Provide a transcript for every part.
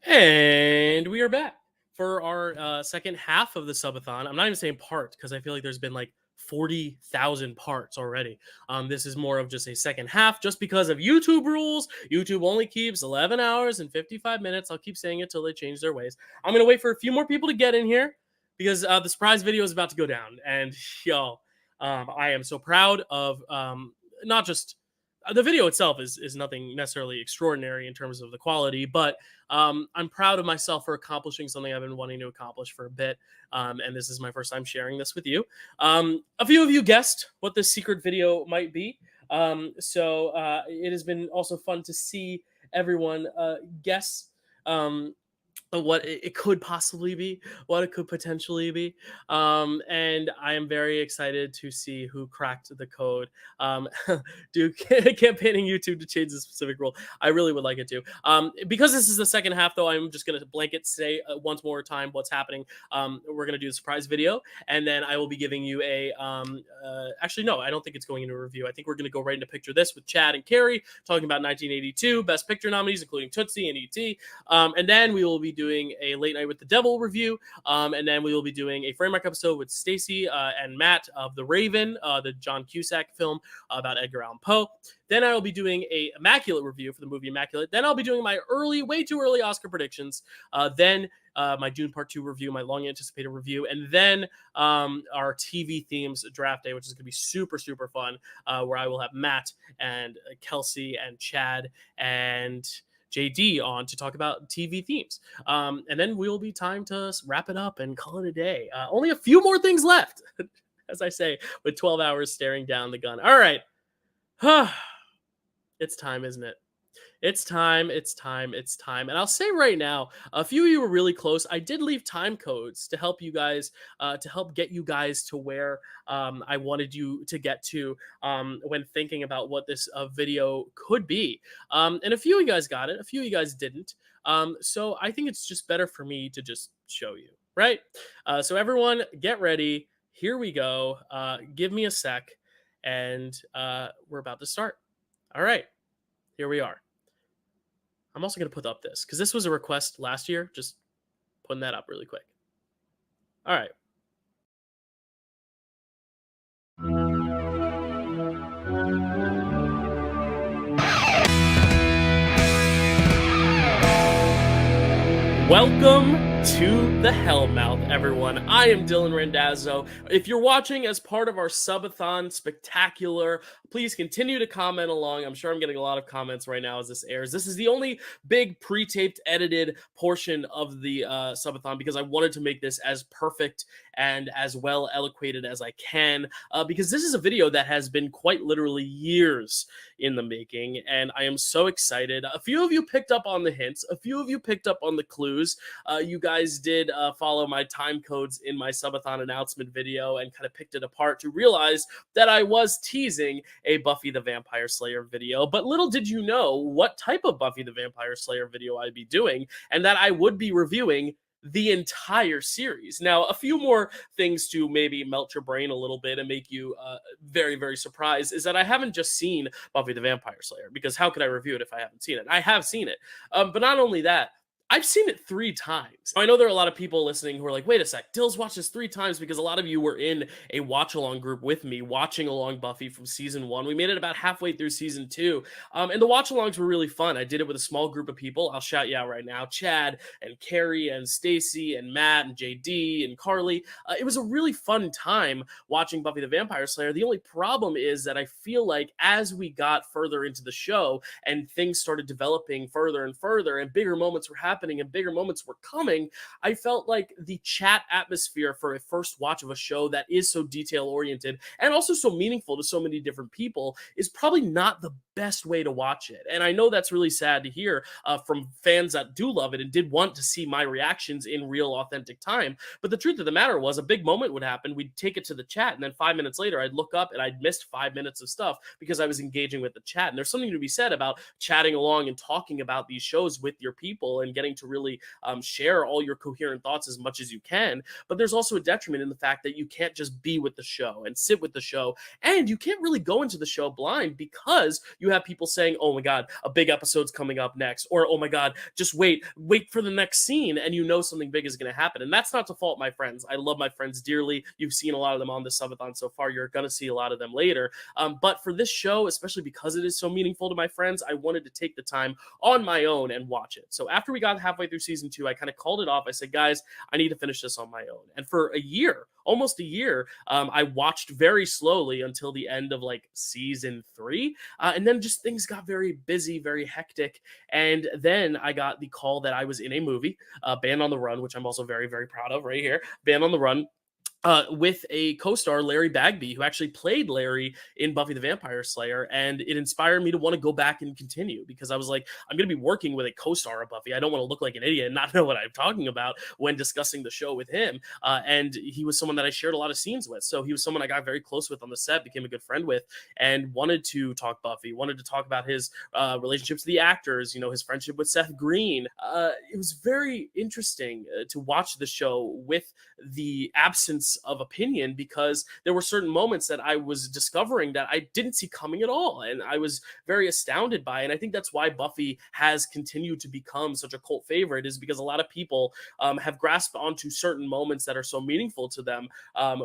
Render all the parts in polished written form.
And we are back for our second half of the subathon. I'm not even saying part because I feel like there's been like 40,000 parts already. This is more of just a second half just because of YouTube rules. YouTube only keeps 11 hours and 55 minutes. I'll keep saying it till they change their ways. I'm going to wait for a few more people to get in here because the surprise video is about to go down. And y'all, I am so proud of not just the video itself is nothing necessarily extraordinary in terms of the quality, but I'm proud of myself for accomplishing something I've been wanting to accomplish for a bit. And this is my first time sharing this with you. A few of you guessed what this secret video might be. So it has been also fun to see everyone guess what it could possibly be, what it could potentially be. And I am very excited to see who cracked the code. Do campaigning YouTube to change the specific rule. I really would like it to. Because this is the second half, though, I'm just going to blanket say once more time what's happening. We're going to do the surprise video, and then I will be giving you a. Actually, no, I don't think it's going into a review. I think we're going to go right into Picture This with Chad and Carrie talking about 1982 Best Picture nominees, including Tootsie and E.T. And then we will be doing a Late Night with the Devil review. And then we will be doing a Framework episode with Stacy and Matt of The Raven, the John Cusack film about Edgar Allan Poe. Then I will be doing a Immaculate review for the movie Immaculate. Then I'll be doing my way too early Oscar predictions. Then my Dune Part 2 review, my long anticipated review, and then our TV themes draft day, which is going to be super, super fun, where I will have Matt and Kelsey and Chad and JD on to talk about TV themes. And then we'll be time to wrap it up and call it a day. Only a few more things left, as I say, with 12 hours staring down the gun. All right. It's time, isn't it? It's time. And I'll say right now, a few of you were really close. I did leave time codes to help you guys, to help get you guys to where I wanted you to get to when thinking about what this video could be. And a few of you guys got it. A few of you guys didn't. So I think it's just better for me to just show you, right? So everyone get ready. Here we go. Give me a sec. And we're about to start. All right. Here we are. I'm also going to put up this because this was a request last year. Just putting that up really quick. All right. Welcome to the Hellmouth, everyone. I am Dylan Randazzo. If you're watching as part of our subathon spectacular, please continue to comment along. I'm sure I'm getting a lot of comments right now as this airs. This is the only big pre-taped, edited portion of the subathon because I wanted to make this as perfect and as well eloquated as I can because this is a video that has been quite literally years in the making, and I am so excited. A few of you picked up on the hints. A few of you picked up on the clues. You guys did follow my time codes in my subathon announcement video and kind of picked it apart to realize that I was teasing a Buffy the Vampire Slayer video, but little did you know what type of Buffy the Vampire Slayer video I'd be doing, and that I would be reviewing the entire series. Now, a few more things to maybe melt your brain a little bit and make you very, very surprised is that I haven't just seen Buffy the Vampire Slayer, because how could I review it if I haven't seen it? I have seen it. But not only that, I've seen it 3 times. I know there are a lot of people listening who are like, wait a sec, Dill's watched this 3 times because a lot of you were in a watch-along group with me watching along Buffy from season 1. We made it about halfway through season 2. And the watch-alongs were really fun. I did it with a small group of people. I'll shout you out right now. Chad and Carrie and Stacy and Matt and JD and Carly. It was a really fun time watching Buffy the Vampire Slayer. The only problem is that I feel like as we got further into the show and things started developing further and further and bigger moments were happening and bigger moments were coming, I felt like the chat atmosphere for a first watch of a show that is so detail oriented and also so meaningful to so many different people is probably not the best way to watch it. And I know that's really sad to hear from fans that do love it and did want to see my reactions in real authentic time. But the truth of the matter was a big moment would happen. We'd take it to the chat, and then 5 minutes later, I'd look up and I'd missed 5 minutes of stuff because I was engaging with the chat. And there's something to be said about chatting along and talking about these shows with your people and getting to really share all your coherent thoughts as much as you can. But there's also a detriment in the fact that you can't just be with the show and sit with the show, and you can't really go into the show blind because you have people saying, oh my God, a big episode's coming up next, or oh my God, just wait for the next scene, and you know something big is going to happen. And that's not to fault my friends. I love my friends dearly. You've seen a lot of them on this subathon so far. You're going to see a lot of them later. But for this show, especially because it is so meaningful to my friends, I wanted to take the time on my own and watch it. So after we got halfway through season 2, I kind of called it off. I said, guys, I need to finish this on my own. And for a year, almost a year, I watched very slowly until the end of like season 3. And then just things got very busy, very hectic. And then I got the call that I was in a movie, Band on the Run, which I'm also very, very proud of right here. Band on the Run, with a co-star, Larry Bagby, who actually played Larry in Buffy the Vampire Slayer, and it inspired me to want to go back and continue, because I was like, I'm going to be working with a co-star of Buffy. I don't want to look like an idiot and not know what I'm talking about when discussing the show with him. And he was someone that I shared a lot of scenes with, so he was someone I got very close with on the set, became a good friend with, and wanted to talk Buffy, wanted to talk about his relationships to the actors, his friendship with Seth Green. It was very interesting to watch the show with the absence of opinion, because there were certain moments that I was discovering that I didn't see coming at all, and I was very astounded by. And I think that's why Buffy has continued to become such a cult favorite, is because a lot of people have grasped onto certain moments that are so meaningful to them,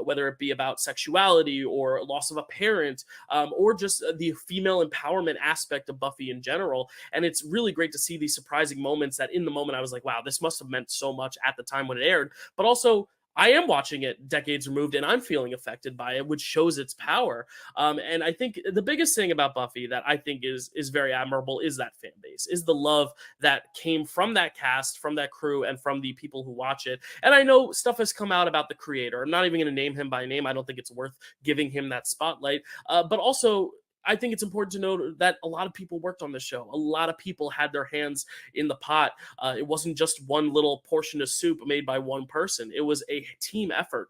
whether it be about sexuality or loss of a parent, or just the female empowerment aspect of Buffy in general. And it's really great to see these surprising moments that in the moment I was like, wow, this must have meant so much at the time when it aired, but also I am watching it decades removed, and I'm feeling affected by it, which shows its power. And I think the biggest thing about Buffy that I think is very admirable is that fan base, is the love that came from that cast, from that crew, and from the people who watch it. And I know stuff has come out about the creator. I'm not even going to name him by name. I don't think it's worth giving him that spotlight. But also, I think it's important to note that a lot of people worked on the show. A lot of people had their hands in the pot. It wasn't just one little portion of soup made by one person. It was a team effort.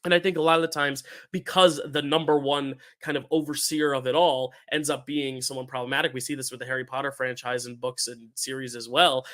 And I think a lot of the times, because the number one kind of overseer of it all ends up being someone problematic, we see this with the Harry Potter franchise and books and series as well,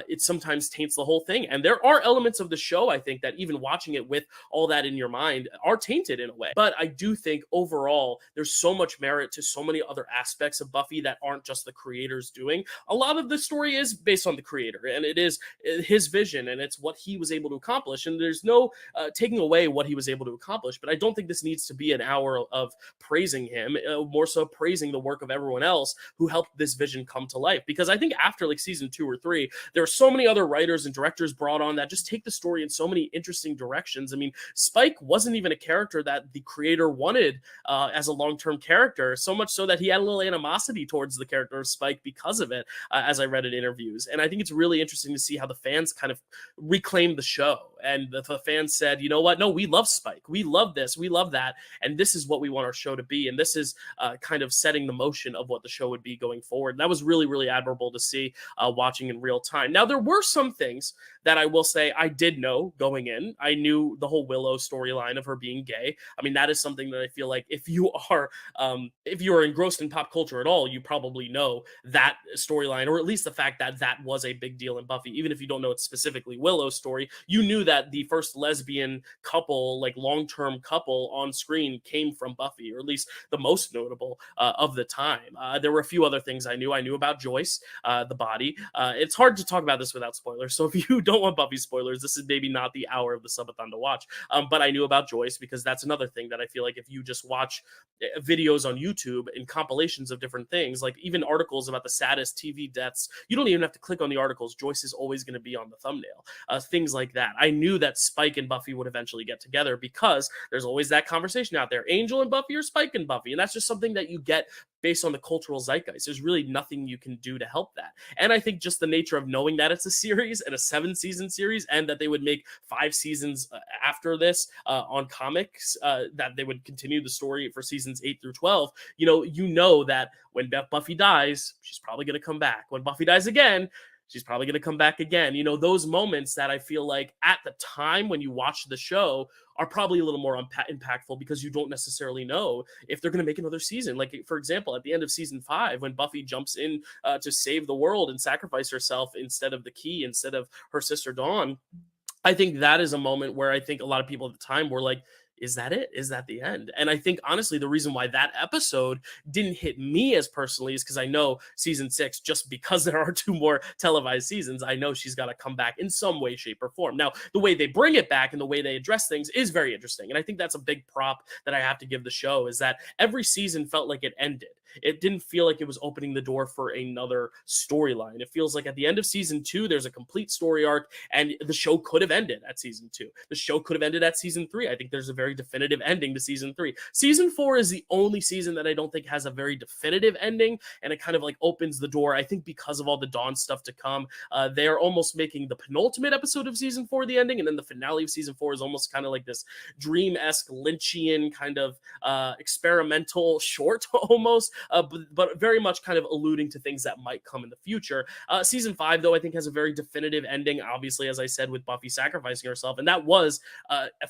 it sometimes taints the whole thing. And there are elements of the show, I think, that even watching it with all that in your mind are tainted in a way. But I do think overall, there's so much merit to so many other aspects of Buffy that aren't just the creators doing. A lot of the story is based on the creator, and it is his vision, and it's what he was able to accomplish. And there's no taking away what he was able to accomplish, but I don't think this needs to be an hour of praising him, more so praising the work of everyone else who helped this vision come to life. Because I think after like season 2 or 3, there are so many other writers and directors brought on that just take the story in so many interesting directions. I mean, Spike wasn't even a character that the creator wanted as a long-term character, so much so that he had a little animosity towards the character of Spike because of it, as I read in interviews. And I think it's really interesting to see how the fans kind of reclaimed the show, and the fans said, you know what, no, we love Spike. We love this. We love that. And this is what we want our show to be. And this is kind of setting the motion of what the show would be going forward. And that was really, really admirable to see watching in real time. Now, there were some things that I will say I did know going in. I knew the whole Willow storyline of her being gay. I mean, that is something that I feel like if you are engrossed in pop culture at all, you probably know that storyline, or at least the fact that that was a big deal in Buffy. Even if you don't know it's specifically Willow's story, you knew that the first lesbian couple, like long-term couple on screen, came from Buffy, or at least the most notable of the time. There were a few other things I knew. I knew about Joyce, the body. It's hard to talk about this without spoilers, so if you don't want Buffy spoilers, this is maybe not the hour of the subathon to watch. But I knew about Joyce because that's another thing that I feel like if you just watch videos on YouTube and compilations of different things, like even articles about the saddest TV deaths, you don't even have to click on the articles. Joyce is always going to be on the thumbnail. Things like that. I knew that Spike and Buffy would eventually get together because there's always that conversation out there. Angel and Buffy or Spike and Buffy? And that's just something that you get based on the cultural zeitgeist. There's really nothing you can do to help that. And I think just the nature of knowing that it's a series and a 7-season series, and that they would make 5 seasons after this on comics, that they would continue the story for seasons 8 through 12. You know that when Buffy dies, she's probably going to come back. When Buffy dies again, she's probably going to come back again. Those moments that I feel like at the time when you watch the show are probably a little more impactful because you don't necessarily know if they're going to make another season. Like, for example, at the end of season 5, when Buffy jumps in to save the world and sacrifice herself instead of the Key, instead of her sister Dawn, I think that is a moment where I think a lot of people at the time were like, is that it? Is that the end? And I think honestly, the reason why that episode didn't hit me as personally is because I know season six, just because there are two more televised seasons, I know she's got to come back in some way, shape, or form. Now, the way they bring it back and the way they address things is very interesting. And I think that's a big prop that I have to give the show, is that every season felt like it ended. It didn't feel like it was opening the door for another storyline. It feels like at the end of season two, there's a complete story arc, and the show could have ended at season two. The show could have ended at season three. I think there's a very definitive ending to season three. Season four is the only season that I don't think has a very definitive ending, and it kind of like opens the door. I think because of all the Dawn stuff to come, they're almost making the penultimate episode of season four the ending, and then the finale of season four is almost kind of like this dream-esque Lynchian kind of experimental short almost, but very much kind of alluding to things that might come in the future. Season five, though, I think has a very definitive ending, obviously, as I said, with Buffy sacrificing herself, and that was,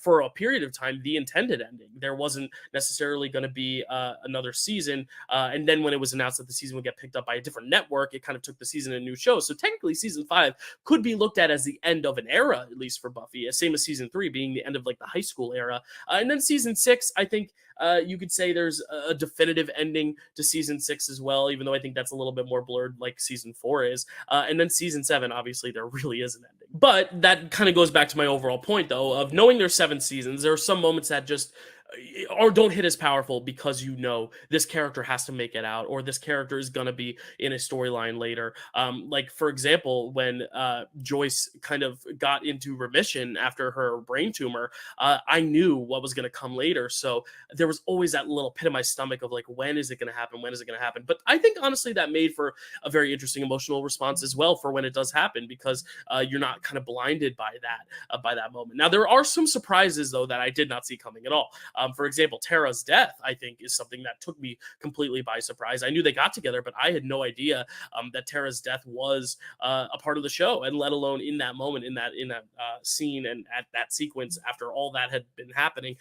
for a period of time, the intended ending. There wasn't necessarily going to be another season, and then when it was announced that the season would get picked up by a different network, it kind of took the season in a new show. So technically, season five could be looked at as the end of an era, at least for Buffy, same as season three being the end of like the high school era. And then season six, I think you could say there's a definitive ending to season six as well, even though I think that's a little bit more blurred like season four is. And then season seven, obviously, there really is an ending. But that kind of goes back to my overall point, though, of knowing there's 7 seasons. There are some moments that just or don't hit as powerful because you know this character has to make it out, or this character is going to be in a storyline later. Like, for example, when Joyce kind of got into remission after her brain tumor, I knew what was going to come later. So there was always that little pit in my stomach of like, when is it going to happen? When is it going to happen? But I think honestly that made for a very interesting emotional response as well for when it does happen, because you're not kind of blinded by that moment. Now, there are some surprises though that I did not see coming at all. For example, Tara's death, I think, is something that took me completely by surprise. I knew they got together, but I had no idea that Tara's death was a part of the show, and let alone in that moment, in that scene, and at that sequence after all that had been happening,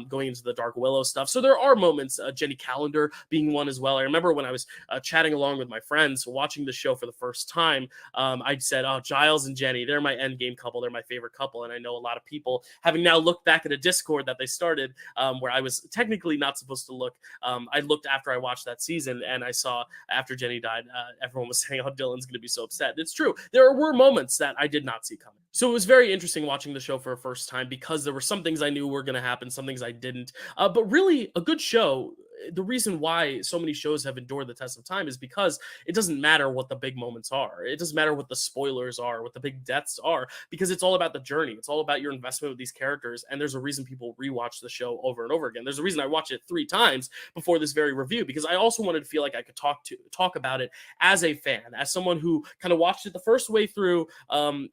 going into the Dark Willow stuff. So there are moments, Jenny Calendar being one as well. I remember when I was chatting along with my friends, watching the show for the first time, I said, "Oh, Giles and Jenny, they're my endgame couple. They're my favorite couple." And I know a lot of people, having now looked back at a Discord that they started, where I was technically not supposed to look. I looked after I watched that season, and I saw after Jenny died, everyone was saying, "Oh, Dylan's going to be so upset." It's true. There were moments that I did not see coming. So it was very interesting watching the show for a first time, because there were some things I knew were going to happen, some things I didn't. But really, a good show. The reason why so many shows have endured the test of time is because it doesn't matter what the big moments are. It doesn't matter what the spoilers are, what the big deaths are, because it's all about the journey. It's all about your investment with these characters. And there's a reason people rewatch the show over and over again. There's a reason I watched it 3 times before this very review, because I also wanted to feel like I could talk about it as a fan, as someone who kind of watched it the first way through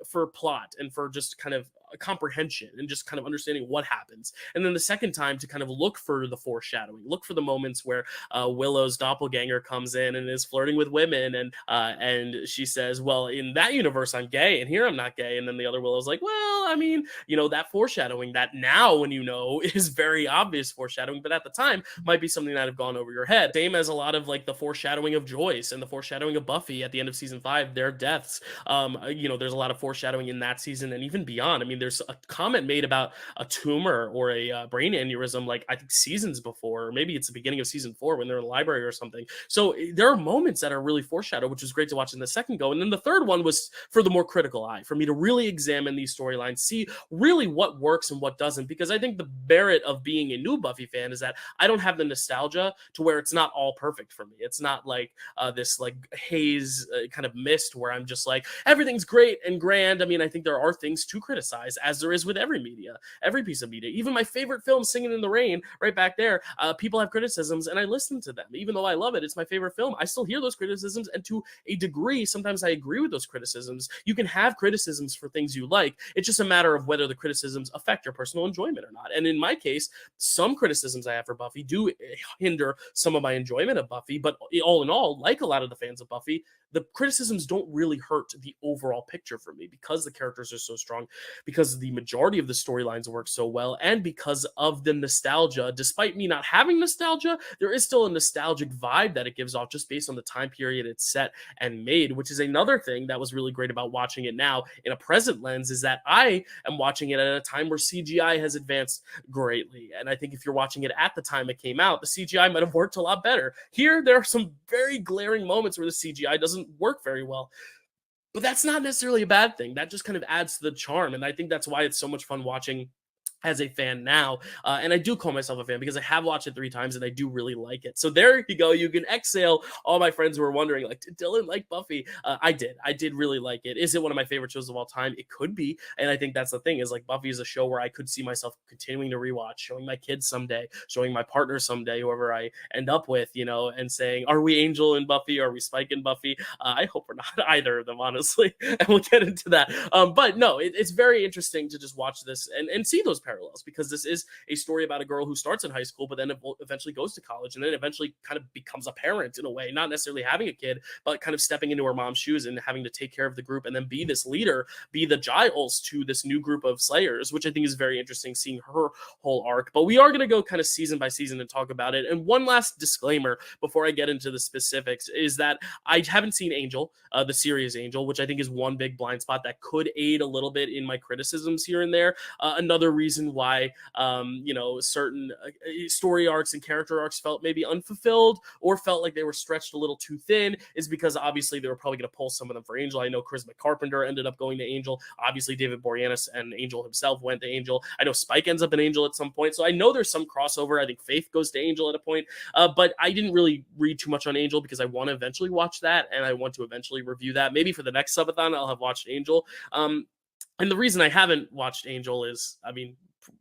for plot and for just kind of comprehension and just kind of understanding what happens. And then the second time to kind of look for the foreshadowing, look for the moments where Willow's doppelganger comes in and is flirting with women, and she says, "Well, in that universe I'm gay, and here I'm not gay." And then the other Willow's like, "Well, I mean, that foreshadowing that now when you know is very obvious foreshadowing, but at the time might be something that have gone over your head." Same as a lot of like the foreshadowing of Joyce and the foreshadowing of Buffy at the end of season 5, their deaths. There's a lot of foreshadowing in that season and even beyond. I mean, there's a comment made about a tumor or a brain aneurysm, like I think seasons before, or maybe it's the beginning of season 4 when they're in the library or something. So there are moments that are really foreshadowed, which was great to watch in the second go. And then the third one was for the more critical eye, for me to really examine these storylines, see really what works and what doesn't, because I think the merit of being a new Buffy fan is that I don't have the nostalgia to where it's not all perfect for me. It's not like this like haze kind of mist where I'm just like, everything's great and grand. I mean, I think there are things to criticize, as there is with every media, every piece of media. Even my favorite film, Singing in the Rain, right back there, people have criticisms and I listen to them. Even though I love it, it's my favorite film, I still hear those criticisms, and to a degree, sometimes I agree with those criticisms. You can have criticisms for things you like. It's just a matter of whether the criticisms affect your personal enjoyment or not. And in my case, some criticisms I have for Buffy do hinder some of my enjoyment of Buffy, but all in all, like a lot of the fans of Buffy, the criticisms don't really hurt the overall picture for me because the characters are so strong, because the majority of the storylines work so well, and because of the nostalgia. Despite me not having nostalgia, there is still a nostalgic vibe that it gives off just based on the time period it's set and made, which is another thing that was really great about watching it now in a present lens, is that I am watching it at a time where CGI has advanced greatly. And I think if you're watching it at the time it came out, the CGI might have worked a lot better. Here, there are some very glaring moments where the CGI doesn't work very well. But that's not necessarily a bad thing. That just kind of adds to the charm. And I think that's why it's so much fun watching as a fan now. And I do call myself a fan because I have watched it 3 times and I do really like it. So there you go. You can exhale all my friends who are wondering, like, did Dylan like Buffy? I did. I did really like it. Is it one of my favorite shows of all time? It could be. And I think that's the thing, is like Buffy is a show where I could see myself continuing to rewatch, showing my kids someday, showing my partner someday, whoever I end up with, and saying, are we Angel and Buffy? Are we Spike and Buffy? I hope we're not either of them, honestly. And we'll get into that. But no, it's very interesting to just watch this and see those parallels, because this is a story about a girl who starts in high school, but then eventually goes to college, and then eventually kind of becomes a parent in a way, not necessarily having a kid, but kind of stepping into her mom's shoes and having to take care of the group and then be this leader, be the Giles to this new group of Slayers, which I think is very interesting, seeing her whole arc. But we are going to go kind of season by season and talk about it. And one last disclaimer before I get into the specifics is that I haven't seen Angel, the series Angel, which I think is one big blind spot that could aid a little bit in my criticisms here and there. Another reason why certain story arcs and character arcs felt maybe unfulfilled or felt like they were stretched a little too thin is because obviously they were probably going to pull some of them for Angel. I know Charisma Carpenter ended up going to Angel. Obviously David Boreanaz and Angel himself went to Angel. I know Spike ends up in Angel at some point, so I know there's some crossover. I think Faith goes to Angel at a point, but I didn't really read too much on Angel because I want to eventually watch that, and I want to eventually review that. Maybe for the next subathon I'll have watched Angel. And the reason I haven't watched Angel is,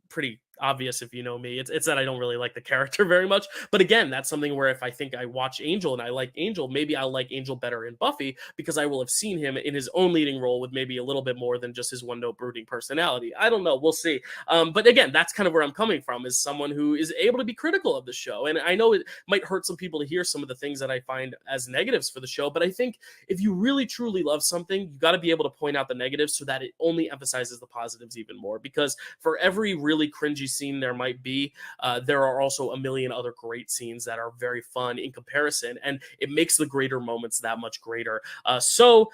pretty obvious if you know me. It's that I don't really like the character very much. But again, that's something where if I think I watch Angel and I like Angel, maybe I'll like Angel better in Buffy because I will have seen him in his own leading role with maybe a little bit more than just his one-note brooding personality. I don't know. We'll see. But again, that's kind of where I'm coming from, is someone who is able to be critical of the show. And I know it might hurt some people to hear some of the things that I find as negatives for the show, but I think if you really truly love something, you got to be able to point out the negatives so that it only emphasizes the positives even more. Because for every really cringy scene there might be, there are also a million other great scenes that are very fun in comparison, and it makes the greater moments that much greater. So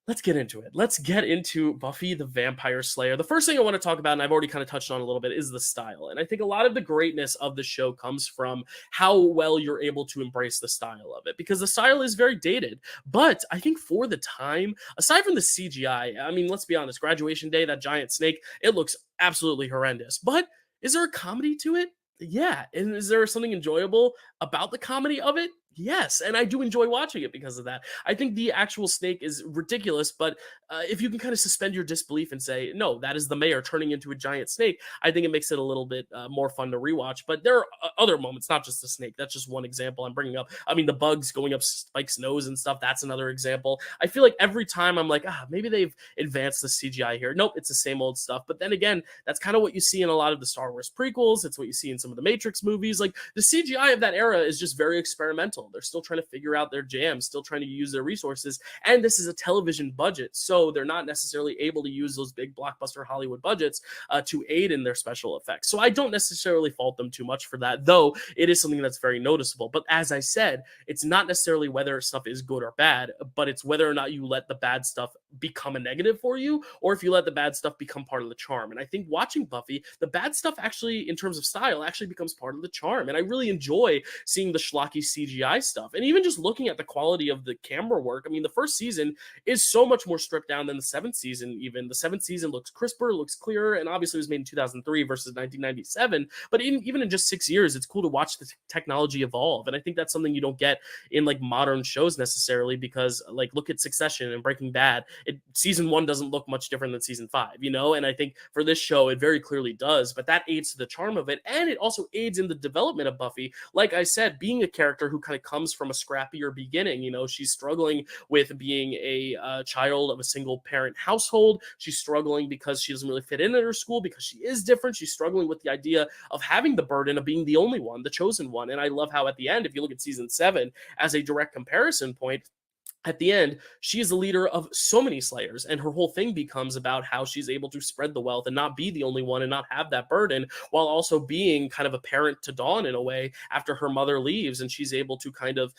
let's get into it. Let's get into Buffy the Vampire Slayer. The first thing I want to talk about, and I've already kind of touched on a little bit, is the style. And I think a lot of the greatness of the show comes from how well you're able to embrace the style of it, because the style is very dated. But I think for the time, aside from the CGI, let's be honest, Graduation Day, that giant snake, it looks absolutely horrendous. But is there a comedy to it? Yeah. And is there something enjoyable about the comedy of it? Yes, and I do enjoy watching it because of that. I think the actual snake is ridiculous, but if you can kind of suspend your disbelief and say, no, that is the mayor turning into a giant snake, I think it makes it a little bit more fun to rewatch. But there are other moments, not just the snake. That's just one example I'm bringing up. The bugs going up Spike's nose and stuff, that's another example. I feel like every time I'm like, maybe they've advanced the CGI here. Nope, it's the same old stuff. But then again, that's kind of what you see in a lot of the Star Wars prequels. It's what you see in some of the Matrix movies. Like, the CGI of that era is just very experimental. They're still trying to figure out their jams, still trying to use their resources. And this is a television budget, so they're not necessarily able to use those big blockbuster Hollywood budgets to aid in their special effects. So I don't necessarily fault them too much for that, though it is something that's very noticeable. But as I said, it's not necessarily whether stuff is good or bad, but it's whether or not you let the bad stuff become a negative for you, or if you let the bad stuff become part of the charm. And I think watching Buffy, the bad stuff actually, in terms of style, actually becomes part of the charm. And I really enjoy seeing the schlocky CGI stuff. And even just looking at the quality of the camera work, the first season is so much more stripped down than the seventh season. Even the seventh season looks crisper, looks clearer, and obviously it was made in 2003 versus 1997. But even in just 6 years, it's cool to watch the technology evolve. And I think that's something you don't get in like modern shows necessarily, because like look at Succession and Breaking Bad. Season 1 doesn't look much different than season 5, and I think for this show it very clearly does. But that aids to the charm of it, and it also aids in the development of Buffy. Like I said, being a character who kind of comes from a scrappier beginning. She's struggling with being a child of a single parent household. She's struggling because she doesn't really fit in at her school, because she is different. She's struggling with the idea of having the burden of being the only one, the chosen one. And I love how at the end, if you look at season 7 as a direct comparison point, at the end, she is the leader of so many slayers, and her whole thing becomes about how she's able to spread the wealth and not be the only one and not have that burden, while also being kind of a parent to Dawn in a way after her mother leaves, and she's able to kind of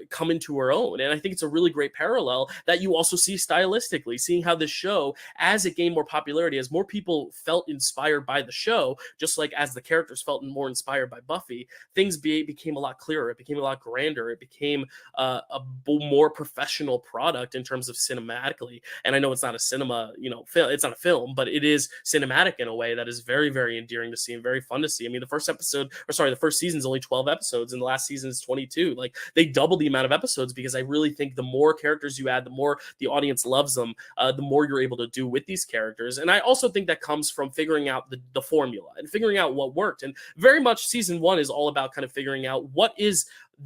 come into her own. And I think it's a really great parallel that you also see stylistically, seeing how this show, as it gained more popularity, as more people felt inspired by the show, just like as the characters felt more inspired by Buffy, things became a lot clearer. It became a lot grander. It became more professional product in terms of cinematically. And I know it's not a cinema, it's not a film, but it is cinematic in a way that is very, very endearing to see and very fun to see. I mean, the first season is only 12 episodes, and the last season is 22. Like, they double the amount of episodes because I really think the more characters you add, the more the audience loves them, the more you're able to do with these characters. And I also think that comes from figuring out the formula and figuring out what worked. And very much season one is all about kind of figuring out what is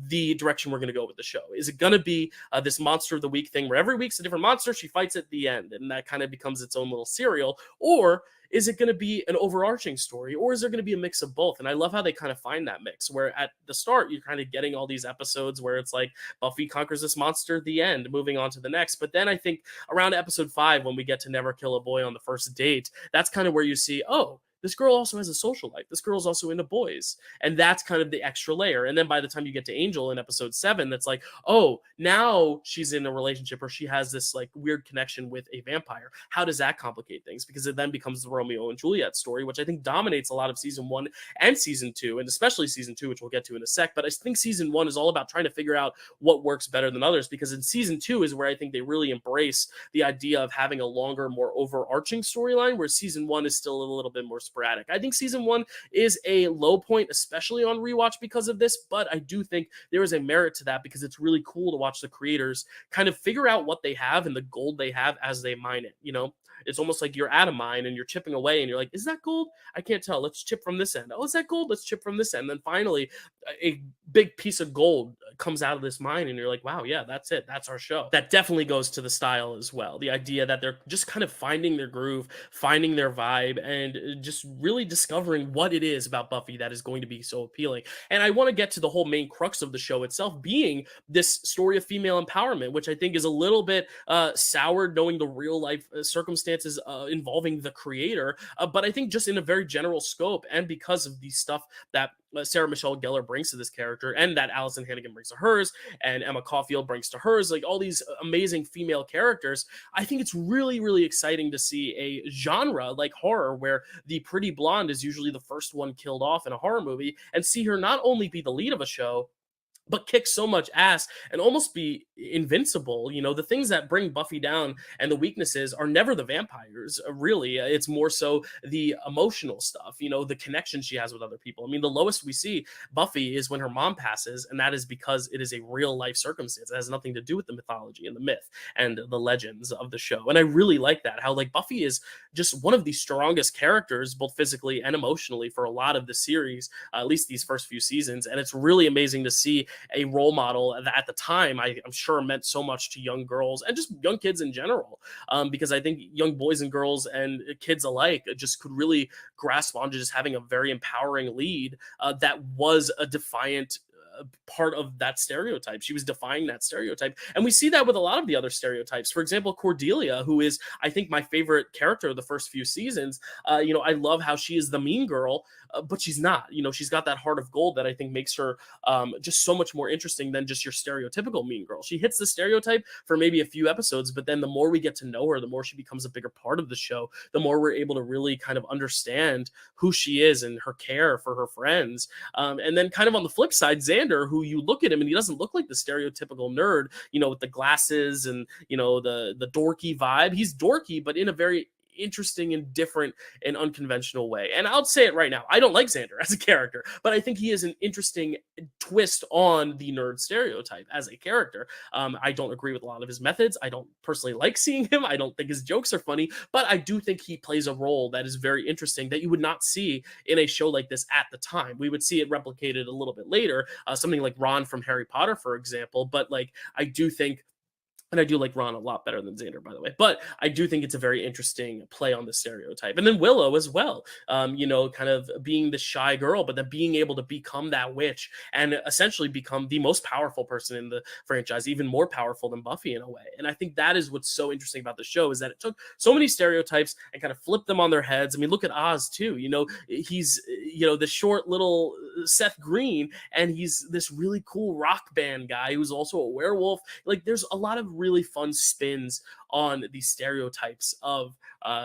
the direction we're going to go with the show. Is it going to be this monster of the week thing where every week's a different monster, she fights at the end, and that kind of becomes its own little serial? Or is it going to be an overarching story? Or is there going to be a mix of both? And I love how they kind of find that mix, where at the start, you're kind of getting all these episodes where it's like Buffy conquers this monster at the end, moving on to the next. But then I think around episode 5, when we get to Never Kill a Boy on the First Date, that's kind of where you see, oh, this girl also has a social life. This girl's also into boys. And that's kind of the extra layer. And then by the time you get to Angel in episode 7, that's like, oh, now she's in a relationship, or she has this like weird connection with a vampire. How does that complicate things? Because it then becomes the Romeo and Juliet story, which I think dominates a lot of season 1 and season 2, and especially season 2, which we'll get to in a sec. But I think season 1 is all about trying to figure out what works better than others, because in season 2 is where I think they really embrace the idea of having a longer, more overarching storyline, where season 1 is still a little bit more sporadic. I think season 1 is a low point, especially on rewatch because of this, but I do think there is a merit to that, because it's really cool to watch the creators kind of figure out what they have and the gold they have as they mine it. It's almost like you're at a mine and you're chipping away and you're like, is that gold? I can't tell. Let's chip from this end. Oh, is that gold? Let's chip from this end. And then finally, a big piece of gold comes out of this mine and you're like, wow, yeah, that's it. That's our show. That definitely goes to the style as well. The idea that they're just kind of finding their groove, finding their vibe, and just really discovering what it is about Buffy that is going to be so appealing. And I want to get to the whole main crux of the show itself being this story of female empowerment, which I think is a little bit soured knowing the real life circumstances involving the creator. But I think just in a very general scope, and because of the stuff that Sarah Michelle Gellar brings to this character, and that Allison Hannigan brings to hers, and Emma Caulfield brings to hers, like all these amazing female characters, I think it's really, really exciting to see a genre like horror, where the pretty blonde is usually the first one killed off in a horror movie, and see her not only be the lead of a show, but kick so much ass and almost be invincible. The things that bring Buffy down and the weaknesses are never the vampires, really. It's more so the emotional stuff, the connection she has with other people. I mean, the lowest we see Buffy is when her mom passes, and that is because it is a real life circumstance. It has nothing to do with the mythology and the myth and the legends of the show. And I really like that, how like Buffy is just one of the strongest characters, both physically and emotionally, for a lot of the series, at least these first few seasons. And it's really amazing to see a role model that at the time I'm sure meant so much to young girls and just young kids in general, because I think young boys and girls and kids alike just could really grasp onto just having a very empowering lead that was a defiant part of that stereotype. She was defying that stereotype. And we see that with a lot of the other stereotypes. For example, Cordelia, who is, I think, my favorite character of the first few seasons. I love how she is the mean girl, but she's not. She's got that heart of gold that I think makes her just so much more interesting than just your stereotypical mean girl. She hits the stereotype for maybe a few episodes, but then the more we get to know her, the more she becomes a bigger part of the show, the more we're able to really kind of understand who she is and her care for her friends. And then kind of on the flip side, Xander, who you look at him and he doesn't look like the stereotypical nerd, with the glasses and, the dorky vibe. He's dorky, but in a very interesting and different and unconventional way. And I'll say it right now, I don't like Xander as a character, but I think he is an interesting twist on the nerd stereotype as a character. I don't agree with a lot of his methods. I don't personally like seeing him. I don't think his jokes are funny, but I do think he plays a role that is very interesting that you would not see in a show like this at the time. We would see it replicated a little bit later, something like Ron from Harry Potter, for example. But like, I do think And I do like Ron a lot better than Xander, by the way. But I do think it's a very interesting play on the stereotype. And then Willow as well, kind of being the shy girl, but then being able to become that witch and essentially become the most powerful person in the franchise, even more powerful than Buffy in a way. And I think that is what's so interesting about the show is that it took so many stereotypes and kind of flipped them on their heads. I mean, look at Oz too. He's the short little Seth Green, and he's this really cool rock band guy who's also a werewolf. Like, there's a lot of really fun spins on these stereotypes of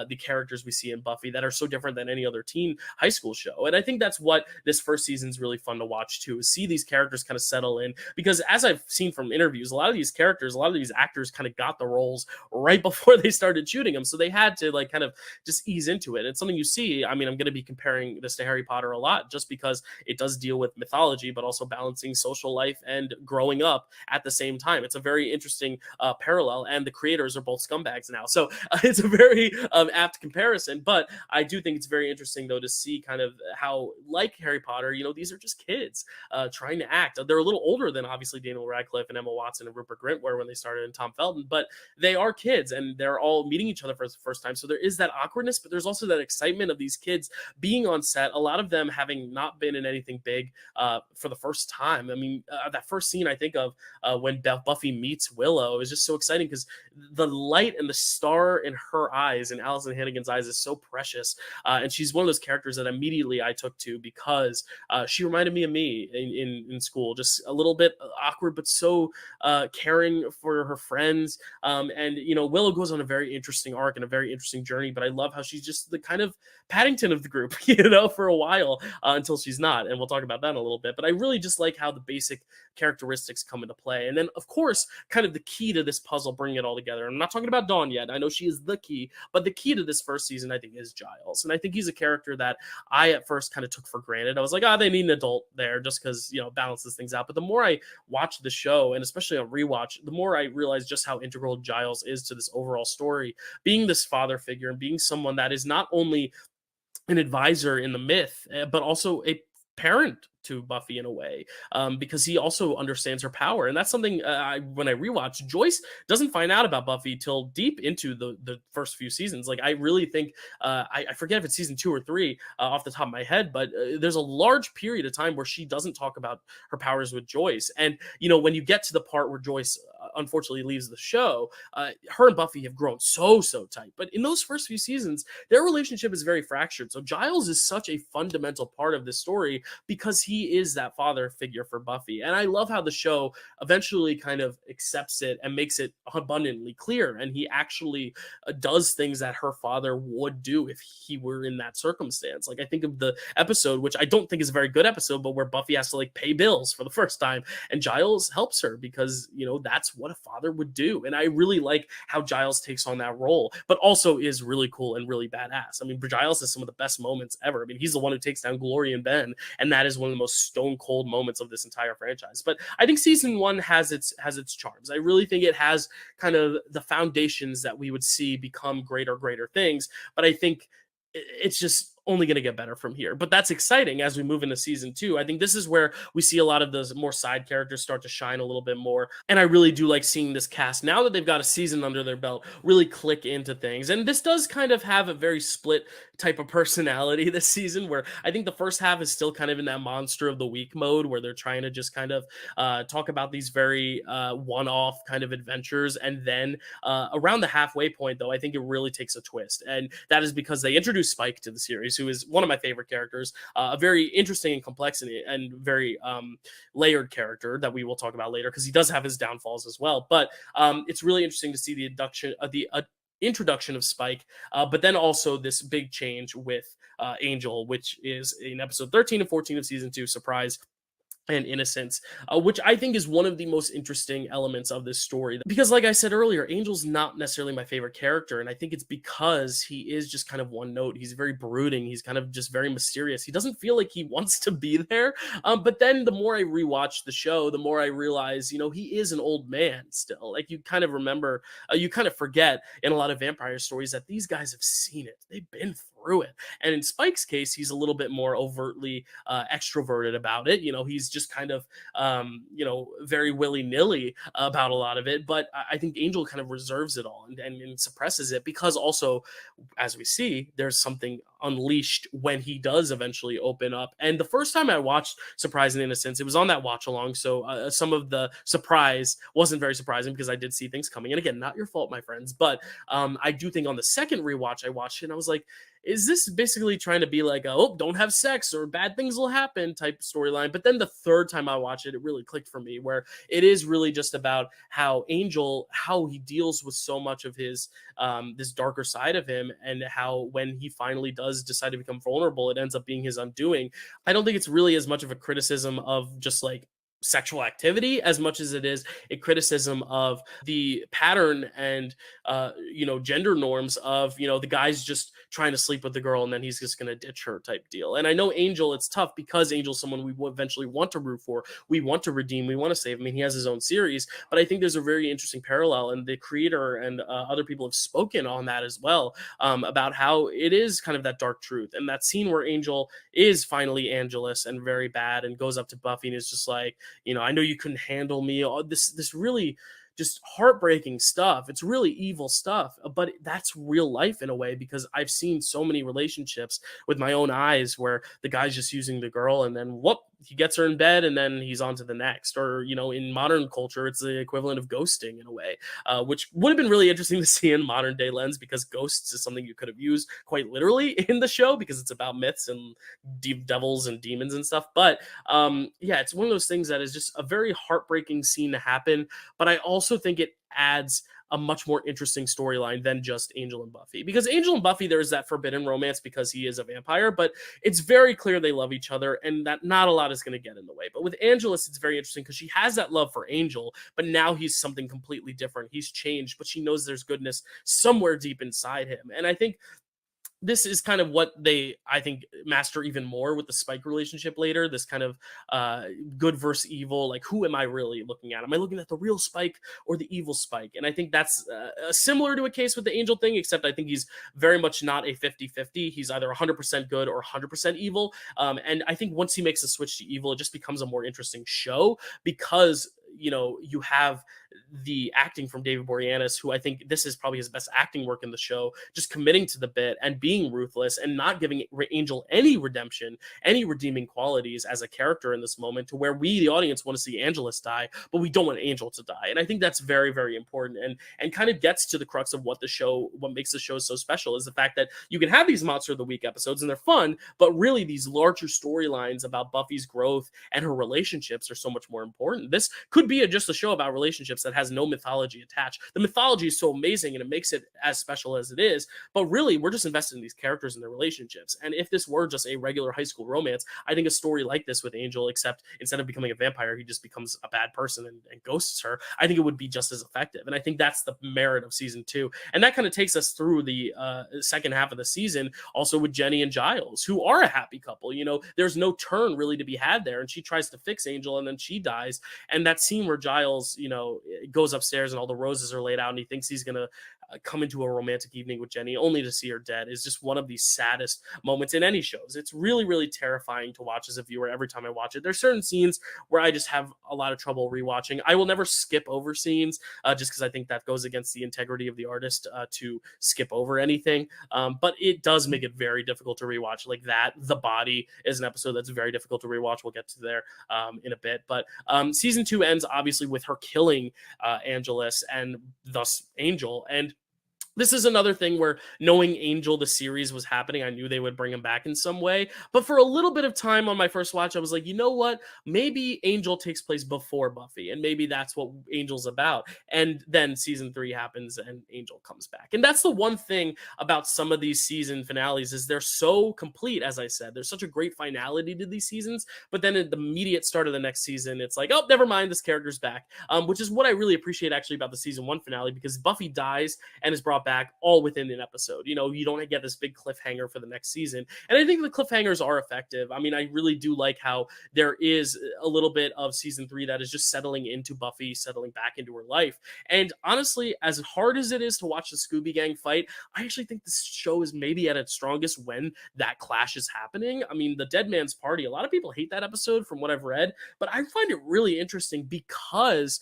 the characters we see in Buffy that are so different than any other teen high school show. And I think that's what this first season is really fun to watch too, is see these characters kind of settle in. Because as I've seen from interviews, a lot of these characters, a lot of these actors kind of got the roles right before they started shooting them. So they had to like kind of just ease into it. It's something you see. I mean, I'm going to be comparing this to Harry Potter a lot just because it does deal with mythology, but also balancing social life and growing up at the same time. It's a very interesting parallel, and the creators are both scumbags now. So it's a very apt comparison, but I do think it's very interesting though to see kind of how, like Harry Potter, these are just kids trying to act. They're a little older than obviously Daniel Radcliffe and Emma Watson and Rupert Grint were when they started, and Tom Felton, but they are kids and they're all meeting each other for the first time. So there is that awkwardness, but there's also that excitement of these kids being on set, a lot of them having not been in anything big for the first time. I mean, that first scene I think of when Buffy meets Willow is just so exciting because the light and the star in her eyes and Allison Hannigan's eyes is so precious. And she's one of those characters that immediately I took to because she reminded me of me in school, just a little bit awkward, but so caring for her friends. And Willow goes on a very interesting arc and a very interesting journey, but I love how she's just the kind of Paddington of the group, for a while until she's not. And we'll talk about that in a little bit. But I really just like how the basic characteristics come into play. And then, of course, kind of the key to this puzzle, bringing it all together. And I'm not talking about Dawn yet. I know she is the key, but the key to this first season, I think, is Giles. And I think he's a character that I at first kind of took for granted. I was like, they need an adult there just because, balances things out. But the more I watch the show, and especially on rewatch, the more I realize just how integral Giles is to this overall story, being this father figure and being someone that is not only an advisor in the myth, but also a parent to Buffy in a way, because he also understands her power. And that's something when I rewatch, Joyce doesn't find out about Buffy till deep into the first few seasons. Like, I really think, I forget if it's season 2 or 3 off the top of my head, but there's a large period of time where she doesn't talk about her powers with Joyce. And, when you get to the part where Joyce unfortunately leaves the show, her and Buffy have grown so tight. But in those first few seasons, their relationship is very fractured. So Giles is such a fundamental part of this story because he is that father figure for Buffy. And I love how the show eventually kind of accepts it and makes it abundantly clear. And he actually does things that her father would do if he were in that circumstance. Like, I think of the episode, which I don't think is a very good episode, but where Buffy has to like pay bills for the first time. And Giles helps her because, that's what a father would do. And I really like how Giles takes on that role, but also is really cool and really badass. I mean, Giles has some of the best moments ever. I mean, he's the one who takes down Glory and Ben, and that is one of the most stone cold moments of this entire franchise. But I think season 1 has its charms. I really think it has kind of the foundations that we would see become greater things. But I think it's just only going to get better from here. But that's exciting as we move into season 2. I think this is where we see a lot of those more side characters start to shine a little bit more. And I really do like seeing this cast, now that they've got a season under their belt, really click into things. And this does kind of have a very split type of personality this season, where I think the first half is still kind of in that monster of the week mode, where they're trying to just kind of talk about these very one-off kind of adventures. And then around the halfway point, though, I think it really takes a twist. And that is because they introduce Spike to the series, who is one of my favorite characters, a very interesting and complex and very layered character that we will talk about later, because he does have his downfalls as well. But it's really interesting to see the introduction of Spike, but then also this big change with Angel, which is in episode 13 and 14 of season 2, surprise, and Innocence, which I think is one of the most interesting elements of this story. Because like I said earlier, Angel's not necessarily my favorite character, and I think it's because he is just kind of one note. He's very brooding. He's kind of just very mysterious. He doesn't feel like he wants to be there. But then the more I rewatch the show, the more I realize, he is an old man still. Like, you kind of remember, you kind of forget in a lot of vampire stories that these guys have seen it. They've been through it. And in Spike's case, he's a little bit more overtly extroverted about it. He's just kind of very willy-nilly about a lot of it. But I think Angel kind of reserves it all and suppresses it, because also, as we see, there's something unleashed when he does eventually open up. And the first time I watched Surprise and Innocence, it was on that watch along, so some of the surprise wasn't very surprising because I did see things coming. And again, not your fault, my friends, but I do think on the second rewatch I watched it and I was like, is this basically trying to be like, oh, don't have sex or bad things will happen type storyline? But then the third time I watched it, it really clicked for me, where it is really just about how he deals with so much of his this darker side of him, and how when he finally does decide to become vulnerable, it ends up being his undoing. I don't think it's really as much of a criticism of just like sexual activity as much as it is a criticism of the pattern and gender norms of the guy's just trying to sleep with the girl and then he's just going to ditch her type deal. And I know Angel, it's tough because Angel's someone we will eventually want to root for, we want to redeem, we want to save. I mean, he has his own series, but I think there's a very interesting parallel, and the creator and other people have spoken on that as well, about how it is kind of that dark truth. And that scene where Angel is finally Angelus and very bad and goes up to Buffy and is just like, I know you couldn't handle me. All this really just heartbreaking stuff. It's really evil stuff, but that's real life in a way, because I've seen so many relationships with my own eyes where the guy's just using the girl and then whoop, he gets her in bed and then he's on to the next. Or, in modern culture, it's the equivalent of ghosting in a way, which would have been really interesting to see in modern day lens, because ghosts is something you could have used quite literally in the show because it's about myths and devils and demons and stuff. But yeah, it's one of those things that is just a very heartbreaking scene to happen. But I also think it adds a much more interesting storyline than just Angel and Buffy. Because Angel and Buffy, there's that forbidden romance because he is a vampire, but it's very clear they love each other and that not a lot is going to get in the way. But with Angelus, it's very interesting because she has that love for Angel, but now he's something completely different. He's changed, but she knows there's goodness somewhere deep inside him. And I think this is kind of what I think, master even more with the Spike relationship later. This kind of good versus evil. Like, who am I really looking at? Am I looking at the real Spike or the evil Spike? And I think that's similar to a case with the Angel thing, except I think he's very much not a 50-50. He's either 100% good or 100% evil. And I think once he makes the switch to evil, it just becomes a more interesting show, because you have the acting from David Boreanaz, who I think this is probably his best acting work in the show, just committing to the bit and being ruthless and not giving Angel any redemption, any redeeming qualities as a character in this moment, to where we, the audience, want to see Angelus die, but we don't want Angel to die. And I think that's very, very important, and kind of gets to the crux of what makes the show so special, is the fact that you can have these Monster of the Week episodes and they're fun, but really these larger storylines about Buffy's growth and her relationships are so much more important. This could be just a show about relationships that has no mythology attached. The mythology is so amazing and it makes it as special as it is, but really we're just invested in these characters and their relationships. And if this were just a regular high school romance, I think a story like this with Angel, except instead of becoming a vampire, he just becomes a bad person and ghosts her, I think it would be just as effective. And I think that's the merit of season 2. And that kind of takes us through the second half of the season, also with Jenny and Giles, who are a happy couple. There's no turn really to be had there, and she tries to fix Angel and then she dies. And that scene where Giles, goes upstairs and all the roses are laid out and he thinks he's going to come into a romantic evening with Jenny only to see her dead, is just one of the saddest moments in any shows. It's really, really terrifying to watch as a viewer every time I watch it. There's certain scenes where I just have a lot of trouble rewatching. I will never skip over scenes just because I think that goes against the integrity of the artist to skip over anything. But it does make it very difficult to rewatch. Like that, The Body is an episode that's very difficult to rewatch. We'll get to there in a bit. But season 2 ends obviously with her killing Angelus and thus Angel. And this is another thing where, knowing Angel, the series, was happening, I knew they would bring him back in some way. But for a little bit of time on my first watch, I was like, you know what? Maybe Angel takes place before Buffy, and maybe that's what Angel's about. And then season 3 happens, and Angel comes back. And that's the one thing about some of these season finales, is they're so complete, as I said. There's such a great finality to these seasons, but then at the immediate start of the next season, it's like, oh, never mind, this character's back. Which is what I really appreciate, actually, about the season 1 finale, because Buffy dies and is brought back back all within an episode. You don't get this big cliffhanger for the next season. And I think the cliffhangers are effective. I mean, I really do like how there is a little bit of season 3 that is just settling into Buffy, settling back into her life. And honestly, as hard as it is to watch the Scooby Gang fight, I actually think this show is maybe at its strongest when that clash is happening. I mean, the Dead Man's Party, a lot of people hate that episode from what I've read, but I find it really interesting because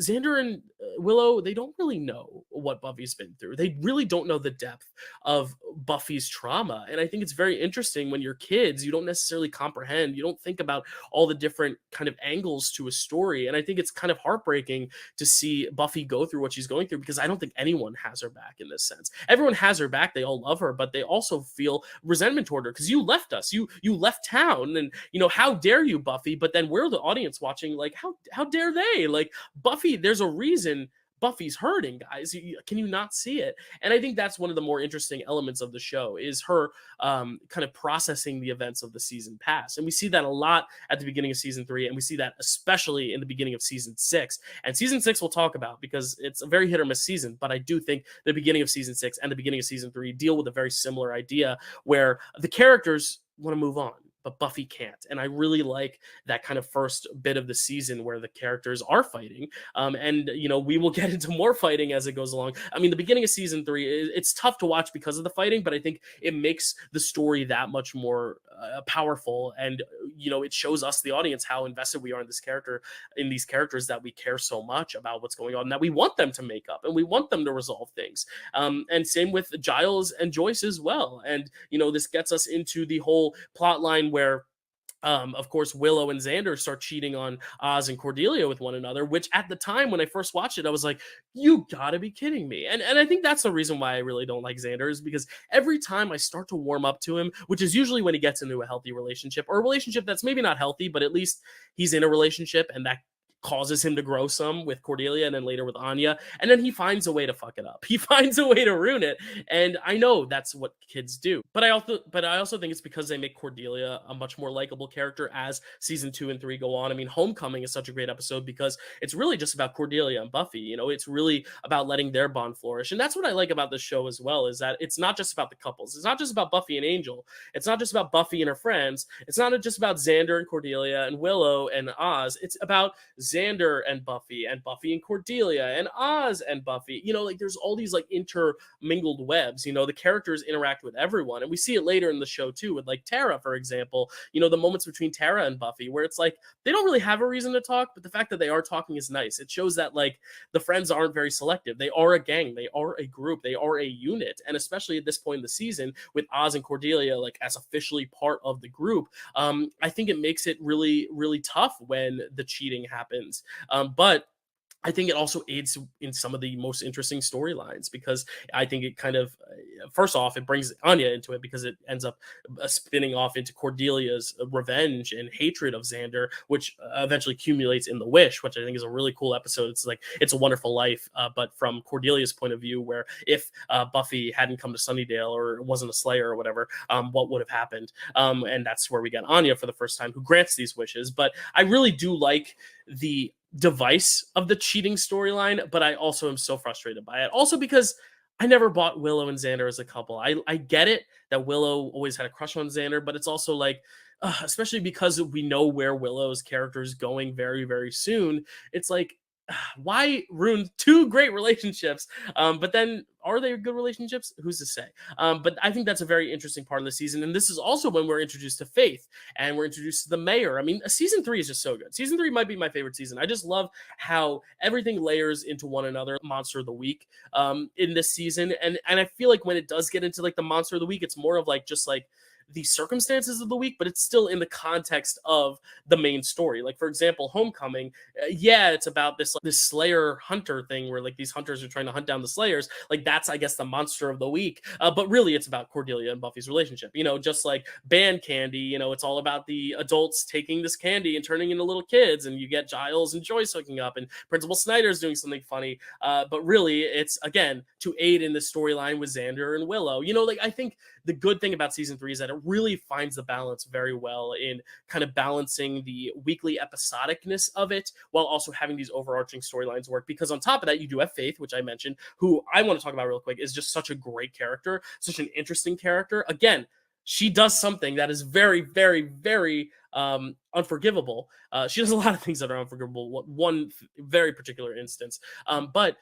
Xander and Willow, they don't really know what Buffy's been through. They really don't know the depth of Buffy's trauma. And I think it's very interesting when you're kids, you don't necessarily comprehend, you don't think about all the different kind of angles to a story. And I think it's kind of heartbreaking to see Buffy go through what she's going through, because I don't think anyone has her back in this sense. Everyone has her back. They all love her, but they also feel resentment toward her because you left us. You left town, and how dare you, Buffy? But then we're the audience watching, like, how dare they? Like, Buffy, there's a reason Buffy's hurting, guys. Can you not see it? And I think that's one of the more interesting elements of the show, is her kind of processing the events of the season past. And we see that a lot at the beginning of season 3, and we see that especially in the beginning of season 6. And season 6 we'll talk about because it's a very hit or miss season, but I do think the beginning of season 6 and the beginning of season 3 deal with a very similar idea where the characters want to move on, but Buffy can't. And I really like that kind of first bit of the season where the characters are fighting. And we will get into more fighting as it goes along. I mean, the beginning of season 3, it's tough to watch because of the fighting, but I think it makes the story that much more powerful. And, it shows us, the audience, how invested we are in these characters, that we care so much about what's going on, that we want them to make up and we want them to resolve things. And same with Giles and Joyce as well. And, this gets us into the whole plot line where of course, Willow and Xander start cheating on Oz and Cordelia with one another, which at the time when I first watched it, I was like, you gotta be kidding me. And I think that's the reason why I really don't like Xander, is because every time I start to warm up to him, which is usually when he gets into a healthy relationship, or a relationship that's maybe not healthy, but at least he's in a relationship, and that causes him to grow some with Cordelia and then later with Anya, and then he finds a way to fuck it up. He finds a way to ruin it, and I know that's what kids do. But I also think it's because they make Cordelia a much more likable character as season 2 and 3 go on. I mean, Homecoming is such a great episode because it's really just about Cordelia and Buffy. It's really about letting their bond flourish, and that's what I like about this show as well, is that it's not just about the couples. It's not just about Buffy and Angel. It's not just about Buffy and her friends. It's not just about Xander and Cordelia and Willow and Oz. It's about Xander and Buffy and Cordelia and Oz and Buffy. There's all these like intermingled webs. The characters interact with everyone, and we see it later in the show too with like Tara, for example. The moments between Tara and Buffy where it's like they don't really have a reason to talk, but the fact that they are talking is nice. It shows that like the friends aren't very selective. They are a gang, they are a group, they are a unit. And especially at this point in the season with Oz and Cordelia like as officially part of the group, I think it makes it really, really tough when the cheating happens. But I think it also aids in some of the most interesting storylines, because I think it kind of, first off, it brings Anya into it because it ends up spinning off into Cordelia's revenge and hatred of Xander, which eventually accumulates in The Wish, which I think is a really cool episode. It's like It's a Wonderful Life, but from Cordelia's point of view, where if Buffy hadn't come to Sunnydale or wasn't a Slayer or whatever, what would have happened? And that's where we get Anya for the first time, who grants these wishes. But I really do like the device of the cheating storyline, but I also am so frustrated by it. Also because I never bought Willow and Xander as a couple. I get it that Willow always had a crush on Xander, but it's also like, especially because we know where Willow's character is going very, very soon. It's like, why ruin 2 great relationships? But then, are they good relationships? Who's to say? But I think that's a very interesting part of the season. And this is also when we're introduced to Faith and we're introduced to the mayor. I mean, season 3 is just so good. Season 3 might be my favorite season. I just love how everything layers into one another. Monster of the Week in this season. And I feel like when it does get into like the Monster of the Week, it's more of like just like the circumstances of the week, but it's still in the context of the main story. Like, for example, Homecoming, it's about this Slayer hunter thing where like these hunters are trying to hunt down the Slayers. Like, that's, I guess, the monster of the week. But really, it's about Cordelia and Buffy's relationship. Just like Band Candy, it's all about the adults taking this candy and turning into little kids, and you get Giles and Joyce hooking up, and Principal Snyder's doing something funny. But really, it's, again, to aid in the storyline with Xander and Willow. I think the good thing about season 3 is that it really finds the balance very well in kind of balancing the weekly episodicness of it while also having these overarching storylines work. Because on top of that, you do have Faith, which I mentioned, who I want to talk about real quick, is just such a great character, such an interesting character. Again, she does something that is very, very, very unforgivable. She does a lot of things that are unforgivable. One very particular instance, but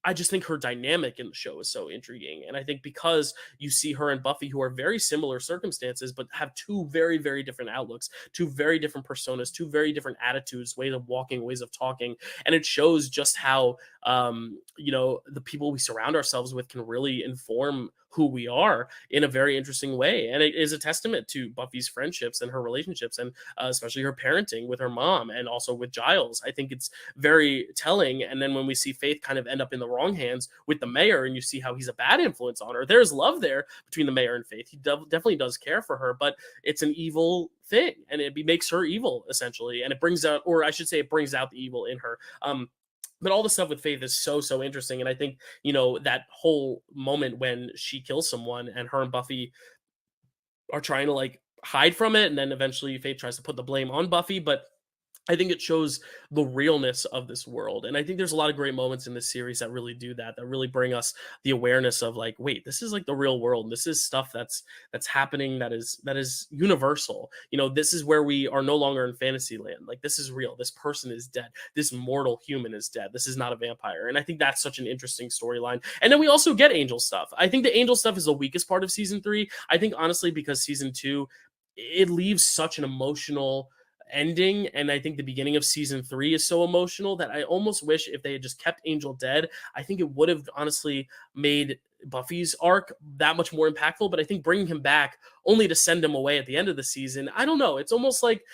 I just think her dynamic in the show is so intriguing. And I think because you see her and Buffy, who are very similar circumstances, but have two very, very different outlooks, two very different personas, two very different attitudes, ways of walking, ways of talking. And it shows just how, the people we surround ourselves with can really inform who we are in a very interesting way. And it is a testament to Buffy's friendships and her relationships, and especially her parenting with her mom and also with Giles. I think it's very telling. And then when we see Faith kind of end up in the wrong hands with the mayor, and you see how he's a bad influence on her, there's love there between the mayor and Faith. He definitely does care for her, but it's an evil thing, and it makes her evil essentially. And it brings out, or I should say, it brings out the evil in her. But all the stuff with Faith is so interesting. And I think, that whole moment when she kills someone and her and Buffy are trying to like hide from it, and then eventually Faith tries to put the blame on Buffy, but I think it shows the realness of this world. And I think there's a lot of great moments in this series that really do that really bring us the awareness of like, wait, this is like the real world. This is stuff that's happening that is universal. This is where we are no longer in fantasy land. Like, this is real. This person is dead. This mortal human is dead. This is not a vampire. And I think that's such an interesting storyline. And then we also get Angel stuff. I think the Angel stuff is the weakest part of season 3. I think honestly, because season 2, it leaves such an emotional ending, and I think the beginning of season 3 is so emotional that I almost wish if they had just kept Angel dead, I think it would have honestly made Buffy's arc that much more impactful. But I think bringing him back only to send him away at the end of the season, I don't know, it's almost like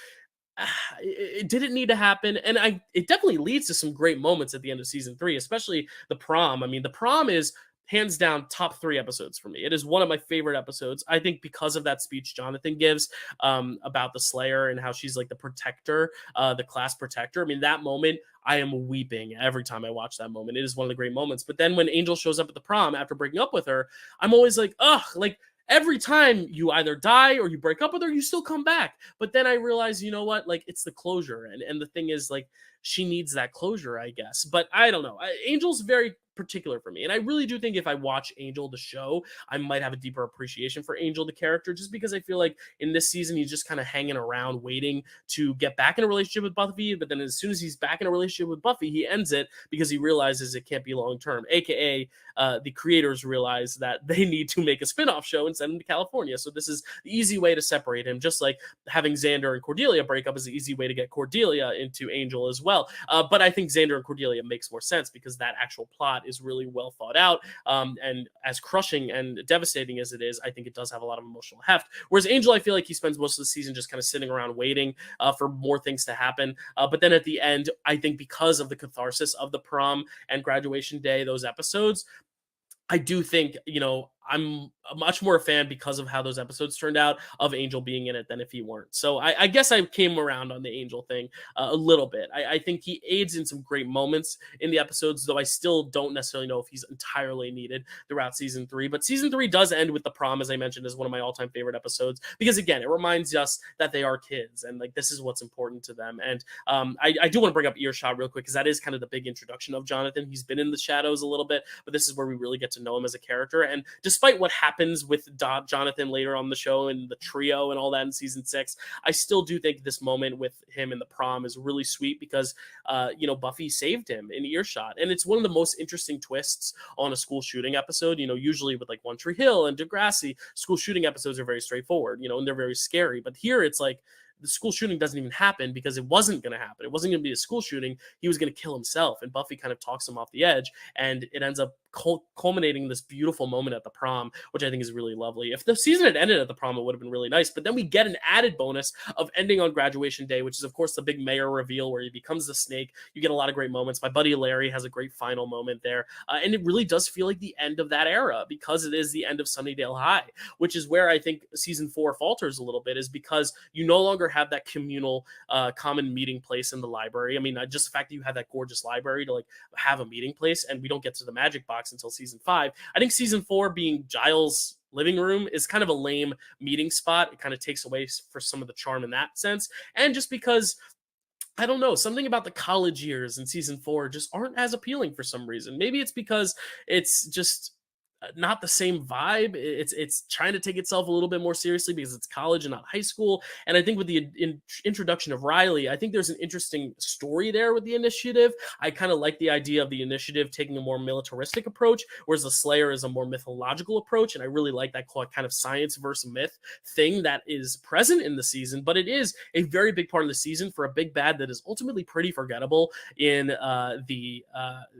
it didn't need to happen. And it definitely leads to some great moments at the end of season 3, especially the prom. I mean, the prom is hands down top 3 episodes for me. It is one of my favorite episodes. I think because of that speech Jonathan gives about the Slayer and how she's like the protector, the class protector. I mean, that moment, I am weeping every time I watch that moment. It is one of the great moments. But then when Angel shows up at the prom after breaking up with her, I'm always like, ugh, like every time you either die or you break up with her, you still come back. But then I realize, you know what? Like, it's the closure. And the thing is, like, she needs that closure, I guess. But I don't know. Angel's very particular for me. And I really do think if I watch Angel, the show, I might have a deeper appreciation for Angel, the character, just because I feel like in this season, he's just kind of hanging around waiting to get back in a relationship with Buffy. But then as soon as he's back in a relationship with Buffy, he ends it because he realizes it can't be long-term, aka the creators realize that they need to make a spin-off show and send him to California. So this is the easy way to separate him, just like having Xander and Cordelia break up is the easy way to get Cordelia into Angel as well. But I think Xander and Cordelia makes more sense because that actual plot is really well thought out. And as crushing and devastating as it is, I think it does have a lot of emotional heft. Whereas Angel, I feel like he spends most of the season just kind of sitting around waiting for more things to happen. But then at the end, I think because of the catharsis of the prom and graduation day, those episodes, I do think, I'm much more a fan because of how those episodes turned out of Angel being in it than if he weren't. So I guess I came around on the Angel thing a little bit. I think he aids in some great moments in the episodes, though I still don't necessarily know if he's entirely needed throughout season 3. But season 3 does end with the prom, as I mentioned, as one of my all-time favorite episodes, because again, it reminds us that they are kids and like this is what's important to them. And I do want to bring up Earshot real quick because that is kind of the big introduction of Jonathan. He's been in the shadows a little bit, but this is where we really get to know him as a character. And despite what happens with Jonathan later on the show and the trio and all that in season 6, I still do think this moment with him in the prom is really sweet because, Buffy saved him in Earshot. And it's one of the most interesting twists on a school shooting episode. Usually with like One Tree Hill and Degrassi, school shooting episodes are very straightforward, and they're very scary. But here it's like, the school shooting doesn't even happen because it wasn't going to happen. It wasn't going to be a school shooting. He was going to kill himself. And Buffy kind of talks him off the edge. And it ends up culminating this beautiful moment at the prom, which I think is really lovely. If the season had ended at the prom, it would have been really nice. But then we get an added bonus of ending on graduation day, which is, of course, the big mayor reveal where he becomes the snake. You get a lot of great moments. My buddy Larry has a great final moment there. And it really does feel like the end of that era because it is the end of Sunnydale High, which is where I think season 4 falters a little bit, is because you no longer have that communal common meeting place in the library. I mean, just the fact that you have that gorgeous library to like have a meeting place, and we don't get to the magic box until season 5. I think season 4 being Giles' living room is kind of a lame meeting spot. It kind of takes away for some of the charm in that sense. And just because I don't know, something about the college years in season 4 just aren't as appealing for some reason. Maybe it's because it's just not the same vibe. It's trying to take itself a little bit more seriously because it's college and not high school. And I think with the introduction of Riley, I think there's an interesting story there with the initiative. I kind of like the idea of the initiative taking a more militaristic approach, whereas the Slayer is a more mythological approach. And I really like that kind of science versus myth thing that is present in the season, but it is a very big part of the season for a big bad that is ultimately pretty forgettable in the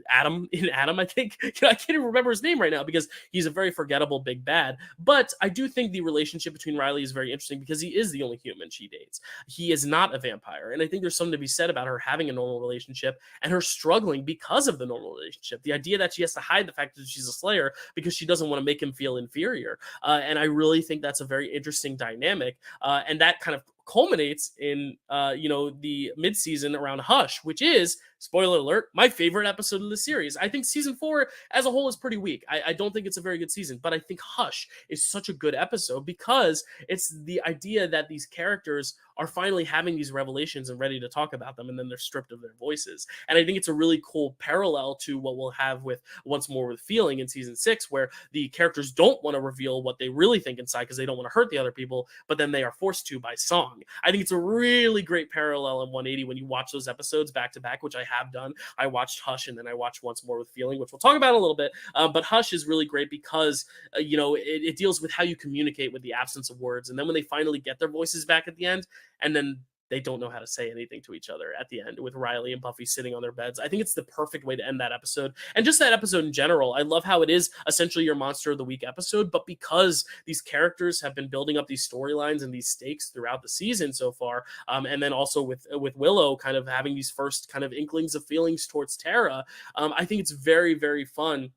Adam. In Adam, I think I can't even remember his name right now because he's a very forgettable big bad. But I do think the relationship between Riley is very interesting because he is the only human she dates. He is not a vampire, and I think there's something to be said about her having a normal relationship and her struggling because of the normal relationship. The idea that she has to hide the fact that she's a Slayer because she doesn't want to make him feel inferior, and I really think that's a very interesting dynamic, and that kind of culminates in the mid-season around Hush, which is, spoiler alert, my favorite episode of the series. I think season 4 as a whole is pretty weak. I don't think it's a very good season, but I think Hush is such a good episode because it's the idea that these characters are finally having these revelations and ready to talk about them, and then they're stripped of their voices. And I think it's a really cool parallel to what we'll have with Once More with Feeling in season 6, where the characters don't want to reveal what they really think inside because they don't want to hurt the other people, but then they are forced to by song. I think it's a really great parallel in 180 when you watch those episodes back to back, which I have done. I watched Hush and then I watched Once More with Feeling, which we'll talk about in a little bit. But Hush is really great because it deals with how you communicate with the absence of words, and then when they finally get their voices back at the end, and then they don't know how to say anything to each other at the end with Riley and Buffy sitting on their beds. I think it's the perfect way to end that episode. And just that episode in general, I love how it is essentially your Monster of the Week episode, but because these characters have been building up these storylines and these stakes throughout the season so far, and then also with Willow kind of having these first kind of inklings of feelings towards Tara, I think it's very, very fun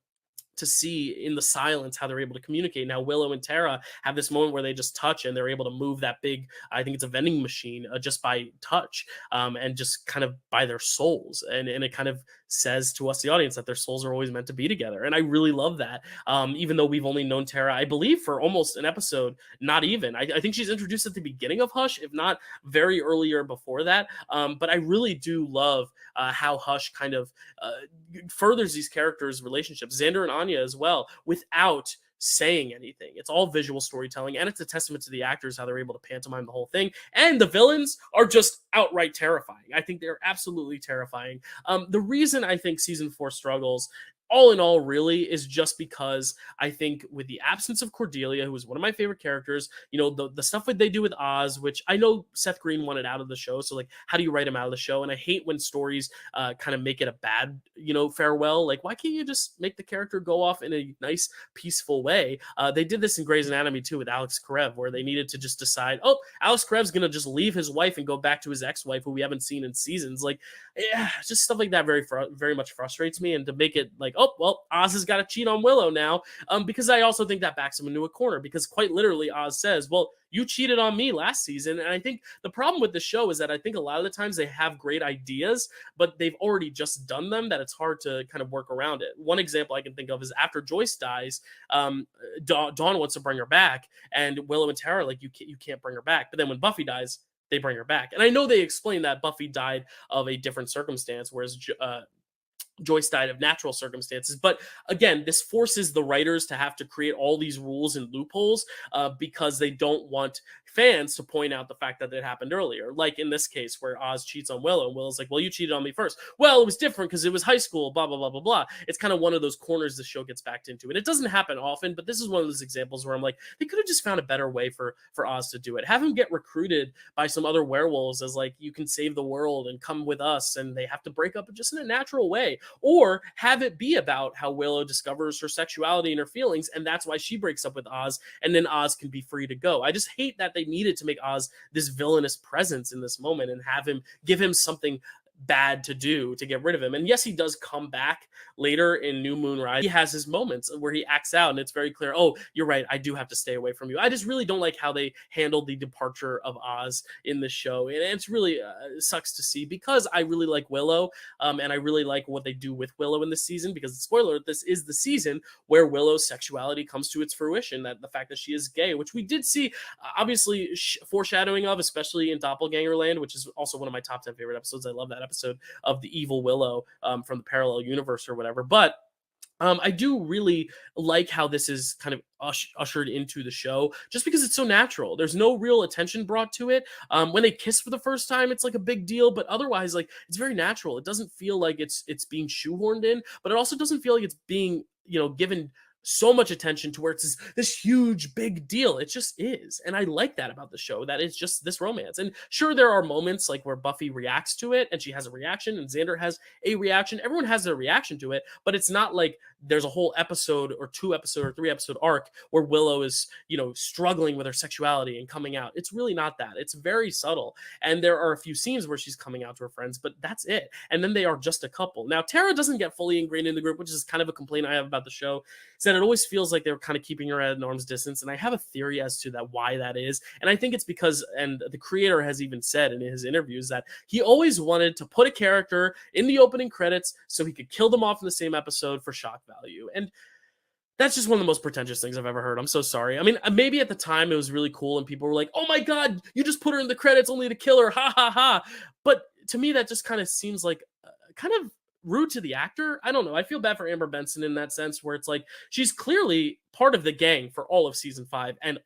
to see in the silence how they're able to communicate. Now Willow and Tara have this moment where they just touch and they're able to move that big, I think it's a vending machine, just by touch, and just kind of by their souls, and it kind of says to us, the audience, that their souls are always meant to be together. And I really love that, even though we've only known Tara, I believe, for almost an episode. Not even, I think she's introduced at the beginning of Hush, if not very earlier before that, but I really do love how Hush kind of furthers these characters' relationships, Xander and Anya as well, without saying anything. It's all visual storytelling, and it's a testament to the actors how they're able to pantomime the whole thing. And the villains are just outright terrifying. I think they're absolutely terrifying. The reason I think season 4 struggles, all in all, really, is just because I think with the absence of Cordelia, who was one of my favorite characters, the stuff that they do with Oz, which I know Seth Green wanted out of the show, so like, how do you write him out of the show? And I hate when stories kind of make it a bad, farewell. Like, why can't you just make the character go off in a nice, peaceful way? They did this in Grey's Anatomy too with Alex Karev, where they needed to just decide, oh, Alex Karev's gonna just leave his wife and go back to his ex-wife, who we haven't seen in seasons. Like, yeah, just stuff like that very much frustrates me. And to make it like, oh, well, Oz has got to cheat on Willow now, because I also think that backs him into a corner, because quite literally Oz says, well, you cheated on me last season. And I think the problem with the show is that I think a lot of the times they have great ideas, but they've already just done them, that it's hard to kind of work around it. One example I can think of is after Joyce dies, Dawn wants to bring her back, and Willow and Tara are like, you can't bring her back. But then when Buffy dies, they bring her back. And I know they explain that Buffy died of a different circumstance, whereas Joyce died of natural circumstances. But again, this forces the writers to have to create all these rules and loopholes, because they don't want fans to point out the fact that it happened earlier. Like in this case where Oz cheats on Willow, and Willow's like, well, you cheated on me first. Well, it was different because it was high school, blah, blah, blah, blah, blah. It's kind of one of those corners the show gets backed into. And it doesn't happen often, but this is one of those examples where I'm like, they could have just found a better way for Oz to do it. Have him get recruited by some other werewolves as like, you can save the world and come with us, and they have to break up just in a natural way. Or have it be about how Willow discovers her sexuality and her feelings, and that's why she breaks up with Oz, and then Oz can be free to go. I just hate that they needed to make Oz this villainous presence in this moment and give him something bad to do to get rid of him. And yes, he does come back later in New Moon Rise. He has his moments where he acts out, and it's very clear, oh, you're right, I do have to stay away from you. I just really don't like how they handled the departure of Oz in the show. And it's really sucks to see, because I really like Willow, and I really like what they do with Willow in this season, because, spoiler, this is the season where Willow's sexuality comes to its fruition, that the fact that she is gay, which we did see obviously foreshadowing of, especially in Doppelganger Land, which is also one of my top 10 favorite episodes. I love that episode of the evil Willow from the parallel universe or whatever. But I do really like how this is kind of ushered into the show, just because it's so natural. There's no real attention brought to it. When they kiss for the first time, it's like a big deal, but otherwise, like, it's very natural. It doesn't feel like it's being shoehorned in, but it also doesn't feel like it's being, given so much attention to where it's this huge big deal. It just is. And I like that about the show, that it's just this romance. And sure, there are moments like where Buffy reacts to it and she has a reaction, and Xander has a reaction. Everyone has a reaction to it, but it's not like there's a whole episode or 2 episode or 3 episode arc where Willow is, struggling with her sexuality and coming out. It's really not that. It's very subtle. And there are a few scenes where she's coming out to her friends, but that's it. And then they are just a couple. Now, Tara doesn't get fully ingrained in the group, which is kind of a complaint I have about the show, is that it always feels like they're kind of keeping her at an arm's distance. And I have a theory as to that, why that is. And I think it's because, and the creator has even said in his interviews, that he always wanted to put a character in the opening credits so he could kill them off in the same episode for shock value. And that's just one of the most pretentious things I've ever heard. I'm so sorry. I mean, maybe at the time it was really cool and people were like, oh my God, you just put her in the credits only to kill her. Ha ha ha. But to me, that just kind of seems like kind of rude to the actor. I don't know. I feel bad for Amber Benson in that sense, where it's like she's clearly part of the gang for all of season 5 and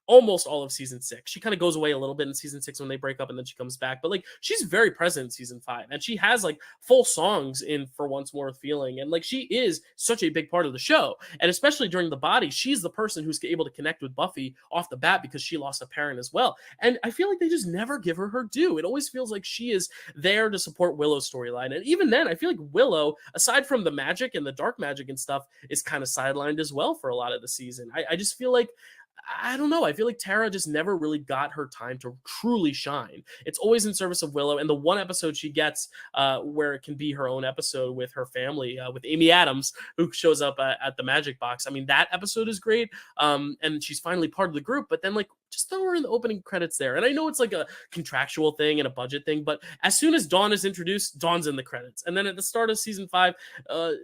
almost all of season 6. She kind of goes away a little bit in season 6 when they break up, and then she comes back. But like, she's very present in season 5, and she has like full songs in For Once More Feeling, and like, she is such a big part of the show. And especially during the body, she's the person who's able to connect with Buffy off the bat, because she lost a parent as well. And I feel like they just never give her due. It always feels like she is there to support Willow's storyline, and even then, I feel like Willow, aside from the magic and the dark magic and stuff, is kind of sidelined as well for a lot of the season. I just feel like, I don't know. I feel like Tara just never really got her time to truly shine. It's always in service of Willow. And the one episode she gets where it can be her own episode with her family, with Amy Adams, who shows up at the Magic Box. I mean, that episode is great. And she's finally part of the group. But then, like, just throw her in the opening credits there. And I know it's like a contractual thing and a budget thing, but as soon as Dawn is introduced, Dawn's in the credits. And then at the start of season 5,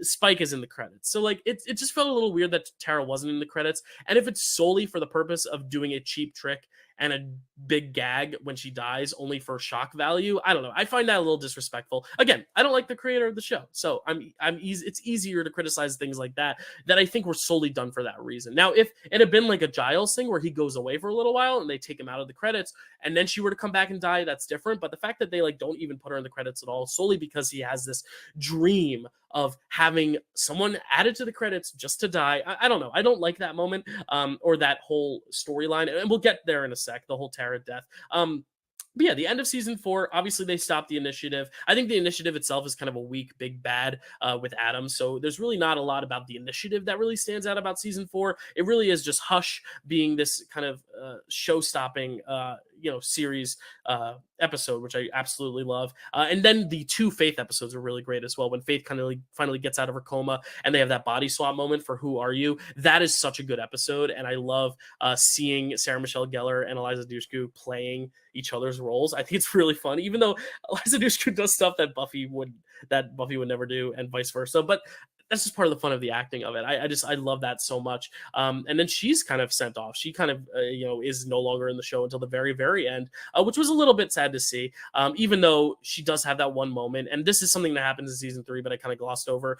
Spike is in the credits. So like, it just felt a little weird that Tara wasn't in the credits. And if it's solely for the purpose of doing a cheap trick and a big gag when she dies only for shock value, I don't know. I find that a little disrespectful. Again, I don't like the creator of the show, so it's easier to criticize things like that I think were solely done for that reason. Now, if it had been like a Giles thing where he goes away for a little while and they take him out of the credits and then she were to come back and die, that's different. But the fact that they like don't even put her in the credits at all, solely because he has this dream of having someone added to the credits just to die, I don't know. I don't like that moment, or that whole storyline, and we'll get there in a sec, the whole Tara death. But yeah, the end of season 4, obviously they stopped the initiative. I think the initiative itself is kind of a weak, big bad with Adam. So there's really not a lot about the initiative that really stands out about season 4. It really is just Hush being this kind of show-stopping, series episode, which I absolutely love. And then the 2 Faith episodes are really great as well. When Faith kind of like finally gets out of her coma and they have that body swap moment for Who Are You? That is such a good episode. And I love seeing Sarah Michelle Gellar and Eliza Dushku playing each other's roles. I think it's really fun, even though Eliza Dushku does stuff that Buffy would never do, and vice versa. But that's just part of the fun of the acting of it. I love that so much. And then she's kind of sent off. She kind of, is no longer in the show until the very, very end, which was a little bit sad to see, even though she does have that one moment. And this is something that happens in season 3, but I kind of glossed over.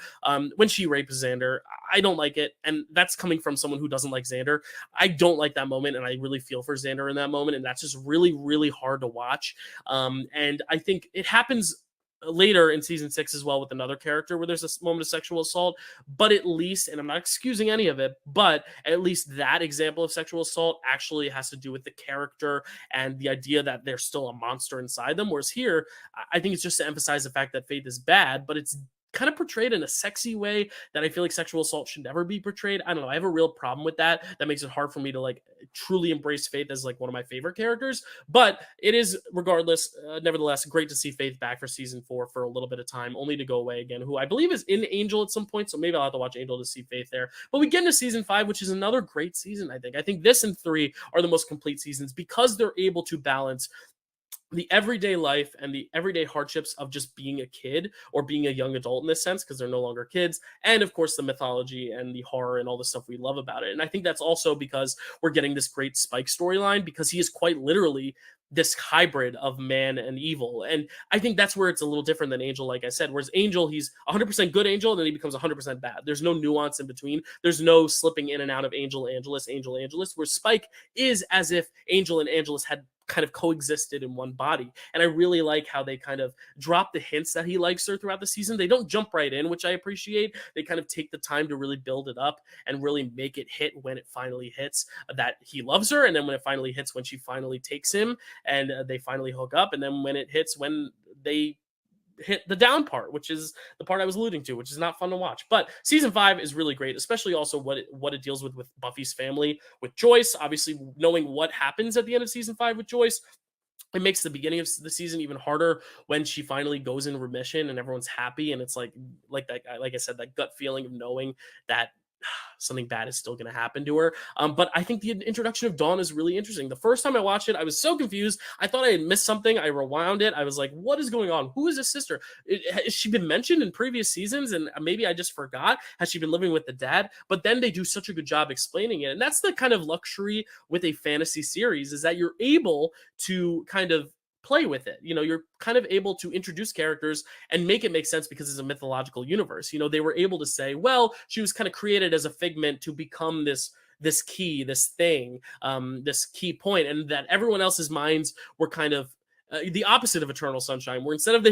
When she rapes Xander, I don't like it. And that's coming from someone who doesn't like Xander. I don't like that moment. And I really feel for Xander in that moment. And that's just really, really hard to watch. And I think it happens later in season 6 as well with another character where there's a moment of sexual assault, but at least, and I'm not excusing any of it, but at least that example of sexual assault actually has to do with the character and the idea that there's still a monster inside them. Whereas here, I think it's just to emphasize the fact that Faith is bad, but it's kind of portrayed in a sexy way that I feel like sexual assault should never be portrayed. I don't know. I have a real problem with that. That makes it hard for me to like truly embrace Faith as like one of my favorite characters. But it is, regardless, nevertheless, great to see Faith back for season 4 for a little bit of time, only to go away again. Who I believe is in Angel at some point, so maybe I'll have to watch Angel to see Faith there. But we get into season 5, which is another great season. I think this and 3 are the most complete seasons because they're able to balance the everyday life and the everyday hardships of just being a kid or being a young adult in this sense, because they're no longer kids, and of course the mythology and the horror and all the stuff we love about it. And I think that's also because we're getting this great Spike storyline, because he is quite literally this hybrid of man and evil. And I think that's where it's a little different than Angel, like I said. Whereas Angel, he's 100% good Angel, and then he becomes 100% bad. There's no nuance in between. There's no slipping in and out of Angel, Angelus, Angel, Angelus, where Spike is as if Angel and Angelus had kind of coexisted in one body. And I really like how they kind of drop the hints that he likes her throughout the season. They don't jump right in, which I appreciate. They kind of take the time to really build it up and really make it hit when it finally hits that he loves her. And then when it finally hits, when she finally takes him and they finally hook up. And then when it hits, when they hit the down part, which is the part I was alluding to, which is not fun to watch. But season 5 is really great, especially also what it deals with Buffy's family, with Joyce. Obviously, knowing what happens at the end of season 5 with Joyce, it makes the beginning of the season even harder when she finally goes in remission and everyone's happy. And it's like that, like I said, that gut feeling of knowing that something bad is still going to happen to her. But I think the introduction of Dawn is really interesting. The first time I watched it, I was so confused. I thought I had missed something. I rewound it. I was like, what is going on? Who is this sister? Has she been mentioned in previous seasons? And maybe I just forgot. Has she been living with the dad? But then they do such a good job explaining it. And that's the kind of luxury with a fantasy series, is that you're able to kind of play with it. You're kind of able to introduce characters and make it make sense because it's a mythological universe. They were able to say, well, she was kind of created as a figment to become this key, this thing, this key point, and that everyone else's minds were kind of the opposite of Eternal Sunshine, where instead of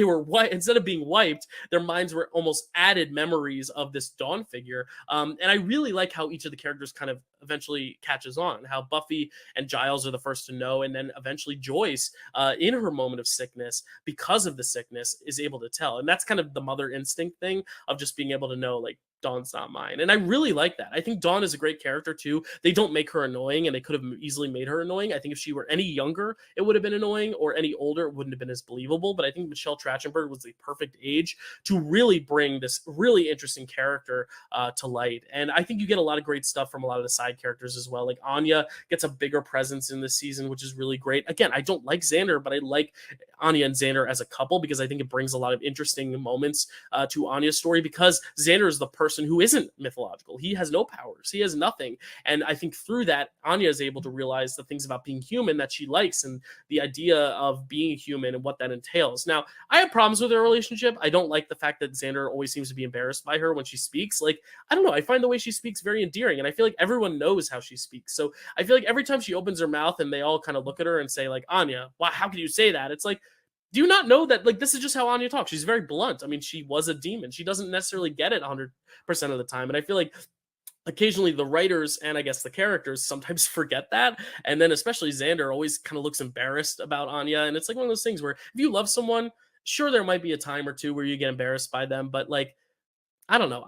being wiped, their minds were almost added memories of this Dawn figure. And I really like how each of the characters kind of eventually catches on. How Buffy and Giles are the first to know, and then eventually Joyce, in her moment of sickness, because of the sickness, is able to tell. And that's kind of the mother instinct thing of just being able to know, like, Dawn's not mine. And I really like that. I think Dawn is a great character too. They don't make her annoying, and they could have easily made her annoying. I think if she were any younger, it would have been annoying, or any older, it wouldn't have been as believable. But I think Michelle Trachtenberg was the perfect age to really bring this really interesting character to light. And I think you get a lot of great stuff from a lot of the side characters as well. Like Anya gets a bigger presence in this season, which is really great. Again, I don't like Xander, but I like Anya and Xander as a couple because I think it brings a lot of interesting moments to Anya's story, because Xander is the person who isn't mythological. He has no powers. He has nothing. And I think through that, Anya is able to realize the things about being human that she likes, and the idea of being a human and what that entails. Now, I have problems with their relationship. I don't like the fact that Xander always seems to be embarrassed by her when she speaks. Like, I don't know. I find the way she speaks very endearing, and I feel like everyone knows how she speaks. So I feel like every time she opens her mouth and they all kind of look at her and say, like, Anya, wow, how can you say that? It's like, do you not know that, like, this is just how Anya talks? She's very blunt. I mean, she was a demon. She doesn't necessarily get it 100% of the time. And I feel like occasionally the writers and I guess the characters sometimes forget that. And then especially Xander always kind of looks embarrassed about Anya. And it's like one of those things where if you love someone, sure, there might be a time or two where you get embarrassed by them. But like, I don't know.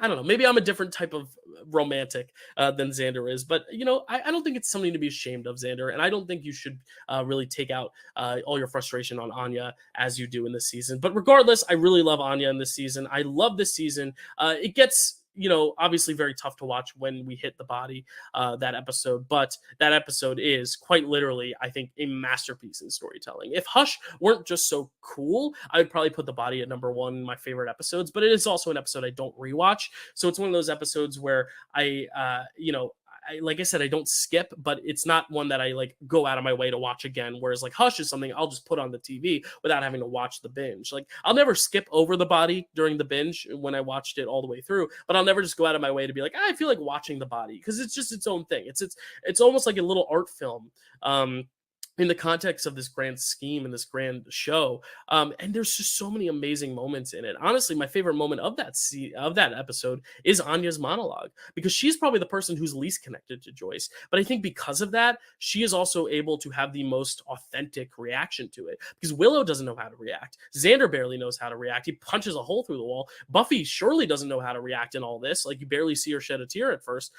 I don't know. Maybe I'm a different type of romantic than Xander is, but I don't think it's something to be ashamed of, Xander, and I don't think you should really take out all your frustration on Anya as you do in this season. But regardless, I really love Anya in this season. I love this season. It gets obviously very tough to watch when we hit the body, that episode, but that episode is quite literally, I think, a masterpiece in storytelling. If Hush weren't just so cool, I would probably put the body at number 1 in my favorite episodes, but it is also an episode I don't rewatch. So it's one of those episodes where like I said, I don't skip, but it's not one that I like go out of my way to watch again. Whereas like Hush is something I'll just put on the TV without having to watch the binge. Like I'll never skip over the body during the binge when I watched it all the way through, but I'll never just go out of my way to be like, I feel like watching the body, because it's just its own thing. It's almost like a little art film. in the context of this grand scheme and this grand show. And there's just so many amazing moments in it. Honestly, my favorite moment of of that episode is Anya's monologue, because she's probably the person who's least connected to Joyce. But I think because of that, she is also able to have the most authentic reaction to it. Because Willow doesn't know how to react. Xander barely knows how to react. He punches a hole through the wall. Buffy surely doesn't know how to react in all this. Like, you barely see her shed a tear at first.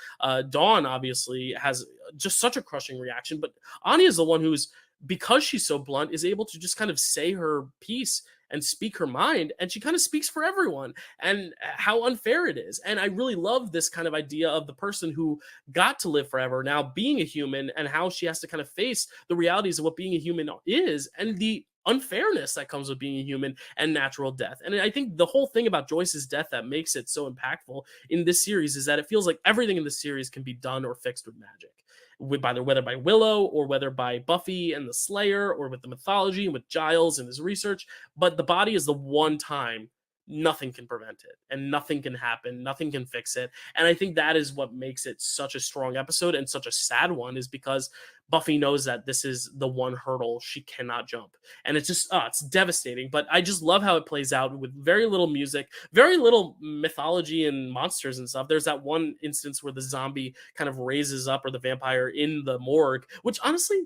Dawn obviously has just such a crushing reaction, but Anya is the one who's, because she's so blunt, is able to just kind of say her piece and speak her mind, and she kind of speaks for everyone, and how unfair it is. And I really love this kind of idea of the person who got to live forever now being a human, and how she has to kind of face the realities of what being a human is, and the unfairness that comes with being a human and natural death. And I think the whole thing about Joyce's death that makes it so impactful in this series is that it feels like everything in the series can be done or fixed with magic, whether by Willow, or whether by Buffy and the Slayer, or with the mythology and with Giles and his research. But the body is the one time nothing can prevent it, and nothing can happen, nothing can fix it. And I think that is what makes it such a strong episode, and such a sad one, is because Buffy knows that this is the one hurdle she cannot jump. And it's just, it's devastating. But I just love how it plays out with very little music, very little mythology and monsters and stuff. There's that one instance where the zombie kind of raises up, or the vampire, in the morgue, which honestly,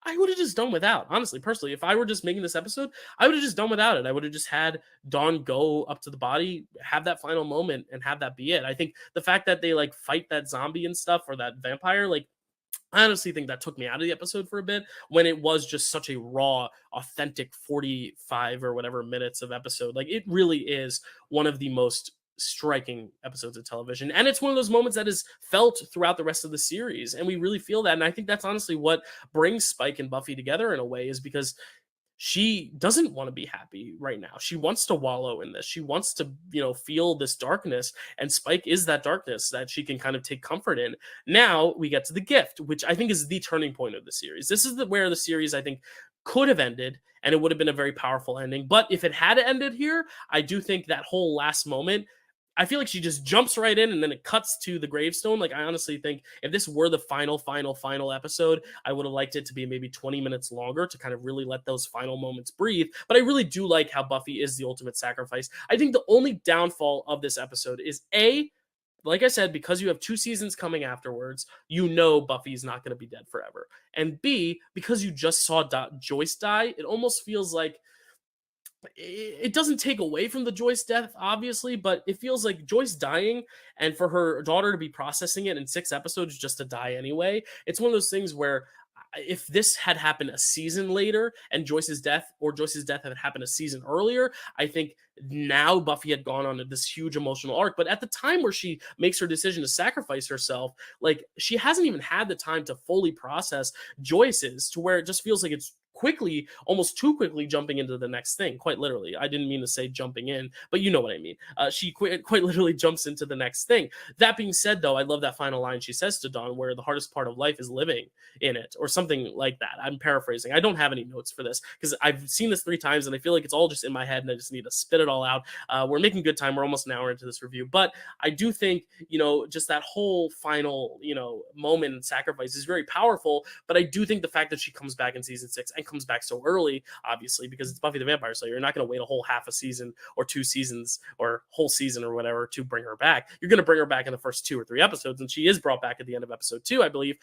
I would have just done without. Honestly, personally, if I were just making this episode, I would have just done without it. I would have just had Dawn go up to the body, have that final moment, and have that be it. I think the fact that they like fight that zombie and stuff, or that vampire, like, I honestly think that took me out of the episode for a bit, when it was just such a raw, authentic 45 or whatever minutes of episode. Like, it really is one of the most striking episodes of television. And it's one of those moments that is felt throughout the rest of the series. And we really feel that. And I think that's honestly what brings Spike and Buffy together in a way, is because she doesn't want to be happy right now. She wants to wallow in this. She wants to, feel this darkness. And Spike is that darkness that she can kind of take comfort in. Now we get to the gift, which I think is the turning point of the series. This is where the series, I think, could have ended, and it would have been a very powerful ending. But if it had ended here, I do think that whole last moment, I feel like she just jumps right in, and then it cuts to the gravestone. Like, I honestly think if this were the final episode, I would have liked it to be maybe 20 minutes longer, to kind of really let those final moments breathe. But I really do like how Buffy is the ultimate sacrifice. I think the only downfall of this episode is, A, like I said, because you have 2 seasons coming afterwards, Buffy's not going to be dead forever. And B, because you just saw Joyce die, it almost feels like, it doesn't take away from the Joyce death, obviously, but it feels like Joyce dying, and for her daughter to be processing it in 6 episodes just to die anyway. It's one of those things where, if this had happened a season later, and Joyce's death had happened a season earlier, I think now Buffy had gone on this huge emotional arc. But at the time where she makes her decision to sacrifice herself, like, she hasn't even had the time to fully process Joyce's, to where it just feels like it's quickly, almost too quickly, jumping into the next thing. Quite literally, I didn't mean to say jumping in, but you know what I mean. She quite literally jumps into the next thing. That being said, though, I love that final line she says to Dawn, where the hardest part of life is living in it, or something like that. I'm paraphrasing. I don't have any notes for this, because I've seen this 3 times, and I feel like it's all just in my head, and I just need to spit it all out. We're making good time. We're almost an hour into this review, but I do think, just that whole final, moment and sacrifice is very powerful. But I do think the fact that she comes back in season 6, and comes back so early, obviously, because it's Buffy the Vampire Slayer, you're not going to wait a whole half a season, or 2 seasons, or whole season, or whatever, to bring her back. You're going to bring her back in the first 2 or 3 episodes, and she is brought back at the end of episode 2, I believe.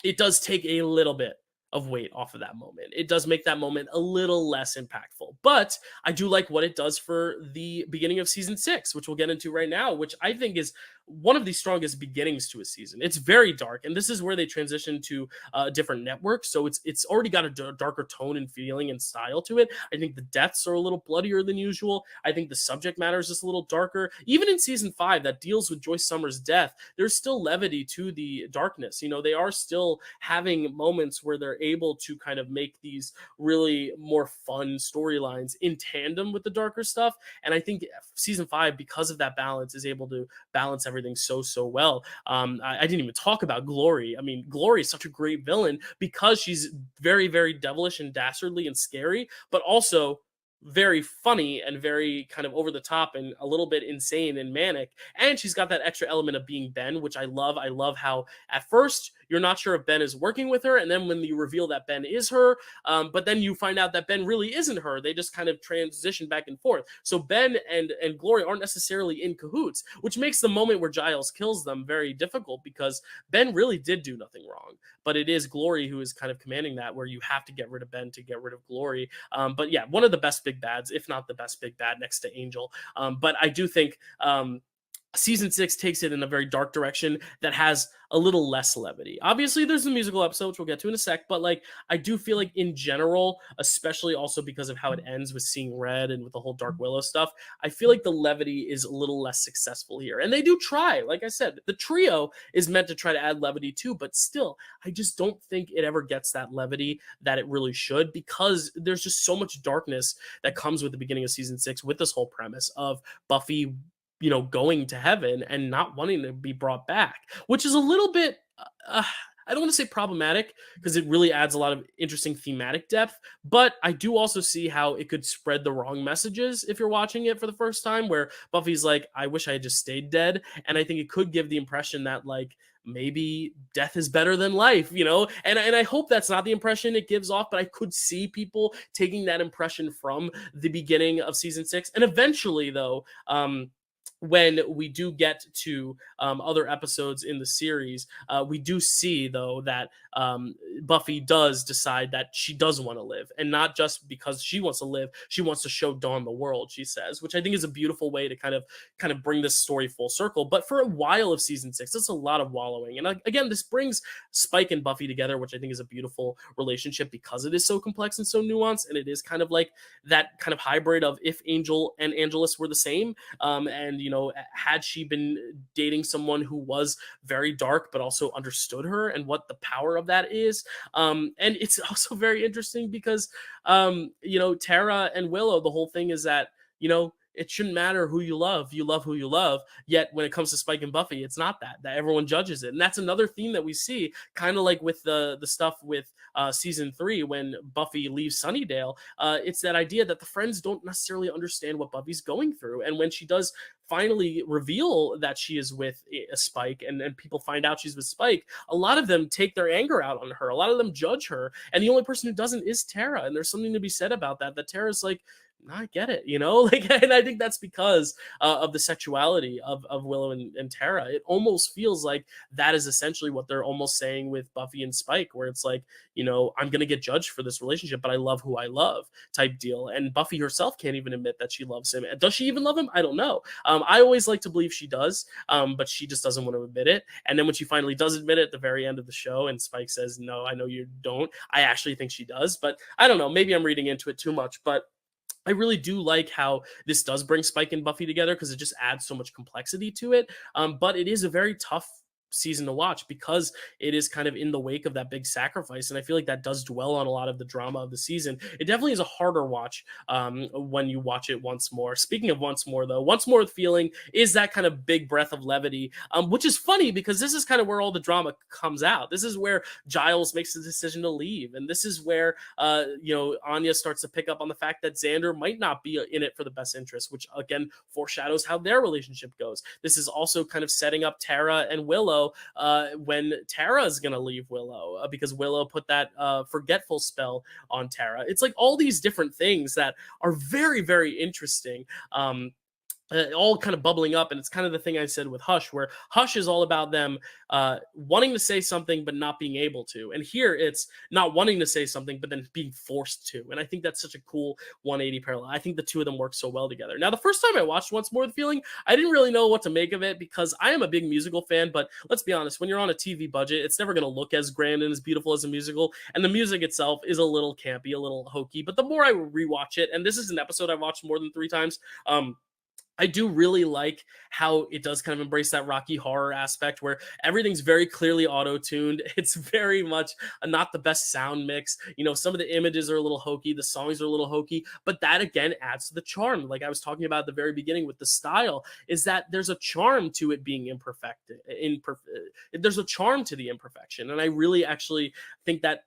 It does take a little bit of weight off of that moment. It does make that moment a little less impactful. But I do like what it does for the beginning of season 6, which we'll get into right now, which I think is one of the strongest beginnings to a season. It's very dark, and this is where they transition to a different network, so it's already got a darker tone and feeling and style to it. I think the deaths are a little bloodier than usual. I think the subject matter is just a little darker. Even in season 5, that deals with Joyce Summers' death, there's still levity to the darkness. They are still having moments where they're able to kind of make these really more fun storylines in tandem with the darker stuff. And I think season 5, because of that balance, is able to balance everything so well. I didn't even talk about Glory. I mean, Glory is such a great villain, because she's very, very devilish and dastardly and scary, but also very funny and very kind of over the top and a little bit insane and manic. And she's got that extra element of being Ben, which I love. I love how at first you're not sure if Ben is working with her, and then when you reveal that Ben is her, but then you find out that Ben really isn't her. They just kind of transition back and forth. So Ben and Glory aren't necessarily in cahoots, which makes the moment where Giles kills them very difficult because Ben really did do nothing wrong. But it is Glory who is kind of commanding that, where you have to get rid of Ben to get rid of Glory. But yeah, one of the best big bads, if not the best big bad, next to Angel. But I do think season 6 takes it in a very dark direction that has a little less levity. Obviously, there's the musical episode, which we'll get to in a sec, but like I do feel like in general, especially also because of how it ends with seeing red and with the whole Dark Willow stuff, I feel like the levity is a little less successful here. And they do try, like I said, the trio is meant to try to add levity too, but still, I just don't think it ever gets that levity that it really should, because there's just so much darkness that comes with the beginning of season 6 with this whole premise of Buffy, going to heaven and not wanting to be brought back, which is a little bit, I don't want to say problematic because it really adds a lot of interesting thematic depth, but I do also see how it could spread the wrong messages if you're watching it for the first time, where Buffy's like, I wish I had just stayed dead. And I think it could give the impression that like, maybe death is better than life, and I hope that's not the impression it gives off, but I could see people taking that impression from the beginning of season 6. And eventually though, when we do get to other episodes in the series, we do see, though, that Buffy does decide that she does want to live. And not just because she wants to live, she wants to show Dawn the world, she says, which I think is a beautiful way to kind of bring this story full circle. But for a while of season 6, it's a lot of wallowing. And again, this brings Spike and Buffy together, which I think is a beautiful relationship because it is so complex and so nuanced. And it is kind of like that kind of hybrid of if Angel and Angelus were the same. And, had she been dating someone who was very dark, but also understood her and what the power of that is. And it's also very interesting because, Tara and Willow, the whole thing is that, it shouldn't matter who you love who you love. Yet when it comes to Spike and Buffy, it's not that everyone judges it. And that's another theme that we see, kind of like with the stuff with season 3 when Buffy leaves Sunnydale. It's that idea that the friends don't necessarily understand what Buffy's going through. And when she does finally reveal that she is with a Spike, and people find out she's with Spike, a lot of them take their anger out on her. A lot of them judge her. And the only person who doesn't is Tara. And there's something to be said about that Tara's like, I get it, and I think that's because of the sexuality of Willow and Tara. It almost feels like that is essentially what they're almost saying with Buffy and Spike, where it's like, I'm going to get judged for this relationship, but I love who I love type deal. And Buffy herself can't even admit that she loves him. Does she even love him? I don't know. I always like to believe she does, but she just doesn't want to admit it. And then when she finally does admit it at the very end of the show and Spike says, no, I know you don't, I actually think she does. But I don't know, maybe I'm reading into it too much, but I really do like how this does bring Spike and Buffy together because it just adds so much complexity to it. But it is a very tough season to watch because it is kind of in the wake of that big sacrifice, and I feel like that does dwell on a lot of the drama of the season. It definitely is a harder watch when you watch it once more. Speaking of once more, though, once more feeling is that kind of big breath of levity, which is funny because this is kind of where all the drama comes out. This is where Giles makes the decision to leave, and this is where Anya starts to pick up on the fact that Xander might not be in it for the best interest, which again foreshadows how their relationship goes. This is also kind of setting up Tara and Willow when Tara is going to leave Willow because Willow put that forgetful spell on Tara. It's like all these different things that are very, very interesting. All kind of bubbling up, and it's kind of the thing I said with Hush, where Hush is all about them wanting to say something but not being able to, and here it's not wanting to say something but then being forced to. And I think that's such a cool 180 parallel. I think the two of them work so well together. Now, the first time I watched Once More the Feeling, I didn't really know what to make of it because I am a big musical fan, but let's be honest, when you're on a TV budget, it's never going to look as grand and as beautiful as a musical, and the music itself is a little campy, a little hokey. But the more I rewatch it, and this is an episode I've watched more than 3 times, I do really like how it does kind of embrace that Rocky Horror aspect where everything's very clearly auto-tuned. It's very much not the best sound mix. Some of the images are a little hokey, the songs are a little hokey, but that again adds to the charm. Like I was talking about at the very beginning with the style, is that there's a charm to it being imperfect. There's a charm to the imperfection. And I really actually think that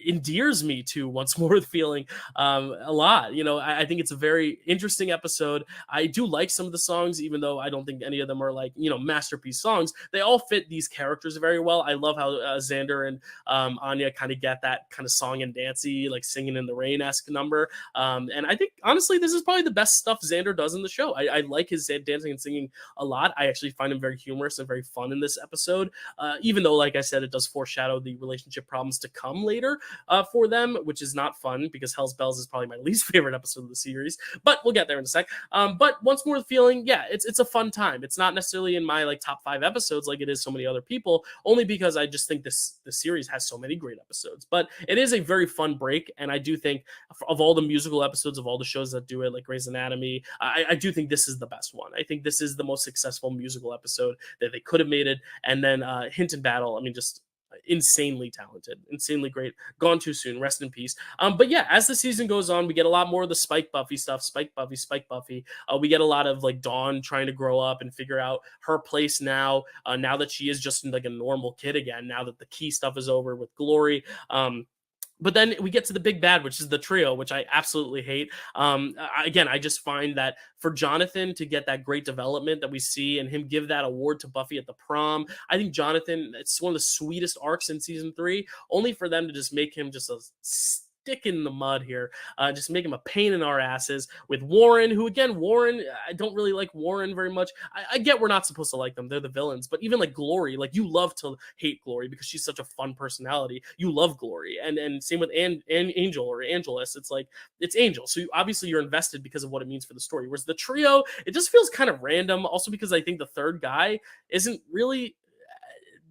endears me to Once More with Feeling a lot. I think it's a very interesting episode. I do like some of the songs, even though I don't think any of them are like, masterpiece songs. They all fit these characters very well. I love how Xander and Anya kind of get that kind of song and dancey, like Singing in the Rain esque number. And I think, honestly, this is probably the best stuff Xander does in the show. I like his dancing and singing a lot. I actually find him very humorous and very fun in this episode, even though, like I said, it does foreshadow the relationship problems to come later for them, which is not fun because Hell's Bells is probably my least favorite episode of the series, but we'll get there in a sec. But Once More with Feeling, yeah, it's a fun time. It's not necessarily in my like top 5 episodes like it is so many other people, only because I just think the series has so many great episodes. But it is a very fun break, and I do think of all the musical episodes of all the shows that do it, like Grey's Anatomy, I do think this is the best one. I think this is the most successful musical episode that they could have made it. And then Hint and Battle, I mean, just insanely talented, insanely great. Gone too soon, rest in peace. But yeah, as the season goes on, we get a lot more of the Spike Buffy stuff. Spike Buffy. We get a lot of like Dawn trying to grow up and figure out her place now. Now that she is just like a normal kid again. Now that the key stuff is over with Glory. But then we get to the big bad, which is the trio, which I absolutely hate. Again, I just find that for Jonathan to get that great development that we see and him give that award to Buffy at the prom, I think Jonathan, it's one of the sweetest arcs in season 3, only for them to just make him just a stick in the mud here, just make him a pain in our asses with Warren, who again, I don't really like Warren very much. I get we're not supposed to like them, they're the villains, but even like Glory, like you love to hate Glory because she's such a fun personality. You love Glory, and same with Angel or Angelus. It's like it's Angel, so obviously you're invested because of what it means for the story. Whereas the trio, it just feels kind of random. Also because I think the third guy isn't really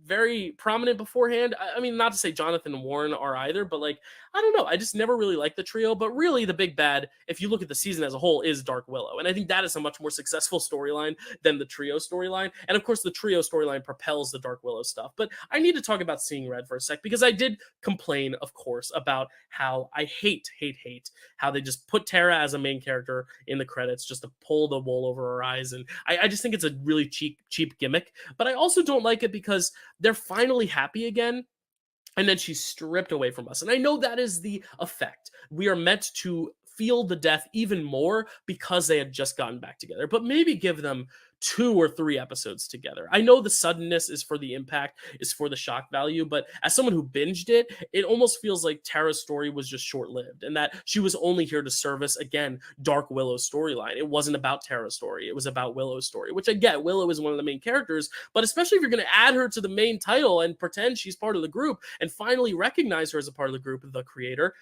very prominent beforehand. I mean, not to say Jonathan and Warren are either, but like, I don't know. I just never really liked the trio, but really the big bad, if you look at the season as a whole, is Dark Willow. And I think that is a much more successful storyline than the trio storyline. And of course, the trio storyline propels the Dark Willow stuff. But I need to talk about Seeing Red for a sec, because I did complain, of course, about how I hate how they just put Tara as a main character in the credits just to pull the wool over her eyes. And I just think it's a really cheap gimmick. But I also don't like it because they're finally happy again, and then she's stripped away from us. And I know that is the effect. We are meant to feel the death even more because they had just gotten back together, but maybe give them 2 or 3 episodes together. I know the suddenness is for the impact, is for the shock value, but as someone who binged it, it almost feels like Tara's story was just short-lived and that she was only here to service, again, Dark Willow's storyline. It wasn't about Tara's story. It was about Willow's story, which I get. Willow is one of the main characters, but especially if you're going to add her to the main title and pretend she's part of the group and finally recognize her as a part of the group, the creator,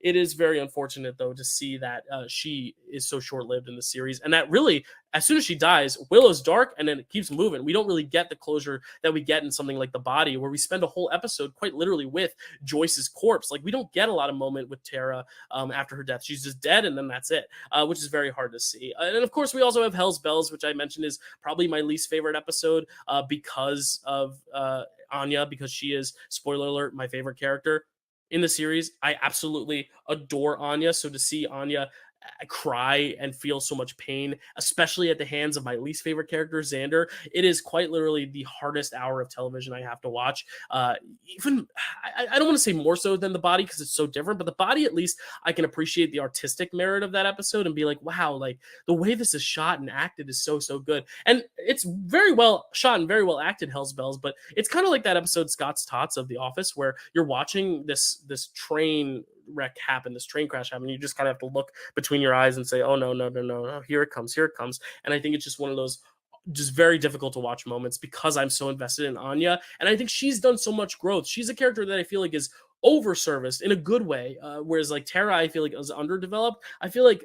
it is very unfortunate, though, to see that she is so short-lived in the series, and that really, as soon as she dies, Willow's dark, and then it keeps moving. We don't really get the closure that we get in something like The Body, where we spend a whole episode quite literally with Joyce's corpse. Like, we don't get a lot of moment with Tara after her death. She's just dead, and then that's it, which is very hard to see. And of course, we also have Hell's Bells, which I mentioned is probably my least favorite episode because of Anya, because she is, spoiler alert, my favorite character in the series. I absolutely adore Anya. So to see Anya cry and feel so much pain, especially at the hands of my least favorite character, Xander, it is quite literally the hardest hour of television I have to watch. Even I don't want to say more so than The Body because it's so different, but The Body, at least I can appreciate the artistic merit of that episode and be like, wow, like the way this is shot and acted is so good. And it's very well shot and very well acted, Hell's Bells, but it's kind of like that episode Scott's Tots of The Office, where you're watching this train wreck happen, this train crash happen. You just kind of have to look between your eyes and say, oh no, here it comes. And I think it's just one of those just very difficult to watch moments because I'm so invested in Anya, and I think she's done so much growth. She's a character that I feel like is over-serviced in a good way, whereas like Tara, I feel like is underdeveloped. I feel like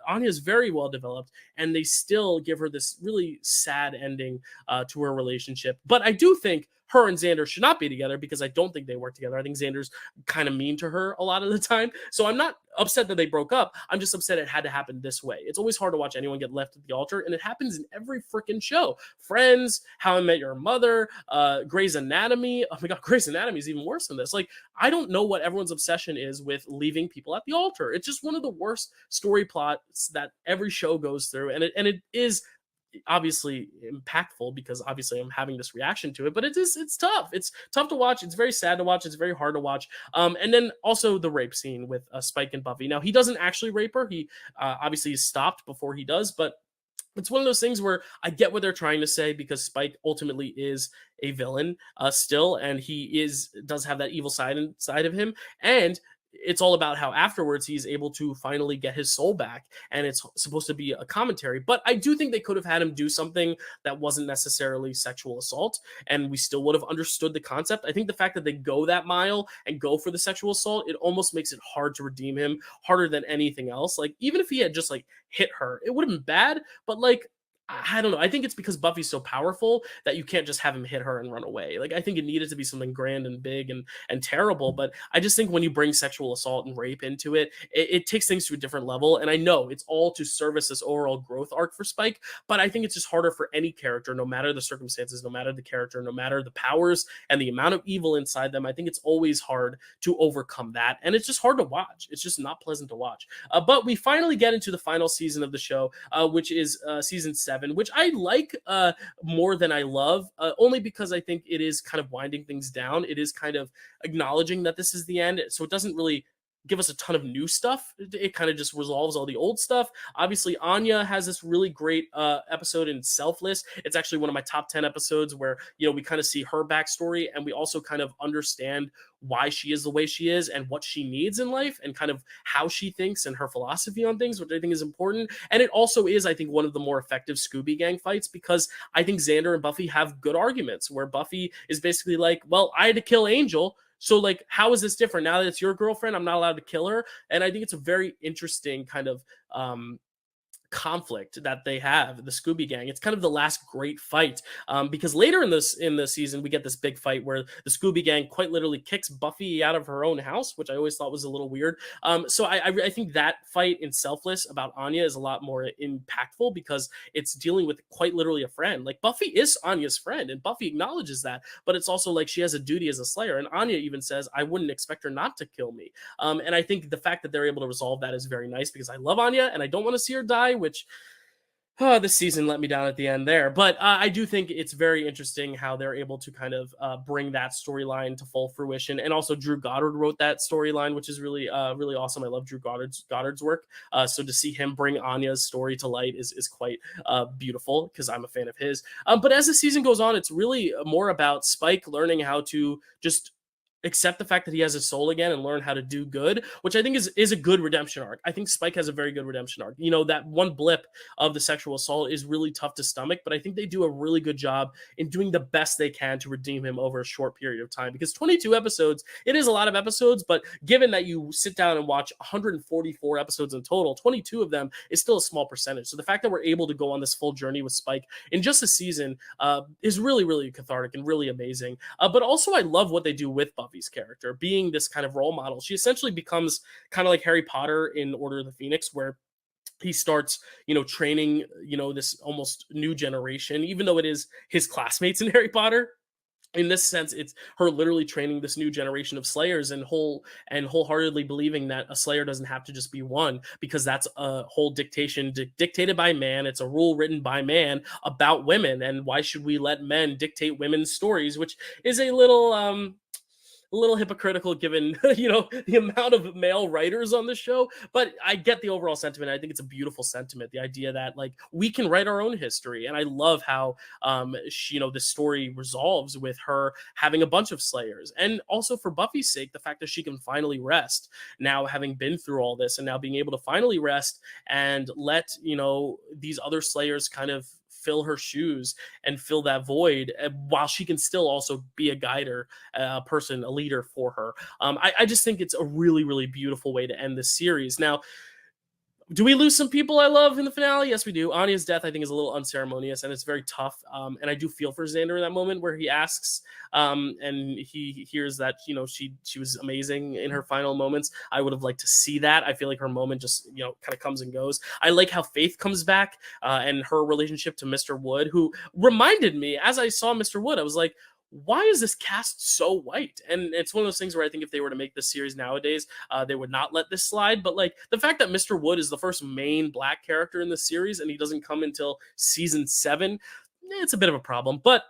Anya is very well developed, and they still give her this really sad ending to her relationship. But I do think her and Xander should not be together because I don't think they work together. I think Xander's kind of mean to her a lot of the time. So I'm not upset that they broke up. I'm just upset it had to happen this way. It's always hard to watch anyone get left at the altar, and it happens in every freaking show. Friends, How I Met Your Mother, Grey's Anatomy. Oh my God, Grey's Anatomy is even worse than this. Like, I don't know what everyone's obsession is with leaving people at the altar. It's just one of the worst story plots that every show goes through, and it is obviously impactful because obviously I'm having this reaction to it, but it's tough. It's tough to watch. It's very sad to watch. It's very hard to watch. And then also the rape scene with Spike and Buffy. Now he doesn't actually rape her. He obviously is stopped before he does, but it's one of those things where I get what they're trying to say because Spike ultimately is a villain still, and he does have that evil side inside of him, and it's all about how afterwards he's able to finally get his soul back, and it's supposed to be a commentary. But I do think they could have had him do something that wasn't necessarily sexual assault, and we still would have understood the concept. I think the fact that they go that mile and go for the sexual assault, it almost makes it hard to redeem him, harder than anything else. Like even if he had just like hit her, it would have been bad, but like I don't know. I think it's because Buffy's so powerful that you can't just have him hit her and run away. Like I think it needed to be something grand and big and terrible. But I just think when you bring sexual assault and rape into it, it takes things to a different level. And I know it's all to service this overall growth arc for Spike, but I think it's just harder for any character, no matter the circumstances, no matter the character, no matter the powers and the amount of evil inside them. I think it's always hard to overcome that, and it's just hard to watch. It's just not pleasant to watch. But we finally get into the final season of the show, which is season 7. Which I like more than I love, only because I think it is kind of winding things down. It is kind of acknowledging that this is the end, so it doesn't really give us a ton of new stuff. It kind of just resolves all the old stuff. Obviously, Anya has this really great episode in Selfless. It's actually one of my top 10 episodes where, we kind of see her backstory, and we also kind of understand why she is the way she is and what she needs in life and kind of how she thinks and her philosophy on things, which I think is important. And it also is, I think, one of the more effective Scooby Gang fights because I think Xander and Buffy have good arguments where Buffy is basically like, well, I had to kill Angel, so like, how is this different? Now that it's your girlfriend, I'm not allowed to kill her. And I think it's a very interesting kind of conflict that they have, the Scooby Gang. It's kind of the last great fight, because later in the season we get this big fight where the Scooby Gang quite literally kicks Buffy out of her own house, which I always thought was a little weird. So I think that fight in Selfless about Anya is a lot more impactful because it's dealing with quite literally a friend. Like Buffy is Anya's friend, and Buffy acknowledges that, but it's also like she has a duty as a Slayer, and Anya even says, "I wouldn't expect her not to kill me." And I think the fact that they're able to resolve that is very nice because I love Anya and I don't want to see her die, which this season let me down at the end there. But I do think it's very interesting how they're able to kind of bring that storyline to full fruition. And also Drew Goddard wrote that storyline, which is really, really awesome. I love Drew Goddard's work. So to see him bring Anya's story to light is quite beautiful because I'm a fan of his. But as the season goes on, it's really more about Spike learning how to just accept the fact that he has his soul again and learn how to do good, which I think is a good redemption arc. I think Spike has a very good redemption arc. That one blip of the sexual assault is really tough to stomach, but I think they do a really good job in doing the best they can to redeem him over a short period of time, because 22 episodes, it is a lot of episodes, but given that you sit down and watch 144 episodes in total, 22 of them is still a small percentage. So the fact that we're able to go on this full journey with Spike in just a season is really, really cathartic and really amazing. But also I love what they do with Buffy's character being this kind of role model. She essentially becomes kind of like Harry Potter in Order of the Phoenix, where he starts, training, this almost new generation, even though it is his classmates in Harry Potter. In this sense, it's her literally training this new generation of Slayers and wholeheartedly believing that a Slayer doesn't have to just be one, because that's a whole dictated by man. It's a rule written by man about women, and why should we let men dictate women's stories, which is a little hypocritical given the amount of male writers on the show. But I get the overall sentiment. I think it's a beautiful sentiment, the idea that like we can write our own history. And I love how the story resolves with her having a bunch of Slayers, and also for Buffy's sake, the fact that she can finally rest now, having been through all this, and now being able to finally rest and let these other Slayers kind of fill her shoes and fill that void, while she can still also be a guider, a person, a leader for her. I just think it's a really, really beautiful way to end this series. Now, do we lose some people I love in the finale? Yes, we do. Anya's death, I think, is a little unceremonious, and it's very tough. And I do feel for Xander in that moment where he asks, and he hears that she was amazing in her final moments. I would have liked to see that. I feel like her moment just kind of comes and goes. I like how Faith comes back, and her relationship to Mr. Wood, who reminded me, as I saw Mr. Wood, I was like, why is this cast so white? And it's one of those things where I think if they were to make this series nowadays, they would not let this slide. But like the fact that Mr. Wood is the first main black character in the series and he doesn't come until season 7, it's a bit of a problem. But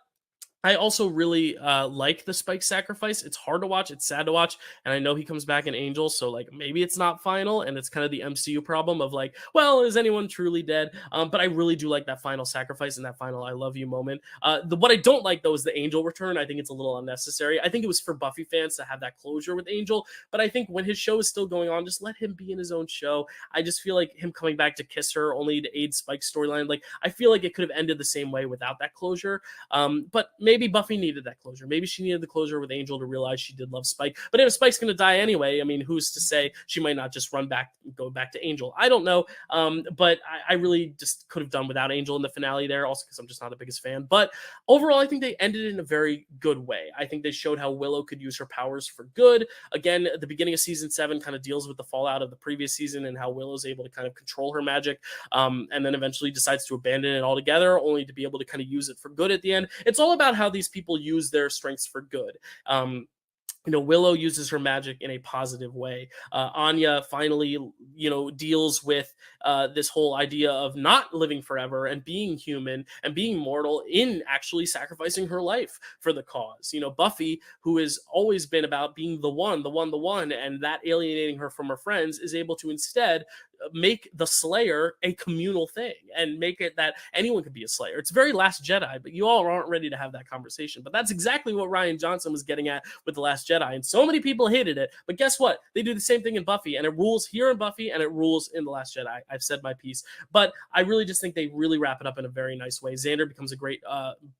I also really like the Spike sacrifice. It's hard to watch. It's sad to watch, and I know he comes back in Angel, so like maybe it's not final, and it's kind of the MCU problem of like, well, is anyone truly dead? But I really do like that final sacrifice and that final "I love you" moment. What I don't like though is the Angel return. I think it's a little unnecessary. I think it was for Buffy fans to have that closure with Angel, but I think when his show is still going on, just let him be in his own show. I just feel like him coming back to kiss her only to aid Spike's storyline. Like I feel like it could have ended the same way without that closure. But maybe Buffy needed that closure. Maybe she needed the closure with Angel to realize she did love Spike. But if Spike's going to die anyway, I mean, who's to say she might not just go back to Angel? I don't know. But I really just could have done without Angel in the finale there, also because I'm just not the biggest fan. But overall, I think they ended it in a very good way. I think they showed how Willow could use her powers for good. Again, at the beginning of season 7 kind of deals with the fallout of the previous season and how Willow's able to kind of control her magic, and then eventually decides to abandon it altogether, only to be able to kind of use it for good at the end. It's all about how these people use their strengths for good. Willow uses her magic in a positive way. Anya finally, deals with this whole idea of not living forever and being human and being mortal in actually sacrificing her life for the cause. Buffy, who has always been about being the one, and that alienating her from her friends, is able to instead make the Slayer a communal thing and make it that anyone could be a Slayer. It's very Last Jedi, but you all aren't ready to have that conversation. But that's exactly what Rian Johnson was getting at with The Last Jedi, and so many people hated it. But guess what? They do the same thing in Buffy, and it rules here in Buffy, and it rules in The Last Jedi. I've said my piece, but I really just think they really wrap it up in a very nice way. Xander becomes a great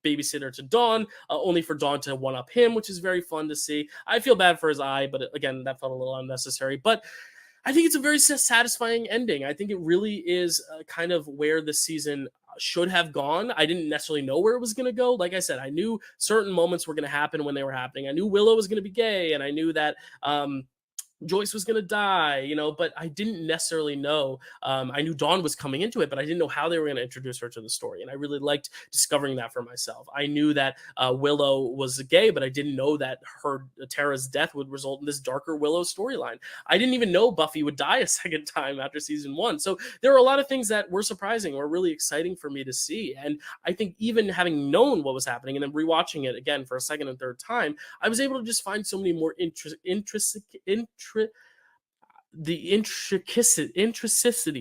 babysitter to Dawn, only for Dawn to one-up him, which is very fun to see. I feel bad for his eye, but again, that felt a little unnecessary. But I think it's a very satisfying ending. I think it really is kind of where the season should have gone. I didn't necessarily know where it was going to go. Like I said, I knew certain moments were going to happen when they were happening. I knew Willow was going to be gay, and I knew that Joyce was going to die, but I didn't necessarily know. I knew Dawn was coming into it, but I didn't know how they were going to introduce her to the story. And I really liked discovering that for myself. I knew that Willow was gay, but I didn't know that Tara's death would result in this darker Willow storyline. I didn't even know Buffy would die a second time after season 1. So there were a lot of things that were surprising or really exciting for me to see. And I think even having known what was happening and then rewatching it again for a second and third time, I was able to just find so many more intricacies,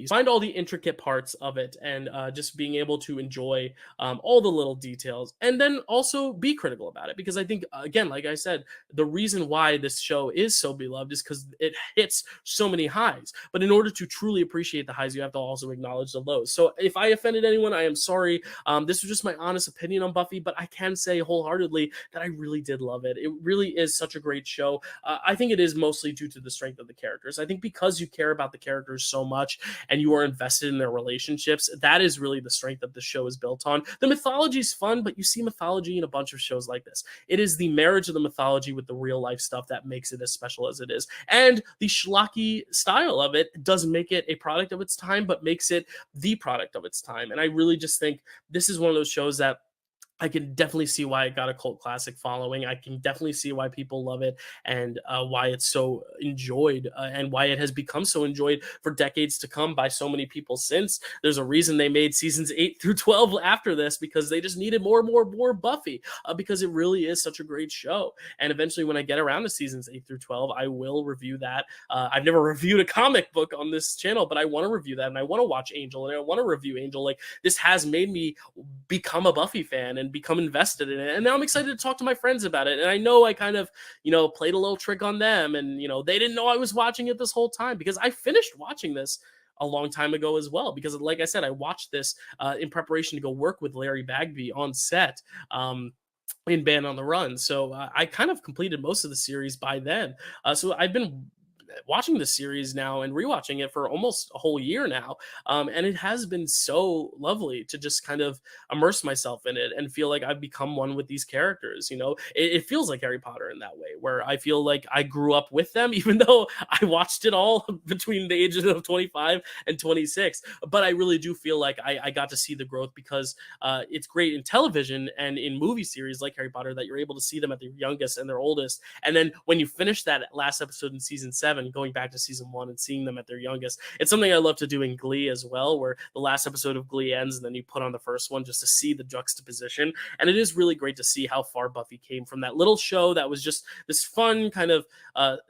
find all the intricate parts of it, and just being able to enjoy all the little details, and then also be critical about it, because I think, again, like I said, the reason why this show is so beloved is because it hits so many highs. But in order to truly appreciate the highs, you have to also acknowledge the lows. So if I offended anyone, I am sorry. This was just my honest opinion on Buffy, but I can say wholeheartedly that I really did love it. It really is such a great show. I think it is mostly due to the strength of the characters. I think because you care about the characters so much and you are invested in their relationships, that is really the strength that the show is built on. The mythology is fun, but you see mythology in a bunch of shows like this. It is the marriage of the mythology with the real life stuff that makes it as special as it is. And the schlocky style of it does make it a product of its time, but makes it the product of its time. And I really just think this is one of those shows that I can definitely see why it got a cult classic following. I can definitely see why people love it, and why it's so enjoyed, and why it has become so enjoyed for decades to come by so many people since. There's a reason they made seasons 8 through 12 after this, because they just needed more Buffy, because it really is such a great show. And eventually, when I get around to seasons 8 through 12, I will review that. I've never reviewed a comic book on this channel, but I want to review that, and I want to watch Angel, and I want to review Angel. Like, this has made me become a Buffy fan and become invested in it. And now I'm excited to talk to my friends about it. And I know I kind of, played a little trick on them, and, they didn't know I was watching it this whole time, because I finished watching this a long time ago as well. Because like I said, I watched this in preparation to go work with Larry Bagby on set. In Band on the Run. So I kind of completed most of the series by then. So I've been watching the series now and rewatching it for almost a whole year now. And it has been so lovely to just kind of immerse myself in it and feel like I've become one with these characters. It feels like Harry Potter in that way, where I feel like I grew up with them, even though I watched it all between the ages of 25 and 26. But I really do feel like I got to see the growth, because it's great in television and in movie series like Harry Potter that you're able to see them at their youngest and their oldest. And then when you finish that last episode in season 7, going back to season 1 and seeing them at their youngest, it's something I love to do in Glee as well, where the last episode of Glee ends and then you put on the first one just to see the juxtaposition. And it is really great to see how far Buffy came from that little show that was just this fun kind of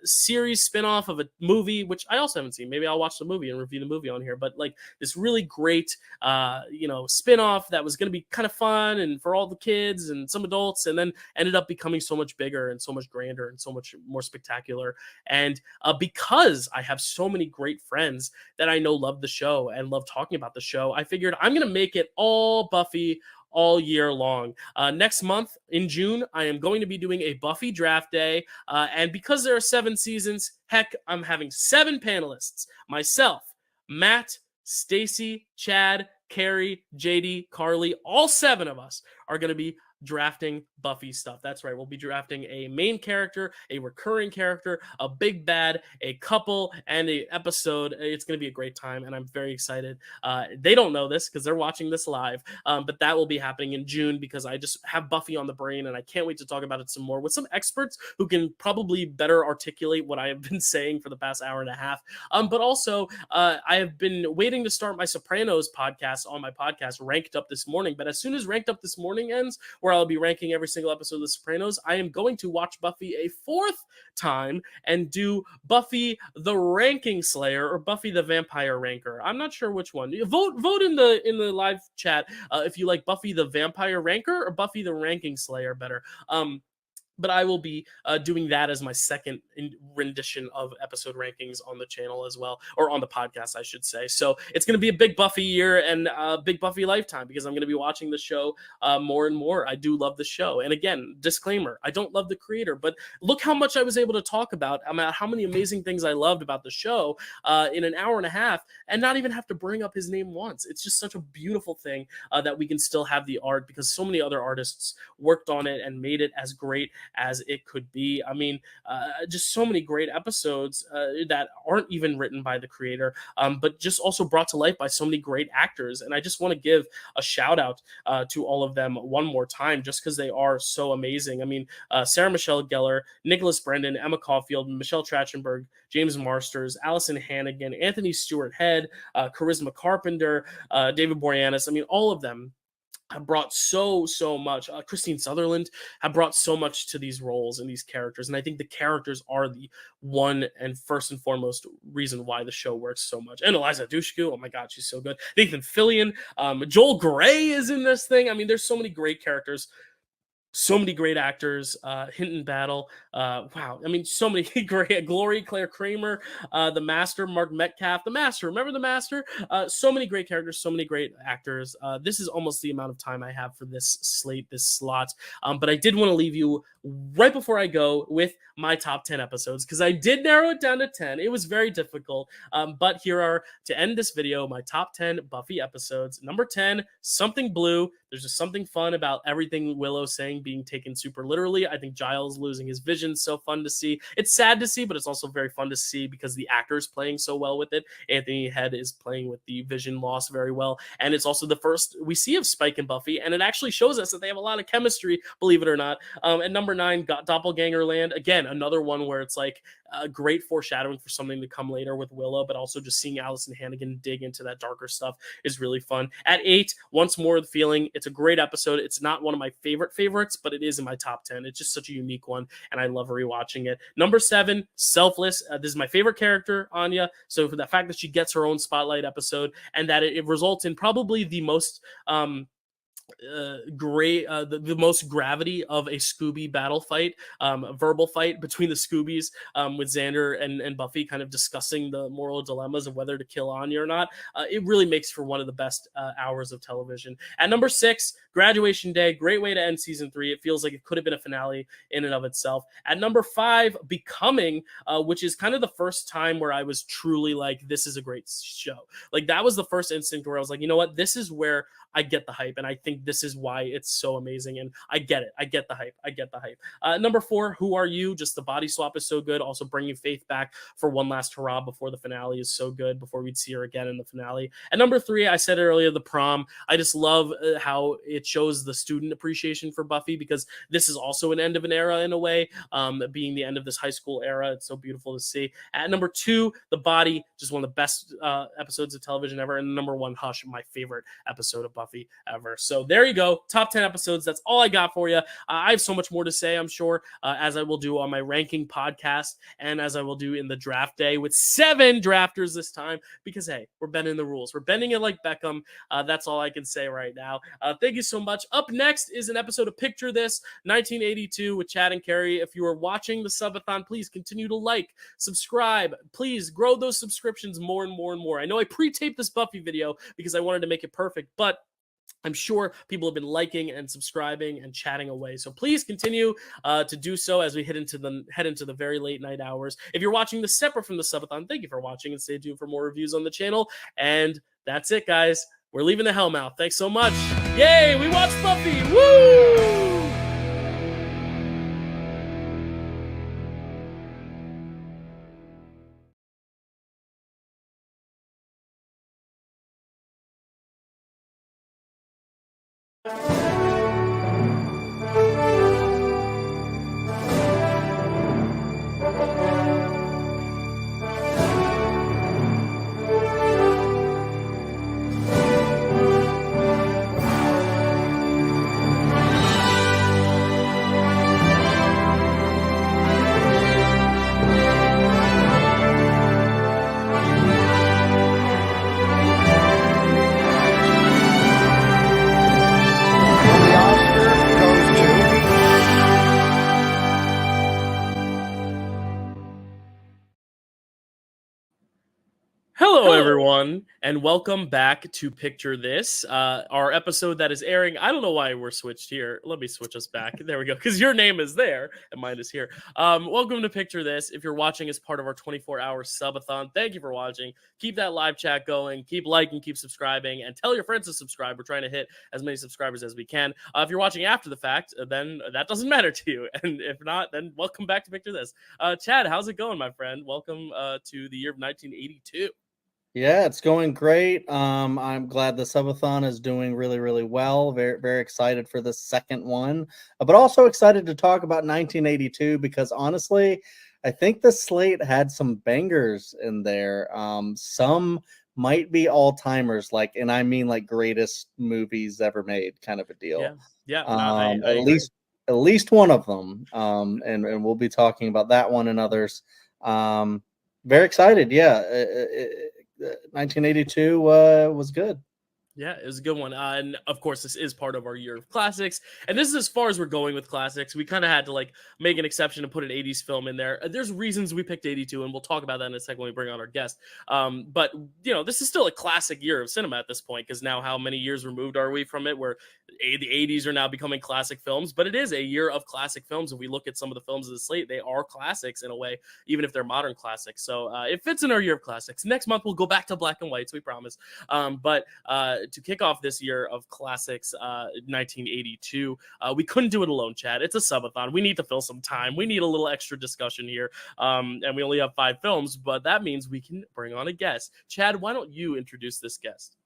series spinoff of a movie, which I also haven't seen. Maybe I'll watch the movie and review the movie on here. But like this really great, spinoff that was going to be kind of fun and for all the kids and some adults, and then ended up becoming so much bigger and so much grander and so much more spectacular. And because I have so many great friends that I know love the show and love talking about the show, I figured I'm going to make it all Buffy all year long. Next month in June, I am going to be doing a Buffy draft day. And because there are 7 seasons, heck, I'm having 7 panelists. Myself, Matt, Stacy, Chad, Carrie, JD, Carly, all 7 of us are going to be drafting Buffy stuff. That's right. We'll be drafting a main character, a recurring character, a big bad, a couple, and a episode. It's going to be a great time, and I'm very excited. They don't know this because they're watching this live, but that will be happening in June, because I just have Buffy on the brain, and I can't wait to talk about it some more with some experts who can probably better articulate what I have been saying for the past hour and a half. But also, I have been waiting to start my Sopranos podcast on my podcast, Ranked Up This Morning. But as soon as Ranked Up This Morning ends, where I'll be ranking every single episode of The Sopranos, I am going to watch Buffy a 4th time and do Buffy the Ranking Slayer or Buffy the Vampire Ranker. I'm not sure which one. Vote in the live chat if you like Buffy the Vampire Ranker or Buffy the Ranking Slayer better. But I will be doing that as my second rendition of episode rankings on the channel as well, or on the podcast, I should say. So it's going to be a big Buffy year and a big Buffy lifetime, because I'm going to be watching the show more and more. I do love the show. And again, disclaimer, I don't love the creator, but look how much I was able to talk about how many amazing things I loved about the show in an hour and a half, and not even have to bring up his name once. It's just such a beautiful thing that we can still have the art, because so many other artists worked on it and made it as great as it could be. I mean, just so many great episodes that aren't even written by the creator, but just also brought to life by so many great actors. And I just want to give a shout out to all of them one more time, just because they are so amazing. I mean, Sarah Michelle Gellar, Nicholas Brendan, Emma Caulfield, Michelle Trachtenberg, James Marsters, Allison Hannigan, Anthony Stewart Head, Charisma Carpenter, David Boreanaz. I mean, all of them have brought so much. Christine Sutherland have brought so much to these roles and these characters, and I think the characters are the one and first and foremost reason why the show works so much. And Eliza Dushku, oh my god, she's so good. Nathan Fillion, Joel Grey is in this thing. I mean, there's so many great characters, so many great actors. Hinton Battle, wow, I mean, so many great. Glory, Claire Kramer, the Master, Mark Metcalf, the Master. Remember the Master? So many great characters, so many great actors. This is almost the amount of time I have for this slate, this slot. But I did want to leave you right before I go with my top 10 episodes, because I did narrow it down to 10. It was very difficult, but here are, to end this video, my top 10 Buffy episodes. Number 10, Something Blue. There's just something fun about everything Willow's saying being taken super literally. I think Giles losing his vision, so fun to see. It's sad to see, but it's also very fun to see because the actor's playing so well with it. Anthony Head is playing with the vision loss very well, and it's also the first we see of Spike and Buffy, and it actually shows us that they have a lot of chemistry, believe it or not. And number 9, got Doppelganger Land. Again, another one where it's like great foreshadowing for something to come later with Willow, but also just seeing Allison Hannigan dig into that darker stuff is really fun. At 8, Once More the Feeling. It's a great episode. It's not one of my favorites, but it is in my top 10. It's just such a unique one, and I love rewatching it. Number 7, Selfless. This is my favorite character, Anya. So for the fact that she gets her own spotlight episode, and that it results in probably the most great, the most gravity of a Scooby battle fight, a verbal fight between the Scoobies, with Xander and Buffy kind of discussing the moral dilemmas of whether to kill Anya or not. It really makes for one of the best hours of television. At number 6, Graduation Day, great way to end season 3. It feels like it could have been a finale in and of itself. At number 5, Becoming, which is kind of the first time where I was truly like, this is a great show. Like, that was the first instinct where I was like, you know what, this is where I get the hype, and I think this is why it's so amazing. And I get it. I get the hype. I get the hype. Number 4, Who Are You? Just the body swap is so good. Also, bringing Faith back for one last hurrah before the finale is so good. Before we'd see her again in the finale. And number 3, I said it earlier, The Prom. I just love how it shows the student appreciation for Buffy, because this is also an end of an era in a way, being the end of this high school era. It's so beautiful to see. At number 2, The Body, just one of the best episodes of television ever. And number 1, Hush, my favorite episode of Buffy ever. So there you go. Top 10 episodes. That's all I got for you. I have so much more to say, I'm sure, as I will do on my ranking podcast and as I will do in the draft day with 7 drafters this time, because, hey, we're bending the rules. We're bending it like Beckham. That's all I can say right now. Thank you so much. Up next is an episode of Picture This, 1982 with Chad and Carrie. If you are watching the subathon, please continue to like, subscribe. Please grow those subscriptions more and more and more. I know I pre-taped this Buffy video because I wanted to make it perfect, but I'm sure people have been liking and subscribing and chatting away. So please continue to do so as we head into the very late night hours. If you're watching this separate from the subathon, thank you for watching, and stay tuned for more reviews on the channel. And that's it, guys. We're leaving the Hellmouth. Thanks so much. Yay, we watched Buffy. Woo! Hello, everyone, and welcome back to Picture This, our episode that is airing. I don't know why we're switched here. Let me switch us back. There we go, because your name is there and mine is here. Welcome to Picture This. If you're watching as part of our 24-hour subathon, thank you for watching. Keep that live chat going. Keep liking, keep subscribing, and tell your friends to subscribe. We're trying to hit as many subscribers as we can. If you're watching after the fact, then that doesn't matter to you. And if not, then welcome back to Picture This. Chad, how's it going, my friend? Welcome to the year of 1982. Yeah, it's going great. I'm glad the subathon is doing really, really well. Very, very excited for the second one, but also excited to talk about 1982 because honestly, I think the slate had some bangers in there. Some might be all timers, and I mean like greatest movies ever made, kind of a deal. Yeah. No, I agree. At least one of them. And we'll be talking about that one and others. Very excited. Yeah. 1982 was good. Yeah, it was a good one. And of course, this is part of our year of classics. And this is as far as we're going with classics. We kind of had to make an exception and put an 80s film in there. There's reasons we picked 82, and we'll talk about that in a second when we bring on our guest. But, this is still a classic year of cinema at this point, because now how many years removed are we from it where the 80s are now becoming classic films? But it is a year of classic films. If we look at some of the films of the slate, they are classics in a way, even if they're modern classics. So it fits in our year of classics. Next month, we'll go back to black and whites, we promise. But to kick off this year of classics, 1982, we couldn't do it alone, Chad. It's a subathon. We need to fill some time. We need a little extra discussion here. And we only have 5 films, but that means we can bring on a guest. Chad, why don't you introduce this guest?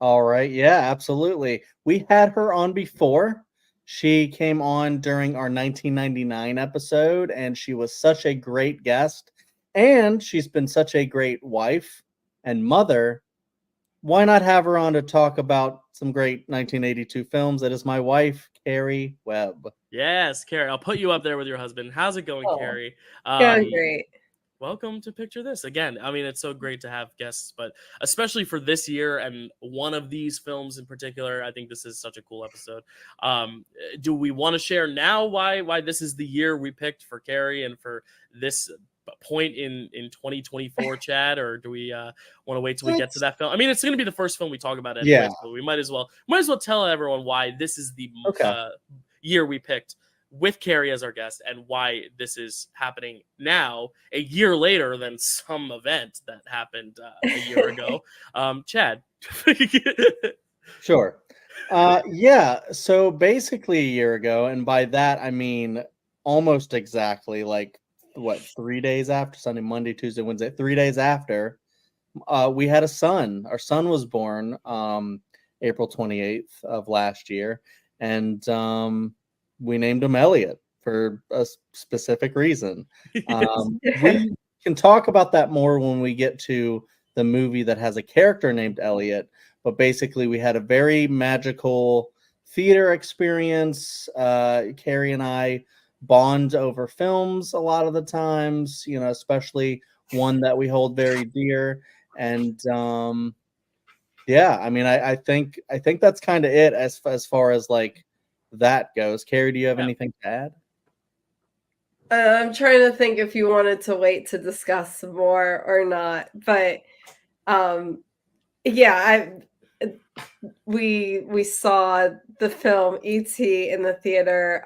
All right. Yeah, absolutely. We had her on before. She came on during our 1999 episode, and she was such a great guest. And she's been such a great wife and mother. Why not have her on to talk about some great 1982 films? That is my wife, Carrie Webb. Yes, Carrie. I'll put you up there with your husband. How's it going, Carrie? Going great. welcome to Picture This. Again, I mean, it's so great to have guests, but especially for this year and one of these films in particular, I think this is such a cool episode. Do we want to share now why this is the year we picked for Carrie and for this point in 2024, Chad, or do we want to wait till we get to that film? I mean, it's going to be the first film we talk about anyway, so we might as well tell everyone why this is the year we picked with Carrie as our guest and why this is happening now, a year later than some event that happened a year ago. Chad. Sure. Yeah. So basically a year ago, and by that I mean almost exactly, like, what, 3 days after, Sunday, Monday, Tuesday, Wednesday, 3 days after, we had a son. Our son was born April 28th of last year, and we named him Elliot for a specific reason. We can talk about that more when we get to the movie that has a character named Elliot, but basically we had a very magical theater experience. Carrie and I bond over films a lot of the times, you know, especially one that we hold very dear. And yeah, I mean, I think that's kind of it as far as like that goes. Carrie, do you have anything to add? I'm trying to think if you wanted to wait to discuss more or not, but yeah, we saw the film E.T. in the theater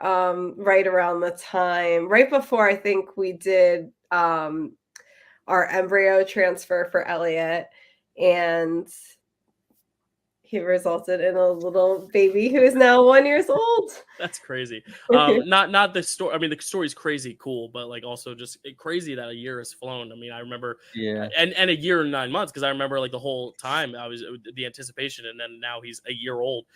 right around the time, right before I think we did our embryo transfer for Elliot, and he resulted in a little baby who is now 1 year old. That's crazy. Not the story. I mean, the story's crazy cool, but like also just crazy that a year has flown. I mean, I remember, and a year and 9 months, because I remember like the whole time I was the anticipation, and then now he's a year old.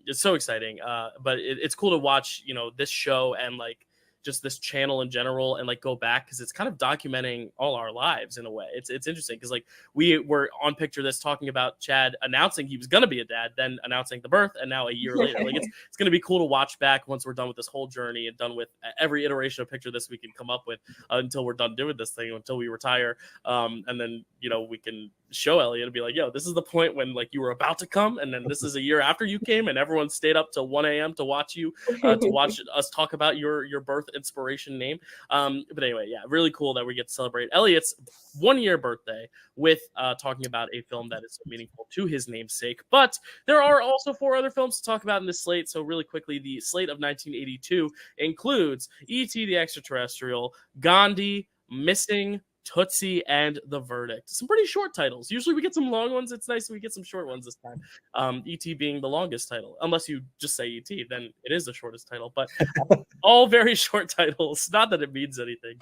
It's so exciting. But it's cool to watch, you know, this show and like just this channel in general, and like go back, because it's kind of documenting all our lives in a way. It's interesting because like we were on Picture This talking about Chad announcing he was gonna be a dad, then announcing the birth, and now a year later, like it's gonna be cool to watch back once we're done with this whole journey and done with every iteration of Picture This we can come up with until we're done doing this thing, until we retire, and then, you know, we can show Elliot and be like, yo, this is the point when like you were about to come, and then this is a year after you came, and everyone stayed up till 1 a.m. to watch you to watch us talk about your birth inspiration name. But anyway, yeah, really cool that we get to celebrate Elliot's 1 year birthday with talking about a film that is so meaningful to his namesake. But there are also 4 other films to talk about in this slate. So really quickly, the slate of 1982 includes E.T. the Extraterrestrial, Gandhi, Missing, Tootsie, and The Verdict. Some pretty short titles. Usually we get some long ones. It's nice we get some short ones this time. E.T. being the longest title. Unless you just say E.T., then it is the shortest title. But all very short titles. Not that it means anything,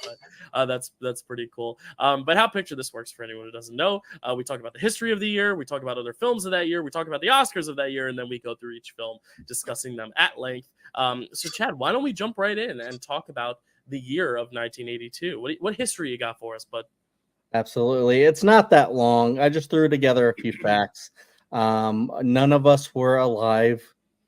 but that's pretty cool. But how Picture This works, for anyone who doesn't know, we talk about the history of the year, we talk about other films of that year, we talk about the Oscars of that year, and then we go through each film, discussing them at length. So Chad, why don't we jump right in and talk about the year of 1982? What history you got for us, bud? Absolutely. It's not that long. I just threw together a few facts. None of us were alive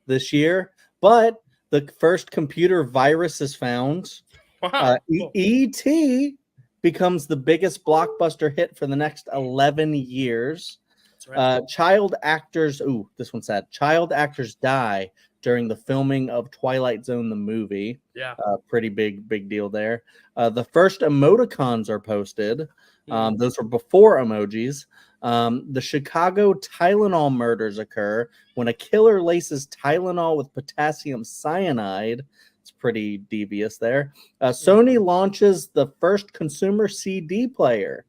this year, but the first computer virus is found. Wow, cool. E.T. becomes the biggest blockbuster hit for the next 11 years. That's right. Child actors, this one's sad. Child actors die during the filming of Twilight Zone, the movie. Yeah. Pretty big deal there. The first emoticons are posted. Those were before emojis. The Chicago Tylenol murders occur when a killer laces Tylenol with potassium cyanide. It's pretty devious there. Sony launches the first consumer CD player.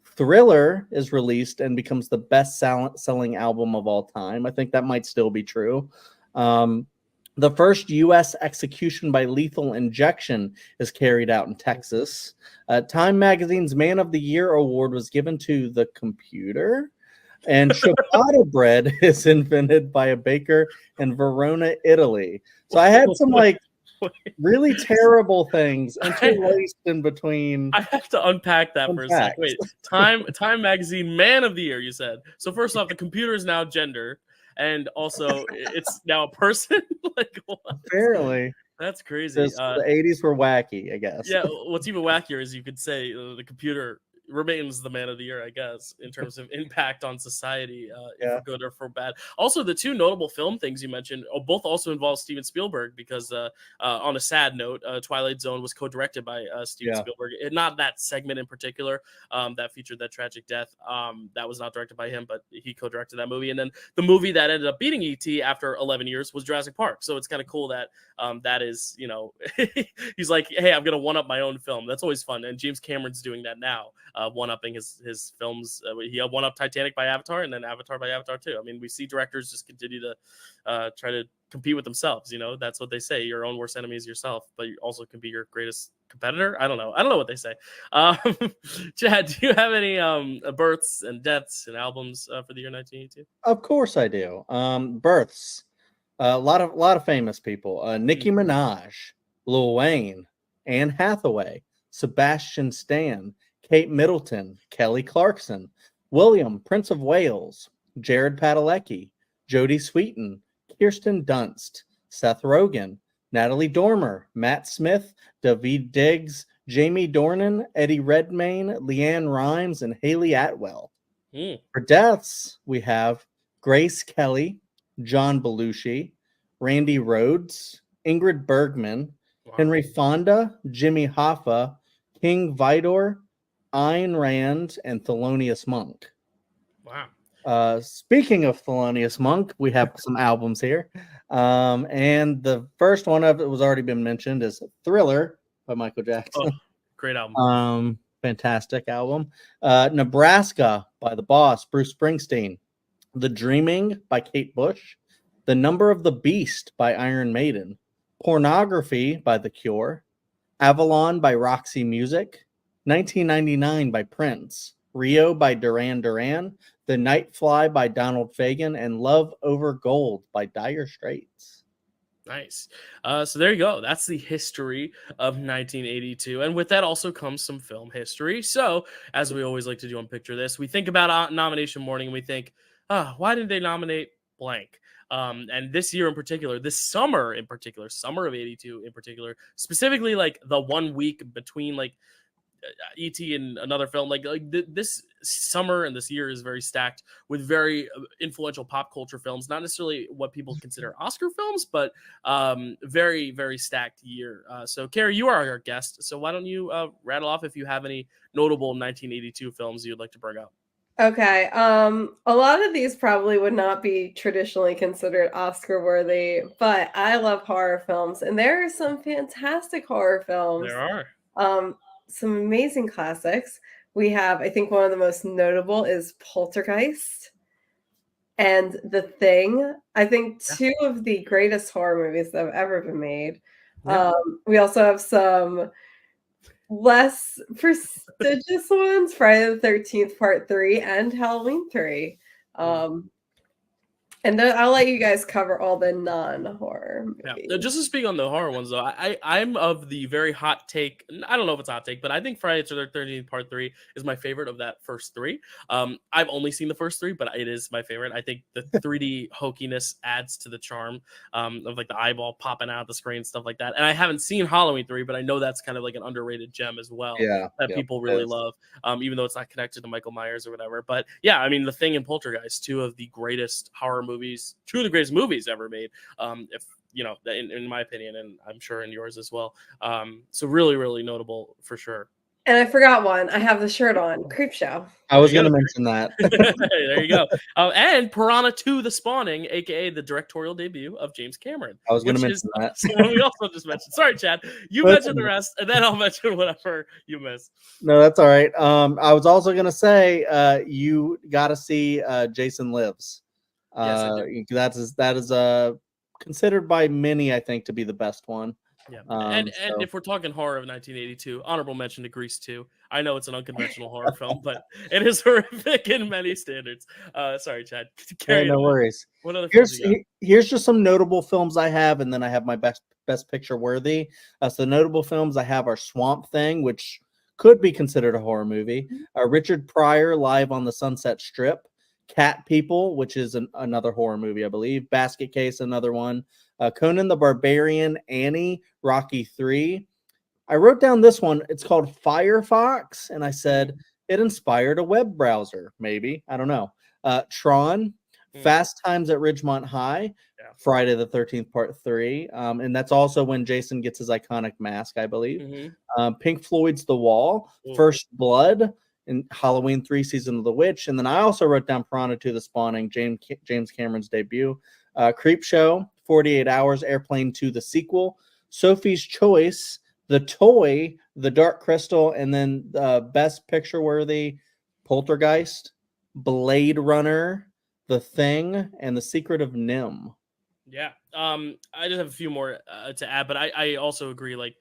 Thriller is released and becomes the best selling album of all time. I think that might still be true. The first U.S. execution by lethal injection is carried out in Texas. Time Magazine's Man of the Year award was given to the computer. And ciabatta bread is invented by a baker in Verona, Italy. So I had some like really terrible things interlaced in between. I have to unpack that for a second. Wait, Time Magazine Man of the Year, you said. So first off, the computer is now gender. And also, it's now a person. Like, what? Apparently, That's crazy. Just the 80s were wacky, I guess. Yeah, what's even wackier is you could say the computer remains the man of the year, I guess, in terms of impact on society, for Yeah. good or for bad. Also, the two notable film things you mentioned both also involve Steven Spielberg because, on a sad note, Twilight Zone was co-directed by Steven Yeah. Spielberg. Not that segment in particular that featured that tragic death. That was not directed by him, but he co-directed that movie. And then the movie that ended up beating E.T. after 11 years was Jurassic Park. So it's kind of cool that that is, he's like, hey, I'm going to one-up my own film. That's always fun. And James Cameron's doing that now. One-upping his films. He one-up Titanic by Avatar and then Avatar by Avatar too. I mean, we see directors just continue to try to compete with themselves. That's what they say. Your own worst enemy is yourself, but you also can be your greatest competitor. I don't know what they say. Chad, do you have any births and deaths and albums for the year 1982? Of course I do. Births. A lot of famous people. Nicki Minaj, Lil Wayne, Anne Hathaway, Sebastian Stan, Kate Middleton, Kelly Clarkson, William, Prince of Wales, Jared Padalecki, Jodie Sweetin, Kirsten Dunst, Seth Rogen, Natalie Dormer, Matt Smith, David Diggs, Jamie Dornan, Eddie Redmayne, Leanne Rimes, and Haley Atwell. For deaths, we have Grace Kelly, John Belushi, Randy Rhoads, Ingrid Bergman, Henry Fonda, Jimmy Hoffa, King Vidor, Ayn Rand, and Thelonious Monk. Wow. Speaking of Thelonious Monk, we have some albums here. And the first one of it was already been mentioned is Thriller by Michael Jackson. Oh, great album. Fantastic album. Nebraska by the Boss, Bruce Springsteen. The Dreaming by Kate Bush. The Number of the Beast by Iron Maiden. Pornography by The Cure. Avalon by Roxy Music. 1999 by Prince. Rio by Duran Duran. The Night Fly by Donald Fagen. And Love Over Gold by Dire Straits. Nice. So there you go. That's the history of 1982. And with that also comes some film history. So, as we always like to do on Picture This, we think about nomination morning and we think, why didn't they nominate blank? And this year in particular, this summer in particular, summer of 82 in particular, specifically like the 1 week between like E.T. and another film, this summer and this year is very stacked with very influential pop culture films, not necessarily what people consider Oscar films, but very, very stacked year. So Carrie, you are our guest, so why don't you rattle off if you have any notable 1982 films you'd like to bring up? Okay. A lot of these probably would not be traditionally considered Oscar worthy, but I love horror films, and there are some fantastic horror films. There are. Some amazing classics. We have, I think one of the most notable is Poltergeist and The Thing. I think two of the greatest horror movies that have ever been made. Yeah. We also have some less prestigious ones, Friday the 13th Part 3 and Halloween 3. And then I'll let you guys cover all the non-horror movies. Yeah. Just to speak on the horror ones, though, I'm of the very hot take. I don't know if it's a hot take, but I think Friday the 13th Part 3 is my favorite of that first three. I've only seen the first three, but it is my favorite. I think the 3D hokiness adds to the charm of like the eyeball popping out the screen, stuff like that. And I haven't seen Halloween 3, but I know that's kind of like an underrated gem as well that people really love, even though it's not connected to Michael Myers or whatever. But yeah, I mean, The Thing and Poltergeist, two of the greatest horror movies, two of the greatest movies ever made, if in my opinion, and I'm sure in yours as well. So really, really notable for sure. And I forgot one. I have the shirt on. Creepshow. I was going to mention that. There you go. And Piranha 2: The Spawning, aka the directorial debut of James Cameron. I was going to mention that. We also just mentioned. Sorry, Chad. You mentioned the rest, and then I'll mention whatever you miss. No, that's all right. I was also going to say you got to see Jason Lives. That is considered by many, I think, to be the best one. Yeah, and if we're talking horror of 1982, honorable mention to Grease 2. I know it's an unconventional horror film, but it is horrific in many standards. Sorry, Chad. No worries. What other here's just some notable films I have, and then I have my best picture worthy. So the notable films I have are Swamp Thing, which could be considered a horror movie. Richard Pryor, Live on the Sunset Strip. Cat People, which is another horror movie, I believe. Basket Case, another one. Conan the Barbarian, Annie, Rocky 3. I wrote down this one. It's called Firefox, and I said it inspired a web browser. Maybe, I don't know. Tron, Fast Times at Ridgemont High, Friday the 13th Part 3, and that's also when Jason gets his iconic mask, I believe. Pink Floyd's The Wall, First Blood, and Halloween 3 Season of the Witch. And then I also wrote down Piranha 2 The Spawning, James Cameron's debut. Creep Show, 48 Hours, Airplane 2 the sequel, Sophie's Choice, The Toy, The Dark Crystal, and then Best Picture worthy, Poltergeist, Blade Runner, The Thing, and The Secret of Nim. Yeah. I just have a few more to add, but I also agree, like,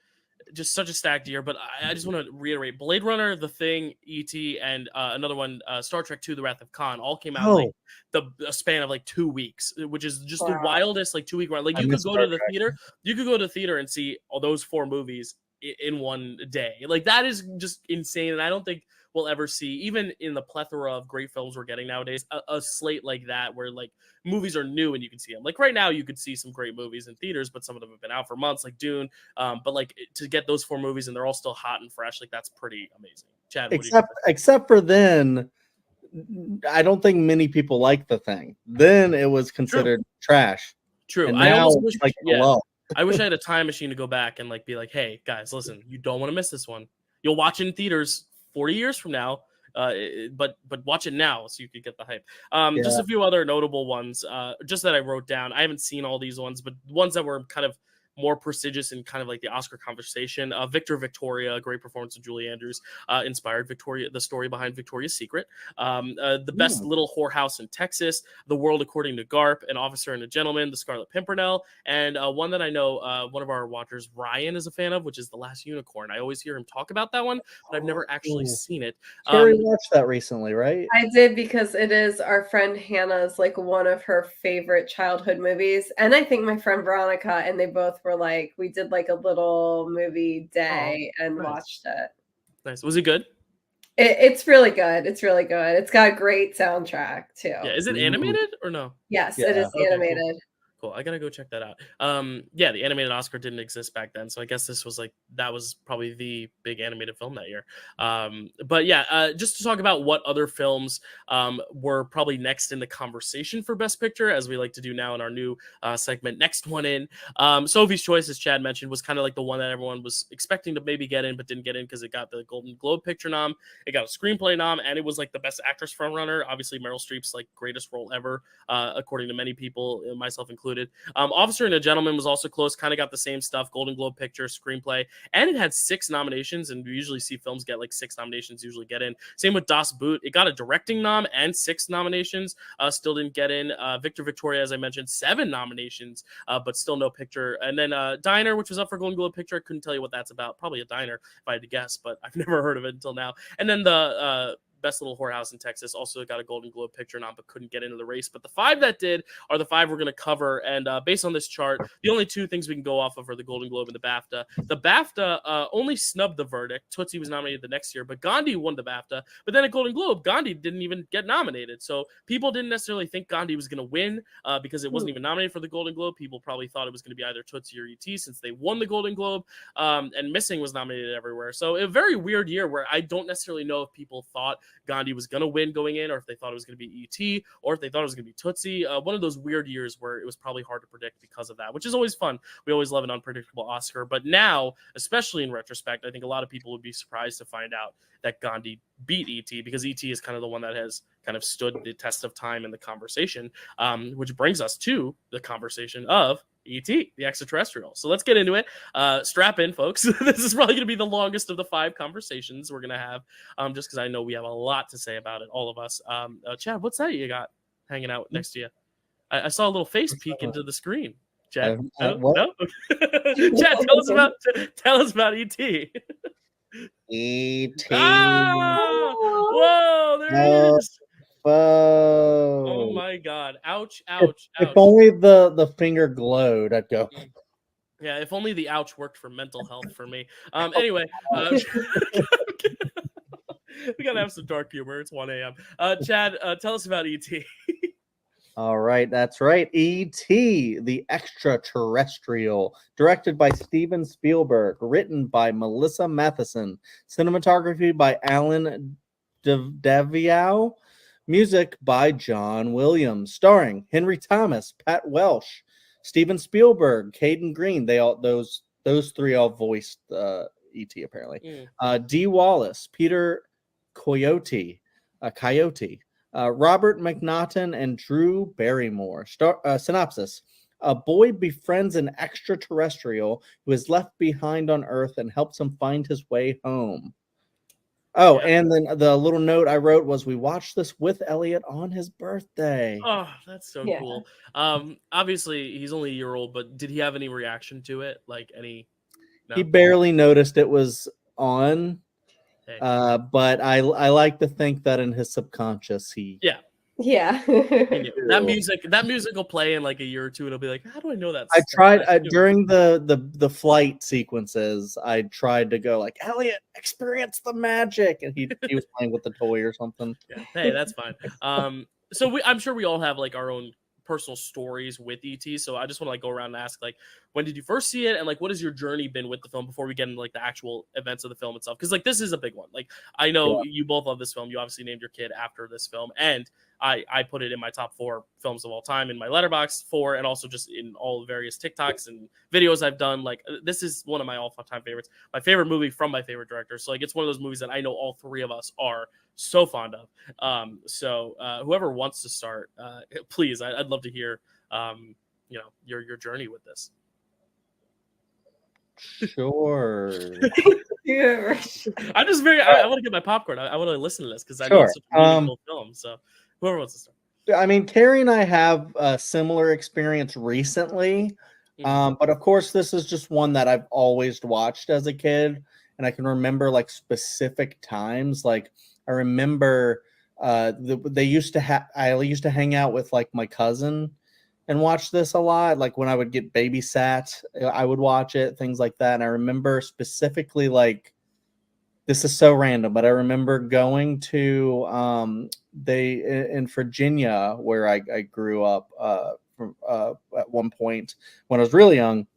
just such a stacked year. But I just want to reiterate: Blade Runner, The Thing, E.T., and another one, Star Trek II: The Wrath of Khan, all came out in like a span of like 2 weeks, which is just the wildest like 2 week run. Like you could go to the theater, and see all those 4 movies in one day. Like that is just insane, and I don't think we'll ever see, even in the plethora of great films we're getting nowadays, a slate like that where like movies are new and you can see them. Like right now, you could see some great movies in theaters, but some of them have been out for months, like Dune. But like to get those 4 movies and they're all still hot and fresh, like that's pretty amazing. Chad, except for then, I don't think many people like The Thing. Then it was considered trash. True. And I now almost wish, like love. I wish I had a time machine to go back and like be like, hey guys, listen, you don't want to miss this one. You'll watch it in theaters 40 years from now. But watch it now so you could get the hype. Just a few other notable ones, just that I wrote down. I haven't seen all these ones, but ones that were kind of more prestigious in kind of like the Oscar conversation. Victor Victoria, a great performance of Julie Andrews, inspired the story behind Victoria's Secret. The Best Little Whorehouse in Texas, The World According to Garp, An Officer and a Gentleman, The Scarlet Pimpernel, and one that I know one of our watchers, Ryan, is a fan of, which is The Last Unicorn. I always hear him talk about that one, but I've never actually seen it. Carrie watched that recently, right? I did, because it is our friend Hannah's like one of her favorite childhood movies, and I think my friend Veronica, and they both were like, we did like a little movie day and watched it. Nice. Was it good? It's really good. It's really good. It's got a great soundtrack too. Yeah. Is it animated or no? Yes, it is animated. Cool. Cool. I gotta go check that out. Yeah, the animated Oscar didn't exist back then, so I guess this was like that was probably the big animated film that year. But yeah, just to talk about what other films were probably next in the conversation for Best Picture, as we like to do now in our new segment, Next One In. Sophie's Choice, as Chad mentioned, was kind of like the one that everyone was expecting to maybe get in, but didn't get in because it got the Golden Globe Picture nom, it got a Screenplay nom, and it was like the Best Actress frontrunner. Obviously, Meryl Streep's like greatest role ever, according to many people, myself included. Officer and a Gentleman was also close, kind of got the same stuff, Golden Globe Picture, Screenplay, and it had 6 nominations, and we usually see films get like 6 nominations, usually get in. Same with Das Boot. It got a directing nom and 6 nominations, still didn't get in. Victor Victoria, as I mentioned, 7 nominations, but still no picture. And then Diner, which was up for Golden Globe Picture, I couldn't tell you what that's about. Probably a diner, if I had to guess, but I've never heard of it until now. And then the Best Little Whorehouse in Texas also got a Golden Globe Picture nom, but couldn't get into the race. But the 5 that did are the 5 we're going to cover. And based on this chart, the only 2 things we can go off of are the Golden Globe and the BAFTA. The BAFTA only snubbed the verdict. Tootsie was nominated the next year, but Gandhi won the BAFTA. But then at Golden Globe, Gandhi didn't even get nominated. So people didn't necessarily think Gandhi was going to win because it wasn't even nominated for the Golden Globe. People probably thought it was going to be either Tootsie or E.T. since they won the Golden Globe. And Missing was nominated everywhere. So a very weird year where I don't necessarily know if people thought Gandhi was going to win going in, or if they thought it was going to be E.T., or if they thought it was going to be Tootsie. One of those weird years where it was probably hard to predict because of that, which is always fun. We always love an unpredictable Oscar. But now, especially in retrospect, I think a lot of people would be surprised to find out that Gandhi beat E.T., because E.T. is kind of the one that has kind of stood the test of time in the conversation, which brings us to the conversation of E.T., the extraterrestrial. So let's get into it. Strap in, folks. This is probably going to be the longest of the 5 conversations we're going to have, just because I know we have a lot to say about it, all of us. Chad, what's that you got hanging out next to you? I saw a little face peek into the screen. Chad, no? Chad, tell us about E.T. E.T. Ah! Whoa, there it is. Whoa. Oh my God. Ouch, ouch, If ouch. only the finger glowed, I'd go. Yeah, if only the ouch worked for mental health for me. Anyway, we gotta have some dark humor. It's 1 a.m. Chad, tell us about E.T. All right, that's right. E.T., the Extraterrestrial, directed by Steven Spielberg, written by Melissa Matheson, cinematography by Alan Deviau, music by John Williams, starring Henry Thomas, Pat Welsh, Steven Spielberg, Caden Green. Those three all voiced E.T. apparently. Dee Wallace, Peter Coyote. Robert McNaughton and Drew Barrymore. Synopsis. A boy befriends an extraterrestrial who is left behind on Earth and helps him find his way home. Oh, Yeah. and then the little note I wrote was we watched this with Elliot on his birthday. Oh, that's so Yeah. cool. Obviously he's only a year old, but did he have any reaction to it? Like any? No. He barely noticed it was on. Hey. But I like to think that in his subconscious he Yeah. That music will play in like a year or two, and it'll be like, how do I know that? I tried during the flight sequences. I tried to go like, Elliot, experience the magic, and he was playing with the toy or something. Yeah. Hey, that's fine. So I'm sure we all have like our own personal stories with ET. So I just want to like go around and ask like, when did you first see it, and like what has your journey been with the film before we get into like the actual events of the film itself? Because like this is a big one. Like I know you both love this film. You obviously named your kid after this film, and I put it in my top 4 films of all time in my letterbox 4, and also just in all the various TikToks and videos I've done. Like this is one of my all-time favorites. My favorite movie from my favorite director. So like it's one of those movies that I know all 3 of us are so fond of. So whoever wants to start, please, I'd love to hear your journey with this. Sure. Yeah. I'm just I want to get my popcorn. I want to listen to this because I know it's a meaningful film. So whoever wants to start. I mean, Carrie and I have a similar experience recently. But of course, this is just one that I've always watched as a kid, and I can remember like specific times. Like I remember I used to hang out with like my cousin and watch this a lot. Like when I would get babysat, I would watch it, things like that. And I remember specifically like, this is so random, but I remember going to in Virginia where I grew up at one point when I was really young.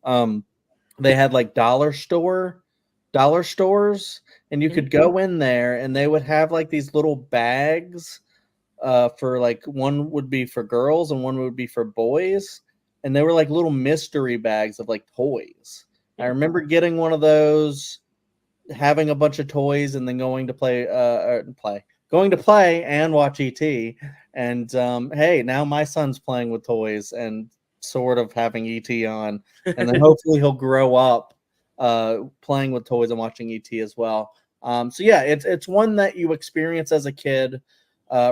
They had like dollar stores, and you could go in there and they would have like these little bags for like, one would be for girls and one would be for boys, and they were like little mystery bags of like toys. I remember getting one of those, having a bunch of toys, and then going to play and watch ET. And hey, now my son's playing with toys and sort of having ET on, and then hopefully he'll grow up playing with toys and watching ET as well. So yeah, it's one that you experience as a kid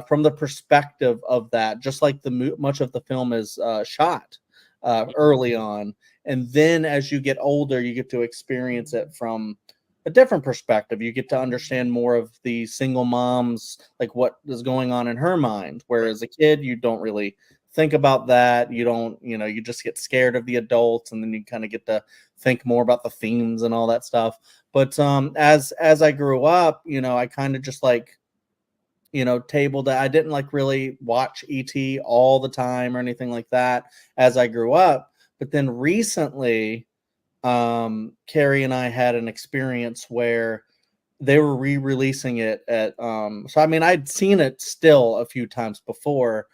from the perspective of that, just like much of the film is shot early on, and then as you get older, you get to experience it from a different perspective. You get to understand more of the single mom's, like what is going on in her mind. Whereas a kid, you don't really think about that. You don't, you just get scared of the adults, and then you kind of get to think more about the themes and all that stuff. But as I grew up, I kind of just like, tabled that. I didn't like really watch ET all the time or anything like that as I grew up. But then recently, Carrie and I had an experience where they were re-releasing it at so I mean, I'd seen it still a few times before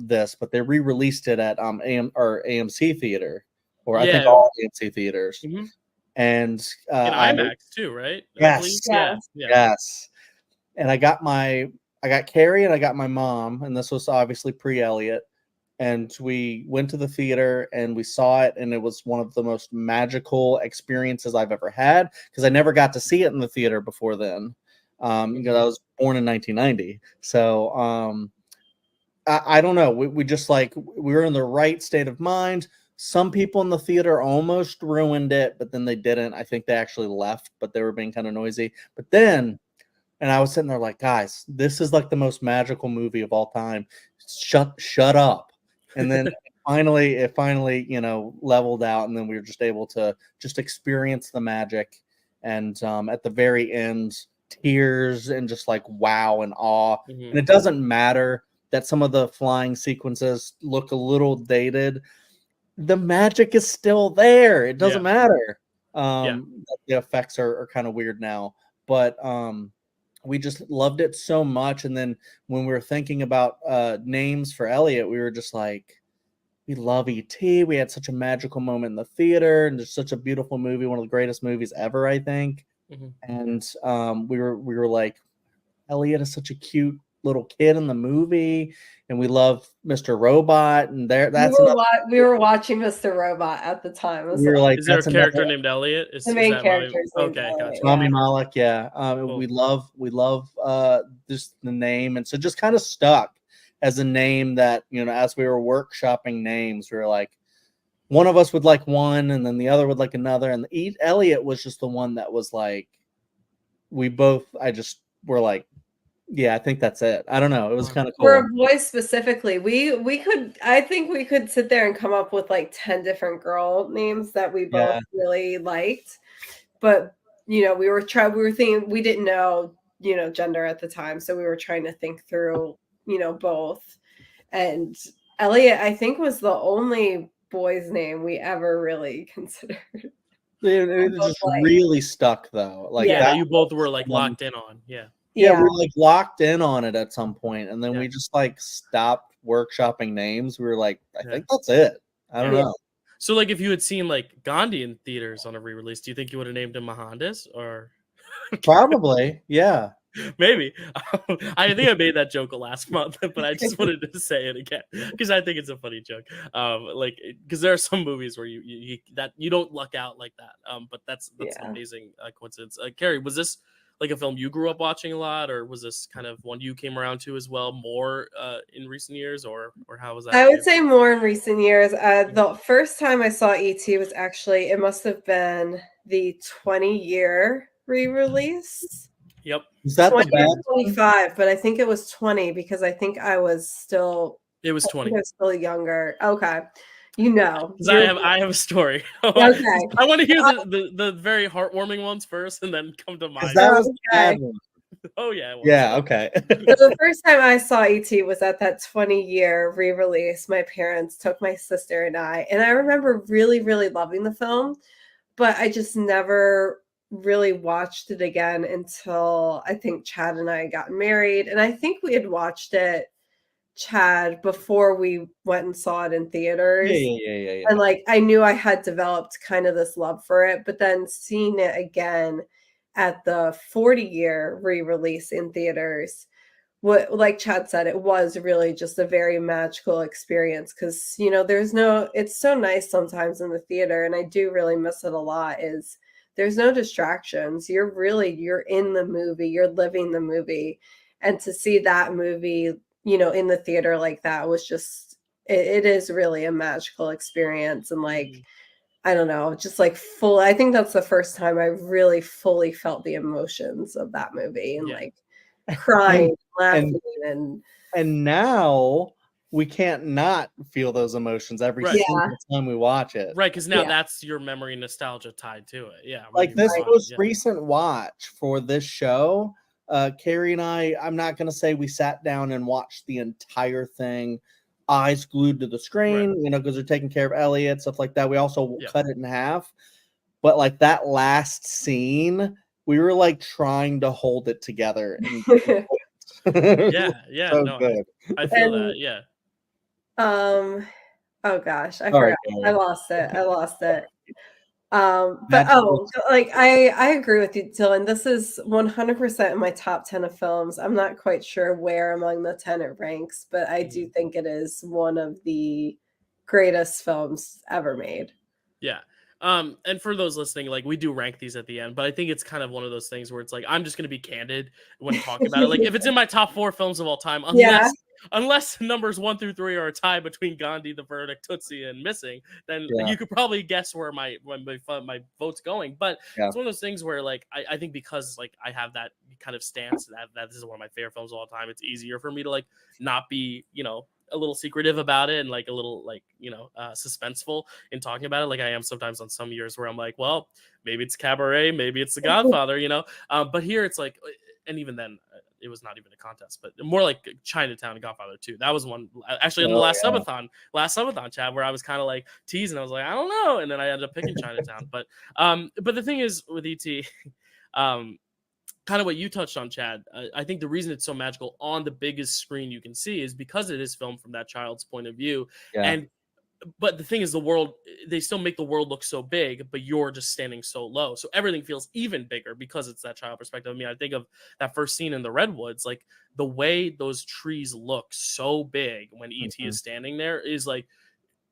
this, but they re-released it at AMC theater, or I think all AMC theaters. And in IMAX too, right? Yes. Yes. And I got Carrie and I got my mom, and this was obviously pre-Elliot. And we went to the theater and we saw it, and it was one of the most magical experiences I've ever had, because I never got to see it in the theater before then, because I was born in 1990. So I don't know. We just like, we were in the right state of mind. Some people in the theater almost ruined it, but then they didn't. I think they actually left, but they were being kind of noisy. But then, and I was sitting there like, guys, this is like the most magical movie of all time. Shut up. And then it finally, leveled out, and then we were just able to just experience the magic. And at the very end, tears and just like wow and awe. And it doesn't matter that some of the flying sequences look a little dated, the magic is still there. It doesn't matter. The effects are kind of weird now, but we just loved it so much. And then when we were thinking about names for Elliot, we were just like, we love E.T. We had such a magical moment in the theater, and it's such a beautiful movie, one of the greatest movies ever, I think. And we were like, Elliot is such a cute little kid in the movie, and we love Mr. Robot. And we were watching Mr. Robot at the time. We were like, is there a character named Elliot? The main character is named okay, Elliot, gotcha. Rami Malek, yeah. Cool. We love just the name, and so just kind of stuck as a name that, you know, as we were workshopping names, we were like, one of us would like one, and then the other would like another, and Elliot was just the one that was like, we're like, yeah, I think that's it. I don't know. It was kind of cool. For a boy specifically, I think we could sit there and come up with like 10 different girl names that we both really liked. But, you know, we were thinking, we didn't know, you know, gender at the time. So we were trying to think through, you know, both. And Elliot, I think, was the only boy's name we ever really considered. It just really stuck though. Like, you both were like locked in on. Yeah, we were like locked in on it at some point, and then we just like stopped workshopping names. We were like, I think that's it. I don't know. So like, if you had seen like Gandhi in theaters on a re-release, do you think you would have named him Mohandas or? Probably, yeah. Maybe. I think I made that joke last month, but I just wanted to say it again because I think it's a funny joke. Like, because there are some movies where you don't luck out like that. But that's an amazing coincidence. Carrie, was this like a film you grew up watching a lot, or was this kind of one you came around to as well more in recent years, or how was that? I would say more in recent years. The first time I saw E.T. was actually, it must have been the 20-year re-release. Yep. Is that 20 or 25, but I think it was 20 because I think I was still. It was 20. I was still younger. Okay. You know, I have a story. Okay. I want to hear the very heartwarming ones first, and then come to mine. That was bad. Oh yeah. Yeah. Okay. So the first time I saw E.T. was at that 20-year re-release. My parents took my sister and I remember really, really loving the film, but I just never really watched it again until I think Chad and I got married, and I think we had watched it, Chad, before we went and saw it in theaters. Yeah. And like, I knew I had developed kind of this love for it, but then seeing it again at the 40-year re-release in theaters, like Chad said, it was really just a very magical experience because, you know, it's so nice sometimes in the theater, and I do really miss it a lot, is there's no distractions. You're in the movie, you're living the movie. And to see that movie, you know, in the theater like that was just, it is really a magical experience. And like, I don't know, just like I think that's the first time I really fully felt the emotions of that movie, and like crying, laughing, and now we can't not feel those emotions every single time we watch it. Right, because now that's your memory nostalgia tied to it. Yeah. Like this most recent watch for this show, Carrie and I'm not going to say we sat down and watched the entire thing, eyes glued to the screen, you know, because they're taking care of Elliot, stuff like that. We also cut it in half. But like that last scene, we were like trying to hold it together. And so no, good. I feel that, yeah. Oh gosh, I forgot. Right, I lost it. But like I agree with you, Dylan. This is 100% in my top 10 of films. I'm not quite sure where among the 10 it ranks, but I do think it is one of the greatest films ever made. Yeah. And for those listening, like, we do rank these at the end, but I think it's kind of one of those things where it's like, I'm just going to be candid when talking about it. Like, if it's in my top 4 films of all time, unless numbers 1 through 3 are a tie between Gandhi, The Verdict, Tootsie, and Missing, then you could probably guess where my vote's going. But it's one of those things where, like, I think because, like, I have that kind of stance that this is one of my favorite films of all time, it's easier for me to, like, not be, you know, a little secretive about it and like a little, like, you know, suspenseful in talking about it, like I am sometimes on some years where I'm like, well, maybe it's Cabaret, maybe it's The Godfather, you know. But here it's like, and even then, it was not even a contest, but more like Chinatown and Godfather 2. That was one actually in the Oh, last yeah. Subathon, Chad, where I was kind of like teasing. I was like, I don't know, and then I ended up picking Chinatown. But the thing is with ET, kind of what you touched on, Chad. I think the reason it's so magical on the biggest screen you can see is because it is filmed from that child's point of view. Yeah. But the thing is, the world, they still make the world look so big, but you're just standing so low. So everything feels even bigger because it's that child perspective. I mean, I think of that first scene in the Redwoods, like the way those trees look so big when ET is standing there is like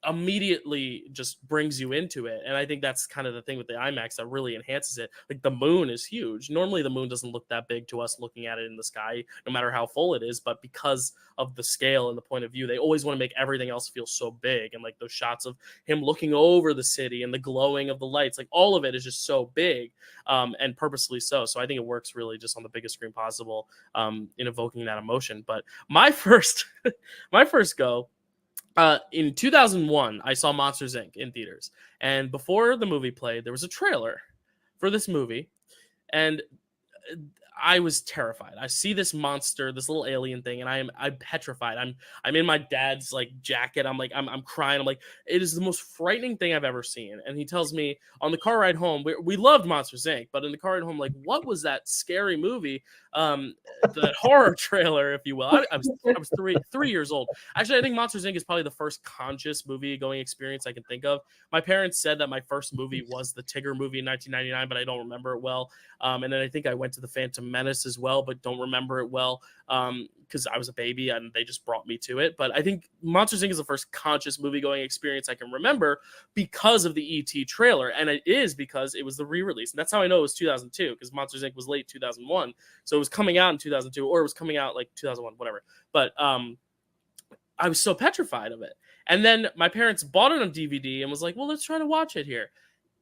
immediately just brings you into it. And I think that's kind of the thing with the IMAX that really enhances it. Like the moon is huge. Normally the moon doesn't look that big to us looking at it in the sky, no matter how full it is, but because of the scale and the point of view, they always want to make everything else feel so big. And like those shots of him looking over the city and the glowing of the lights, like all of it is just so big, and purposely so. So I think it works really just on the biggest screen possible, in evoking that emotion. But my first go, in 2001, I saw Monsters Inc. in theaters. And before the movie played, there was a trailer for this movie. And I was terrified. I see this monster, this little alien thing, and I'm petrified. I'm in my dad's like jacket. I'm crying. I'm like, it is the most frightening thing I've ever seen. And he tells me on the car ride home, we loved Monsters Inc., but in the car ride home, like, what was that scary movie? That horror trailer, if you will. I was three years old. Actually, I think Monsters Inc. is probably the first conscious movie going experience I can think of. My parents said that my first movie was the Tigger movie in 1999, but I don't remember it well. And then I think I went to the Phantom Menace as well, but don't remember it well, because I was a baby and they just brought me to it. But I think Monsters Inc. is the first conscious movie going experience I can remember because of the ET trailer, and it is because it was the re-release. And that's how I know it was 2002, because Monsters Inc. was late 2001, so it was coming out in 2002, or it was coming out like 2001, whatever. But I was so petrified of it. And then my parents bought it on DVD and was like, well, let's try to watch it here.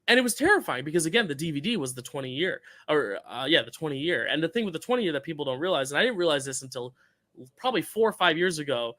And it was terrifying because, again, the DVD was the 20 year. The 20 year. And the thing with the 20 year that people don't realize, and I didn't realize this until probably 4 or 5 years ago,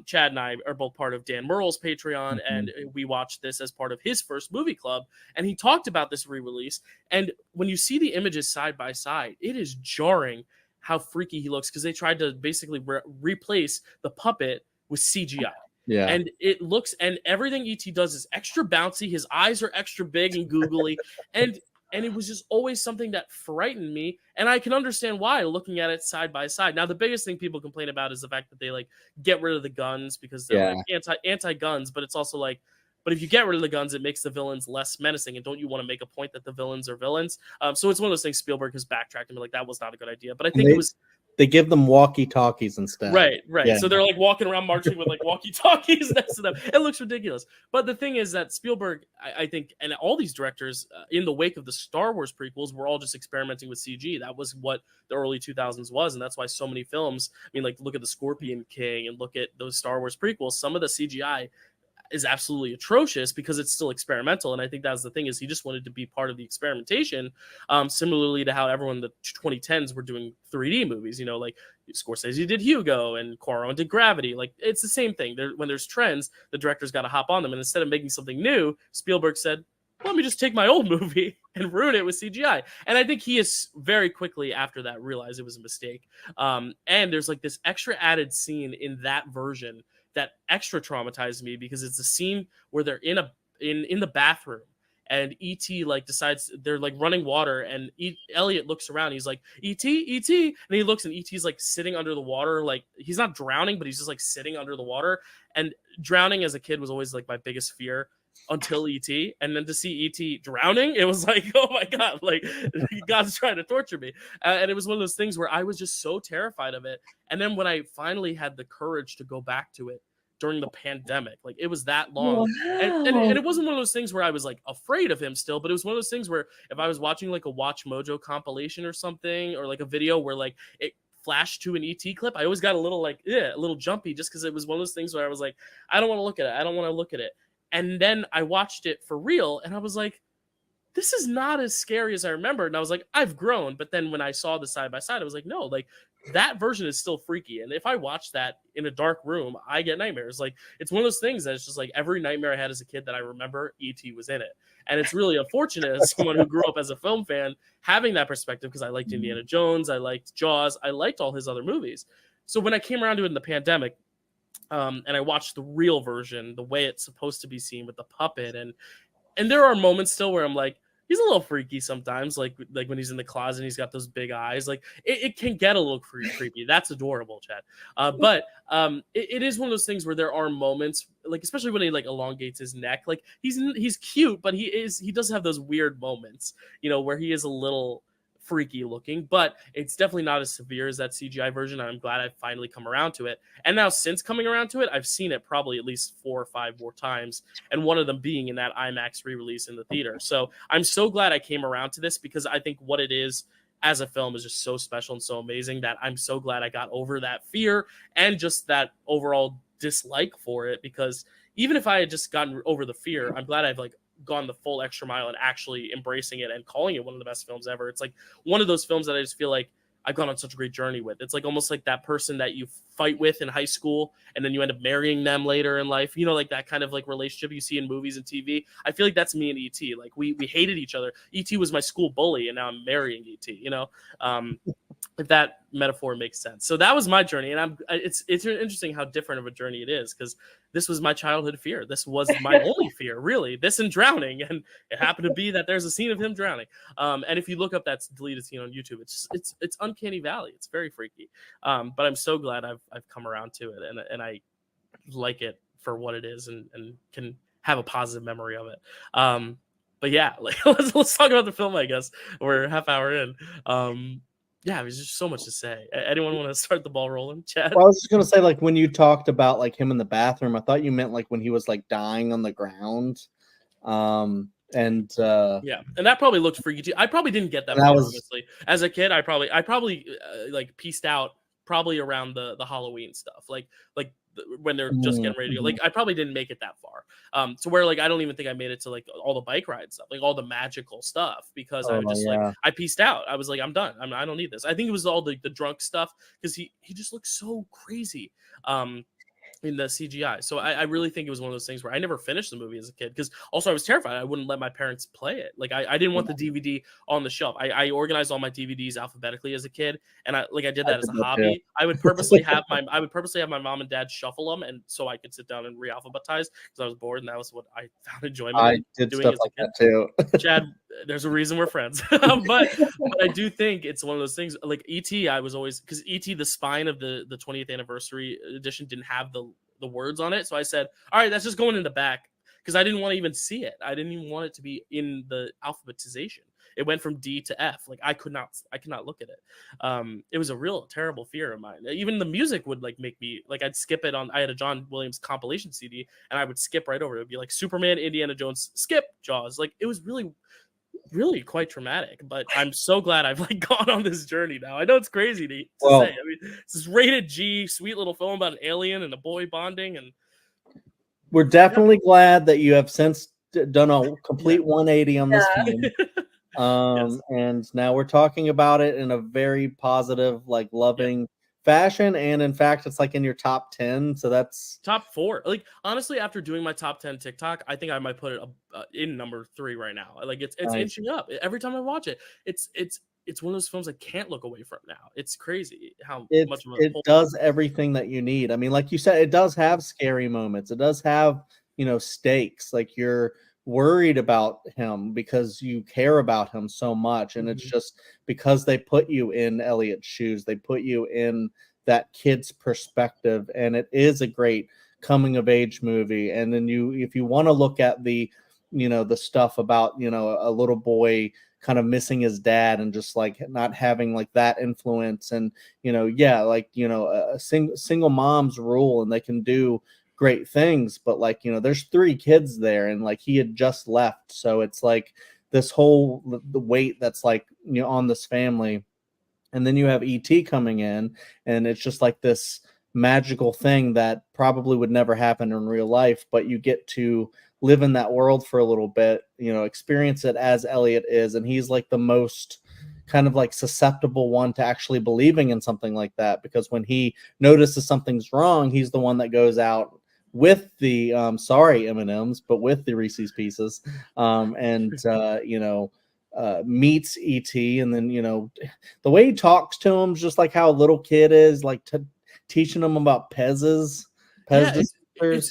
Chad and I are both part of Dan Murrell's Patreon, and we watched this as part of his first movie club. And he talked about this re-release. And when you see the images side by side, it is jarring how freaky he looks, because they tried to basically replace the puppet with CGI. Yeah. And it looks, and everything ET does is extra bouncy. His eyes are extra big and googly. and it was just always something that frightened me. And I can understand why, looking at it side by side. Now, the biggest thing people complain about is the fact that they like get rid of the guns because they're like anti-guns, but it's also like, but if you get rid of the guns, it makes the villains less menacing. And don't you want to make a point that the villains are villains? So it's one of those things Spielberg has backtracked and be like, that was not a good idea. But I think they give them walkie-talkies instead. Right. Yeah. So they're like walking around marching with like walkie-talkies next to them. It looks ridiculous. But the thing is that Spielberg, I think, and all these directors in the wake of the Star Wars prequels were all just experimenting with CG. That was what the early 2000s was. And that's why so many films, I mean, like look at the Scorpion King and look at those Star Wars prequels. Some of the CGI is absolutely atrocious because it's still experimental. And I think that's the thing, is he just wanted to be part of the experimentation, similarly to how everyone in the 2010s were doing 3D movies, you know, like Scorsese did Hugo and Cuarón did Gravity. Like, it's the same thing. When there's trends, the director's got to hop on them. And instead of making something new, Spielberg said, let me just take my old movie and ruin it with CGI. And I think he is very quickly after that realized it was a mistake. And there's like this extra added scene in that version that extra traumatized me, because it's a scene where they're in the bathroom and ET like decides they're like running water, and Elliot looks around. He's like, ET, and he looks, and ET's like sitting under the water. Like, he's not drowning, but he's just like sitting under the water. And drowning as a kid was always like my biggest fear until ET. And then to see ET drowning, it was like, oh my God, like God's trying to torture me. And it was one of those things where I was just so terrified of it. And then when I finally had the courage to go back to it during the pandemic, like it was that long. Wow. And it wasn't one of those things where I was like afraid of him still, but it was one of those things where if I was watching like a Watch Mojo compilation or something, or like a video where like it flashed to an ET clip, I always got a little jumpy, just because it was one of those things where I was like, I don't want to look at it. And then I watched it for real, and I was like, this is not as scary as I remember. And I was like, I've grown. But then when I saw the side by side, I was like, no, like that version is still freaky. And if I watch that in a dark room, I get nightmares. Like it's one of those things that it's just like every nightmare I had as a kid that I remember, E.T. was in it. And it's really unfortunate as someone who grew up as a film fan having that perspective, because I liked Indiana Jones, I liked Jaws, I liked all his other movies. So when I came around to it in the pandemic, and I watched the real version, the way it's supposed to be seen with the puppet, and there are moments still where I'm like, he's a little freaky sometimes, like when he's in the closet and he's got those big eyes. Like it can get a little creepy. That's adorable, Chad. But it is one of those things where there are moments, like especially when he like elongates his neck. Like he's cute, but he does have those weird moments, where he is a little freaky looking, but it's definitely not as severe as that CGI version. I'm glad I've finally come around to it. And now since coming around to it, I've seen it probably at least 4 or 5 more times, and one of them being in that IMAX re-release in the theater. So I'm so glad I came around to this, because I think what it is as a film is just so special and so amazing that I'm so glad I got over that fear and just that overall dislike for it. Because even if I had just gotten over the fear, I'm glad I've like gone the full extra mile and actually embracing it and calling it one of the best films ever. It's like one of those films that I just feel like I've gone on such a great journey with. It's like almost like that person that you fight with in high school and then you end up marrying them later in life, like that kind of like relationship you see in movies and TV. I feel like that's me and E.T. Like we hated each other. E.T. was my school bully and now I'm marrying E.T. If that metaphor makes sense. So that was my journey, and it's interesting how different of a journey it is, because this was my childhood fear. This was my only fear, really. This and drowning, and it happened to be that there's a scene of him drowning. And if you look up that deleted scene on YouTube, it's Uncanny Valley. It's very freaky. But I'm so glad I've come around to it, and I like it for what it is, and can have a positive memory of it. But yeah, like let's talk about the film. I guess we're half hour in. Yeah, there's just so much to say. Anyone want to start the ball rolling, Chad? Well, I was just gonna say, like when you talked about like him in the bathroom, I thought you meant like when he was like dying on the ground. Yeah, and that probably looked freaky too. I probably didn't get that far, honestly. As a kid, I probably like pieced out probably around the Halloween stuff, like when they're just getting ready to go. Like I probably didn't make it that far. To where like I don't even think I made it to like all the bike ride stuff, like all the magical stuff, because I just like I pieced out. I was like, I'm done. I don't need this. I think it was all the drunk stuff, because he just looks so crazy. In the CGI. So I really think it was one of those things where I never finished the movie as a kid, because also I was terrified. I wouldn't let my parents play it. Like I didn't want the DVD on the shelf. I organized all my DVDs alphabetically as a kid, and I did that as a hobby. Too. I would purposely have my mom and dad shuffle them, and so I could sit down and re-alphabetize, because I was bored, and that was what I found enjoyment I in did doing stuff as like a kid. that too. Chad, there's a reason we're friends. but I do think it's one of those things like E.T. I was always, because E.T. the spine of the 20th anniversary edition didn't have the words on it, so I said, all right, that's just going in the back, because I didn't want to even see it. I didn't even want it to be in the alphabetization. It went from D to F. Like I could not look at it. It was a real terrible fear of mine. Even the music would like make me like, I'd skip it on. I had a John Williams compilation CD, and I would skip right over it. It would be like Superman, Indiana Jones, skip, Jaws. Like it was really quite traumatic. But I'm so glad I've like gone on this journey now. I know it's crazy to say. I mean, this is rated G, sweet little film about an alien and a boy bonding, and we're definitely glad that you have since done a complete 180 on this film. Yes. And now we're talking about it in a very positive, like loving fashion, and in fact it's like in your top 10, so that's top 4. Like honestly, after doing my top 10 TikTok, I think I might put it in number 3 right now. Like it's nice. Inching up every time I watch it. It's one of those films I can't look away from now. It's crazy how much of it does everything that you need. I mean, like you said, it does have scary moments. It does have, stakes. Like you're worried about him because you care about him so much, and it's just because they put you in Elliot's shoes. They put you in that kid's perspective, and it is a great coming of age movie. And then if you want to look at the the stuff about a little boy kind of missing his dad and just like not having like that influence, and a single moms rule, and they can do great things, but like there's 3 kids there, and like he had just left, so it's like this whole the weight that's like on this family. And then you have ET coming in, and it's just like this magical thing that probably would never happen in real life, but you get to live in that world for a little bit, experience it as Elliot is, and he's like the most kind of like susceptible one to actually believing in something like that, because when he notices something's wrong, he's the one that goes out with the sorry M&Ms, but with the Reese's Pieces, and meets ET, and then the way he talks to him, just like how a little kid is, like teaching him about Pez dispensers.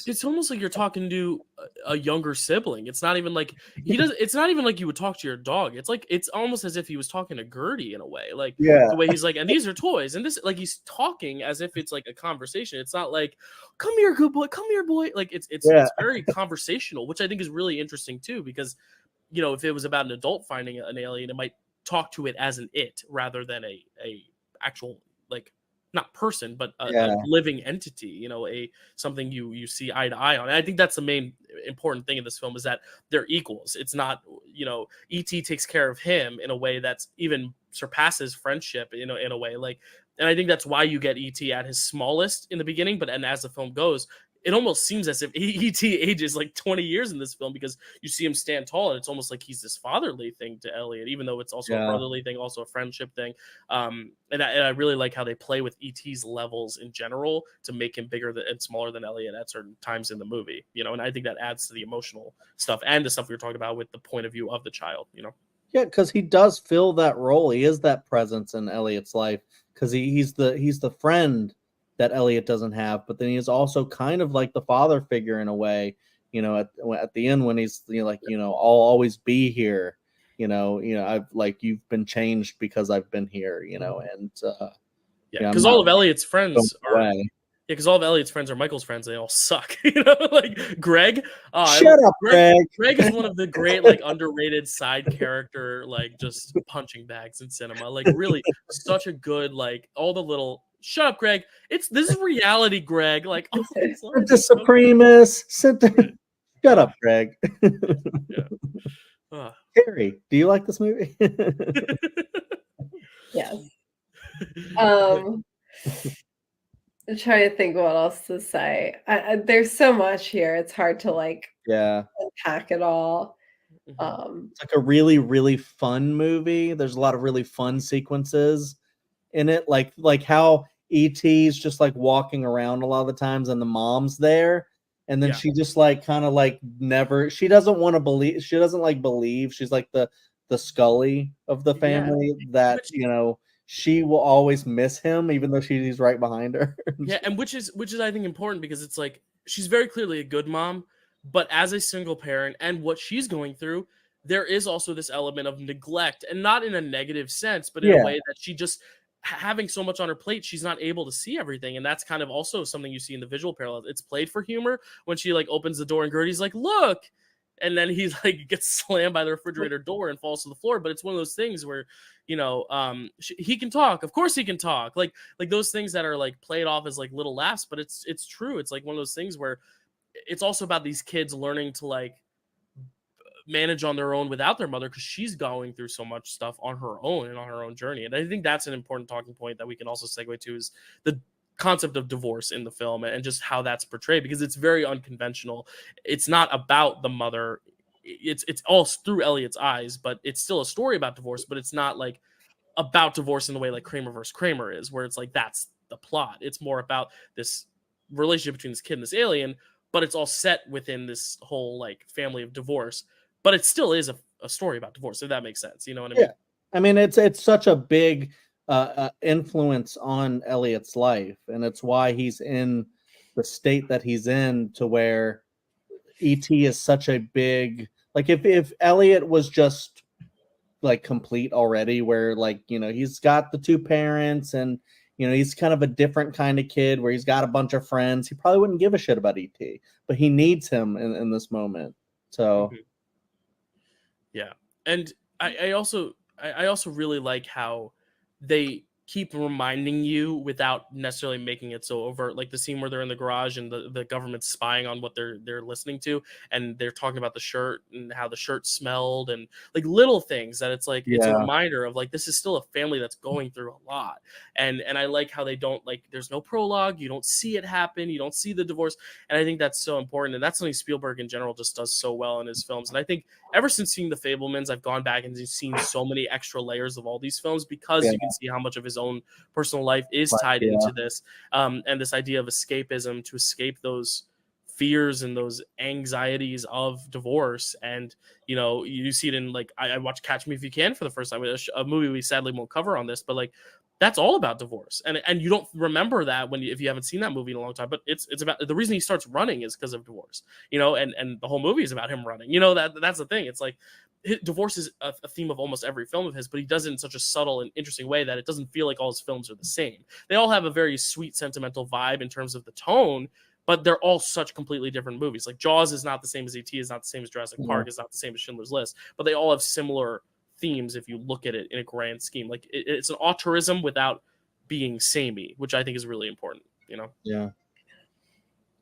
It's almost like you're talking to a younger sibling. It's not even like it's not even like you would talk to your dog. It's like it's almost as if he was talking to Gertie in a way. Like Yeah. the way he's like, and these are toys, and this, like, he's talking as if it's like a conversation. It's not like, come here, good boy, come here, boy. Like it's very conversational, which I think is really interesting too, because if it was about an adult finding an alien, it might talk to it as an it rather than a actual, like, not person, but a living entity, something you see eye to eye on. And I think that's the main important thing in this film, is that they're equals. It's not, E.T. takes care of him in a way that's even surpasses friendship, in a way. Like, and I think that's why you get E.T. at his smallest in the beginning, and as the film goes, it almost seems as if E.T. ages like 20 years in this film, because you see him stand tall, and it's almost like he's this fatherly thing to Elliot, even though it's also a brotherly thing, also a friendship thing. And I really like how they play with E.T.'s levels in general to make him bigger and smaller than Elliot at certain times in the movie, and I think that adds to the emotional stuff and the stuff we were talking about with the point of view of the child, Yeah, because he does fill that role. He is that presence in Elliot's life, because he's the friend that Elliot doesn't have, but then he is also kind of like the father figure in a way, at the end when he's I'll always be here, I've you've been changed because I've been here, and because all of Elliot's friends are Michael's friends. They all suck, like Greg. Shut up, Greg. Greg is one of the great, like, underrated side character, like, just punching bags in cinema. Like, really, such a good, like, all the little. Shut up, Greg. This is reality, Greg. Like, the Supremus. Shut up, Greg. Harry, do you like this movie? Yes. I'm trying to think what else to say. There's so much here. It's hard to unpack it all. It's like a really, really fun movie. There's a lot of really fun sequences in it, like how E.T.'s just like walking around a lot of the times, and the mom's there, and then she just never. She doesn't want to believe. She doesn't believe. She's like the Scully of the family that she will always miss him, even though she's right behind her. And which is I think important, because it's like she's very clearly a good mom, but as a single parent and what she's going through, there is also this element of neglect, and not in a negative sense, but in a way that she just having so much on her plate, she's not able to see everything. And that's kind of also something you see in the visual parallels. It's played for humor when she opens the door and Gertie's like, look, and then he's gets slammed by the refrigerator door and falls to the floor. But it's one of those things where, he can talk. Of course he can talk. Like those things that are played off as little laughs, but it's true. It's one of those things where it's also about these kids learning to manage on their own without their mother, because she's going through so much stuff on her own and on her own journey. And I think that's an important talking point that we can also segue to, is the concept of divorce in the film and just how that's portrayed, because it's very unconventional. It's not about the mother. It's all through Elliot's eyes, but it's still a story about divorce, but it's not about divorce in the way Kramer versus Kramer is, where it's that's the plot. It's more about this relationship between this kid and this alien, but it's all set within this whole family of divorce. But it still is a story about divorce, if that makes sense. You know what I mean? Yeah. I mean, it's such a big influence on Elliot's life, and it's why he's in the state that he's in, to where E.T. is such a big, if Elliot was just complete already, where he's got the two parents, and he's kind of a different kind of kid where he's got a bunch of friends, he probably wouldn't give a shit about E.T., but he needs him in this moment. So yeah. And I also really like how they keep reminding you without necessarily making it so overt. Like the scene where they're in the garage and the government's spying on what they're listening to, and they're talking about the shirt and how the shirt smelled, and like little things that it's like it's a Yeah. reminder of like this is still a family that's going through a lot. And I like how they don't, like, there's no prologue, you don't see it happen, you don't see the divorce, and I think that's so important, and that's something Spielberg in general just does so well in his films. And I think ever since seeing The Fablemans, I've gone back and seen so many extra layers of all these films, because you can see how much of his own personal life is tied into this, and this idea of escapism, to escape those fears and those anxieties of divorce. And you see it in, like, I watched Catch Me If You Can for the first time, a movie we sadly won't cover on this, but like that's all about divorce, and you don't remember that if you haven't seen that movie in a long time, but it's about, the reason he starts running is because of divorce, and the whole movie is about him running. That's the thing. It's like divorce is a theme of almost every film of his, but he does it in such a subtle and interesting way that it doesn't feel like all his films are the same. They all have a very sweet, sentimental vibe in terms of the tone, but they're all such completely different movies. Like Jaws is not the same as E.T., is not the same as Jurassic Park, is not the same as Schindler's List, but they all have similar themes if you look at it in a grand scheme. Like it's an auteurism without being samey, which I think is really important. Yeah.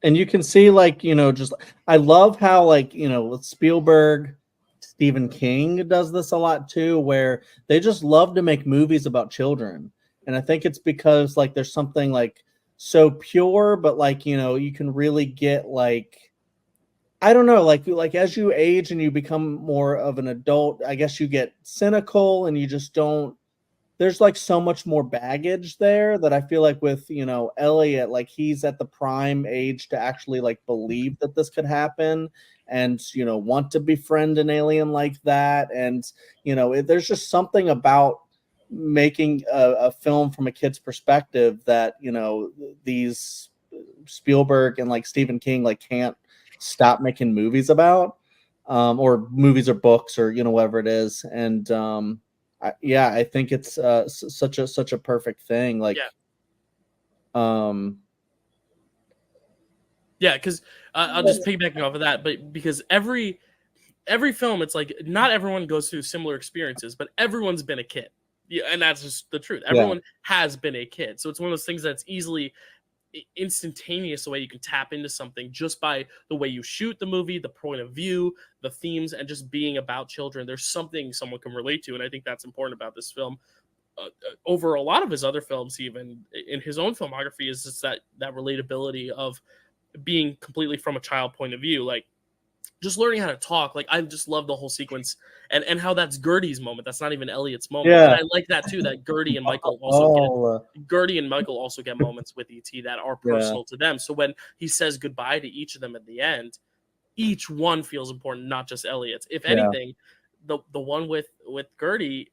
And you can see, like, just I love how, like, with Spielberg, Stephen King does this a lot too, where they just love to make movies about children. And I think it's because, like, there's something like so pure, but like, you can really get, like, I don't know, like as you age and you become more of an adult, I guess you get cynical and you just don't, there's like so much more baggage there that I feel like with, Elliot, like he's at the prime age to actually like believe that this could happen and, want to befriend an alien like that. And, there's just something about making a film from a kid's perspective that, these Spielberg and like Stephen King, like can't stop making movies about, or movies or books or, whatever it is. And, I think it's such a perfect thing. Like, because I'll just piggybacking off of that, but because every film, it's like not everyone goes through similar experiences, but everyone's been a kid. Yeah, and that's just the truth. Everyone has been a kid, so it's one of those things that's easily instantaneous, the way you can tap into something just by the way you shoot the movie, the point of view, the themes, and just being about children. There's something someone can relate to, and I think that's important about this film over a lot of his other films. Even in his own filmography, is just that relatability of being completely from a child point of view. Like just learning how to talk. Like I just love the whole sequence and how that's Gertie's moment. That's not even Elliot's moment. Yeah. And I like that too, that Gertie and Michael also get moments with E.T. that are personal to them. So when he says goodbye to each of them at the end, each one feels important, not just Elliot's. If anything, the one with Gertie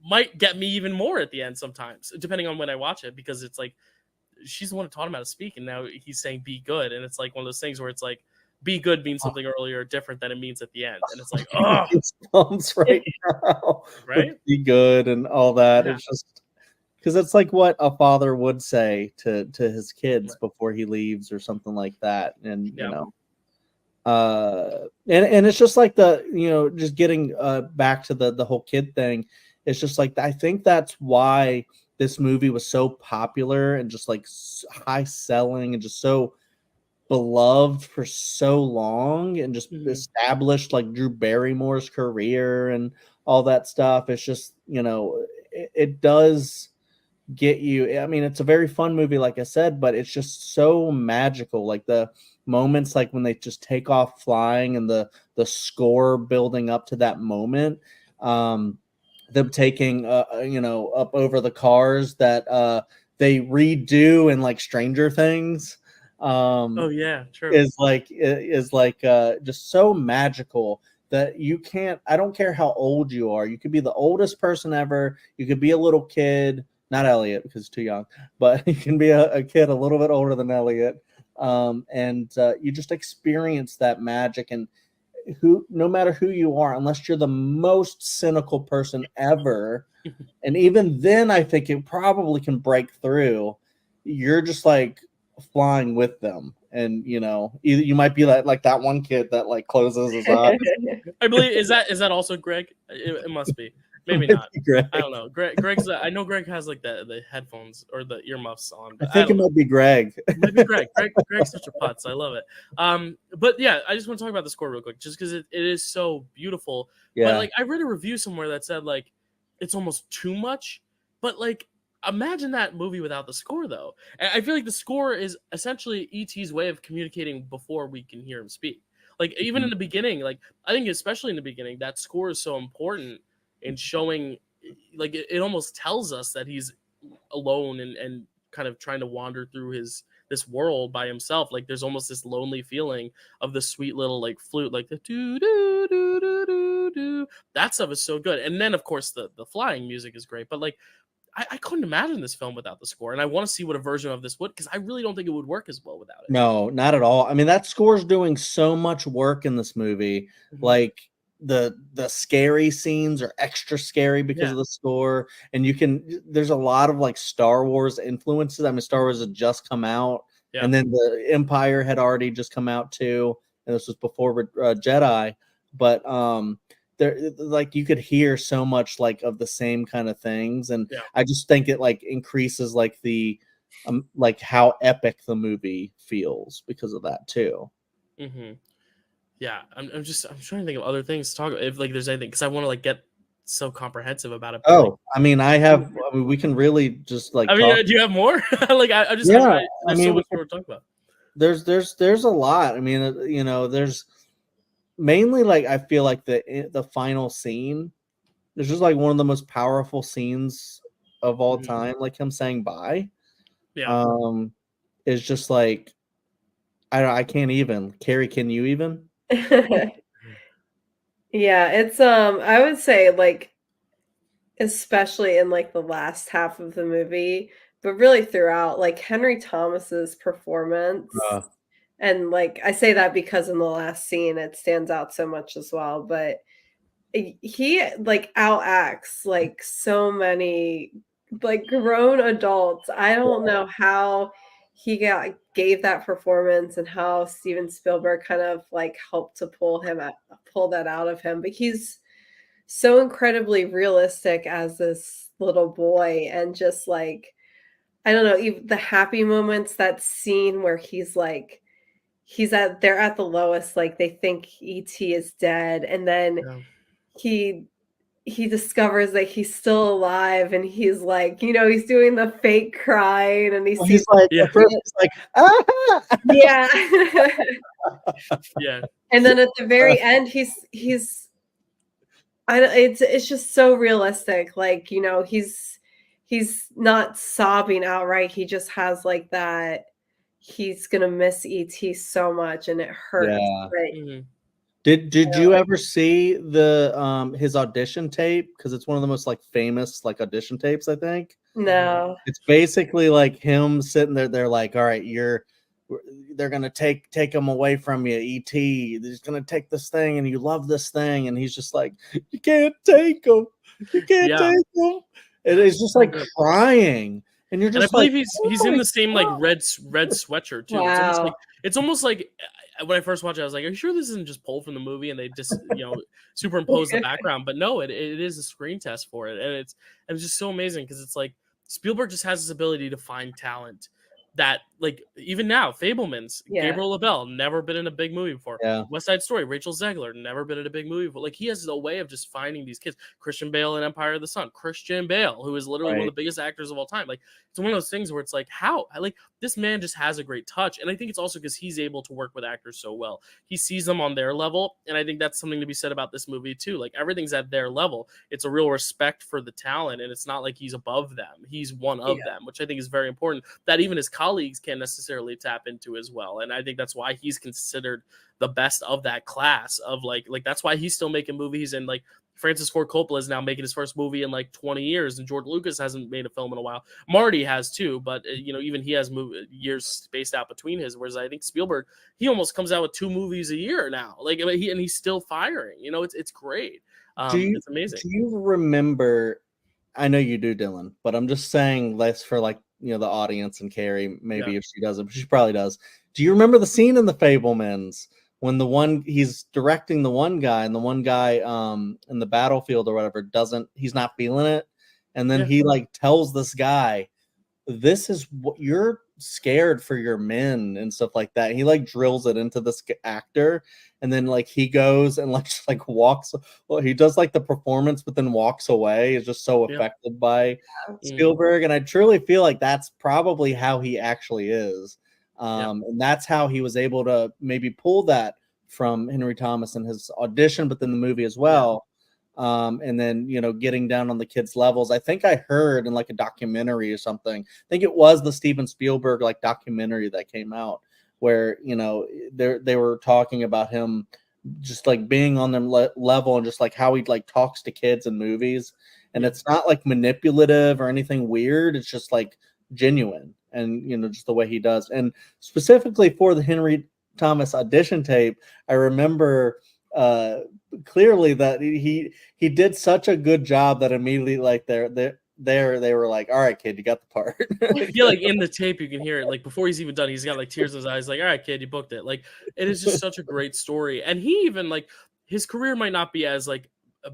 might get me even more at the end sometimes, depending on when I watch it, because it's like she's the one who taught him how to speak, and now he's saying be good. And it's like one of those things where it's like be good means something earlier different than it means at the end. And it's like, oh, goosebumps right now. Right? Be good and all that. It's just because it's like what a father would say to his kids before he leaves or something like that. And and it's just like the just getting back to the whole kid thing. It's just like I think that's why this movie was so popular and just like high selling and just so beloved for so long and just established like Drew Barrymore's career and all that stuff. It's just, it does get you. I mean, it's a very fun movie, like I said, but it's just so magical. Like the moments, like when they just take off flying and the score building up to that moment, them taking, up over the cars that they redo in like Stranger Things. True. Is like just so magical that I don't care how old you are. You could be the oldest person ever. You could be a little kid, not Elliot because he's too young, but you can be a kid a little bit older than Elliot. And you just experience that magic. And no matter who you are, unless you're the most cynical person ever, and even then I think it probably can break through, you're just like flying with them. And either you might be like that one kid that like closes his eyes. I believe is that also Greg? It must be. Maybe Maybe not. Greg. I don't know. Greg's. I know Greg has like the headphones or the earmuffs on, I but I think it don't know. might be Greg. Maybe Greg's such a putz. I love it. But yeah, I just want to talk about the score real quick, just because it is so beautiful. But Yeah. like, I read a review somewhere that said like it's almost too much. But like, imagine that movie without the score, though. And I feel like the score is essentially E.T.'s way of communicating before we can hear him speak. Like even in the beginning, like I think especially in the beginning, that score is so important in showing. Like it almost tells us that he's alone and kind of trying to wander through this world by himself. Like there's almost this lonely feeling of the sweet little like flute, like the doo doo doo doo doo doo. That stuff is so good. And then of course the flying music is great. But like I couldn't imagine this film without the score, and I want to see what a version of this would, because I really don't think it would work as well without it. No, not at all. I mean, that score's doing so much work in this movie. Mhm. Like the scary scenes are extra scary because Yeah. of the score, and there's a lot of like Star Wars influences. I mean, Star Wars had just come out, Yeah. and then the Empire had already just come out too, and this was before Jedi. But there, like, you could hear so much like of the same kind of things, and Yeah. I just think it like increases like the like how epic the movie feels because of that too. Mm-hmm. Yeah, I'm trying to think of other things to talk about, if like there's anything, because I want to like get so comprehensive about it. But, like, Oh, I mean, we can really just like I mean, talk. do you have more? Like I just Yeah, I there's mean, so much more to talk about. there's a lot. I mean, there's mainly like I feel like the final scene. There's just like one of the most powerful scenes of all Mhm. time. Like him saying bye. Yeah. Is just like I can't even. Carrie, can you even? Yeah, it's I would say like especially in like the last half of the movie, but really throughout, like Henry Thomas's performance. Uh, And like I say that because in the last scene it stands out so much as well, but he like outacts like so many like grown adults. I don't know how he gave that performance and how Steven Spielberg kind of like helped to pull that out of him, but he's so incredibly realistic as this little boy, and just like I don't know, even the happy moments, that scene where they're at the lowest, like they think ET is dead, and then Yeah. he he discovers that he's still alive, and he's like, he's doing the fake crying, and he well, sees he's like Yeah. at first he's like yeah. Yeah. And then at the very end, it's just so realistic. Like, he's not sobbing outright. He just has like that he's gonna miss ET so much and it hurts. yeah. But Mhm. Did you ever see the his audition tape? Because it's one of the most like famous like audition tapes, I think. no. It's basically like him sitting there. They're like, "All right, they're gonna take him away from you, ET. They're just gonna take this thing, and you love this thing." And he's just like, "You can't take him. You can't Yeah. take him." And it's just like crying, and you're And I just like, believe "Oh he's in my the same like God." red sweatshirt too. Wow. It's almost like when I first watched it, I was like, "Are you sure this isn't just pulled from the movie and they just superimpose the background?" But no, it is a screen test for it, and it's just so amazing because it's like Spielberg just has this ability to find talent that, like, even now, Fabelmans, Yeah. Gabriel LaBelle, never been in a big movie before. Yeah. West Side Story, Rachel Zegler, never been in a big movie before. Like, he has a way of just finding these kids. Christian Bale in Empire of the Sun, Christian Bale, who is literally one of Right. the biggest actors of all time. Like, it's one of those things where it's like, how? Like, this man just has a great touch. And I think it's also because he's able to work with actors so well. He sees them on their level. And I think that's something to be said about this movie, too. Like, everything's at their level. It's a real respect for the talent. And it's not like he's above them. He's one of them, which I think is very important, that even his colleagues can't necessarily tap into as well. And I think that's why he's considered the best of that class of like that's why he's still making movies. And like Francis Ford Coppola is now making his first movie in like 20 years, and George Lucas hasn't made a film in a while. Marty has too, but even he has years spaced out between his. Whereas I think Spielberg, he almost comes out with 2 movies a year now. Like he's still firing. It's great. It's amazing. Do you remember? I know you do, Dylan, but I'm just saying less for like the audience and Carrie. Maybe if she doesn't, but she probably does. Do you remember the scene in The Fabelmans when he's directing the one guy, and the one guy in the battlefield or whatever he's not feeling it, and then he like tells this guy, this is what you're scared for your men and stuff like that. He like drills it into this actor, and then like he goes and like walks. Well, he does like the performance, but then walks away. Is just so affected by Spielberg, and I truly feel like that's probably how he actually is. And that's how he was able to maybe pull that from Henry Thomas in his audition, but then the movie as well. And then, getting down on the kids' levels. I think I heard in like a documentary or something. I think it was the Steven Spielberg like documentary that came out where, they were talking about him just like being on them level and just like how he like talks to kids in movies. And it's not like manipulative or anything weird. It's just like genuine and, just the way he does. And specifically for the Henry Thomas audition tape, I remember clearly that he did such a good job that immediately like they were like, all right, kid, you got the part. Yeah, like in the tape you can hear it, like before he's even done, he's got like tears in his eyes, like, all right, kid, you booked it. Like, it is just such a great story. And he even like his career might not be as like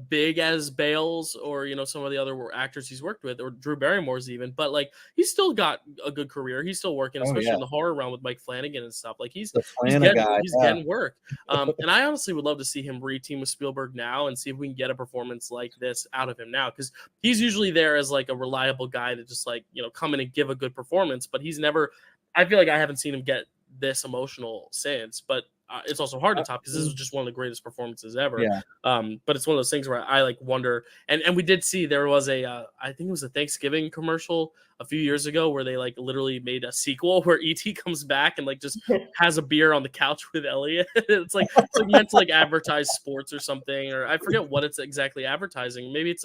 big as Bale's or some of the other actors he's worked with, or Drew Barrymore's even, but like he's still got a good career. He's still working, especially in the horror realm with Mike Flanagan and stuff. Like he's getting work. And I honestly would love to see him re-team with Spielberg now and see if we can get a performance like this out of him now, because he's usually there as like a reliable guy to just like come in and give a good performance, but he's never. I feel like I haven't seen him get this emotional since, but it's also hard to top because this was just one of the greatest performances ever. Yeah. But it's one of those things where I like wonder, and we did see there was a I think it was a Thanksgiving commercial a few years ago where they like literally made a sequel where E.T. comes back and like just has a beer on the couch with Elliot. it's like meant to like advertise sports or something, or I forget what it's exactly advertising. Maybe it's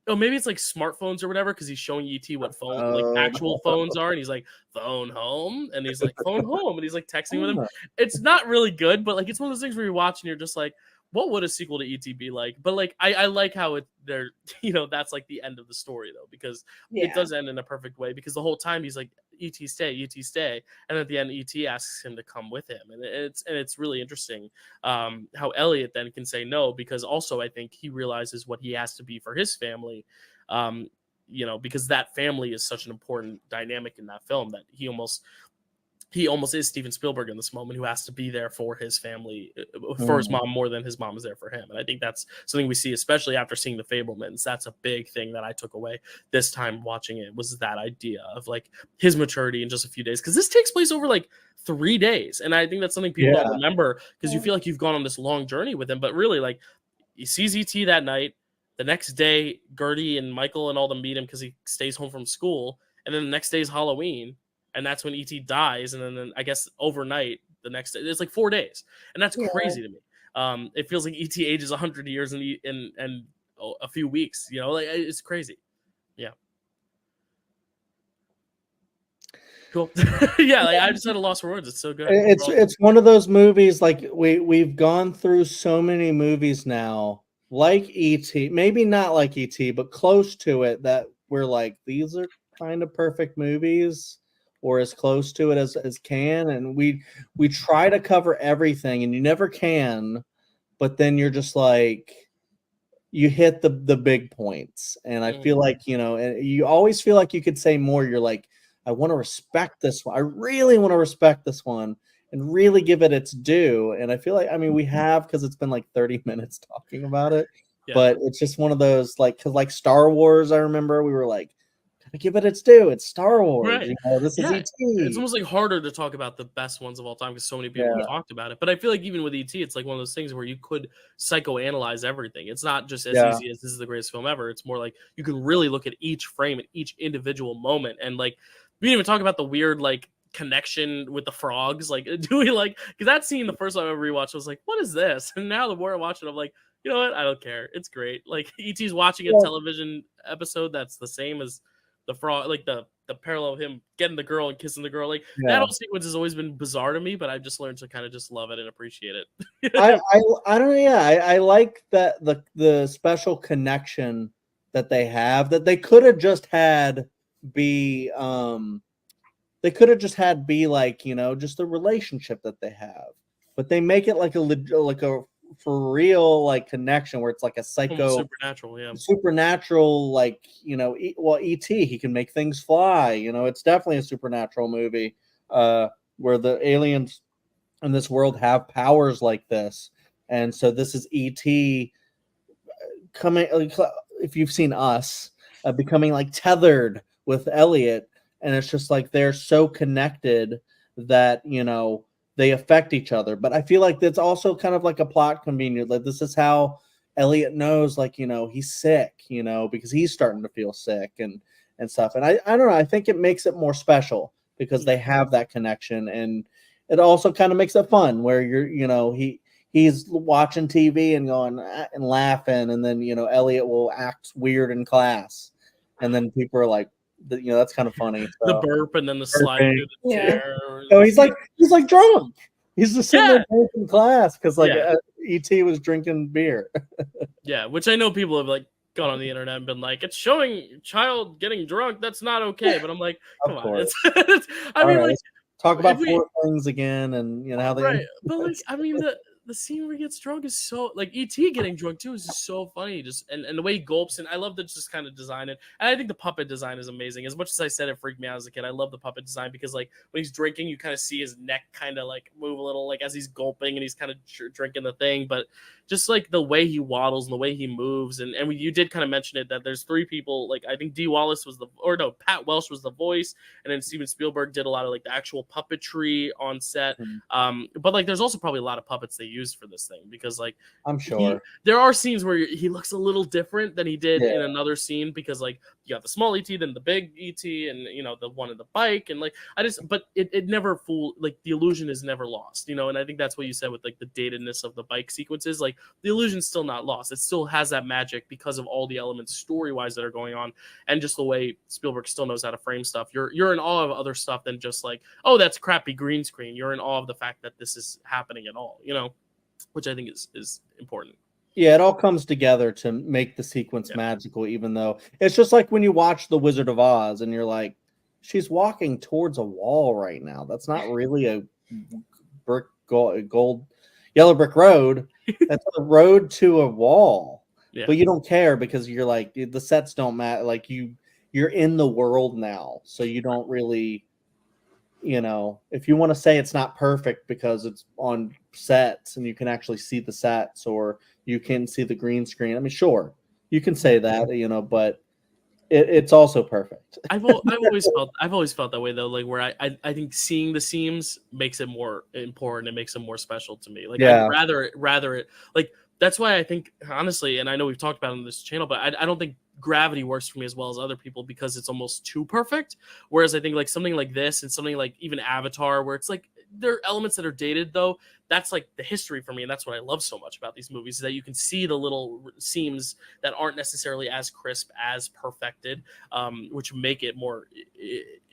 maybe it's like smartphones or whatever, because he's showing E.T. what phone like actual phones are, and he's like, phone home, and he's like, phone home, and he's like texting with him. It's not really good, but like it's one of those things where you watch and you're just like, what would a sequel to E.T. be like? But like I like how they're that's like the end of the story though, because it does end in a perfect way, because the whole time he's like, E.T. stay, and at the end E.T. asks him to come with him, and it's really interesting how Elliot then can say no, because also I think he realizes what he has to be for his family, because that family is such an important dynamic in that film that he almost is Steven Spielberg in this moment, who has to be there for his family, for his mom, more than his mom is there for him. And I think that's something we see, especially after seeing The Fabelmans. That's a big thing that I took away this time watching it, was that idea of like his maturity in just a few days. Because this takes place over like 3 days. And I think that's something people don't remember, because you feel like you've gone on this long journey with him. But really, like, he sees E.T. that night. The next day, Gertie and Michael and all them meet him because he stays home from school. And then the next day is Halloween. And that's when E.T. dies. And then I guess overnight, the next day, it's like 4 days. And that's crazy to me. It feels like E.T. ages 100 years in a few weeks. Like it's crazy. Yeah. Cool. Yeah, like I just had a loss for words. It's so good. It's one of those movies, like we've gone through so many movies now, like E.T., maybe not like E.T., but close to it, that we're like, these are kind of perfect movies, or as close to it as can. And we try to cover everything, and you never can, but then you're just like, you hit the big points. And I feel like, and you always feel like you could say more. You're like, I want to respect this one. I really want to respect this one and really give it its due. And I feel like, we have, because it's been like 30 minutes talking about it, but it's just one of those, like, because like Star Wars, I remember we were like, gotta give it its due. It's Star Wars. Right. This is E.T. It's almost like harder to talk about the best ones of all time because so many people have talked about it. But I feel like even with E.T., it's like one of those things where you could psychoanalyze everything. It's not just as easy as this is the greatest film ever. It's more like you can really look at each frame and each individual moment. And like, we didn't even talk about the weird like connection with the frogs. Like, do we like, because that scene the first time I ever rewatched, I was like, what is this? And now the more I watch it, I'm like, you know what? I don't care. It's great. Like, E.T.'s watching a television episode that's the same as the frog, like the parallel of him getting the girl and kissing the girl. Like, that whole sequence has always been bizarre to me, but I've just learned to kind of just love it and appreciate it. I don't know. Yeah, I like that the special connection that they have, that they could have just had be like, just the relationship that they have. but they make it like a for real like connection where it's like a Almost supernatural, yeah. supernatural, like, you know, E.T. he can make things fly. You know, it's definitely a supernatural movie where the aliens in this world have powers like this, and so this is E.T. coming. If you've seen Us, becoming like tethered with Elliot, and it's just like they're so connected that, you know, they affect each other. But I feel like that's also kind of like a plot convenient. Like this is how Elliot knows, like, you know, he's sick, you know, because he's starting to feel sick and stuff. And I don't know, I think it makes it more special because they have that connection, and it also kind of makes it fun where you're, you know, he's watching TV and going and laughing, and then, you know, Elliot will act weird in class, and then people are like, you know, that's kind of funny. The So, burp and then the sliding through the chair. so he's like drunk. He's just sitting there drinking class because like E.T. was drinking beer. Yeah, which I know people have like gone on the internet and been like, it's showing child getting drunk. That's not okay. But I'm like, come on. It's I mean, like, talk about four things again, and you know how they right. But like, I mean, the scene where he gets drunk is so like E.T. getting drunk too is just so funny. Just and the way he gulps, and I love the just kind of design it. And I think the puppet design is amazing. As much as I said it freaked me out as a kid, I love the puppet design because like when he's drinking, you kind of see his neck kind of like move a little, like as he's gulping and he's kind of drinking the thing. But just like the way he waddles and the way he moves, and you did kind of mention it that there's three people. Like I think Pat Welsh was the voice, and then Steven Spielberg did a lot of like the actual puppetry on set. But like there's also probably a lot of puppets they used for this thing because like I'm sure there are scenes where he looks a little different than he did in another scene because like you got the small ET, then the big ET, and you know the one in the bike, and like but it never like the illusion is never lost, you know. And I think that's what you said with like the datedness of the bike sequences. Like the illusion's still not lost. It still has that magic because of all the elements story wise that are going on, and just the way Spielberg still knows how to frame stuff. You're in awe of other stuff than just like, oh, that's crappy green screen. You're in awe of the fact that this is happening at all, you know, which I think is important. Yeah, it all comes together to make the sequence magical, even though it's just like when you watch The Wizard of Oz and you're like, she's walking towards a wall right now. That's not really a yellow brick road. That's a road to a wall. Yeah. But you don't care because you're like, the sets don't matter. Like you're in the world now. So you don't really, you know, if you want to say it's not perfect because it's on sets and you can actually see the sets or you can see the green screen. I mean, sure, you can say that, you know, but it's also perfect. I've always felt that way though. Like where I think seeing the seams makes it more important. It makes it more special to me. Like I'd rather it like that's why I think honestly, and I know we've talked about it on this channel, but I don't think Gravity works for me as well as other people because it's almost too perfect. Whereas I think like something like this and something like even Avatar, where it's like there are elements that are dated though. That's like the history for me, and that's what I love so much about these movies is that you can see the little seams that aren't necessarily as crisp, as perfected, which make it more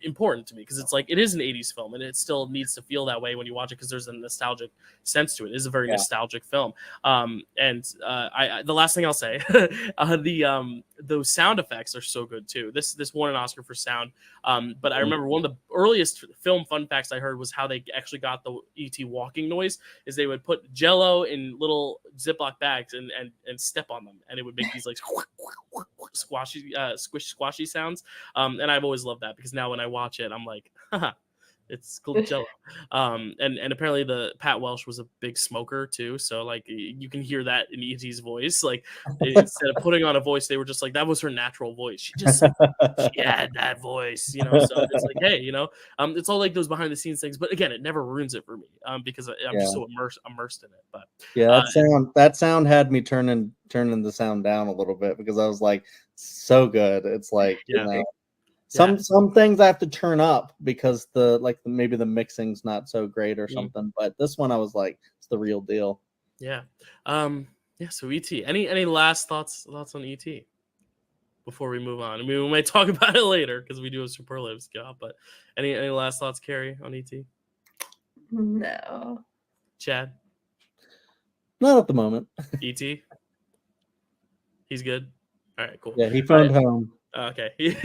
important to me because it's like it is an 80s film and it still needs to feel that way when you watch it because there's a nostalgic sense to it. It is a very nostalgic film. The last thing I'll say, those sound effects are so good too. This won an Oscar for sound. But I remember one of the earliest film fun facts I heard was how they actually got the ET walking noise is they would put Jello in little Ziploc bags and step on them, and it would make these like squishy sounds. And I've always loved that because now when I watch it, I'm like, haha, it's called Jello. And apparently the Pat Welsh was a big smoker too, so like you can hear that in E.T.'s voice. Like instead of putting on a voice, they were just like that was her natural voice. She had that voice, you know. So it's like, hey, you know, it's all like those behind the scenes things. But again, it never ruins it for me because I'm just so immersed in it. But yeah, that sound had me turning the sound down a little bit because I was like, so good. It's like you know. Some things I have to turn up because maybe the mixing's not so great or something. But this one I was like, it's the real deal. Yeah. So E.T. Any last thoughts on E.T. before we move on? I mean, we might talk about it later because we do have superlatives to get out. But any last thoughts, Carrie, on E.T.? No. Chad? Not at the moment. E.T. He's good. All right, cool. Yeah, he found home. Okay. He's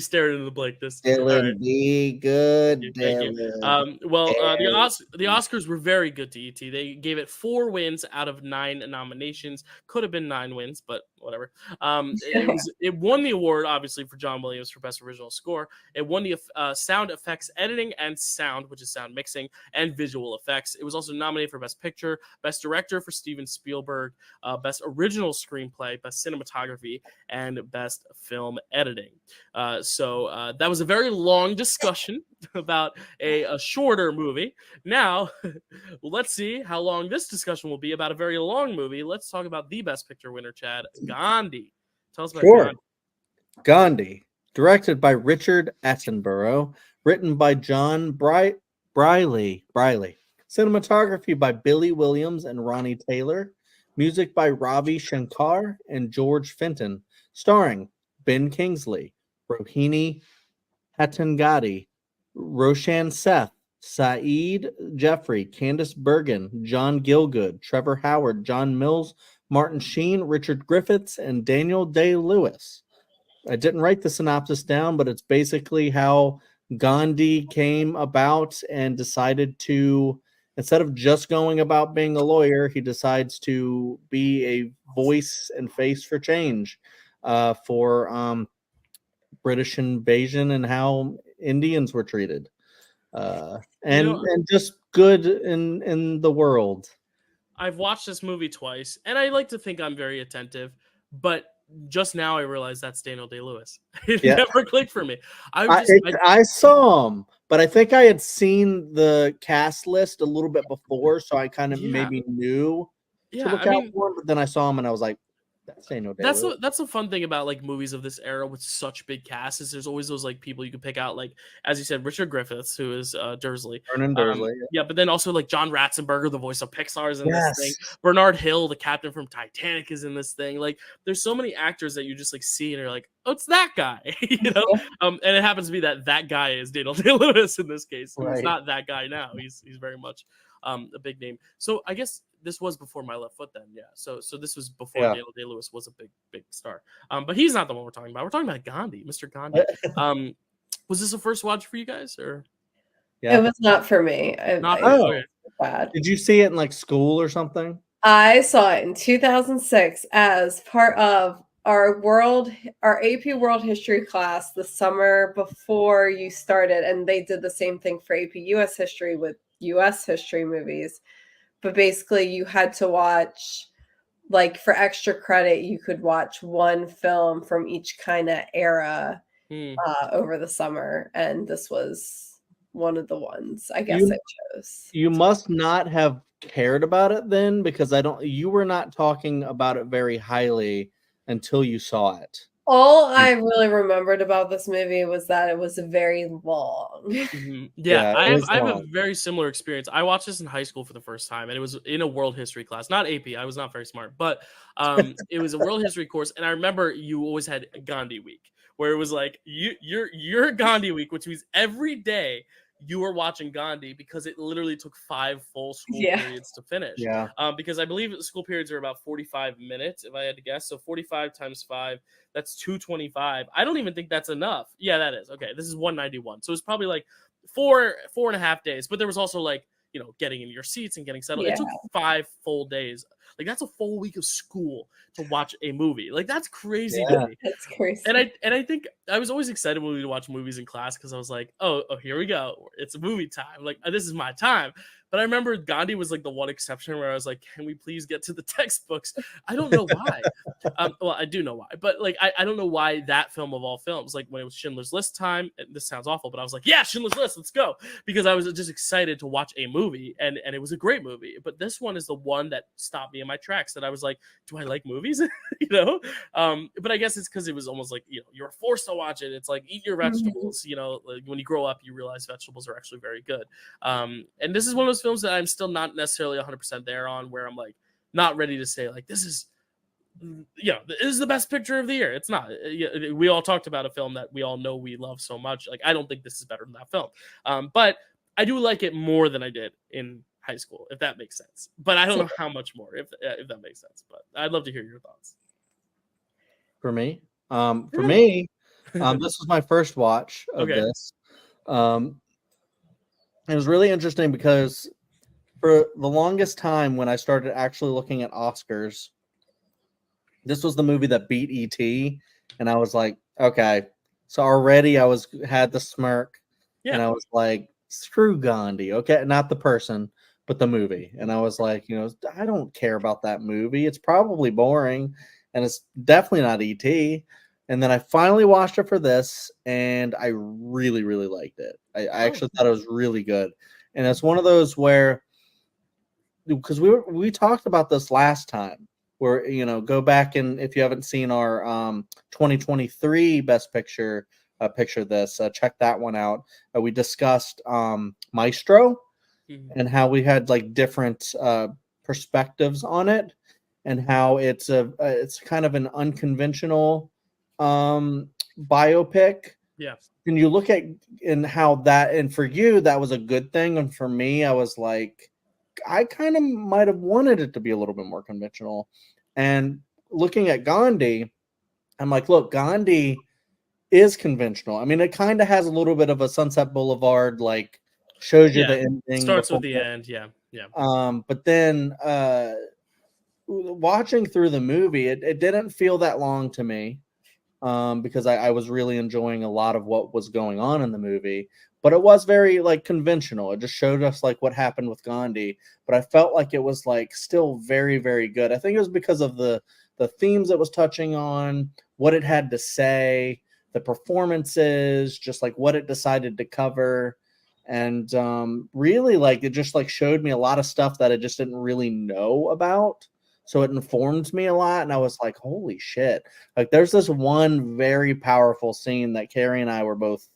staring into the blankness. All right. Dylan, be Thank good, you, thank you. Dylan. The Oscars were very good to ET. They gave it 4 wins out of 9 nominations. Could have been 9 wins, but whatever. It won the award obviously for John Williams for best original score. It won the sound effects editing and sound, which is sound mixing, and visual effects. It was also nominated for best picture, best director for Steven Spielberg, best original screenplay, best cinematography, and best film editing. So that was a very long discussion about a shorter movie. Now, let's see how long this discussion will be about a very long movie. Let's talk about the best picture winner, Chad. Gandhi. Tell us about Sure. Gandhi. Gandhi, directed by Richard Attenborough, written by John Briley, cinematography by Billy Williams and Ronnie Taylor, music by Ravi Shankar and George Fenton, starring Ben Kingsley, Rohini Hattangadi, Roshan Seth, Saeed Jeffrey, Candice Bergen, John Gielgud, Trevor Howard, John Mills, Martin Sheen, Richard Griffiths, and Daniel Day-Lewis. I didn't write the synopsis down, but it's basically how Gandhi came about and decided to, instead of just going about being a lawyer, he decides to be a voice and face for change for British invasion and how Indians were treated, and just good in the world. I've watched this movie twice, and I like to think I'm very attentive, but just now I realized that's Daniel Day-Lewis. It never clicked for me. I saw him, but I think I had seen the cast list a little bit before, so I kind of maybe knew to look out for him. But then I saw him, and I was like, "That's Daniel Day-Lewis." That's the fun thing about like movies of this era with such big casts is there's always those like people you can pick out, like as you said, Richard Griffiths, who is Dursley. Vernon Dursley. But then also like John Ratzenberger, the voice of Pixar, is in this thing. Bernard Hill, the captain from Titanic, is in this thing. Like there's so many actors that you just like see and you're like, oh, it's that guy, you know. And it happens to be that guy is Daniel Day-Lewis in this case. Right. He's not that guy now. He's very much a big name. So I guess this was before My Left Foot then, So this was before Daniel Day-Lewis was a big star. But he's not the one we're talking about. We're talking about Gandhi, Mr. Gandhi. Was this a first watch for you guys, or? It was not for me. Bad. Did you see it in like school or something? I saw it in 2006 as part of our AP World History class the summer before you started, and they did the same thing for AP US History with US history movies. But basically you had to watch, like for extra credit, you could watch one film from each kind of era over the summer. And this was one of the ones I guess I chose. You must not have cared about it then, because you were not talking about it very highly until you saw it. All I really remembered about this movie was that it was very long. Yeah, I have a very similar experience. I watched this in high school for the first time, and it was in a world history class, not AP. I was not very smart, but it was a world history course, and I remember you always had Gandhi week, where it was like your Gandhi week, which means every day you were watching Gandhi, because it literally took 5 full school periods to finish. Because I believe the school periods are about 45 minutes, if I had to guess. So 45 times 5, that's 225. I don't even think that's enough. Yeah, that is. Okay, this is 191. So it's probably like 4.5 days. But there was also like, you know, getting in your seats and getting settled. It took 5 full days. Like that's a full week of school to watch a movie. Like that's crazy to me. That's crazy. And I think I was always excited when we would watch movies in class, because I was like, oh, here we go. It's a movie time. Like this is my time. But I remember Gandhi was like the one exception where I was like, can we please get to the textbooks? I don't know why. Well, I do know why, but like I don't know why that film of all films, like when it was Schindler's List time, and this sounds awful, but I was like, yeah, Schindler's List, let's go, because I was just excited to watch a movie, and it was a great movie. But this one is the one that stopped me in my tracks, that I was like, do I like movies? You know? But I guess it's because it was almost like, you know, you were forced to watch it. It's like, eat your vegetables. You know, like when you grow up, you realize vegetables are actually very good. And this is one of those films that I'm still not necessarily 100% there on, where I'm like not ready to say like this is, you know, this is the best picture of the year. It's not. We all talked about a film that we all know we love so much. Like I don't think this is better than that film, but I do like it more than I did in high school, if that makes sense. But I don't know how much more, if that makes sense. But I'd love to hear your thoughts. for me. For Really? me, this was my first watch of Okay. this. It was really interesting because for the longest time when I started actually looking at Oscars, this was the movie that beat E.T. And I was like, okay. So already I had the smirk and Yeah. I was like, screw Gandhi. Okay. Not the person, but the movie. And I was like, I don't care about that movie. It's probably boring and it's definitely not E.T. And then I finally watched it for this and I really, really liked it. I Oh. actually thought it was really good. And it's one of those where, because we talked about this last time, where go back and if you haven't seen our 2023 best picture picture this, check that one out. We discussed Maestro Mhm. and how we had like different perspectives on it, and how it's kind of an unconventional biopic. Yeah. And you look at and how that, and for you that was a good thing, and for me I was like, I kind of might have wanted it to be a little bit more conventional. And looking at Gandhi, I'm like, look, Gandhi is conventional. I mean, it kind of has a little bit of a Sunset Boulevard, like shows you Yeah. the ending Starts before. with the end. Yeah. Yeah. But then watching through the movie, it didn't feel that long to me. Because I was really enjoying a lot of what was going on in the movie, but it was very like conventional. It just showed us like what happened with Gandhi, but I felt like it was like still very, very good. I think it was because of the themes it was touching on, what it had to say, the performances, just like what it decided to cover. And really like it just like showed me a lot of stuff that I just didn't really know about. So it informed me a lot, and I was like, holy shit. Like there's this one very powerful scene that Carrie and I were both,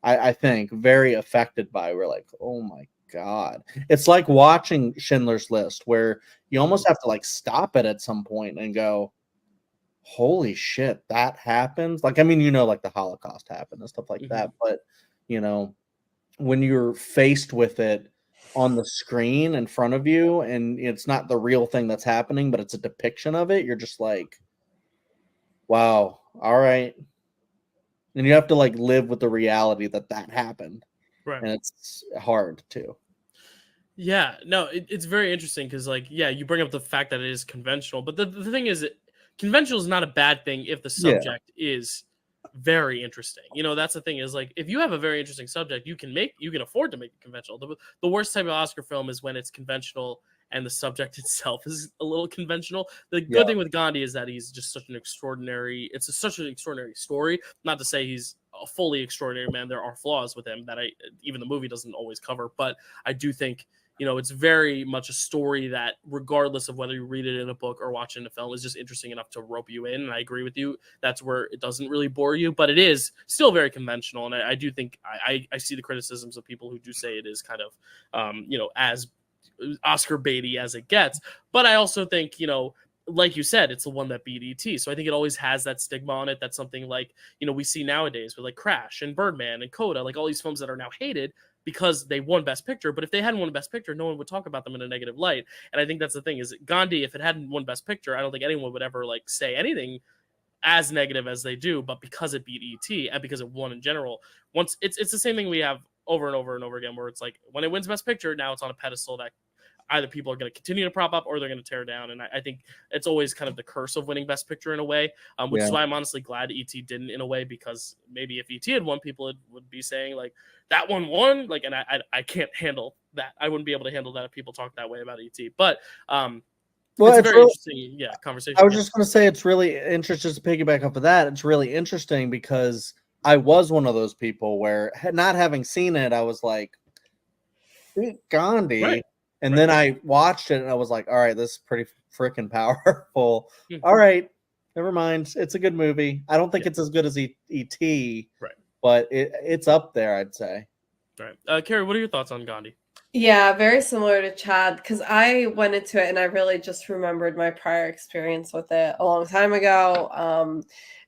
I think, very affected by. We're like, oh my God. It's like watching Schindler's List, where you almost have to like stop it at some point and go, holy shit, that happens. Like, I mean, like the Holocaust happened and stuff like Mhm. that. But, you know, when you're faced with it on the screen in front of you and it's not the real thing that's happening, but it's a depiction of it, you're just like, wow, all right. And you have to like live with the reality that happened. Right. And it's hard too. Yeah, no, it's very interesting because, like, yeah, you bring up the fact that it is conventional, but the thing is, conventional is not a bad thing if the Yeah. subject is very interesting. That's the thing is, like, if you have a very interesting subject, you can afford to make it conventional. The worst type of Oscar film is when it's conventional and the subject itself is a little conventional. The Yeah. good thing with Gandhi is that he's just such an extraordinary. Such an extraordinary story. Not to say he's a fully extraordinary man. There are flaws with him that even the movie doesn't always cover, but I do think it's very much a story that, regardless of whether you read it in a book or watch it in a film, is just interesting enough to rope you in. And I agree with you. That's where it doesn't really bore you, but it is still very conventional. And I do think I see the criticisms of people who do say it is kind of, as Oscar baity as it gets. But I also think, like you said, it's the one that beat E.T. So I think it always has that stigma on it. That's something like, we see nowadays with like Crash and Birdman and Coda, like all these films that are now hated because they won Best Picture. But if they hadn't won Best Picture, no one would talk about them in a negative light. And I think that's the thing is Gandhi, if it hadn't won Best Picture, I don't think anyone would ever like say anything as negative as they do. But because it beat E.T. and because it won in general, once it's the same thing we have over and over and over again, where it's like when it wins Best Picture, now it's on a pedestal that either people are going to continue to prop up or they're going to tear down. And I think it's always kind of the curse of winning Best Picture in a way, which is why I'm honestly glad E.T. didn't, in a way, because maybe if E.T. had won, people would be saying like that one won, like, and I can't handle that. I wouldn't be able to handle that if people talk that way about E.T. But Well, it's a it's very really, interesting, conversation. I was Yeah. just going to say it's really interesting to piggyback off of that. It's really interesting because I was one of those people where not having seen it, I was like, Gandhi. Right. And Right. then I watched it and I was like, all right, this is pretty freaking powerful. Mhm. All right, never mind. It's a good movie. I don't think Yeah. it's as good as E.T., Right. but it's up there, I'd say. Right. Carrie, what are your thoughts on Gandhi? Yeah, very similar to Chad because I went into it and I really just remembered my prior experience with it a long time ago.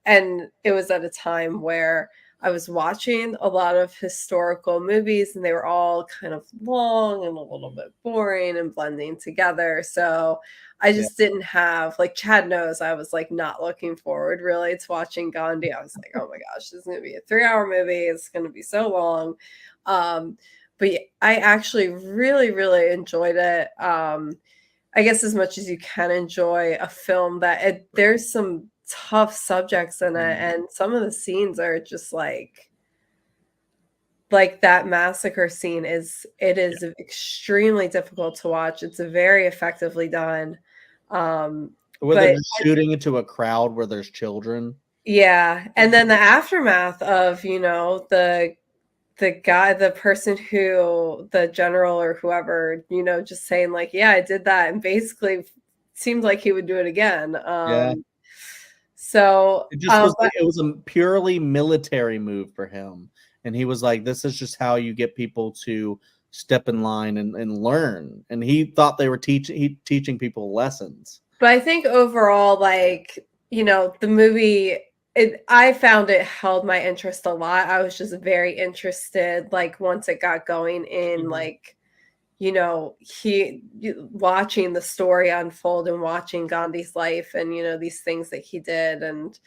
And it was at a time where I was watching a lot of historical movies, and they were all kind of long and a little bit boring and blending together. So I Yeah. just didn't have, like, Chad knows, I was like not looking forward really to watching Gandhi. I was like, oh my gosh, this is going to be a 3-hour movie. It's going to be so long. But I actually really, really enjoyed it. I guess as much as you can enjoy a film that there's some tough subjects in it, and some of the scenes are just like that massacre scene is extremely difficult to watch. It's very effectively done. Where they're But just shooting into a crowd where there's children. yeah, and then the aftermath of, the guy, the person who, the general or whoever, just saying like, yeah, I did that, and basically seemed like he would do it again. Yeah. So, It just was like, it was a purely military move for him. And he was like, this is just how you get people to step in line and learn. And he thought they were teaching people lessons. but I think overall, like, the movie, I found it held my interest a lot. I was just very interested, like, once it got going in, like, watching the story unfold and watching Gandhi's life and, these things that he did, and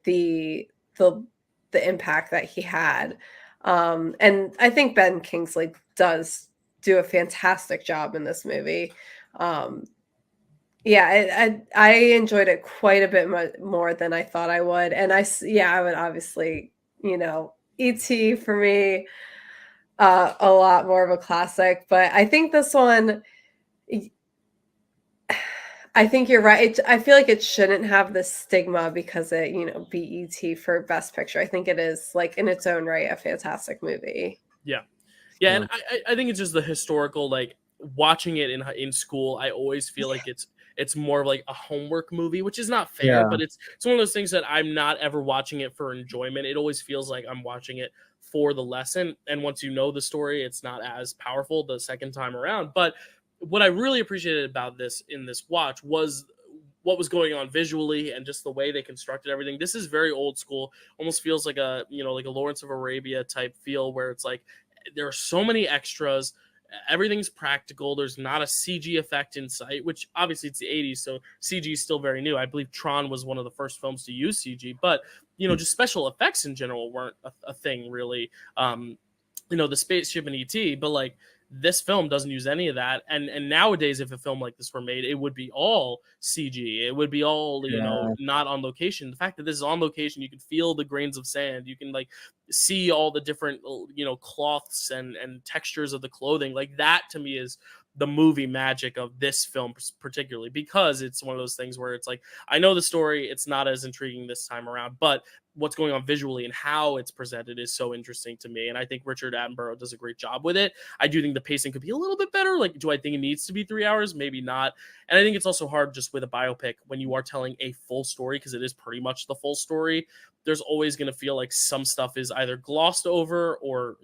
the impact that he had. And I think Ben Kingsley does do a fantastic job in this movie. Yeah, I enjoyed it quite a bit more than I thought I would. And I would obviously, E.T. for me, a lot more of a classic. But I think this one, I think you're right. I feel like it shouldn't have this stigma because it, BET for Best Picture. I think it is, like, in its own right, a fantastic movie. Yeah. And I think it's just the historical, like, watching it in school, I always feel like it's more of like a homework movie, which is not fair, but it's one of those things that I'm not ever watching it for enjoyment. It always feels like I'm watching it for the lesson. And once you know the story, it's not as powerful the second time around. But what I really appreciated about this in this watch was what was going on visually and just the way they constructed everything. This is very old school, almost feels like a, like a Lawrence of Arabia type feel, where it's like there are so many extras. Everything's practical. There's not a CG effect in sight, which obviously it's the 80s, so CG is still very new. I believe Tron was one of the first films to use CG, but just special effects in general weren't a thing really. The spaceship in ET, but like this film doesn't use any of that. And nowadays, if a film like this were made, it would be all CG. It would be all, not on location. The fact that this is on location, you can feel the grains of sand. You can, like, see all the different, cloths and textures of the clothing. Like, that to me is the movie magic of this film particularly, because it's one of those things where it's like, I know the story, it's not as intriguing this time around, but what's going on visually and how it's presented is so interesting to me. And I think Richard Attenborough does a great job with it. I do think the pacing could be a little bit better. Like, do I think it needs to be 3 hours? Maybe not. And I think it's also hard just with a biopic when you are telling a full story, because it is pretty much the full story. There's always going to feel like some stuff is either glossed over or,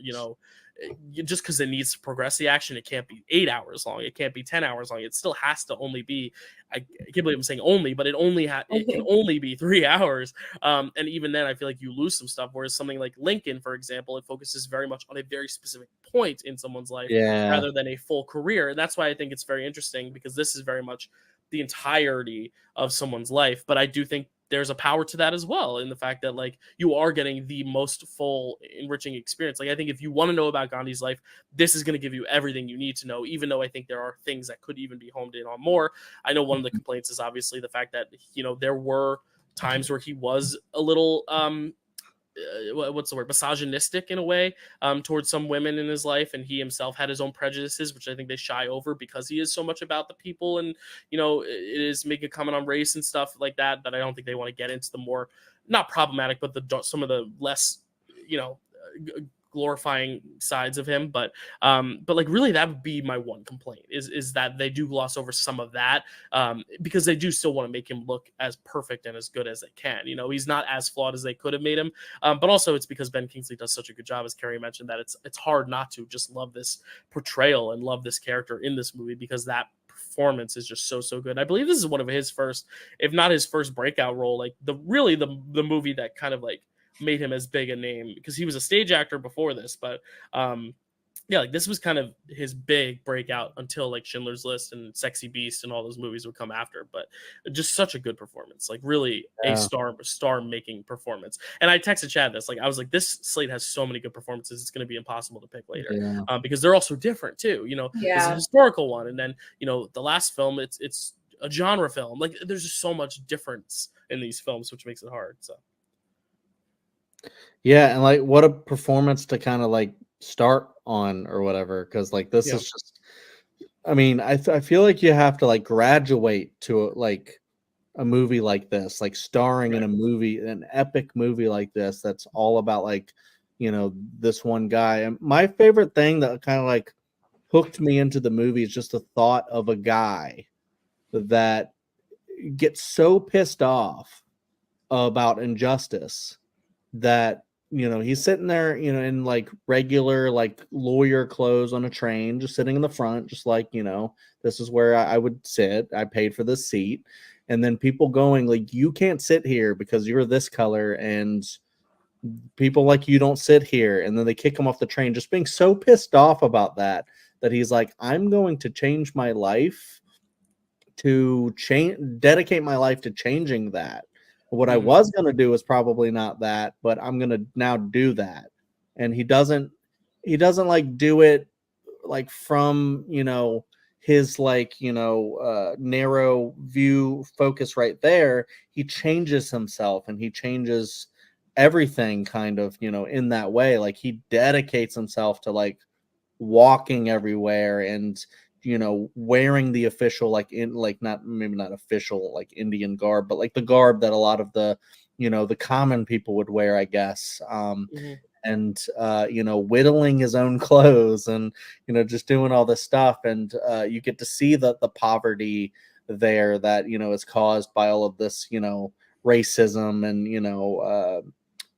just because it needs to progress the action. It can't be 8 hours long. It can't be 10 hours long. It still has to only be, I can't believe I'm saying only, but it can only be 3 hours. And even then, I feel like you lose some stuff. Whereas something like Lincoln, for example, it focuses very much on a very specific point in someone's life rather than a full career. And that's why I think it's very interesting, because this is very much the entirety of someone's life. But I do think there's a power to that as well, in the fact that, like, you are getting the most full, enriching experience. Like, I think if you want to know about Gandhi's life, this is going to give you everything you need to know, even though I think there are things that could even be honed in on more. I know one of the complaints is obviously the fact that, there were times where he was a little, what's the word, misogynistic in a way, towards some women in his life, and he himself had his own prejudices, which I think they shy over because he is so much about the people, and it is making a comment on race and stuff like that I don't think they want to get into the more, not problematic, but some of the less glorifying sides of him. But like, really, that would be my one complaint, is that they do gloss over some of that, because they do still want to make him look as perfect and as good as they can. He's not as flawed as they could have made him, but also it's because Ben Kingsley does such a good job, as Carrie mentioned, that it's hard not to just love this portrayal and love this character in this movie, because that performance is just so good. I believe this is one of his first, if not his first breakout role, like the movie that kind of like made him as big a name, because he was a stage actor before this, but yeah, like this was kind of his big breakout until like Schindler's List and Sexy Beast and all those movies would come after. But just such a good performance, like really a star making performance. And I texted Chad this, like I was like, this slate has so many good performances, it's going to be impossible to pick later, because they're all so different too. You know, it's a historical one, and then you know the last film, it's a genre film. Like there's just so much difference in these films, which makes it hard. So yeah, and like what a performance to kind of like start on or whatever, because like this is just, I mean, I feel like you have to like graduate to like a movie like this, like starring in a movie, an epic movie like this that's all about like, you know, this one guy. And my favorite thing that kind of like hooked me into the movie is just the thought of a guy that gets so pissed off about injustice that, you know, he's sitting there, you know, in like regular like lawyer clothes on a train, just sitting in the front, just like, you know, this is where I would sit. I paid for this seat. And then people going like, you can't sit here because you're this color, and people like you don't sit here. And then they kick him off the train, just being so pissed off about that he's like, I'm going to change my life to dedicate my life to changing that. What I was going to do is probably not that, but I'm going to now do that. And he doesn't like do it like from, you know, his like, you know, narrow view focus right there. He changes himself and he changes everything kind of, you know, in that way. Like he dedicates himself to like walking everywhere and, you know, wearing the official, like in like maybe not official like Indian garb, but like the garb that a lot of the, you know, the common people would wear, I guess. And you know, whittling his own clothes and, you know, just doing all this stuff. And you get to see the poverty there that, you know, is caused by all of this, you know, racism and, you know,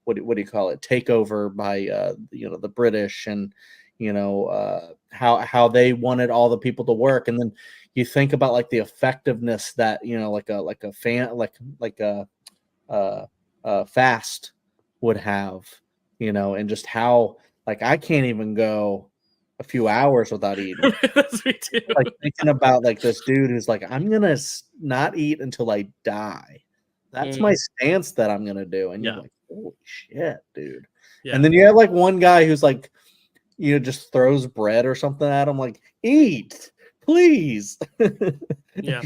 what do you call it? Takeover by you know, the British, and you know, how they wanted all the people to work. And then you think about like the effectiveness that, you know, like a fast would have, you know, and just how like I can't even go a few hours without eating. That's me too. Like thinking about like this dude who's like, I'm gonna not eat until I die. That's my stance that I'm gonna do. And you're like, holy shit, dude. And then you have like one guy who's like, you know, just throws bread or something at him, like, eat, please. Yeah.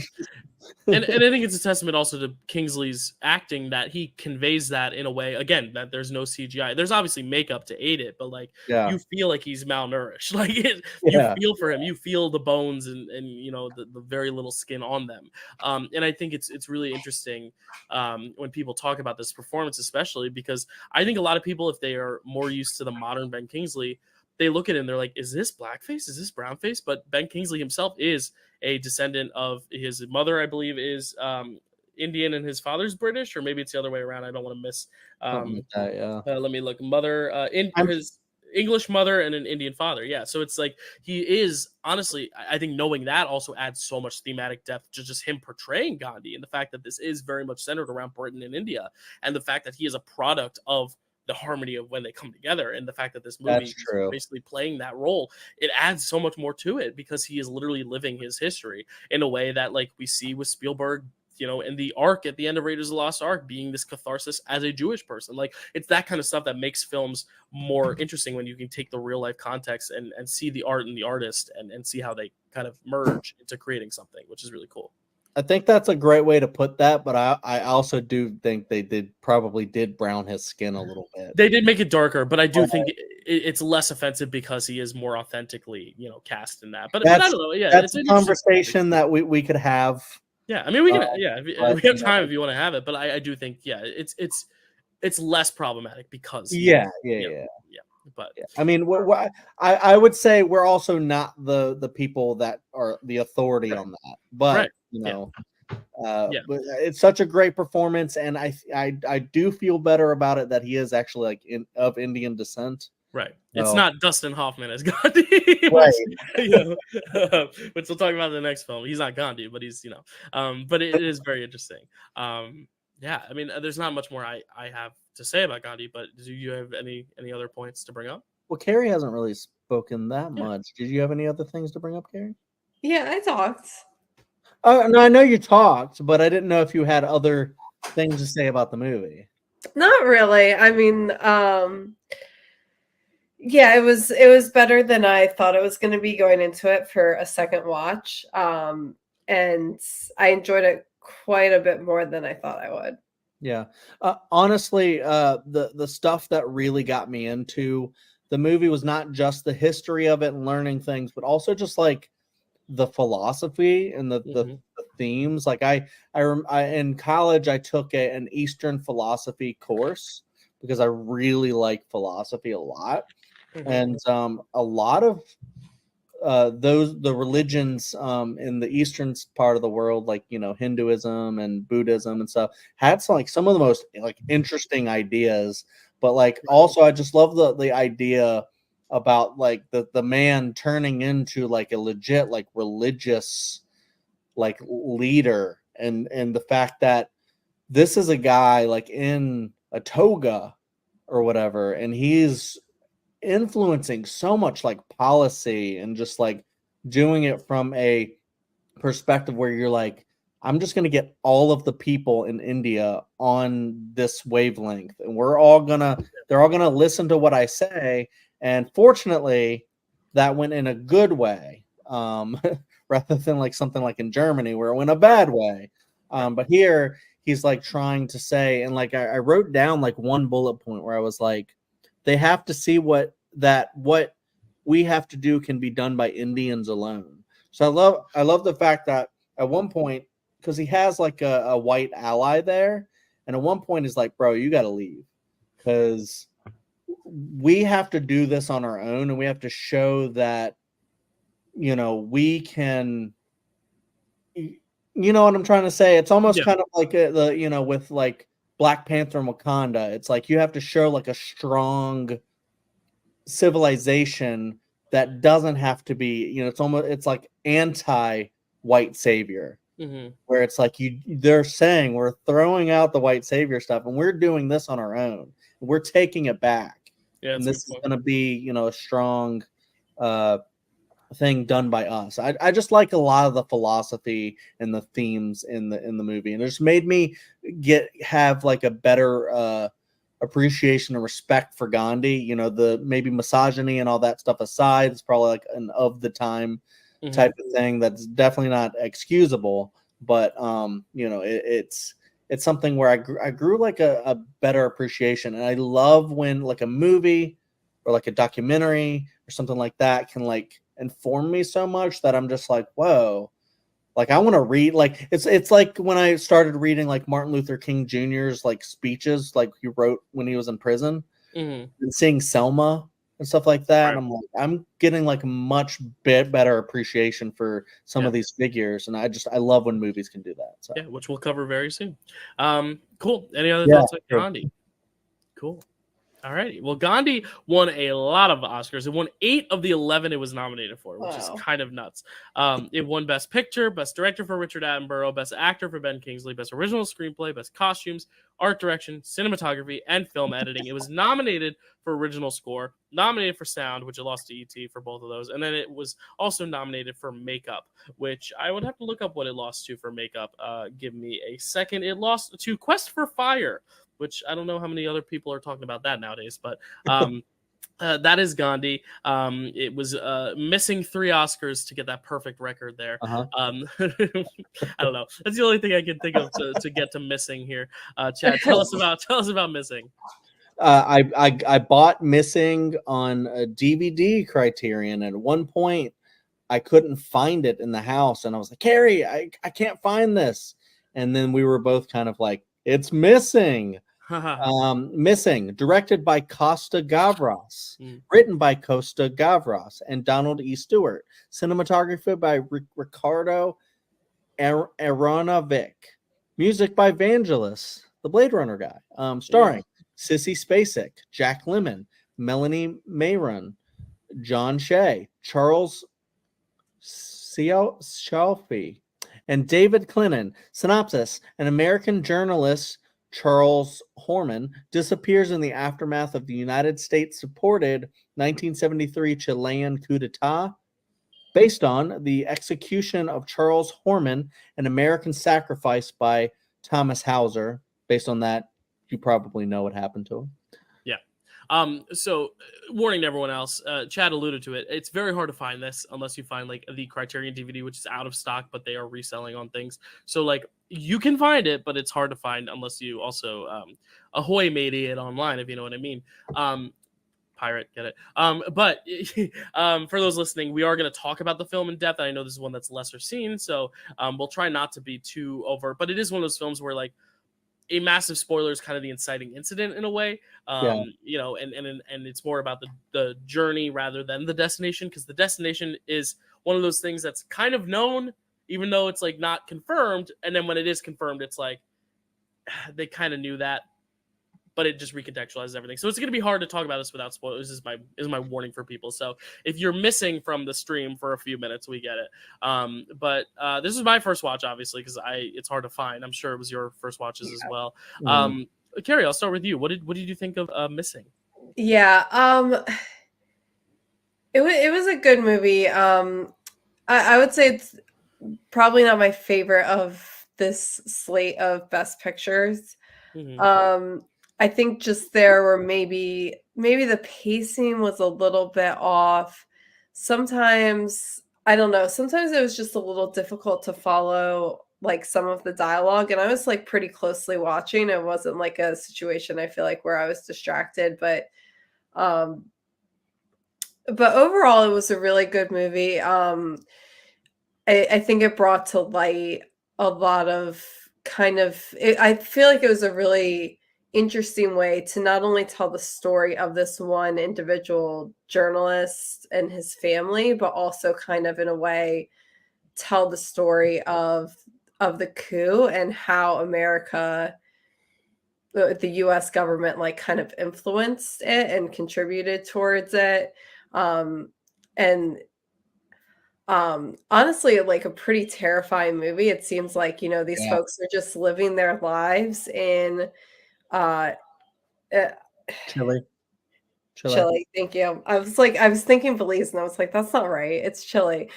And I think it's a testament also to Kingsley's acting that he conveys that in a way, again, that there's no CGI. There's obviously makeup to aid it, but like you feel like he's malnourished. Like you feel for him. You feel the bones and you know, the very little skin on them. And I think it's really interesting when people talk about this performance, especially because I think a lot of people, if they are more used to the modern Ben Kingsley, they look at him, they're like, is this blackface? Is this brownface? But Ben Kingsley himself is a descendant of his mother, I believe, is Indian and his father's British, or maybe it's the other way around. I don't want to miss. Let me look. Mother, his English mother and an Indian father. Yeah. So it's like he is, honestly, I think knowing that also adds so much thematic depth to just him portraying Gandhi, and the fact that this is very much centered around Britain and India, and the fact that he is a product of the harmony of when they come together, and the fact that this movie is basically playing that role, it adds so much more to it because he is literally living his history in a way that like we see with Spielberg, you know, in the arc at the end of Raiders of the Lost Ark being this catharsis as a Jewish person. Like it's that kind of stuff that makes films more interesting when you can take the real life context and see the art and the artist and see how they kind of merge into creating something, which is really cool. I think that's a great way to put that, but I also do think they probably did brown his skin a little bit. They did make it darker, but I do think it's less offensive because he is more authentically, you know, cast in that. But I don't know. Yeah, that's a conversation that we could have. Yeah, I mean, we can. If we have time if you want to have it. But I do think, yeah, it's less problematic because. Yeah. But I mean, I would say we're also not the people that are the authority on that, but you know, but it's such a great performance, and I do feel better about it that he is actually like of Indian descent. Right. It's not Dustin Hoffman as Gandhi, which, you know, which we'll talk about in the next film. He's not Gandhi, but he's, you know, but it is very interesting. Yeah, I mean, there's not much more I have to say about Gandhi, but do you have any other points to bring up? Well, Carrie hasn't really spoken that Yeah. much. Did you have any other things to bring up, Carrie? Yeah, I talked. Oh no, I know you talked, but I didn't know if you had other things to say about the movie. Not really. I mean, yeah, it was better than I thought it was going to be going into it for a second watch. And I enjoyed it quite a bit more than I thought I would. Yeah. Honestly, the stuff that really got me into the movie was not just the history of it and learning things, but also just like the philosophy and the themes. Like I in college I took an Eastern philosophy course because I really like philosophy a lot. And a lot of the religions in the eastern part of the world, like Hinduism and Buddhism and stuff, had some of the most like interesting ideas. But like also, I just love the idea about like the man turning into like a legit like religious like leader, and the fact that this is a guy like in a toga or whatever, and he's influencing so much like policy and just like doing it from a perspective where you're like, I'm just going to get all of the people in India on this wavelength, and they're all going to listen to what I say. And fortunately, that went in a good way, rather than like something like in Germany where it went a bad way. But here he's like trying to say, and like I wrote down like one bullet point where I was like, they have to see what we have to do can be done by Indians alone. So I love the fact that at one point, because he has like a white ally there, and at one point he's like, bro, you got to leave because we have to do this on our own, and we have to show that we can. You know what I'm trying to say? It's almost kind of like with like Black Panther and Wakanda. It's like you have to show like a strong civilization that doesn't have to be, it's like anti-white savior, where it's like they're saying we're throwing out the white savior stuff and we're doing this on our own. We're taking it back. Yeah, and this is going to be, a strong thing done by us. I just like a lot of the philosophy and the themes in the movie, and it just made me have like a better appreciation and respect for Gandhi. The maybe misogyny and all that stuff aside, it's probably like an of the time type of thing that's definitely not excusable, but it's something where I grew like a better appreciation. And I love when like a movie or like a documentary or something like that can like inform me so much that I'm just like, whoa, like I want to read. Like it's like when I started reading like Martin Luther King Jr.'s like speeches, like he wrote when he was in prison, and seeing Selma and stuff like that. Right. And I'm like, I'm getting like a much better appreciation for some of these figures, and I love when movies can do that. So. Yeah, which we'll cover very soon. Cool. Any other thoughts on Gandhi? Cool. All right. Well, Gandhi won a lot of Oscars. It won 8 of the 11 it was nominated for, which is kind of nuts. It won Best Picture, Best Director for Richard Attenborough, Best Actor for Ben Kingsley, Best Original Screenplay, Best Costumes, Art Direction, Cinematography, and Film Editing. It was nominated for Original Score, nominated for Sound, which it lost to E.T. for both of those, and then it was also nominated for Makeup, which I would have to look up what it lost to for Makeup. Give me a second. It lost to Quest for Fire, which I don't know how many other people are talking about that nowadays, but that is Gandhi. It was missing 3 Oscars to get that perfect record there. I don't know. That's the only thing I can think of to get to missing here. Chad, tell us about Missing. I bought Missing on a DVD Criterion, and at one point I couldn't find it in the house, and I was like, Carrie, I can't find this. And then we were both kind of like, it's missing. Missing, directed by Costa Gavras, written by Costa Gavras and Donald E. Stewart, cinematography by Ricardo Aronovic, music by Vangelis, the Blade Runner guy, starring Sissy Spacek, Jack Lemmon, Melanie Mayron, John Shea, Charles Shelfie, and David Clinton. Synopsis: an American journalist Charles Horman, disappears in the aftermath of the United States-supported 1973 Chilean coup d'etat, based on the execution of Charles Horman, an American sacrifice by Thomas Hauser. Based on that, you probably know what happened to him. Yeah. So warning to everyone else, Chad alluded to it. It's very hard to find this unless you find like the Criterion DVD, which is out of stock, but they are reselling on things. So like you can find it, but it's hard to find unless you also ahoy matey it online, if you know what I mean. Pirate, get it. But for those listening, we are going to talk about the film in depth. I know this is one that's lesser seen, so we'll try not to be too overt. But it is one of those films where like a massive spoiler is kind of the inciting incident in a way, you know, and it's more about the journey rather than the destination, because the destination is one of those things that's kind of known, even though it's like not confirmed. And then when it is confirmed, it's like they kind of knew that, but it just recontextualizes everything. So it's going to be hard to talk about this without spoilers. Is my warning for people. So if you're missing from the stream for a few minutes, we get it. But this is my first watch, obviously, because it's hard to find. I'm sure it was your first watches as well. Carrie, I'll start with you. What did you think of Missing? Yeah, it was a good movie. I would say it's probably not my favorite of this slate of Best Pictures. Mm-hmm. I think just there were maybe the pacing was a little bit off. Sometimes, I don't know, sometimes it was just a little difficult to follow like some of the dialogue, and I was like pretty closely watching. It wasn't like a situation I feel like where I was distracted, but overall it was a really good movie. I think it brought to light a lot of I feel like it was a really interesting way to not only tell the story of this one individual journalist and his family, but also kind of in a way tell the story of the coup and how America, the US government, like kind of influenced it and contributed towards it. And honestly, like a pretty terrifying movie. It seems like, you know, these folks are just living their lives in uh Chile. Chile. Thank you. I was thinking Belize, and I was like, that's not right. It's Chile.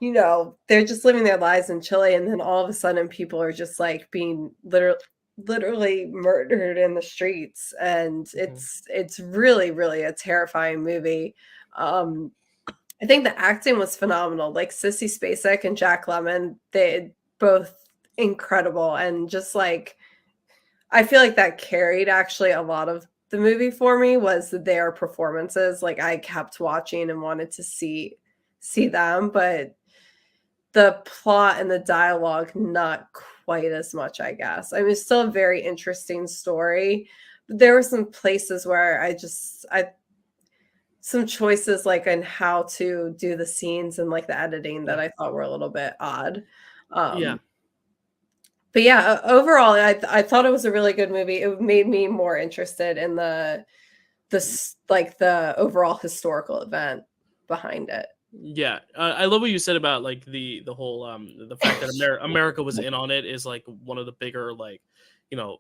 You know, they're just living their lives in Chile, and then all of a sudden people are just like being literally murdered in the streets, and it's really, really a terrifying movie. I think the acting was phenomenal. Like Sissy Spacek and Jack Lemmon, they both incredible, and just like I feel like that carried actually a lot of the movie for me was their performances. Like I kept watching and wanted to see them, but the plot and the dialogue not quite as much, I guess. I mean, it's still a very interesting story, but there were some places where some choices like in how to do the scenes and like the editing that I thought were a little bit odd. Yeah. But yeah, overall, I thought it was a really good movie. It made me more interested in the overall historical event behind it. Yeah, I love what you said about like the whole the fact that America was in on it is like one of the bigger like, you know,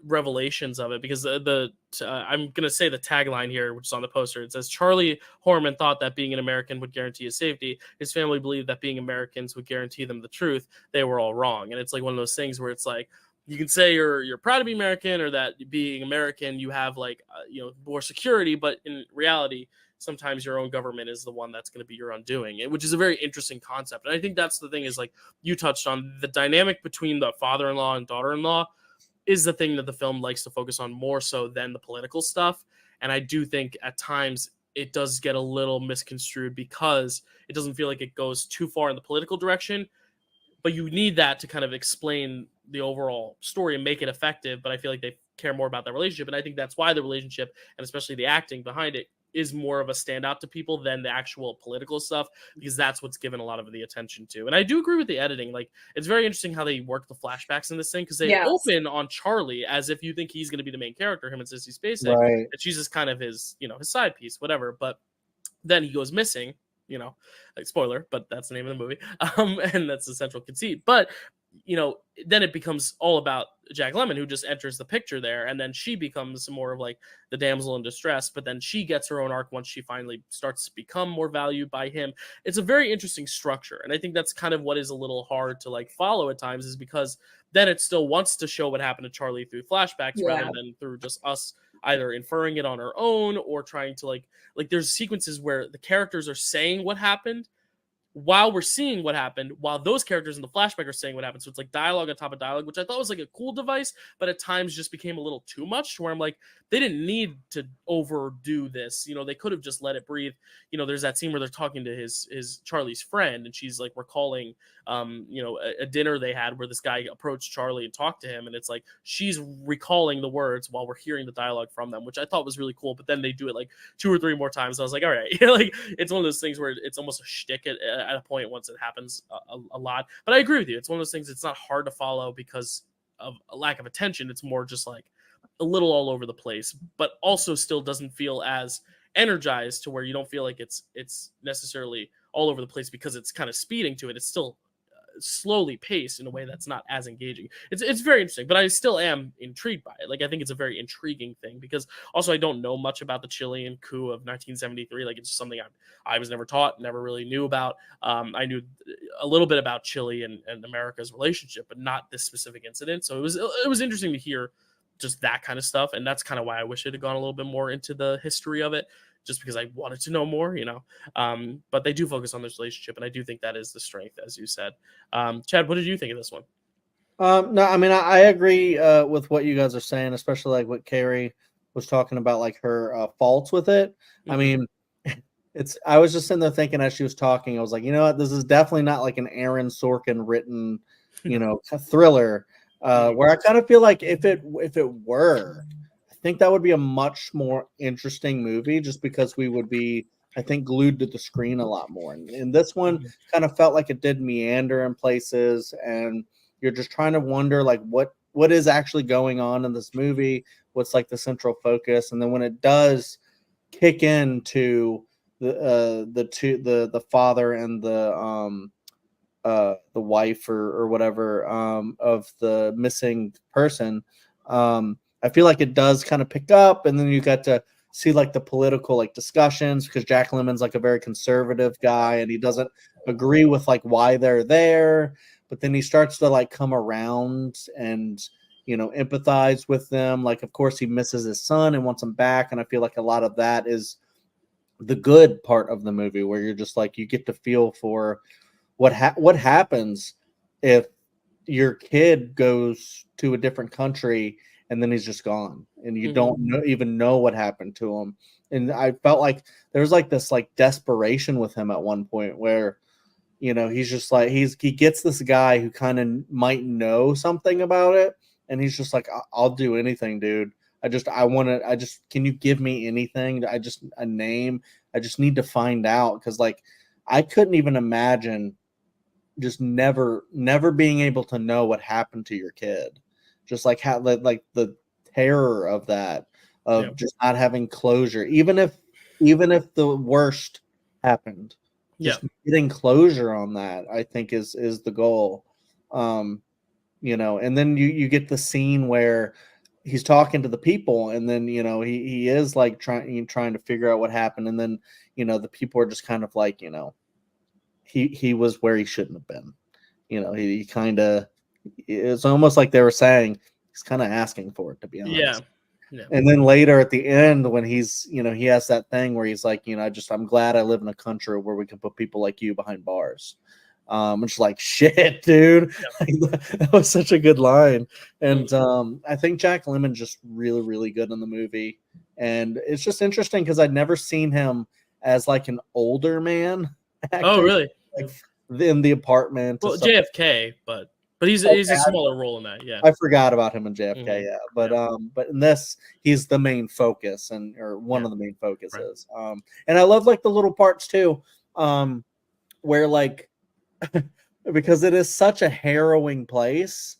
revelations of it, because I'm gonna say the tagline here, which is on the poster. It says Charlie Horman thought that being an American would guarantee his safety. His family believed that being Americans would guarantee them the truth. They were all wrong, and it's like one of those things where it's like you can say you're proud to be American, or that being American you have like you know, more security, but in reality sometimes your own government is the one that's going to be your undoing, which is a very interesting concept. And I think that's the thing, is like you touched on, the dynamic between the father-in-law and daughter-in-law is the thing that the film likes to focus on more so than the political stuff. And I do think at times it does get a little misconstrued because it doesn't feel like it goes too far in the political direction, but you need that to kind of explain the overall story and make it effective. But I feel like they care more about that relationship. And I think that's why the relationship, and especially the acting behind it, is more of a standout to people than the actual political stuff, because that's what's given a lot of the attention to. And I do agree with the editing. Like, it's very interesting how they work the flashbacks in this thing, because they open on Charlie as if you think he's going to be the main character, him and Sissy Spacek, Right. and she's just kind of his, you know, his side piece, whatever. But then he goes missing, you know, like spoiler, but that's the name of the movie. And that's the central conceit. But then it becomes all about Jack Lemmon, who just enters the picture there, and then she becomes more of like the damsel in distress, but then she gets her own arc once she finally starts to become more valued by him. It's a very interesting structure, and I think that's kind of what is a little hard to like follow at times, is because then it still wants to show what happened to Charlie through flashbacks rather than through just us either inferring it on our own or trying to like there's sequences where the characters are saying what happened while we're seeing what happened, while those characters in the flashback are saying what happened. So it's like dialogue on top of dialogue, which I thought was like a cool device, but at times just became a little too much, where I'm like, they didn't need to overdo this. They could have just let it breathe. There's that scene where they're talking to his Charlie's friend, and she's like recalling, a dinner they had where this guy approached Charlie and talked to him, and it's like she's recalling the words while we're hearing the dialogue from them, which I thought was really cool. But then they do it like 2 or 3 more times. I was like, all right, like it's one of those things where it's almost a shtick at a point once it happens a lot. But I agree with you. It's one of those things. It's not hard to follow because of a lack of attention. It's more just like a little all over the place, but also still doesn't feel as energized to where you don't feel like it's necessarily all over the place because it's kind of speeding to it. It's still slowly paced in a way that's not as engaging. It's very interesting, but I still am intrigued by it. Like, I think it's a very intriguing thing because also I don't know much about the Chilean coup of 1973. Like, it's just something I was never taught, never really knew about. I knew a little bit about Chile and America's relationship, but not this specific incident. So it was interesting to hear just that kind of stuff, and that's kind of why I wish it had gone a little bit more into the history of it, just because I wanted to know more, but they do focus on this relationship, and I do think that is the strength, as you said. Chad, what did you think of this one? No, I mean, I agree with what you guys are saying, especially like what Carrie was talking about, like her faults with it. Mm-hmm. I mean, I was just sitting there thinking as she was talking, I was like, you know what, this is definitely not like an Aaron Sorkin written, thriller. Where I kind of feel like if it were, I think that would be a much more interesting movie, just because we would be, I think, glued to the screen a lot more. And this one kind of felt like it did meander in places, and you're just trying to wonder like what is actually going on in this movie, what's like the central focus, and then when it does kick into the father and the wife or whatever of the missing person, I feel like it does kind of pick up, and then you got to see like the political like discussions, because Jack Lemmon's like a very conservative guy and he doesn't agree with like why they're there, but then he starts to like come around and empathize with them. Like, of course he misses his son and wants him back, and I feel like a lot of that is the good part of the movie, where you're just like, you get to feel for what happens if your kid goes to a different country and then he's just gone and you don't even know what happened to him. And I felt like there was like this like desperation with him at one point where he's just like, he gets this guy who kind of might know something about it, and he's just like, I'll do anything, dude. Can you give me anything? A name. I just need to find out, because like I couldn't even imagine just never being able to know what happened to your kid. Just like how like the terror of that, of just not having closure, even if the worst happened, just getting closure on that, I think is the goal. And then you get the scene where he's talking to the people, and then he is like trying to figure out what happened, and then the people are just kind of like, he was where he shouldn't have been. He kind of, it's almost like they were saying he's kind of asking for it, to be honest. Yeah. And then later at the end, when he's, he has that thing where he's like, I'm glad I live in a country where we can put people like you behind bars. It's like, shit, dude. That was such a good line. And I think Jack Lemmon's just really, really good in the movie. And it's just interesting because I'd never seen him as like an older man actor. Oh, really? Like in The Apartment. Well, JFK, but he's a smaller role in that. Yeah, I forgot about him in JFK. Yeah, but in this, he's the main focus, or one of the main focuses. Right. And I love like the little parts too, where like because it is such a harrowing place,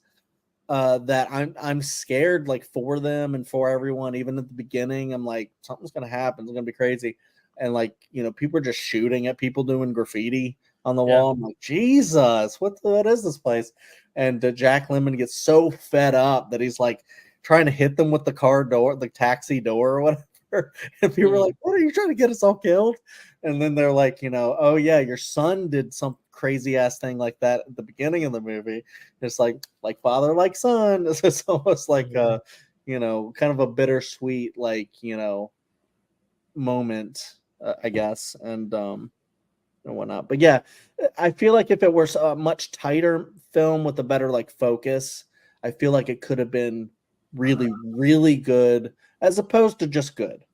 that I'm scared like for them and for everyone. Even at the beginning, I'm like, something's gonna happen. It's gonna be crazy, and like people are just shooting at people doing graffiti on the wall. I'm like, Jesus, what is this place? and Jack Lemmon gets so fed up that he's like trying to hit them with the car door, the taxi door or whatever. And people are like, "What are you trying to get us all killed?" And then they're like, "Oh yeah, your son did some crazy ass thing like that at the beginning of the movie." It's like father, like son. It's almost like kind of a bittersweet, moment, I guess, and whatnot. But yeah, I feel like if it were a much tighter film with a better focus, I feel like it could have been really, really good as opposed to just good.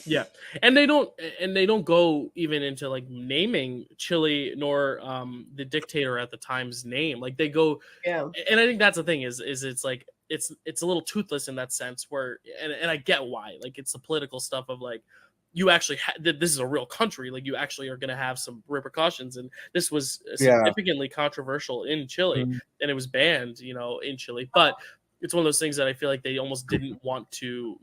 Yeah, and they don't go even into naming Chile nor the dictator at the time's name. Like they go, Yeah. and I think that's the thing is it's like it's a little toothless in that sense where and I get why. Like it's the political stuff of you actually this is a real country. Like you actually are going to have some repercussions, and this was significantly controversial in Chile, and it was banned, in Chile. But it's one of those things that I feel like they almost didn't want to,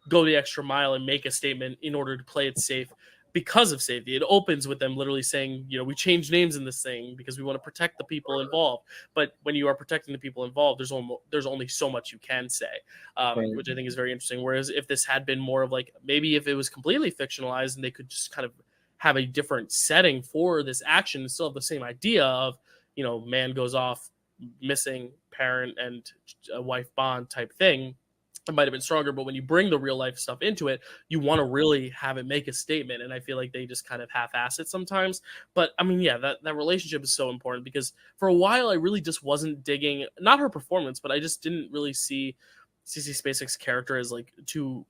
go the extra mile and make a statement in order to play it safe because of safety. It opens with them literally saying, we changed names in this thing because we want to protect the people involved. But when you are protecting the people involved, there's only so much you can say, which I think is very interesting. Whereas if this had been more of maybe if it was completely fictionalized and they could just kind of have a different setting for this action and still have the same idea of, man goes off missing, parent and wife bond type thing, it might have been stronger. But when you bring the real life stuff into it, you want to really have it make a statement. And I feel like they just kind of half-ass it sometimes. But I mean, yeah, that relationship is so important because for a while I really just wasn't digging, not her performance, but I just didn't really see Cece Spacek's character as too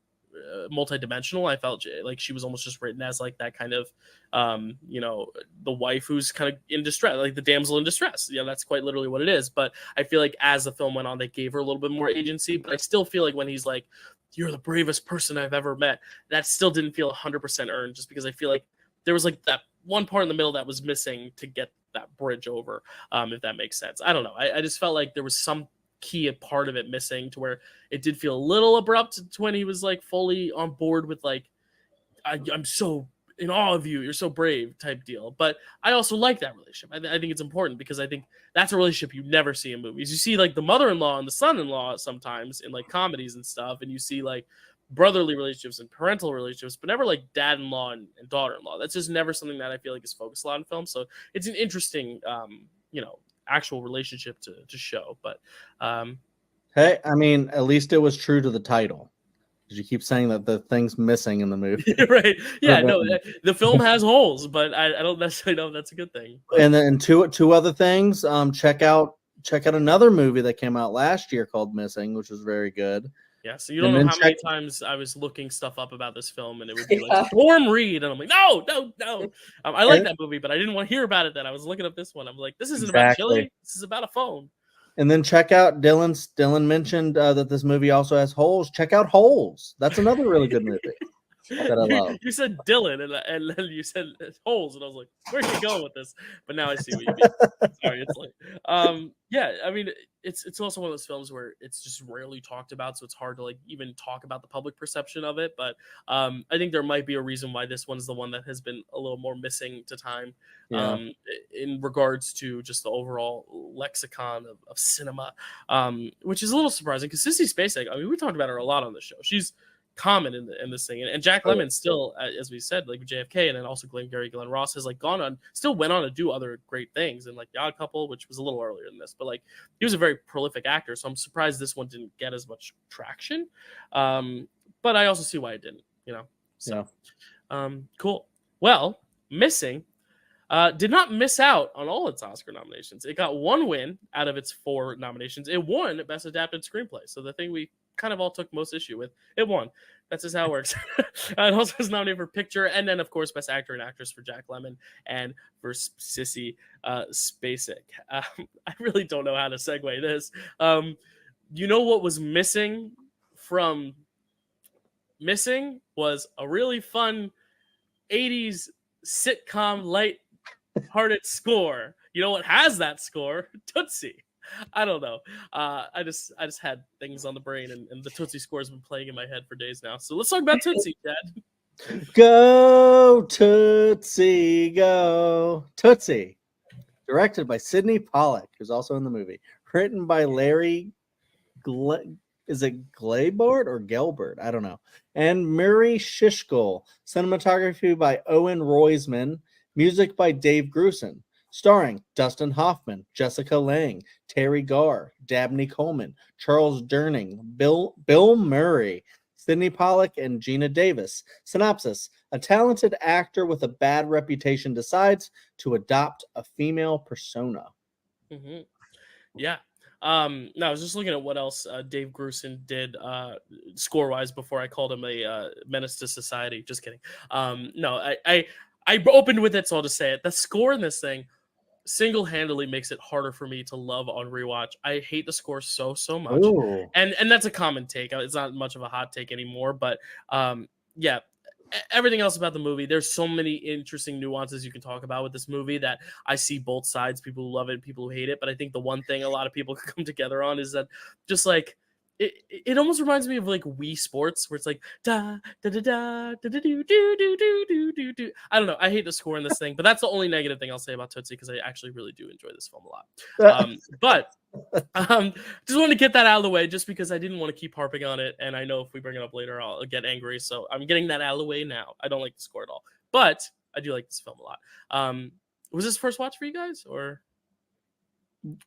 multi-dimensional. I felt like she was almost just written as that kind of the wife who's kind of in distress, like the damsel in distress. That's quite literally what it is. But I feel like as the film went on, they gave her a little bit more agency. But I still feel like when he's like, "You're the bravest person I've ever met," that still didn't feel 100% earned, just because I feel like there was that one part in the middle that was missing to get that bridge over, if that makes sense. I don't know. I just felt like there was some key part of it missing to where it did feel a little abrupt to when he was fully on board with I'm so in awe of you, you're so brave type deal. But I also like that relationship. I think it's important because I think that's a relationship you never see in movies. You see the mother-in-law and the son-in-law sometimes in comedies and stuff, and you see brotherly relationships and parental relationships, but never dad-in-law and daughter-in-law. That's just never something that I feel is focused a lot in film. So it's an interesting actual relationship to show. But hey, I mean, at least it was true to the title. You keep saying that the thing's missing in the movie. Right. Yeah, no, the film has holes, but I don't necessarily know if that's a good thing. But. And then two other things. Check out another movie that came out last year called Missing, which was very good. Yeah, so you don't know how many times I was looking stuff up about this film, and it would be Storm Reed, and I'm like, no. I like that movie, but I didn't want to hear about it then. I was looking up this one. I'm like, this isn't about Chile. This is about a phone. And then check out Dylan mentioned that this movie also has holes. Check out Holes. That's another really good movie that I love. You said Dylan, and then you said Holes, and I was like, where are you going with this? But now I see what you mean. Sorry, it's yeah, I mean, it's also one of those films where it's just rarely talked about, so it's hard to even talk about the public perception of it. But I think there might be a reason why this one's the one that has been a little more missing to time, in regards to just the overall lexicon of cinema, which is a little surprising because Sissy Spacek, I mean, we talked about her a lot on the show. She's common in this thing, and Jack Lemmon still, as we said, JFK, and then also Glenn Ross has still went on to do other great things, and The Odd Couple, which was a little earlier than this, but he was a very prolific actor, so I'm surprised this one didn't get as much traction, but I also see why it didn't, cool. Well, Missing did not miss out on all its Oscar nominations. It got one win out of its 4 nominations. It won Best Adapted Screenplay, so the thing we kind of all took most issue with, it won. That's just how it works. It also was nominated for Picture, and then, of course, Best Actor and Actress for Jack Lemmon and for Sissy Spacek. I really don't know how to segue this. You know what was missing from Missing was a really fun 80s sitcom light-hearted score. You know what has that score? Tootsie. I don't know. I just had things on the brain, and the Tootsie score has been playing in my head for days now. So let's talk about Tootsie, Dad. Go Tootsie, go Tootsie. Directed by Sidney Pollack, who's also in the movie. Written by Larry is it Glaybert or Gelbert? I don't know. And Murray Shishkul. Cinematography by Owen Roisman. Music by Dave Grusin. Starring Dustin Hoffman, Jessica Lange, Terry Garr, Dabney Coleman, Charles Durning, Bill Murray, Sidney Pollack, and Gina Davis. Synopsis: a talented actor with a bad reputation decides to adopt a female persona. Mm-hmm. Yeah. No, I was just looking at what else Dave Grusin did score wise before I called him a menace to society. Just kidding. No, I opened with it, so I'll just say it. The score in this thing single-handedly makes it harder for me to love on rewatch. I hate the score so much. Ooh. And that's a common take. It's not much of a hot take anymore, but yeah, everything else about the movie, there's so many interesting nuances you can talk about with this movie that I see both sides, people who love it, people who hate it. But I think the one thing a lot of people can come together on is that just like it almost reminds me of like Wii Sports, where it's like da da da da da da do do do do do do do. I don't know. I hate the score in this thing, but that's the only negative thing I'll say about Tootsie, because I actually really do enjoy this film a lot. But just wanted to get that out of the way, just because I didn't want to keep harping on it, and I know if we bring it up later, I'll get angry. So I'm getting that out of the way now. I don't like the score at all, but I do like this film a lot. Was this first watch for you guys, or?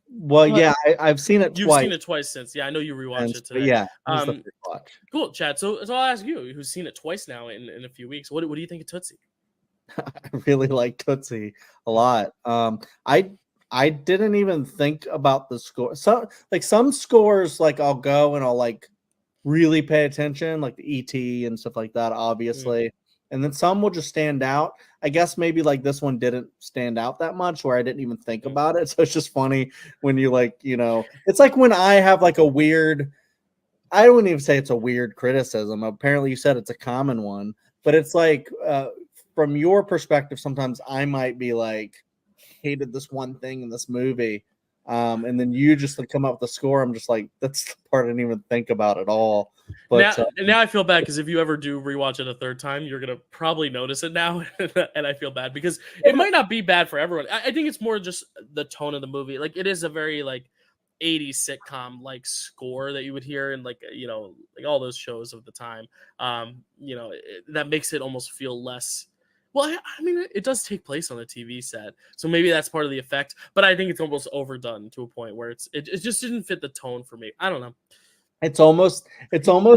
Well, yeah, I've seen it You've twice. seen it twice since. Yeah, I know you rewatched it today. Yeah, it was the first watch. Cool, Chad. So I'll ask you, who's seen it twice now in a few weeks. What do you think of Tootsie? I really like Tootsie a lot. I didn't even think about the score. So like some scores, like I'll go and I'll like really pay attention, like the ET and stuff like that, obviously. And then some will just stand out. I guess maybe like this one didn't stand out that much, where I didn't even think about it. So it's just funny when you like, you know, it's like when I have like a weird, I wouldn't even say it's a weird criticism. Apparently you said it's a common one, but it's like from your perspective, sometimes I might be like, hated this one thing in this movie. And then you just like come up with a score. I'm just like, that's the part I didn't even think about at all. But now I feel bad, because if you ever do rewatch it a third time, you're gonna probably notice it now, and I feel bad because it might not be bad for everyone. I think it's more just the tone of the movie. Like it is a very like 80s sitcom like score that you would hear in like, you know, like all those shows of the time. You know, that makes it almost feel less. Well, I mean, it does take place on a TV set, so maybe that's part of the effect. But I think it's almost overdone to a point where it just didn't fit the tone for me. I don't know. It's almost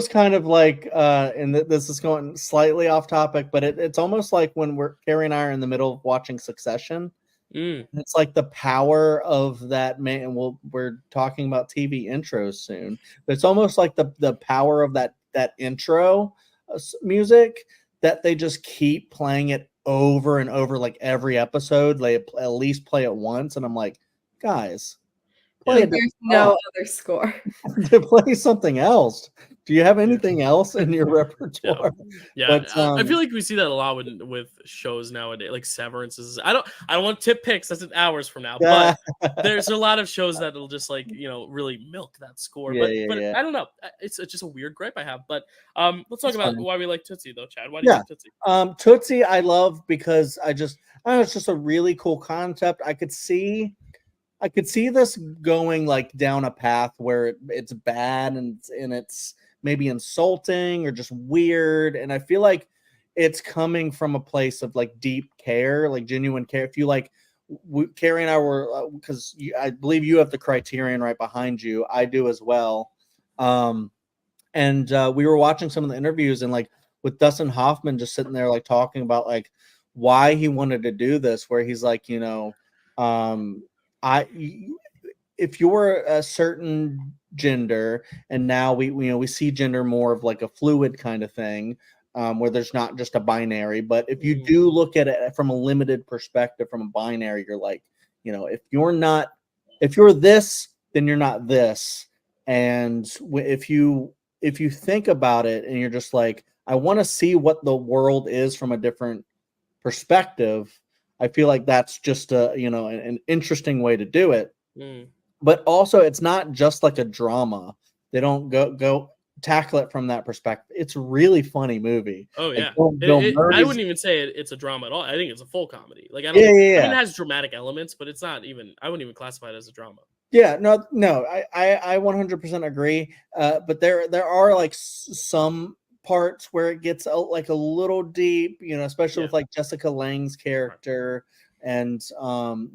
kind of like, and this is going slightly off topic, but it's almost like when Carrie and I are in the middle of watching Succession. It's like the power of that man. And we're talking about TV intros soon, but it's almost like the power of that intro music, that they just keep playing it over and over, like every episode. They at least play it once, and I'm like, guys, there's no other score. To play something else. Do you have anything else in your repertoire? Yeah. But, I feel like we see that a lot with shows nowadays, like Severance. I don't want to tip picks. That's hours from now. But there's a lot of shows that'll just like, you know, really milk that score. But I don't know. It's just a weird gripe I have. But let's talk about why we like Tootsie though, Chad. Why do you like Tootsie? Tootsie I love because I don't know, it's just a really cool concept. I could see this going like down a path where it's bad and it's maybe insulting or just weird. And I feel like it's coming from a place of like deep care, like genuine care. If you like, Carrie and I were, because I believe you have the Criterion right behind you. I do as well. And we were watching some of the interviews, and like with Dustin Hoffman just sitting there like talking about like why he wanted to do this, where he's like, you know, if you're a certain gender, and now we see gender more of like a fluid kind of thing, where there's not just a binary. But if you do look at it from a limited perspective, from a binary, you're like, you know, if you're this, then you're not this. And if you think about it and you're just like, I want to see what the world is from a different perspective, I feel like that's just an interesting way to do it. But also, it's not just like a drama. They don't go tackle it from that perspective. It's a really funny movie. Oh Like yeah, Bill I Murray's, wouldn't even say it's a drama at all. I think it's a full comedy. Like I yeah, don't. yeah, I mean, yeah. it has dramatic elements, but it's not even. I wouldn't even classify it as a drama. Yeah, no, I 100% agree. But there are like some parts where it gets like a little deep, you know, especially Yeah. with like Jessica Lange's character, and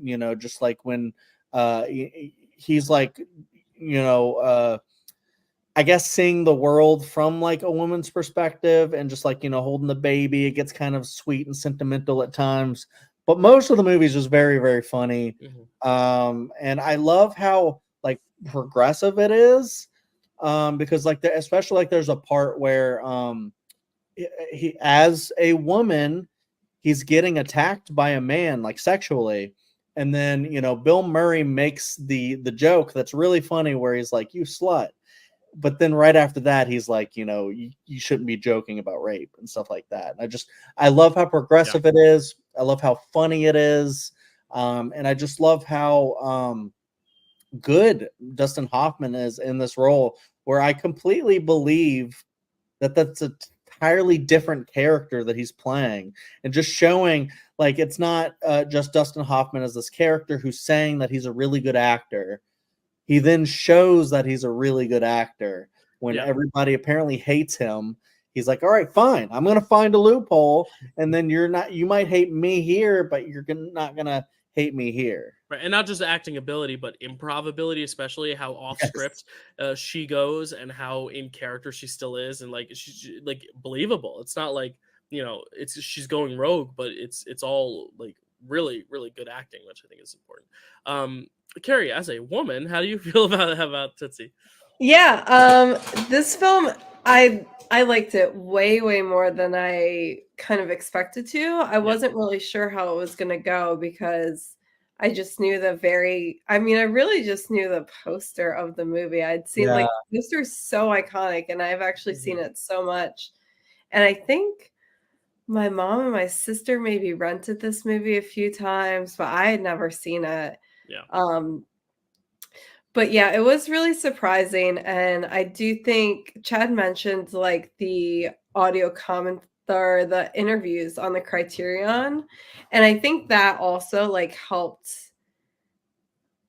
you know, just like when he's like, you know, I guess seeing the world from like a woman's perspective, and just like, you know, holding the baby, it gets kind of sweet and sentimental at times. But most of the movie is just very, very funny. And I love how like progressive it is. Because like especially like there's a part where he, as a woman, he's getting attacked by a man like sexually. And then, you know, Bill Murray makes the joke that's really funny where he's like, "You slut." But then right after that, he's like, you know, you shouldn't be joking about rape and stuff like that. And I love how progressive it is. I love how funny it is. And I just love how good Dustin Hoffman is in this role, where I completely believe that that's an entirely different character that he's playing, and just showing like it's not just Dustin Hoffman as this character who's saying that he's a really good actor. He then shows that he's a really good actor when everybody apparently hates him. He's like, all right, fine. I'm going to find a loophole. And then you might hate me here, but you're not going to hate me here. Right, and not just acting ability, but improv ability, especially how off script she goes, and how in character she still is, and like she's like believable. It's not like, you know, she's going rogue, but it's all like really really good acting, which I think is important. Carrie, as a woman, how do you feel about Tootsie? Yeah, this film, I liked it way more than I kind of expected to. I wasn't really sure how it was going to go, because I just knew I really just knew the poster of the movie. I'd seen like the poster's so iconic, and I've actually seen it so much. And I think my mom and my sister maybe rented this movie a few times, but I had never seen it. But yeah, it was really surprising, and I do think Chad mentioned like the audio comment or the interviews on the Criterion, and I think that also like helped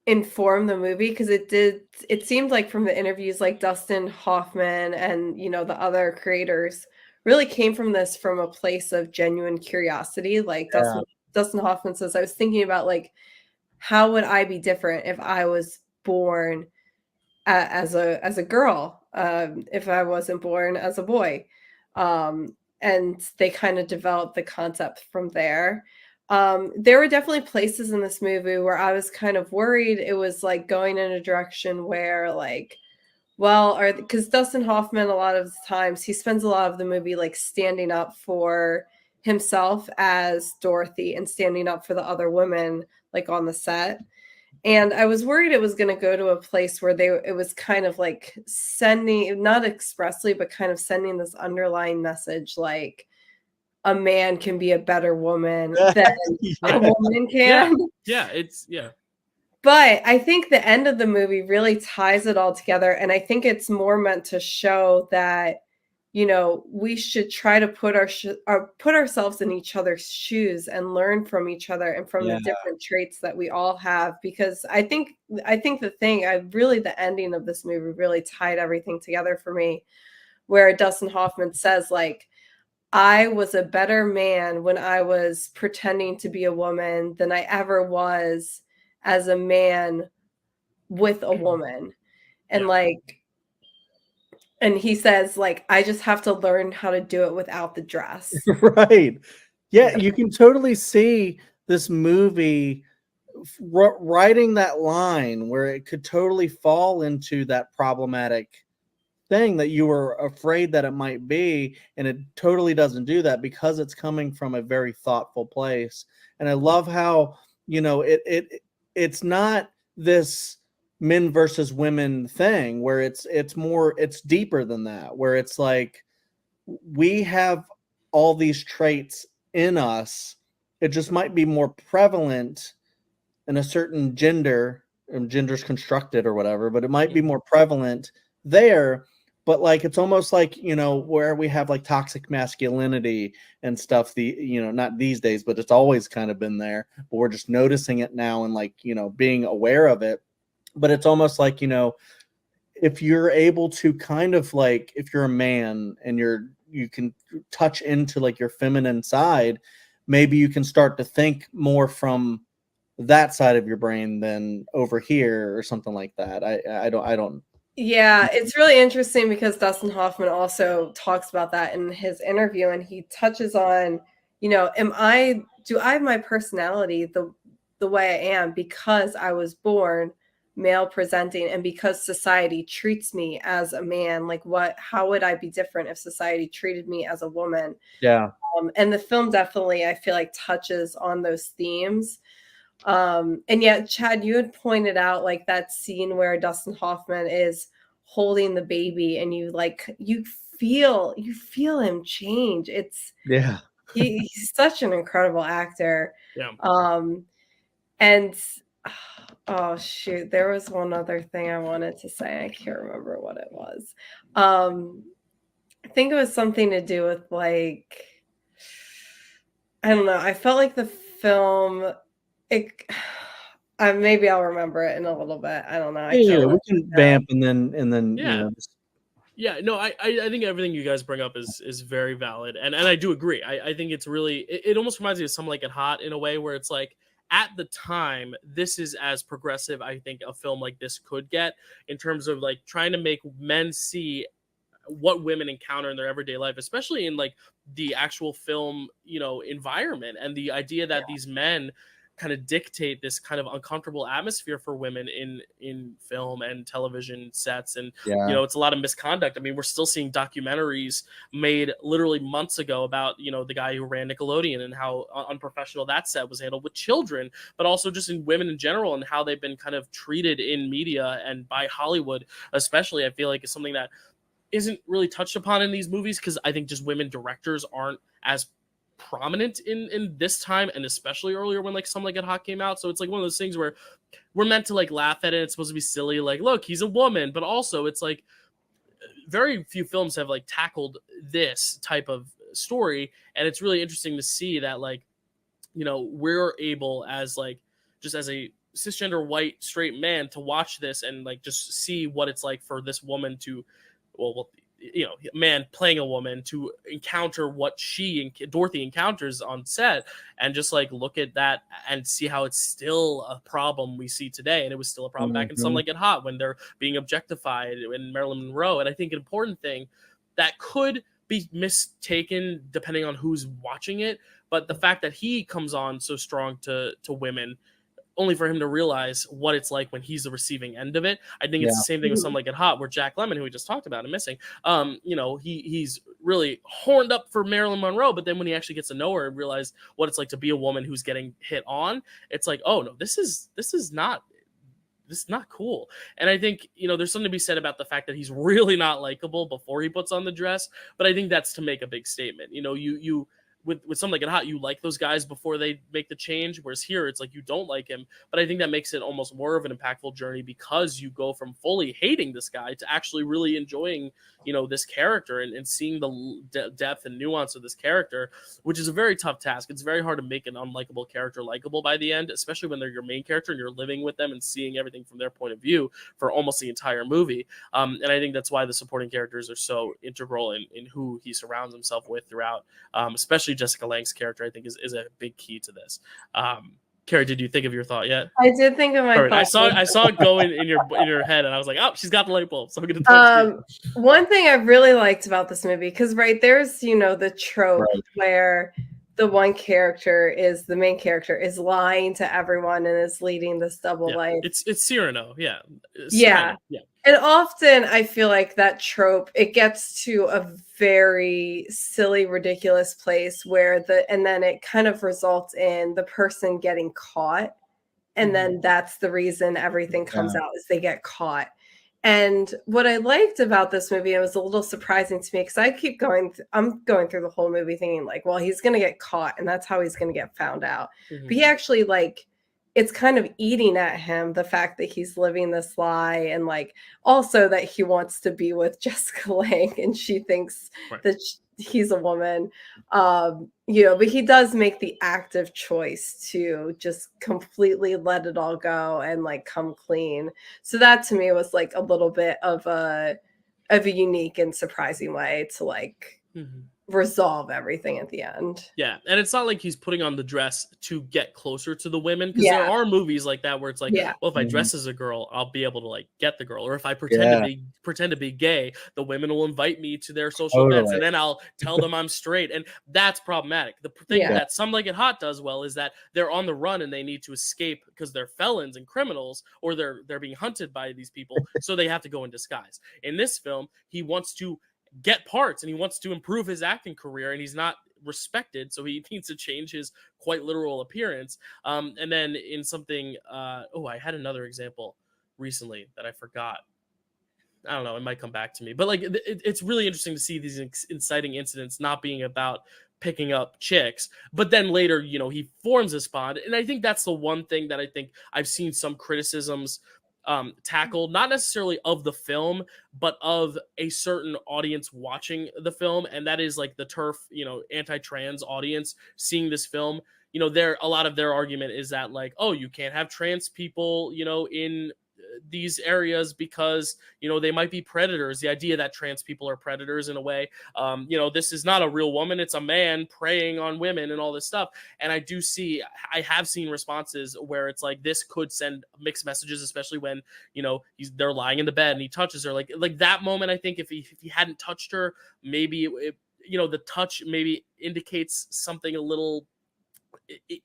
inform the movie, because it seemed like from the interviews, like Dustin Hoffman and, you know, the other creators really came from a place of genuine curiosity. Like Dustin Hoffman says, I was thinking about like, how would I be different if I was born as a girl, if I wasn't born as a boy? And they kind of developed the concept from there. There were definitely places in this movie where I was kind of worried it was like going in a direction where like, well, or because Dustin Hoffman, a lot of times he spends a lot of the movie like standing up for himself as Dorothy and standing up for the other women like on the set. And I was worried it was going to go to a place where it was kind of like sending, not expressly, but kind of sending this underlying message like a man can be a better woman than a woman can. But I think the end of the movie really ties it all together. And I think it's more meant to show that, you know, we should try to put ourselves in each other's shoes and learn from each other and from the different traits that we all have. Because I think the ending of this movie really tied everything together for me, where Dustin Hoffman says like, I was a better man when I was pretending to be a woman than I ever was as a man with a woman. And and he says like, I just have to learn how to do it without the dress. Right. Yeah, you can totally see this movie writing that line where it could totally fall into that problematic thing that you were afraid that it might be, and it totally doesn't do that because it's coming from a very thoughtful place. And I love how, you know, it's not this men versus women thing where it's deeper than that, where it's like we have all these traits in us. It just might be more prevalent in a certain gender, and gender's constructed or whatever, but it might be more prevalent there. but like it's almost like, you know, where we have like toxic masculinity and stuff, the, you know, not these days, but it's always kind of been there, but we're just noticing it now and like, you know, being aware of it. But it's almost like, you know, if you're able to kind of like, if you're a man and you can touch into like your feminine side, maybe you can start to think more from that side of your brain than over here or something like that. I don't. Yeah, it's really interesting because Dustin Hoffman also talks about that in his interview, and he touches on, you know, do I have my personality the way I am because I was born male presenting and because society treats me as a man? Like how would I be different if society treated me as a woman? Yeah. And the film definitely, I feel like, touches on those themes. And yet, Chad, you had pointed out like that scene where Dustin Hoffman is holding the baby and you feel him change. Yeah. He's such an incredible actor. Yeah. And oh shoot, there was one other thing I wanted to say. I can't remember what it was. I think it was something to do with like, I don't know. I felt like the film, maybe I'll remember it in a little bit. I don't know. I Yeah, can't. we can vamp and then Yeah. you know, Yeah, no, I think everything you guys bring up is very valid, and I do agree. I think it's really it almost reminds me of Some Like It Hot in a way where it's like at the time this is as progressive I think a film like this could get in terms of like trying to make men see what women encounter in their everyday life, especially in like the actual film, you know, environment, and the idea that these men kind of dictate this kind of uncomfortable atmosphere for women in film and television sets. And yeah. you know, it's a lot of misconduct. I mean, we're still seeing documentaries made literally months ago about, you know, the guy who ran Nickelodeon and how unprofessional that set was handled with children, but also just in women in general and how they've been kind of treated in media and by Hollywood especially. I feel like it's something that isn't really touched upon in these movies because I think just women directors aren't as prominent in this time, and especially earlier when like Some Like It Hot came out. So it's like one of those things where we're meant to like laugh at it. It's supposed to be silly, like, look, he's a woman, but also it's like very few films have like tackled this type of story, and it's really interesting to see that, like, you know, we're able as like just as a cisgender white straight man to watch this and like just see what it's like for this woman to, well, you know, man playing a woman to encounter what Dorothy encounters on set, and just like look at that and see how it's still a problem we see today. And it was still a problem back in Some Like It Hot when they're being objectified in Marilyn Monroe. And I think an important thing that could be mistaken depending on who's watching it, but the fact that he comes on so strong to women, only for him to realize what it's like when he's the receiving end of it. I think it's the same thing with Some Like It Hot, where Jack Lemmon, who we just talked about and missing, you know, he's really horned up for Marilyn Monroe, but then when he actually gets to know her and realize what it's like to be a woman who's getting hit on, it's like, oh no, this is not cool. And I think, you know, there's something to be said about the fact that he's really not likable before he puts on the dress, but I think that's to make a big statement. You know, you with Some Like It Hot, you like those guys before they make the change, whereas here it's like you don't like him. But I think that makes it almost more of an impactful journey because you go from fully hating this guy to actually really enjoying, you know, this character and seeing the depth and nuance of this character, which is a very tough task. It's very hard to make an unlikable character likable by the end, especially when they're your main character and you're living with them and seeing everything from their point of view for almost the entire movie. And I think that's why the supporting characters are so integral in who he surrounds himself with throughout, especially Jessica Lange's character, I think is a big key to this. Carrie, did you think of your thought yet? I did think of my thought. I saw it go in your head, and I was like, oh, she's got the light bulb. So I'm going to talk to you. One thing I really liked about this movie, because there's, you know, the trope where the one character is the main character is lying to everyone and is leading this double life. It's Cyrano, yeah. Yeah. And often I feel like that trope, it gets to a very silly, ridiculous place where and then it kind of results in the person getting caught. And then that's the reason everything comes out, is they get caught. And what I liked about this movie, it was a little surprising to me because I keep I'm going through the whole movie thinking like, well, he's going to get caught and that's how he's going to get found out. But he actually like it's kind of eating at him, the fact that he's living this lie, and like also that he wants to be with Jessica Lange and she thinks Right. that he's a woman. You know, but he does make the active choice to just completely let it all go and like come clean. So that to me was like a little bit of a unique and surprising way to like resolve everything at the end. Yeah, and it's not like he's putting on the dress to get closer to the women, because there Yeah. are movies like that where it's like, Yeah. well, if I Mhm. dress as a girl, I'll be able to like get the girl, or if I Yeah. pretend to be gay, the women will invite me to their social events, Totally. and then I'll tell them I'm straight, and that's problematic. The thing Yeah. that Some Like It Hot does well is that they're on the run and they need to escape because they're felons and criminals, or they're being hunted by these people, so they have to go in disguise. In this film, he wants to get parts and he wants to improve his acting career, and he's not respected, so he needs to change his quite literal appearance. And then in something, I had another example recently that I forgot. I don't know, it might come back to me, but like it's really interesting to see these inciting incidents not being about picking up chicks, but then later, you know, he forms this bond. And I think that's the one thing that I think I've seen some criticisms tackled, not necessarily of the film, but of a certain audience watching the film, and that is like the turf, you know, anti-trans audience seeing this film. You know, a lot of their argument is that like, oh, you can't have trans people, you know, in these areas because, you know, they might be predators. The idea that trans people are predators in a way, you know, this is not a real woman, it's a man preying on women and all this stuff. And I have seen responses where it's like this could send mixed messages, especially when, you know, they're lying in the bed and he touches her, like that moment. I think if he hadn't touched her, maybe you know, the touch maybe indicates something a little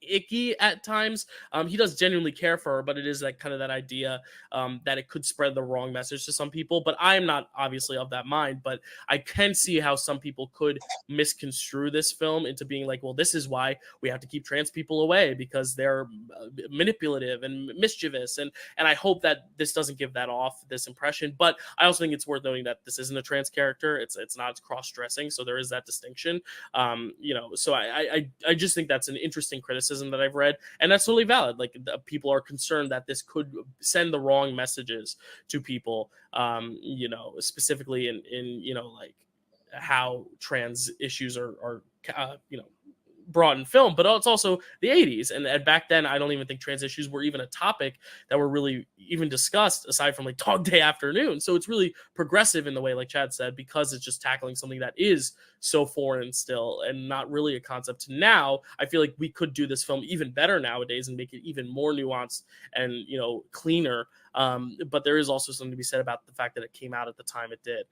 icky at times. He does genuinely care for her, but it is that kind of that idea that it could spread the wrong message to some people. But I am not obviously of that mind, but I can see how some people could misconstrue this film into being like, well, this is why we have to keep trans people away, because they're manipulative and mischievous. And I hope that this doesn't give that off, this impression. But I also think it's worth noting that this isn't a trans character. It's not cross-dressing, so there is that distinction. You know, so I just think that's an interesting criticism that I've read, and that's totally valid. Like, people are concerned that this could send the wrong messages to people, you know, specifically in you know, like how trans issues are you know, brought in film. But it's also the 80s, and back then I don't even think trans issues were even a topic that were really even discussed aside from like Dog Day Afternoon. So it's really progressive in the way, like Chad said, because it's just tackling something that is so foreign still and not really a concept. Now I feel like we could do this film even better nowadays and make it even more nuanced and, you know, cleaner. But there is also something to be said about the fact that it came out at the time it did.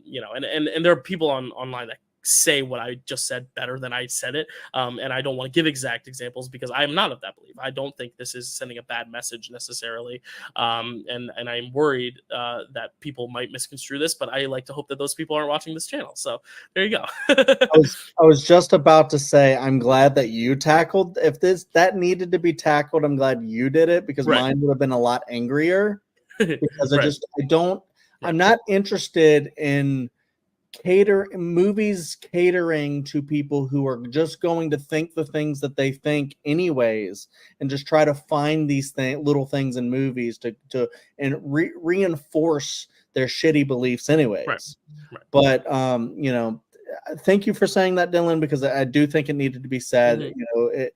You know, and there are people online that say what I just said better than I said it. And I don't want to give exact examples because I am not of that belief. I don't think this is sending a bad message necessarily. And I'm worried that people might misconstrue this, but I like to hope that those people aren't watching this channel. So there you go. I was just about to say, I'm glad that you tackled, if that needed to be tackled, I'm glad you did it, because Right. mine would have been a lot angrier, because Right. I'm not interested in movies catering to people who are just going to think the things that they think anyways, and just try to find these little things in movies to reinforce their shitty beliefs anyways. Right. But you know, thank you for saying that, Dylan, because I do think it needed to be said. Mm-hmm. You know,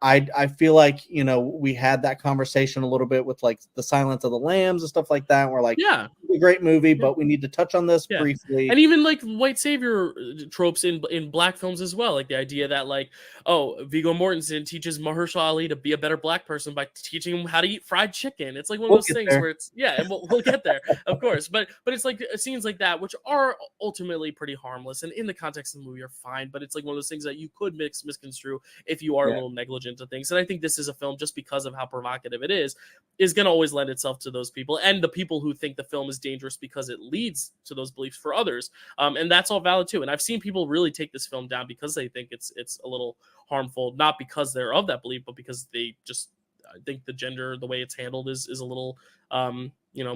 I feel like, you know, we had that conversation a little bit with like the Silence of the Lambs and stuff like that. And we're like, Yeah. it's a great movie, but we need to touch on this briefly. And even like white savior tropes in black films as well, like the idea that like, oh, Viggo Mortensen teaches Mahershala Ali to be a better black person by teaching him how to eat fried chicken. It's like one of those things where it's and we'll get there, of course, but it's like scenes like that which are ultimately pretty harmless and in the context of the movie are fine, but it's like one of those things that you could misconstrue if you are a little negligent to things. And I think this is a film, just because of how provocative it is going to always lend itself to those people, and the people who think the film is dangerous because it leads to those beliefs for others. And that's all valid too. And I've seen people really take this film down because they think it's a little harmful, not because they're of that belief, but because they just think the gender, the way it's handled is a little, you know,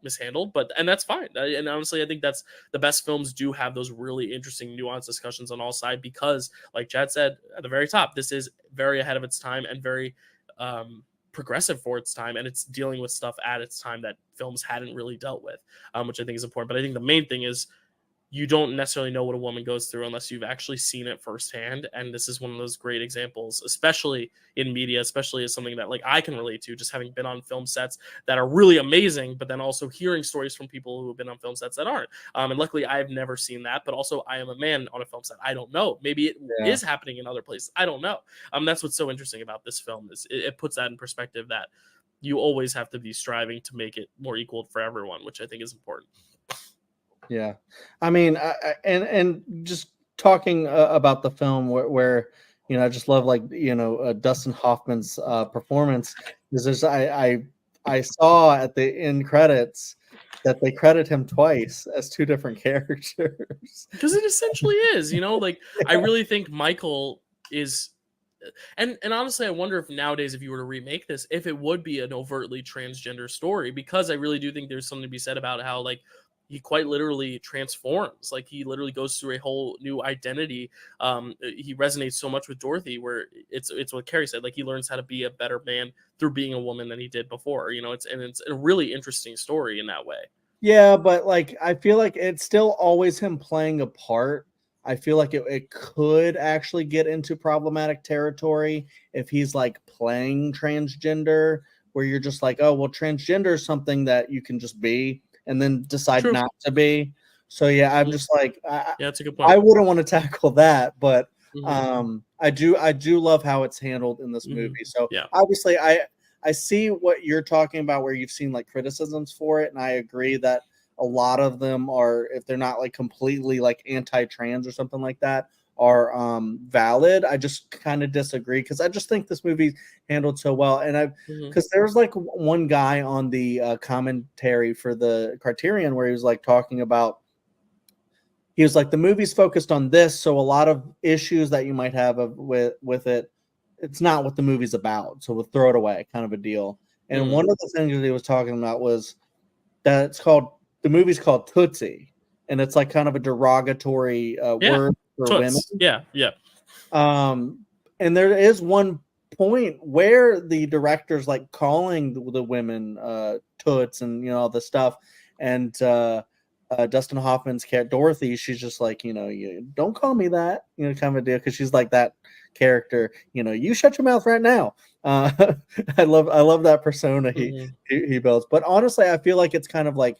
mishandled, and that's fine. And honestly, I think that's the best films do have those really interesting nuanced discussions on all sides, because like Chad said at the very top, this is very ahead of its time and very progressive for its time, and it's dealing with stuff at its time that films hadn't really dealt with, which I think is important. But I think the main thing is you don't necessarily know what a woman goes through unless you've actually seen it firsthand. And this is one of those great examples, especially in media, especially as something that like I can relate to, just having been on film sets that are really amazing, but then also hearing stories from people who have been on film sets that aren't. And luckily I've never seen that, but also I am a man on a film set. I don't know. Maybe it is happening in other places. I don't know. That's what's so interesting about this film is it puts that in perspective, that you always have to be striving to make it more equal for everyone, which I think is important. Yeah, I mean, and just talking about the film, where I just love like Dustin Hoffman's performance. Because I saw at the end credits that they credit him twice as two different characters. Because it essentially is, like I really think Michael is. And honestly, I wonder if nowadays, if you were to remake this, if it would be an overtly transgender story, because I really do think there's something to be said about how like he quite literally transforms. Like he literally goes through a whole new identity. He resonates so much with Dorothy, where it's what Carrie said. Like he learns how to be a better man through being a woman than he did before. It's a really interesting story in that way. Yeah, but like I feel like it's still always him playing a part. I feel like it could actually get into problematic territory if he's like playing transgender, where you're just like, oh, well, transgender is something that you can just be and then decide True. not to be. So yeah, I'm just like, yeah, that's a good point. I wouldn't want to tackle that, but Mm-hmm. I do love how it's handled in this movie. So Yeah. obviously I see what you're talking about, where you've seen like criticisms for it, and I agree that a lot of them are, if they're not like completely like anti-trans or something like that, are valid. I just kind of disagree, because I just think this movie handled so well. And because there was like one guy on the commentary for the Criterion where he was like talking about, he was like, the movie's focused on this, so a lot of issues that you might have with it, it's not what the movie's about, so we'll throw it away, kind of a deal. And one of the things that he was talking about was that the movie's called Tootsie, and it's like kind of a derogatory word for women. Yeah. And there is one point where the director's like calling the women toots and all this stuff, and Dustin Hoffman's character Dorothy, she's just like, you don't call me that, kind of a deal, because she's like that character, you shut your mouth right now. I love that persona he builds. But honestly, I feel like it's kind of like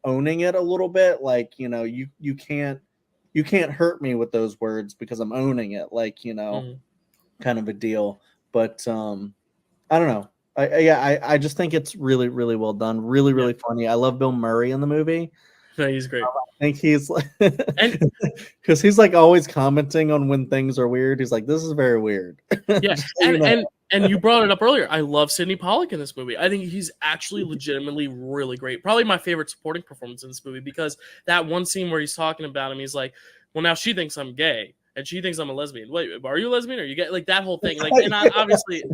owning it a little bit, like you can't hurt me with those words because I'm owning it, like kind of a deal. But I don't know. I just think it's really, really well done, really funny. I love Bill Murray in the movie. No, he's great. I think he's like, because he's like always commenting on when things are weird. He's like, this is very weird. Yeah, and you brought it up earlier. I love Sidney Pollack in this movie. I think he's actually legitimately really great. Probably my favorite supporting performance in this movie, because that one scene where he's talking about him, he's like, well, now she thinks I'm gay and she thinks I'm a lesbian. Wait, are you a lesbian? Or you gay? Like that whole thing. Like, and obviously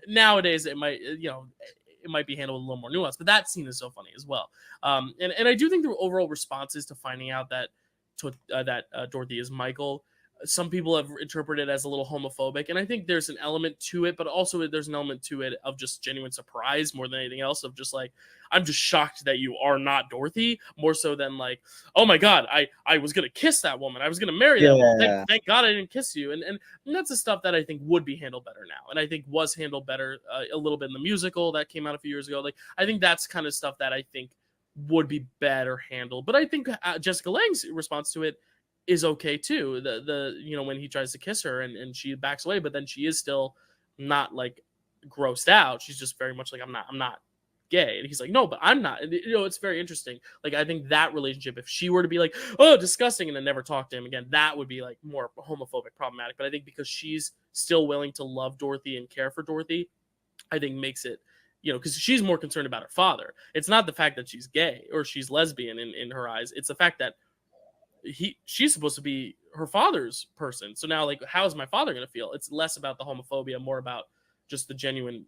nowadays it might, it might be handled a little more nuanced, but that scene is so funny as well. And I do think the overall responses to finding out that Dorothy is Michael, some people have interpreted it as a little homophobic, and I think there's an element to it, but also there's an element to it of just genuine surprise more than anything else, of just like, I'm just shocked that you are not Dorothy, more so than like, oh my god, I was gonna kiss that woman, I was gonna marry that woman, thank god I didn't kiss you. And that's the stuff that I think would be handled better now, and I think was handled better a little bit in the musical that came out a few years ago. Like I think that's kind of stuff that I think would be better handled. But I think Jessica Lange's response to it is okay too. The when he tries to kiss her and she backs away, but then she is still not like grossed out. She's just very much like, I'm not gay. And he's like, no, but I'm not. And, it's very interesting. Like I think that relationship, if she were to be like, oh, disgusting, and then never talk to him again, that would be like more homophobic, problematic. But I think because she's still willing to love Dorothy and care for Dorothy, I think makes it, because she's more concerned about her father. It's not the fact that she's gay or she's lesbian in her eyes. It's the fact that she's supposed to be her father's person. So now, like, how is my father going to feel? It's less about the homophobia, more about just the genuine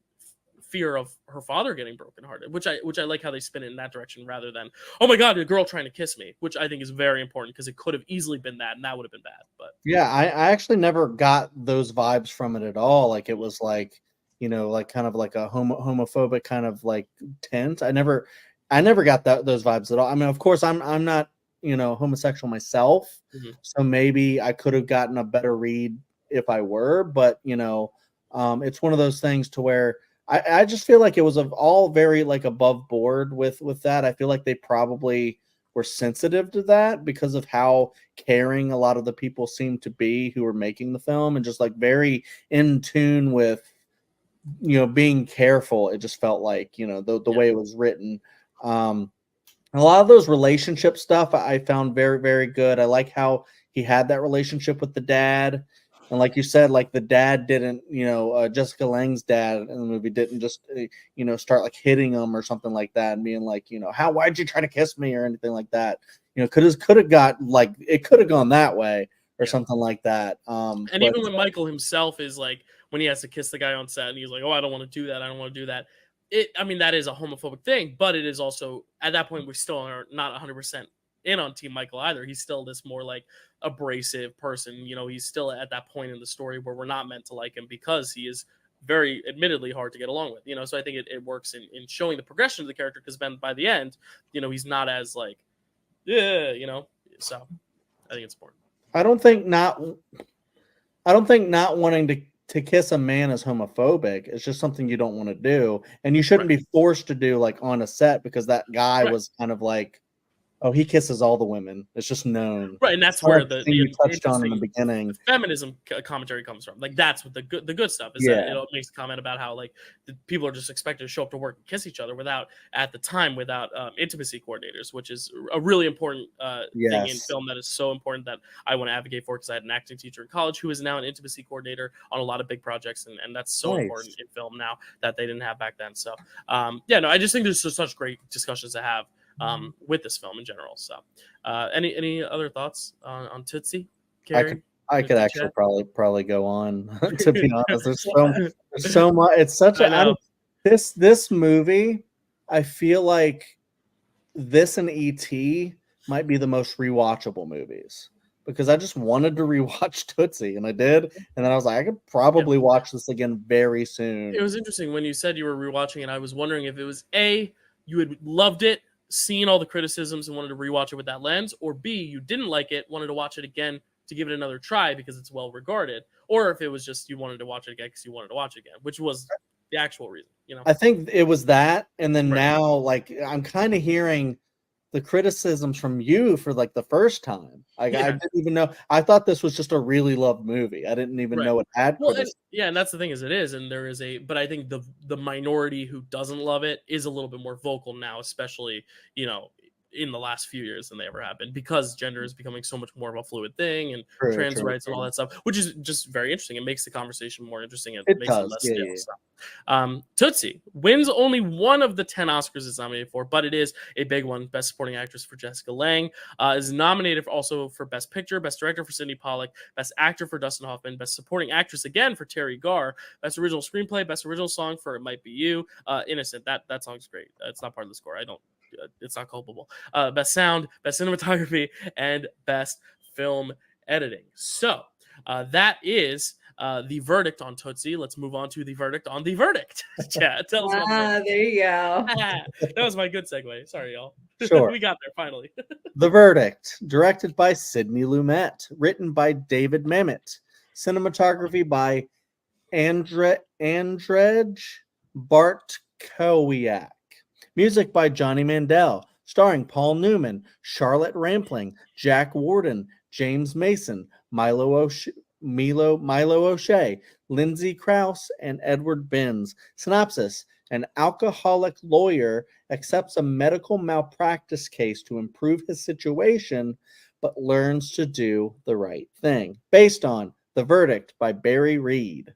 fear of her father getting brokenhearted, which I like how they spin it in that direction rather than, oh my god, a girl trying to kiss me, which I think is very important because it could have easily been that, and that would have been bad. But Yeah, I actually never got those vibes from it at all. Like it was like, like kind of like a homophobic kind of like tint. I never got those vibes at all. I mean, of course, I'm not homosexual myself, so maybe I could have gotten a better read if I were. But it's one of those things to where I just feel like it was all very like above board with that. I feel like they probably were sensitive to that because of how caring a lot of the people seemed to be who were making the film, and just like very in tune with being careful. It just felt like the way it was written. A lot of those relationship stuff I found very, very good. I like how he had that relationship with the dad. And like you said, like the dad didn't, Jessica Lange's dad in the movie didn't just, start like hitting him or something like that and being like, why'd you try to kiss me or anything like that? Could have got like, it could have gone that way or something like that. And even when Michael himself is like, when he has to kiss the guy on set and he's like, oh, I don't want to do that. I don't want to do that. I mean, that is a homophobic thing, but it is also, at that point, we still are not 100% in on Team Michael either. He's still this more like abrasive person. He's still at that point in the story where we're not meant to like him because he is very admittedly hard to get along with. So I think it works in showing the progression of the character, because then by the end, he's not as like, so I think it's important. I don't think not wanting to kiss a man is homophobic. It's just something you don't want to do, and you shouldn't be forced to do like on a set, because that guy was kind of like, oh, he kisses all the women. It's just known, right? And that's where the you touched on in the beginning, the feminism commentary comes from. Like that's what the good stuff is. That it makes a comment about how like the people are just expected to show up to work and kiss each other without intimacy coordinators, which is a really important thing in film that is so important that I want to advocate for, because I had an acting teacher in college who is now an intimacy coordinator on a lot of big projects, and that's so important in film now that they didn't have back then. So I just think there's just such great discussions to have with this film in general. So any other thoughts on Tootsie? Carrie? I could actually probably go on to be honest. There's so much. It's such this movie, I feel like this and E.T. might be the most rewatchable movies, because I just wanted to rewatch Tootsie, and I did, and then I was like, I could probably watch this again very soon. It was interesting when you said you were rewatching it. I was wondering if it was A, you had loved it, seen all the criticisms and wanted to rewatch it with that lens, or B, you didn't like it, wanted to watch it again to give it another try because it's well regarded, or if it was just you wanted to watch it again because you wanted to watch it again, which was the actual reason. I think it was that, and then now like I'm kind of hearing the criticisms from you for like the first time. I didn't even know. I thought this was just a really loved movie. I didn't even know it had criticism. And that's the thing, is it is, and there is but I think the minority who doesn't love it is a little bit more vocal now, especially in the last few years than they ever have been, because gender is becoming so much more of a fluid thing, and trans rights and all that stuff, which is just very interesting. It makes the conversation more interesting, and it makes it less still. So, Tootsie wins only one of the 10 Oscars it's nominated for, but it is a big one. Best Supporting Actress for Jessica Lange, is nominated also for Best Picture, Best Director for Sidney Pollack, Best Actor for Dustin Hoffman, Best Supporting Actress again for Terry Garr, Best Original Screenplay, Best Original Song for It Might Be You. Innocent, that song's great. It's not part of the score. It's not culpable. Best sound, best cinematography, and best film editing. So that is the verdict on Tootsie. Let's move on to the verdict on the verdict. Chat, tell us. There you go. That was my good segue. Sorry, y'all. Sure. We got there finally. The Verdict, directed by Sidney Lumet, written by David Mamet, cinematography by Andrzej Bartkowiak. Music by Johnny Mandel, starring Paul Newman, Charlotte Rampling, Jack Warden, James Mason, Milo O'Shea, Lindsay Krause, and Edward Benz. Synopsis: an alcoholic lawyer accepts a medical malpractice case to improve his situation, but learns to do the right thing. Based on The Verdict by Barry Reed.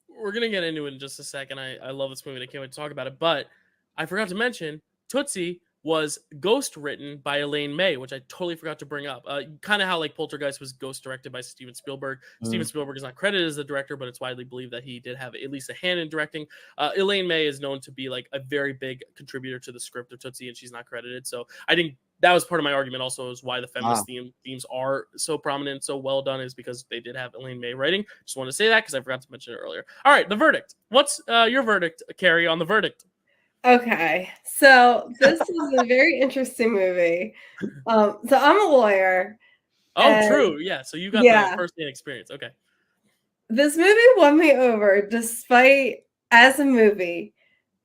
We're going to get into it in just a second. I love this movie. I can't wait to talk about it, but I forgot to mention Tootsie was ghost written by Elaine May, which I totally forgot to bring up. Kind of how like Poltergeist was ghost directed by Steven Spielberg. Steven Spielberg is not credited as the director, but it's widely believed that he did have at least a hand in directing. Elaine May is known to be like a very big contributor to the script of Tootsie, and she's not credited. So I think that was part of my argument also, is why the feminist themes are so prominent, so well done, is because they did have Elaine May writing. Just want to say that because I forgot to mention it earlier. All right, the verdict. What's your verdict, Carrie, on the verdict? Okay, so this is a very interesting movie. So I'm a lawyer. Oh, true. Yeah, so you got the first-hand experience. Okay. This movie won me over, despite, as a movie,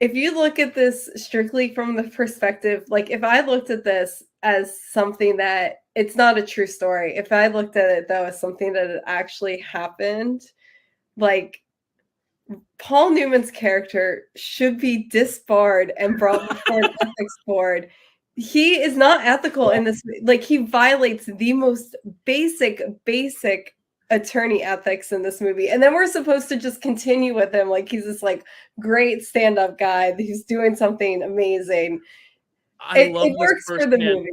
if you look at this strictly from the perspective, like if I looked at this as something that it's not a true story, if I looked at it though as something that actually happened, like Paul Newman's character should be disbarred and brought before an ethics board. He is not ethical in this. Like, he violates the most basic attorney ethics in this movie. And then we're supposed to just continue with him like he's this like great stand-up guy who's doing something amazing. It works for the movie.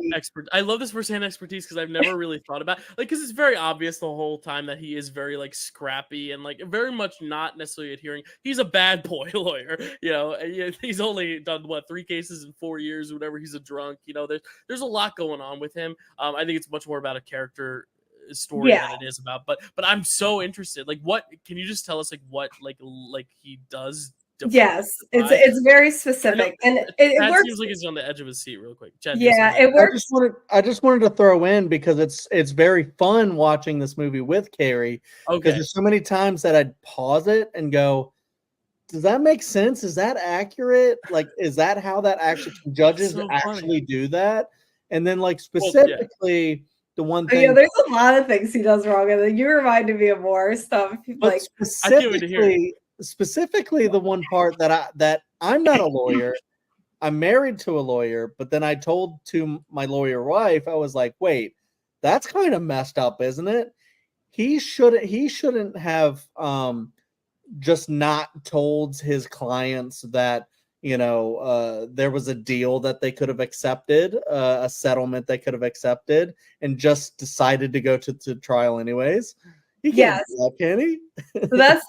I love this first-hand expertise because I've never really thought about, like, because it's very obvious the whole time that he is very like scrappy and like very much not necessarily adhering. He's a bad boy lawyer, you know. He's only done 3 cases in 4 years or whatever. He's a drunk, you know. There's a lot going on with him. I think it's much more about a character story than it is about. But I'm so interested. Like, what can you just tell us? Like, what like he does? Yes, it's very specific, and it works. Seems like he's on the edge of his seat, real quick. Chad, it works. I just wanted to throw in because it's very fun watching this movie with Carrie. Because there's so many times that I'd pause it and go, "Does that make sense? Is that accurate? Like, is that how that actually judges actually do that?" And then, like, specifically. The one thing, there's a lot of things he does wrong, and you reminded me of more stuff. Like, specifically the one part that I'm not a lawyer. I'm married to a lawyer, but then I told to my lawyer wife, I was like, wait, that's kind of messed up, isn't it? He shouldn't have just not told his clients that, you know, there was a deal that they could have accepted, a settlement they could have accepted, and just decided to go to trial anyways. He can't do that, can he?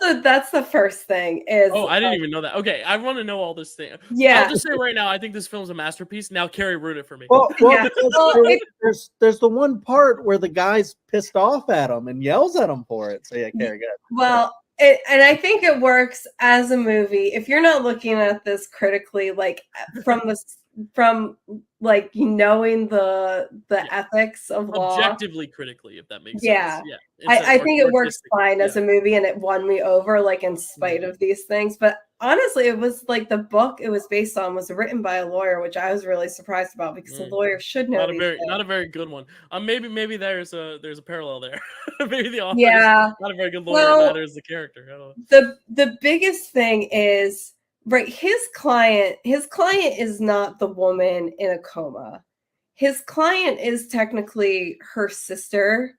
So that's the first thing. Is I didn't even know that. Okay, I want to know all this thing. Yeah, I'll just say right now, I think this film's a masterpiece. Now, Carrie, ruined it for me. Well, there's the one part where the guy's pissed off at him and yells at him for it. So yeah, Carrie, good. Well. And I think it works as a movie if you're not looking at this critically, like from like knowing the ethics of law, objectively, critically, if that makes sense. Yeah, I think it works fine as a movie, and it won me over, like, in spite of these things. But honestly, it was like the book it was based on was written by a lawyer, which I was really surprised about because a lawyer should know. Not a very good one. Maybe there's a parallel there. Maybe the author is not a very good lawyer. Neither is the character. I don't know. The biggest thing is, right, his client is not the woman in a coma. His client is technically her sister.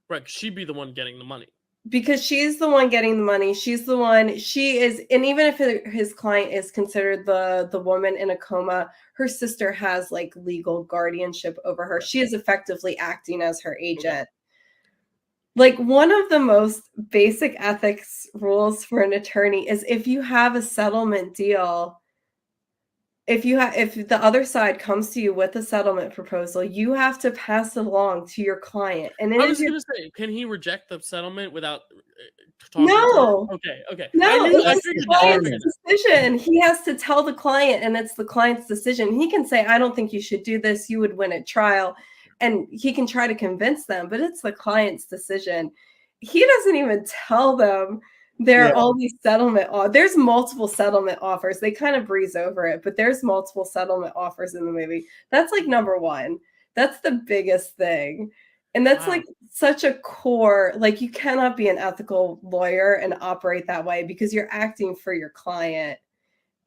Right, she'd be the one getting the money. Because she's the one getting the money. She's the one, she is, and even if his client is considered the woman in a coma, her sister has like legal guardianship over her. She is effectively acting as her agent. Like, one of the most basic ethics rules for an attorney is if you have a settlement deal, if the other side comes to you with a settlement proposal, you have to pass it along to your client. And then I was going to say, can he reject the settlement without talking? No. Okay. No, it's the client's decision. He has to tell the client, and it's the client's decision. He can say, I don't think you should do this. You would win at trial. And he can try to convince them, but it's the client's decision. He doesn't even tell them there are all these there's multiple settlement offers. They kind of breeze over it, but there's multiple settlement offers in the movie. That's like number one. That's the biggest thing. And that's like such a core, like, you cannot be an ethical lawyer and operate that way because you're acting for your client.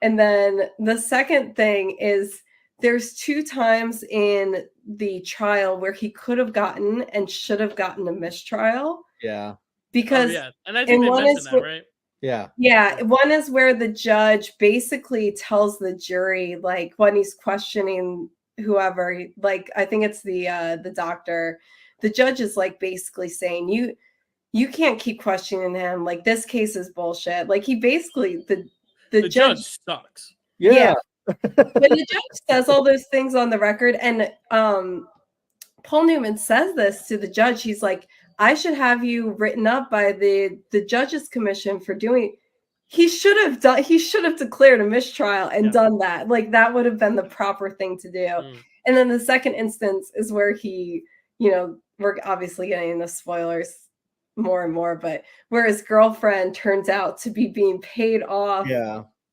And then the second thing is, there's 2 times in the trial where he could have gotten and should have gotten a mistrial. Yeah. Because and I think they mentioned that, right? Yeah. Yeah, one is where the judge basically tells the jury, like, when he's questioning whoever, like, I think it's the doctor, the judge is like basically saying, you can't keep questioning him. Like, this case is bullshit. Like, he basically the judge, sucks. yeah, Yeah. when the judge says all those things on the record, and Paul Newman says this to the judge, he's like, I should have you written up by the judges commission for doing. He should have declared a mistrial and done that. Like, that would have been the proper thing to do. And then the second instance is where he, we're obviously getting into spoilers more and more, but where his girlfriend turns out to be being paid off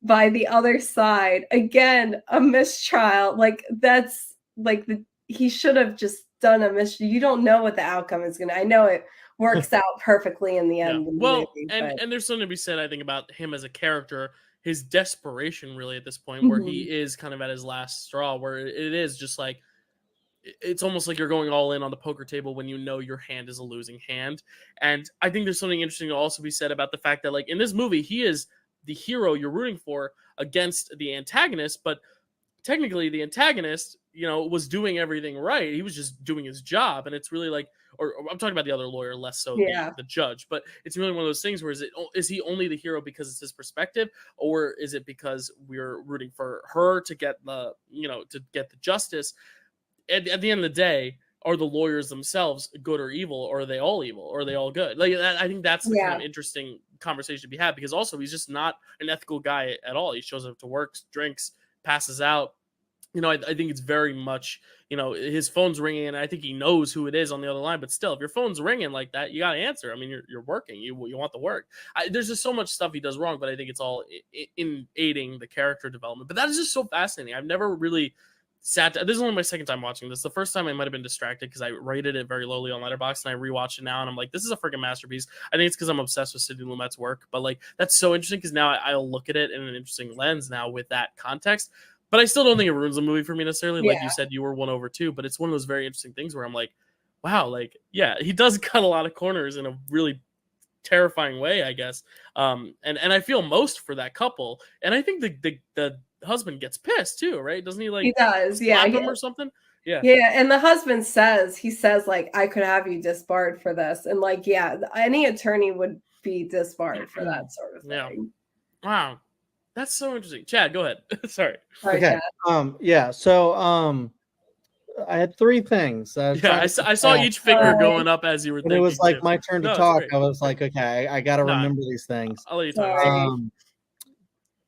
by the other side. Again, a mistrial. Like, that's like he should have just done a mistrial. You don't know what the outcome is gonna. I know it works out perfectly in the end. Yeah. In the well, movie, and there's something to be said, I think, about him as a character, his desperation really at this point, where he is kind of at his last straw, where it is just like, it's almost like you're going all in on the poker table when you know your hand is a losing hand. And I think there's something interesting to also be said about the fact that, like, in this movie, he is the hero you're rooting for against the antagonist, but technically the antagonist, was doing everything right. He was just doing his job. And it's really like, or I'm talking about the other lawyer, less so the judge, but it's really one of those things where is he only the hero because it's his perspective, or is it because we're rooting for her to get the justice? At the end of the day, are the lawyers themselves good or evil, or are they all evil, or are they all good? Like, I think that's the kind of interesting conversation to be had, because also he's just not an ethical guy at all. He shows up to work, drinks, passes out. I think it's very much, his phone's ringing, and I think he knows who it is on the other line. But still, if your phone's ringing like that, you got to answer. I mean, you're working. You want the work. There's just so much stuff he does wrong, but I think it's all in aiding the character development. But that is just so fascinating. I've never really this is only my second time watching this. The first time I might have been distracted because I rated it very lowly on Letterboxd, and I rewatched it now, and I'm like, this is a freaking masterpiece. I think it's because I'm obsessed with Sidney Lumet's work, but like, that's so interesting because now I'll look at it in an interesting lens now with that context. But I still don't think it ruins the movie for me necessarily. Like you said, you were 1/2, but it's one of those very interesting things where I'm like, wow, like, yeah, he does cut a lot of corners in a really terrifying way, I guess. And I feel most for that couple, and I think the husband gets pissed too, right? Doesn't he? Like, he does, slap him or something. Yeah. And the husband says, like, I could have you disbarred for this, and like, any attorney would be disbarred for that sort of thing. Wow, that's so interesting. Chad, go ahead. Sorry. Okay. Chad. So I had three things. I saw each finger going up as you were thinking. It was like my turn to talk. I was like, okay, I got to remember these things. I'll let you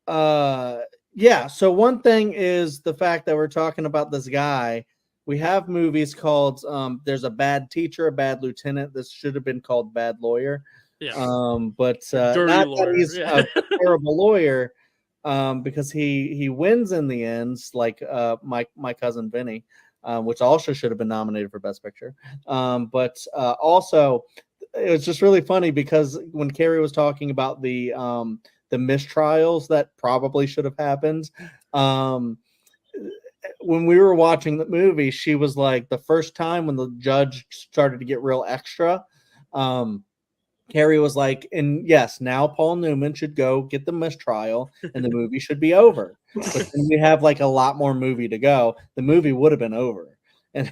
talk. Yeah. So one thing is the fact that we're talking about this guy. We have movies called there's a Bad Teacher, a Bad Lieutenant. This should have been called Bad Lawyer. Yeah. But dirty not lawyer. that he's a terrible lawyer, because he wins in the end, like my cousin Vinny, which also should have been nominated for Best Picture. But also, it was just really funny because when Carrie was talking about the mistrials that probably should have happened, when we were watching the movie, she was like, the first time when the judge started to get real extra, Carrie was like, and yes, now Paul Newman should go get the mistrial and the movie should be over. But then we have like a lot more movie to go. The movie would have been over. And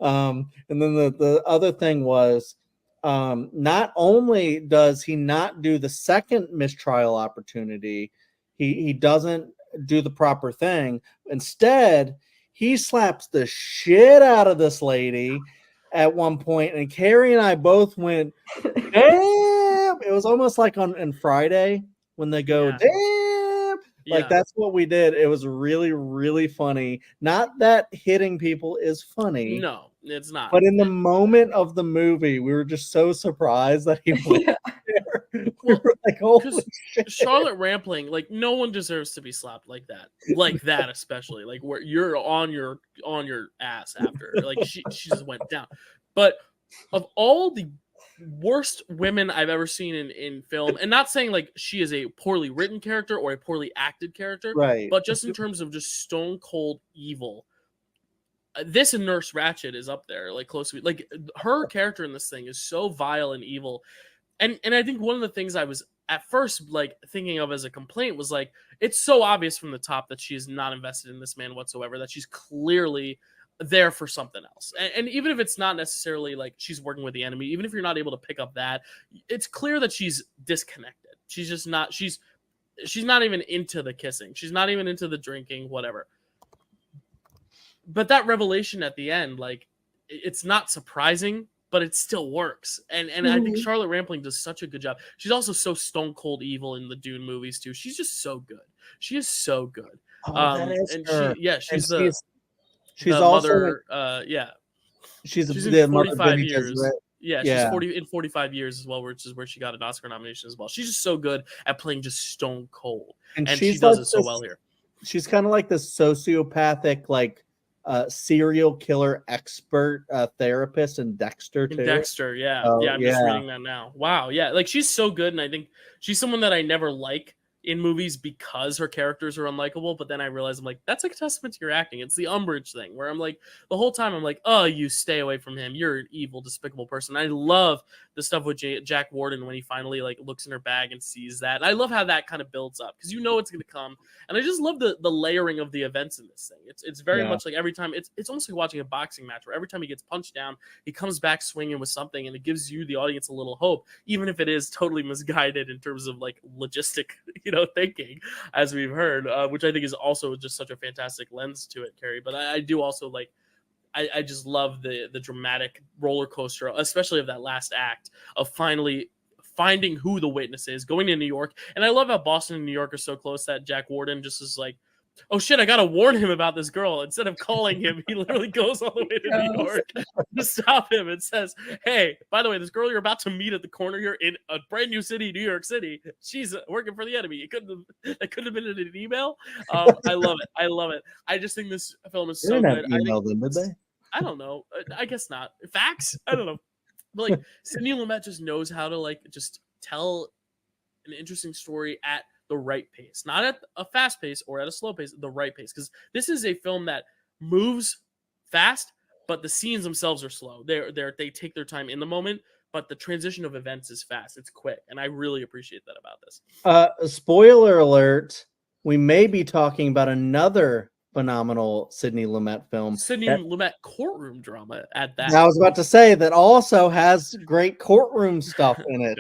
and then the other thing was, not only does he not do the second mistrial opportunity, he doesn't do the proper thing. Instead, he slaps the shit out of this lady at one point, and Carrie and I both went, damn. It was almost like on Friday when they go, damn. Like, that's what we did. It was really, really funny. Not that hitting people is funny. No, it's not. But in the moment of the movie, we were just so surprised that he went there. We were like, holy shit. Charlotte Rampling, like, no one deserves to be slapped like that, especially like where you're on your ass after. Like, she just went down. But of all the worst women I've ever seen in film, and not saying like she is a poorly written character or a poorly acted character, right? But just in terms of just stone cold evil, this and Nurse Ratched is up there, like, close to like her character in this thing is so vile and evil. And I think one of the things I was at first like thinking of as a complaint was like, it's so obvious from the top that she is not invested in this man whatsoever, that she's clearly there for something else. And even if it's not necessarily like she's working with the enemy, even if you're not able to pick up that, it's clear that she's disconnected. She's just not, she's not even into the kissing. She's not even into the drinking, whatever. But that revelation at the end, like, it's not surprising, but it still works. And I think Charlotte Rampling does such a good job. She's also so stone cold evil in the Dune movies too. She's just so good. She is so good. That is and her. she's And the she's the also mother. she's in the mother 45 Benny years. Gesserit. Yeah, Yeah. she's in 45 years as well, which is where she got an Oscar nomination as well. She's just so good at playing just stone cold, and she does it so well here. She's kind of like this sociopathic, like serial killer expert therapist in Dexter too. Dexter, yeah. I'm just reading that now. Wow, yeah, like she's so good, and I think she's someone that I never like in movies because her characters are unlikable, but then I realize I'm like, that's a testament to your acting. It's the Umbridge thing where I'm like, the whole time I'm like, oh, you stay away from him. You're an evil, despicable person. I love the stuff with Jack Warden when he finally like looks in her bag and sees that. And I love how that kind of builds up because you know it's going to come. And I just love the layering of the events in this thing. It's very much like every time it's almost like watching a boxing match where every time he gets punched down, he comes back swinging with something, and it gives you the audience a little hope, even if it is totally misguided in terms of like logistic, thinking, as we've heard, which I think is also just such a fantastic lens to it, Carrie. But I do also like, I just love the dramatic roller coaster, especially of that last act of finally finding who the witness is, going to New York. And I love how Boston and New York are so close that Jack Warden just is like, oh shit, I gotta warn him about this girl. Instead of calling him, he literally goes all the way to New York to stop him and says, hey, by the way, this girl you're about to meet at the corner here in a brand new city, New York City, she's working for the enemy. That couldn't have been in an email. I love it. I just think this film is so good. Email them, did they? I don't know. I guess not. Facts? I don't know. But like Sidney Lumet just knows how to like just tell an interesting story at the right pace, not at a fast pace or at a slow pace, the right pace. Because this is a film that moves fast, but the scenes themselves are slow. They take their time in the moment, but the transition of events is fast. It's quick, and I really appreciate that about this. Spoiler alert: we may be talking about another phenomenal Sidney Lumet film. Lumet courtroom drama at that. I was about to say that also has great courtroom stuff in it.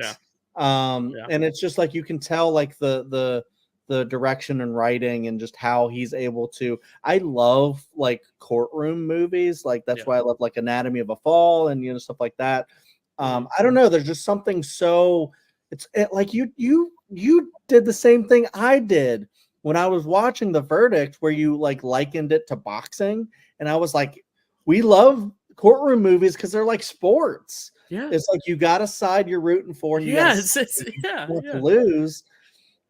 And it's just like you can tell like the direction and writing and just how he's able to. I love like courtroom movies. Like that's why I love like Anatomy of a Fall and stuff like that. I don't know. There's just something so like you did the same thing I did when I was watching The Verdict, where you like likened it to boxing, and I was like, we love courtroom movies because they're like sports. Yeah, it's like you got a side you're rooting for, and you to lose,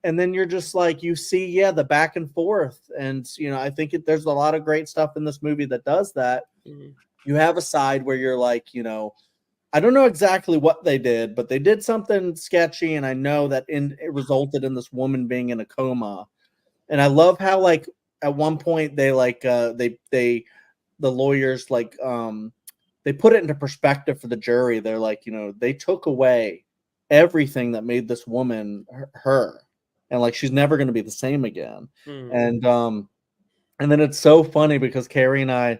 and then you're just like you see the back and forth, and I think there's a lot of great stuff in this movie that does that. You have a side where you're like, I don't know exactly what they did, but they did something sketchy, and I know that it resulted in this woman being in a coma. And I love how like at one point they like the lawyers like they put it into perspective for the jury. They're like, they took away everything that made this woman her, and like she's never going to be the same again. And then it's so funny because Carrie and I,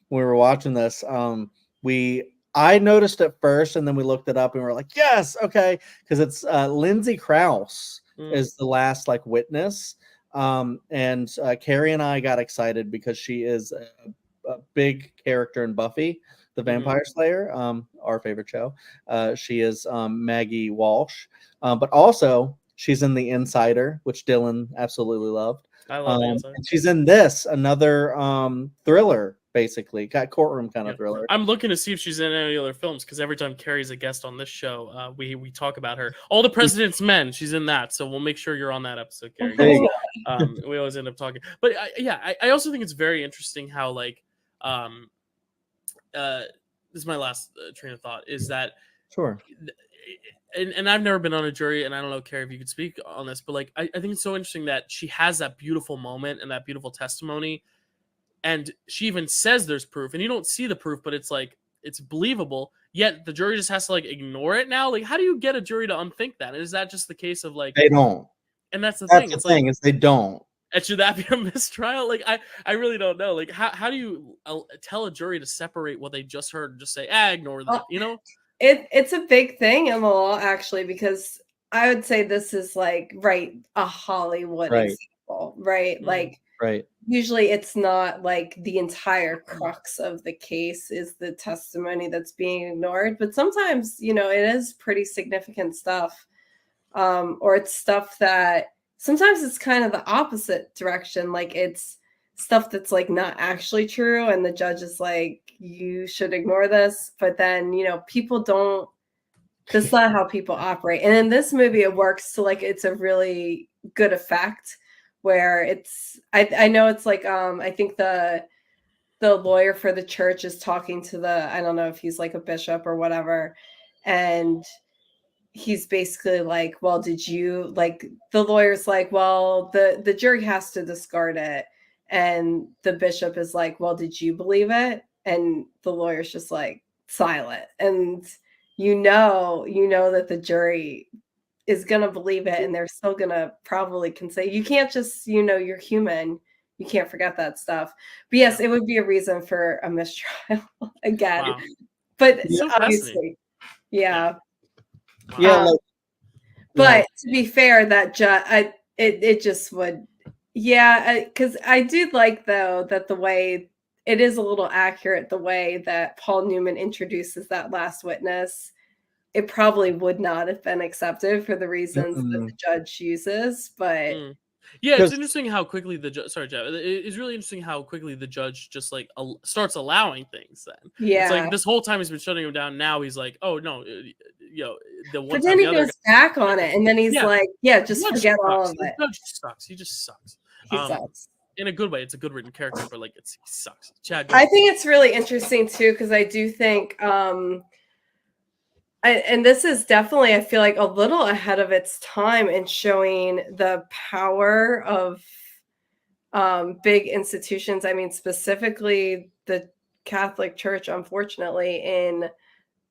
when we were watching this, I noticed it first, and then we looked it up, and we're like, yes, okay, because it's Lindsay Krause is the last like witness. And Carrie and I got excited because she is a big character in Buffy the Vampire Slayer, our favorite show. She is Maggie Walsh, but also she's in The Insider, which Dylan absolutely loved. I love The Insider. And she's in this, another thriller, basically, got courtroom kind of thriller. I'm looking to see if she's in any other films because every time Carrie's a guest on this show, we talk about her. All the President's Men, she's in that, so we'll make sure you're on that episode, Carrie. We always end up talking, but I also think it's very interesting how like this is my last train of thought is that and I've never been on a jury, and I don't know, Carrie, if you could speak on this, but like I think it's so interesting that she has that beautiful moment and that beautiful testimony. And she even says there's proof, and you don't see the proof, but it's like, it's believable. yet the jury just has to like ignore it now. Like, how do you get a jury to unthink that? Is that just the case of like They don't. and that's the That's thing. the It's thing like is they don't. and should that be a mistrial? Like I really don't know. Like how do you tell a jury to separate what they just heard and just say, ignore that, Well, you know? it's a big thing in the law actually, because I would say this is like a Hollywood Right. example, right? Like Right. usually it's not like the entire crux of the case is the testimony that's being ignored, but sometimes, you know, it is pretty significant stuff. Or it's stuff that sometimes it's kind of the opposite direction. Like it's stuff that's like not actually true. And the judge is like, you should ignore this. But then, you know, people don't, that's not how people operate. And in this movie, it works to like, it's a really good effect where it's, I know it's like, I think the lawyer for the church is talking to I don't know if he's like a bishop or whatever. And he's basically like, well, did you like the lawyer's like, well, the jury has to discard it. And the bishop is like, well, did you believe it? And the lawyer's just like silent. And you know that the jury is going to believe it, and they're still going to probably can say, you can't just, you know, you're human. You can't forget that stuff. But yes, it would be a reason for a mistrial again. Wow. But It's so obviously, yeah. Yeah, like, but to be fair, that it just would, yeah, because I do like though that the way it is a little accurate, the way that Paul Newman introduces that last witness, it probably would not have been accepted for the reasons that the judge uses, but. Yeah, it's interesting how quickly the judge. Sorry, Jeff. It's really interesting how quickly the judge just like starts allowing things. Then it's like this whole time he's been shutting him down. Now he's like, oh no, you know, the one. But then he goes back on it, and then he's like, yeah, just forget all of it. The judge sucks. He just sucks. He sucks. In a good way. It's a good written character, but like he sucks. Chad, I think it's really interesting too, because I do think. And this is definitely, I feel like, a little ahead of its time in showing the power of big institutions. I mean, specifically the Catholic Church, unfortunately, in,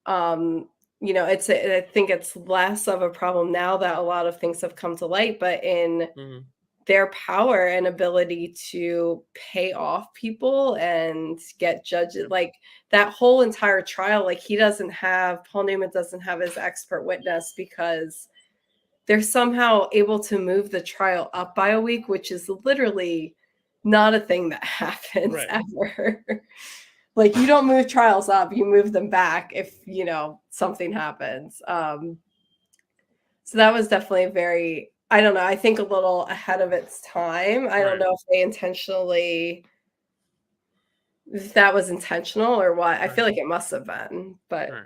you know, I think it's less of a problem now that a lot of things have come to light, but in their power and ability to pay off people and get judges, like that whole entire trial, like Paul Newman doesn't have his expert witness because they're somehow able to move the trial up by a week, which is literally not a thing that happens ever. Like you don't move trials up, you move them back if, you know, something happens. So that was definitely very, I don't know, I think a little ahead of its time. I don't know if they if that was intentional or what. I feel like it must have been, but I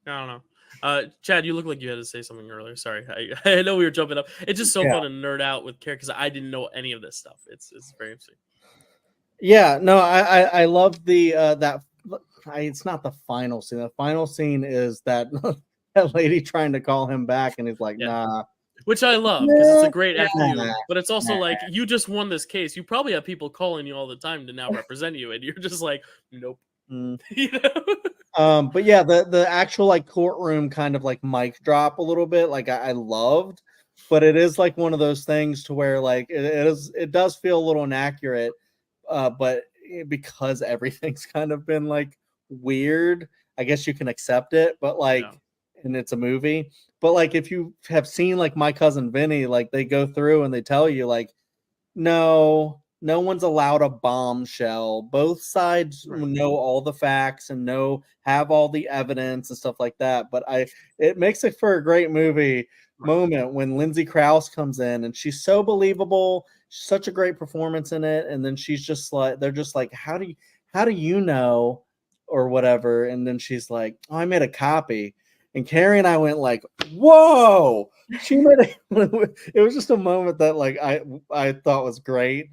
don't know. Chad, you look like you had to say something earlier. Sorry. I know we were jumping up. It's just so fun to nerd out with characters. I didn't know any of this stuff. It's very interesting. Yeah, no, I love the it's not the final scene. The final scene is that that lady trying to call him back, and he's like, nah. Which I love because it's a great FU, but it's also like you just won this case. You probably have people calling you all the time to now represent you, and you're just like, nope. You know? But yeah, the actual like courtroom kind of like mic drop a little bit, like I loved, but it is like one of those things to where like it does feel a little inaccurate, but because everything's kind of been like weird, I guess you can accept it, but like. Yeah. And it's a movie, but like if you have seen like My Cousin Vinny, like they go through and they tell you like, no one's allowed a bombshell. Both sides know all the facts and have all the evidence and stuff like that. But it makes it for a great movie moment when Lindsay Krause comes in and she's so believable, such a great performance in it, and then she's just like, they're just like, how do you know, or whatever, and then she's like, oh, I made a copy. And Carrie and I went like, whoa, she made it. It was just a moment that like I thought was great.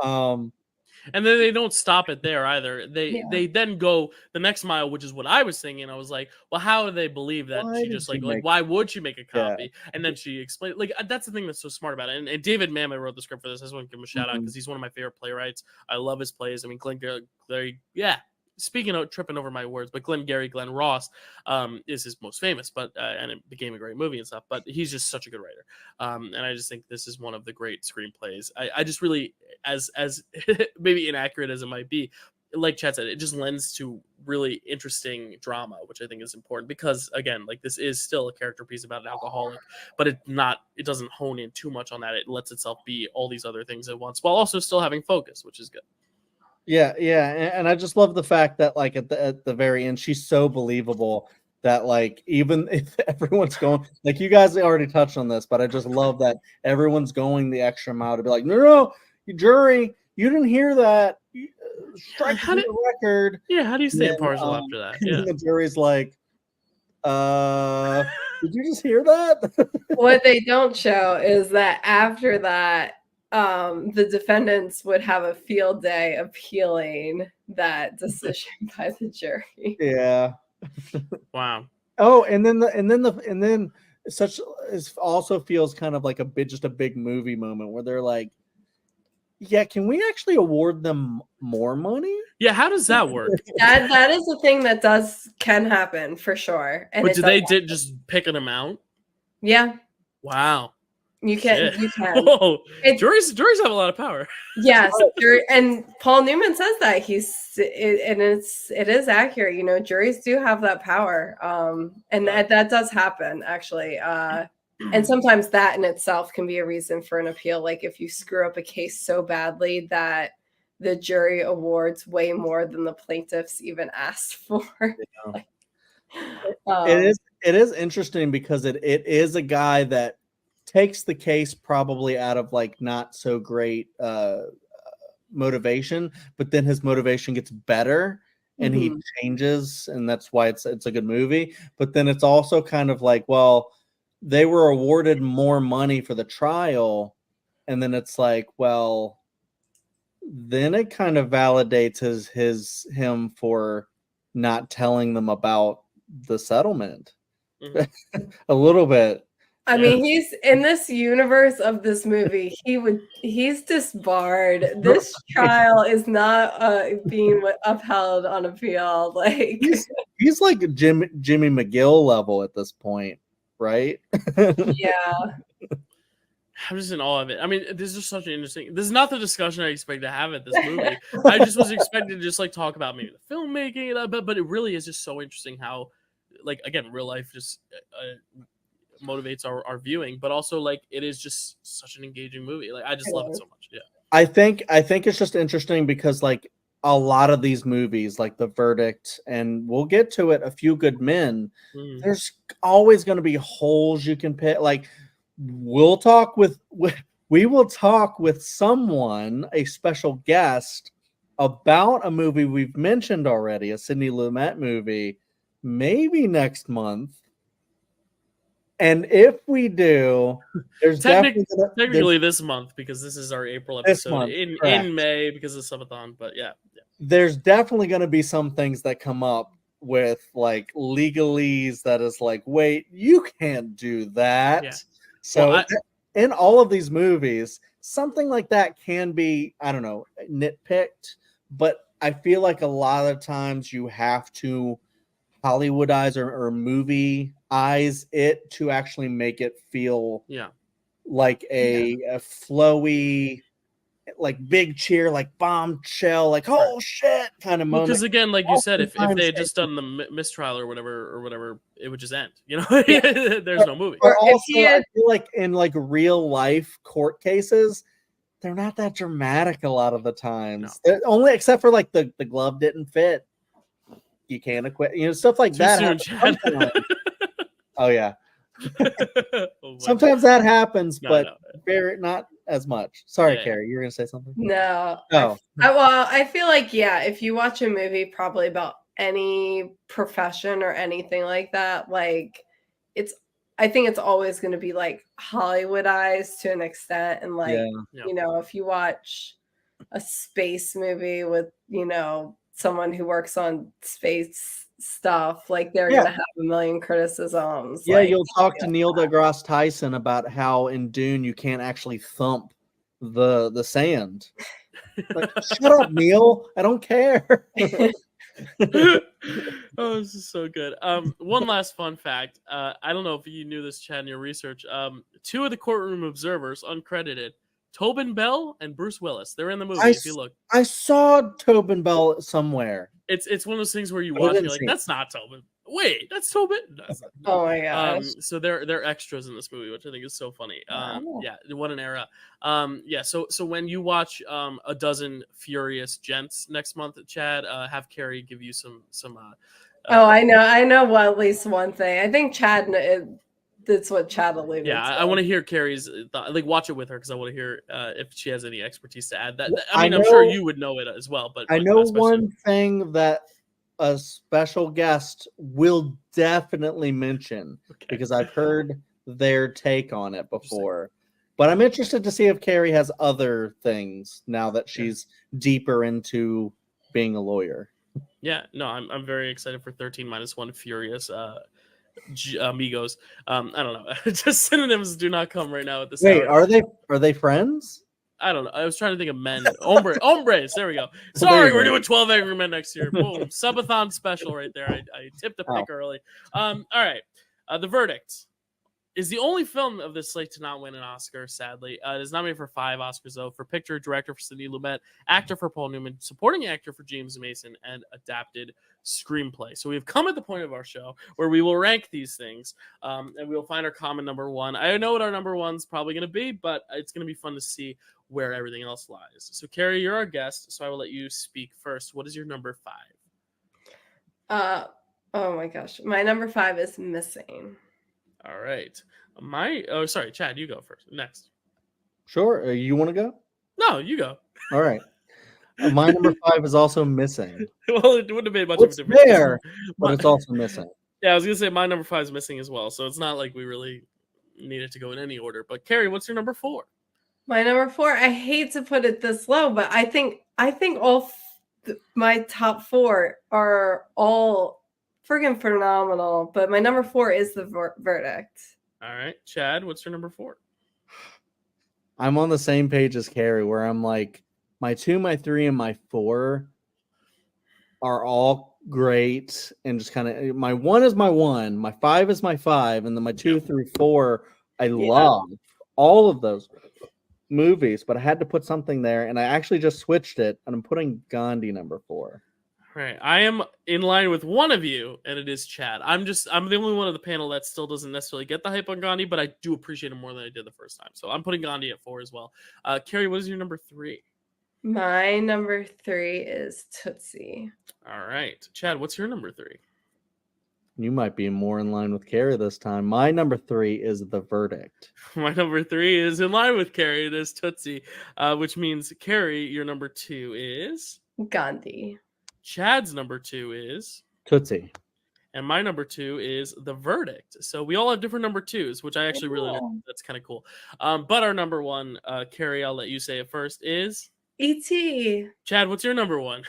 And then they don't stop it there either. They then go the next mile, which is what I was thinking. I was like, well, how do they believe that she just like why would she make a copy? Yeah. And then she explained, like, that's the thing that's so smart about it. And David Mamet wrote the script for this. I just want to give him a shout out because he's one of my favorite playwrights. I love his plays. I mean, Linklater, speaking of tripping over my words, but Glenn Ross is his most famous, but and it became a great movie and stuff. But he's just such a good writer, and I just think this is one of the great screenplays. I just really, as maybe inaccurate as it might be, like Chad said, it just lends to really interesting drama, which I think is important because, again, like this is still a character piece about an alcoholic, but it doesn't hone in too much on that. It lets itself be all these other things at once while also still having focus, which is good. Yeah, and I just love the fact that like at the very end, she's so believable that like even if everyone's going, like you guys already touched on this, but I just love that everyone's going the extra mile to be like, no, jury, you didn't hear that. Strike the record. Yeah, how do you stay impartial after that? Yeah, the jury's like, did you just hear that? What they don't show is that after that, the defendants would have a field day appealing that decision by the jury. Yeah. Wow. Oh, and then such it also feels kind of like just a big movie moment where they're like, yeah, can we actually award them more money? Yeah, how does that work? That is a thing that can happen for sure. And but do they just pick an amount? Yeah. Wow. You can. Whoa. Juries have a lot of power. Yes, and Paul Newman says that it is accurate. You know, juries do have that power, and that does happen actually. And sometimes that in itself can be a reason for an appeal. Like if you screw up a case so badly that the jury awards way more than the plaintiffs even asked for. It is interesting because it is a guy that takes the case probably out of like not so great motivation, but then his motivation gets better and he changes, and that's why it's a good movie. But then it's also kind of like, well, they were awarded more money for the trial, and then it's like, well, then it kind of validates him for not telling them about the settlement a little bit. I mean, he's in this universe of this movie. He's disbarred. This trial is not being upheld on appeal. Like he's like Jimmy McGill level at this point, right? Yeah. I'm just in awe of it. I mean, this is such an interesting. This is not the discussion I expect to have at this movie. I just was expecting to just like talk about maybe the filmmaking, but it really is just so interesting how, like, again, real life just motivates our viewing, but also like it is just such an engaging movie. Like I just love it so much. Yeah, I think it's just interesting because like a lot of these movies, like The Verdict, and we'll get to it, A Few Good Men, there's always going to be holes you can pick. Like we will talk with someone, a special guest, about a movie we've mentioned already, a Sidney Lumet movie, maybe next month. And if we do, there's technically this month, because this is our April episode in May because of Subathon. But yeah, there's definitely going to be some things that come up with like legalese that is like, wait, you can't do that. Yeah. So in all of these movies, something like that can be, I don't know, nitpicked, but I feel like a lot of times you have to Hollywoodize or movie-ize it to actually make it feel like a flowy, like big cheer, like bombshell, like oh shit kind of moment. Because again, like you said, if they had just done the mistrial or whatever, it would just end. You know, there's no movie. Or also, I feel like in like real life court cases, they're not that dramatic a lot of the times. No. Only except for like the glove didn't fit. You can't acquit, stuff like that. Oh yeah. Sometimes that happens, but not as much. Sorry, Carrie, you were gonna say something? No. Oh. I feel like if you watch a movie probably about any profession or anything like that, like I think it's always going to be like Hollywoodized to an extent, and like if you watch a space movie with someone who works on space stuff, like they're gonna have a million criticisms. Yeah, like, you'll talk to Neil deGrasse Tyson about how in Dune you can't actually thump the sand. Like, shut up, Neil. I don't care. Oh, this is so good. One last fun fact. I don't know if you knew this, Chad, in your research. Two of the courtroom observers, uncredited, Tobin Bell and Bruce Willis. They're in the movie. If you look, I saw Tobin Bell somewhere. it's one of those things where you But I watch, and didn't you're like, see it. that's not Tobin. Wait, that's Tobin. That's not. Oh my gosh. So they're extras in this movie, which I think is so funny. Wow. Yeah, what an era. Yeah. So when you watch A Dozen Furious Gents next month, Chad, have Carrie give you some. Oh, I know at least one thing. I think Chad. That's what Chad alluded Yeah, to. I want to hear Carrie's thought. Like, watch it with her because I want to hear if she has any expertise to add. That I mean, I'm sure you would know it as well. But I know especially- one thing that a special guest will definitely mention because I've heard their take on it before. But I'm interested to see if Carrie has other things now that she's deeper into being a lawyer. Yeah, no, I'm very excited for 13-1 Furious amigos. I don't know. Just synonyms do not come right now at this Wait, hour. are they friends? I don't know. I was trying to think of men. Hombres. There we go. Sorry, we're doing 12 Angry Men next year. Boom. Subathon special right there. I tipped a pick early. All right. The Verdict is the only film of this slate to not win an Oscar, sadly. It is nominated for 5 Oscars, though, for picture, director for Sidney Lumet, actor for Paul Newman, supporting actor for James Mason, and adapted screenplay. So we have come at the point of our show where we will rank these things, and we will find our common number one. I know what our number one's probably going to be, but it's going to be fun to see where everything else lies. So, Carrie, you're our guest, so I will let you speak first. What is your number 5? Oh my gosh. My number 5 is Missing. All right. Sorry, Chad, you go first. Next. Sure. You want to go? No, you go. All right. My number 5 is also Missing. Well, it wouldn't have made much of a It's difference. there, but it's also missing. Yeah, I was gonna say my number 5 is Missing as well, so it's not like we really need it to go in any order. But Carrie, what's your number 4? My number 4, I hate to put it this low, but I think all my top 4 are all friggin' phenomenal. But my number 4 is The Verdict. All right, Chad, what's your number 4? I'm on the same page as Carrie, where I'm like, my 2, my 3, and my 4 are all great, and just kind of my 1 is my 1, my 5 is my 5, and then my 2 through 4 I love all of those movies, but I had to put something there, and I actually just switched it, and I'm putting Gandhi number 4. Right, I am in line with one of you, and it is Chad. I'm the only one of the panel that still doesn't necessarily get the hype on Gandhi, but I do appreciate him more than I did the first time. So I'm putting Gandhi at 4 as well. Carrie, what is your number 3? My number 3 is Tootsie. All right, Chad, what's your number 3? You might be more in line with Carrie this time. My number 3 is The Verdict. My number 3 is in line with Carrie. It is Tootsie, which means Carrie, your number 2 is Gandhi. Chad's number 2 is Tootsie. And my number 2 is The Verdict. So we all have different number 2s, which I actually really like. That's kind of cool. But our number 1, Carrie, I'll let you say it first, is E.T. Chad, what's your number 1?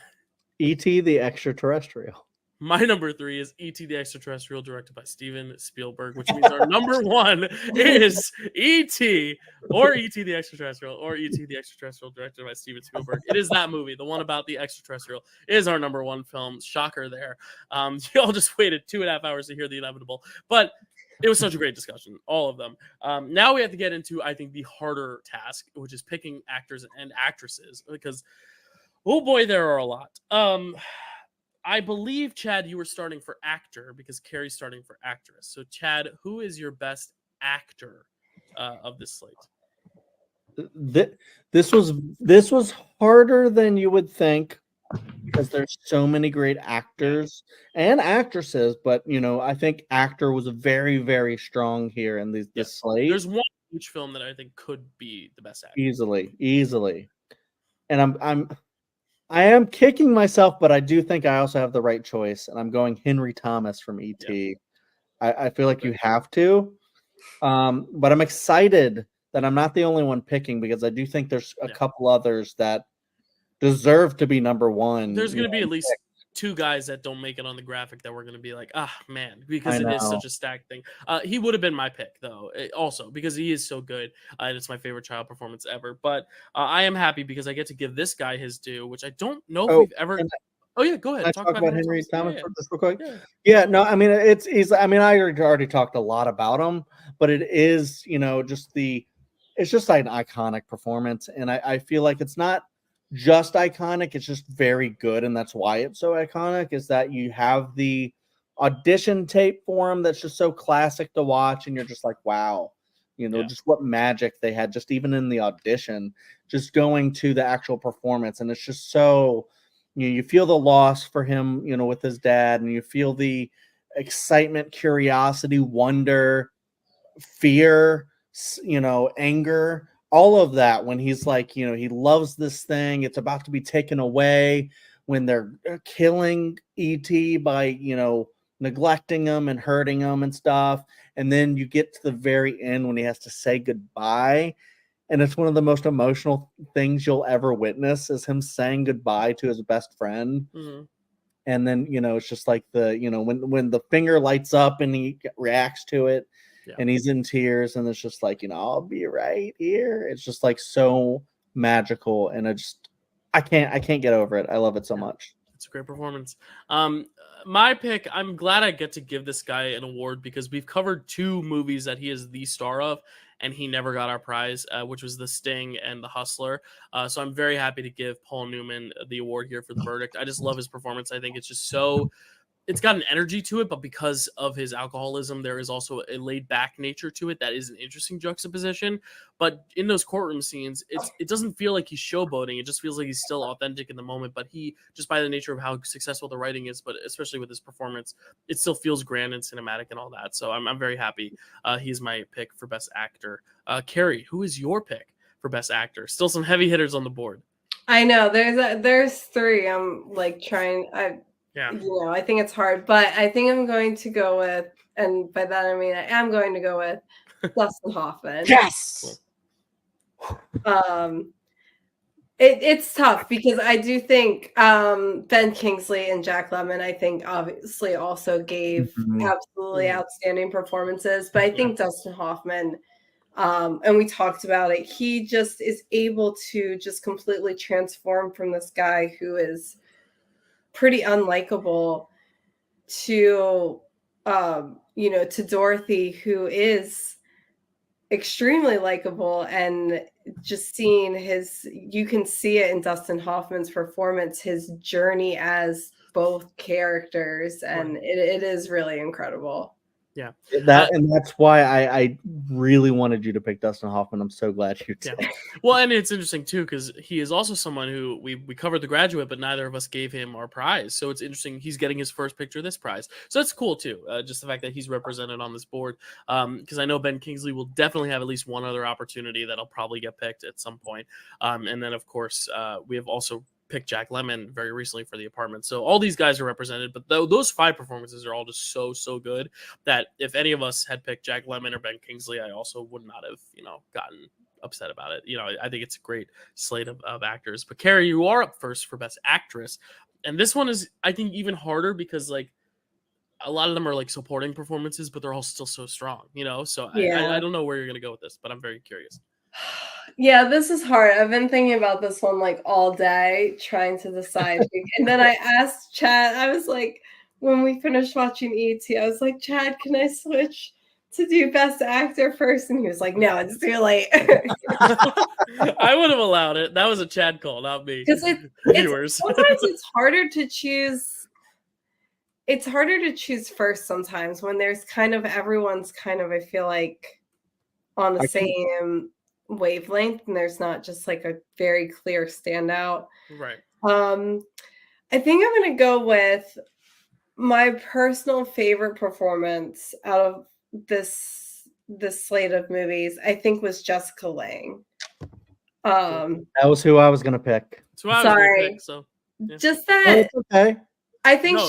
E.T. the Extraterrestrial. My number 3 is E.T. the Extraterrestrial, directed by Steven Spielberg, which means our number 1 is E.T. or E.T. the Extraterrestrial or E.T. the Extraterrestrial, directed by Steven Spielberg. It is that movie, the one about the extraterrestrial, is our number 1 film. Shocker there. You all just waited 2.5 hours to hear the inevitable, but it was such a great discussion, all of them. Now we have to get into, I think, the harder task, which is picking actors and actresses, because, oh boy, there are a lot. I believe, Chad, you were starting for actor because Carrie's starting for actress. So, Chad, who is your best actor of this slate? This was harder than you would think because there's so many great actors and actresses. But I think actor was very, very strong here in this slate. There's one huge film that I think could be the best actor easily. And I am kicking myself, but I do think I also have the right choice, and I'm going Henry Thomas from E.T. Yeah. I feel like you have to, but I'm excited that I'm not the only one picking because I do think there's a couple others that deserve to be number 1. There's going to be at least 2 guys that don't make it on the graphic that we're going to be like, man, because it is such a stacked thing. He would have been my pick, though, also, because he is so good, and it's my favorite child performance ever. But I am happy because I get to give this guy his due, which I don't know if we've ever... Oh yeah, go ahead. Can I talk about Henry Thomas Yeah, just real quick? yeah. Yeah, no, I mean I mean, I already talked a lot about him, but it is, it's just like an iconic performance, and I feel like it's not just iconic, it's just very good, and that's why it's so iconic. Is that you have the audition tape for him that's just so classic to watch, and you're just like, wow, just what magic they had, just even in the audition, just going to the actual performance, and it's just so. You feel the loss for him, with his dad, and you feel the excitement, curiosity, wonder, fear, anger, all of that when he's like, he loves this thing. It's about to be taken away when they're killing E.T. by, neglecting him and hurting him and stuff. And then you get to the very end when he has to say goodbye. And it's one of the most emotional things you'll ever witness is him saying goodbye to his best friend. Mm-hmm. And then, it's just like when the finger lights up and he reacts to it and he's in tears and it's just like, I'll be right here. It's just like so magical. And I can't get over it. I love it so much. It's a great performance. My pick, I'm glad I get to give this guy an award because we've covered 2 movies that he is the star of, and he never got our prize, which was The Sting and The Hustler. So I'm very happy to give Paul Newman the award here for The Verdict. I just love his performance. I think it's just so... It's got an energy to it, but because of his alcoholism, there is also a laid-back nature to it that is an interesting juxtaposition. But in those courtroom scenes, it doesn't feel like he's showboating. It just feels like he's still authentic in the moment. But he, just by the nature of how successful the writing is, but especially with his performance, it still feels grand and cinematic and all that. So I'm very happy. He's my pick for Best Actor. Carrie, who is your pick for Best Actor? Still some heavy hitters on the board. I know there's 3. I'm like trying. Yeah. I think it's hard, but I think I'm going to go with, and by that I mean I am going to go with Dustin Hoffman. Yes. It's tough because I do think Ben Kingsley and Jack Lemmon, I think obviously also gave absolutely outstanding performances, but I think Dustin Hoffman, and we talked about it, he just is able to just completely transform from this guy who is pretty unlikable to to Dorothy, who is extremely likable, and just seeing you can see it in Dustin Hoffman's performance, his journey as both characters, and it is really incredible. Yeah, and that's why I really wanted you to pick Dustin Hoffman. I'm so glad you did. Yeah. Well, and it's interesting too because he is also someone who we covered The Graduate, but neither of us gave him our prize. So it's interesting he's getting his first picture of this prize. So that's cool too. Just the fact that he's represented on this board. Because I know Ben Kingsley will definitely have at least one other opportunity that'll probably get picked at some point. And then of course we have also picked Jack Lemmon very recently for The Apartment. So all these guys are represented, but those 5 performances are all just so good that if any of us had picked Jack Lemmon or Ben Kingsley, I also would not have, gotten upset about it. I think it's a great slate of actors. But Carrie, you are up first for Best Actress. And this one is, I think, even harder because like a lot of them are like supporting performances, but they're all still so strong, So Yeah. I don't know where you're going to go with this, but I'm very curious. Yeah, this is hard. I've been thinking about this one like all day, trying to decide. And then I asked Chad, I was like, when we finished watching E.T., I was like, Chad, can I switch to do Best Actor first? And he was like, no, it's too late. I would have allowed it. That was a Chad call, not me. Because sometimes it's harder to choose. It's harder to choose first sometimes when there's kind of everyone's kind of, I feel like, on the same wavelength and there's not just like a very clear standout. Right. I think I'm going to go with my personal favorite performance out of this slate of movies, I think, was Jessica Lange. That was who I was going to pick. That's who I was going to pick, so yeah. Just that. Oh, okay. I think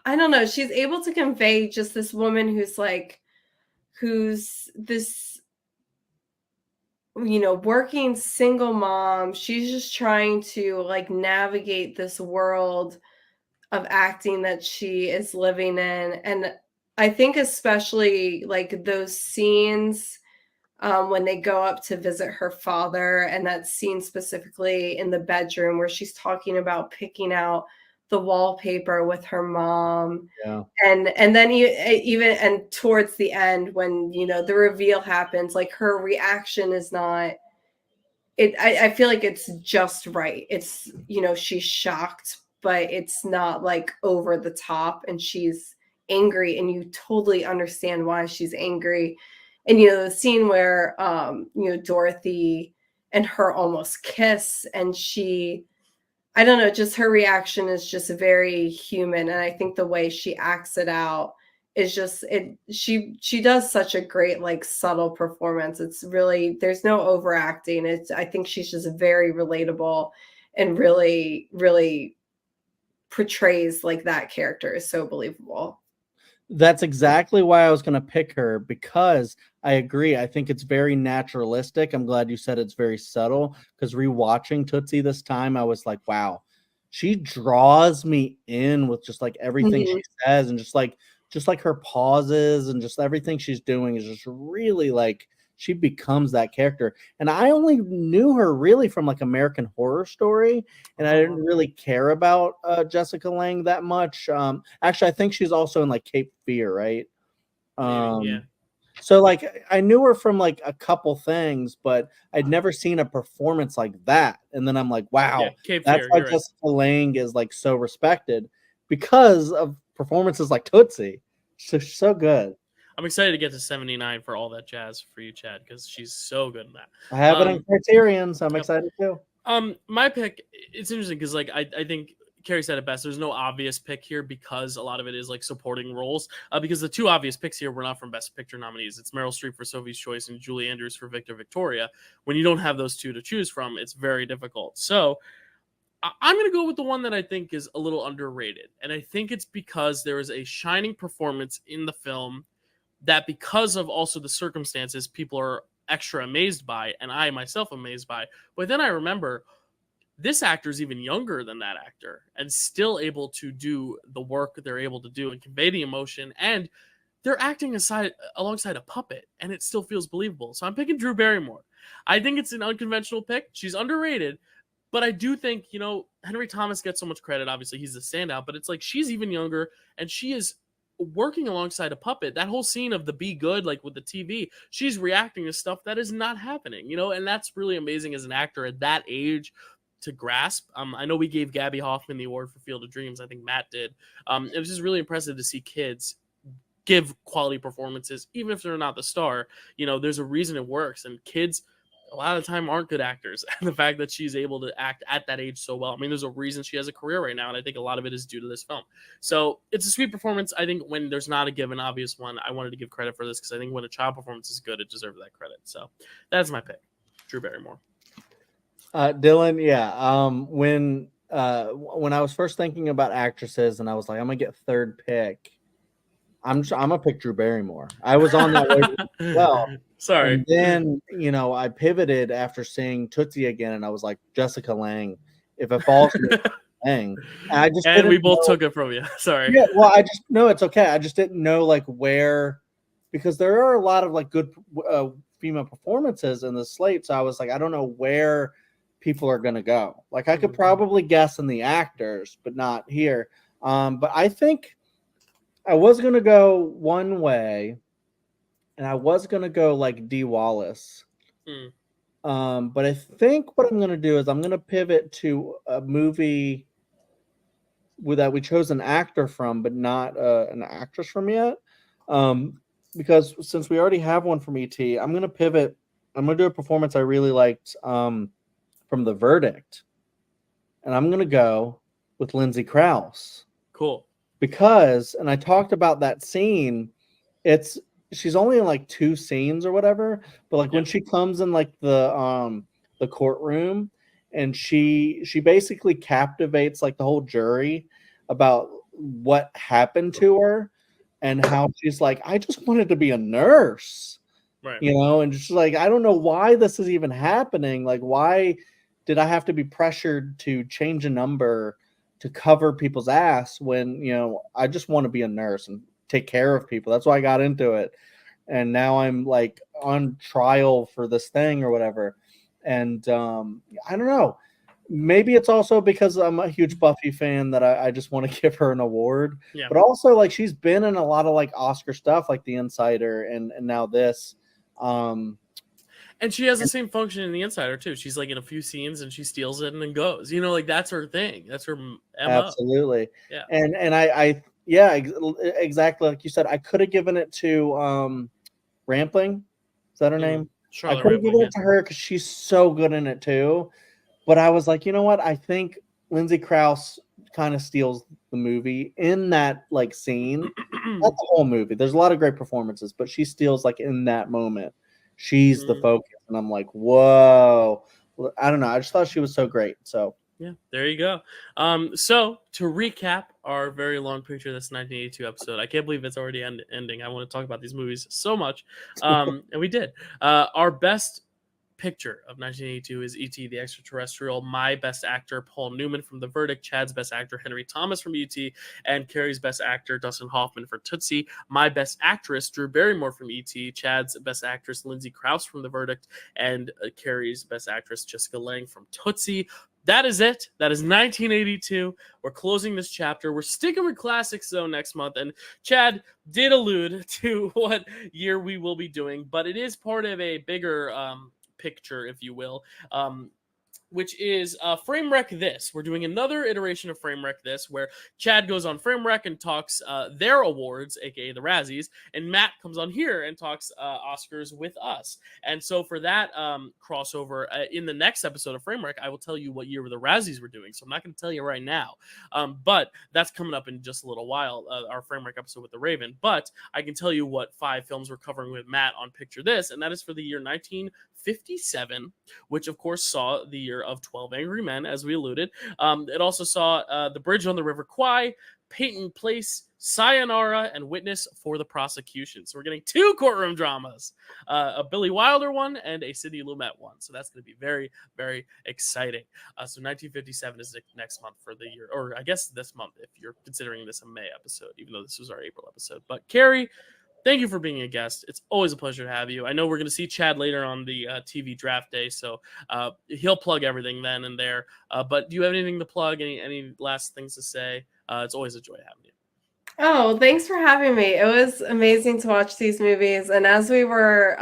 I don't know, she's able to convey just this woman who's this working single mom. She's just trying to like navigate this world of acting that she is living in. And I think especially like those scenes when they go up to visit her father, and that scene specifically in the bedroom where she's talking about picking out the wallpaper with her mom. Yeah. And then even and towards the end when the reveal happens, like her reaction is not I feel like it's just right. It's she's shocked, but it's not like over the top, and she's angry, and you totally understand why she's angry. And the scene where Dorothy and her almost kiss, and I don't know, just her reaction is just very human, and I think the way she acts it out is just she does such a great, like, subtle performance. It's really, there's no overacting. I think she's just very relatable and really, really portrays like that character is so believable. That's exactly why I was going to pick her, because I agree. I think it's very naturalistic. I'm glad you said it's very subtle, because rewatching Tootsie this time, I was like, wow, she draws me in with just like everything Mhm. she says, and just like her pauses, and just everything she's doing is just really like she becomes that character. And I only knew her really from like American Horror Story, and I didn't really care about Jessica Lange that much. Actually, I think she's also in like Cape Fear, right? Maybe, yeah. So like I knew her from like a couple things, but I'd never seen a performance like that. And then I'm like, Yeah, wow, Cape that's Fear, why you're right. Jessica Lange is like so respected, because of performances like Tootsie. So good. I'm excited to get to 79 for all that jazz for you, Chad, because she's so good in that. I have it in Criterion, so I'm Yep. excited too. My pick, it's interesting because like I think Carrie said it best. There's no obvious pick here because a lot of it is like supporting roles. Because the two obvious picks here were not from Best Picture nominees. It's Meryl Streep for Sophie's Choice and Julie Andrews for Victor Victoria. When you don't have those two to choose from, it's very difficult. So I'm going to go with the one that I think is a little underrated. And I think it's because there is a shining performance in the film that, because of also the circumstances, people are extra amazed by, and I myself amazed by. But then I remember this actor is even younger than that actor and still able to do the work they're able to do and convey the emotion, and they're acting alongside a puppet, and it still feels believable. So I'm picking Drew Barrymore. I think it's an unconventional pick. She's underrated, but I do think, Henry Thomas gets so much credit. Obviously, he's the standout, but it's like she's even younger, and she is working alongside a puppet. That whole scene of the Be Good, like with the TV, she's reacting to stuff that is not happening, and that's really amazing as an actor at that age to grasp. I know we gave Gabby Hoffman the award for Field of Dreams. I think Matt did. It was just really impressive to see kids give quality performances, even if they're not the star. There's a reason it works, and kids a lot of the time aren't good actors. And the fact that she's able to act at that age so well, I mean, there's a reason she has a career right now, and I think a lot of it is due to this film. So it's a sweet performance. I think when there's not a given obvious one, I wanted to give credit for this, because I think when a child performance is good, it deserves that credit. So that's my pick, Drew Barrymore. Dylan, yeah. When I was first thinking about actresses, and I was like, I'm gonna get third pick, I'm gonna pick Drew Barrymore. I was on that way as well. Sorry. And then, I pivoted after seeing Tootsie again, and I was like, Jessica Lange. If it falls to Lange, and we both took it from you. Sorry. Yeah, well, it's okay. I just didn't know like where, because there are a lot of like good female performances in the slate. So I was like, I don't know where people are gonna go. Like I could probably guess in the actors, but not here. But I think I was gonna go one way, and I was gonna go like Dee Wallace. But I think what I'm gonna do is I'm gonna pivot to a movie that we chose an actor from, but not an actress from yet. Because since we already have one from ET, I'm gonna pivot. I'm gonna do a performance I really liked from The Verdict, and I'm gonna go with Lindsay Krause. Cool. Because, and I talked about that scene, she's only in like 2 scenes or whatever, but like when she comes in like the courtroom, and she basically captivates like the whole jury about what happened to her, and how she's like, I just wanted to be a nurse, right? And just like, I don't know why this is even happening. Like, why did I have to be pressured to change a number to cover people's ass when, I just want to be a nurse and take care of people. That's why I got into it. And now I'm like on trial for this thing or whatever. And I don't know. Maybe it's also because I'm a huge Buffy fan that I just want to give her an award. Yeah. But also, like, she's been in a lot of like Oscar stuff, like The Insider and now this. And she has the same function in The Insider too. She's like in a few scenes and she steals it and then goes. You know, like that's her thing. That's her MO. Absolutely. Yeah. And exactly like you said. I could have given it to Rampling. Is that her name? Charlotte I could have Rampling, given it to her because she's so good in it too. But I was like, you know what? I think Lindsay Krause kind of steals the movie in that like scene. Not the whole movie. There's a lot of great performances, but she steals like in that moment. She's the focus, and I'm like, whoa. I don't know. I just thought she was so great. So yeah, there you go. So to recap our very long picture of this 1982 episode, I can't believe it's already ending. I want to talk about these movies so much, and we did. Our best picture of 1982 is E.T. the Extraterrestrial. My best actor, Paul Newman from The Verdict. Chad's best actor, Henry Thomas from E.T. And Carrie's best actor, Dustin Hoffman for Tootsie. My best actress, Drew Barrymore from E.T. Chad's best actress, Lindsay Krause from The Verdict. And Carrie's best actress, Jessica Lange from Tootsie. That is it. That is 1982. We're closing this chapter. We're sticking with classics, though, next month. And Chad did allude to what year we will be doing, but it is part of a bigger picture, if you will, which is Frame Wreck This. We're doing another iteration of Frame Wreck This, where Chad goes on Frame Wreck and talks their awards, aka the Razzies, and Matt comes on here and talks Oscars with us. And so for that crossover, in the next episode of Frame Wreck, I will tell you what year the Razzies were doing. So I'm not going to tell you right now, but that's coming up in just a little while, our Frame Wreck episode with the Raven. But I can tell you what 5 films we're covering with Matt on Picture This, and that is for the year 1957, which of course saw the year of 12 Angry Men, as we alluded. It also saw The Bridge on the River Kwai, Peyton Place, Sayonara, and Witness for the Prosecution. So we're getting 2 courtroom dramas, a Billy Wilder one and a Sidney Lumet one. So that's going to be very, very exciting. So 1957 is next month for the year, or I guess this month if you're considering this a May episode, even though this was our April episode. But Carrie, thank you for being a guest. It's always a pleasure to have you. I know we're going to see Chad later on the TV draft day, so he'll plug everything then and there. But do you have anything to plug? Any last things to say? It's always a joy having you. Oh, thanks for having me. It was amazing to watch these movies. And as we were,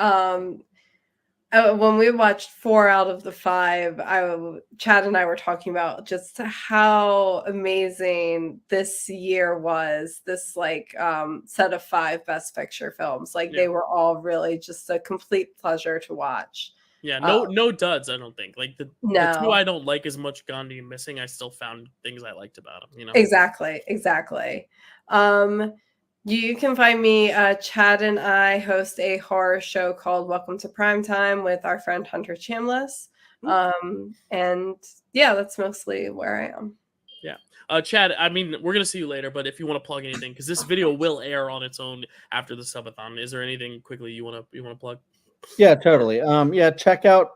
when we watched 4 out of the 5, Chad and I were talking about just how amazing this year was. This set of 5 Best Picture films. They were all really just a complete pleasure to watch. Yeah, no duds, I don't think. The 2 I don't like as much, Gandhi and Missing, I still found things I liked about them, you know? Exactly. You can find me, Chad and I host a horror show called Welcome to Primetime with our friend Hunter Chambliss. And yeah, that's mostly where I am. Yeah. Chad, I mean, we're going to see you later, but if you want to plug anything, because this video will air on its own after the subathon, is there anything quickly you want to plug? Yeah, totally. Check out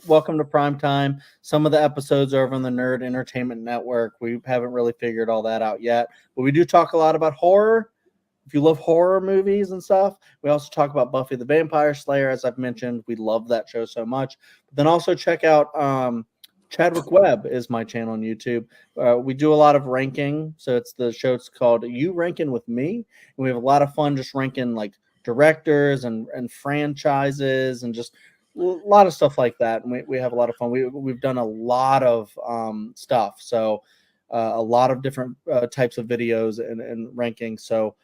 Welcome to Primetime. Some of the episodes are over on the Nerd Entertainment Network. We haven't really figured all that out yet, but we do talk a lot about horror. If you love horror movies and stuff, we also talk about Buffy the Vampire Slayer, as I've mentioned. We love that show so much. But then also check out Chadwick Webb is my channel on YouTube. We do a lot of ranking. So it's the show. It's called You Ranking With Me. And we have a lot of fun just ranking directors and franchises and just a lot of stuff like that. And we have a lot of fun. We've done a lot of stuff. So a lot of different types of videos and rankings. So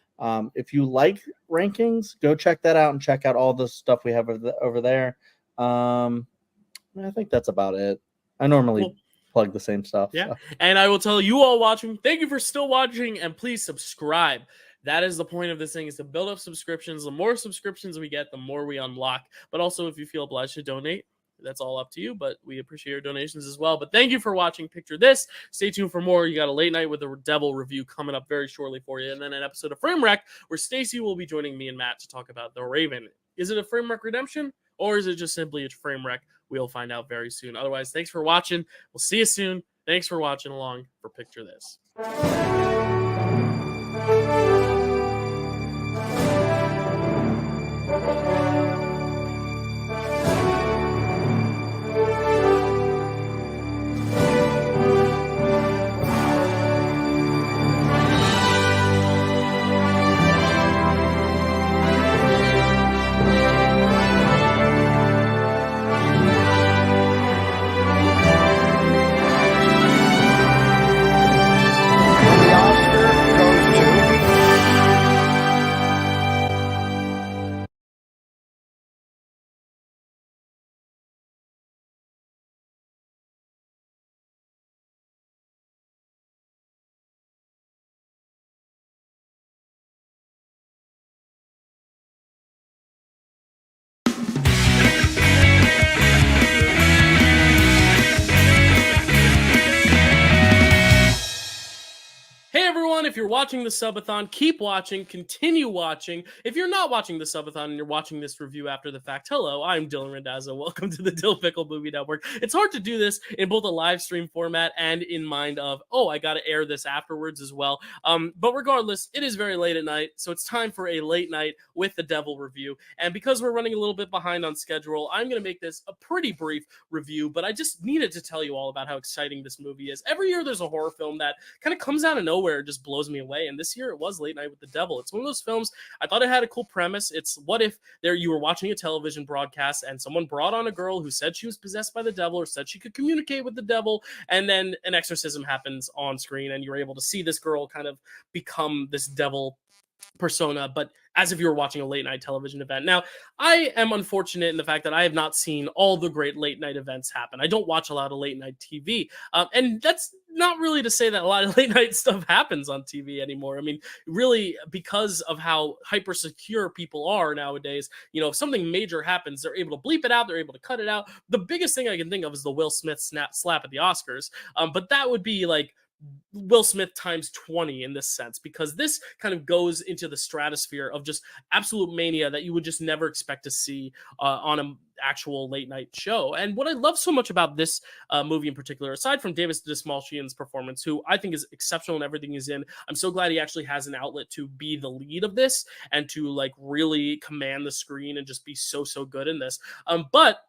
if you like rankings, go check that out and check out all the stuff we have over there. I think that's about it. I normally plug the same stuff. Yeah. So. And I will tell you all watching, thank you for still watching, and please subscribe. That is the point of this thing, is to build up subscriptions. The more subscriptions we get, the more we unlock. But also, if you feel obliged to donate, that's all up to you, but we appreciate your donations as well. But thank you for watching Picture This. Stay tuned for more. You got a late night with the Devil review coming up very shortly for you, and then an episode of Frame Wreck where Stacy will be joining me and Matt to talk about The Raven. Is it a Frame Wreck redemption, or is it just simply a Frame Wreck? We'll find out very soon. Otherwise, thanks for watching. We'll see you soon. Thanks for watching along for Picture This. if you're watching the subathon, keep watching, continue watching. If you're not watching the subathon and you're watching this review after the fact, hello, I'm Dylan Randazzo. Welcome to the Dill Pickle Movie Network. It's hard to do this in both a live stream format and in mind of, oh, I got to air this afterwards as well. But regardless, it is very late at night, so it's time for a late night with the Devil review. And because we're running a little bit behind on schedule, I'm going to make this a pretty brief review, but I just needed to tell you all about how exciting this movie is. Every year there's a horror film that kind of comes out of nowhere, just blows me away, and this year it was Late Night with the Devil. It's one of those films, I thought it had a cool premise. It's what if you were watching a television broadcast and someone brought on a girl who said she was possessed by the devil or said she could communicate with the devil, and then an exorcism happens on screen and you're able to see this girl kind of become this devil persona, but as if you were watching a late night television event. Now, I am unfortunate in the fact that I have not seen all the great late night events happen. I don't watch a lot of late night TV, and that's not really to say that a lot of late night stuff happens on TV anymore. I mean, really, because of how hyper secure people are nowadays, if something major happens, they're able to bleep it out, they're able to cut it out. The biggest thing I can think of is the Will Smith slap at the Oscars, but that would be like Will Smith times 20 in this sense, because this kind of goes into the stratosphere of just absolute mania that you would just never expect to see on an actual late night show. And what I love so much about this movie in particular, aside from Davis Dastmalchian's performance, who I think is exceptional in everything he's in, I'm so glad he actually has an outlet to be the lead of this and to like really command the screen and just be so good in this. But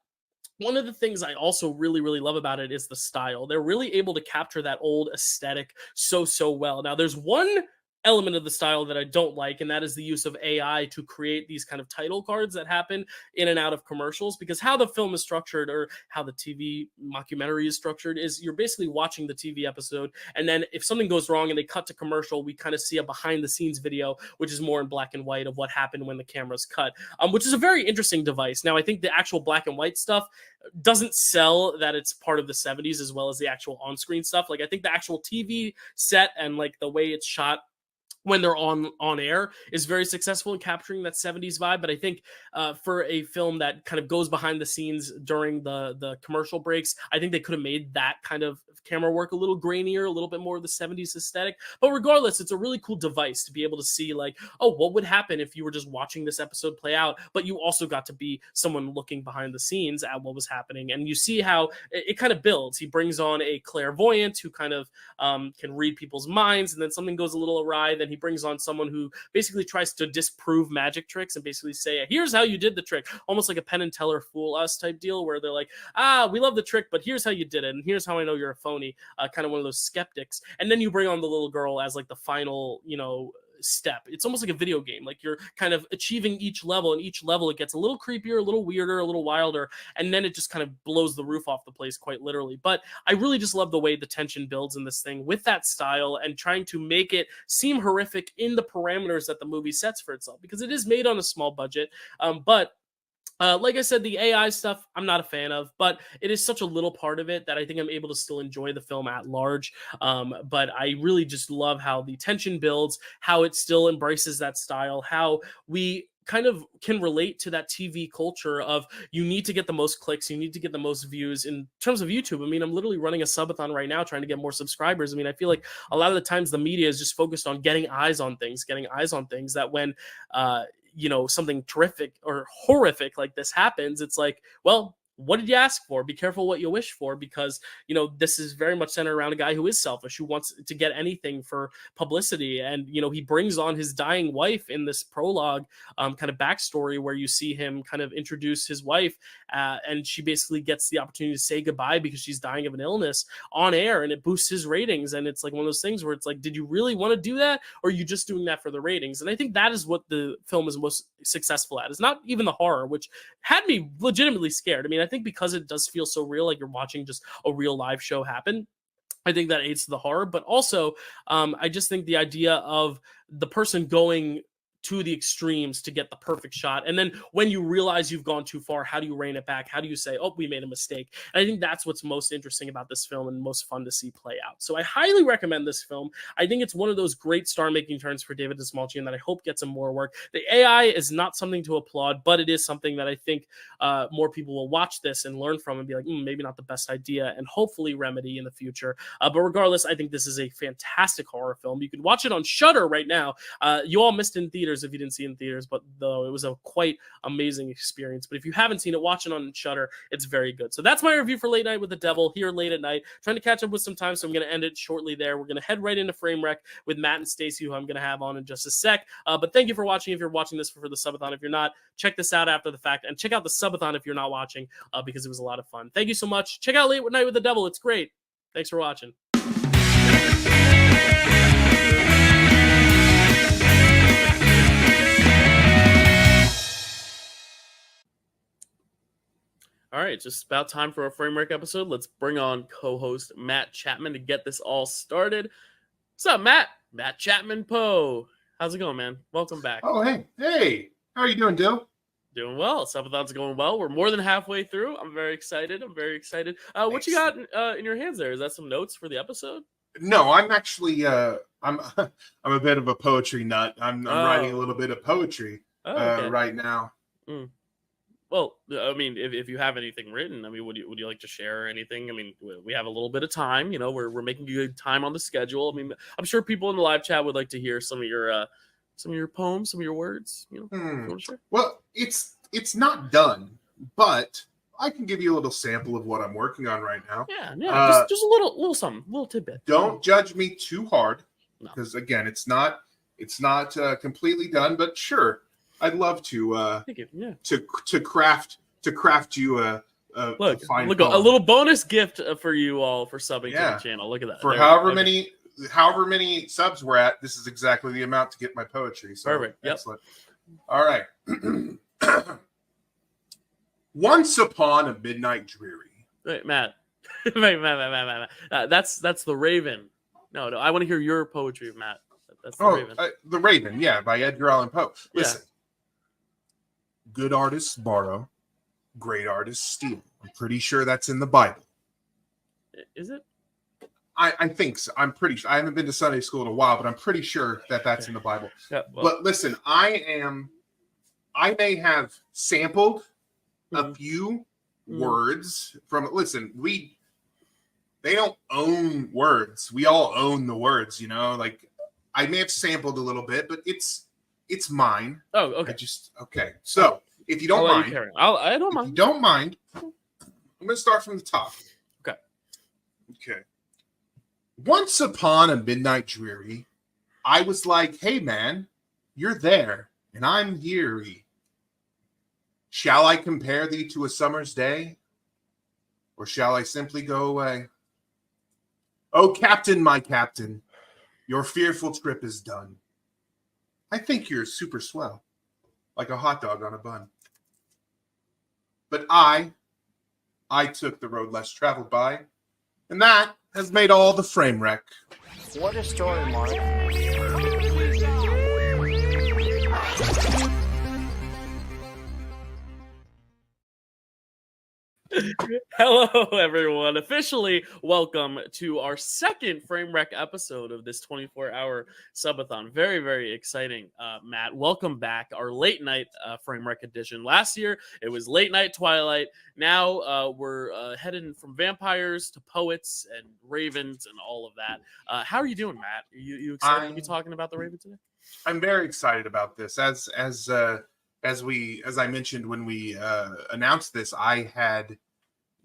one of the things I also really love about it is the style. They're really able to capture that old aesthetic so well. Now, there's one element of the style that I don't like, and that is the use of AI to create these kind of title cards that happen in and out of commercials, because how the film is structured, or how the TV mockumentary is structured, is you're basically watching the TV episode, and then if something goes wrong and they cut to commercial, we kind of see a behind the scenes video, which is more in black and white of what happened when the camera's cut, which is a very interesting device. Now, I think the actual black and white stuff doesn't sell that it's part of the 70s as well as the actual on-screen stuff. Like, I think the actual TV set and like the way it's shot when they're on air is very successful in capturing that 70s vibe. But I think for a film that kind of goes behind the scenes during the commercial breaks, I think they could have made that kind of camera work a little grainier, a little bit more of the 70s aesthetic. But regardless, it's a really cool device to be able to see like, oh, what would happen if you were just watching this episode play out, but you also got to be someone looking behind the scenes at what was happening. And you see how it kind of builds. He brings on a clairvoyant who kind of can read people's minds, and then something goes a little awry, then he brings on someone who basically tries to disprove magic tricks and basically say, here's how you did the trick, almost like a Penn and Teller fool us type deal, where they're like, we love the trick, but here's how you did it, and here's how I know you're a phony, kind of one of those skeptics. And then you bring on the little girl as like the final, step. It's almost like a video game. Like, you're kind of achieving each level, and each level it gets a little creepier, a little weirder, a little wilder, and then it just kind of blows the roof off the place, quite literally. But I really just love the way the tension builds in this thing with that style, and trying to make it seem horrific in the parameters that the movie sets for itself, because it is made on a small budget. But like I said, the AI stuff I'm not a fan of, but it is such a little part of it that I think I'm able to still enjoy the film at large. But I really just love how the tension builds, how it still embraces that style, how we kind of can relate to that TV culture of you need to get the most clicks, you need to get the most views in terms of YouTube. I mean, I'm literally running a subathon right now trying to get more subscribers. I mean, I feel like a lot of the times the media is just focused on getting eyes on things, that when something terrific or horrific like this happens, it's like, well, what did you ask for? Be careful what you wish for, because, this is very much centered around a guy who is selfish, who wants to get anything for publicity. And, he brings on his dying wife in this prologue kind of backstory where you see him kind of introduce his wife and she basically gets the opportunity to say goodbye because she's dying of an illness on air, and it boosts his ratings. And it's like one of those things where it's like, did you really want to do that? Or are you just doing that for the ratings? And I think that is what the film is most successful at. It's not even the horror, which had me legitimately scared. I mean, I think because it does feel so real, like you're watching just a real live show happen, I think that aids the horror. But also, I just think the idea of the person going to the extremes to get the perfect shot. And then when you realize you've gone too far, how do you rein it back? How do you say, oh, we made a mistake? And I think that's what's most interesting about this film and most fun to see play out. So I highly recommend this film. I think it's one of those great star-making turns for David Dastmalchian that I hope gets him more work. The AI is not something to applaud, but it is something that I think more people will watch this and learn from and be like, maybe not the best idea, and hopefully remedy in the future. But regardless, I think this is a fantastic horror film. You can watch it on Shudder right now. You all missed it in theaters if you didn't see it in theaters, but though it was a quite amazing experience. But if you haven't seen it, watch it on Shudder. It's very good. So that's my review for Late Night with the Devil here late at night. Trying to catch up with some time, so I'm going to end it shortly there. We're going to head right into Frame Wreck with Matt and Stacy, who I'm going to have on in just a sec. But thank you for watching. If you're watching this for the subathon, if you're not, check this out after the fact, and check out the subathon if you're not watching, because it was a lot of fun. Thank you so much. Check out Late Night with the Devil. It's great. Thanks for watching. All right, just about time for a Frame Wreck episode. Let's bring on co-host Matt Chapman to get this all started. What's up, Matt? Matt Chapman Poe. How's it going, man? Welcome back. Oh, hey. How are you doing, Dill? Doing well. Subathon's going well. We're more than halfway through. I'm very excited. What you got in your hands there? Is that some notes for the episode? No, I'm actually I'm a bit of a poetry nut. I'm writing a little bit of poetry right now. Well, I mean, if you have anything written, I mean, would you like to share anything? I mean, we have a little bit of time. You know, we're making good time on the schedule. I mean, I'm sure people in the live chat would like to hear some of your poems, some of your words. You know, you want to share? Well, it's not done, but I can give you a little sample of what I'm working on right now. Yeah, just a little something, a little tidbit. Don't judge me too hard, because again, it's not completely done, but sure. I'd love to to craft you a fine look, a little bonus gift for you all for subbing to the channel. Look at that. For however many subs we're at, this is exactly the amount to get my poetry. So perfect. Excellent. All right. Once upon a midnight dreary. Wait, Matt. Matt. That's the Raven. No, I want to hear your poetry, Matt. That's the Raven. The Raven, by Edgar Allan Poe. Listen. Good artists borrow, great artists steal. I'm pretty sure that's in the Bible. Is it? I think so. I'm pretty sure. I haven't been to Sunday school in a while, but I'm pretty sure that's in the Bible. Yeah, well. But listen, I may have sampled a few words from. Listen, they don't own words. We all own the words, you know. Like I may have sampled a little bit, but it's mine. Oh, okay. Okay. So if you don't mind, I don't mind. If you don't mind, I'm going to start from the top. Okay. Once upon a midnight dreary, I was like, hey man, you're there and I'm weary. Shall I compare thee to a summer's day? Or shall I simply go away? Oh, captain, my captain, your fearful trip is done. I think you're super swell, like a hot dog on a bun. But I took the road less traveled by, and that has made all the frame wreck. What a story, Mark. Hello, everyone. Officially welcome to our second Frame Wreck episode of this 24-hour subathon. Very, very exciting, Matt. Welcome back. Our late night Frame Wreck edition. Last year, it was late night Twilight. Now we're heading from vampires to poets and ravens and all of that. How are you doing, Matt? Are you excited to be talking about the Raven today? I'm very excited about this. As I mentioned when we announced this, I had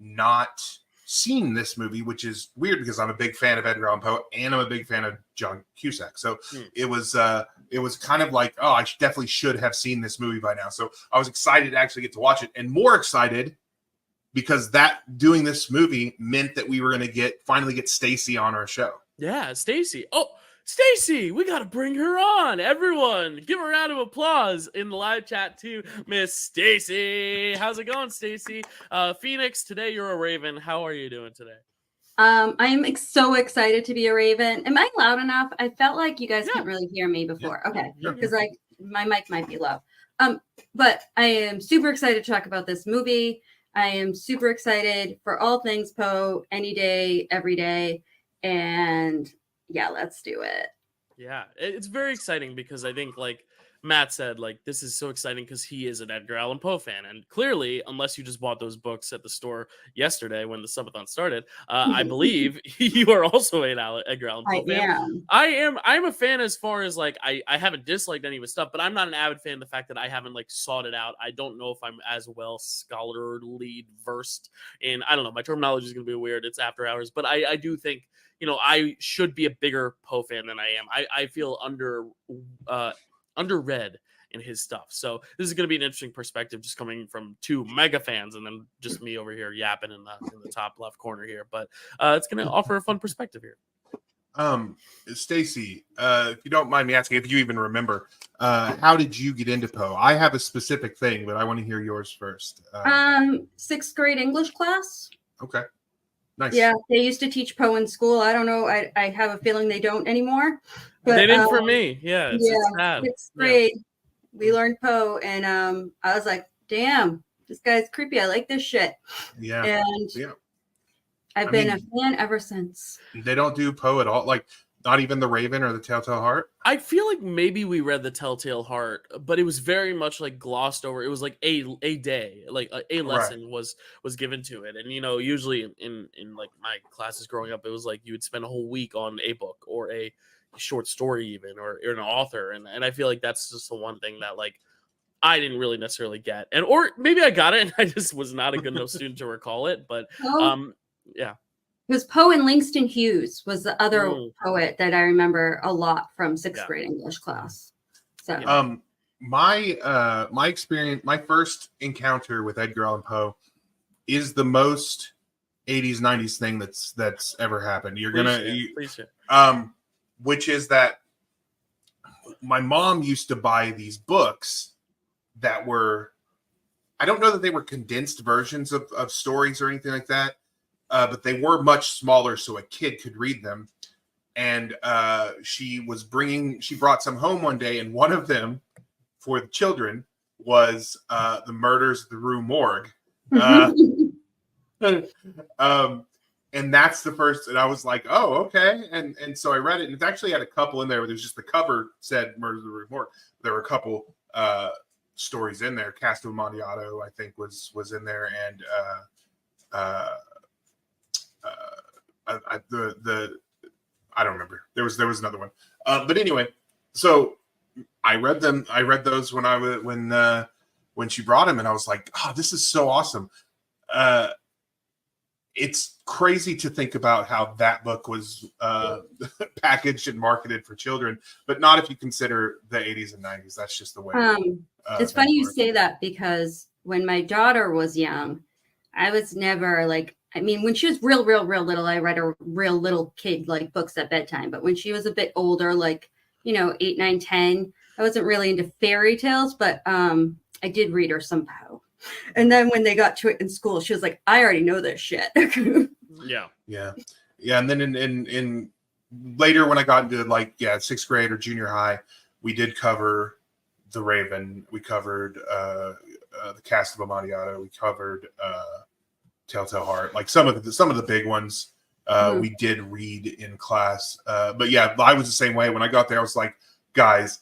not seen this movie, which is weird because I'm a big fan of Edgar Allan Poe and I'm a big fan of John Cusack. So it was kind of like, I definitely should have seen this movie by now. So I was excited to actually get to watch it, and more excited because doing this movie meant that we were going to finally get Stacy on our show. Yeah, Stacy. Oh, Stacy, we got to bring her on. Everyone, give her a round of applause in the live chat to Miss Stacy. How's it going, Stacy? Phoenix, today you're a Raven. How are you doing today? I'm so excited to be a Raven. Am I loud enough? I felt like you guys couldn't really hear me before. Okay, because my mic might be low. But I am super excited to talk about this movie. I am super excited for all things Poe, any day, every day. And yeah, let's do it. Yeah, it's very exciting because I think, like Matt said, like this is so exciting because he is an Edgar Allan Poe fan, and clearly, unless you just bought those books at the store yesterday when the subathon started, I believe you are also an Edgar Allan Poe fan. am. I'm a fan as far as like I haven't disliked any of his stuff, but I'm not an avid fan of the fact that I haven't like sought it out. I don't know if I'm as well scholarly versed in, I don't know, my terminology is gonna be weird. It's after hours, but I do think, you know, I should be a bigger Poe fan than I am. I feel underread in his stuff. So this is going to be an interesting perspective, just coming from two mega fans, and then just me over here yapping in the top left corner here. But it's going to offer a fun perspective here. Stacy, if you don't mind me asking, if you even remember, how did you get into Poe? I have a specific thing, but I want to hear yours first. 6th grade English class. Okay. Nice. Yeah, they used to teach Poe in school. I don't know. I have a feeling they don't anymore. But they didn't for me. Yeah, it's sad. 6th grade, we learned Poe, and I was like, damn, this guy's creepy. I like this shit. Yeah. And I've been a fan ever since. They don't do Poe at all. Like, not even The Raven or The Telltale Heart? I feel like maybe we read The Telltale Heart, but it was very much like glossed over. It was like a day, like a lesson was given to it. And, you know, usually in like my classes growing up, it was like you would spend a whole week on a book or a short story even, or an author. And I feel like that's just the one thing that like I didn't really necessarily get. And, or maybe I got it and I just was not a good enough student to recall it. But yeah. It was Poe and Langston Hughes was the other poet that I remember a lot from 6th grade English class. So my experience, my first encounter with Edgar Allan Poe is the most 80s 90s thing that's ever happened. Which is that my mom used to buy these books that were, I don't know that they were condensed versions of stories or anything like that. But they were much smaller, so a kid could read them. And she brought some home one day, and one of them for the children was The Murders of the Rue Morgue. And that's the first, and I was like, oh, okay. And so I read it, and it actually had a couple in there where there's just the cover said Murders of the Rue Morgue. There were a couple stories in there. Cast of Amontillado, I think, was in there, and I don't remember. There was another one. But anyway, so I read them. I read those when she brought them, and I was like, oh, this is so awesome. It's crazy to think about how that book was packaged and marketed for children, but not if you consider the 80s and 90s. That's just the way. It's funny you say that, because when my daughter was young, I was never like, I mean, when she was real little, I read her real little kid like books at bedtime. But when she was a bit older, like, you know, 8, 9, 10, I wasn't really into fairy tales, but I did read her some Poe. And then when they got to it in school, she was like, I already know this shit. Yeah. And then in later when I got into like 6th grade or junior high, we did cover The Raven. We covered the Cast of Amontillado. We covered Telltale Heart. Like some of the big ones we did read in class. But yeah, I was the same way. When I got there, I was like, guys,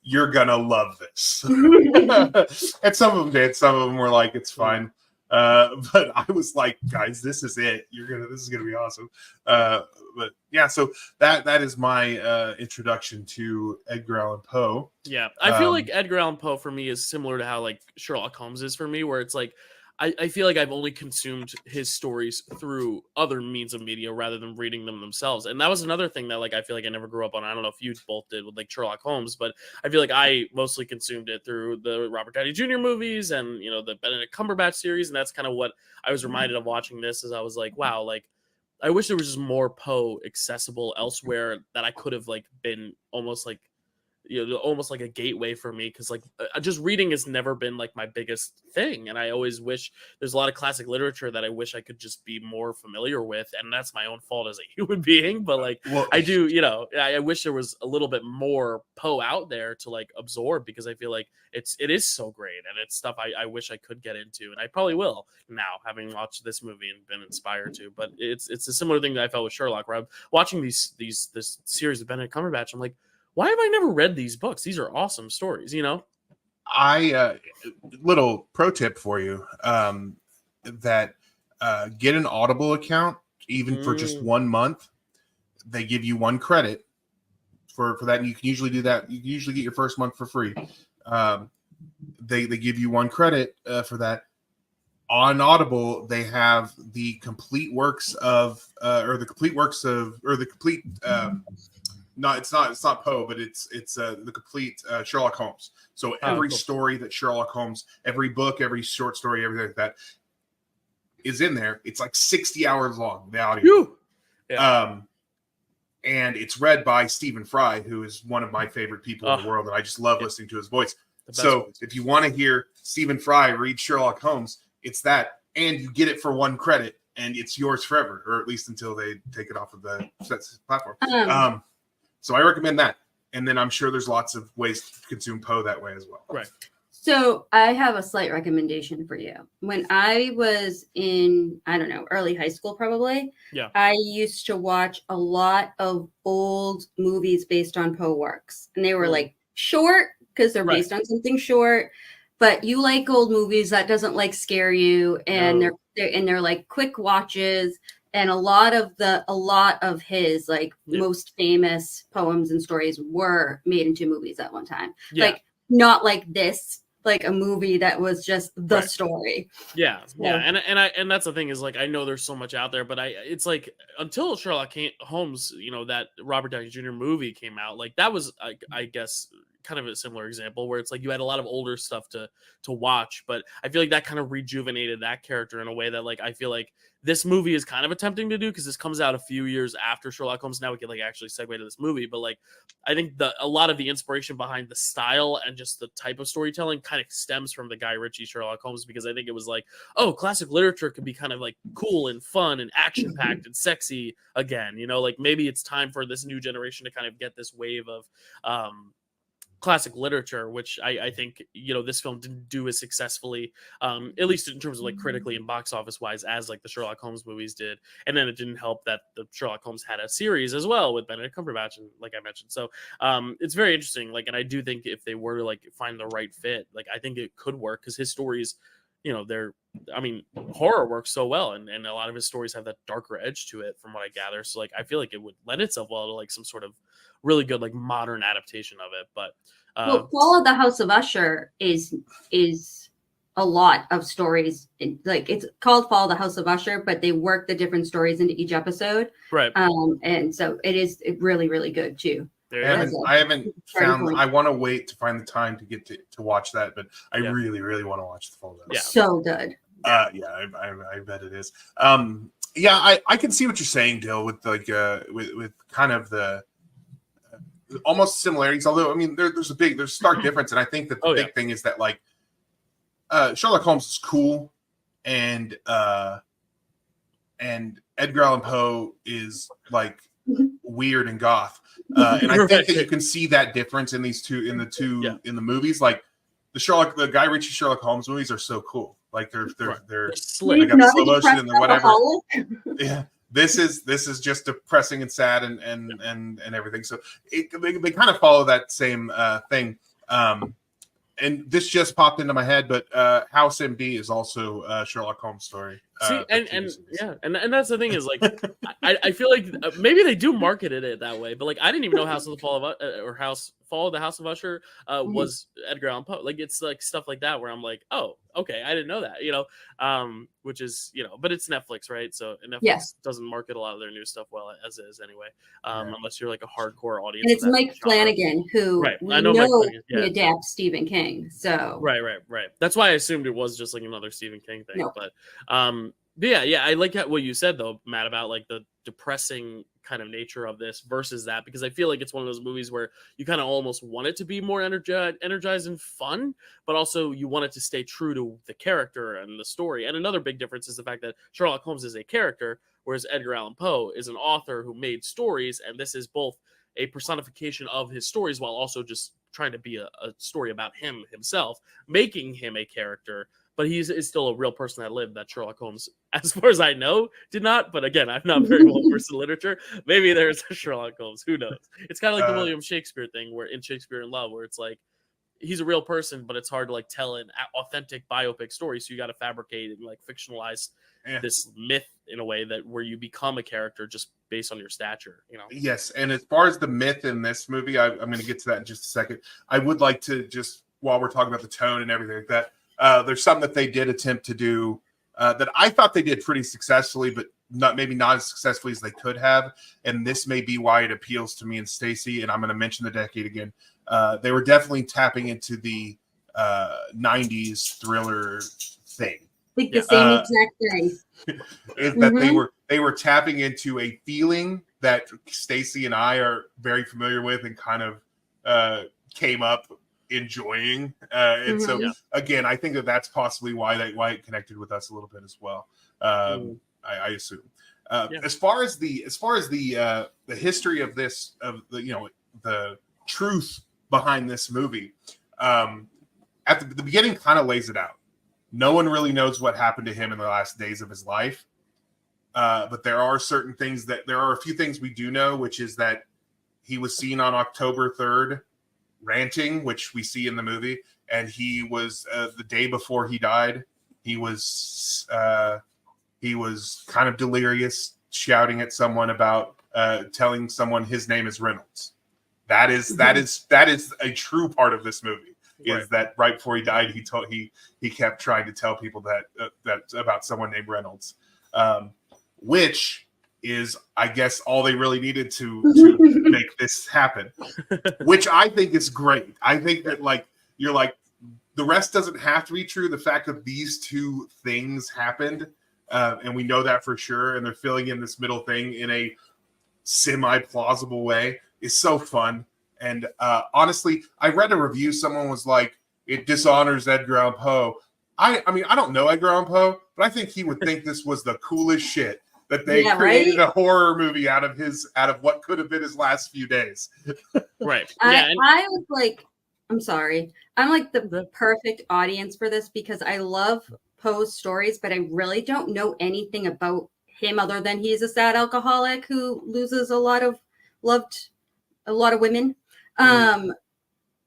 you're gonna love this. And some of them did. Some of them were like, it's fine. But I was like, guys, this is it. This is gonna be awesome. But yeah, so that is my introduction to Edgar Allan Poe. Yeah, I feel like Edgar Allan Poe for me is similar to how like Sherlock Holmes is for me, where it's like I feel like I've only consumed his stories through other means of media rather than reading them themselves. And that was another thing that like I feel like I never grew up on. I don't know if you both did with like Sherlock Holmes, but I feel like I mostly consumed it through the Robert Downey Jr. movies and, you know, the Benedict Cumberbatch series. And that's kind of what I was reminded of watching this, as I was like, wow, like I wish there was just more Poe accessible elsewhere that I could have like been almost like almost like a gateway for me, because like just reading has never been like my biggest thing, and I always wish there's a lot of classic literature that I wish I could just be more familiar with, and that's my own fault as a human being. But like I do, I wish there was a little bit more Poe out there to like absorb, because I feel like it is so great, and it's stuff I wish I could get into, and I probably will now, having watched this movie and been inspired to. But it's a similar thing that I felt with Sherlock, where I'm watching this series of Benedict Cumberbatch. I'm like, why have I never read these books? These are awesome stories, I little pro tip for you, that get an Audible account, even for just 1 month. They give you 1 credit for that, and you can usually do that. You can usually get your first month for free. They give you 1 credit for that. On Audible, they have the complete works of no, it's not Poe, but it's the complete Sherlock Holmes. So every story that Sherlock Holmes, every book, every short story, everything like that is in there. It's like 60 hours long, the audio. Yeah. And it's read by Stephen Fry, who is one of my favorite people in the world, and I just love listening to his voice. So if you want to hear Stephen Fry read Sherlock Holmes, it's that, and you get it for 1 credit, and it's yours forever, or at least until they take it off of the platform. So I recommend that. And then I'm sure there's lots of ways to consume Poe that way as well. Right. So I have a slight recommendation for you. When I was in, I don't know, early high school, probably, I used to watch a lot of old movies based on Poe works. And they were like short, because they're based on something short. But you like old movies, that doesn't like scare you. And they're like quick watches. And a lot of his like most famous poems and stories were made into movies at one time. Like not like this, like a movie that was just the story. And that's the thing, is like I know there's so much out there, but it's like until Sherlock Holmes, that Robert Downey Jr. movie came out, like that was I guess kind of a similar example, where it's like you had a lot of older stuff to watch, but I feel like that kind of rejuvenated that character in a way that like I feel like this movie is kind of attempting to do, because this comes out a few years after Sherlock Holmes. Now we can like actually segue to this movie, but like I think a lot of the inspiration behind the style and just the type of storytelling kind of stems from the Guy Ritchie Sherlock Holmes, because I think it was like, oh, classic literature could be kind of like cool and fun and action packed and sexy again, like maybe it's time for this new generation to kind of get this wave of classic literature, which I think this film didn't do as successfully, at least in terms of like critically and box office wise, as like the Sherlock Holmes movies did. And then it didn't help that the Sherlock Holmes had a series as well with Benedict Cumberbatch, and like I mentioned, so it's very interesting. Like, and I do think if they were to like find the right fit, like I think it could work, because his stories, horror works so well, and a lot of his stories have that darker edge to it, from what I gather. So like I feel like it would lend itself well to like some sort of really good like modern adaptation of it. But Fall of the House of Usher is a lot of stories. Like it's called Fall of the House of Usher, but they work the different stories into each episode. Right. And so it really, really good too. I haven't found. I want to wait to find the time to get to watch that, but I really, really want to watch the Fall of the House. So good. I bet it is. I can see what you're saying, Dill, with like with kind of the almost similarities. Although I mean, there's a stark difference, and I think that the big thing is that like Sherlock Holmes is cool, and Edgar Allan Poe is like weird and goth, and I think that you can see that difference in these two in the movies. Like the Guy Ritchie Sherlock Holmes movies are so cool. Like they're slick. They got slow motion and whatever. Yeah. This is just depressing and sad and everything. So they kind of follow that same thing. And this just popped into my head, but House MD is also a Sherlock Holmes story. And that's the thing is like I feel like maybe they do market it that way, but like I didn't even know House of the Fall of Fall of the House of Usher was Edgar Allan Poe. Like it's like stuff like that where I'm like, oh, okay, I didn't know that, which is but it's Netflix, right? So Netflix doesn't market a lot of their new stuff well as is anyway, unless you're like a hardcore audience. And it's Mike Flanagan who I know he adapts Stephen King. So right. That's why I assumed it was just like another Stephen King thing, but Yeah. I like what you said though, Matt, about like the depressing kind of nature of this versus that, because I feel like it's one of those movies where you kind of almost want it to be more energized and fun, but also you want it to stay true to the character and the story. And another big difference is the fact that Sherlock Holmes is a character, whereas Edgar Allan Poe is an author who made stories, and this is both a personification of his stories while also just trying to be a story about him himself, making him a character. But he is still a real person that lived, that Sherlock Holmes, as far as I know, did not. But again, I'm not very well versed in literature. Maybe there's a Sherlock Holmes. Who knows? It's kind of like the William Shakespeare thing, where in Shakespeare in Love, where it's like he's a real person, but it's hard to like tell an authentic biopic story. So you got to fabricate and like fictionalize this myth in a way that where you become a character just based on your stature. You know? Yes, and as far as the myth in this movie, I'm going to get to that in just a second. I would like to just, while we're talking about the tone and everything like that. There's something that they did attempt to do that I thought they did pretty successfully, but maybe not as successfully as they could have. And this may be why it appeals to me and Stacy. And I'm going to mention the decade again. They were definitely tapping into the 90s thriller thing. Like the same exact thing. Is that they were tapping into a feeling that Stacy and I are very familiar with and kind of came up enjoying, and so again, I think that's possibly why it connected with us a little bit as well. I assume. As far as the history of this, of the truth behind this movie, at the beginning, kind of lays it out. No one really knows what happened to him in the last days of his life, but there are a few things we do know, which is that he was seen on October 3rd. Ranting, which we see in the movie, and he was the day before he died. He was kind of delirious, shouting at someone about telling someone his name is Reynolds. That is a true part of this movie. Is that right before he died, he kept trying to tell people that about someone named Reynolds, which is, I guess, all they really needed to make this happen, which I think is great. I think that the rest doesn't have to be true. The fact that these two things happened, and we know that for sure, and they're filling in this middle thing in a semi-plausible way is so fun. And honestly, I read a review. Someone was like, it dishonors Edgar Allan Poe. I mean, I don't know Edgar Allan Poe, but I think he would think this was the coolest shit. That they created a horror movie out of what could have been his last few days. Right. I was like, I'm sorry. I'm like the perfect audience for this because I love Poe's stories, but I really don't know anything about him other than he's a sad alcoholic who loses a lot of women.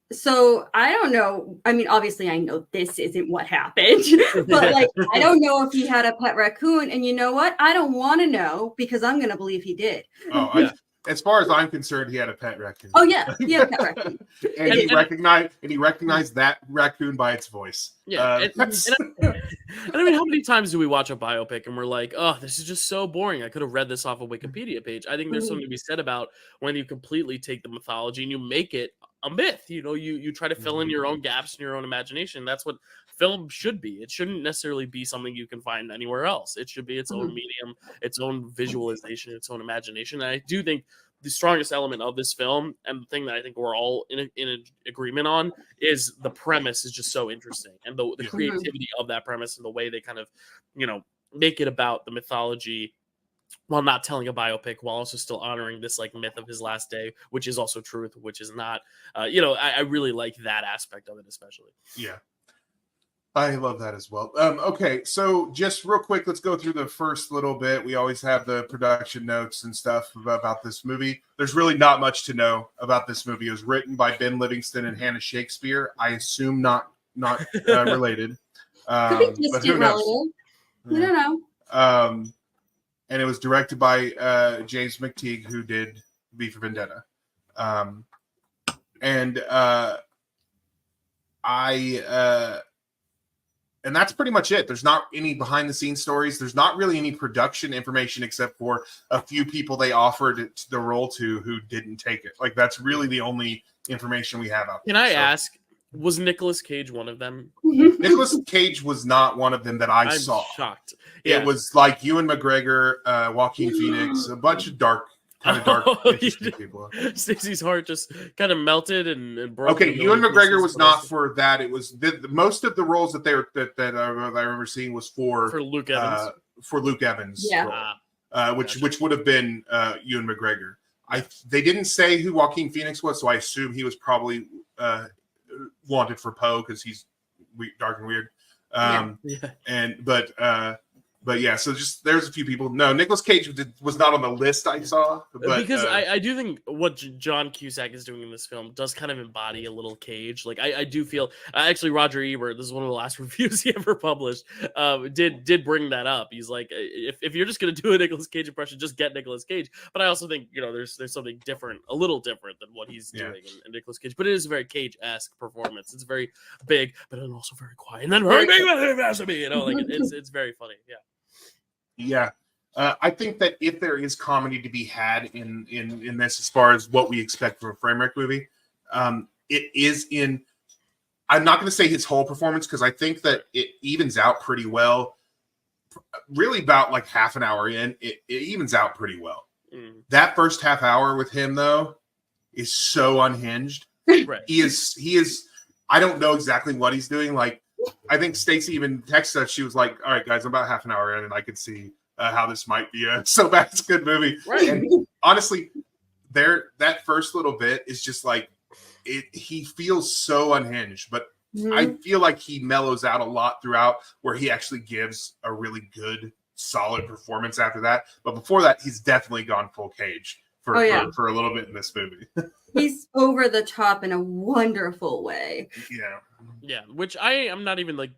So I don't know. I mean, obviously I know this isn't what happened, but like, I don't know if he had a pet raccoon, and you know what? I don't want to know because I'm going to believe he did. As far as I'm concerned, he had a pet raccoon. Oh yeah. He had a pet raccoon. and he recognized that raccoon by its voice. Yeah. And I mean, how many times do we watch a biopic and we're like, oh, this is just so boring. I could have read this off a Wikipedia page. I think there's something to be said about when you completely take the mythology and you make it a myth. You try to fill in your own gaps in your own imagination. That's what film should be. It shouldn't necessarily be something you can find anywhere else. It should be its own medium, its own visualization, its own imagination. And I do think the strongest element of this film, and the thing that I think we're all in agreement on, is the premise is just so interesting, and the creativity of that premise and the way they kind of make it about the mythology while not telling a biopic, while also still honoring this like myth of his last day, which is also truth, which is not. I really like that aspect of it, especially. Yeah, I love that as well. Okay, so just real quick, let's go through the first little bit. We always have the production notes and stuff about this movie. There's really not much to know about this movie. It was written by Ben Livingston and Hannah Shakespeare. I assume not related. Could be distant relative. We don't know. And it was directed by James McTeague, who did V for Vendetta. And that's pretty much it. There's not any behind the scenes stories. There's not really any production information except for a few people they offered the role to who didn't take it. Like, that's really the only information we have out there. Can I ask, Was Nicolas Cage one of them? Nicolas Cage was not one of them that I I'm saw. shocked. Yeah. It was like Ewan McGregor, Joaquin Phoenix, a bunch of kind of dark, interesting people. Stacy's heart just kind of melted and broke. Okay, Ewan McGregor was not for for that. It was most of the roles that I remember seeing was for Luke Evans. For Luke Evans, Yeah. role, which would have been Ewan McGregor. They didn't say who Joaquin Phoenix was, so I assume he was probably wanted for Poe because he's dark and weird. But yeah, so just there's a few people. No, Nicolas Cage was not on the list I saw. But, because I do think what John Cusack is doing in this film does kind of embody a little Cage. Like I do feel actually Roger Ebert, this is one of the last reviews he ever published, did bring that up. He's like, if you're just gonna do a Nicolas Cage impression, just get Nicolas Cage. But I also think there's something different, a little different than what he's doing in Nicolas Cage. But it is a very Cage-esque performance. It's very big, but then also very quiet, and then very big. It's very funny. Yeah. Yeah, I think that if there is comedy to be had in this, as far as what we expect from a Framework movie, it is in. I'm not going to say his whole performance because I think that it evens out pretty well. Really, about like half an hour in, it evens out pretty well. That first half hour with him though is so unhinged. Right. He is. I don't know exactly what he's doing. Like, I think Stacy even texted us. She was like, "All right, guys, I'm about half an hour in, and I could see how this might be so bad. It's a good movie." Right. And honestly, that first little bit is just like he feels so unhinged, but I feel like he mellows out a lot throughout, where he actually gives a really good, solid performance after that. But before that, he's definitely gone full Cage for a little bit in this movie. He's over the top in a wonderful way. Yeah, which I am not even like.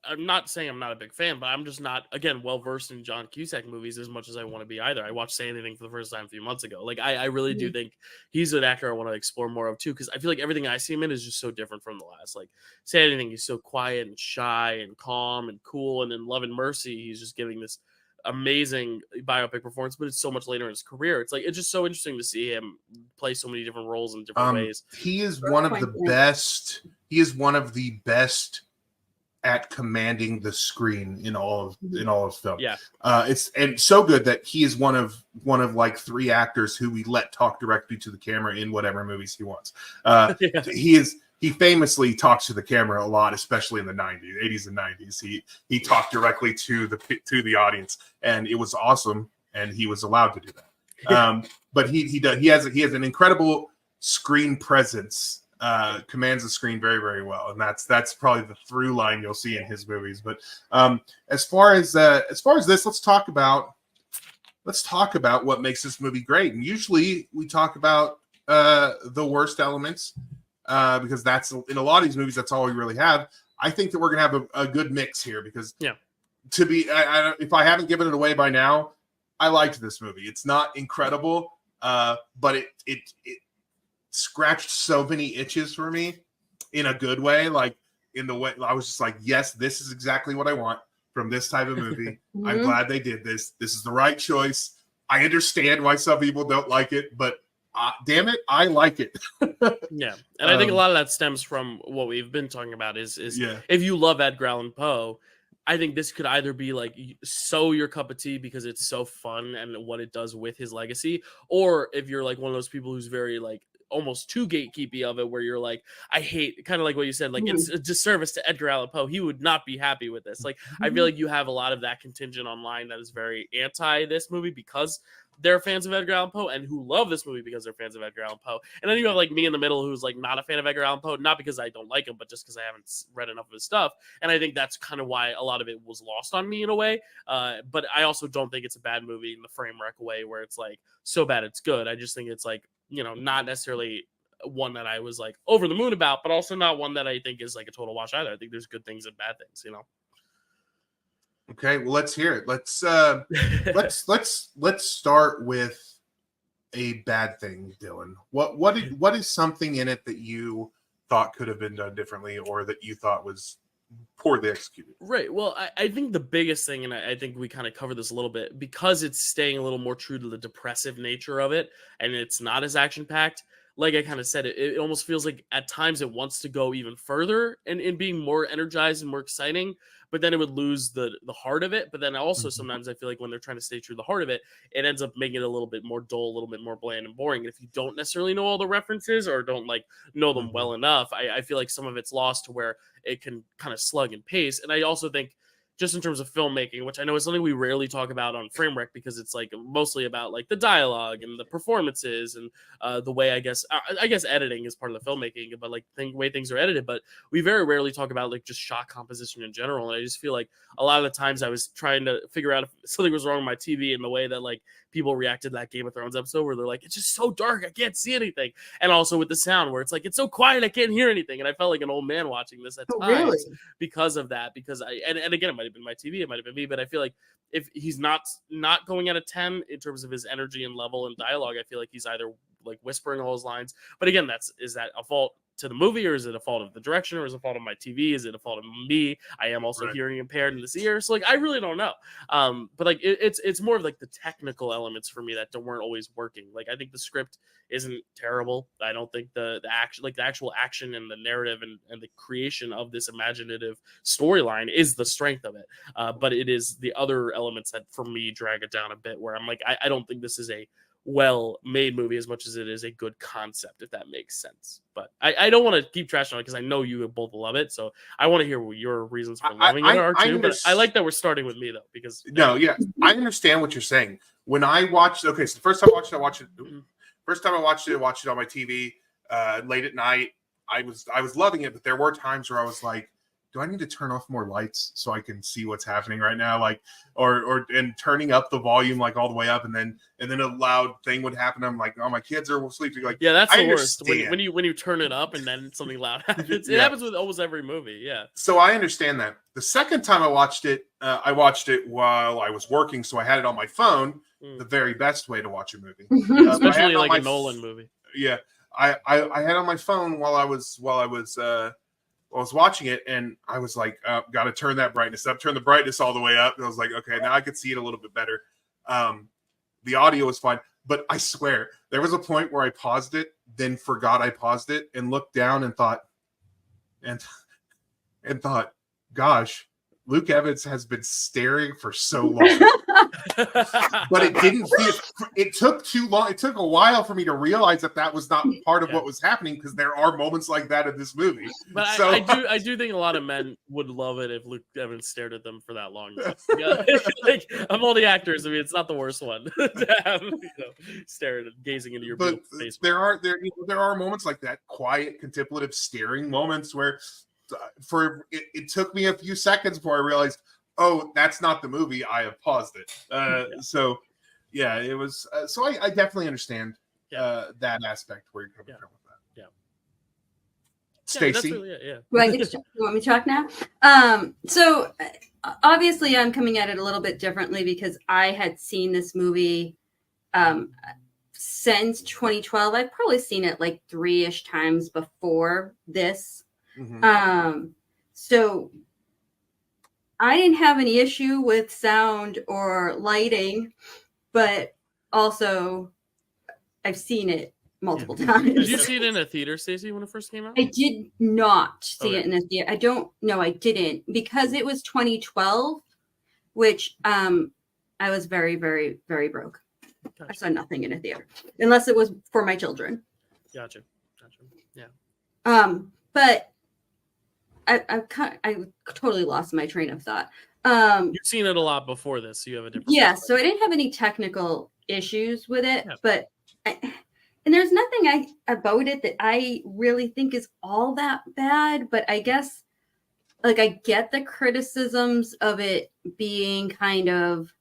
I'm not saying I'm not a big fan, but I'm just not, again, well versed in John Cusack movies as much as I want to be either. I watched Say Anything for the first time a few months ago. Like, I really do think he's an actor I want to explore more of too, because I feel like everything I see him in is just so different from the last. Like, Say Anything, he's so quiet and shy and calm and cool, and in Love and Mercy, he's just giving this amazing biopic performance, but it's so much later in his career. It's like it's just so interesting to see him play so many different roles in different ways. He is one of the best. He is one of the best at commanding the screen in all of film. Yeah. It's so good that he is one of like 3 actors who we let talk directly to the camera in whatever movies he wants. He famously talks to the camera a lot, especially in the 80s and 90s. He talked directly to the audience, and it was awesome, and he was allowed to do that. But he has an incredible screen presence. Commands the screen very, very well, and that's probably the through line you'll see in his movies. But as far as this, let's talk about what makes this movie great. And usually we talk about the worst elements because that's in a lot of these movies that's all we really have. I think that we're gonna have a good mix here because if I haven't given it away by now, I liked this movie. It's not incredible, but it scratched so many itches for me in a good way. Like in the way I was just like, yes, this is exactly what I want from this type of movie. I'm glad they did this. This is the right choice. I understand why some people don't like it, but damn it, I like it. Yeah. And I think a lot of that stems from what we've been talking about is if you love Edgar Allan Poe, I think this could either be like so your cup of tea because it's so fun and what it does with his legacy, or if you're like one of those people who's very like almost too gatekeepy of it, where you're like, I hate, kind of like what you said, like it's a disservice to Edgar Allan Poe. He would not be happy with this. Like I feel like you have a lot of that contingent online that is very anti this movie because they're fans of Edgar Allan Poe and who love this movie because they're fans of Edgar Allan Poe. And then you have like me in the middle who's like not a fan of Edgar Allan Poe, not because I don't like him, but just because I haven't read enough of his stuff. And I think that's kind of why a lot of it was lost on me in a way. But I also don't think it's a bad movie in the Framework way where it's like so bad it's good. I just think it's like, not necessarily one that I was like over the moon about, but also not one that I think is like a total wash either. I think there's good things and bad things, Okay, well, let's hear it. Let's start with a bad thing, Dylan. What is something in it that you thought could have been done differently, or that you thought was poorly executed? Right. Well, I think the biggest thing, and I think we kind of covered this a little bit, because it's staying a little more true to the depressive nature of it, and it's not as action packed. like I kind of said, it almost feels like at times it wants to go even further and in being more energized and more exciting, but then it would lose the heart of it. But then also sometimes I feel like when they're trying to stay true to the heart of it, it ends up making it a little bit more dull, a little bit more bland and boring. And if you don't necessarily know all the references or don't like know them well enough, I feel like some of it's lost to where it can kind of slug and pace. And I also think just in terms of filmmaking, which I know is something we rarely talk about on Framework because it's like mostly about like the dialogue and the performances and the way I guess editing is part of the filmmaking, but like the way things are edited. But we very rarely talk about like just shot composition in general. And I just feel like a lot of the times I was trying to figure out if something was wrong with my TV in the way that like people reacted to that Game of Thrones episode where they're like, it's just so dark, I can't see anything. And also with the sound where it's like, it's so quiet, I can't hear anything. And I felt like an old man watching this at times because of that. Because and again, it might have been my TV, it might have been me, but I feel like if he's not going at a 10 in terms of his energy and level and dialogue, I feel like he's either like whispering all his lines. But again, is that a fault to the movie, or is it a fault of the direction, or is it a fault of my TV? Is it a fault of me? I am also hearing impaired in this ear, so like I really don't know. But like it's more of like the technical elements for me that weren't always working. Like I think the script isn't terrible. I don't think the action, like the actual action and the narrative and the creation of this imaginative storyline is the strength of it. But it is the other elements that for me drag it down a bit, where I'm like, I don't think this is a well-made movie as much as it is a good concept, if that makes sense. But I don't want to keep trashing on it because I know you both love it, so I want to hear what your reasons for loving it are too. But I like that we're starting with me though, because I understand what you're saying. When I watched, so the first time I watched it. First time I watched it on my TV late at night. I was loving it, but there were times where I was like, do I need to turn off more lights so I can see what's happening right now? Like, and turning up the volume like all the way up, and then a loud thing would happen. I'm like, oh, my kids are sleeping. Like, yeah, that's the worst when you turn it up and then something loud happens. It happens with almost every movie. Yeah. So I understand that. The second time I watched it while I was working, so I had it on my phone. The very best way to watch a movie, especially like a Nolan movie. Yeah, I had it on my phone while I was watching it, and I was like, got to turn that brightness up, turn the brightness all the way up. And I was like, okay, now I could see it a little bit better. The audio was fine, but I swear there was a point where I paused it, then forgot I paused it, and looked down and thought, gosh, Luke Evans has been staring for so long. But it didn't feel, it took too long. It took a while for me to realize that was not part of what was happening, because there are moments like that in this movie. But so, I do think a lot of men would love it if Luke Evans stared at them for that long. Like, of all the actors, I mean, it's not the worst one to have, staring and gazing into your face. There are moments like that, quiet, contemplative, staring moments where it took me a few seconds before I realized, oh, that's not the movie. I have paused it. So, yeah, it was. So I definitely understand that aspect where you're coming from with that. Yeah. Stacy, you want me to talk now? So obviously, I'm coming at it a little bit differently because I had seen this movie since 2012. I've probably seen it like 3-ish times before this. So I didn't have any issue with sound or lighting, but also I've seen it multiple times. Did you see it in a theater, Stacy, when it first came out? I did not see it in a theater. I didn't, because it was 2012, which I was very, very, very broke. Gotcha. I saw nothing in a theater unless it was for my children. Gotcha. Yeah. But I totally lost my train of thought. You've seen it a lot before this, so you have a different. Yeah, so I didn't have any technical issues with it, but and there's nothing about it that I really think is all that bad. But I guess, like, I get the criticisms of it being kind of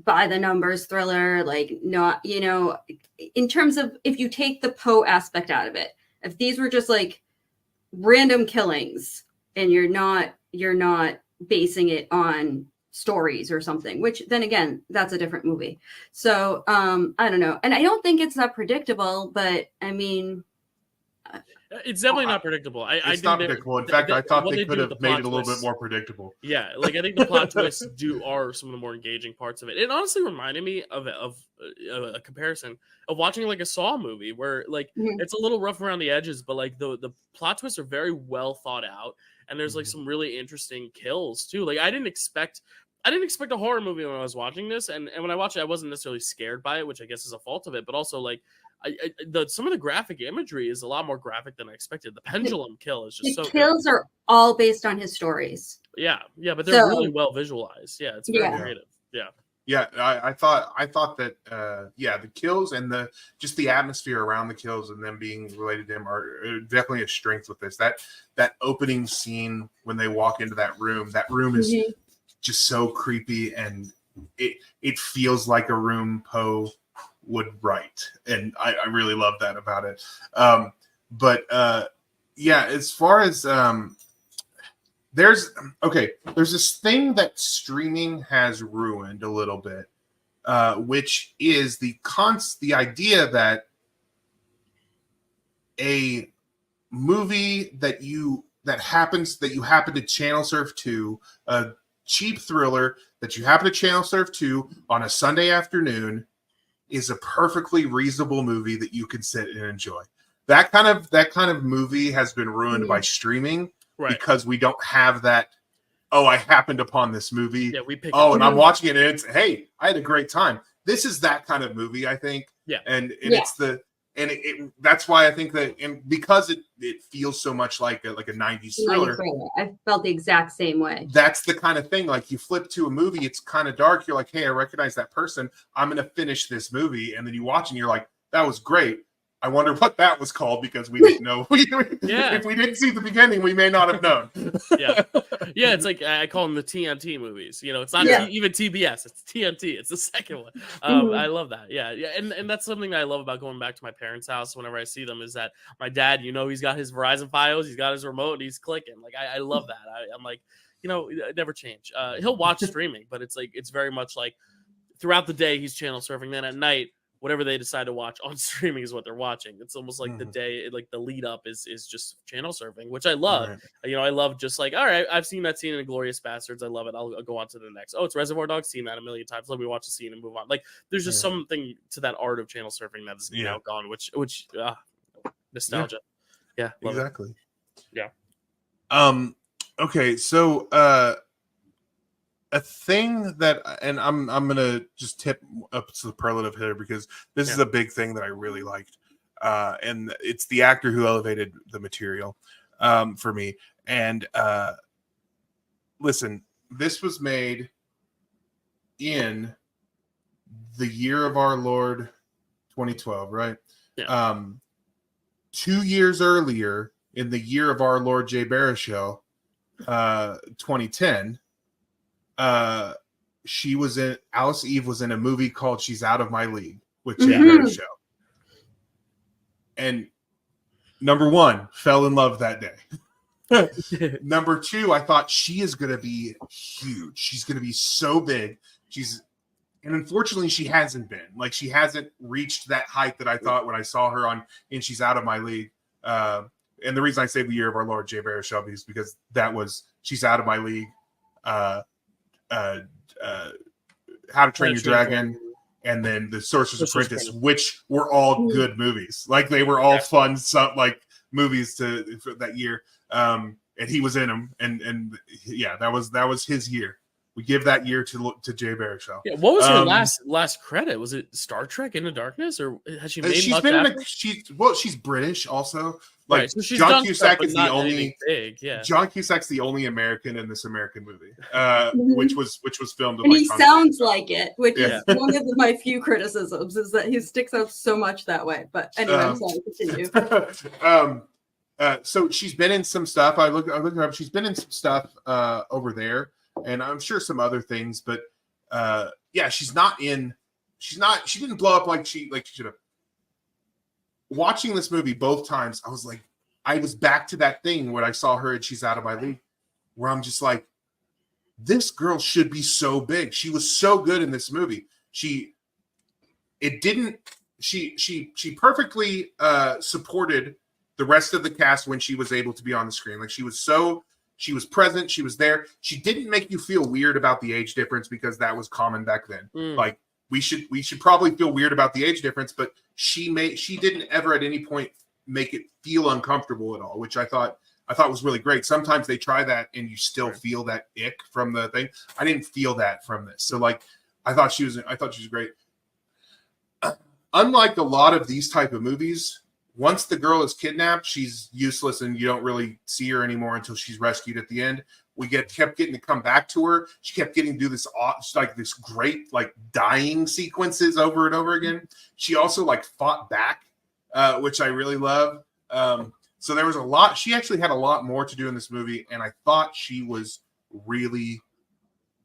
by the numbers thriller, like not, in terms of if you take the Poe aspect out of it, if these were just like random killings and you're not basing it on stories or something, which then again, that's a different movie. So I don't know. And I don't think it's that predictable, but I mean, It's definitely not predictable. I It's think not predictable. In fact, I thought what they do could with have the made plot it a little bit twists- more predictable. Yeah, like I think the plot twists are some of the more engaging parts of it. It honestly reminded me of a comparison of watching like a Saw movie where like Mhm. it's a little rough around the edges, but like the plot twists are very well thought out, and there's like Mhm. some really interesting kills too. Like I didn't expect a horror movie when I was watching this, and when I watched it, I wasn't necessarily scared by it, which I guess is a fault of it, but also like some of the graphic imagery is a lot more graphic than I expected. The pendulum kill is just The so kills good. are all based on his stories. Yeah, but they're So- really well visualized. Yeah, it's very Yeah. creative. Yeah. Yeah, I thought that the kills and the atmosphere around the kills and them being related to him are definitely a strength with this. That opening scene when they walk into that room is Mhm. just so creepy, and it feels like a room Poe would write, and I really love that about it. As far as there's this thing that streaming has ruined a little bit, which is the idea that a movie that you happen to channel surf to, a cheap thriller that you happen to channel surf to on a Sunday afternoon, is a perfectly reasonable movie that you can sit and enjoy. That kind of movie has been ruined by streaming, Right. because we don't have that. Oh, I happened upon this movie. Yeah, we pick and I'm watching it, and it's, hey, I had a great time. This is that kind of movie, I think. Yeah. And it's that's why I think that, and because it feels so much like a 90s thriller. I felt the exact same way. That's the kind of thing, like you flip to a movie, it's kind of dark. You're like, hey, I recognize that person. I'm going to finish this movie. And then you watch and you're like, that was great. I wonder what that was called, because we didn't know. Yeah. If we didn't see the beginning, we may not have known. Yeah. It's like I call them the TNT movies. It's not even TBS. It's TNT. It's the second one. I love that. Yeah. And that's something that I love about going back to my parents' house whenever I see them, is that my dad, he's got his Verizon Fios, he's got his remote, and he's clicking. Like I love that. I'm like, never change. He'll watch streaming, but it's like it's very much like throughout the day he's channel surfing. Then at night, whatever they decide to watch on streaming is what they're watching. It's almost like the day, like the lead up is just channel surfing, which I love. Right. I love just like, all right, I've seen that scene in Inglourious Bastards. I love it. I'll go on to the next. Oh, it's Reservoir Dogs. Seen that a million times. Let me watch the scene and move on. Like there's just something to that art of channel surfing that's now gone, which nostalgia. Yeah, exactly. It. Yeah. Okay, so a thing that, and I'm gonna just tip up superlative here, because this is a big thing that I really liked, and it's the actor who elevated the material for me. And listen, this was made in the year of our Lord 2012, right? Yeah. 2 years earlier, in the year of our Lord Jay Baruchel, 2010. Alice Eve was in a movie called She's Out of My League with Jay Baruchel. And number one, fell in love that day. Number two, I thought she is going to be huge. She's going to be so big. And unfortunately, she hasn't been. Like, she hasn't reached that height that I thought when I saw her in She's Out of My League. And the reason I say the year of our Lord Jay Baruchel is because that was She's Out of My League, How to Train Your Dragon, and then The Sorcerer's Apprentice, which were all good movies. Like, they were all fun, movies for that year. And he was in them, and that was his year. We give that year to Jay Baruchel. Yeah, what was her last credit? Was it Star Trek Into Darkness, or has she made she's been after? She's British also. Like, right, so she's John done Cusack stuff, is the only big. Yeah, John Cusack's the only American in this American movie, which was filmed. And he sounds like it, which is one of my few criticisms, is that he sticks out so much that way. But anyway, I'm sorry, continue. So she's been in some stuff. I looked her up. She's been in some stuff over there, and I'm sure some other things. But she didn't blow up like she should have. Watching this movie both times, I was like, I was back to that thing when I saw her and She's Out of My League, where I'm just like, this girl should be so big. She was so good in this movie. She perfectly supported the rest of the cast when she was able to be on the screen. Like she was present, she was there. She didn't make you feel weird about the age difference because that was common back then. Like we should probably feel weird about the age difference, but she didn't ever at any point make it feel uncomfortable at all, which I thought was really great. Sometimes they try that and you still feel that ick from the thing. I didn't feel that from this. So like I thought she was great. Unlike a lot of these type of movies, once the girl is kidnapped, she's useless and you don't really see her anymore until she's rescued at the end. We kept getting to come back to her. She kept getting to do this great like dying sequences over and over again. She also like fought back, which I really love. So there was a lot. She actually had a lot more to do in this movie, and I thought she was really,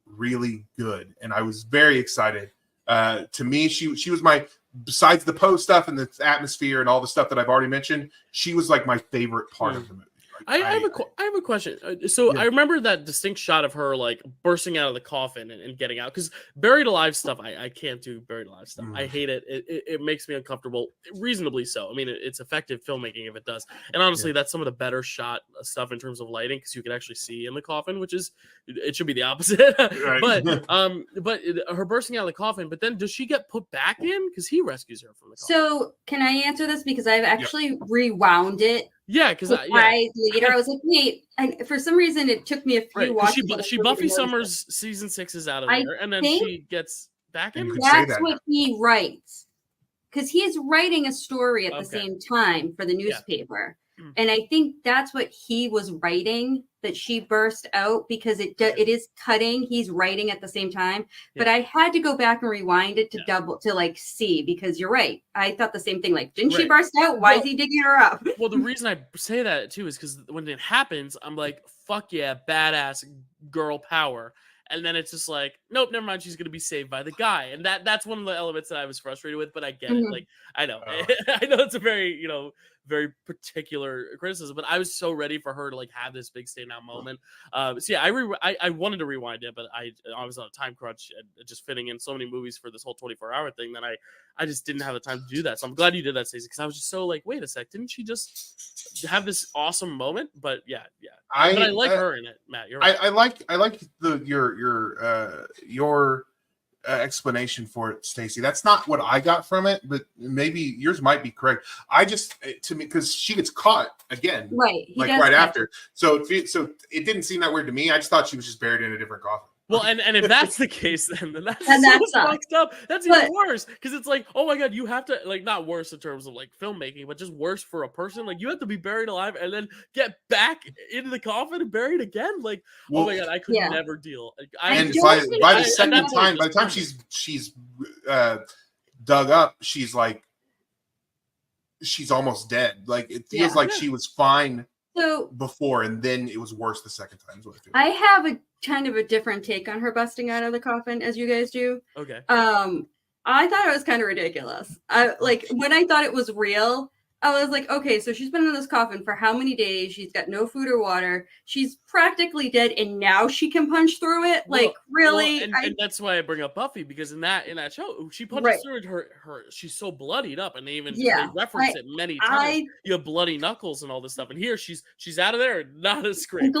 really good, and I was very excited. To me, she was my, besides the Poe stuff and the atmosphere and all the stuff that I've already mentioned, she was like my favorite part of the movie. I have a question. I remember that distinct shot of her like bursting out of the coffin and getting out, because buried alive stuff, I can't do buried alive stuff. I hate it. It makes me uncomfortable, reasonably so. I mean, it's effective filmmaking if it does. And honestly, that's some of the better shot stuff in terms of lighting, because you can actually see in the coffin, which is, it should be the opposite. But her bursting out of the coffin, but then does she get put back in? Because he rescues her from the coffin. So can I answer this? Because I've actually rewound it. Yeah, because later I was like, wait, and for some reason it took me a few watches. She Buffy Summers season 6 is out of there, and then she gets back in. That's what he writes, because he's writing a story at the same time for the newspaper, and I think that's what he was writing. That she burst out because it is cutting. He's writing at the same time, but I had to go back and rewind it to like see, because you're right. I thought the same thing. Like, didn't she burst out? Why is he digging her up? Well, the reason I say that too is because when it happens, I'm like, fuck yeah, badass girl power. And then it's just like, nope, never mind. She's gonna be saved by the guy, and that's one of the elements that I was frustrated with. But I get it. Like, I know, I know it's a very very particular criticism, but I was so ready for her to like have this big standout moment. So yeah, I wanted to rewind it, but I was on a time crunch and just fitting in so many movies for this whole 24-hour thing that I just didn't have the time to do that. So I'm glad you did that, Stacy, because I was just so like, wait a sec, didn't she just have this awesome moment? But yeah. But I like her in it, Matt. You're right. I like your explanation for it, Stacy. That's not what I got from it, but maybe yours might be correct. I just, to me, because she gets caught again, right after. So it didn't seem that weird to me. I just thought she was just buried in a different coffin. Well, and if that's the case, then that's so fucked up. That's even worse, because it's like, oh my god, you have to, like, not worse in terms of like filmmaking, but just worse for a person. Like, you have to be buried alive and then get back into the coffin and buried again. Like, oh my god, I could never deal. By the time she's dug up, she's almost dead. Like, it feels like she was fine before, and then it was worse the second time. I have a kind of a different take on her busting out of the coffin, as you guys do. Okay. I thought it was kind of ridiculous. When I thought it was real, I was like, okay, so she's been in this coffin for how many days? She's got no food or water. She's practically dead, and now she can punch through it. Really? Well, and that's why I bring up Buffy, because in that show, she punches through it. Her she's so bloodied up, and they reference it many times. You have bloody knuckles and all this stuff, and here she's out of there, not a scrape.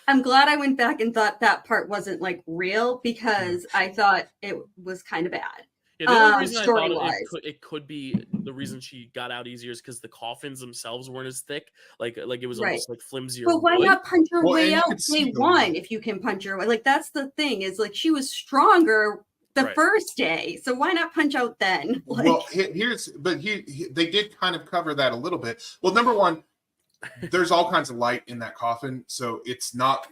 I'm glad I went back and thought that part wasn't like real, because I thought it was kind of bad. Yeah, the only reason I thought it could be the reason she got out easier is because the coffins themselves weren't as thick. Like it was almost like flimsier. But why not punch her way out day one if you can punch her way? Like, that's the thing, is like she was stronger the first day, so why not punch out then? Like, well, they did kind of cover that a little bit. Well, number one, there's all kinds of light in that coffin, so it's not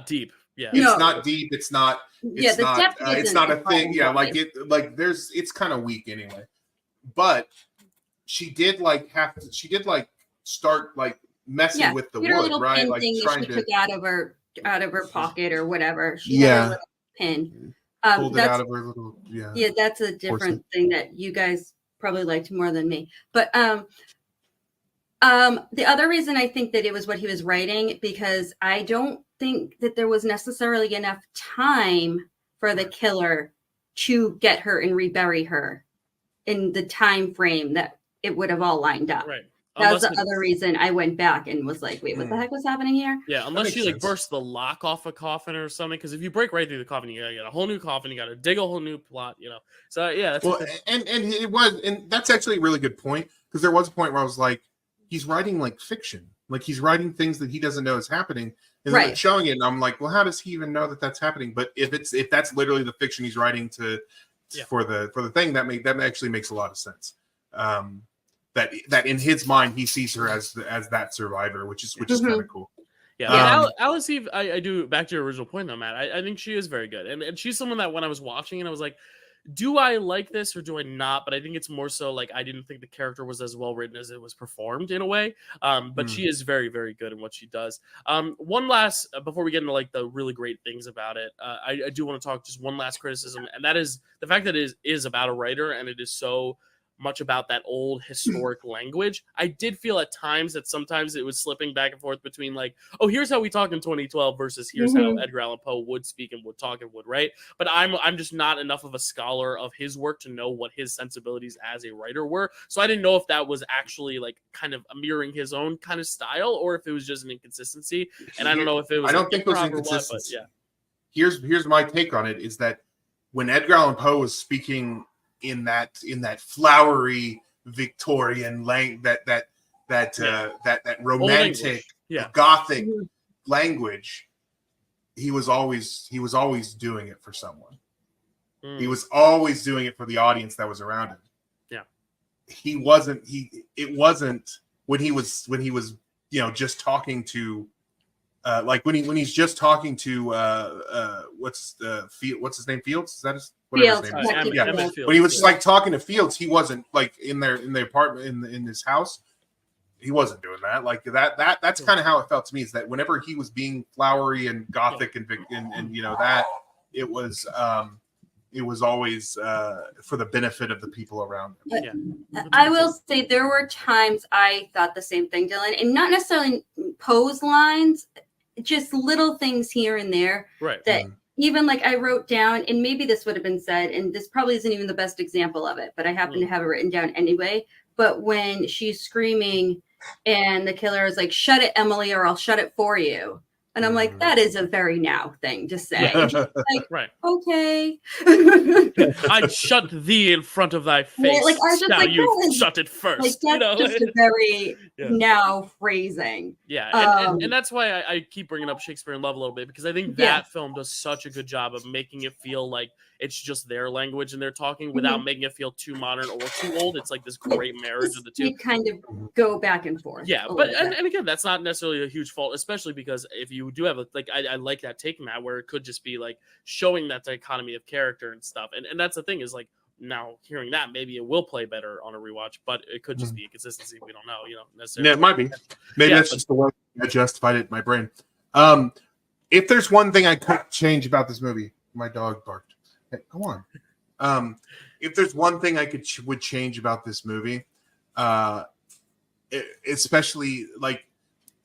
deep. Yeah, it's not deep. It's not a thing. Yeah, it's kind of weak anyway. But she did start messing with the wood, right? Like trying to took out of her pocket or whatever. She had a little pin. Pulled it out of her little that's a different thing that you guys probably liked more than me. But the other reason I think that it was what he was writing, because I don't think that there was necessarily enough time for the killer to get her and rebury her in the time frame that it would have all lined up. Right. That was Unless the other reason I went back and was like, wait, what the heck was happening here? Yeah, unless makes you like sense. burst the lock off a coffin or something. Because if you break right through the coffin, you gotta get a whole new coffin. You gotta dig a whole new plot. So yeah, that's Well, and it was, and that's actually a really good point, because there was a point where I was like, he's writing like fiction, like he's writing things that he doesn't know is happening, and then Right. showing it, and I'm like, well, how does he even know that that's happening? But if that's literally the fiction he's writing for the thing, that actually makes a lot of sense. That in his mind he sees her as that survivor, which is kind of cool. Yeah, Alice Eve, I do, back to your original point though, Matt, I think she is very good. And she's someone that when I was watching and I was like, do I like this or do I not? But I think it's more so like I didn't think the character was as well written as it was performed in a way. But she is very, very good in what she does. One last, before we get into like the really great things about it, I do want to talk just one last criticism, and that is the fact that it is about a writer and it is so much about that old historic language. I did feel at times that sometimes it was slipping back and forth between like, oh, here's how we talk in 2012 versus here's how Edgar Allan Poe would speak and would talk and would write. But I'm just not enough of a scholar of his work to know what his sensibilities as a writer were. So I didn't know if that was actually like kind of mirroring his own kind of style or if it was just an inconsistency. And I don't know if it was. I don't think it was inconsistency. But yeah. Here's my take on it is that when Edgar Allan Poe was speaking in that flowery Victorian that romantic Gothic language, he was always doing it for someone. He was always doing it for the audience that was around him. Yeah, it wasn't when he was just talking to like when he's just talking to what's his name, Fields, is that his Fields, his name is? Fields. When he was just like talking to Fields, he wasn't like in the apartment in his house. He wasn't doing that. Like that's kind of how it felt to me, is that whenever he was being flowery and Gothic and that it was always for the benefit of the people around him. I will say there were times I thought the same thing, Dylan, and not necessarily Poe's lines, just little things here and there that even like I wrote down, and maybe this would have been said, and this probably isn't even the best example of it, but I happen to have it written down anyway. But when she's screaming and the killer is like, shut it, Emily, or I'll shut it for you. And I'm like, that is a very now thing to say. Like, okay. I shut thee in front of thy face. Yeah, like, I was just now like, you shut it first. Like, that's just a very now phrasing. Yeah, and that's why I keep bringing up Shakespeare in Love a little bit, because I think that film does such a good job of making it feel like it's just their language and they're talking without making it feel too modern or too old. It's like this great marriage of the two. You kind of go back and forth. Yeah, but and again, that's not necessarily a huge fault, especially because if you do have I like that take, Matt, where it could just be like showing that dichotomy of character and stuff. And that's the thing is like, now hearing that, maybe it will play better on a rewatch, but it could just be inconsistency. We don't know, necessarily. Yeah, it might be. Maybe that's just the way I justified it in my brain. If there's one thing I could change about this movie, my dog barked. Hey, go on. If there's one thing I would change about this movie, especially like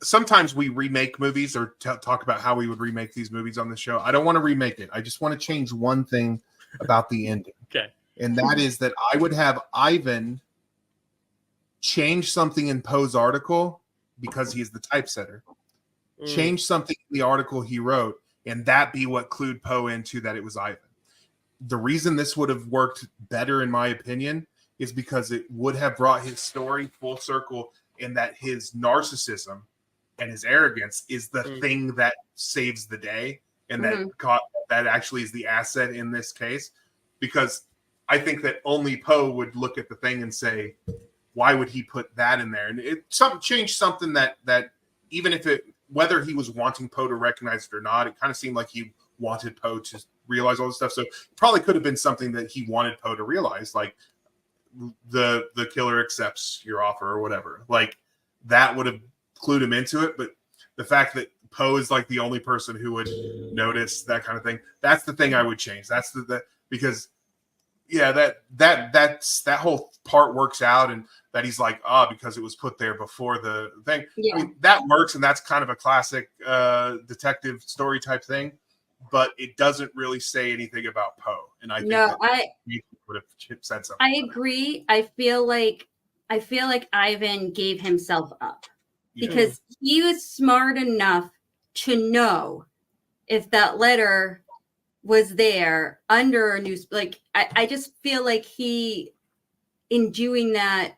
sometimes we remake movies or talk about how we would remake these movies on the show. I don't want to remake it. I just want to change one thing about the ending. Okay. And that is that I would have Ivan change something in Poe's article because he's the typesetter. Change something in the article he wrote, and that be what clued Poe into that it was Ivan. The reason this would have worked better, in my opinion, is because it would have brought his story full circle in that his narcissism and his arrogance is the thing that saves the day, and that actually is the asset in this case. Because I think that only Poe would look at the thing and say, why would he put that in there? And it changed something that even if whether he was wanting Poe to recognize it or not, it kind of seemed like he wanted Poe to realize all this stuff. So it probably could have been something that he wanted Poe to realize, like the killer accepts your offer or whatever. Like that would have clued him into it. But the fact that Poe is like the only person who would notice that kind of thing, that's the thing I would change. That's because that whole part works out, and that he's like, because it was put there before the thing. Yeah. I mean, that works, and that's kind of a classic detective story type thing, but it doesn't really say anything about Poe. And I think he would have said something. I agree. I feel like I feel like Ivan gave himself up because he was smart enough to know if that letter was there under a news. Like, I just feel like he, in doing that,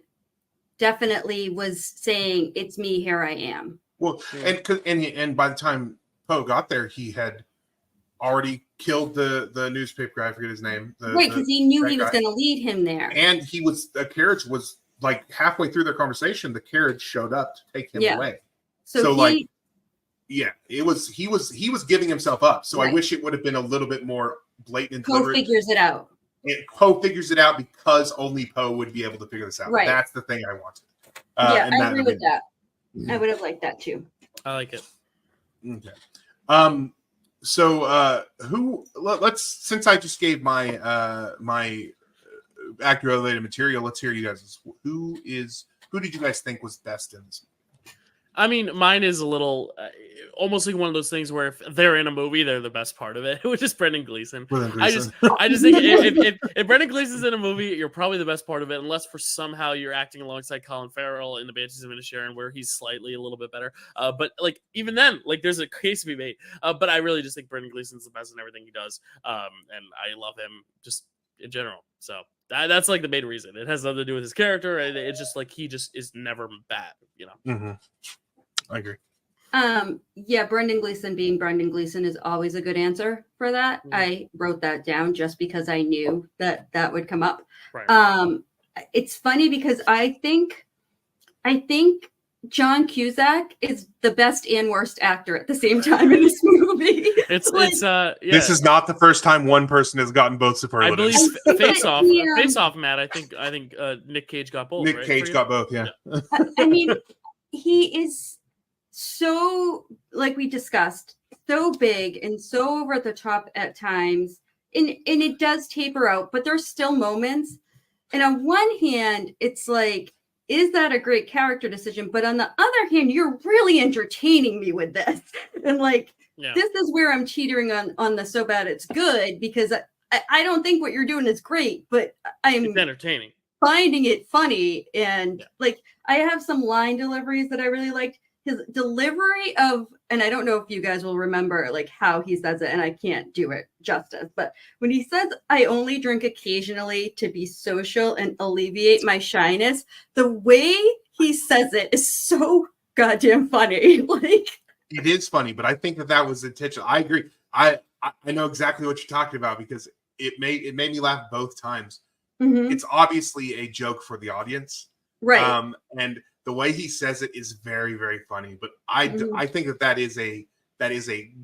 definitely was saying, "It's me, here I am." Well, and by the time Poe got there, he had already killed the newspaper guy. I forget his name. Right, because he knew he was going to lead him there. And the carriage was like halfway through their conversation. The carriage showed up to take him away. So like, yeah, he was giving himself up. So I wish it would have been a little bit more blatant. Poe figures it out. Poe figures it out because only Poe would be able to figure this out. Right. That's the thing I wanted. I agree with that. I would have liked that too. I like it. Okay. So let's, since I just gave my my actor related material, let's hear you guys. Who did you guys think was best in this? I mean, mine is a little almost like one of those things where if they're in a movie, they're the best part of it, which is Brendan Gleeson. I just think if Brendan Gleeson's in a movie, you're probably the best part of it, unless for somehow you're acting alongside Colin Farrell in The Banshees of Inisherin, where he's slightly a little bit better. But like even then, like there's a case to be made. But I really just think Brendan Gleeson's the best in everything he does, and I love him just in general. So that's like the main reason. It has nothing to do with his character. It's just like he just is never bad, you know. Mm-hmm. I agree. Yeah, Brendan Gleeson being Brendan Gleeson is always a good answer for that. I wrote that down just because I knew that would come up. Right. It's funny because I think John Cusack is the best and worst actor at the same time in this movie. It's yeah. This is not the first time one person has gotten both superlatives. I believe Face Off, Matt. I think Nick Cage got both. Nick Cage got both. Yeah. I mean, he is so, like we discussed, so big and so over the top at times, and it does taper out, but there's still moments. And on one hand, it's like, is that a great character decision? But on the other hand, you're really entertaining me with this, and like this is where I'm teetering on the so bad it's good, because I don't think what you're doing is great, but it's entertaining, finding it funny, and like I have some line deliveries that I really liked. His delivery of, and I don't know if you guys will remember like how he says it, and I can't do it justice, but when he says, "I only drink occasionally to be social and alleviate my shyness," the way he says it is so goddamn funny. Like, it is funny, but I think that was intentional. I agree. I know exactly what you're talking about, because it made me laugh both times. Mm-hmm. It's obviously a joke for the audience, right? And the way he says it is very, very funny. But I think that is a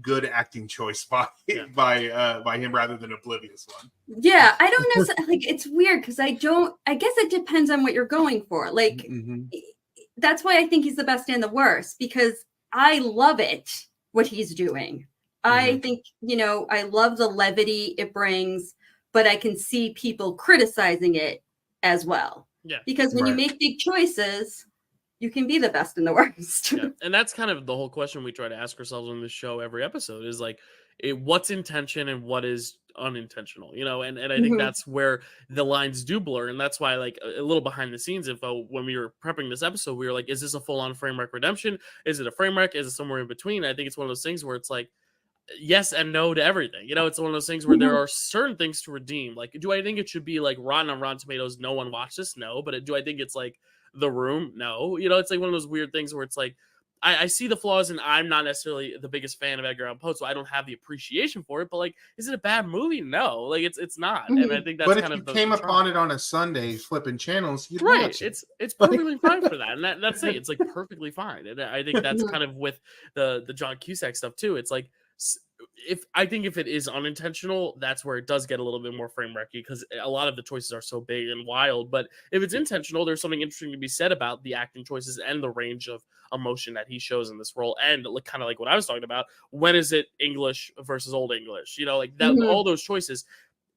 good acting choice by him rather than oblivious one. Yeah, I don't know. Like, it's weird because I guess it depends on what you're going for. Like, that's why I think he's the best and the worst, because I love it, what he's doing. I think, I love the levity it brings, but I can see people criticizing it as well. Yeah. Because when you make big choices, you can be the best and the worst. Yeah. And that's kind of the whole question we try to ask ourselves on this show every episode is like, what's intention and what is unintentional, and I think that's where the lines do blur. And that's why, like, a little behind the scenes info, when we were prepping this episode, we were like, is this a full-on frame wreck redemption? Is it a frame wreck? Is it somewhere in between? I think it's one of those things where it's like yes and no to everything. It's one of those things where there are certain things to redeem. Like, do I think it should be like Rotten on Rotten Tomatoes, no one watched this? No. But do I think it's like The Room? No. It's like one of those weird things where it's like, I see the flaws, and I'm not necessarily the biggest fan of Edgar Allan Poe, so I don't have the appreciation for it. But like, is it a bad movie? No, like it's not. And I think that's but kind if of you came upon it on a Sunday, flipping channels, you'd right. watch it. It's perfectly fine for that, and that's it. It's like perfectly fine, and I think that's kind of with the John Cusack stuff too. It's like, if it is unintentional, that's where it does get a little bit more frame wrecky, because a lot of the choices are so big and wild. But if it's intentional, there's something interesting to be said about the acting choices and the range of emotion that he shows in this role. And kind of like what I was talking about, when is it English versus Old English? Like that, all those choices.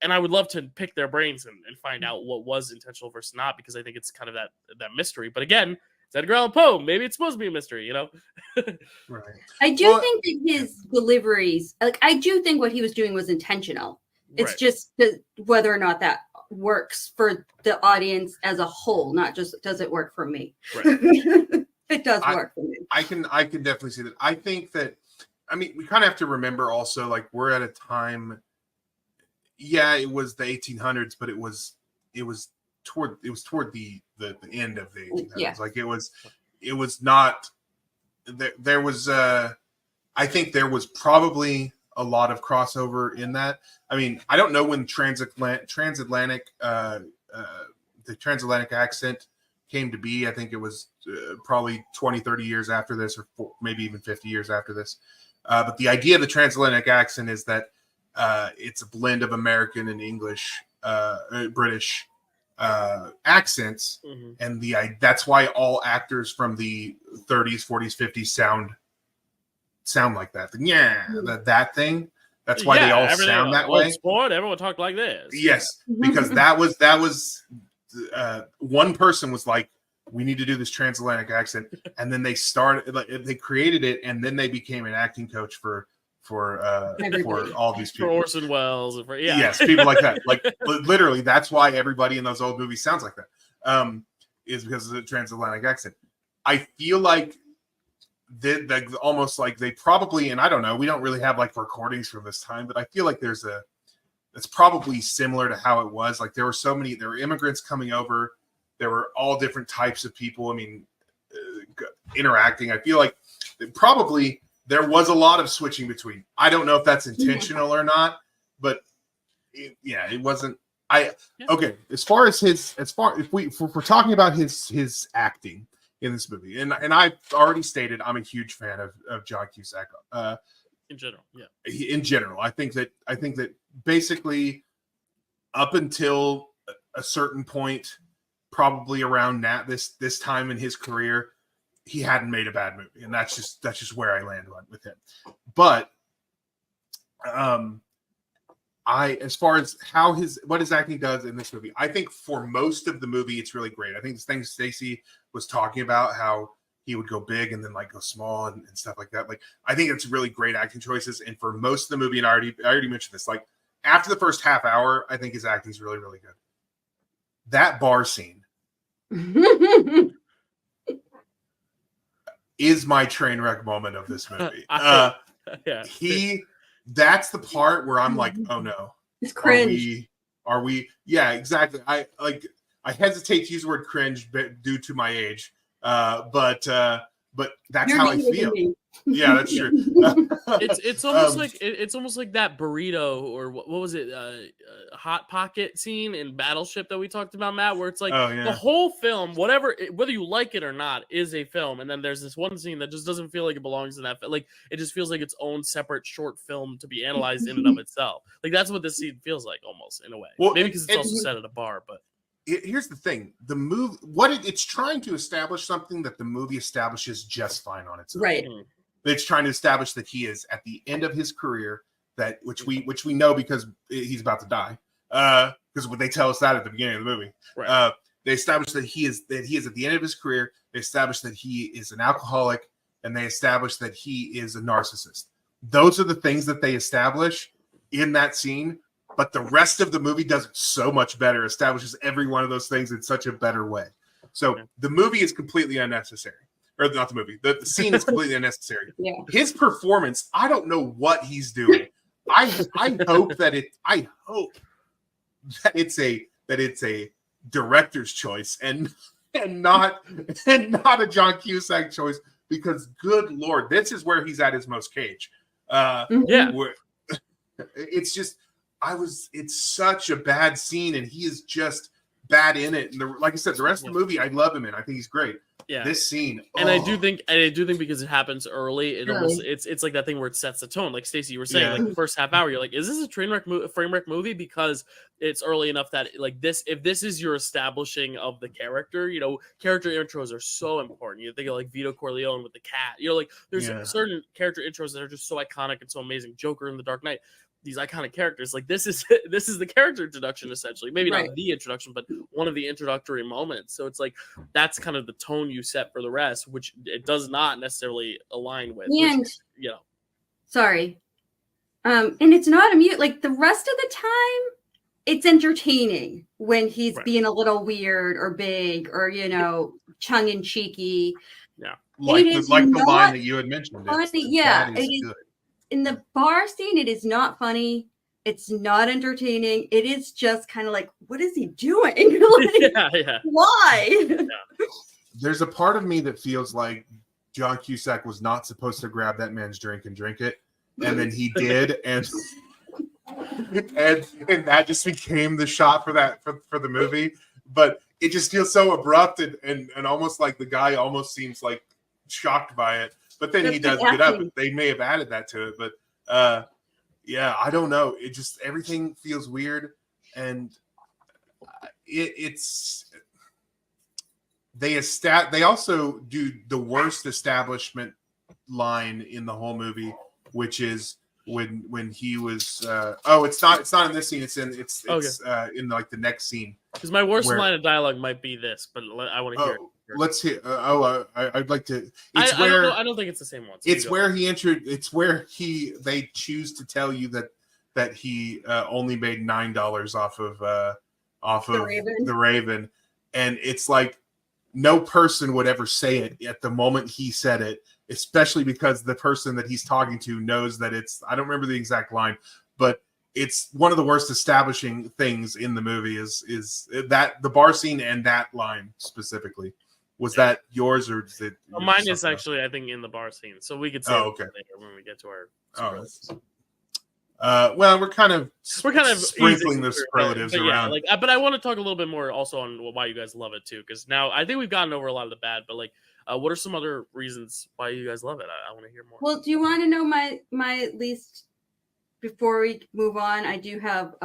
And I would love to pick their brains and find out what was intentional versus not, because I think it's kind of that mystery. But again, it's Edgar Allan Poe. Maybe it's supposed to be a mystery, Right. I do think that his deliveries, like, I do think what he was doing was intentional. It's just whether or not that works for the audience as a whole, not just does it work for me. Right. It does work for me. I can definitely see that. I think that, I mean, we kind of have to remember also, like, we're at a time. Yeah, it was the 1800s, but it was toward the end of the 1800s. Yeah. Like, it was not. There was. I think there was probably a lot of crossover in that. I mean, I don't know when transatlantic the transatlantic accent came to be. I think it was probably 20, 30 years after this, or maybe even 50 years after this. But the idea of the transatlantic accent is that it's a blend of American and English, British accents, and that's why all actors from the 30s, 40s, 50s sound like that. That thing. That's why they all sound that way. Sport, everyone talked like this. Yes, because that was one person was like, we need to do this transatlantic accent, and then they created it, and then they became an acting coach for all these people. For Orson Welles. Yes, people like that. Like, literally, that's why everybody in those old movies sounds like that. Is because of the transatlantic accent. I feel like almost like they probably, and I don't know, we don't really have like recordings from this time, but I feel like it's probably similar to how it was. Like, there were immigrants coming over. There were all different types of people. I mean, interacting. I feel like probably there was a lot of switching between. I don't know if that's intentional or not, but it wasn't. Okay. As far as if we're talking about his acting in this movie, and I've already stated I'm a huge fan of John Cusack. In general, in general, I think that basically up until a certain point, probably around this time in his career, he hadn't made a bad movie, and that's just where I land with him. But as far as what his acting does in this movie, I think for most of the movie it's really great. I think this thing Stacy was talking about, how he would go big and then like go small and stuff like that. Like, I think it's really great acting choices. And for most of the movie, and I already mentioned this, like after the first half hour, I think his acting is really, really good. That bar scene is my train wreck moment of this movie. That's the part where I'm like, oh no, it's cringe. Are we? Yeah, exactly. I hesitate to use the word cringe due to my age. But that's how I feel. Yeah, that's true. It's almost like that burrito, or what was it? Hot Pocket scene in Battleship that we talked about, Matt, where it's like the whole film, whether you like it or not, is a film, and then there's this one scene that just doesn't feel like it belongs in that. Like, it just feels like its own separate short film to be analyzed in and of itself. Like, that's what this scene feels like, almost, in a way. Well, maybe because it's also set at a bar, but. Here's the thing: the movie, it's trying to establish something that the movie establishes just fine on its own. Right. It's trying to establish that he is at the end of his career, which we know because he's about to die. Because they tell us that at the beginning of the movie. Right. They establish that he is at the end of his career. They establish that he is an alcoholic, and they establish that he is a narcissist. Those are the things that they establish in that scene. But the rest of the movie does it so much better, establishes every one of those things in such a better way. So the movie is completely unnecessary. Or not the movie. The scene is completely unnecessary. Yeah. His performance, I don't know what he's doing. I hope that it's a director's choice and not a John Cusack choice, because good Lord, this is where he's at his most cage. It's just it's such a bad scene, and he is just bad in it. And like I said, the rest of the movie, I love him in. I think he's great. Yeah, this scene, and I do think because it happens early, it's like that thing where it sets the tone. Like Stacy, you were saying, like the first half hour, you're like, is this a frame wreck movie? Because it's early enough that like this, if this is your establishing of the character, character intros are so important. You think of like Vito Corleone with the cat. Like there's certain character intros that are just so iconic and so amazing. Joker in The Dark Knight. These iconic characters, like this is the character introduction, essentially. Maybe not the introduction, but one of the introductory moments. So it's like that's kind of the tone you set for the rest, which it does not necessarily align with. And sorry, and it's not a mute. Like the rest of the time, it's entertaining when he's Right. being a little weird or big or, tongue in cheeky. Like It the is line not that you had mentioned. funny. Yeah, that is it is. good. In the bar scene, it is not funny. It's not entertaining. It is just kind of like, what is he doing? Like, Yeah. why? Yeah. There's a part of me that feels like John Cusack was not supposed to grab that man's drink and drink it, and then he did, and that just became the shot for the movie. But it just feels so abrupt and almost like the guy almost seems like shocked by it. But then he does get up. They may have added that to it, but yeah, I don't know. It just everything feels weird, and it's. They also do the worst establishment line in the whole movie, which is when he was it's not in this scene, it's in like the next scene. Because my worst line of dialogue might be this, but I want to hear it. Let's hear. I'd like to. I don't think it's the same one. So it's where they choose to tell you that he only made $9 off of the Raven, and it's like no person would ever say it at the moment he said it, especially because the person that he's talking to knows that it's. I don't remember the exact line, but it's one of the worst establishing things in the movie is that the bar scene and that line specifically. Was that yours or is it? Mine is actually, I think, in the bar scene. So we could say later when we get to our. Well, we're kind of sprinkling the superlatives around. But I want to talk a little bit more also on why you guys love it too, because now I think we've gotten over a lot of the bad. But what are some other reasons why you guys love it? I want to hear more. Well, do you want to know my least? Before we move on, I do have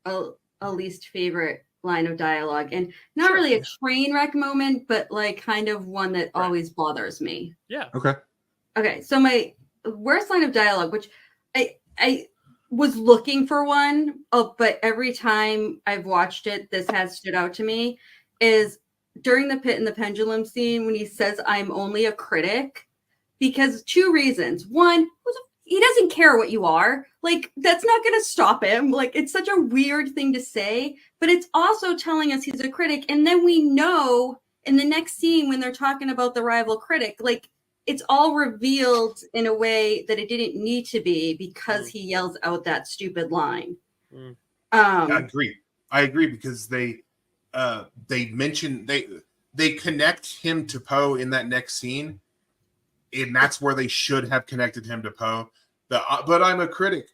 a least favorite line of dialogue, and not really a train wreck moment, but like kind of one that always bothers me. Yeah. Okay. So my worst line of dialogue, which I was looking for one, but every time I've watched it, this has stood out to me, is during the Pit and the Pendulum scene when he says, "I'm only a critic," because two reasons. One, he doesn't care what you are. Like, that's not going to stop him. Like, it's such a weird thing to say, but it's also telling us he's a critic. And then we know in the next scene when they're talking about the rival critic, like, it's all revealed in a way that it didn't need to be because he yells out that stupid line. I agree because they mention they connect him to Poe in that next scene. And that's where they should have connected him to Poe. But I'm a critic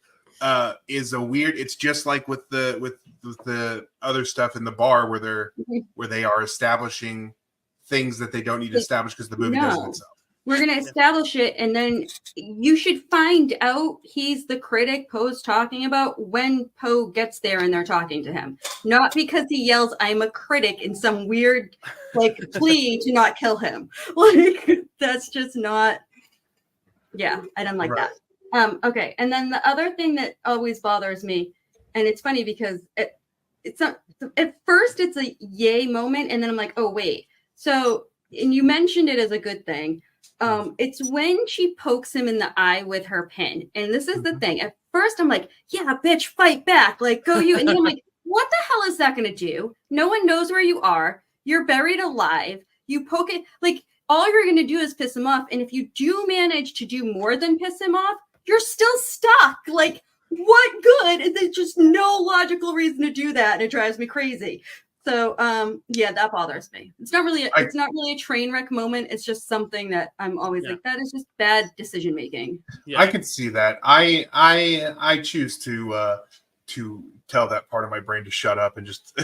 is a weird. It's just like with the other stuff in the bar where they are establishing things that they don't need to establish because the movie does it itself. We're going to establish it, and then you should find out he's the critic Poe's talking about when Poe gets there and they're talking to him. Not because he yells, "I'm a critic," in some weird plea to not kill him. That's just not. Yeah, I don't like that. Okay, and then the other thing that always bothers me, and it's funny because it's not at first it's a yay moment, and then I'm like, oh wait. So, and you mentioned it as a good thing. It's when she pokes him in the eye with her pin. And this is the thing. At first, I'm like, yeah, bitch, fight back. Like, go you. And then I'm like, what the hell is that going to do? No one knows where you are. You're buried alive. You poke it. Like, all you're going to do is piss him off. And if you do manage to do more than piss him off, you're still stuck. Like, what good? And there's just no logical reason to do that. And it drives me crazy. So, yeah, that bothers me. It's not really a train wreck moment. It's just something that I'm always like, that is just bad decision making. Yeah. I can see that. I choose to tell that part of my brain to shut up and just,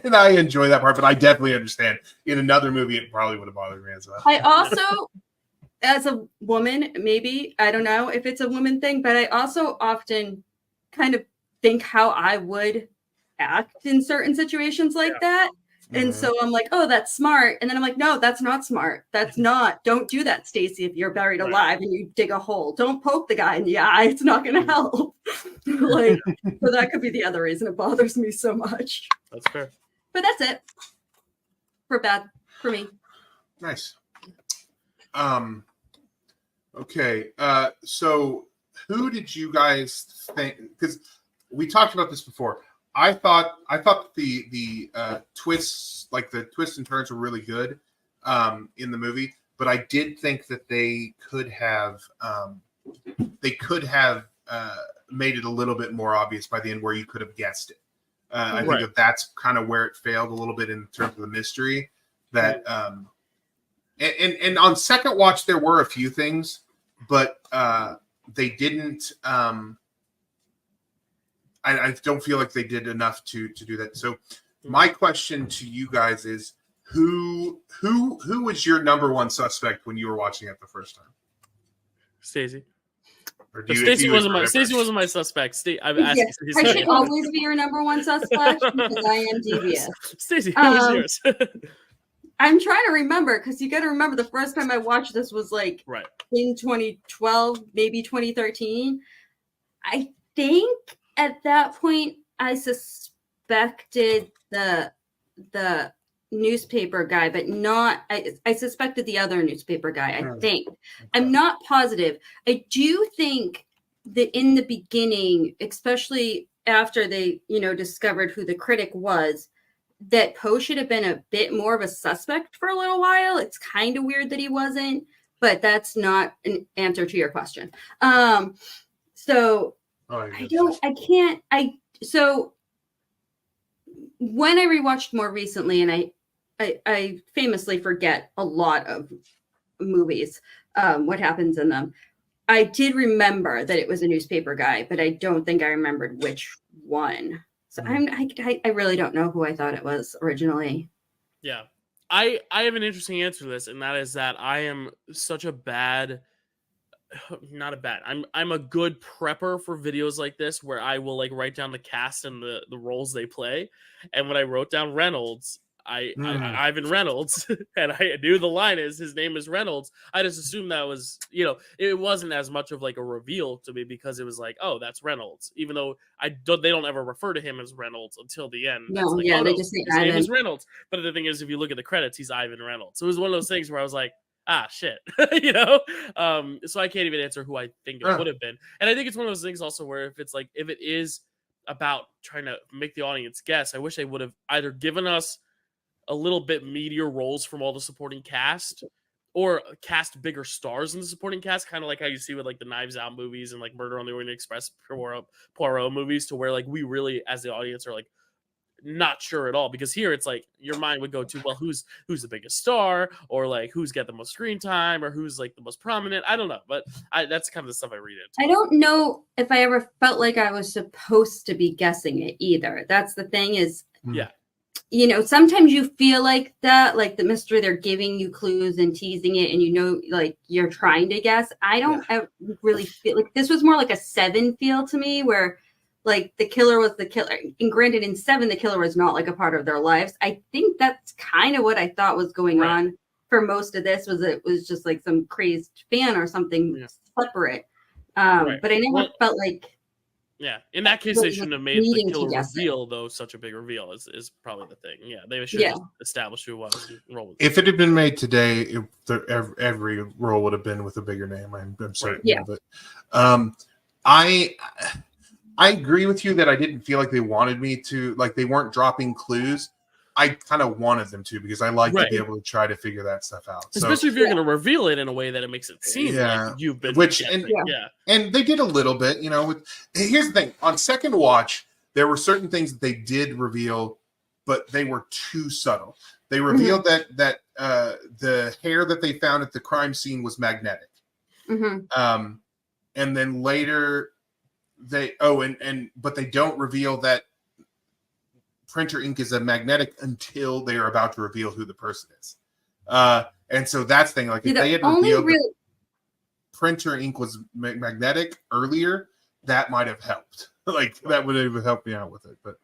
and I enjoy that part, but I definitely understand. In another movie, it probably would have bothered me as well. I also, as a woman, maybe, I don't know if it's a woman thing, but I also often kind of think how I would act in certain situations like that. And so I'm like, oh, that's smart. And then I'm like, no, that's not smart. That's not. Don't do that, Stacy, if you're buried alive and you dig a hole. Don't poke the guy in the eye. It's not going to help. So that could be the other reason it bothers me so much. That's fair. But that's it. For me. Nice. Okay. So who did you guys think? Because we talked about this before. I thought the twists, like the twists and turns, were really good in the movie, but I did think that they could have made it a little bit more obvious by the end, where you could have guessed it. I think that's kind of where it failed a little bit in terms of the mystery. That and on second watch there were a few things, but they didn't. I don't feel like they did enough to do that. So my question to you guys is, who was your number one suspect when you were watching it the first time? Stacy. Stacy wasn't my suspect. I've asked. I should always be your number one suspect because I am devious. Stacy, who was yours? I'm trying to remember, because you got to remember the first time I watched this was like in 2012, maybe 2013. I think at that point I suspected the newspaper guy, but not. I suspected the other newspaper guy. I think. I'm not positive. I do think that in the beginning, especially after they, discovered who the critic was, that Poe should have been a bit more of a suspect for a little while. It's kind of weird that he wasn't, but that's not an answer to your question. So when I rewatched more recently, and I famously forget a lot of movies, what happens in them. I did remember that it was a newspaper guy, but I don't think I remembered which one. So I really don't know who I thought it was originally. Yeah. I have an interesting answer to this, and that is that I am such a bad, I'm a good prepper for videos like this, where I will like write down the cast and the roles they play. And when I wrote down Reynolds, Ivan Reynolds, and I knew the line is his name is Reynolds. I just assumed that was, it wasn't as much of like a reveal to me, because it was like, oh, that's Reynolds, even though they don't ever refer to him as Reynolds until the end. No, like, they just say his name is Reynolds. But the thing is, if you look at the credits, he's Ivan Reynolds. So it was one of those things where I was like, shit, so I can't even answer who I think it would have been. And I think it's one of those things also where if it is about trying to make the audience guess, I wish they would have either given us a little bit meatier roles from all the supporting cast, or cast bigger stars in the supporting cast, kind of like how you see with like the Knives Out movies and like Murder on the Orient Express, Poirot movies, to where like we really as the audience are like not sure at all, because here it's like your mind would go to, well, who's the biggest star, or like who's got the most screen time, or who's like the most prominent. I don't know, but that's kind of the stuff I read into. I don't know if I ever felt like I was supposed to be guessing it either. That's the thing is, sometimes you feel like that, like the mystery, they're giving you clues and teasing it, and like you're trying to guess. I really feel like this was more like a 7 feel to me, where like the killer was the killer. And granted, in 7, the killer was not like a part of their lives. I think that's kind of what I thought was going on for most of this, was it was just like some crazed fan or something separate. But I never felt like. Yeah, in that case, they shouldn't have made the killer reveal, though, such a big reveal is probably the thing. Yeah, they should have established who it was. If it had been made today, every role would have been with a bigger name. I'm certain. Yeah. But I agree with you that I didn't feel like they wanted me to, like they weren't dropping clues. I kind of wanted them to, because I like to be able to try to figure that stuff out. Especially if you're going to reveal it in a way that it makes it seem like you've been. And they did a little bit, here's the thing. On second watch, there were certain things that they did reveal, but they were too subtle. They revealed that the hair that they found at the crime scene was magnetic. And then later but they don't reveal that printer ink is a magnetic until they are about to reveal who the person is. And so that's the thing. Like if they had revealed printer ink was magnetic earlier, that might have helped. Like that would have helped me out with it. But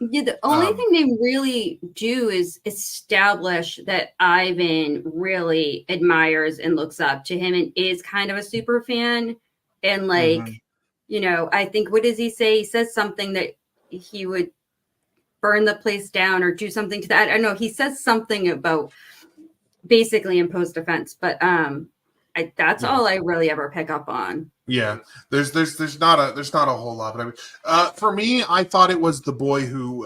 the only thing they really do is establish that Ivan really admires and looks up to him and is kind of a super fan. And like, I think, what does he say? He says something that he would burn the place down or do something to that. I don't know. He says something about basically in post defense, but I That's all I really ever pick up on. Yeah, there's not a whole lot, but for me, I thought it was the boy who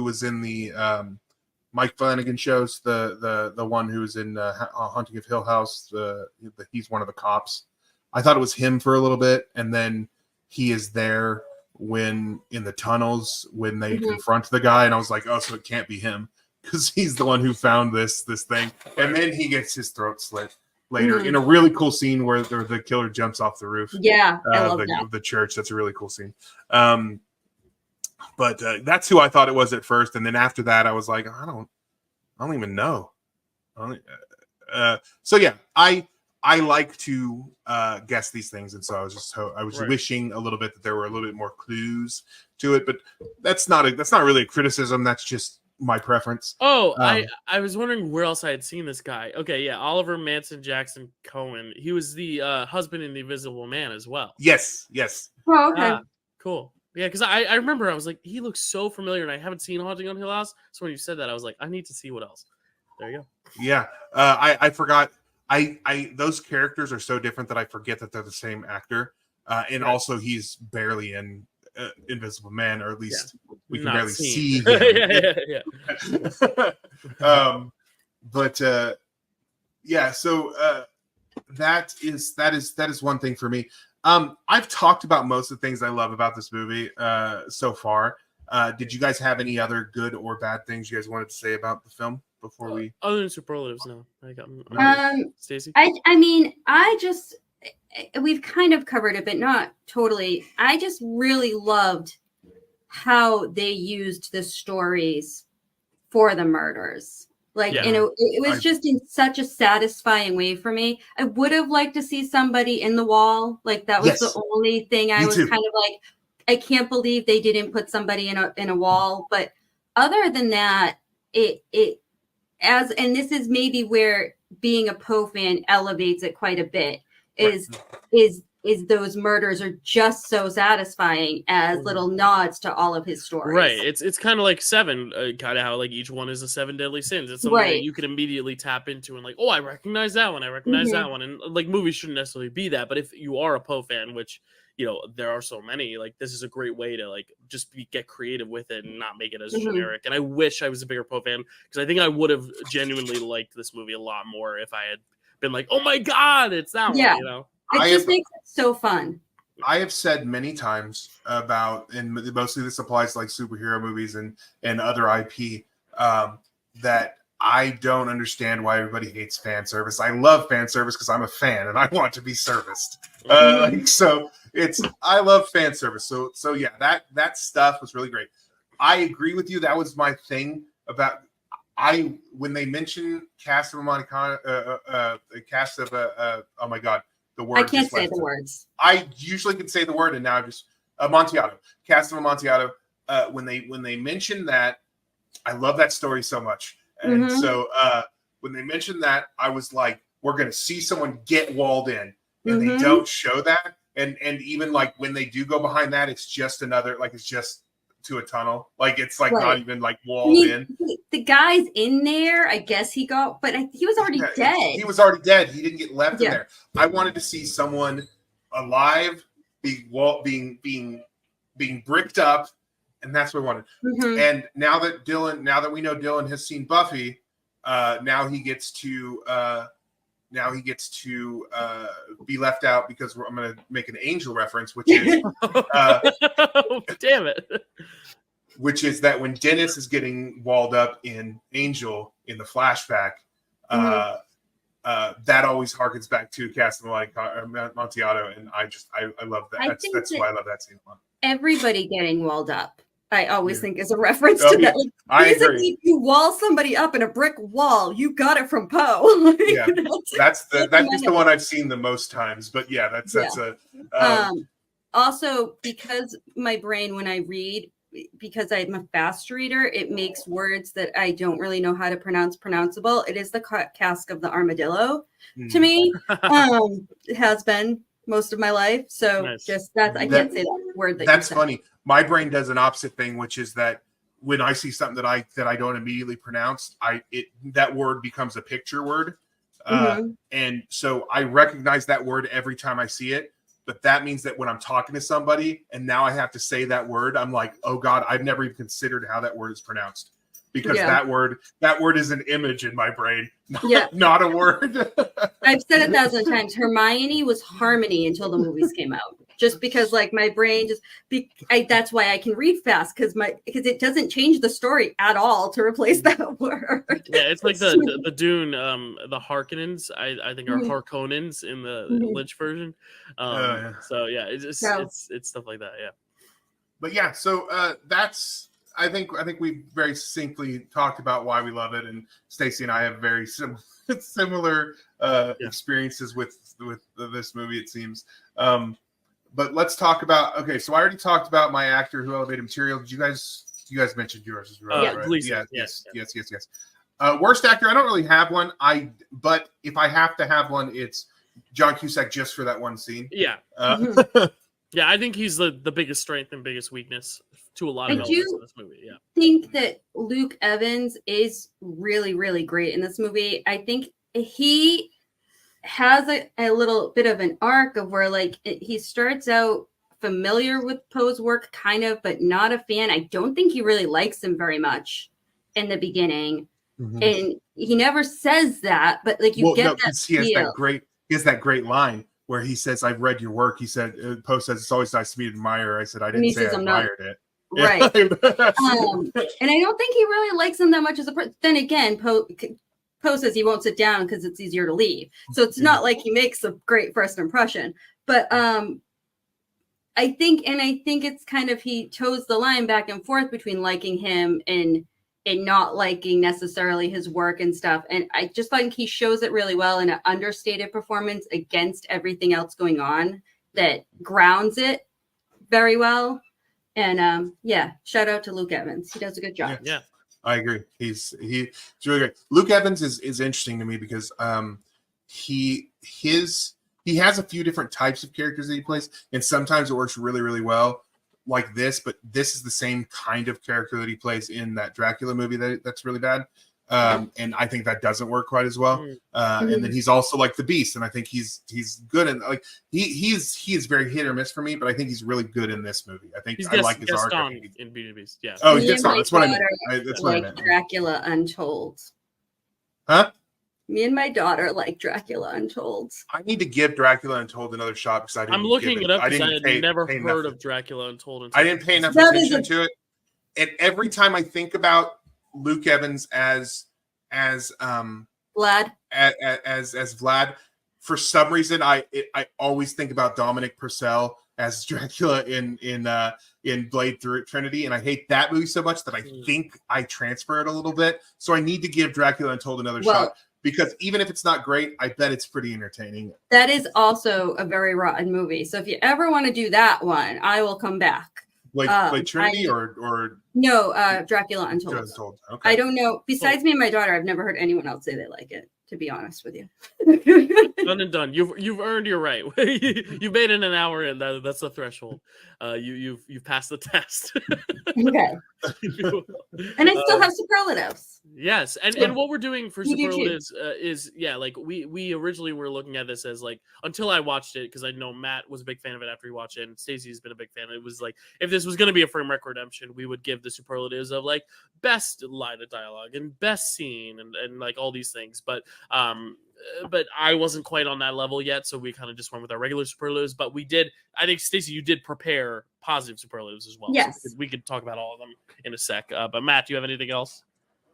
was in the Mike Flanagan shows, the one who was in Haunting of Hill House. He's one of the cops. I thought it was him for a little bit, and then he is there when in the tunnels when they confront the guy, and I was like, oh, so it can't be him because he's the one who found this thing, and then he gets his throat slit later in a really cool scene where the killer jumps off the roof. Yeah, I love that. Of the church. That's a really cool scene. But that's who I thought it was at first, and then after that, I was like, I don't even know. So yeah, I like to guess these things, and so I was wishing a little bit that there were a little bit more clues to it, but that's not really a criticism. That's just my preference. Oh, I was wondering where else I had seen this guy. Okay, yeah, Oliver Manson Jackson Cohen. He was the husband in The Invisible Man as well. Yes. Oh, okay. Cool. Yeah, because I remember I was like, he looks so familiar, and I haven't seen Haunting on Hill House. So when you said that, I was like, I need to see what else. There you go. Yeah, I forgot. I those characters are so different that I forget that they're the same actor, and also he's barely in Invisible Man, or at least we can Not barely seen. see him. yeah. But yeah, so that is one thing for me. I've talked about most of the things I love about this movie so far. Did you guys have any other good or bad things you guys wanted to say about the film before we? Other than superlatives, no. Stacy. I mean, we've kind of covered it, but not totally. I just really loved how they used the stories for the murders. Like, it was just in such a satisfying way for me. I would have liked to see somebody in the wall. Like, that was the only thing I was kind of like, I can't believe they didn't put somebody in a wall. But other than that, and this is maybe where being a Poe fan elevates it quite a bit, is those murders are just so satisfying as little nods to all of his stories. Right. It's kind of like Seven, kind of how like each one is the 7 deadly sins. It's something that you can immediately tap into and like, oh, I recognize that one. I recognize that one. And like movies shouldn't necessarily be that, but if you are a Poe fan, which there are so many, like this is a great way to like just get creative with it and not make it as generic. And I wish I was a bigger Poe fan because I think I would have genuinely liked this movie a lot more if I had been like, oh my God, it's that one, It just makes it so fun. I have said many times about, and mostly this applies to like superhero movies and other IP, that I don't understand why everybody hates fan service. I love fan service because I'm a fan and I want to be serviced. I love fan service. So yeah, that stuff was really great. I agree with you. That was my thing about when they mentioned cast of Amonicana, oh my God. The word I can't say the words. I usually can say the word, and now I just Amontillado, cast of Amontillado. When they mentioned that, I love that story so much, and so when they mentioned that, I was like, we're going to see someone get walled in, and they don't show that, and even like when they do go behind that, it's just another it's just to a tunnel, like it's like not even like walled in. The guy's in there, I guess he got, but he was already dead. He was already dead. He didn't get left in there. I wanted to see someone alive, being bricked up, and that's what I wanted. And now that we know Dylan has seen Buffy, now he gets to be left out because I'm going to make an Angel reference, which is damn it. Which is that when Dennis is getting walled up in Angel in the flashback, that always harkens back to Cast of Amontillado, and I love that. That's why I love that scene a lot. Everybody getting walled up, I always think is a reference to that. Like, I basically, agree. if you wall somebody up in a brick wall, you got it from Poe. That's the one I've seen the most times. But yeah, that's also because my brain when I read, because I'm a fast reader, it makes words that I don't really know how to pronounce pronounceable. It is the cask of the armadillo to me. It has been most of my life. So just that I can't say that word. That's funny. My brain does an opposite thing, which is that when I see something that I don't immediately pronounce, that word becomes a picture word. And so I recognize that word every time I see it. But that means that when I'm talking to somebody and now I have to say that word, I'm like, oh God, I've never even considered how that word is pronounced. Because that word is an image in my brain, not a word. I've said 1,000 times. Hermione was Harmony until the movies came out. Just because, like, my brain that's why I can read fast because it doesn't change the story at all to replace that word. Yeah, it's like the Dune, the Harkonnens. I think are Harkonnens in the Lynch version. So yeah, it's stuff like that. Yeah. But yeah, so that's. I think we very succinctly talked about why we love it, and Stacy and I have very similar experiences with this movie. It seems. But let's talk about. Okay, so I already talked about my actor who elevated material. Did you guys mentioned yours as well? Right? Yes. Worst actor. I don't really have one. But if I have to have one, it's John Cusack just for that one scene. Yeah. Yeah, I think he's the biggest strength and biggest weakness to a lot of elements in this movie. Yeah. I think that Luke Evans is really, really great in this movie. I think he has a little bit of an arc of where he starts out familiar with Poe's work, kind of, but not a fan. I don't think he really likes him very much in the beginning. And he never says that, but he has that great line where he says, "I've read your work." He said, "Poe says it's always nice to meet an admirer." I said, "I didn't say I admired it." Right. And I don't think he really likes him that much as a person. Then again, Poe says he won't sit down because it's easier to leave. So it's not like he makes a great first impression. But I think it's kind of he toes the line back and forth between liking him and not liking necessarily his work and stuff. And I just think he shows it really well in an understated performance against everything else going on that grounds it very well. And shout out to Luke Evans. He does a good job. Yeah. I agree. He's really great. Luke Evans is interesting to me because he has a few different types of characters that he plays, and sometimes it works really, really well. Like this, but this is the same kind of character that he plays in that Dracula movie that's really bad. And I think that doesn't work quite as well. And then he's also like the Beast, and I think he's good and he is very hit or miss for me, but I think he's really good in this movie. I think I like his arc. In Beauty and the Beast, yeah. Oh, he gets on. That's what I meant. That's what I meant. Dracula Untold. Huh? Me and my daughter like Dracula Untold. I need to give Dracula Untold another shot because I'm looking it up because I had never heard of Dracula Untold. I didn't pay enough attention to it. And every time I think about Luke Evans as Vlad, as Vlad, for some reason I always think about Dominic Purcell as Dracula in Blade Trinity, and I hate that movie so much that I think I transfer it a little bit. So I need to give Dracula Untold another shot. Because even if it's not great, I bet it's pretty entertaining. That is also a very rotten movie. So if you ever want to do that one, I will come back. Blade Trinity or no, Dracula Untold. Okay. I don't know. Besides me and my daughter, I've never heard anyone else say they like it, to be honest with you. Done and done. You've earned your right. You made it an hour in. That's the threshold. You've passed the test. Okay. And I still have superlatives. Yes, and what we're doing for superlatives is we originally were looking at this as until I watched it, because I know Matt was a big fan of it after he watched it, and Stacy's been a big fan. It was if this was going to be a framework redemption, we would give the superlatives of best line of dialogue and best scene and all these things, but I wasn't quite on that level yet, so we kind of just went with our regular superlatives. But we did. I think Stacy, you did prepare positive superlatives as well. Yes, so we could talk about all of them in a sec. But Matt, do you have anything else?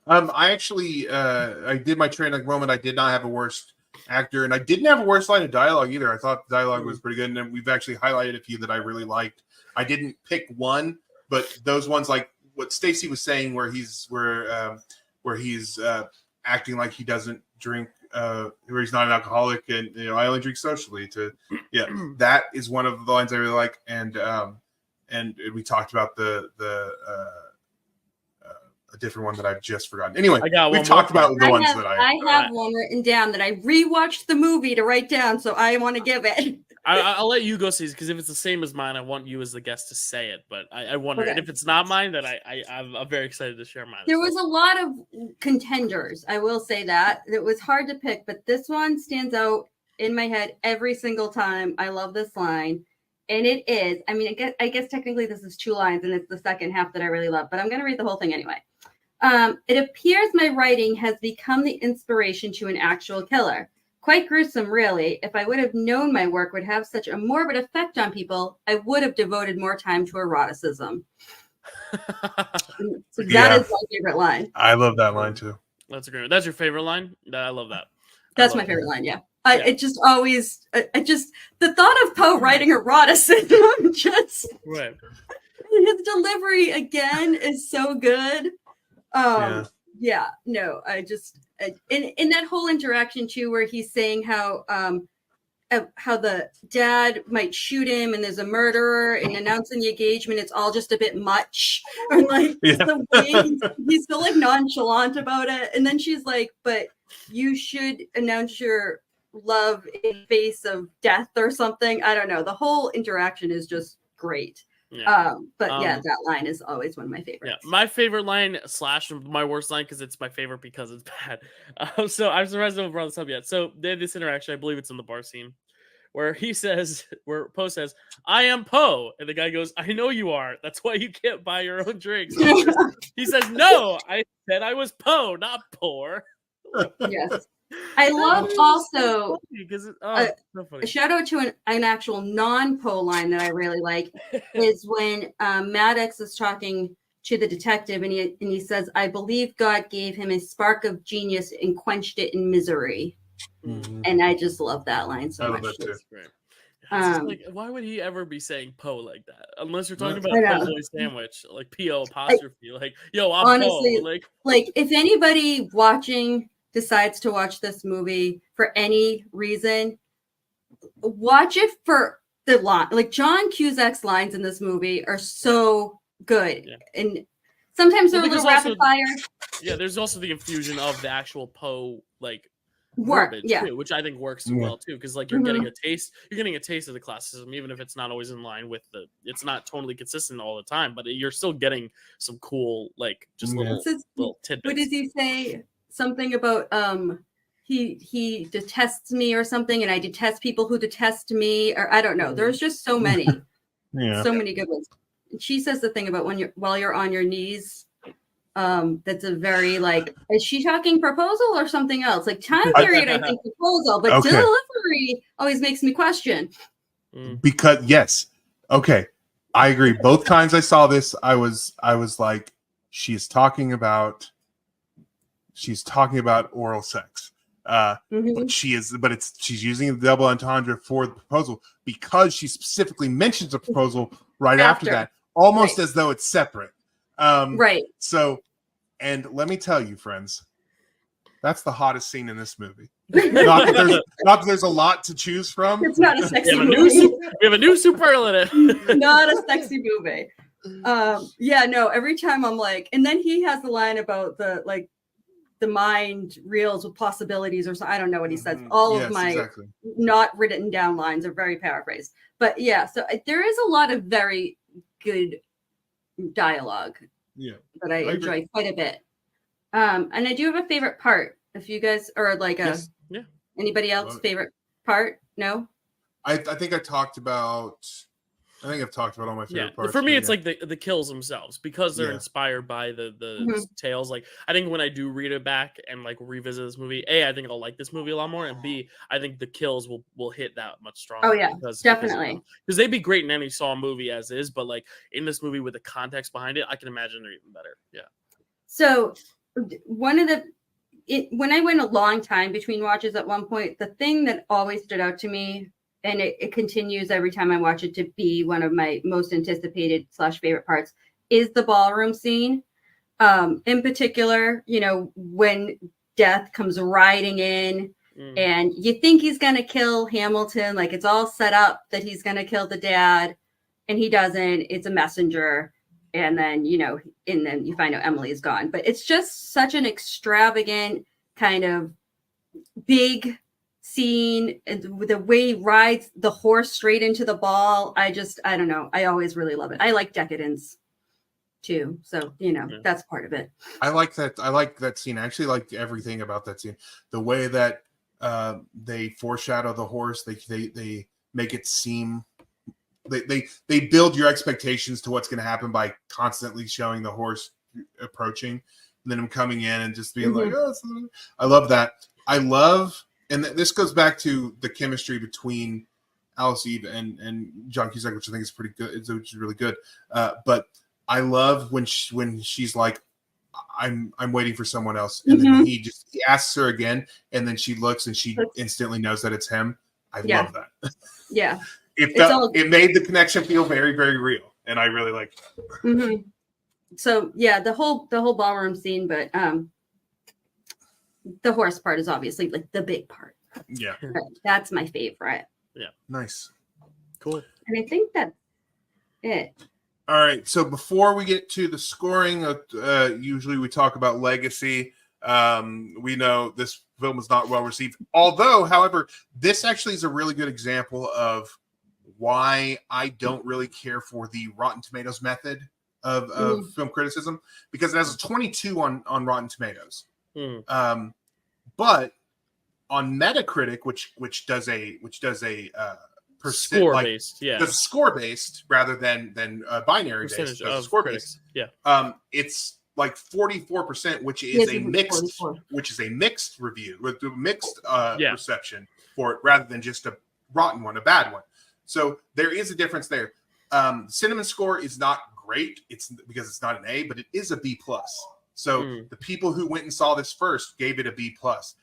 I actually I did my training moment. I did not have a worst actor, and I didn't have a worst line of dialogue either. I thought the dialogue was pretty good, and then we've actually highlighted a few that I really liked. I didn't pick one, but those ones like what Stacy was saying, where he's acting like he doesn't drink, where he's not an alcoholic, and I only drink socially. That is one of the lines I really like, and we talked about a different one that I've just forgotten. Anyway, we've talked about the ones that I have one written down that I rewatched the movie to write down, so I want to give it. I'll let you go see it because if it's the same as mine, I want you as the guest to say it. But I wonder, and if it's not mine, then I'm very excited to share mine. There was a lot of contenders. I will say that it was hard to pick, but this one stands out in my head every single time. I love this line, and it is. I mean, I guess technically this is 2 lines, and it's the second half that I really love. But I'm going to read the whole thing anyway. It appears my writing has become the inspiration to an actual killer. Quite gruesome, really. If I would have known my work would have such a morbid effect on people, I would have devoted more time to eroticism. So that is my favorite line. I love that line too. That's a great one. That's your favorite line? I love that. That's my favorite line, yeah. It just always, the thought of Poe writing eroticism, just, right. His delivery again is so good. Yeah, no, I just in that whole interaction too, where he's saying how the dad might shoot him and there's a murderer and announcing the engagement, it's all just a bit much, or like the way he's so like nonchalant about it, and then she's like, "But you should announce your love in face of death or something." I don't know. The whole interaction is just great. Yeah. That line is always one of my favorites. Yeah, my favorite line / my worst line because it's my favorite because it's bad. So I'm surprised no one brought this up yet. So they have this interaction, I believe it's in the bar scene, where Poe says, "I am Poe," and the guy goes, "I know you are. That's why you can't buy your own drinks." He says, "No, I said I was Poe, not poor." Yes. I love also a shout out to an actual non-Poe line that I really like is when Maddox is talking to the detective and he says, "I believe God gave him a spark of genius and quenched it in misery." Mm-hmm. And I just love that line so much. That too. Like, why would he ever be saying Poe like that? Unless you're talking about Po' Boy sandwich, like P-O apostrophe, like, yo, I'm honestly, Poe. Like if anybody watching decides to watch this movie for any reason, watch it for the line. Like John Cusack's lines in this movie are so good, and sometimes they're a little rapid fire. Yeah, there's also the infusion of the actual Poe like work, too, which I think works well too, because like you're getting a taste of the classicism, even if it's not always in line with it's not totally consistent all the time, but you're still getting some cool like just little tidbits. What does he say? Something about he detests me or something, and I detest people who detest me, or I don't know. There's just so many, so many good ones. And she says the thing about while you're on your knees. That's a very like, is she talking proposal or something else? Like time period, I think proposal, but delivery always makes me question. Because I agree. Both times I saw this, I was like, she's talking about oral sex. But she's using the double entendre for the proposal because she specifically mentions a proposal right after that, almost as though it's separate. So, and let me tell you, friends, that's the hottest scene in this movie. Not that there's a lot to choose from. It's not a sexy movie. We have a new superlative. Not a sexy movie. Every time I'm like, and then he has the line about the mind reels with possibilities or so. I don't know what he says. All of my not written down lines are very paraphrased. But so there is a lot of very good dialogue that I enjoy quite a bit. And I do have a favorite part. If you guys are like anybody else favorite part? No? I think I've talked about all my favorite parts. For me, it's like the kills themselves because they're inspired by the tales. Like I think when I do read it back and like revisit this movie, I think I'll like this movie a lot more, and B, I think the kills will hit that much stronger. Oh yeah, definitely. Because they'd be great in any Saw movie as is, but like in this movie with the context behind it, I can imagine they're even better. Yeah. So when I went a long time between watches at one point, the thing that always stood out to me, and it continues every time I watch it to be one of my most anticipated / favorite parts, is the ballroom scene. In particular, when Death comes riding in and you think he's going to kill Hamilton, like it's all set up that he's going to kill the dad, and he doesn't. It's a messenger. And then, and then you find out Emily is gone. But it's just such an extravagant kind of big scene, and the way he rides the horse straight into the ball. I don't know. I always really love it. I like decadence too. So, that's part of it. I like that. I like that scene. I actually like everything about that scene. The way that they foreshadow the horse. They make it seem they build your expectations to what's going to happen by constantly showing the horse approaching, and then him coming in and just being like, oh, I love that. I love, and this goes back to the chemistry between Alice Eve and John Cusack, which I think is pretty good. Which is really good. But I love when she's like, I'm waiting for someone else, and then he asks her again, and then she looks and she instantly knows that it's him. I love that. Yeah. It made the connection feel very, very real, and I really like it. So yeah, the whole ballroom scene, but the horse part is obviously like the big part. Yeah, but that's my favorite. Yeah, nice, cool. And I think that's it. All right, so before we get to the scoring, usually we talk about legacy. We know this film was not well received, however, this actually is a really good example of why I don't really care for the Rotten Tomatoes method of film criticism, because it has a 22 on Rotten Tomatoes. But on Metacritic, which does a score based, does score based rather than binary based, does score based. Yeah. It's like 44%, which is a mixed review with mixed reception for it, rather than just a rotten one, a bad one. So there is a difference there. Cinnamon score is not great. It's because it's not an A, but it is a B plus. So the people who went and saw this first gave it a B plus.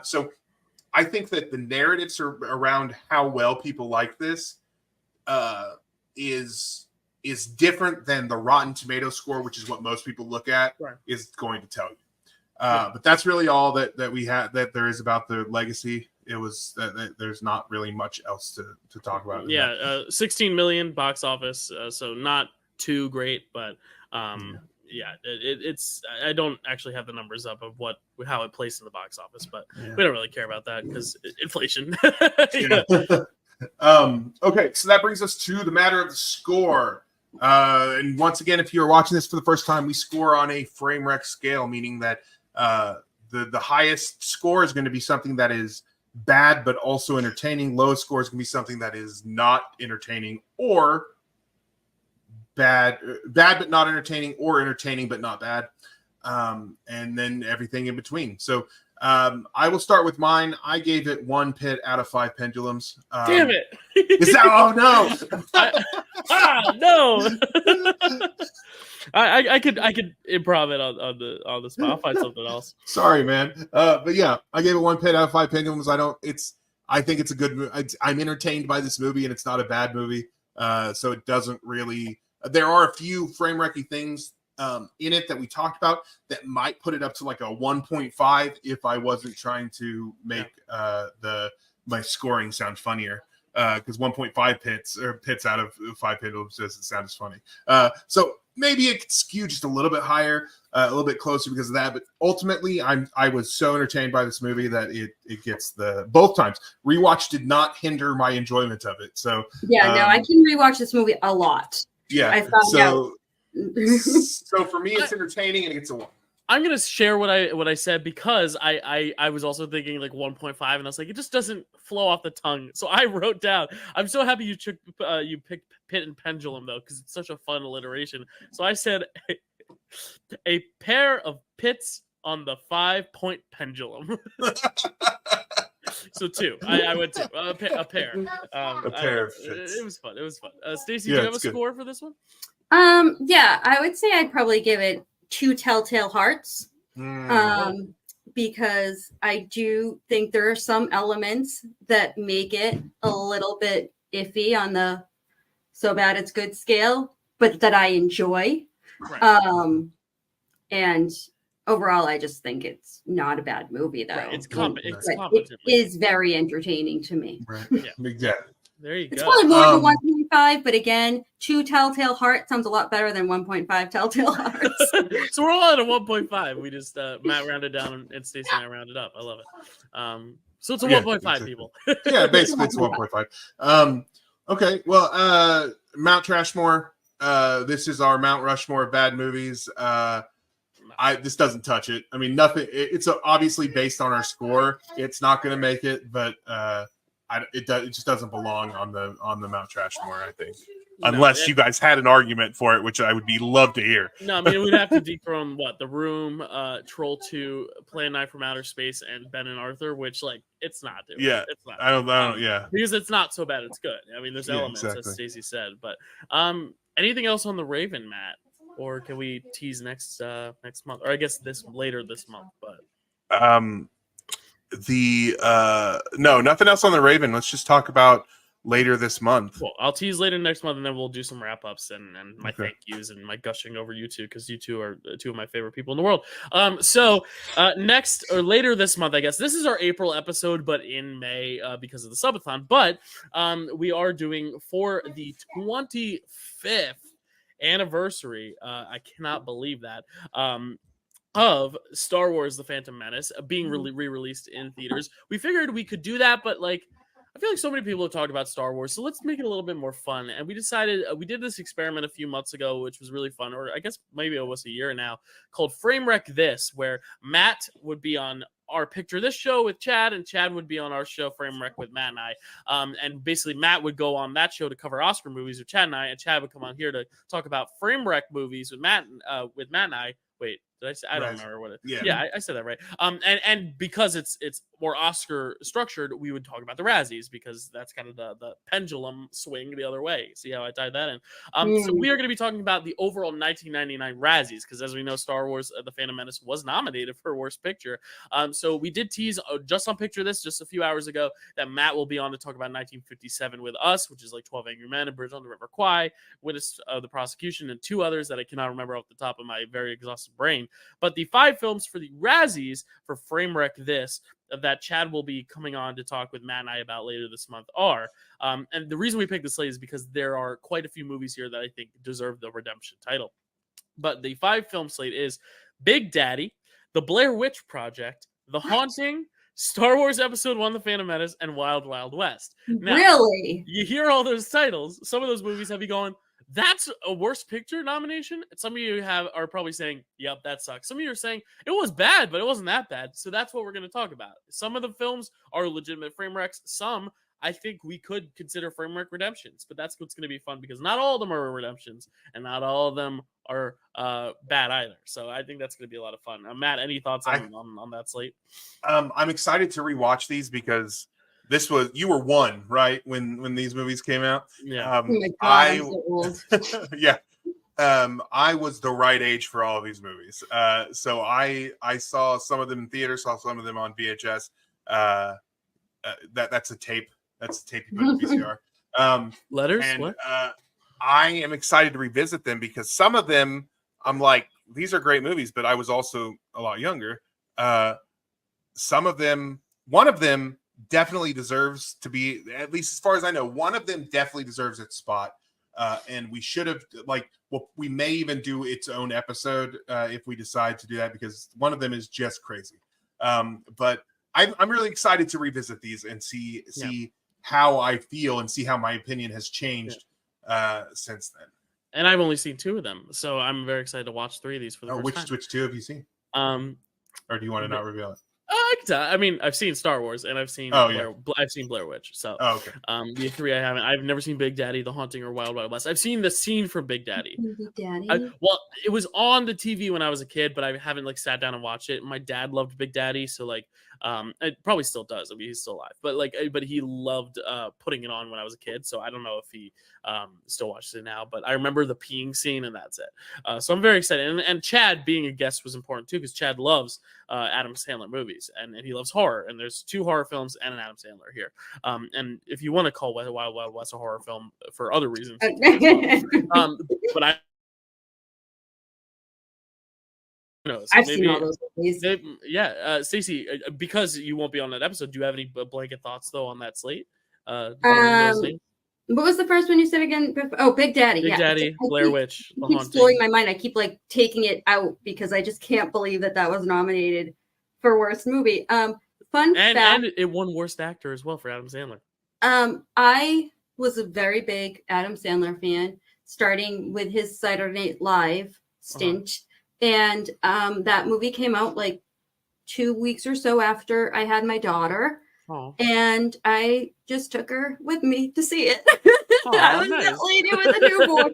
So I think that the narratives around how well people like this is different than the Rotten Tomato score, which is what most people look at, is going to tell you. But that's really all that we had, that there is about the legacy. It was there's not really much else to talk about. 16 million box office, so not too great, but it's I don't actually have the numbers up of how it placed in the box office, but we don't really care about that because inflation. Okay, so that brings us to the matter of the score. And once again, if you're watching this for the first time, we score on a frame rec scale, meaning that the highest score is going to be something that is bad but also entertaining. Lowest score is going to be something that is not entertaining, or bad but not entertaining, or entertaining but not bad, and then everything in between. So I will start with mine. I gave it 1 pit out of 5 pendulums. Damn it! Is that? Oh no! No! I could improv it on the spot. I'll find something else. Sorry, man. But yeah, I gave it 1 pit out of 5 pendulums. I think it's a good movie. I'm entertained by this movie, and it's not a bad movie. So it doesn't really. There are a few frame wrecky things in it that we talked about that might put it up to like a 1.5 if I wasn't trying to make my scoring sound funnier. Because 1.5 pits out of 5 pendulums doesn't sound as funny. So maybe it could skew just a little bit higher, a little bit closer because of that. But ultimately, I was so entertained by this movie that it gets both times. Rewatch did not hinder my enjoyment of it. So I can rewatch this movie a lot. Yeah. So for me, it's entertaining and it gets a 1. I'm gonna share what I said because I was also thinking like 1.5, and I was like, it just doesn't flow off the tongue. So I wrote down. I'm so happy you picked pit and pendulum though, because it's such a fun alliteration. So I said a pair of pits on the 5-point pendulum. So 2. I went 2. A pair. A pair of pits. It was fun. Stacy, do you have a score for this one? I would say I'd probably give it 2 telltale hearts, because I do think there are some elements that make it a little bit iffy on the so bad it's good scale, but that I enjoy. Right. And overall, I just think it's not a bad movie, though. Right. It's it is very entertaining to me. Right. Yeah. There you go. It's probably more than 1.5, but again, 2 telltale hearts sounds a lot better than 1.5 telltale hearts. So we're all at a 1.5. We just Matt rounded down and Stacy and I rounded up. I love it. So it's a Yeah, 1.5 exactly. people. Yeah, basically it's 1.5. Okay, well, Mount Trashmore. This is our Mount Rushmore of bad movies. This doesn't touch it. I mean, nothing. It's obviously based on our score. It's not going to make it, but it just doesn't belong on the Mount Trashmore, I think. Unless you guys had an argument for it, which I would love to hear. No, I mean we'd have to dethrone The Room, Troll 2, Plan 9 from Outer Space, and Ben and Arthur, which it's not. Dude. Yeah, it's not. I don't. Yeah, because it's not so bad. It's good. I mean, there's elements, as Stacy said. But anything else on The Raven, Matt? Or can we tease next month? Or I guess later this month. But no, nothing else on The Raven. Let's just talk about later this month. Well, I'll tease later next month, and then we'll do some wrap ups and my thank yous and my gushing over you two, because you two are two of my favorite people in the world. So next or later this month, I guess this is our April episode, but in May because of the subathon. But we are doing for the 25th anniversary. I cannot believe that. Of Star Wars: The Phantom Menace being re-released in theaters. We figured we could do that, but I feel like so many people have talked about Star Wars, so let's make it a little bit more fun. And we decided we did this experiment a few months ago, which was really fun, or I guess maybe almost a year now, called Frame Wreck This, where Matt would be on our Picture This show with Chad, and Chad would be on our show Frame Wreck with Matt and I. And basically, Matt would go on that show to cover Oscar movies with Chad and I, and Chad would come on here to talk about Frame Wreck movies with Matt and I. Wait, did I say? I don't remember what it. Yeah, I said that right. And because it's more Oscar structured, we would talk about the Razzies, because that's kind of the pendulum swing the other way. See how I tied that in? So we are going to be talking about the overall 1999 Razzies, because as we know, Star Wars: The Phantom Menace was nominated for Worst Picture. So we did tease just on Picture This just a few hours ago that Matt will be on to talk about 1957 with us, which is 12 Angry Men and Bridge on the River Kwai, Witness of the Prosecution, and two others that I cannot remember off the top of my very exhausted brain. But the 5 films for the Razzies for Frame Wreck This that Chad will be coming on to talk with Matt and I about later this month are, and the reason we picked this slate is because there are quite a few movies here that I think deserve the redemption title. But the 5 film slate is Big Daddy, The Blair Witch Project, The Haunting, Star Wars Episode 1, The Phantom Menace, and Wild Wild West. Now, really? You hear all those titles, some of those movies have you going, that's a Worst Picture nomination? And some of you are probably saying, yep, that sucks. Some of you are saying, it was bad, but it wasn't that bad. So that's what we're going to talk about. Some of the films are legitimate frame wrecks. Some, I think we could consider frame wreck redemptions. But that's what's going to be fun, because not all of them are redemptions, and not all of them are bad either. So I think that's going to be a lot of fun. Matt, any thoughts on that slate? I'm excited to rewatch these, because you were 1, right, when these movies came out? Yeah. Oh my God, I'm so old. Yeah. I was the right age for all of these movies. So I saw some of them in theater, saw some of them on VHS. That's a tape. That's a tape you put in VCR. Letters? And what? I am excited to revisit them, because some of them I'm like, these are great movies, but I was also a lot younger. Some of them, one of them definitely deserves to be, at least as far as I know, one of them definitely deserves its spot. And we should have, we may even do its own episode if we decide to do that, because one of them is just crazy. But I'm really excited to revisit these and see how I feel and see how my opinion has changed since then. And I've only seen 2 of them, so I'm very excited to watch 3 of these for the first time. Which 2 have you seen? Or do you want to not reveal it? I mean, I've seen Star Wars and I've seen I've seen Blair Witch. So okay. The 3 I haven't. I've never seen Big Daddy, The Haunting, or Wild Wild West. I've seen the scene from Big Daddy. Big Daddy. Well, it was on the TV when I was a kid, but I haven't sat down and watched it. My dad loved Big Daddy, so it probably still does. I mean, he's still alive, but he loved putting it on when I was a kid. So I don't know if he still watches it now, but I remember the peeing scene, and that's it. So I'm very excited. And Chad being a guest was important too, because Chad loves Adam Sandler movies, and he loves horror. And there's 2 horror films and an Adam Sandler here. And if you want to call Wild Wild West a horror film for other reasons, but I've seen all those movies. Stacy, because you won't be on that episode, do you have any blanket thoughts though on that slate? What was the first one you said again? Oh, Big Daddy. Big Daddy, Blair Witch. It keeps blowing my mind. I keep taking it out because I just can't believe that was nominated for worst movie. Fun Fun fact. And it won Worst Actor as well for Adam Sandler. I was a very big Adam Sandler fan, starting with his Saturday Night Live stint. And that movie came out like 2 weeks or so after I had my daughter. And I just took her with me to see it. I was that lady with a newborn.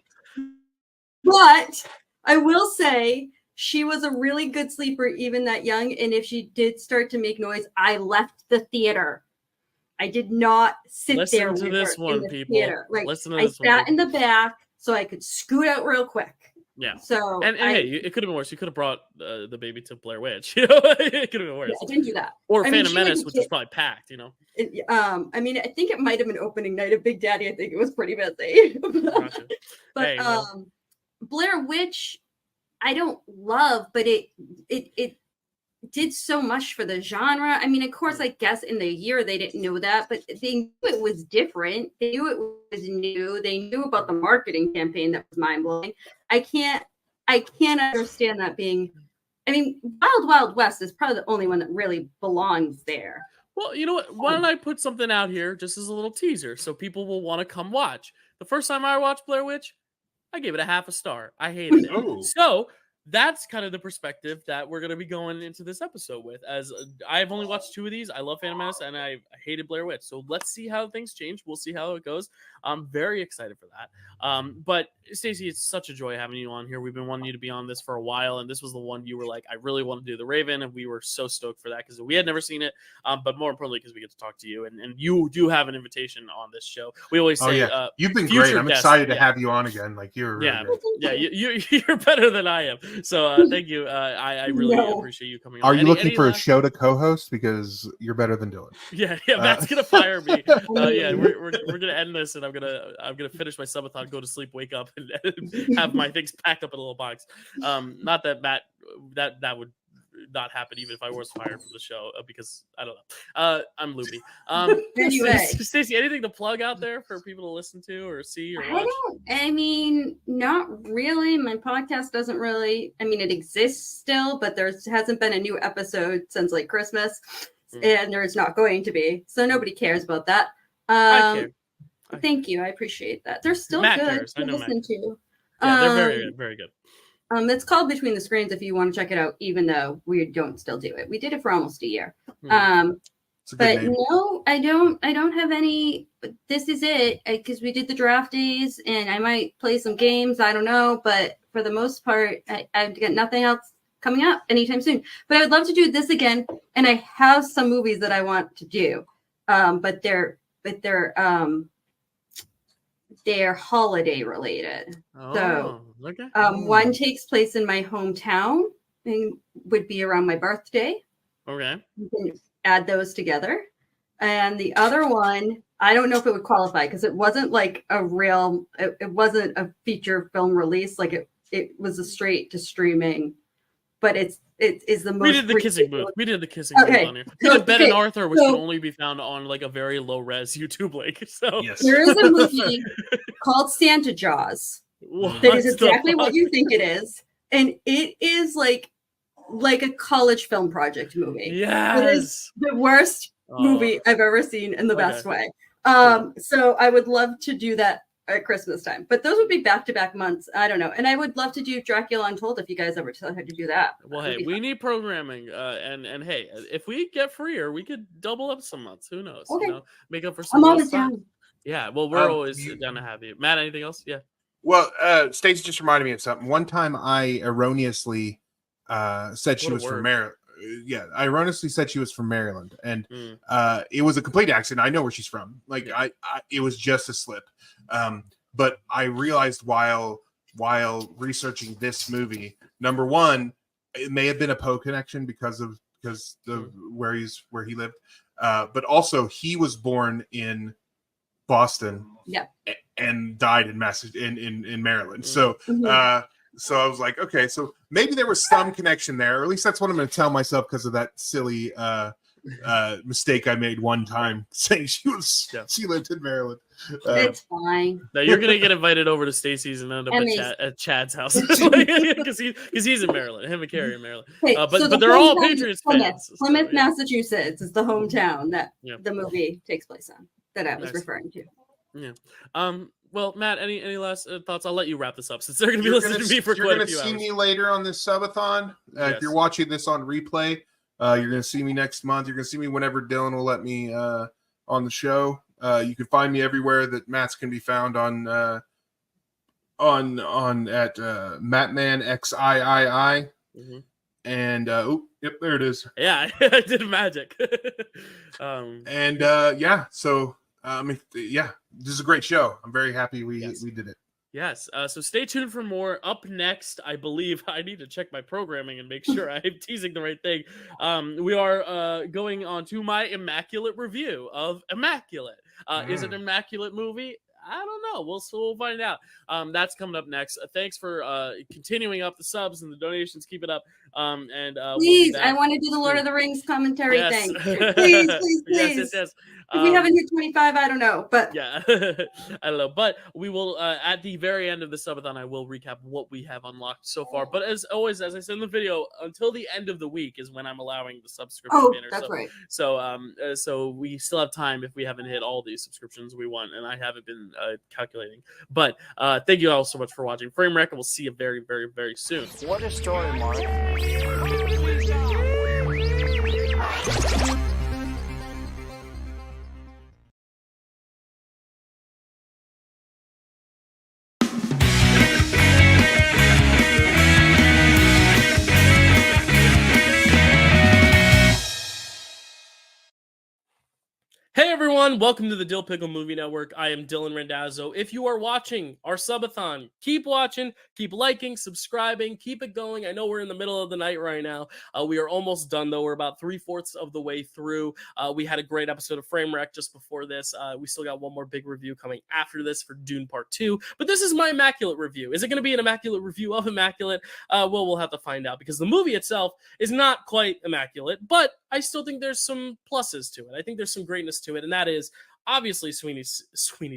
But I will say she was a really good sleeper, even that young. And if she did start to make noise, I left the theater. I did not sit there. Listen to this one, people. Theater. Like, Listen to I this sat in the back so I could scoot out real quick. Yeah. So and hey, it could have been worse. You could have brought the baby to Blair Witch. You know, it could have been worse. Yeah, I didn't do that. Or Phantom Menace, which was probably packed. You know. I mean, I think it might have been opening night of Big Daddy. I think it was pretty busy. Gotcha. But hey, well. Blair Witch, I don't love, but it did so much for the genre. I mean, of course, I guess in the year they didn't know that, but they knew it was different. They knew it was new. They knew about the marketing campaign that was mind blowing. I can't understand that being. I mean, Wild Wild West is probably the only one that really belongs there. Well, you know what? Why don't I put something out here just as a little teaser so people will want to come watch? The first time I watched Blair Witch, I gave it a 0.5 star. I hated it. So that's kind of the perspective that we're going to be going into this episode with. As I've only watched 2 of these. I love Phantom Menace and I hated Blair Witch. So let's see how things change. We'll see how it goes. I'm very excited for that. But Stacy, it's such a joy having you on here. We've been wanting you to be on this for a while, and this was the one you were like, I really want to do The Raven, and we were so stoked for that because we had never seen it. But more importantly, because we get to talk to you, and you do have an invitation on this show. We always say, you've been great. I'm excited to have you on again. Like you're really great. You're better than I am. So thank you. I really appreciate you coming on. Are you looking for a show to co-host because you're better than Dylan? Yeah, Matt's gonna fire me. We're gonna end this, and I'm gonna finish my subathon, go to sleep, wake up, and have my things packed up in a little box. Not that Matt that would not happen even if I was fired from the show because I don't know. I'm loopy. Anyway, Stacy, anything to plug out there for people to listen to or see or watch? I mean, not really. My podcast doesn't really. I mean, it exists still, but there hasn't been a new episode since like Christmas, and there's not going to be. So nobody cares about that. I care. Thank you. I appreciate that. They're still Matt good cares. to listen to. Yeah, they're very good. Very good. It's called Between the Screens if you want to check it out, even though we don't still do it. We did it for almost a year. But no, I don't have any. This is it because we did the draft days and I might play some games. I don't know. But for the most part, I've got nothing else coming up anytime soon. But I would love to do this again. And I have some movies that I want to do. But they're holiday related. One takes place in my hometown and would be around my birthday. Okay. You can add those together. And the other one, I don't know if it would qualify because it wasn't like it wasn't a feature film release. Like it was a straight to streaming, but it is the most. We did the kissing booth. We did the kissing booth on here. We did Ben and Arthur, which can only be found on like a very low res YouTube link. So there is a movie called Santa Jaws. That is exactly what you think it is, and it is like a college film project movie. Yes, it is the worst movie I've ever seen in the best way. So I would love to do that at Christmas time, but those would be back-to-back months. I don't know, and I would love to do Dracula Untold if you guys ever tell her to do that. Well, hey, we need programming, and hey, if we get freer, we could double up some months. Who knows? Okay. You know, make up for some. I'm always down. Yeah, well, we're always down to have you, Matt. Anything else? Yeah. Well, Stacy just reminded me of something. One time I erroneously said she was from Maryland. Yeah, I erroneously said she was from Maryland, and it was a complete accident. I know where she's from. Like it was just a slip. But I realized while researching this movie, number one, it may have been a Poe connection because where he lived, but also he was born in Boston, and died in in Maryland. So so I was like, okay, so maybe there was some connection there, or at least that's what I'm going to tell myself because of that silly mistake I made one time saying she lived in Maryland. It's fine. No, you're gonna get invited over to Stacy's and end up at Chad's house because he's in Maryland. Him and Carrie in Maryland. Hey, but they're all Patriots fans. Plymouth, so, yeah. Massachusetts is the hometown that Yeah. the movie takes place on. That I was Nice. referring to. Yeah. Well, Matt, any last thoughts? I'll let you wrap this up since they're going to be listening to me for quite a few hours. You're going to see me later on this subathon. Yes. If you're watching this on replay, you're going to see me next month. You're going to see me whenever Dylan will let me on the show. You can find me everywhere that Matt's can be found on at Mattman XIII. Mm-hmm. And yep, there it is. Yeah, I did magic. So this is a great show. I'm very happy we did it. Yes. So stay tuned for more. Up next, I believe I need to check my programming and make sure I'm teasing the right thing. We are going on to my immaculate review of Immaculate. Is it an immaculate movie? I don't know. We'll find out. That's coming up next. Thanks for continuing up the subs and the donations. Keep it up. Please, I want to do the Lord of the Rings commentary thing. Please. Yes. If we haven't hit 25, I don't know. But yeah, I don't know. But we will at the very end of the subathon, I will recap what we have unlocked so far. But as always, as I said in the video, until the end of the week is when I'm allowing the subscription banner. That's right. So we still have time if we haven't hit all these subscriptions we want, and I haven't been calculating. But thank you all so much for watching Frame Wreck, and we'll see you very, very, very soon. What a story, Mark. Hey everyone, welcome to the Dill Pickle Movie Network. I am Dylan Randazzo. If you are watching our subathon, keep watching, keep liking, subscribing, keep it going. I know we're in the middle of the night right now. We are almost done though. We're about 3/4 of the way through. We had a great episode of Frame Wreck just before this. We still got one more big review coming after this for Dune Part 2. But this is my Immaculate review. Is it going to be an Immaculate review of Immaculate? Well, we'll have to find out because the movie itself is not quite immaculate, but I still think there's some pluses to it. I think there's some greatness to it, and that is obviously Sweeney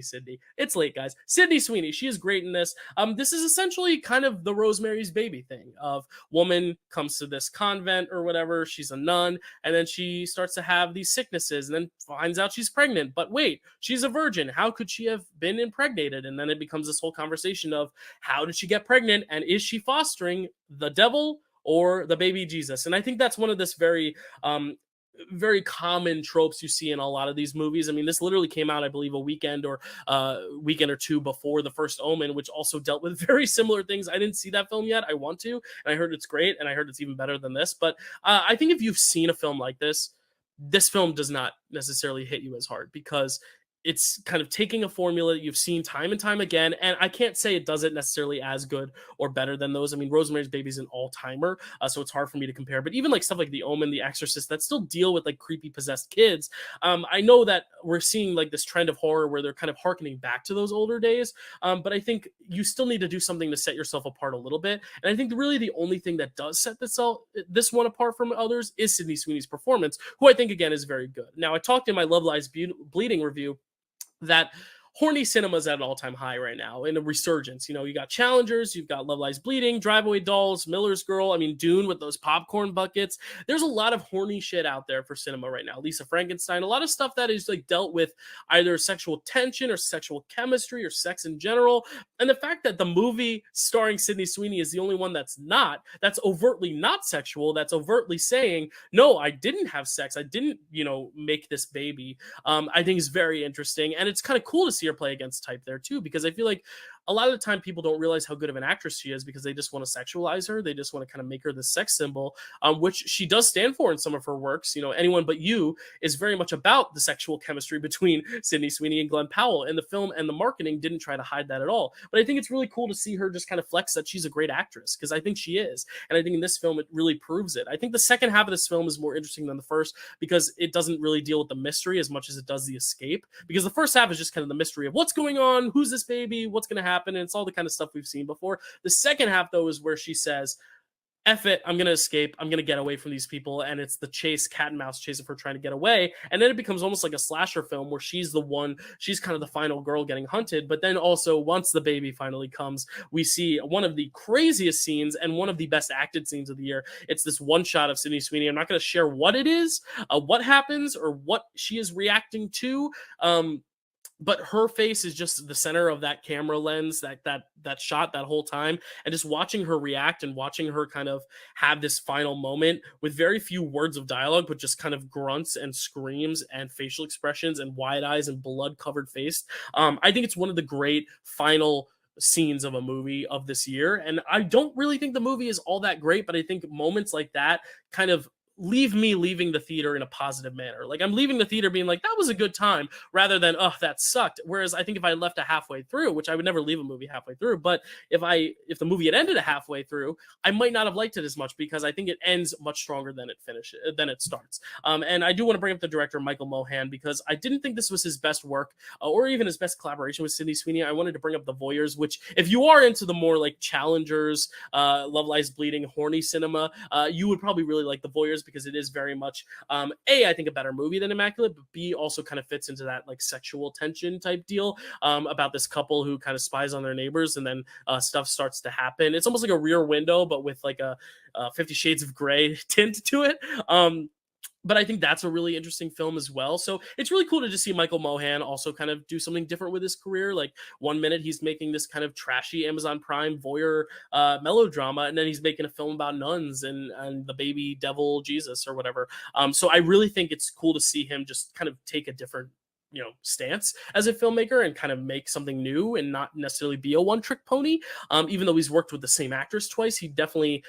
Sydney. It's late, guys. Sydney Sweeney, she is great in this. This is essentially kind of the Rosemary's Baby thing of woman comes to this convent or whatever. She's a nun, and then she starts to have these sicknesses, and then finds out she's pregnant. But wait, she's a virgin. How could she have been impregnated? And then it becomes this whole conversation of how did she get pregnant, and is she fostering the devil or the baby Jesus? And I think that's one of this very common tropes you see in a lot of these movies. I mean, this literally came out, I believe, a weekend or two before The First Omen, which also dealt with very similar things. I didn't see that film yet. I want to, and I heard it's great, and I heard it's even better than this. But I think if you've seen a film like this, this film does not necessarily hit you as hard because it's kind of taking a formula that you've seen time and time again, and I can't say it does it necessarily as good or better than those. I mean, Rosemary's Baby is an all-timer, so it's hard for me to compare. But even like stuff like The Omen, The Exorcist, that still deal with like creepy possessed kids. I know that we're seeing like this trend of horror where they're kind of harkening back to those older days, but I think you still need to do something to set yourself apart a little bit. And I think really the only thing that does set this one apart from others is Sydney Sweeney's performance, who I think again is very good. Now, I talked in my Love Lies Bleeding review that horny cinema is at an all-time high right now in a resurgence. You know, you got Challengers, you've got Love Lies Bleeding, Drive-Away Dolls, Miller's Girl, I mean, Dune with those popcorn buckets. There's a lot of horny shit out there for cinema right now. Lisa Frankenstein, a lot of stuff that is like dealt with either sexual tension or sexual chemistry or sex in general. And the fact that the movie starring Sydney Sweeney is the only one that's overtly not sexual, that's overtly saying, no, I didn't have sex, I didn't, make this baby, I think is very interesting. And it's kind of cool to see her play against type there too, because I feel like a lot of the time people don't realize how good of an actress she is because they just want to sexualize her. They just want to kind of make her the sex symbol, which she does stand for in some of her works. Anyone But You is very much about the sexual chemistry between Sydney Sweeney and Glenn Powell, and the film and the marketing didn't try to hide that at all. But I think it's really cool to see her just kind of flex that she's a great actress, because I think she is. And I think in this film, it really proves it. I think the second half of this film is more interesting than the first because it doesn't really deal with the mystery as much as it does the escape, because the first half is just kind of the mystery of what's going on, who's this baby, what's going to happen, and it's all the kind of stuff we've seen before. The second half, though, is where she says, F it, I'm gonna escape, I'm gonna get away from these people, and it's the chase, cat and mouse chase of her trying to get away, and then it becomes almost like a slasher film where she's kind of the final girl getting hunted, but then also once the baby finally comes, we see one of the craziest scenes and one of the best acted scenes of the year. It's this one shot of Sydney Sweeney. I'm not gonna share what it is, what happens, or what she is reacting to, but her face is just the center of that camera lens, that shot that whole time, and just watching her react and watching her kind of have this final moment with very few words of dialogue, but just kind of grunts and screams and facial expressions and wide eyes and blood covered face. I think it's one of the great final scenes of a movie of this year, and I don't really think the movie is all that great, but I think moments like that kind of leave me leaving the theater in a positive manner. Like I'm leaving the theater being like, that was a good time, rather than, oh, that sucked. Whereas I think if I left a halfway through, which I would never leave a movie halfway through, but if the movie had ended a halfway through, I might not have liked it as much, because I think it ends much stronger than it starts. And I do want to bring up the director, Michael Mohan, because I didn't think this was his best work, or even his best collaboration with Sydney Sweeney. I wanted to bring up The Voyeurs, which if you are into the more like Challengers, Love Lies Bleeding, horny cinema, you would probably really like The Voyeurs, because it is very much I think a better movie than Immaculate, but B, also kind of fits into that like sexual tension type deal about this couple who kind of spies on their neighbors, and then stuff starts to happen. It's almost like a Rear Window, but with like a 50 Shades of Grey tint to it. But I think that's a really interesting film as well. So it's really cool to just see Michael Mohan also kind of do something different with his career. Like one minute he's making this kind of trashy Amazon Prime voyeur melodrama, and then he's making a film about nuns and the baby devil Jesus or whatever. So I really think it's cool to see him just kind of take a different stance as a filmmaker and kind of make something new and not necessarily be a one-trick pony. Even though he's worked with the same actress twice, she definitely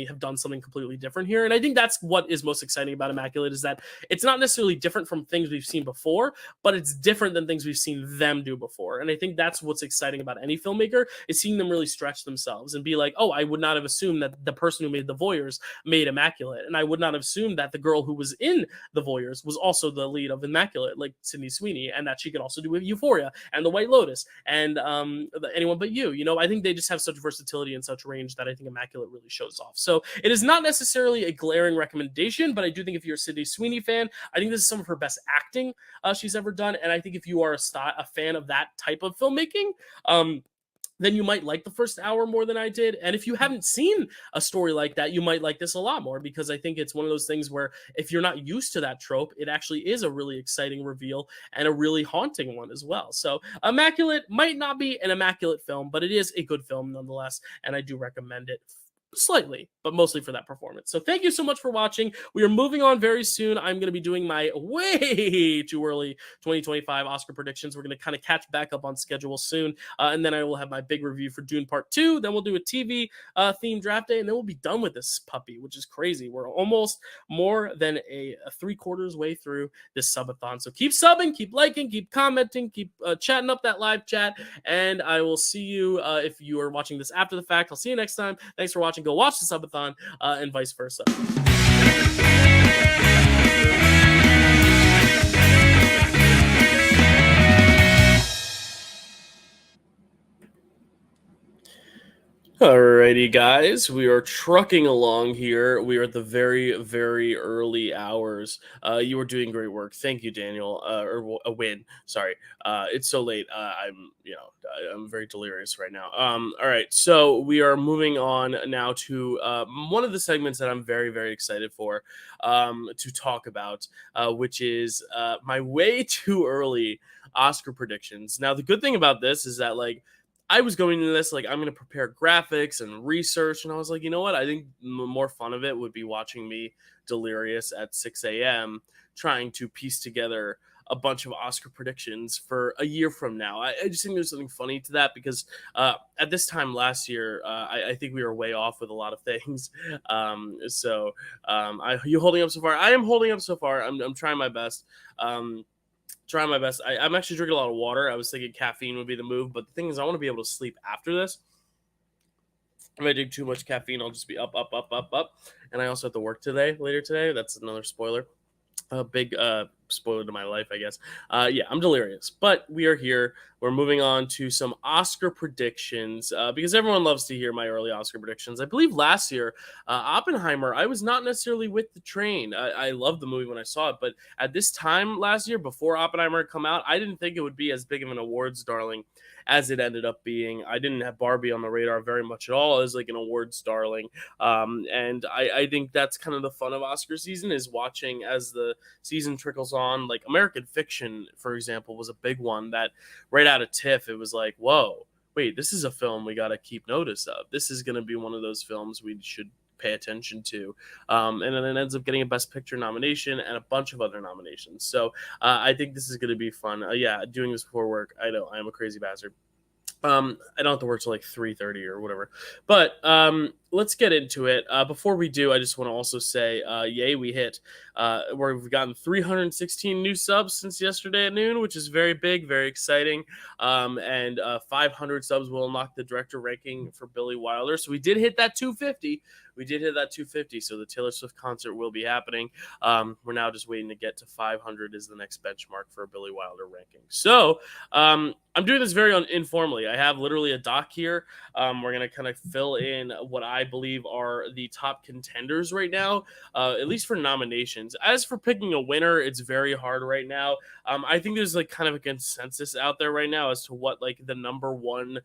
have done something completely different here. And I think that's what is most exciting about Immaculate, is that it's not necessarily different from things we've seen before, but it's different than things we've seen them do before. And I think that's what's exciting about any filmmaker, is seeing them really stretch themselves and be like, oh, I would not have assumed that the person who made The Voyeurs made Immaculate. And I would not have assumed that the girl who was in The Voyeurs was also the lead of Immaculate, like Sydney Sweeney, and that she could also do with Euphoria and The White Lotus and Anyone But You. I think they just have such versatility and such range that I think Immaculate really shows off. So it is not necessarily a glaring recommendation, but I do think if you're a Sydney Sweeney fan, I think this is some of her best acting she's ever done. And I think if you are a fan of that type of filmmaking, then you might like the first hour more than I did. And if you haven't seen a story like that, you might like this a lot more, because I think it's one of those things where if you're not used to that trope, it actually is a really exciting reveal and a really haunting one as well. So Immaculate might not be an immaculate film, but it is a good film nonetheless, and I do recommend it slightly, but mostly for that performance. So thank you so much for watching. We are moving on very soon. I'm going to be doing my way too early 2025 Oscar predictions. We're going to kind of catch back up on schedule soon, and then I will have my big review for Dune Part 2. Then we'll do a TV themed draft day, and then we'll be done with this puppy, which is crazy. We're almost more than a 3/4 way through this subathon. So keep subbing, keep liking, keep commenting, keep chatting up that live chat, and I will see you if you are watching this after the fact. I'll see you next time. Thanks for watching. Go watch the subathon, and vice versa. Alrighty, guys, we are trucking along here. We are at the very, very early hours. You are doing great work. Thank you, Daniel. Or a win. Sorry. It's so late. I'm very delirious right now. All right, so we are moving on now to one of the segments that I'm very, very excited for to talk about, which is my way too early Oscar predictions. Now, the good thing about this is that, like, I was going into this like, I'm going to prepare graphics and research, and I was like, you know what? I think more fun of it would be watching me delirious at 6 a.m. trying to piece together a bunch of Oscar predictions for a year from now. I just think there's something funny to that, because at this time last year, I think we were way off with a lot of things. You holding up so far? I am holding up so far. I'm trying my best. Trying my best. I'm actually drinking a lot of water. I was thinking caffeine would be the move, but the thing is, I want to be able to sleep after this. If I drink too much caffeine, I'll just be up. And I also have to work later today. That's another spoiler. Big spoiler to my life, I guess. Yeah, I'm delirious. But we are here. We're moving on to some Oscar predictions because everyone loves to hear my early Oscar predictions. I believe last year, Oppenheimer, I was not necessarily with the train. I loved the movie when I saw it, but at this time last year, before Oppenheimer had come out, I didn't think it would be as big of an awards darling as it ended up being. I didn't have Barbie on the radar very much at all as like an awards darling. And I think that's kind of the fun of Oscar season, is watching as the season trickles on. Like American Fiction, for example, was a big one that right out of TIFF, it was like, whoa, wait, this is a film we got to keep notice of. This is going to be one of those films we should pay attention to. And then it ends up getting a Best Picture nomination and a bunch of other nominations. So I think this is going to be fun. Yeah, doing this before work, I know I am a crazy bastard. I don't have to work till like 3:30 or whatever. But let's get into it. Before we do, I just want to also say, yay, we hit where we've gotten 316 new subs since yesterday at noon, which is very big, very exciting. And 500 subs will unlock the director ranking for Billy Wilder. So we did hit that 250. So the Taylor Swift concert will be happening. We're now just waiting to get to 500 is the next benchmark for a Billy Wilder ranking. So I'm doing this very informally. I have literally a doc here. We're going to kind of fill in what I believe are the top contenders right now, at least for nominations. As for picking a winner, it's very hard right now. I think there's like kind of a consensus out there right now as to what like the number one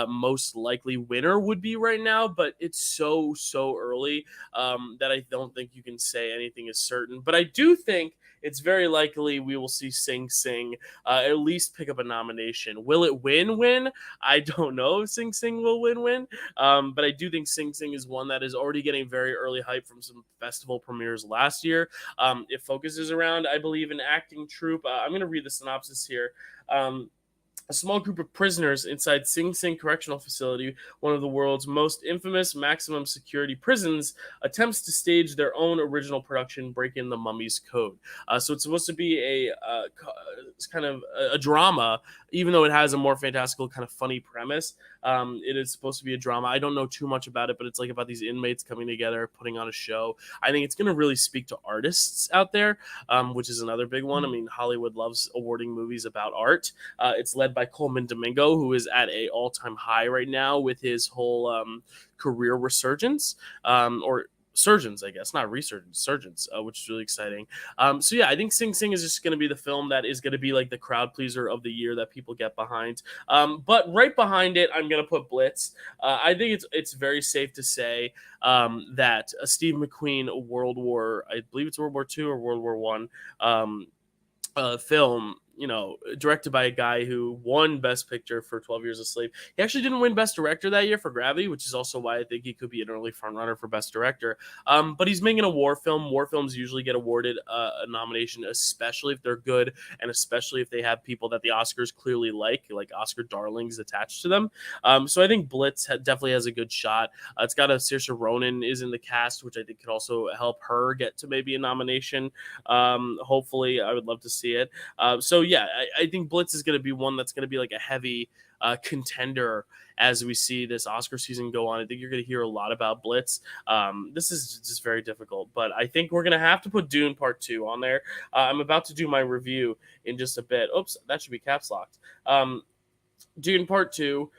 most likely winner would be right now, but it's so early that I don't think you can say anything is certain. But I do think it's very likely we will see Sing Sing at least pick up a nomination. Will it win? I don't know if Sing Sing will win. But I do think Sing Sing is one that is already getting very early hype from some festival premieres last year. It focuses around, I believe, an acting troupe. I'm going to read the synopsis here. A small group of prisoners inside Sing Sing Correctional Facility, one of the world's most infamous maximum security prisons, attempts to stage their own original production, Break in the Mummy's Code. So it's supposed to be it's kind of a drama, even though it has a more fantastical kind of funny premise. It is supposed to be a drama. I don't know too much about it, but it's like about these inmates coming together, putting on a show. I think it's going to really speak to artists out there, which is another big one. I mean, Hollywood loves awarding movies about art. It's led by Coleman Domingo, who is at a all-time high right now with his whole career resurgence, or surgeons, I guess, not resurgence, surgeons, which is really exciting. So yeah, I think Sing Sing is just going to be the film that is going to be like the crowd pleaser of the year that people get behind. But right behind it, I'm going to put Blitz. I think it's very safe to say that a Steve McQueen I believe it's World War II or World War I film, directed by a guy who won Best Picture for 12 Years a Slave. He actually didn't win Best Director that year for Gravity, which is also why I think he could be an early frontrunner for Best Director. But he's making a war film. War films usually get awarded a nomination, especially if they're good and especially if they have people that the Oscars clearly like Oscar darlings attached to them. So I think Blitz definitely has a good shot. It's got Saoirse Ronan is in the cast, which I think could also help her get to maybe a nomination. Hopefully, I would love to see it. So yeah, I think Blitz is going to be one that's going to be like a heavy contender as we see this Oscar season go on. I think you're going to hear a lot about Blitz. This is just very difficult, but I think we're going to have to put Dune Part 2 on there. I'm about to do my review in just a bit. Oops, that should be caps locked. Dune Part 2.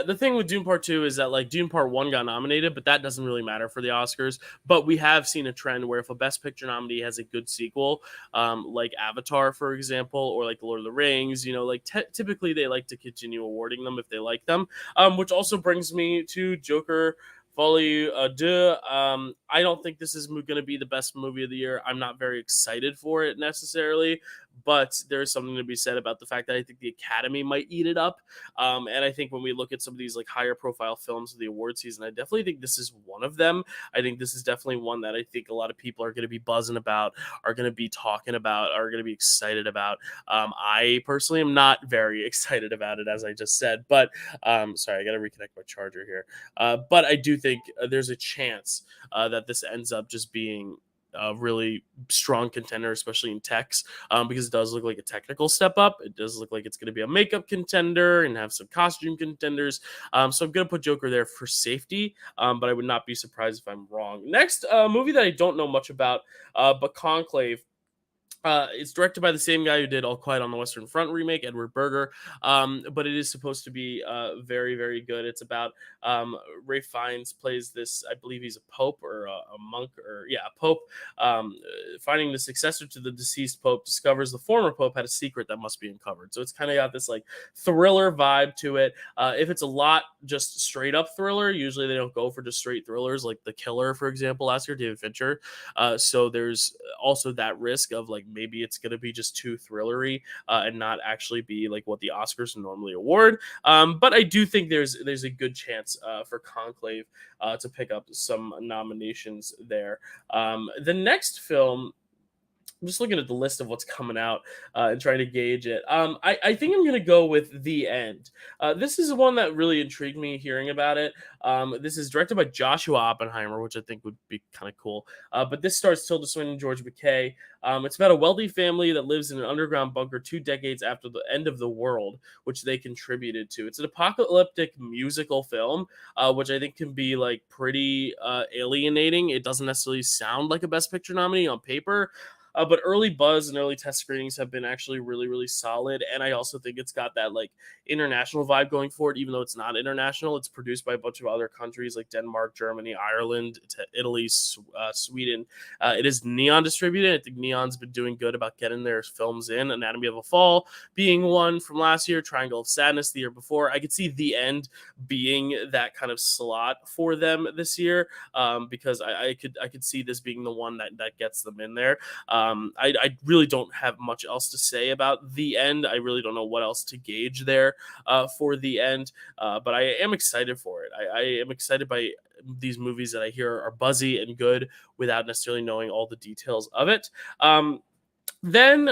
The thing with Dune Part 2 is that like Dune Part 1 got nominated, but that doesn't really matter for the Oscars. But we have seen a trend where if a Best Picture nominee has a good sequel, like Avatar, for example, or like Lord of the Rings, typically they like to continue awarding them if they like them. Which also brings me to Joker Folie à Deux. I don't think this is going to be the best movie of the year. I'm not very excited for it necessarily, but there's something to be said about the fact that I think the Academy might eat it up. And I think when we look at some of these like higher profile films of the award season, I definitely think this is one of them. I think this is definitely one that I think a lot of people are going to be buzzing about, are going to be talking about, are going to be excited about. I personally am not very excited about it, as I just said, but sorry, I got to reconnect my charger here. But I do think there's a chance that this ends up just being a really strong contender, especially in techs, because it does look like a technical step up. It does look like it's going to be a makeup contender and have some costume contenders. So I'm going to put Joker there for safety, but I would not be surprised if I'm wrong. Next, movie that I don't know much about, but Conclave. It's directed by the same guy who did All Quiet on the Western Front remake, Edward Berger. But it is supposed to be very, very good. It's about Ray Fiennes plays this, I believe he's a pope or a monk, or a pope. Finding the successor to the deceased pope, discovers the former pope had a secret that must be uncovered. So it's kind of got this like thriller vibe to it. If it's a lot just straight up thriller, usually they don't go for just straight thrillers like The Killer, for example, last year, David Fincher. So there's also that risk of like maybe it's going to be just too thrillery and not actually be like what the Oscars normally award. But I do think there's a good chance for Conclave to pick up some nominations there. The next film, I'm just looking at the list of what's coming out and trying to gauge it. I think I'm going to go with The End. This is one that really intrigued me hearing about it. This is directed by Joshua Oppenheimer, which I think would be kind of cool. But this stars Tilda Swinton and George McKay. It's about a wealthy family that lives in an underground bunker 2 decades after the end of the world, which they contributed to. It's an apocalyptic musical film, which I think can be like pretty alienating. It doesn't necessarily sound like a Best Picture nominee on paper. But early buzz and early test screenings have been actually really, really solid. And I also think it's got that like international vibe going for it, even though it's not international. It's produced by a bunch of other countries like Denmark, Germany, Ireland, Italy, Sweden. It is Neon distributed. I think Neon's been doing good about getting their films in. Anatomy of a Fall being one from last year, Triangle of Sadness the year before. I could see The End being that kind of slot for them this year, because I could see this being the one that gets them in there. I really don't have much else to say about The End. I really don't know what else to gauge there for The End, but I am excited for it. I am excited by these movies that I hear are buzzy and good without necessarily knowing all the details of it. Then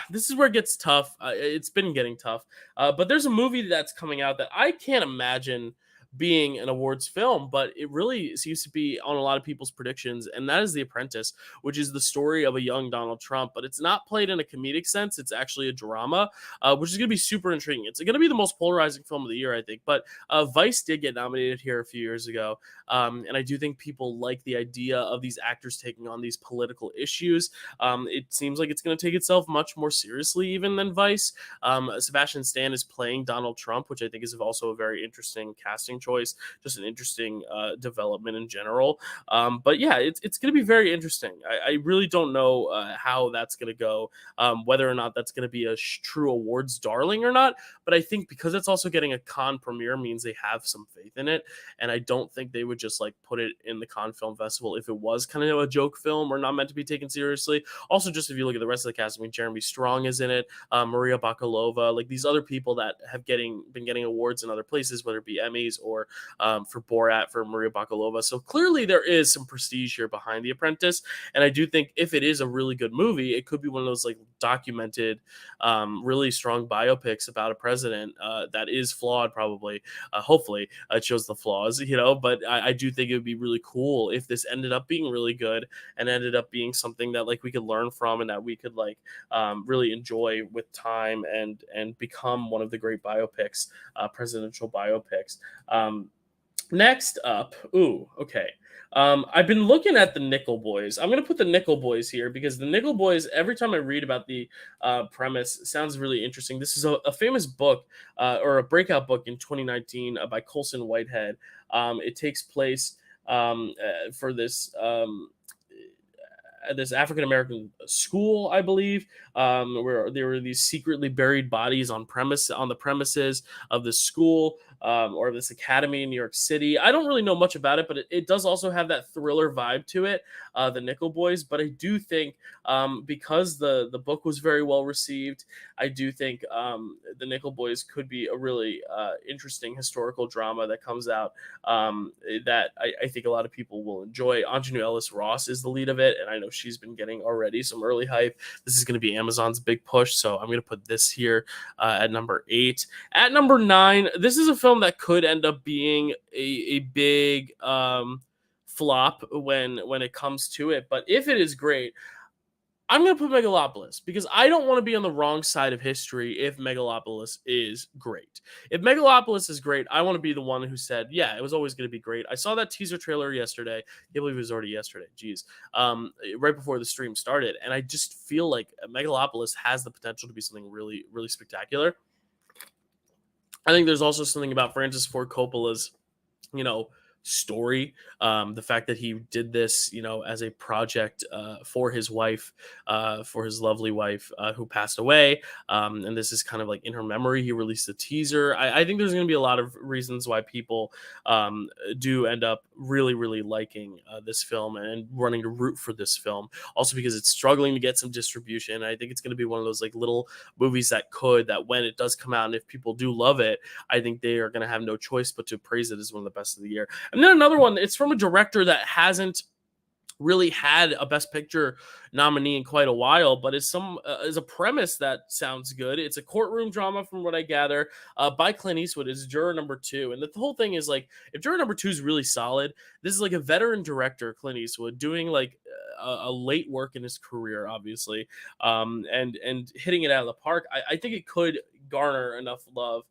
this is where it gets tough. It's been getting tough, but there's a movie that's coming out that I can't imagine being an awards film, but it really seems to be on a lot of people's predictions, and that is The Apprentice, which is the story of a young Donald Trump, but it's not played in a comedic sense. It's actually a drama, which is going to be super intriguing. It's going to be the most polarizing film of the year, I think, but Vice did get nominated here a few years ago, and I do think people like the idea of these actors taking on these political issues. It seems like it's going to take itself much more seriously even than Vice. Sebastian Stan is playing Donald Trump, which I think is also a very interesting casting choice, just an interesting development in general. But yeah, it's going to be very interesting. I really don't know how that's going to go, whether or not that's going to be a true awards darling or not. But I think because it's also getting a Cannes premiere means they have some faith in it. And I don't think they would just like put it in the Cannes Film Festival if it was kind of a joke film or not meant to be taken seriously. Also, just if you look at the rest of the cast, I mean, Jeremy Strong is in it, Maria Bakalova, like these other people that have been getting awards in other places, whether it be Emmys or for Borat, for Maria Bakalova. So clearly there is some prestige here behind The Apprentice. And I do think if it is a really good movie, it could be one of those like documented, really strong biopics about a president that is flawed, probably. Hopefully it shows the flaws, but I do think it would be really cool if this ended up being really good and ended up being something that like we could learn from and that we could like really enjoy with time and become one of the great biopics, presidential biopics. Next up, okay. I've been looking at the Nickel Boys. I'm going to put the Nickel Boys here because the Nickel Boys, every time I read about the premise, sounds really interesting. This is a famous book or a breakout book in 2019 by Colson Whitehead. It takes place for this African-American school, I believe, where there were these secretly buried bodies on the premises of the school or this academy in New York City. I don't really know much about it, but it does also have that thriller vibe to it, the Nickel Boys. But I do think because the book was very well received, I do think the Nickel Boys could be a really interesting historical drama that comes out that I think a lot of people will enjoy. Anjanou Ellis-Ross is the lead of it, and I know she's been getting already some early hype. This is going to be Amazon's big push, so I'm going to put this here at number 8. At number 9, this is a film that could end up being a big flop when it comes to it, but if it is great, I'm going to put Megalopolis because I don't want to be on the wrong side of history if Megalopolis is great. If Megalopolis is great, I want to be the one who said, yeah, it was always going to be great. I saw that teaser trailer yesterday. I can't believe it was already yesterday. Jeez. Right before the stream started. And I just feel like Megalopolis has the potential to be something really, really spectacular. I think there's also something about Francis Ford Coppola's, story. The fact that he did this, as a project for his wife, for his lovely wife who passed away. And this is kind of like in her memory. He released a teaser. I think there's going to be a lot of reasons why people do end up really, really liking this film and running to root for this film. Also because it's struggling to get some distribution. I think it's going to be one of those like little movies that when it does come out and if people do love it, I think they are going to have no choice but to praise it as one of the best of the year. And then another one, it's from a director that hasn't really had a Best Picture nominee in quite a while, but is a premise that sounds good. It's a courtroom drama, from what I gather, by Clint Eastwood. It's Juror Number 2, and the whole thing is like, if Juror Number 2 is really solid, this is like a veteran director, Clint Eastwood, doing like a late work in his career, obviously, and hitting it out of the park. I think it could garner enough love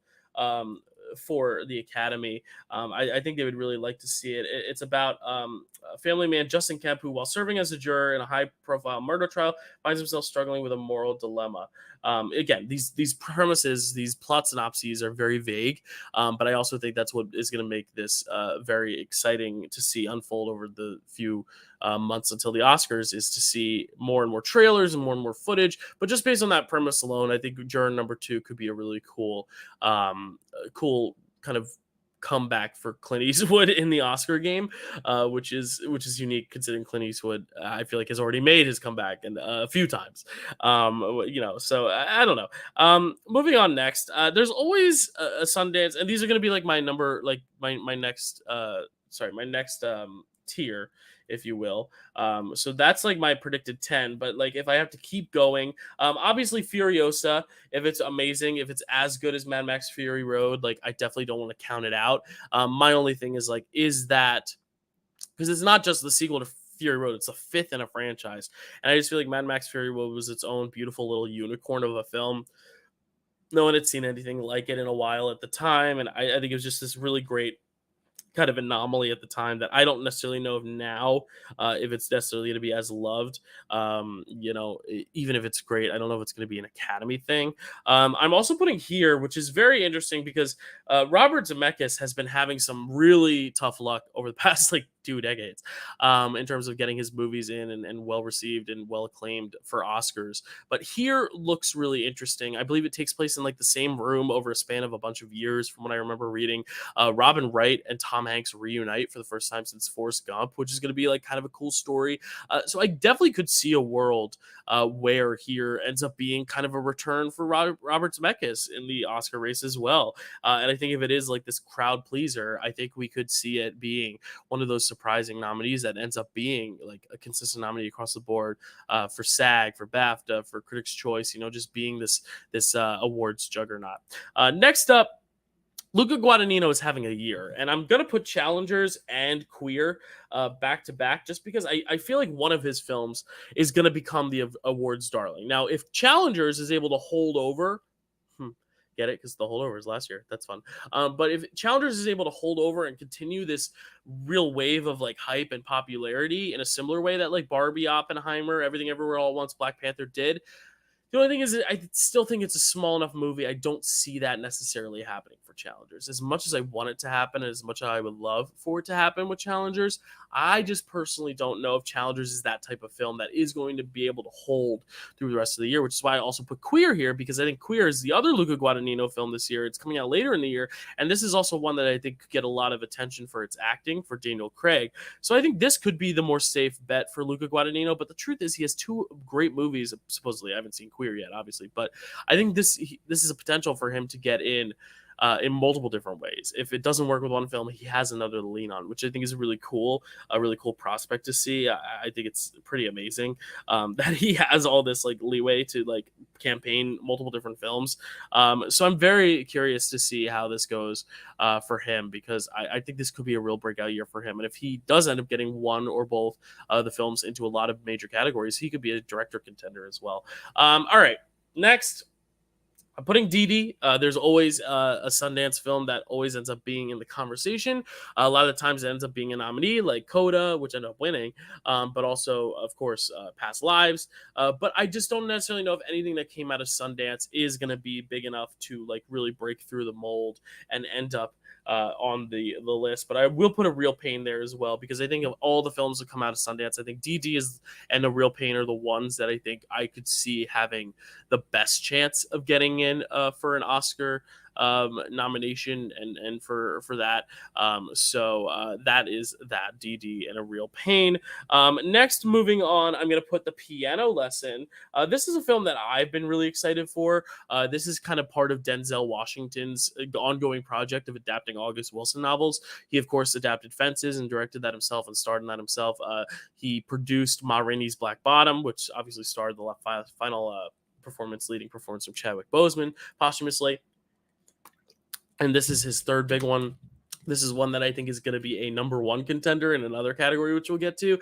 for the Academy. I think they would really like to see it. It's about a family man, Justin Kemp, who, while serving as a juror in a high-profile murder trial, finds himself struggling with a moral dilemma. Again, these premises, these plot synopses are very vague, but I also think that's what is going to make this very exciting to see unfold over the few months until the Oscars, is to see more and more trailers and more footage. But just based on that premise alone, I think Juror Number 2 could be a really cool kind of comeback for Clint Eastwood in the Oscar game, which is unique considering Clint Eastwood, I feel like, has already made his comeback and a few times. So I don't know. Moving on next, there's always a Sundance, and these are going to be like my number, like my next tier, if you will. So that's like my predicted 10, but like if I have to keep going, obviously Furiosa, if it's amazing, if it's as good as Mad Max Fury Road, like I definitely don't want to count it out. My only thing is like, is that, because it's not just the sequel to Fury Road, it's a fifth in a franchise, and I just feel like Mad Max Fury Road was its own beautiful little unicorn of a film. No one had seen anything like it in a while at the time, and I think it was just this really great kind of anomaly at the time that I don't necessarily know of now, if it's necessarily going to be as loved. Even if it's great, I don't know if it's going to be an Academy thing. I'm also putting here, which is very interesting because Robert Zemeckis has been having some really tough luck over the past like 2 decades in terms of getting his movies in and well received and well acclaimed for Oscars. But here looks really interesting. I believe it takes place in like the same room over a span of a bunch of years, from what I remember reading. Robin Wright and Tom Hanks reunite for the first time since Forrest Gump, which is going to be like kind of a cool story. So I definitely could see a world where here ends up being kind of a return for Robert Zemeckis in the Oscar race as well. And I think if it is like this crowd pleaser, I think we could see it being one of those surprising nominees that ends up being like a consistent nominee across the board, for SAG, for BAFTA, for Critics' Choice, just being this awards juggernaut. Next up, Luca Guadagnino is having a year, and I'm going to put Challengers and Queer back to back just because I feel like one of his films is going to become the awards darling. Now, if Challengers is able to hold over, get it? Because the holdover is last year. That's fun. But if Challengers is able to hold over and continue this real wave of like hype and popularity in a similar way that like Barbie, Oppenheimer, Everything Everywhere All at Once, Black Panther did, the only thing is I still think it's a small enough movie. I don't see that necessarily happening for Challengers. As much as I want it to happen and as much as I would love for it to happen with Challengers, I just personally don't know if Challengers is that type of film that is going to be able to hold through the rest of the year, which is why I also put Queer here, because I think Queer is the other Luca Guadagnino film this year. It's coming out later in the year, and this is also one that I think could get a lot of attention for its acting for Daniel Craig. So I think this could be the more safe bet for Luca Guadagnino, but the truth is he has 2 great movies, supposedly. I haven't seen Queer yet, obviously, but I think this is a potential for him to get in multiple different ways. If it doesn't work with one film, he has another to lean on, which I think is a really cool prospect to see. I think it's pretty amazing that he has all this like leeway to like campaign, multiple different films. So I'm very curious to see how this goes for him, because I think this could be a real breakout year for him. And if he does end up getting one or both the films into a lot of major categories, he could be a director contender as well. All right, next. I'm putting DD. There's always a Sundance film that always ends up being in the conversation. A lot of the times it ends up being a nominee, like Coda, which ended up winning, but also, of course, Past Lives. But I just don't necessarily know if anything that came out of Sundance is going to be big enough to like really break through the mold and end up on the list. But I will put A Real Pain there as well, because I think of all the films that come out of Sundance, I think DD and A Real Pain are the ones that I think I could see having the best chance of getting in for an Oscar nomination and for that. So that is that, DD and A Real Pain. Next, moving on, I'm going to put The Piano Lesson. This is a film that I've been really excited for. This is kind of part of Denzel Washington's ongoing project of adapting August Wilson novels. He, of course, adapted Fences and directed that himself and starred in that himself. He produced Ma Rainey's Black Bottom, which obviously starred the final leading performance from Chadwick Boseman posthumously. And this is his third big one. This is one that I think is going to be a number one contender in another category, which we'll get to.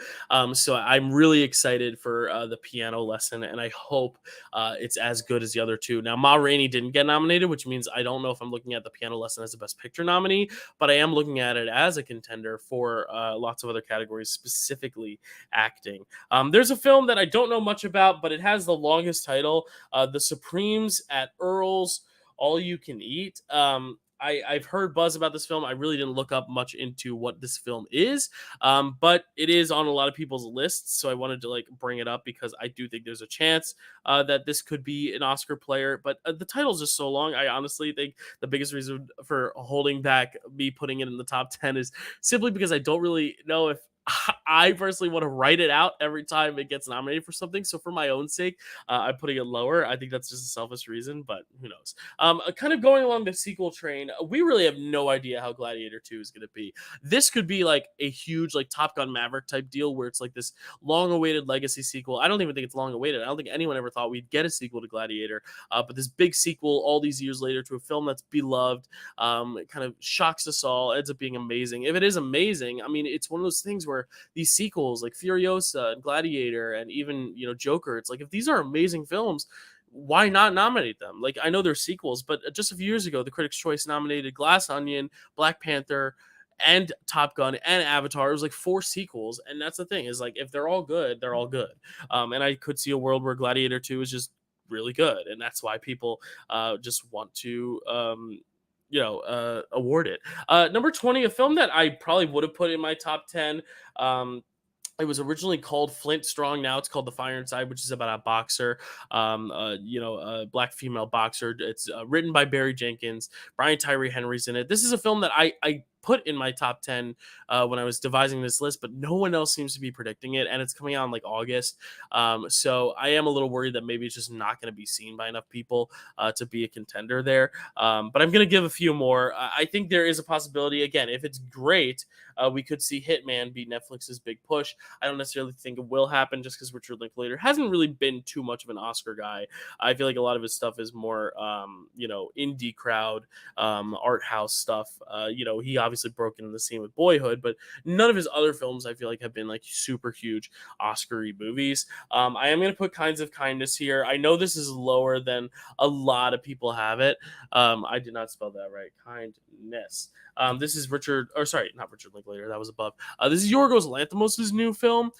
So I'm really excited for The Piano Lesson, and I hope it's as good as the other two. Now, Ma Rainey didn't get nominated, which means I don't know if I'm looking at The Piano Lesson as a Best Picture nominee, but I am looking at it as a contender for lots of other categories, specifically acting. There's a film that I don't know much about, but it has the longest title, The Supremes at Earl's All You Can Eat. I've heard buzz about this film. I really didn't look up much into what this film is, but it is on a lot of people's lists, so I wanted to like bring it up because I do think there's a chance that this could be an Oscar player, but the title's just so long. I honestly think the biggest reason for holding back me putting it in the top 10 is simply because I don't really know if I personally want to write it out every time it gets nominated for something. So for my own sake, I'm putting it lower. I think that's just a selfish reason, but who knows? Kind of going along the sequel train, we really have no idea how Gladiator 2 is going to be. This could be like a huge like Top Gun Maverick type deal where it's like this long-awaited legacy sequel. I don't even think it's long-awaited. I don't think anyone ever thought we'd get a sequel to Gladiator, but this big sequel all these years later to a film that's beloved, it kind of shocks us all, ends up being amazing. If it is amazing, I mean, it's one of those things where these sequels like Furiosa and Gladiator and even, Joker, it's like if these are amazing films, why not nominate them? Like, I know they're sequels, but just a few years ago, the Critics' Choice nominated Glass Onion, Black Panther, and Top Gun and Avatar. It was like 4 sequels, and that's the thing, is like if they're all good, they're all good. And I could see a world where Gladiator 2 is just really good, and that's why people just want to award it. Number 20, a film that I probably would have put in my top 10. It was originally called Flint Strong. Now it's called The Fire Inside, which is about a boxer, a black female boxer. It's written by Barry Jenkins. Brian Tyree Henry's in it. This is a film that I put in my top 10 when I was devising this list, but no one else seems to be predicting it, and it's coming out in like August. So I am a little worried that maybe it's just not going to be seen by enough people to be a contender there. But I'm going to give a few more. I think there is a possibility, again, if it's great, we could see Hitman be Netflix's big push. I don't necessarily think it will happen just because Richard Linklater hasn't really been too much of an Oscar guy. I feel like a lot of his stuff is more, indie crowd, art house stuff. He obviously broke into the scene with Boyhood, but none of his other films I feel like have been like super huge Oscar-y movies. I am going to put Kinds of Kindness here. I know this is lower than a lot of people have it. I did not spell that right. Kindness. This is not Richard Linklater. That was above. This is Yorgos Lanthimos' new film.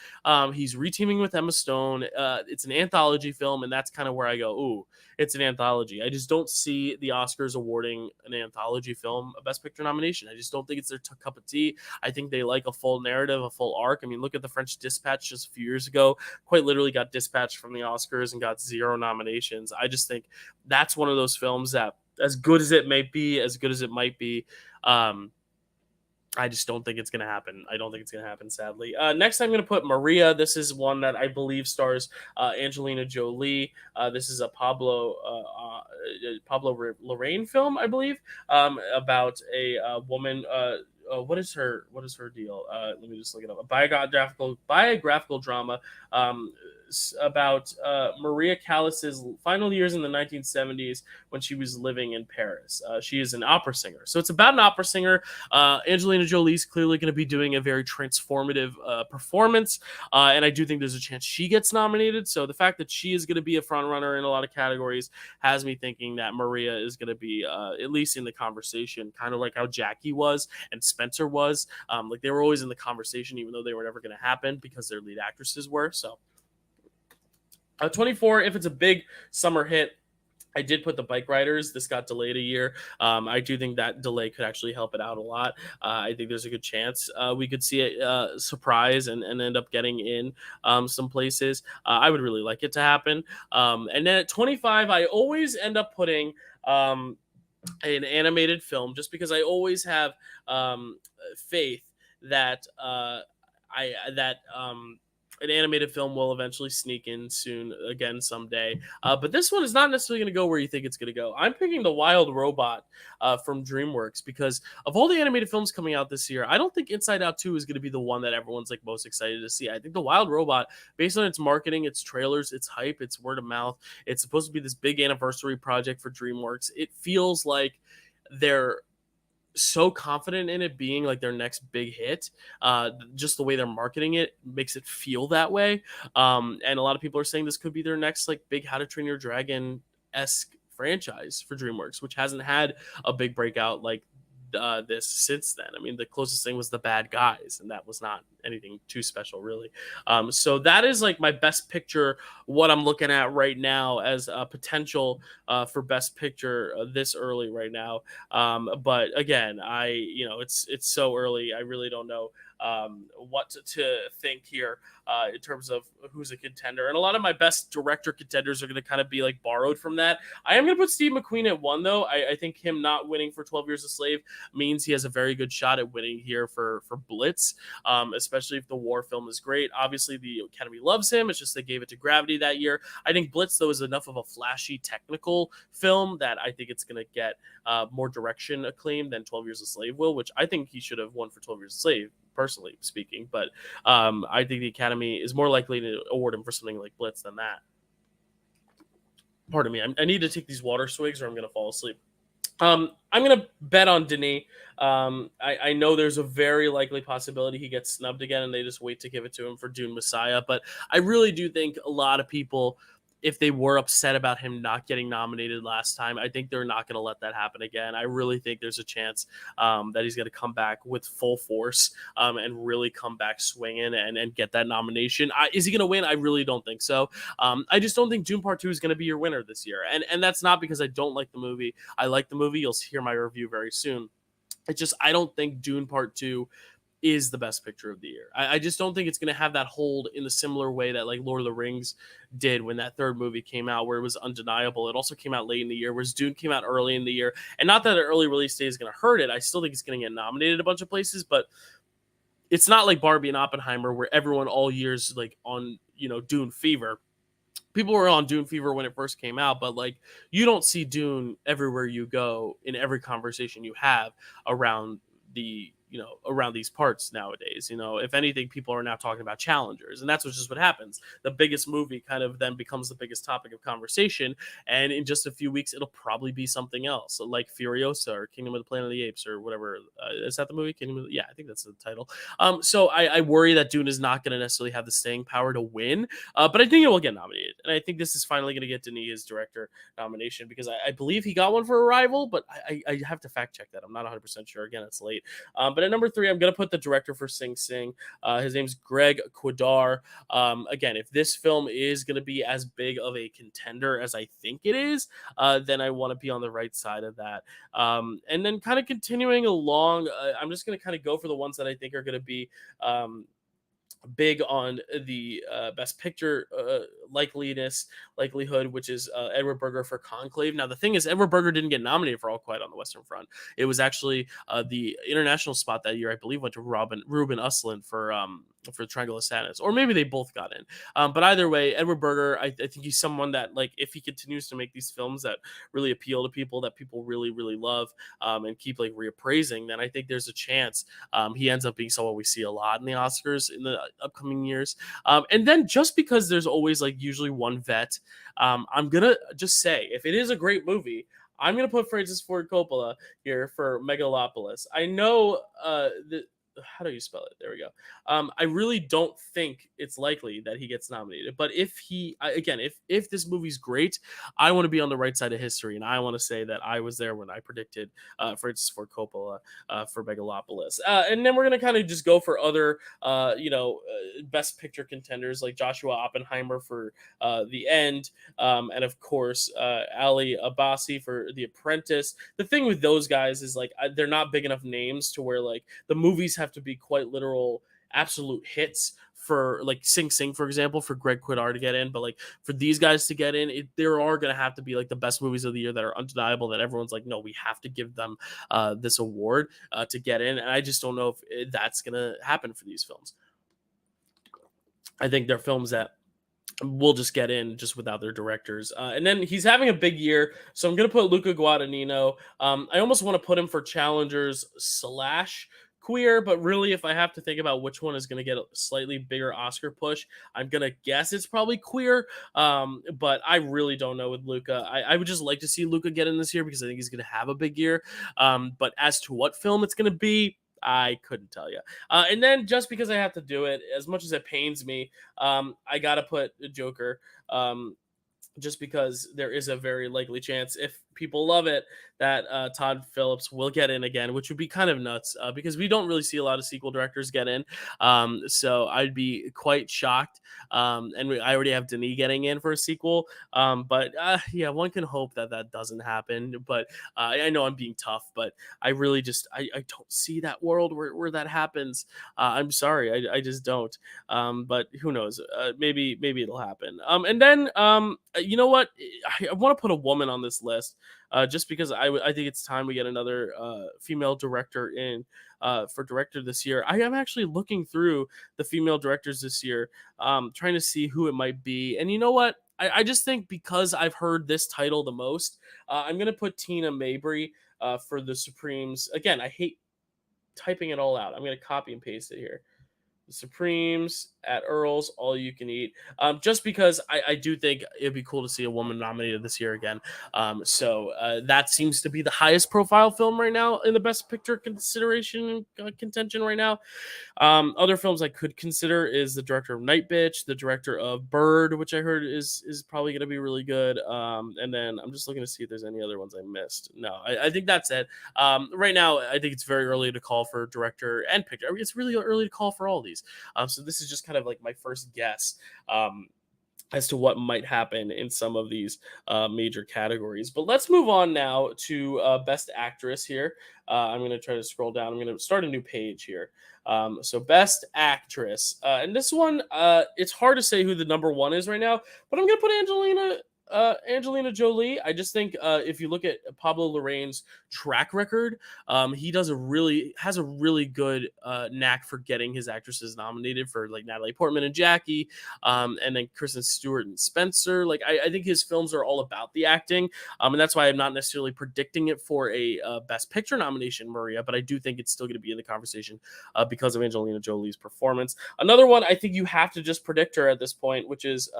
He's reteaming with Emma Stone. It's an anthology film, and that's kind of where I go, ooh, it's an anthology. I just don't see the Oscars awarding an anthology film a Best Picture nomination. I just don't think it's their cup of tea. I think they like a full narrative, a full arc. I mean, look at The French Dispatch just a few years ago. Quite literally got dispatched from the Oscars and got 0 nominations. I just think that's one of those films that, as good as it may be, as good as it might be, I just don't think it's going to happen. I don't think it's going to happen, sadly. Next, I'm going to put Maria. This is one that I believe stars Angelina Jolie. This is a Pablo Larraín film, I believe, about a woman what is her deal? Let me just look it up. A biographical drama about Maria Callas's final years in the 1970s when she was living in Paris. She is an opera singer, so it's about an opera singer. Angelina Jolie's clearly going to be doing a very transformative performance, and I do think there's a chance she gets nominated. So the fact that she is going to be a front runner in a lot of categories has me thinking that Maria is going to be at least in the conversation, kind of like how Jackie was and Spencer was. Like they were always in the conversation, even though they were never going to happen because their lead actresses were. So 24, if it's a big summer hit, I did put The Bike Riders. This got delayed a year. I do think that delay could actually help it out a lot. I think there's a good chance we could see it surprise and end up getting in some places. I would really like it to happen. And then at 25, I always end up putting an animated film just because I always have faith that an animated film will eventually sneak in soon again someday. But this one is not necessarily going to go where you think it's going to go. I'm picking The Wild Robot from DreamWorks because of all the animated films coming out this year, I don't think Inside Out 2 is going to be the one that everyone's like most excited to see. I think The Wild Robot, based on its marketing, its trailers, its hype, its word of mouth, it's supposed to be this big anniversary project for DreamWorks. It feels like they're so confident in it being like their next big hit. Just the way they're marketing it makes it feel that way. And a lot of people are saying this could be their next like big How to Train Your Dragon-esque franchise for DreamWorks, which hasn't had a big breakout like this since then. I mean, the closest thing was The Bad Guys, and that was not anything too special, really. So that is like my best picture, what I'm looking at right now as a potential for best picture this early right now. But again, it's so early. I really don't know what to think here in terms of who's a contender. And a lot of my best director contenders are going to kind of be like borrowed from that. I am going to put Steve McQueen at 1, though. I think him not winning for 12 Years a Slave means he has a very good shot at winning here for Blitz, especially if the war film is great. Obviously, the Academy loves him. It's just they gave it to Gravity that year. I think Blitz, though, is enough of a flashy technical film that I think it's going to get more direction acclaim than 12 Years a Slave will, which I think he should have won for 12 Years a Slave, personally speaking. But I think the Academy is more likely to award him for something like Blitz than that. Pardon me. I need to take these water swigs or I'm going to fall asleep. I'm going to bet on Denis. I know there's a very likely possibility he gets snubbed again and they just wait to give it to him for Dune Messiah. But I really do think a lot of people, if they were upset about him not getting nominated last time, I think they're not going to let that happen again. I really think there's a chance that he's going to come back with full force and really come back swinging and get that nomination. Is he going to win? I really don't think so. I just don't think Dune Part 2 is going to be your winner this year. And that's not because I don't like the movie. I like the movie. You'll hear my review very soon. It's just I don't think Dune Part 2 is the best picture of the year. I just don't think it's going to have that hold in the similar way that like Lord of the Rings did when that third movie came out, where it was undeniable. It also came out late in the year, whereas Dune came out early in the year. And not that an early release date is going to hurt it. I still think it's going to get nominated a bunch of places, but it's not like Barbie and Oppenheimer where everyone all year's like on, Dune fever. People were on Dune fever when it first came out, but like you don't see Dune everywhere you go in every conversation you have around around these parts nowadays. If anything, people are now talking about challengers, and that's just what happens. The biggest movie kind of then becomes the biggest topic of conversation, and in just a few weeks, it'll probably be something else, like Furiosa or Kingdom of the Planet of the Apes or whatever. Is that the movie? Yeah, I think that's the title. So I worry that Dune is not going to necessarily have the staying power to win, but I think it will get nominated, and I think this is finally going to get Denis his director nomination because I believe he got one for Arrival, but I have to fact check that. I'm not 100% sure. Again, it's late. But at number 3, I'm going to put the director for Sing Sing. His name's Greg Quidar. Again, if this film is going to be as big of a contender as I think it is, then I want to be on the right side of that. And then kind of continuing along, I'm just going to kind of go for the ones that I think are going to be big on the best picture likelihood, which is Edward Berger for Conclave. Now the thing is, Edward Berger didn't get nominated for All Quiet on the Western Front. It was actually the international spot that year, I believe, went to Ruben Östlund for Triangle of Sadness, or maybe they both got in. But either way, Edward Berger, I think he's someone that, like, if he continues to make these films that really appeal to people, that people really, really love, and keep like reappraising, then I think there's a chance he ends up being someone we see a lot in the Oscars in the upcoming years. And then just because there's always like usually one vet, I'm gonna just say, if it is a great movie, I'm gonna put Francis Ford Coppola here for Megalopolis. I know how do you spell it? There we go. I really don't think it's likely that he gets nominated, but if if this movie's great, I want to be on the right side of history, and I want to say that I was there when I predicted Francis Ford Coppola for Megalopolis. And then we're gonna kind of just go for other Best Picture contenders like Joshua Oppenheimer for The End, and of course Ali Abbasi for The Apprentice. The thing with those guys is like they're not big enough names to where like the movies have to be quite literal absolute hits for like Sing Sing, for example, for Greg Quidar to get in. But like for these guys to get in, there are going to have to be like the best movies of the year that are undeniable, that everyone's like, no, we have to give them this award to get in. And I just don't know if that's going to happen for these films. I think they're films that will just get in just without their directors. And then he's having a big year, so I'm going to put Luca Guadagnino. I almost want to put him for challengers / queer, but really, if I have to think about which one is going to get a slightly bigger Oscar push, I'm going to guess it's probably queer. But I really don't know with Luca. I would just like to see Luca get in this year because I think he's going to have a big year. But as to what film it's going to be, I couldn't tell you. And then just because I have to do it, as much as it pains me, I got to put Joker. Just because there is a very likely chance, if people love it, that Todd Phillips will get in again, which would be kind of nuts because we don't really see a lot of sequel directors get in. So I'd be quite shocked. And I already have Denis getting in for a sequel. But yeah, one can hope that that doesn't happen. But I know I'm being tough, but I really just, I don't see that world where that happens. I'm sorry, I just don't. But who knows? Maybe it'll happen. And then, you know what? I want to put a woman on this list just because I think it's time we get another female director in for director this year. I am actually looking through the female directors this year, trying to see who it might be. And you know what? I just think because I've heard this title the most, I'm going to put Tina Mabry for The Supremes. Again, I hate typing it all out. I'm going to copy and paste it here. The Supremes at Earl's All You Can Eat, just because I do think it'd be cool to see a woman nominated this year again. So that seems to be the highest profile film right now in the Best Picture contention right now. Other films I could consider is the director of Night Bitch, the director of Bird, which I heard is probably going to be really good. And then I'm just looking to see if there's any other ones I missed. No, I think that's it. Right now, I think it's very early to call for director and picture. I mean, it's really early to call for all these. So this is just kind of like my first guess as to what might happen in some of these major categories. But let's move on now to Best Actress here. I'm going to try to scroll down. I'm going to start a new page here. So Best Actress. And this one, it's hard to say who the number one is right now, but I'm going to put Angelina Jolie. I just think if you look at Pablo Larraín's track record, he has a really good knack for getting his actresses nominated for like Natalie Portman and Jackie, and then Kristen Stewart and Spencer. Like I think his films are all about the acting, and that's why I'm not necessarily predicting it for a Best Picture nomination, Maria, but I do think it's still going to be in the conversation because of Angelina Jolie's performance. Another one I think you have to just predict her at this point, which is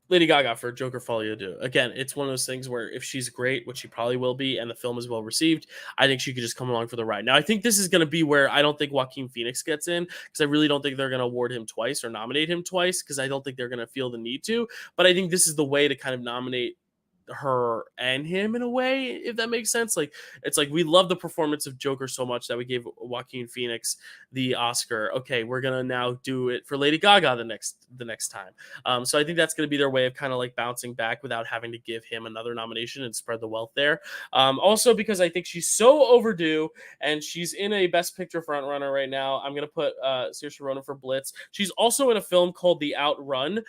Lady Gaga for Joker Folie à Deux. Again, it's one of those things where if she's great, which she probably will be, and the film is well received, I think she could just come along for the ride. Now, I think this is going to be where I don't think Joaquin Phoenix gets in, because I really don't think they're going to award him twice or nominate him twice, because I don't think they're going to feel the need to. But I think this is the way to kind of nominate her and him in a way, if that makes sense. Like, it's like we love the performance of Joker so much that we gave Joaquin Phoenix the Oscar. Okay, we're gonna now do it for Lady Gaga the next time. So I think that's gonna be their way of kind of like bouncing back without having to give him another nomination and spread the wealth there. Also because I think she's so overdue and she's in a Best Picture frontrunner right now. I'm gonna put Saoirse Ronan for Blitz. She's also in a film called The Outrun,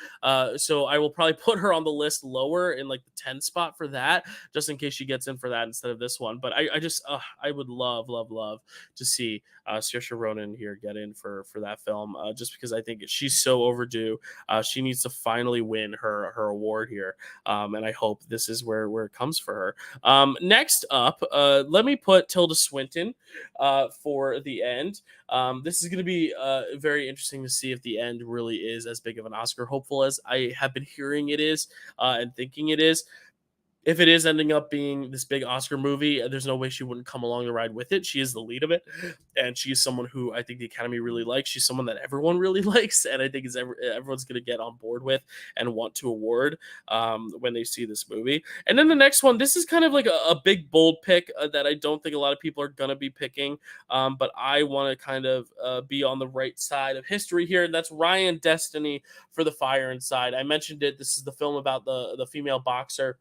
so I will probably put her on the list lower in like the 10 spot for that, just in case she gets in for that instead of this one. But I just I would love to see Saoirse Ronan here get in for that film, just because I think she's so overdue. She needs to finally win her award here, and I hope this is where it comes for her. Next up, let me put Tilda Swinton for The End. This is going to be very interesting to see if The End really is as big of an Oscar hopeful as I have been hearing it is, and thinking it is. If it is ending up being this big Oscar movie, there's no way she wouldn't come along the ride with it. She is the lead of it, and she is someone who I think the Academy really likes. She's someone that everyone really likes, and I think everyone's going to get on board with and want to award when they see this movie. And then the next one, this is kind of like a big, bold pick that I don't think a lot of people are going to be picking, but I want to kind of be on the right side of history here, and that's Ryan Destiny for The Fire Inside. I mentioned it. This is the film about the female boxer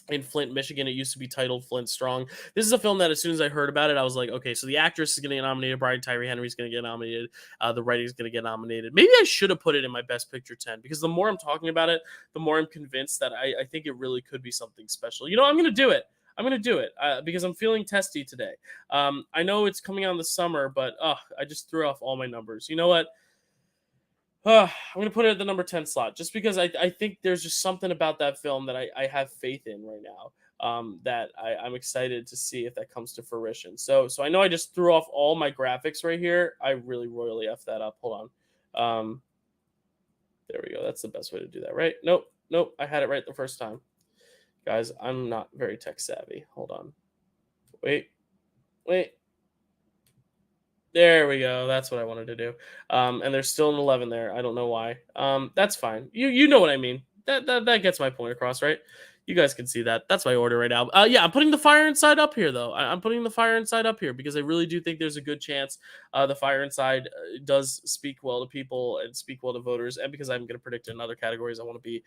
in Flint, Michigan. It used to be titled Flint Strong. This is a film that as soon as I heard about it, I was like, okay, so the actress is going to get nominated. Brian Tyree Henry is going to get nominated. The writing is going to get nominated. Maybe I should have put it in my Best Picture 10, because the more I'm talking about it, the more I'm convinced that I think it really could be something special. You know, I'm going to do it. Because I'm feeling testy today. I know it's coming out in the summer, but I just threw off all my numbers. You know what? I'm going to put it at the number 10 slot, just because I think there's just something about that film that I have faith in right now, that I'm excited to see if that comes to fruition. So I know I just threw off all my graphics right here. I really royally effed that up. Hold on. There we go. That's the best way to do that, right? Nope. I had it right the first time. Guys, I'm not very tech savvy. Hold on. Wait. There we go. That's what I wanted to do. And there's still an 11 there. I don't know why. That's fine. You know what I mean. That gets my point across, right? You guys can see that. That's my order right now. Yeah, I'm putting The Fire Inside up here, though. I'm putting The Fire Inside up here because I really do think there's a good chance The Fire Inside does speak well to people and speak well to voters. And because I'm going to predict it in other categories, I want to be,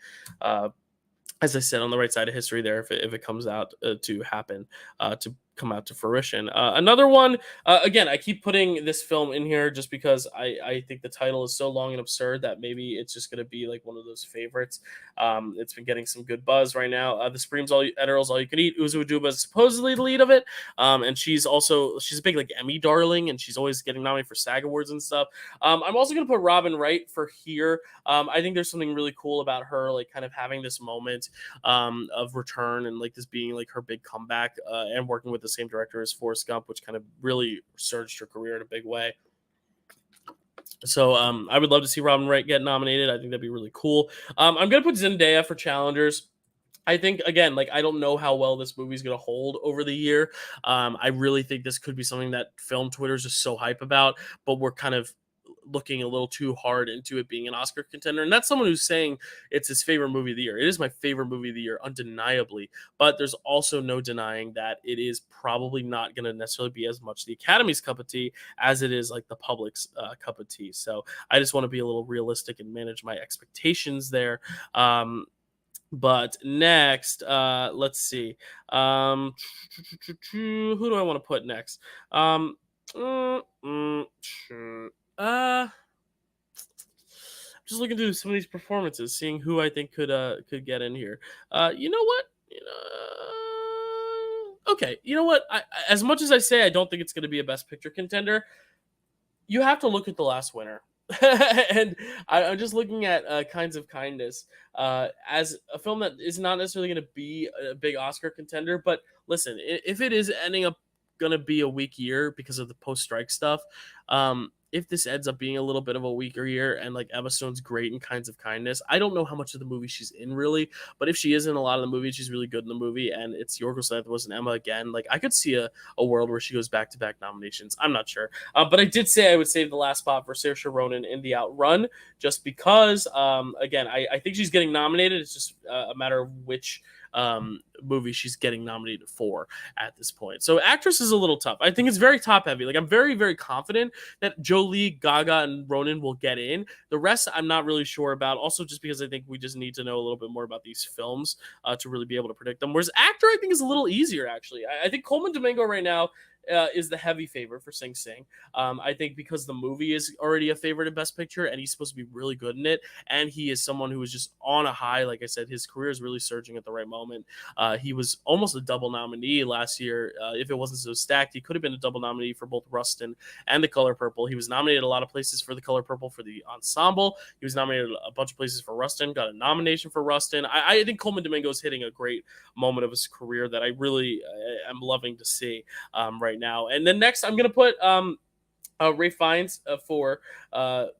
as I said, on the right side of history there if it comes out to happen, to come out to fruition. Another one, again, I keep putting this film in here just because I think the title is so long and absurd that maybe it's just going to be like one of those favorites. It's been getting some good buzz right now. The Supremes Earls All You Can Eat. Uzo Aduba is supposedly the lead of it, and she's a big like Emmy darling, and she's always getting nominated for SAG Awards and stuff. I'm also going to put Robin Wright for Here. I think there's something really cool about her, like kind of having this moment of return and like this being like her big comeback, and working with the same director as Forrest Gump, which kind of really surged her career in a big way. So I would love to see Robin Wright get nominated. I think that'd be really cool. I'm going to put Zendaya for Challengers. I think, again, like, I don't know how well this movie is going to hold over the year. I really think this could be something that film Twitter is just so hype about, but we're kind of looking a little too hard into it being an Oscar contender. And that's someone who's saying it's his favorite movie of the year. It is my favorite movie of the year, undeniably. But there's also no denying that it is probably not going to necessarily be as much the Academy's cup of tea as it is like the public's cup of tea. So I just want to be a little realistic and manage my expectations there. But next, let's see. Who do I want to put next? Just looking through some of these performances, seeing who I think could get in here. You know what? Okay. You know what? As much as I say I don't think it's going to be a Best Picture contender, you have to look at the last winner. And I'm just looking at Kinds of Kindness as a film that is not necessarily going to be a big Oscar contender. But listen, if it is ending up going to be a weak year because of the post-strike stuff, if this ends up being a little bit of a weaker year and like Emma Stone's great in Kinds of Kindness, I don't know how much of the movie she's in really, but if she is in a lot of the movie, she's really good in the movie, and it's Yorgos Lanthimos and Emma again. Like I could see a world where she goes back-to-back nominations. I'm not sure, but I did say I would save the last spot for Saoirse Ronan in The Outrun, just because again I think she's getting nominated. It's just a matter of which movie she's getting nominated for at this point. So actress is a little tough. I think it's very top heavy. Like I'm very, very confident that Jolie, Gaga, and Ronan will get in. The rest I'm not really sure about. Also just because I think we just need to know a little bit more about these films to really be able to predict them. Whereas actor I think is a little easier actually. I think Coleman Domingo right now is the heavy favorite for Sing Sing. I think because the movie is already a favorite in Best Picture and he's supposed to be really good in it, and he is someone who is just on a high. Like I said, his career is really surging at the right moment. He was almost a double nominee last year. If it wasn't so stacked, he could have been a double nominee for both Rustin and The Color Purple. He was nominated a lot of places for The Color Purple for the ensemble. He was nominated a bunch of places for Rustin, got a nomination for Rustin. I think Coleman Domingo is hitting a great moment of his career that I really am loving to see right now. And then next I'm going to put Ralph Fiennes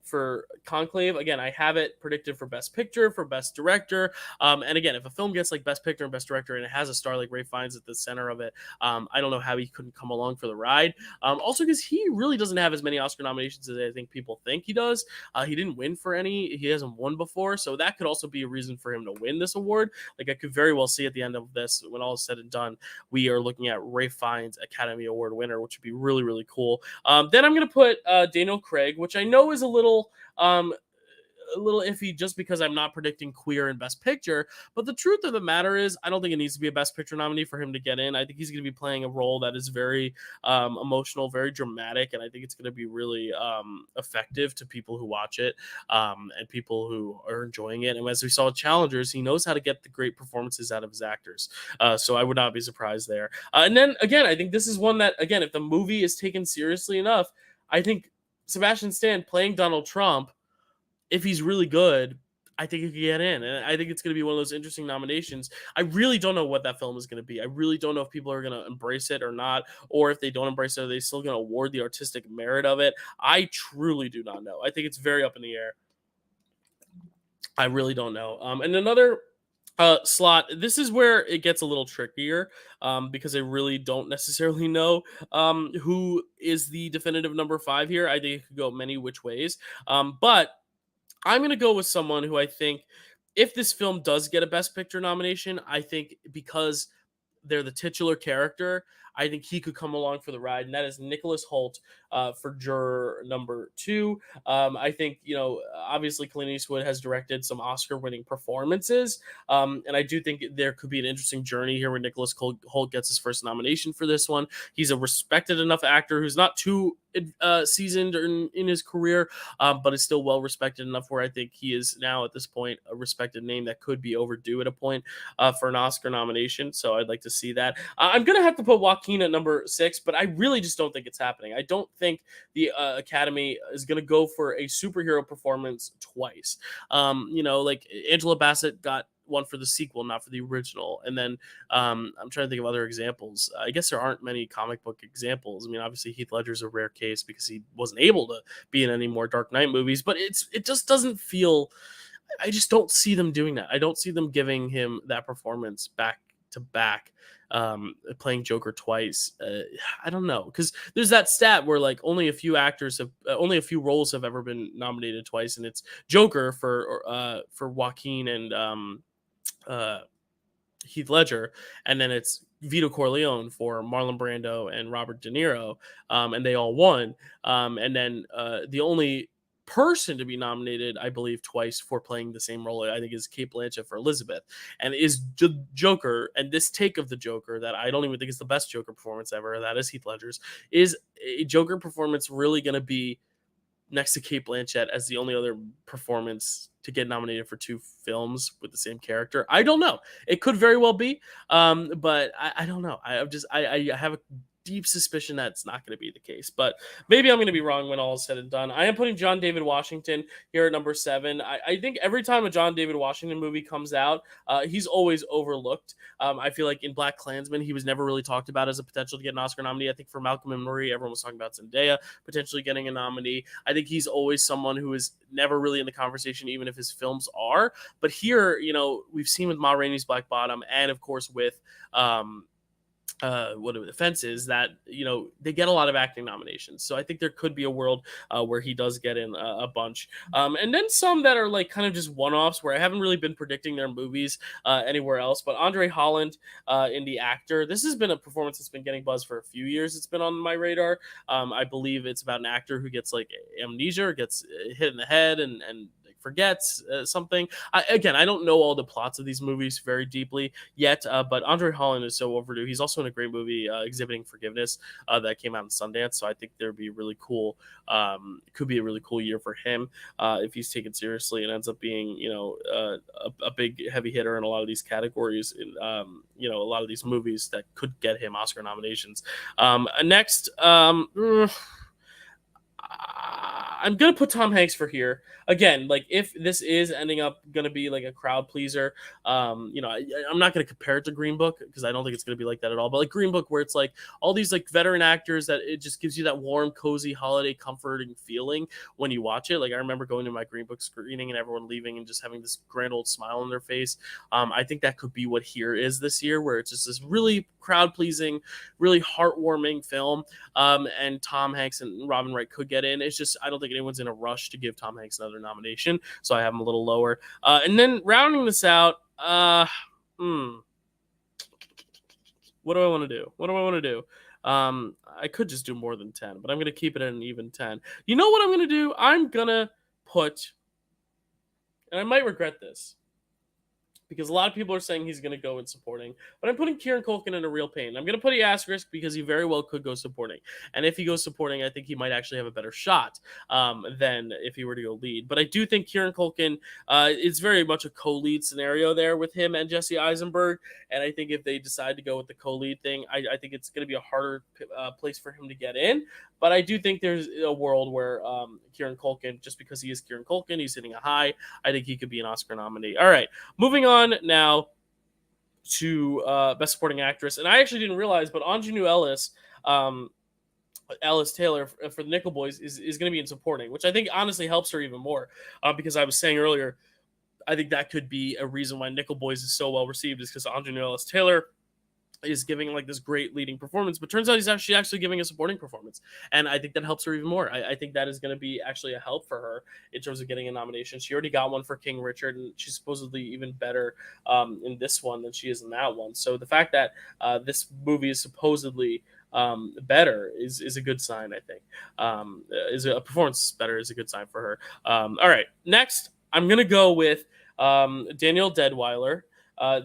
for Conclave. Again, I have it predicted for Best Picture, for Best Director. And again, if a film gets like Best Picture and Best Director and it has a star like Ralph Fiennes at the center of it, I don't know how he couldn't come along for the ride. Also because he really doesn't have as many Oscar nominations as I think people think he does. He didn't win for any. He hasn't won before. So that could also be a reason for him to win this award. Like I could very well see at the end of this, when all is said and done, we are looking at Ralph Fiennes Academy Award winner, which would be really, really cool. Then I'm going to put Daniel Craig, which I know is a little iffy just because I'm not predicting queer in Best Picture, but the truth of the matter is I don't think it needs to be a Best Picture nominee for him to get in. I think he's going to be playing a role that is very emotional, very dramatic, and I think it's going to be really effective to people who watch it and people who are enjoying it. And as we saw with Challengers, he knows how to get the great performances out of his actors, so I would not be surprised there. And then again, I think this is one that, again, if the movie is taken seriously enough, I think Sebastian Stan playing Donald Trump, if he's really good, I think he could get in. And I think it's going to be one of those interesting nominations. I really don't know what that film is going to be. I really don't know if people are going to embrace it or not, or if they don't embrace it, are they still going to award the artistic merit of it? I truly do not know. I think it's very up in the air. I really don't know. And another slot, this is where it gets a little trickier because I really don't necessarily know who is the definitive number 5 here. I think it could go many which ways. But I'm going to go with someone who I think, if this film does get a Best Picture nomination, I think because they're the titular character, I think he could come along for the ride, and that is Nicholas Hoult for Juror number 2. I think, obviously Clint Eastwood has directed some Oscar-winning performances, and I do think there could be an interesting journey here where Nicholas Hoult gets his first nomination for this one. He's a respected enough actor who's not too seasoned in his career, but is still well respected enough where I think he is now at this point a respected name that could be overdue at a point for an Oscar nomination. So I'd like to see that. I'm gonna have to put Joaquin at number 6, but I really just don't think it's happening. I don't think the Academy is gonna go for a superhero performance twice. Like Angela Bassett got one for the sequel, not for the original. And then I'm trying to think of other examples. I guess there aren't many comic book examples. I mean, obviously Heath Ledger's a rare case because he wasn't able to be in any more Dark Knight movies, but it just doesn't feel, I just don't see them doing that. I don't see them giving him that performance back to back, playing Joker twice. I don't know, because there's that stat where like only a few roles have ever been nominated twice, and it's Joker for Joaquin and Heath Ledger, and then it's Vito Corleone for Marlon Brando and Robert De Niro, and they all won. And then the only person to be nominated, I believe, twice for playing the same role, I think, is Cate Blanchett for Elizabeth, and is Joker. And this take of the Joker that I don't even think is the best Joker performance ever, that is Heath Ledger's, is a Joker performance really going to be next to Cate Blanchett as the only other performance to get nominated for 2 films with the same character? I don't know. It could very well be, but I don't know. I have a deep suspicion that's not going to be the case, but maybe I'm going to be wrong when all is said and done. I am putting John David Washington here at number 7. I think every time a John David Washington movie comes out, he's always overlooked. I feel like in Black Klansman, he was never really talked about as a potential to get an Oscar nominee. I think for Malcolm and Marie, everyone was talking about Zendaya potentially getting a nominee. I think he's always someone who is never really in the conversation, even if his films are. But here, we've seen with Ma Rainey's Black Bottom, and of course with what the Fence is, that they get a lot of acting nominations, so I think there could be a world where he does get in a bunch, and then some that are like kind of just one-offs where I haven't really been predicting their movies anywhere else. But Andre Holland in The Actor, this has been a performance that's been getting buzz for a few years. It's been on my radar. I believe it's about an actor who gets like amnesia, or gets hit in the head and forgets something. I don't know all the plots of these movies very deeply yet, but Andre Holland is so overdue. He's also in a great movie, Exhibiting Forgiveness, that came out in Sundance, so I think there'd be really cool, could be a really cool year for him if he's taken seriously and ends up being, a big heavy hitter in a lot of these categories, in, a lot of these movies that could get him Oscar nominations. Next, I'm gonna put Tom Hanks for here again. Like, if this is ending up gonna be like a crowd pleaser, I'm not gonna compare it to Green Book because I don't think it's gonna be like that at all. But like Green Book, where it's like all these like veteran actors that it just gives you that warm, cozy, holiday, comforting feeling when you watch it. Like, I remember going to my Green Book screening and everyone leaving and just having this grand old smile on their face. I think that could be what Here is this year, where it's just this really crowd pleasing, really heartwarming film. And Tom Hanks and Robin Wright could get in. It's just I don't think anyone's in a rush to give Tom Hanks another nomination, so I have him a little lower. And then rounding this out, what do I want to do? I could just do more than 10, but I'm going to keep it at an even 10. You know what I'm going to do? I'm going to put, and I might regret this, because a lot of people are saying he's going to go in supporting, but I'm putting Kieran Culkin in a real pain. I'm going to put the asterisk because he very well could go supporting. And if he goes supporting, I think he might actually have a better shot than if he were to go lead. But I do think Kieran Culkin is very much a co-lead scenario there with him and Jesse Eisenberg. And I think if they decide to go with the co-lead thing, I think it's going to be a harder place for him to get in. But I do think there's a world where Kieran Culkin, just because he is Kieran Culkin, he's hitting a high, I think he could be an Oscar nominee. All right, moving on now to Best Supporting Actress. And I actually didn't realize, but Anjanou Ellis, Alice Taylor for the Nickel Boys is going to be in supporting, which I think honestly helps her even more because I was saying earlier, I think that could be a reason why Nickel Boys is so well received, is because Anjanou Ellis Taylor is giving like this great leading performance, but turns out he's actually giving a supporting performance, and I think that helps her even more. I think that is going to be actually a help for her in terms of getting a nomination. She already got one for King Richard, and she's supposedly even better in this one than she is in that one. So the fact that this movie is supposedly better is a good sign. I think is a performance better is a good sign for her. All right, next I'm gonna go with Danielle Deadwyler.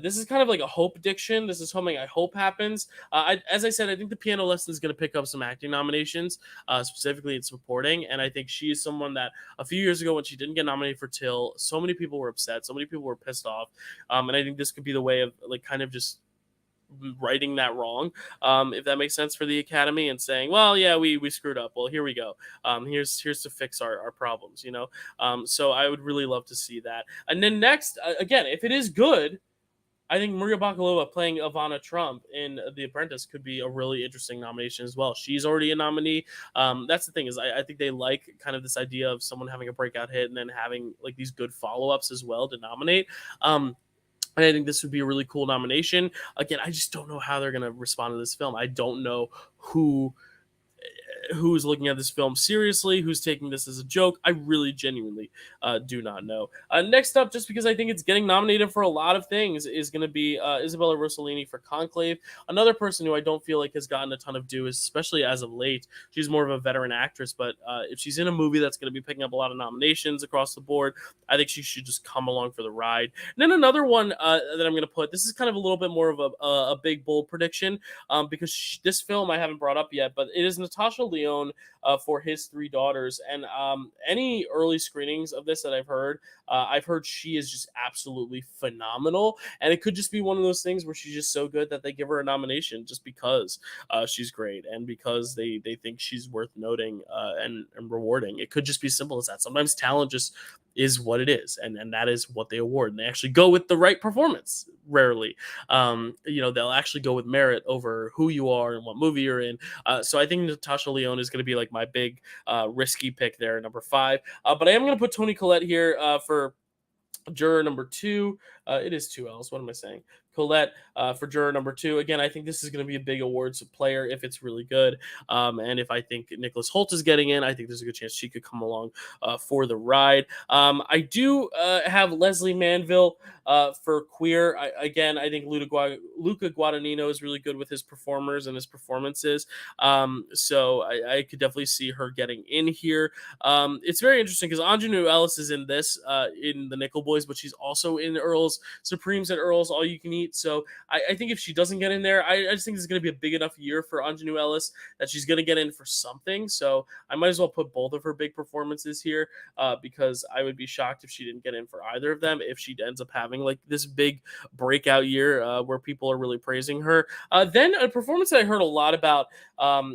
This is kind of like a hope diction. This is something I hope happens. As I said, I think The Piano Lesson is going to pick up some acting nominations, specifically in supporting. And I think she is someone that a few years ago when she didn't get nominated for Till, so many people were upset. So many people were pissed off. And I think this could be the way of like kind of just righting that wrong, if that makes sense for the Academy, and saying, well, yeah, we screwed up. Well, here we go. Here's to fix our problems, So I would really love to see that. And then next, again, if it is good, I think Maria Bakalova playing Ivana Trump in The Apprentice could be a really interesting nomination as well. She's already a nominee. That's the thing, is I think they like kind of this idea of someone having a breakout hit and then having like these good follow-ups as well to nominate. And I think this would be a really cool nomination. Again, I just don't know how they're going to respond to this film. I don't know who's looking at this film seriously, who's taking this as a joke. I really genuinely do not know. Next up, just because I think it's getting nominated for a lot of things, is going to be Isabella Rossellini for Conclave. Another person who I don't feel like has gotten a ton of due, especially as of late. She's more of a veteran actress, but if she's in a movie that's going to be picking up a lot of nominations across the board, I think she should just come along for the ride. And then another one that I'm going to put, this is kind of a little bit more of a big, bold prediction, because this film I haven't brought up yet, but it is Natasha Lyonne Leone for his three daughters. And any early screenings of this that I've heard she is just absolutely phenomenal. And it could just be one of those things where she's just so good that they give her a nomination just because she's great and because they think she's worth noting and rewarding. It could just be simple as that. Sometimes talent just is what it is, and that is what they award. And they actually go with the right performance. Rarely, they'll actually go with merit over who you are and what movie you're in. So I think Natasha Lyonne is going to be like my big risky pick there, number 5. But I am going to put Toni Collette here for juror number 2. It is 2 L's. What am I saying? Collette for juror number 2. Again, I think this is going to be a big awards player if it's really good. And if I think Nicholas Hoult is getting in, I think there's a good chance she could come along for the ride. I do have Leslie Manville for Queer. I think Luca Guadagnino is really good with his performers and his performances. So I could definitely see her getting in here. It's very interesting because Ingenue Ellis is in this, in the Nickel Boys, but she's also in Earl's Supremes and Earl's All You Can Eat. So I think if she doesn't get in there, I just think this is going to be a big enough year for Ingenue Ellis that she's going to get in for something. So I might as well put both of her big performances here because I would be shocked if she didn't get in for either of them, if she ends up having like this big breakout year where people are really praising her. Then a performance that I heard a lot about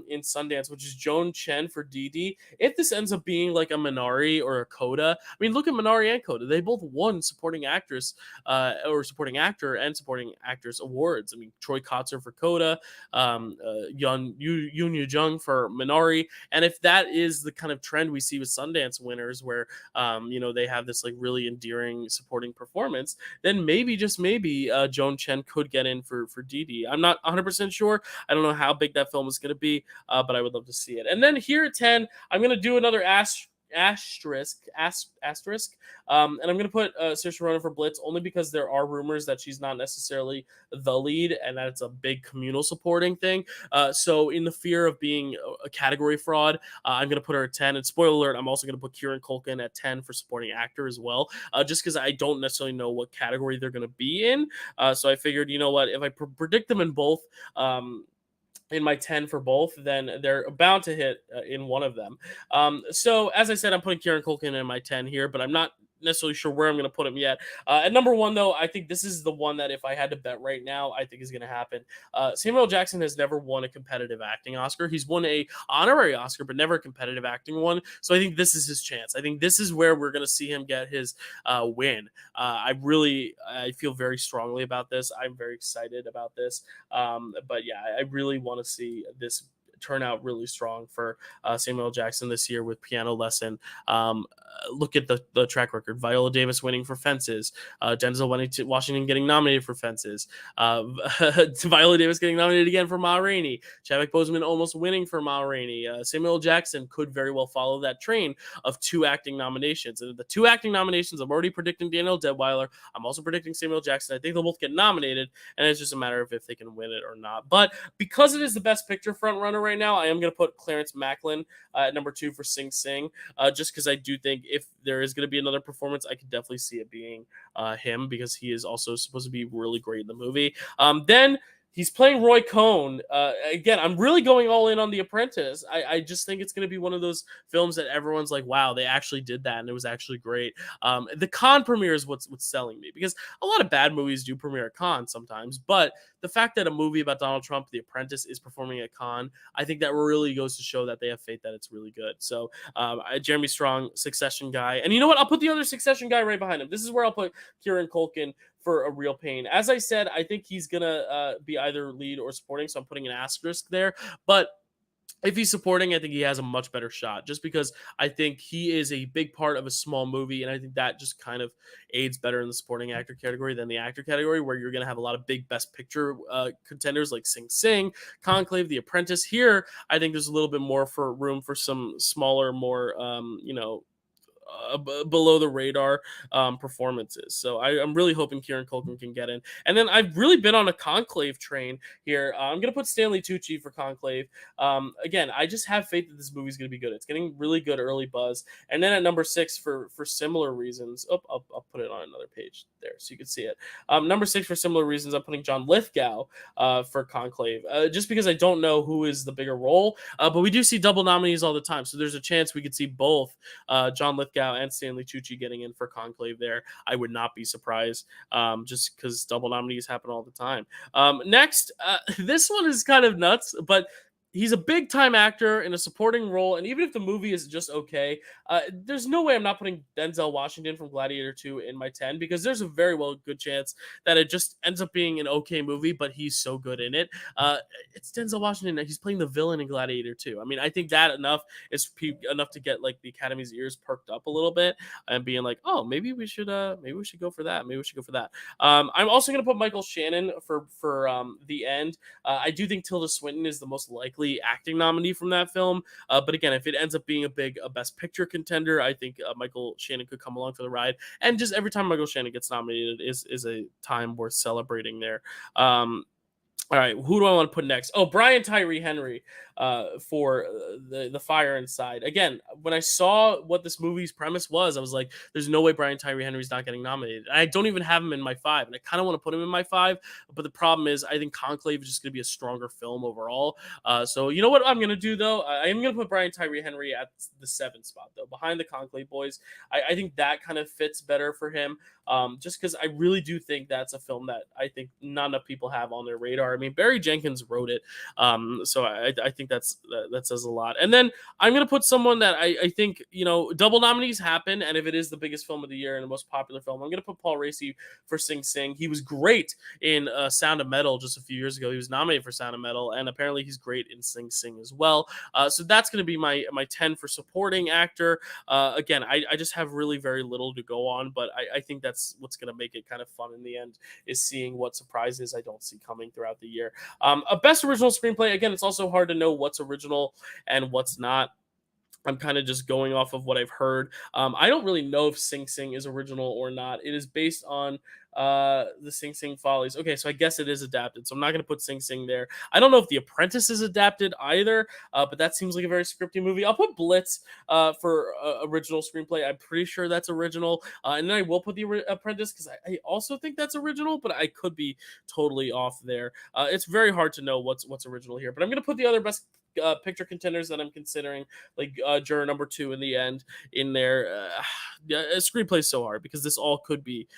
in Sundance, which is Joan Chen for Dee Dee. If this ends up being like a Minari or a Coda, I mean, look at Minari and Coda. They both won supporting actress or supporting actor and supporting actress awards. I mean, Troy Kotzer for Coda, Yoon Yoo-jung for Minari. And if that is the kind of trend we see with Sundance winners where, they have this like really endearing supporting performance, then maybe, just maybe, Joan Chen could get in for Dee Dee. I'm not 100% sure. I don't know how big that film is going to be, but I would love to see it. And then here at 10, I'm going to do another asterisk, and I'm going to put Saoirse Ronan for Blitz only because there are rumors that she's not necessarily the lead and that it's a big communal supporting thing. So in the fear of being a category fraud, I'm going to put her at 10. And spoiler alert, I'm also going to put Kieran Culkin at 10 for supporting actor as well, just because I don't necessarily know what category they're going to be in. So I figured, you know what, if I predict them in both, in my 10 for both, then they're bound to hit in one of them. So as I said, I'm putting Kieran Culkin in my 10 here, but I'm not necessarily sure where I'm going to put him yet. At number 1, though, I think this is the one that if I had to bet right now, I think is going to happen. Samuel L. Jackson has never won a competitive acting Oscar. He's won a honorary Oscar, but never a competitive acting one. So I think this is his chance. I think this is where we're going to see him get his win. I feel very strongly about this. I'm very excited about this. But yeah, I really want to see this turn out really strong for Samuel L. Jackson this year with Piano Lesson. Look at the track record. Viola Davis winning for Fences. Denzel Washington getting nominated for Fences. Viola Davis getting nominated again for Ma Rainey. Chadwick Boseman almost winning for Ma Rainey. Samuel L. Jackson could very well follow that train of 2 acting nominations. And the 2 acting nominations, I'm already predicting Daniel Deadweiler. I'm also predicting Samuel L. Jackson. I think they'll both get nominated, and it's just a matter of if they can win it or not. But because it is the Best Picture frontrunner right now, I am going to put Clarence Macklin at number 2 for Sing Sing, just because I do think if there is going to be another performance, I could definitely see it being him, because he is also supposed to be really great in the movie. Then he's playing Roy Cohn. Again, I'm really going all in on The Apprentice. I just think it's going to be one of those films that everyone's like, wow, they actually did that, and it was actually great. The Cannes premiere is what's selling me, because a lot of bad movies do premiere at Cannes sometimes, but the fact that a movie about Donald Trump, The Apprentice, is performing at Cannes, I think that really goes to show that they have faith that it's really good. So Jeremy Strong, Succession guy. And you know what? I'll put the other Succession guy right behind him. This is where I'll put Kieran Culkin for A Real Pain. As I said, I think he's going to be either lead or supporting, so I'm putting an asterisk there. But if he's supporting, I think he has a much better shot, just because I think he is a big part of a small movie, and I think that just kind of aids better in the supporting actor category than the actor category, where you're going to have a lot of big Best Picture contenders like Sing Sing, Conclave, The Apprentice. Here, I think there's a little bit more for room for some smaller, more below the radar performances. So I'm really hoping Kieran Culkin can get in. And then I've really been on a Conclave train here. I'm going to put Stanley Tucci for Conclave. Again, I just have faith that this movie's going to be good. It's getting really good early buzz. And then at number 6 for similar reasons, I'll put it on another page there so you can see it. Number 6 for similar reasons, I'm putting John Lithgow for Conclave, just because I don't know who is the bigger role. But we do see double nominees all the time, so there's a chance we could see both John Lithgow and Stanley Tucci getting in for Conclave there. I would not be surprised, just because double nominees happen all the time. Next, this one is kind of nuts, but he's a big time actor in a supporting role, and even if the movie is just okay, there's no way I'm not putting Denzel Washington from Gladiator 2 in my 10, because there's a very good chance that it just ends up being an okay movie, but he's so good in it. It's Denzel Washington. He's playing the villain in Gladiator 2. I mean, I think that is enough to get like the Academy's ears perked up a little bit and being like, oh, maybe we should go for that. Maybe we should go for that. I'm also going to put Michael Shannon for The End. I do think Tilda Swinton is the most likely acting nominee from that film, but again, if it ends up being a big Best Picture contender, I think Michael Shannon could come along for the ride. And just every time Michael Shannon gets nominated is a time worth celebrating there. All right, who do I want to put next? Oh, Brian Tyree Henry for the Fire Inside. Again, when I saw what this movie's premise was, I was like, there's no way Brian Tyree Henry's not getting nominated. I don't even have him in my 5, and I kind of want to put him in my 5, but the problem is I think Conclave is just going to be a stronger film overall. So you know what I'm going to do, though? I am going to put Brian Tyree Henry at the 7th spot, though, behind the Conclave boys. I think that kind of fits better for him, just because I really do think that's a film that I think not enough people have on their radar. I mean, Barry Jenkins wrote it, so I think that says a lot. And then I'm going to put someone that I think, double nominees happen, and if it is the biggest film of the year and the most popular film, I'm going to put Paul Raci for Sing Sing. He was great in Sound of Metal just a few years ago. He was nominated for Sound of Metal, and apparently he's great in Sing Sing as well. So that's going to be my 10 for supporting actor. Again, I just have really very little to go on, but I think that's what's going to make it kind of fun in the end, is seeing what surprises I don't see coming throughout the year. A best original screenplay, again, it's also hard to know what's original and what's not. I'm kind of just going off of what I've heard. I don't really know if Sing Sing is original or not. It is based on the Sing Sing Follies. Okay, so I guess it is adapted. So I'm not going to put Sing Sing there. I don't know if The Apprentice is adapted either, but that seems like a very scripty movie. I'll put Blitz for original screenplay. I'm pretty sure that's original. And then I will put The Apprentice because I also think that's original, but I could be totally off there. It's very hard to know what's original here. But I'm going to put the other best picture contenders that I'm considering, like Juror Number 2 in The End in there. A screenplay is so hard because this all could be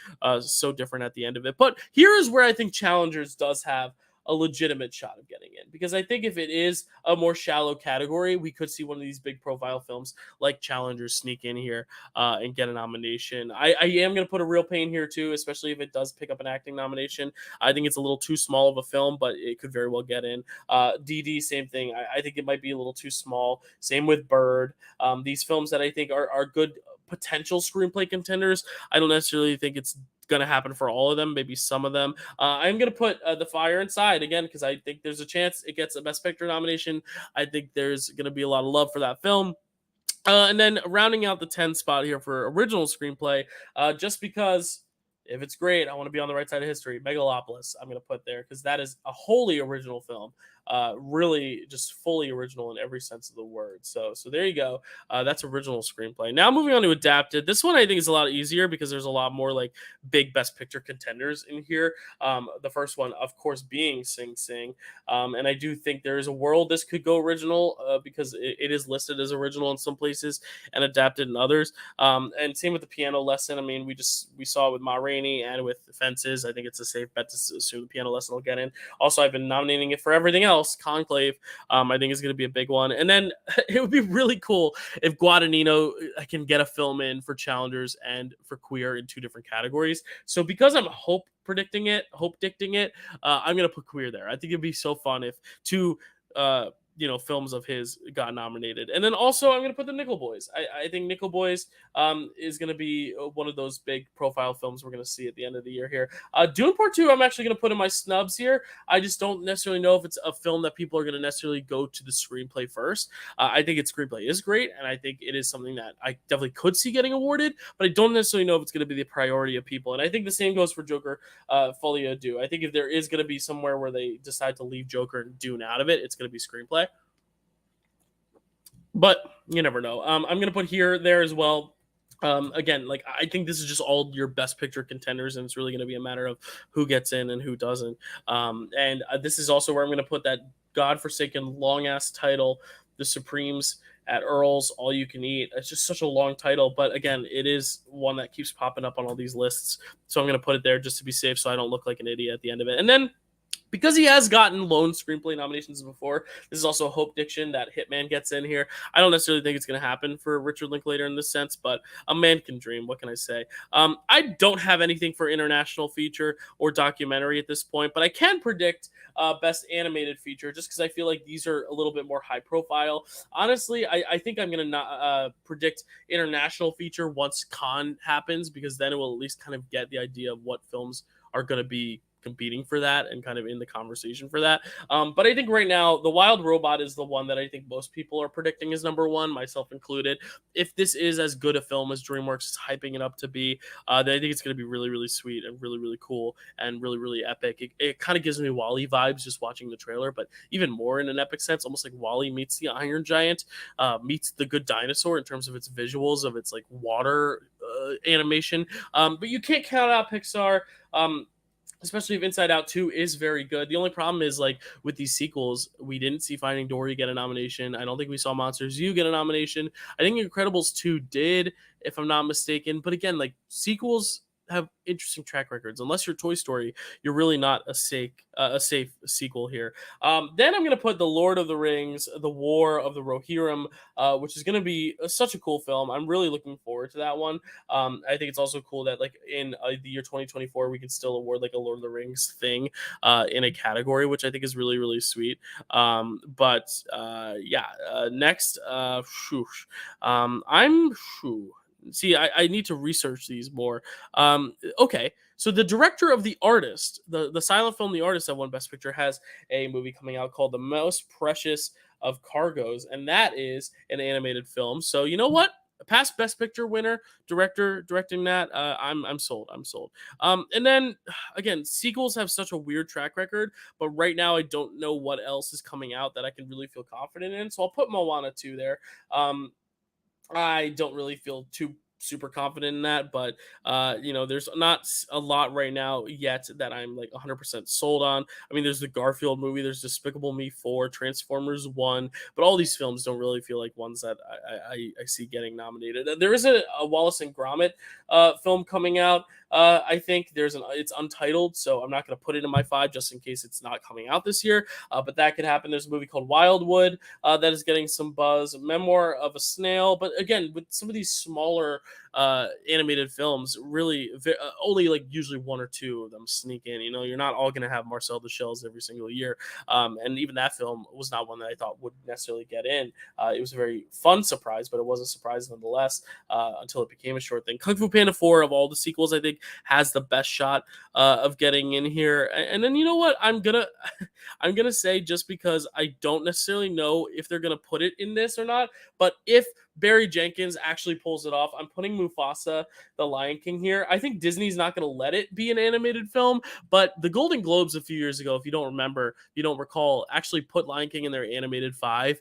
so different at the end of it. But here is where I think Challengers does have a legitimate shot of getting in, because I think if it is a more shallow category, we could see one of these big profile films like Challengers sneak in here and get a nomination. I am going to put A Real Pain here too, especially if it does pick up an acting nomination. I think it's a little too small of a film, but it could very well get in. DD, same thing. I think it might be a little too small. Same with Bird. These films that I think are good potential screenplay contenders. I don't necessarily think it's going to happen for all of them, maybe some of them. I'm going to put The Fire Inside again, because I think there's a chance it gets a Best Picture nomination. I think there's going to be a lot of love for that film. And then rounding out the 10 spot here for original screenplay, just because if it's great, I want to be on the right side of history. Megalopolis, I'm going to put there because that is a wholly original film. Really just fully original in every sense of the word. So there you go. That's original screenplay. Now moving on to adapted. This one I think is a lot easier because there's a lot more like big Best Picture contenders in here. The first one, of course, being Sing Sing. And I do think there is a world this could go original because it is listed as original in some places and adapted in others. And same with The Piano Lesson. I mean, we saw it with Ma Rainey and with Fences. I think it's a safe bet to assume The Piano Lesson will get in. Also, I've been nominating it for everything else. Conclave, I think is going to be a big one. And then it would be really cool if Guadagnino can get a film in for Challengers and for Queer in 2 different categories. So because I'm hope dicting it, I'm going to put Queer there. I think it'd be so fun if 2 films of his got nominated. And then also I'm going to put the Nickel Boys. I think Nickel Boys is going to be one of those big profile films we're going to see at the end of the year here. Dune Part 2, I'm actually going to put in my snubs here. I just don't necessarily know if it's a film that people are going to necessarily go to the screenplay first. I think its screenplay is great, and I think it is something that I definitely could see getting awarded, but I don't necessarily know if it's going to be the priority of people. And I think the same goes for Joker Folie à Deux. I think if there is going to be somewhere where they decide to leave Joker and Dune out of it, it's going to be screenplay. But you never know. I'm going to put here, there as well. Again, like I think this is just all your best picture contenders, and it's really going to be a matter of who gets in and who doesn't. And this is also where I'm going to put that godforsaken long ass title, The Supremes at Earl's All You Can Eat. It's just such a long title, but again, it is one that keeps popping up on all these lists. So I'm going to put it there just to be safe, so I don't look like an idiot at the end of it. And then, because he has gotten lone screenplay nominations before, this is also a hope diction that Hitman gets in here. I don't necessarily think it's going to happen for Richard Linklater in this sense, but a man can dream. What can I say? I don't have anything for international feature or documentary at this point, but I can predict best animated feature just because I feel like these are a little bit more high profile. Honestly, I think I'm going to not predict international feature once Cannes happens, because then it will at least kind of get the idea of what films are going to be competing for that and kind of in the conversation for that. But I think right now, The Wild Robot is the one that I think most people are predicting is number one, myself included. If this is as good a film as DreamWorks is hyping it up to be, then I think it's going to be really, really sweet and really, really cool and really, really epic. It kind of gives me WALL-E vibes just watching the trailer, but even more in an epic sense, almost like WALL-E meets the Iron Giant, meets The Good Dinosaur in terms of its visuals, of its like water animation. But you can't count out Pixar. Especially if Inside Out 2 is very good. The only problem is, like, with these sequels, we didn't see Finding Dory get a nomination. I don't think we saw Monsters U get a nomination. I think Incredibles 2 did, if I'm not mistaken. But again, like, sequels have interesting track records. Unless you're Toy Story, you're really not a safe sequel here. Then I'm going to put The Lord of the Rings, The War of the Rohirrim, which is going to be such a cool film. I'm really looking forward to that one. I think it's also cool that, like, in the year 2024, we can still award, like, a Lord of the Rings thing in a category, which I think is really, really sweet. Next, See, I need to research these more. Okay, so the director of The Artist, the silent film The Artist that won Best Picture, has a movie coming out called The Most Precious of Cargoes, and that is an animated film. So you know what? A past Best Picture winner, director directing that, I'm sold. I'm sold. And then again, sequels have such a weird track record, but right now I don't know what else is coming out that I can really feel confident in. So I'll put Moana 2 there. I don't really feel too super confident in that, but there's not a lot right now yet that I'm like 100% sold on. I mean, there's the Garfield movie, there's Despicable Me 4, Transformers 1, but all these films don't really feel like ones that I see getting nominated. There is a Wallace and Gromit film coming out. I think it's untitled, so I'm not going to put it in my 5 just in case it's not coming out this year, but that could happen. There's a movie called Wildwood that is getting some buzz, a Memoir of a Snail, but again, with some of these smaller animated films, really only like usually 1 or 2 of them sneak in. You're not all going to have Marcel the Shells every single year, and even that film was not one that I thought would necessarily get in. It was a very fun surprise, but it was a surprise nonetheless until it became a short thing. Kung Fu Panda 4, of all the sequels, I think has the best shot of getting in here. And then you know what, I'm gonna say, just because I don't necessarily know if they're gonna put it in this or not, but if Barry Jenkins actually pulls it off, I'm putting Mufasa, the Lion King here. I think Disney's not going to let it be an animated film, but the Golden Globes a few years ago, if you don't recall, actually put Lion King in their animated 5.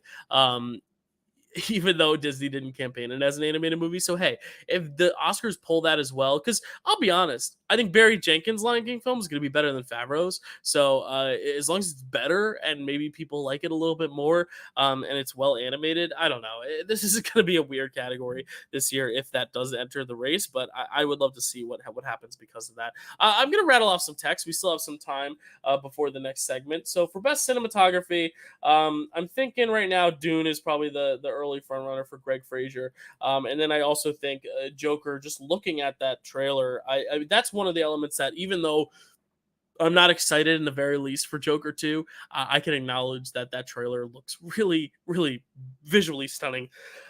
Even though Disney didn't campaign it as an animated movie. So, hey, if the Oscars pull that as well, because I'll be honest, I think Barry Jenkins' Lion King film is going to be better than Favreau's. So, as long as it's better and maybe people like it a little bit more and it's well animated, I don't know. This is going to be a weird category this year if that does enter the race, but I would love to see what happens because of that. I'm going to rattle off some text. We still have some time before the next segment. So, for best cinematography, I'm thinking right now Dune is probably the early front runner for Greg Fraser, and then I also think Joker. Just looking at that trailer, I that's one of the elements that, even though I'm not excited in the very least for Joker 2. I can acknowledge that that trailer looks really, really visually stunning.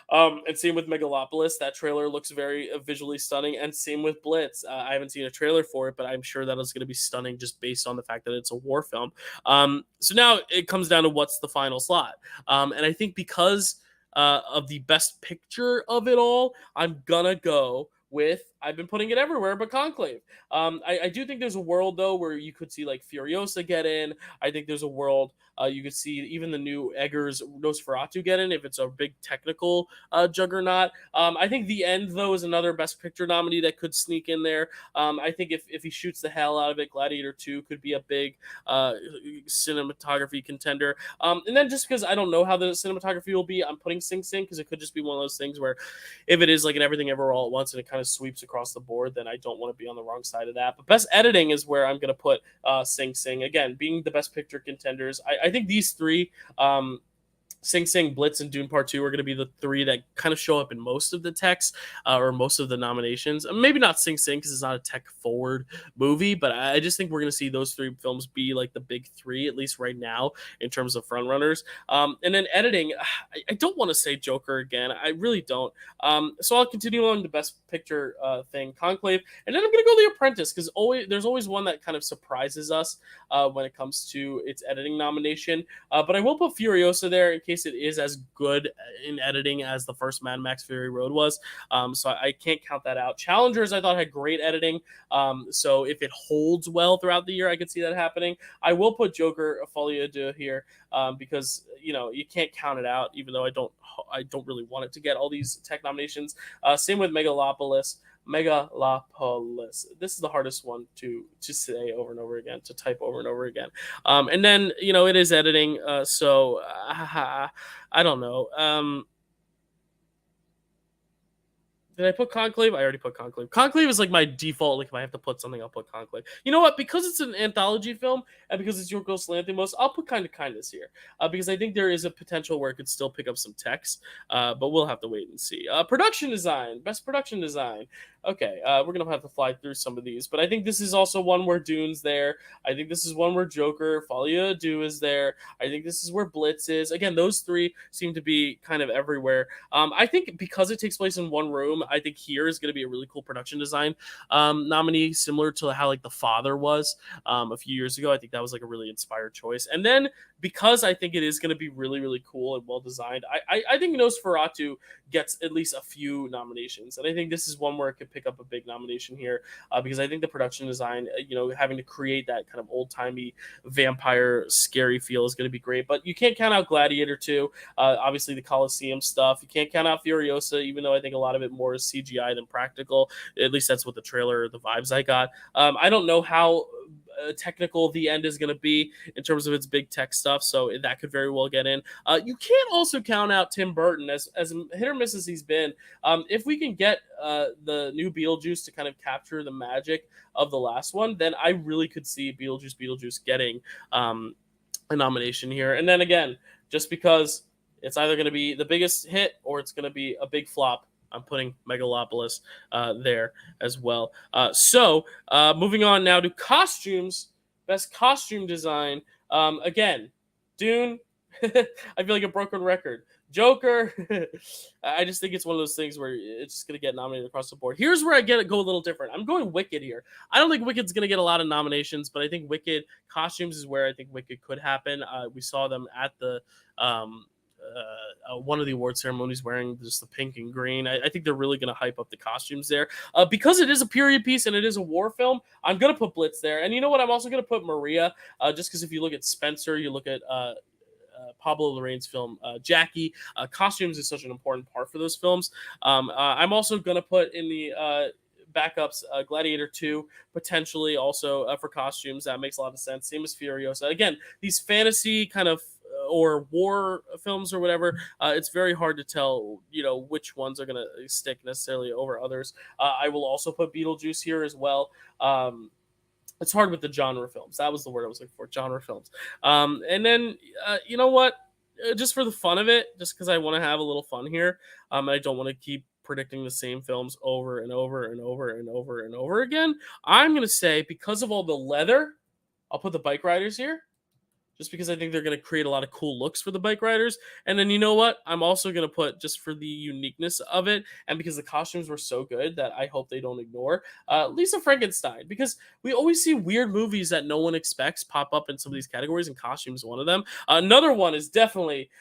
And same with Megalopolis. That trailer looks very visually stunning. And same with Blitz. I haven't seen a trailer for it, but I'm sure that it's going to be stunning just based on the fact that it's a war film. So now it comes down to what's the final slot. And I think because of the best picture of it all, I'm going to go with, I've been putting it everywhere, but Conclave. I do think there's a world though where you could see like Furiosa get in. I think there's a world you could see even the new Eggers Nosferatu get in if it's a big technical juggernaut. I think The End though is another Best Picture nominee that could sneak in there. I think if he shoots the hell out of it, Gladiator 2 could be a big cinematography contender. And then just because I don't know how the cinematography will be, I'm putting Sing Sing because it could just be one of those things where if it is like an Everything Ever All at Once and it kind of sweeps across the board, then I don't want to be on the wrong side of that. But Best Editing is where I'm going to put Sing Sing. Again, being the Best Picture contenders. I think these three, Sing Sing, Blitz, and Dune Part 2 are going to be the three that kind of show up in most of the texts or most of the nominations. Maybe not Sing Sing because it's not a tech-forward movie, but I just think we're going to see those three films be like the big three, at least right now, in terms of frontrunners. And then editing, I don't want to say Joker again. I really don't. So I'll continue on the Best Picture thing, Conclave, and then I'm going to go The Apprentice because there's always one that kind of surprises us when it comes to its editing nomination. But I will put Furiosa there in case it is as good in editing as the first Mad Max Fury Road was. So I can't count that out. Challengers, I thought, had great editing. So if it holds well throughout the year, I could see that happening. I will put Joker Folie à Deux here because, you know, you can't count it out, even though I don't really want it to get all these tech nominations. Same with Megalopolis. This is the hardest one to say over and over again, to type over and over again. And then, you know, it is editing. So I don't know. Did I put Conclave? I already put Conclave. Conclave is like my default. Like if I have to put something, I'll put Conclave. You know what? Because it's an anthology film and because it's Yorgos Lanthimos, I'll put Kind of Kindness here because I think there is a potential where it could still pick up some text, but we'll have to wait and see. Production design, best production design. Okay, we're gonna have to fly through some of these, but I think this is also one where Dune's there. I think this is one where Joker, Folie à Deux is there. I think this is where Blitz is. Again, those three seem to be kind of everywhere. I think because it takes place in one room, I think here is going to be a really cool production design nominee, similar to how like The Father was a few years ago. I think that was like a really inspired choice. And then because I think it is going to be really, really cool and well designed, I think Nosferatu gets at least a few nominations. And I think this is one where it could pick up a big nomination here because I think the production design, you know, having to create that kind of old-timey vampire scary feel is going to be great. But you can't count out Gladiator 2. Obviously, the Colosseum stuff. You can't count out Furiosa, even though I think a lot of it more is CGI than practical. At least that's what the trailer, the vibes I got. I don't know how technical The End is going to be in terms of its big tech stuff, so that could very well get in. You can't also count out Tim Burton, as hit or miss as he's been. If we can get the new Beetlejuice to kind of capture the magic of the last one, then I really could see Beetlejuice getting a nomination here. And then again, just because it's either going to be the biggest hit or it's going to be a big flop, I'm putting Megalopolis there as well. So moving on now to costumes, best costume design. Again, Dune, I feel like a broken record. Joker, I just think it's one of those things where it's just going to get nominated across the board. Here's where I go a little different. I'm going Wicked here. I don't think Wicked's going to get a lot of nominations, but I think Wicked costumes is where I think Wicked could happen. We saw them at the one of the award ceremonies wearing just the pink and green. I think they're really going to hype up the costumes there. Because it is a period piece and it is a war film, I'm going to put Blitz there. And you know what? I'm also going to put Maria, just because if you look at Spencer, you look at Pablo Larraín's film Jackie, costumes is such an important part for those films. I'm also going to put in the backups Gladiator 2 potentially also for costumes. That makes a lot of sense. Same as Furiosa. Again, these fantasy kind of or war films or whatever, it's very hard to tell, you know, which ones are going to stick necessarily over others. I will also put Beetlejuice here as well. It's hard with the genre films. That was the word I was looking for, genre films. And then, you know what? Just for the fun of it, just because I want to have a little fun here, I don't want to keep predicting the same films over and over and over and over and over again. I'm going to say, because of all the leather I'll put the bike riders here, just because I think they're going to create a lot of cool looks for the bike riders. And then you know what? I'm also going to put, just for the uniqueness of it, and because the costumes were so good that I hope they don't ignore, Lisa Frankenstein. Because we always see weird movies that no one expects pop up in some of these categories, and costumes one of them. Another one is definitely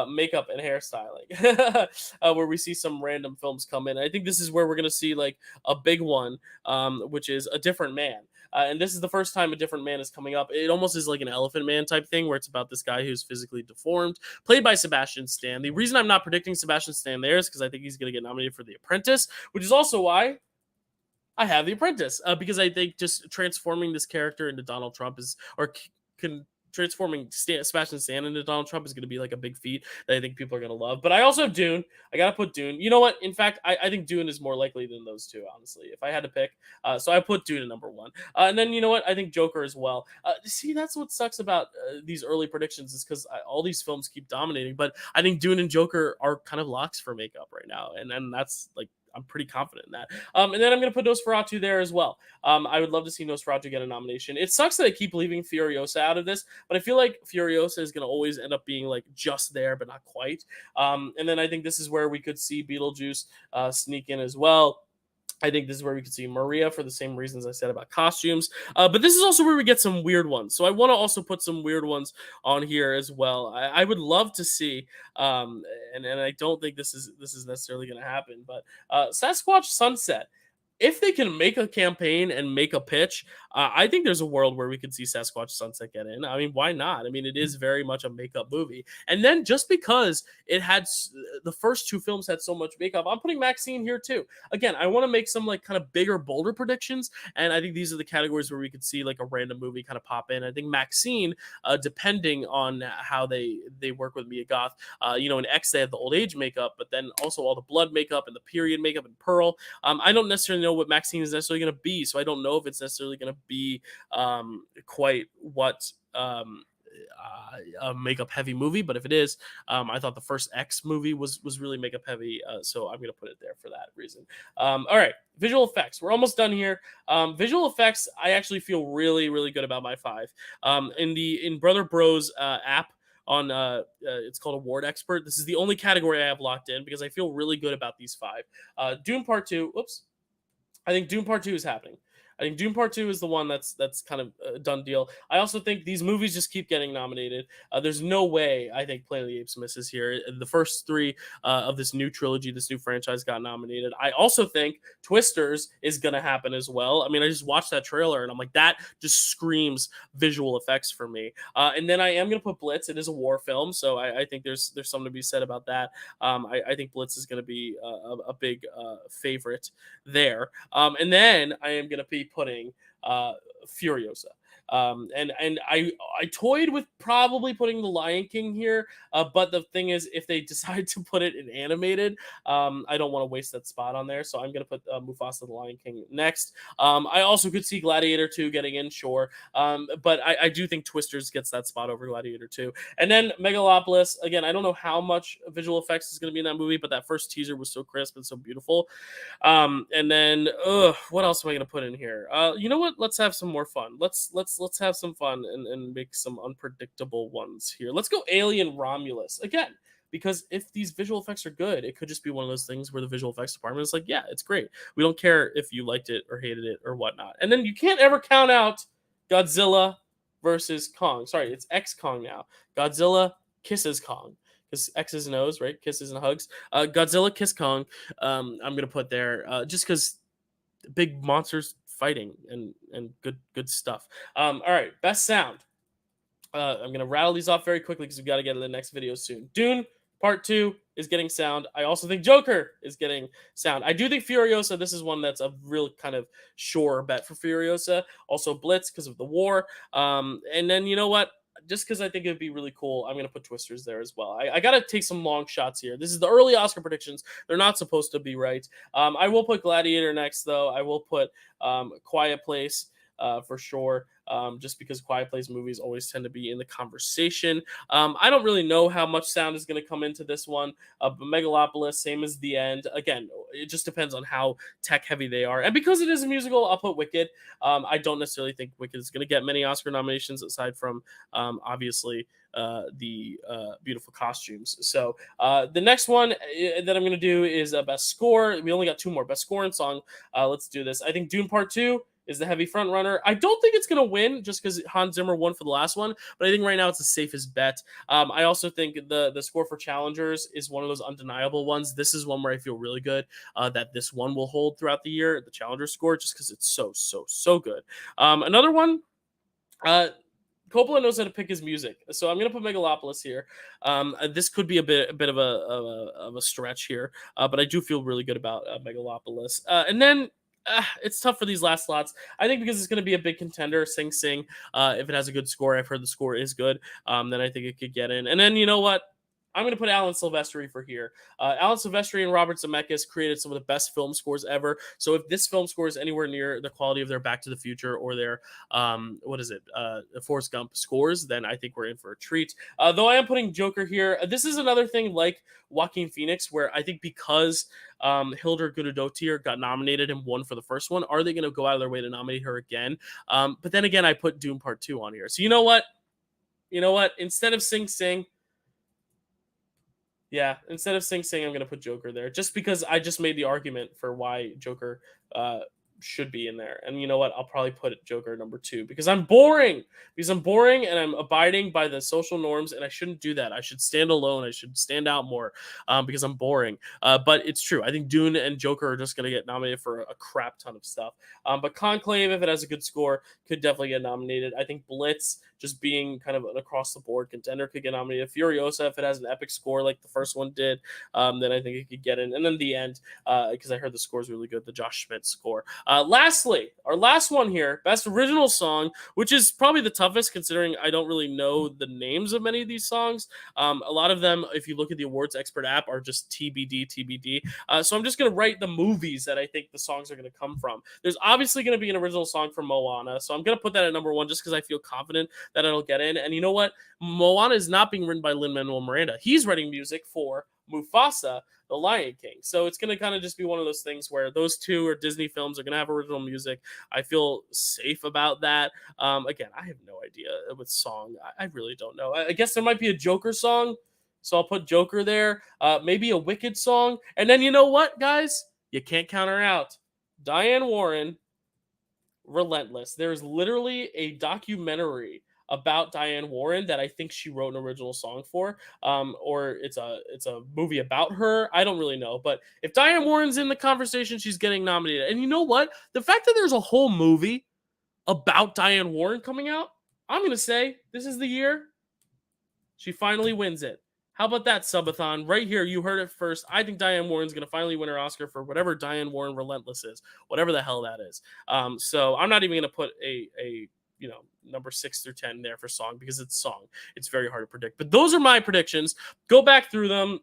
makeup and hairstyling, where we see some random films come in. I think this is where we're going to see like a big one, which is A Different Man. And this is the first time A Different Man is coming up. It almost is like an Elephant Man type thing, where it's about this guy who's physically deformed, played by Sebastian Stan. The reason I'm not predicting Sebastian Stan there is because I think he's going to get nominated for The Apprentice, which is also why I have The Apprentice, because I think just transforming this character into Donald Trump transforming Sebastian Stan into Donald Trump is going to be like a big feat that I think people are going to love. But I also have Dune. I got to put Dune. You know what? In fact, I think Dune is more likely than those two, honestly, if I had to pick. So I put Dune at number one. And then, you know what? I think Joker as well. See, that's what sucks about these early predictions, is because all these films keep dominating. But I think Dune and Joker are kind of locks for makeup right now. And that's like, I'm pretty confident in that. And then I'm going to put Nosferatu there as well. I would love to see Nosferatu get a nomination. It sucks that I keep leaving Furiosa out of this, but I feel like Furiosa is going to always end up being like just there, but not quite. And then I think this is where we could see Beetlejuice sneak in as well. I think this is where we could see Maria for the same reasons I said about costumes. But this is also where we get some weird ones. So I want to also put some weird ones on here as well. I would love to see, and I don't think this is necessarily going to happen, but Sasquatch Sunset. If they can make a campaign and make a pitch, I think there's a world where we could see Sasquatch Sunset get in. I mean, why not? I mean, it is very much a makeup movie. And then just because it had the first two films had so much makeup, I'm putting Maxine here too. Again, I want to make some like kind of bigger, bolder predictions. And I think these are the categories where we could see like a random movie kind of pop in. I think Maxine, depending on how they work with Mia Goth, in X, they have the old age makeup, but then also all the blood makeup and the period makeup and Pearl. I don't necessarily know what Maxine is necessarily going to be, so I don't know if it's necessarily going to be quite what a makeup heavy movie, but if it is, I thought the first X movie was really makeup heavy, so I'm going to put it there for that reason. All right, visual effects. We're almost done here. Visual effects, I actually feel really, really good about my 5. In Brother Bros app, on it's called Award Expert. This is the only category I have locked in because I feel really good about these 5. Dune Part 2. I think Dune Part 2 is happening. I think Dune Part 2 is the one that's kind of a done deal. I also think these movies just keep getting nominated. There's no way I think Planet of the Apes misses here. The first 3 of this new trilogy, this new franchise got nominated. I also think Twisters is going to happen as well. I mean, I just watched that trailer and I'm like, that just screams visual effects for me. And then I am going to put Blitz. It is a war film, so I think there's something to be said about that. I think Blitz is going to be a big favorite there. And then I am going to be putting Furiosa. And I toyed with probably putting The Lion King here, but the thing is, if they decide to put it in animated, I don't want to waste that spot on there, so I'm going to put Mufasa The Lion King next. I also could see Gladiator 2 getting in, sure, but I do think Twisters gets that spot over Gladiator 2. And then Megalopolis, again, I don't know how much visual effects is going to be in that movie, but that first teaser was so crisp and so beautiful. And then, what else am I going to put in here? You know what? Let's have some more fun. Let's have some fun and make some unpredictable ones here. Let's go Alien Romulus again, because if these visual effects are good, it could just be one of those things where the visual effects department is like, yeah, it's great. We don't care if you liked it or hated it or whatnot. And then you can't ever count out Godzilla versus Kong. Sorry, it's X Kong now. Godzilla kisses Kong. Because X's and O's, right? Kisses and hugs. Godzilla kiss Kong. I'm gonna put there just because big monsters fighting and good stuff. All right, best sound. I'm gonna rattle these off very quickly because we've got to get to the next video soon. Dune Part 2 is getting sound. I also think Joker is getting sound. I do think Furiosa, this is one that's a real kind of sure bet for Furiosa. Also Blitz because of the war. And then you know what? Just because I think it'd be really cool, I'm going to put Twisters there as well. I got to take some long shots here. This is the early Oscar predictions. They're not supposed to be right. I will put Gladiator next, though. I will put Quiet Place. for sure. Just because Quiet Place movies always tend to be in the conversation. I don't really know how much sound is going to come into this one. But Megalopolis, same as The End. Again, it just depends on how tech heavy they are. And because it is a musical, I'll put Wicked. I don't necessarily think Wicked is going to get many Oscar nominations aside from obviously the beautiful costumes. So the next one that I'm going to do is Best Score. We only got 2 more. Best Score and Song. Let's do this. I think Dune Part 2 is the heavy front runner. I don't think it's going to win just because Hans Zimmer won for the last one, but I think right now it's the safest bet. I also think the score for Challengers is one of those undeniable ones. This is one where I feel really good that this one will hold throughout the year, the Challenger score, just because it's so good. Another one, Coppola knows how to pick his music, so I'm going to put Megalopolis here. This could be a bit of a stretch here, but I do feel really good about Megalopolis. And then it's tough for these last slots. I think because it's going to be a big contender, Sing Sing. If it has a good score, I've heard the score is good, then I think it could get in. And then you know what? I'm going to put Alan Silvestri for here. Alan Silvestri and Robert Zemeckis created some of the best film scores ever. So if this film score is anywhere near the quality of their Back to the Future or their, Forrest Gump scores, then I think we're in for a treat. Though I am putting Joker here. This is another thing like Joaquin Phoenix, where I think because Hildur Guðnadóttir got nominated and won for the first one, are they going to go out of their way to nominate her again? But then again, I put Dune Part 2 on here. So you know what? Instead of Sing Sing, instead of Sing Sing, I'm going to put Joker there. Just because I just made the argument for why Joker should be in there. And you know what? I'll probably put Joker number 2 because I'm boring. And I'm abiding by the social norms, and I shouldn't do that. I should stand alone. I should stand out more because I'm boring. But it's true. I think Dune and Joker are just going to get nominated for a crap ton of stuff. But Conclave, if it has a good score, could definitely get nominated. I think Blitz, just being kind of an across-the-board contender, could get nominated. Furiosa, if it has an epic score like the first one did, then I think it could get in. And then The End, because I heard the score is really good, the Josh Schmidt score. Lastly, our last one here, Best Original Song, which is probably the toughest considering I don't really know the names of many of these songs. A lot of them, if you look at the awards expert app, are just TBD. So I'm just going to write the movies that I think the songs are going to come from. There's obviously going to be an original song from Moana, so I'm going to put that at number 1 just because I feel confident that it'll get in. And you know what? Moana is not being written by Lin-Manuel Miranda. He's writing music for Mufasa, The Lion King. So it's going to kind of just be one of those things where those two are Disney films are going to have original music. I feel safe about that. Again, I have no idea with song. I really don't know. I guess there might be a Joker song, so I'll put Joker there. Maybe a Wicked song. And then you know what, guys? You can't count her out. Diane Warren, Relentless. There's literally a documentary about Diane Warren that I think she wrote an original song for, or it's a movie about her. I don't really know, but if Diane Warren's in the conversation, she's getting nominated. And you know what? The fact that there's a whole movie about Diane Warren coming out, I'm gonna say this is the year she finally wins it. How about that, Subathon? Right here, you heard it first. I think Diane Warren's going to finally win her Oscar for whatever Diane Warren Relentless is, whatever the hell that is. So I'm not even going to put a number 6 through 10 there for song because it's song. It's very hard to predict. But those are my predictions. Go back through them.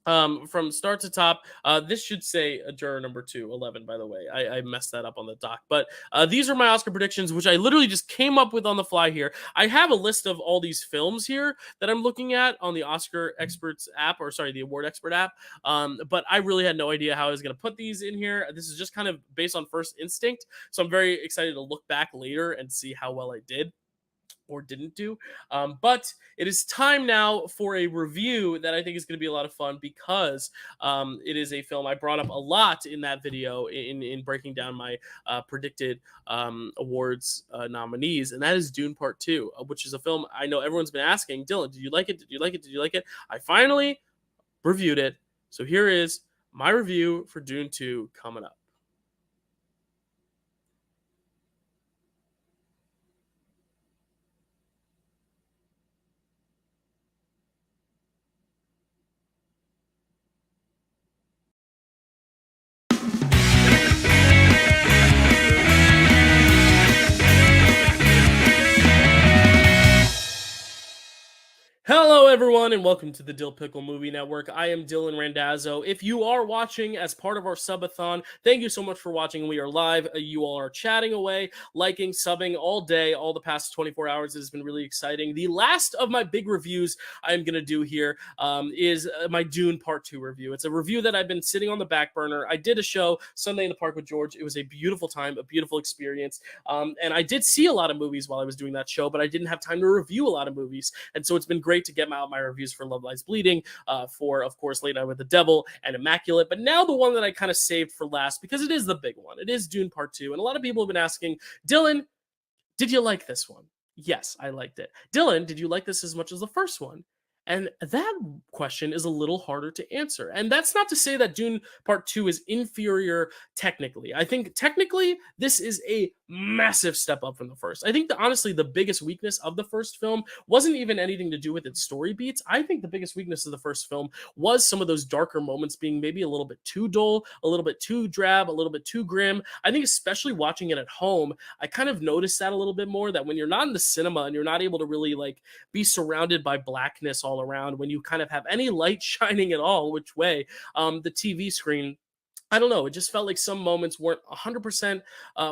From start to top, this should say a juror number 2, 11, by the way. I messed that up on the doc. But these are my Oscar predictions, which I literally just came up with on the fly here. I have a list of all these films here that I'm looking at on the Oscar Experts app, the Award Expert app. But I really had no idea how I was going to put these in here. This is just kind of based on first instinct. So I'm very excited to look back later and see how well I did or didn't do. But it is time now for a review that I think is going to be a lot of fun because it is a film I brought up a lot in that video in breaking down my predicted awards nominees, and that is Dune Part 2, which is a film I know everyone's been asking, Dylan, did you like it? Did you like it? Did you like it? I finally reviewed it. So here is my review for Dune 2 coming up. Hello, everyone, and welcome to the Dill Pickle Movie Network. I am Dylan Randazzo. If you are watching as part of our subathon, thank you so much for watching. We are live. You all are chatting away, liking, subbing all day, all the past 24 hours. It has been really exciting. The last of my big reviews I'm going to do here is my Dune Part 2 review. It's a review that I've been sitting on the back burner. I did a show Sunday in the Park with George. It was a beautiful time, a beautiful experience. And I did see a lot of movies while I was doing that show, but I didn't have time to review a lot of movies. And so it's been great to get out my reviews for Love Lies Bleeding, for, of course, Late Night with the Devil and Immaculate. But now the one that I kind of saved for last, because it is the big one. It is Dune Part 2. And a lot of people have been asking, Dylan, did you like this one? Yes, I liked it. Dylan, did you like this as much as the first one? And that question is a little harder to answer. And that's not to say that Dune Part 2 is inferior technically. I think technically this is a massive step up from the first. I think that honestly the biggest weakness of the first film wasn't even anything to do with its story beats. I think the biggest weakness of the first film was some of those darker moments being maybe a little bit too dull, a little bit too drab, a little bit too grim. I think especially watching it at home, I kind of noticed that a little bit more, that when you're not in the cinema and you're not able to really like be surrounded by blackness all around, when you kind of have any light shining at all which way, the TV screen, I don't know, it just felt like some moments weren't 100%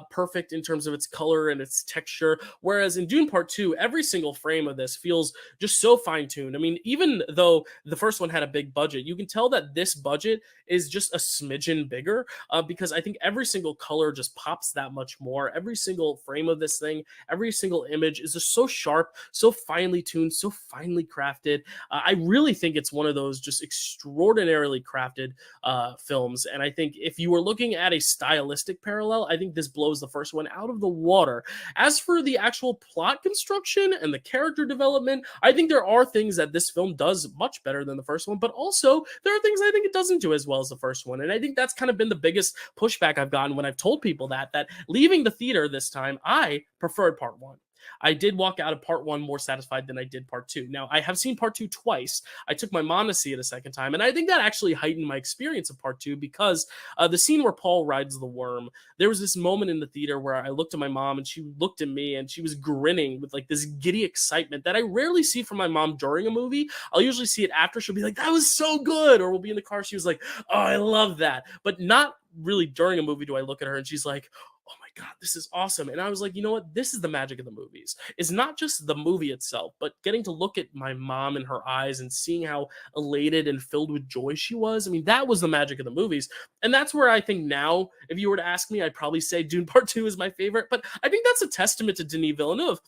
perfect in terms of its color and its texture, whereas in Dune Part 2, every single frame of this feels just so fine-tuned. I mean, even though the first one had a big budget, you can tell that this budget is just a smidgen bigger, because I think every single color just pops that much more. Every single frame of this thing, every single image is just so sharp, so finely tuned, so finely crafted. I really think it's one of those just extraordinarily crafted films, and I think if you were looking at a stylistic parallel, I think this blows the first one out of the water. As for the actual plot construction and the character development, I think there are things that this film does much better than the first one, but also there are things I think it doesn't do as well as the first one. And I think that's kind of been the biggest pushback I've gotten when I've told people that leaving the theater this time, I preferred Part 1. I did walk out of Part 1 more satisfied than I did Part 2. Now, I have seen Part 2 twice. I took my mom to see it a second time, and I think that actually heightened my experience of Part 2 because the scene where Paul rides the worm, there was this moment in the theater where I looked at my mom and she looked at me and she was grinning with like this giddy excitement that I rarely see from my mom during a movie. I'll usually see it after. She'll be like, that was so good. Or we'll be in the car. She was like, oh, I love that. But not really during a movie do I look at her and she's like, oh my God, this is awesome. And I was like, you know what? This is the magic of the movies. It's not just the movie itself, but getting to look at my mom in her eyes and seeing how elated and filled with joy she was. I mean, that was the magic of the movies. And that's where I think now, if you were to ask me, I'd probably say Dune Part 2 is my favorite. But I think that's a testament to Denis Villeneuve.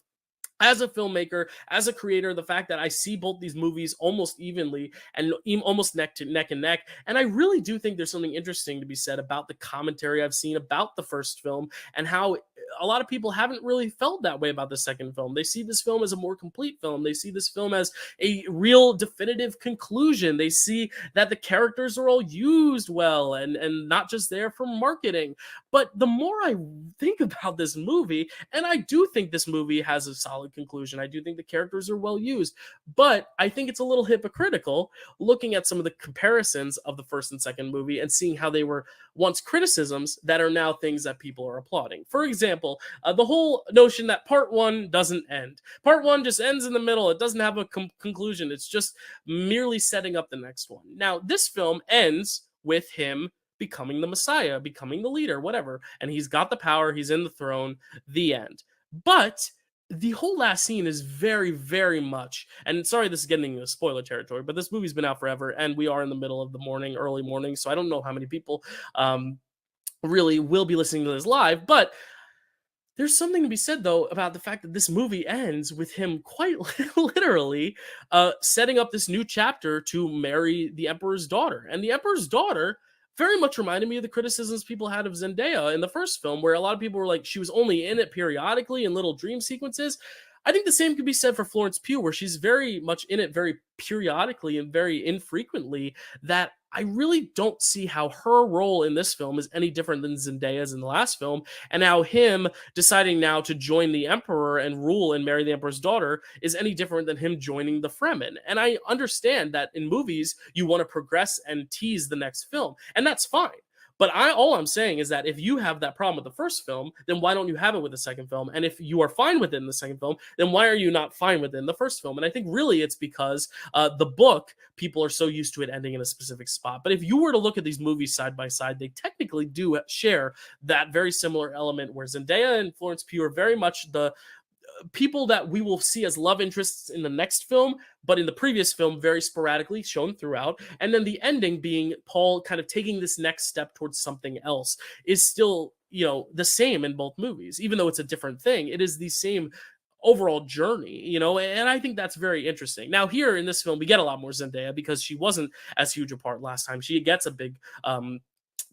As a filmmaker, as a creator, the fact that I see both these movies almost evenly and almost neck and neck. And I really do think there's something interesting to be said about the commentary I've seen about the first film and how a lot of people haven't really felt that way about the second film. They see this film as a more complete film. They see this film as a real definitive conclusion. They see that the characters are all used well and not just there for marketing. But the more I think about this movie, and I do think this movie has a solid conclusion. I do think the characters are well used, but I think it's a little hypocritical looking at some of the comparisons of the first and second movie and seeing how they were once criticisms that are now things that people are applauding. For example, the whole notion that Part 1 doesn't end. Part 1 just ends in the middle. It doesn't have a conclusion. It's just merely setting up the next one. Now, this film ends with him becoming the Messiah, becoming the leader, whatever. And he's got the power. He's in the throne. The end. But the whole last scene is very, very much, and sorry this is getting into spoiler territory, but this movie's been out forever, and we are in the middle of the morning, early morning, so I don't know how many people really will be listening to this live, but there's something to be said, though, about the fact that this movie ends with him quite literally setting up this new chapter to marry the Emperor's daughter. And the Emperor's daughter very much reminded me of the criticisms people had of Zendaya in the first film, where a lot of people were like, she was only in it periodically in little dream sequences. I think the same could be said for Florence Pugh, where she's very much in it very periodically and very infrequently, that I really don't see how her role in this film is any different than Zendaya's in the last film, and how him deciding now to join the Emperor and rule and marry the Emperor's daughter is any different than him joining the Fremen. And I understand that in movies, you want to progress and tease the next film, and that's fine. But all I'm saying is that if you have that problem with the first film, then why don't you have it with the second film? And if you are fine with it in the second film, then why are you not fine with it in the first film? And I think really it's because the book, people are so used to it ending in a specific spot. But if you were to look at these movies side by side, they technically do share that very similar element where Zendaya and Florence Pugh are very much the people that we will see as love interests in the next film, but in the previous film, very sporadically shown throughout. And then the ending being Paul kind of taking this next step towards something else is still, the same in both movies. Even though it's a different thing, it is the same overall journey, and I think that's very interesting. Now, here in this film, we get a lot more Zendaya because she wasn't as huge a part last time. She gets a big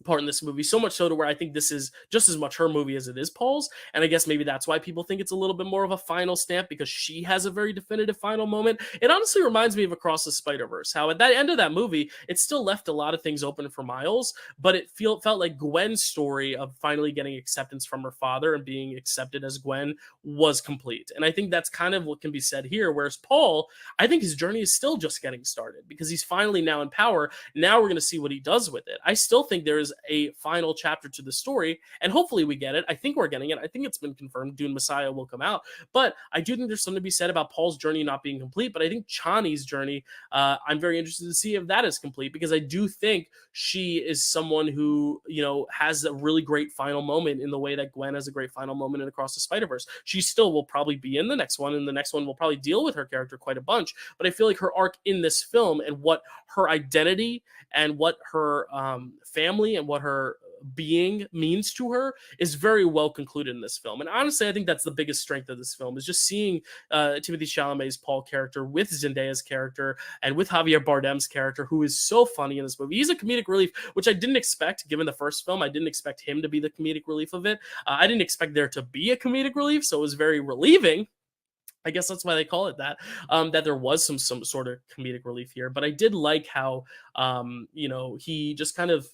part in this movie, so much so to where I think this is just as much her movie as it is Paul's, and I guess maybe that's why people think it's a little bit more of a final stamp, because she has a very definitive final moment. It honestly reminds me of Across the Spider-Verse, how at that end of that movie, it still left a lot of things open for Miles, but it felt like Gwen's story of finally getting acceptance from her father and being accepted as Gwen was complete. And I think that's kind of what can be said here, whereas Paul, I think his journey is still just getting started, because he's finally now in power. Now we're going to see what he does with it. I still think there is a final chapter to the story, and hopefully we get it. I think we're getting it. I think it's been confirmed Dune Messiah will come out, but I do think there's something to be said about Paul's journey not being complete. But I think Chani's journey, I'm very interested to see if that is complete, because I do think she is someone who, has a really great final moment in the way that Gwen has a great final moment in Across the Spider-Verse. She still will probably be in the next one, and the next one will probably deal with her character quite a bunch, but I feel like her arc in this film and what her identity and what her family and what her being means to her is very well concluded in this film. And honestly, I think that's the biggest strength of this film, is just seeing Timothée Chalamet's Paul character with Zendaya's character and with Javier Bardem's character, who is so funny in this movie. He's a comedic relief, which I didn't expect given the first film. I didn't expect him to be the comedic relief of it. I didn't expect there to be a comedic relief, so it was very relieving. I guess that's why they call it that, that there was some sort of comedic relief here. But I did like how, he just kind of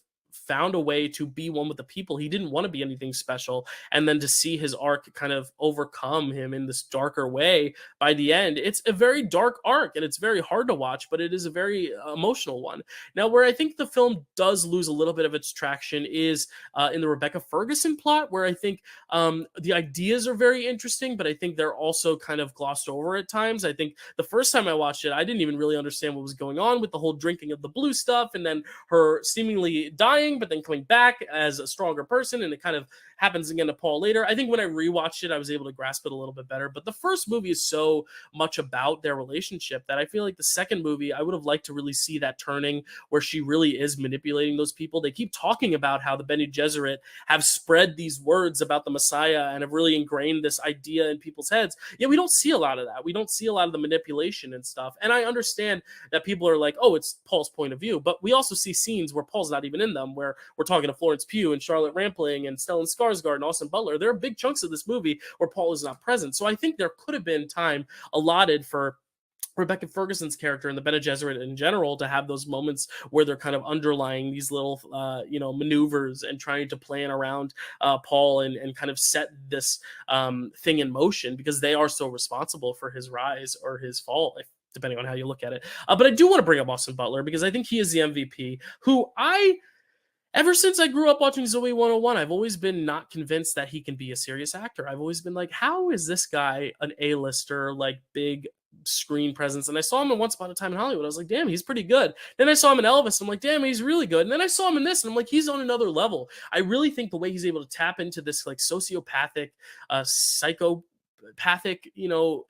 found a way to be one with the people. He didn't want to be anything special. And then to see his arc kind of overcome him in this darker way by the end, it's a very dark arc and it's very hard to watch, but it is a very emotional one. Now, where I think the film does lose a little bit of its traction is in the Rebecca Ferguson plot, where I think the ideas are very interesting, but I think they're also kind of glossed over at times. I think the first time I watched it, I didn't even really understand what was going on with the whole drinking of the blue stuff and then her seemingly dying, but then coming back as a stronger person, and it kind of happens again to Paul later. I think when I rewatched it, I was able to grasp it a little bit better, but the first movie is so much about their relationship that I feel like the second movie, I would have liked to really see that turning where she really is manipulating those people. They keep talking about how the Bene Gesserit have spread these words about the Messiah and have really ingrained this idea in people's heads. Yet we don't see a lot of that. We don't see a lot of the manipulation and stuff. And I understand that people are like, oh, it's Paul's point of view, but we also see scenes where Paul's not even in them, where we're talking to Florence Pugh and Charlotte Rampling and Stellan Skarsgård and Austin Butler. There are big chunks of this movie where Paul is not present. So I think there could have been time allotted for Rebecca Ferguson's character and the Bene Gesserit in general to have those moments where they're kind of underlying these little, maneuvers and trying to plan around Paul and kind of set this thing in motion, because they are so responsible for his rise or his fall, depending on how you look at it. But I do want to bring up Austin Butler, because I think he is the MVP, who ever since I grew up watching Zoe 101, I've always been not convinced that he can be a serious actor. I've always been like, how is this guy an A-lister, like big screen presence? And I saw him in Once Upon a Time in Hollywood. I was like, damn, he's pretty good. Then I saw him in Elvis. I'm like, damn, he's really good. And then I saw him in this, and I'm like, he's on another level. I really think the way he's able to tap into this like sociopathic, psychopathic,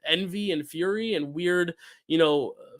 envy and fury and weird,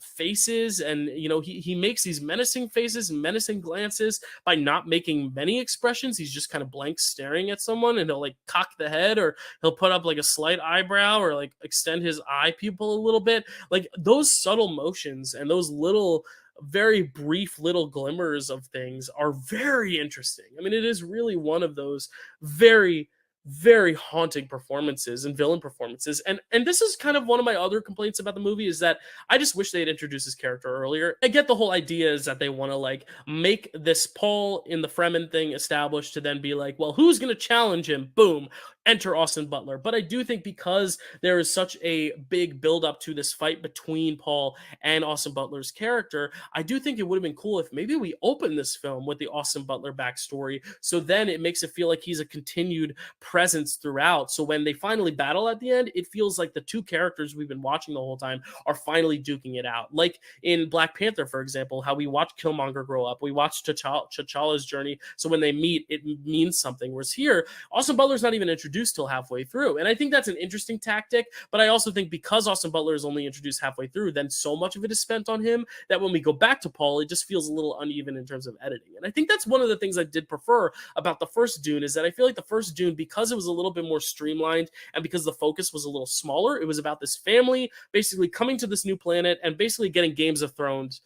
faces. And, he makes these menacing faces and menacing glances by not making many expressions. He's just kind of blank staring at someone, and he'll like cock the head, or he'll put up like a slight eyebrow, or like extend his eye pupil a little bit. Like those subtle motions and those little, very brief little glimmers of things are very interesting. I mean, it is really one of those very, very haunting performances and villain performances. And this is kind of one of my other complaints about the movie, is that I just wish they had introduced his character earlier. I get the whole idea is that they want to like make this Paul in the Fremen thing established to then be like, well, who's going to challenge him? Boom. enter Austin Butler. But I do think because there is such a big build up to this fight between Paul and Austin Butler's character, I do think it would have been cool if maybe we open this film with the Austin Butler backstory. So then it makes it feel like he's a continued presence throughout. So when they finally battle at the end, it feels like the two characters we've been watching the whole time are finally duking it out. Like in Black Panther, for example, how we watch Killmonger grow up, we watch T'Challa's journey. So when they meet, it means something. Whereas here, Austin Butler's not even introduced till halfway through. And I think that's an interesting tactic, but I also think because Austin Butler is only introduced halfway through, then so much of it is spent on him that when we go back to Paul, it just feels a little uneven in terms of editing. And I think that's one of the things I did prefer about the first Dune, is that I feel like the first Dune, because it was a little bit more streamlined and because the focus was a little smaller, it was about this family basically coming to this new planet and basically getting Game of Thrones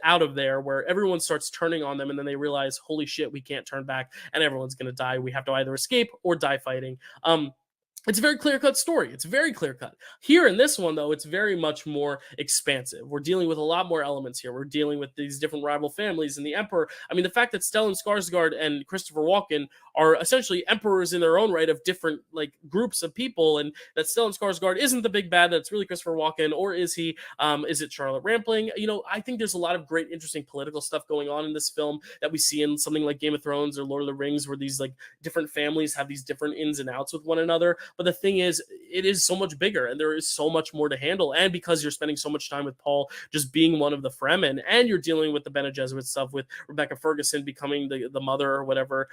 out of there, where everyone starts turning on them and then they realize, holy shit, we can't turn back and everyone's going to die. We have to either escape or die fighting. It's a very clear-cut story. It's very clear-cut. Here in this one, though, it's very much more expansive. We're dealing with a lot more elements here. We're dealing with these different rival families and the Emperor. I mean, the fact that Stellan Skarsgård and Christopher Walken are essentially emperors in their own right of different like groups of people, and that Stellan Skarsgård isn't the big bad, that's really Christopher Walken, or is he? Is it Charlotte Rampling? You know, I think there's a lot of great, interesting political stuff going on in this film that we see in something like Game of Thrones or Lord of the Rings, where these like different families have these different ins and outs with one another. But the thing is, it is so much bigger and there is so much more to handle. And because you're spending so much time with Paul just being one of the Fremen, and you're dealing with the Bene Gesserit stuff with Rebecca Ferguson becoming the mother or whatever,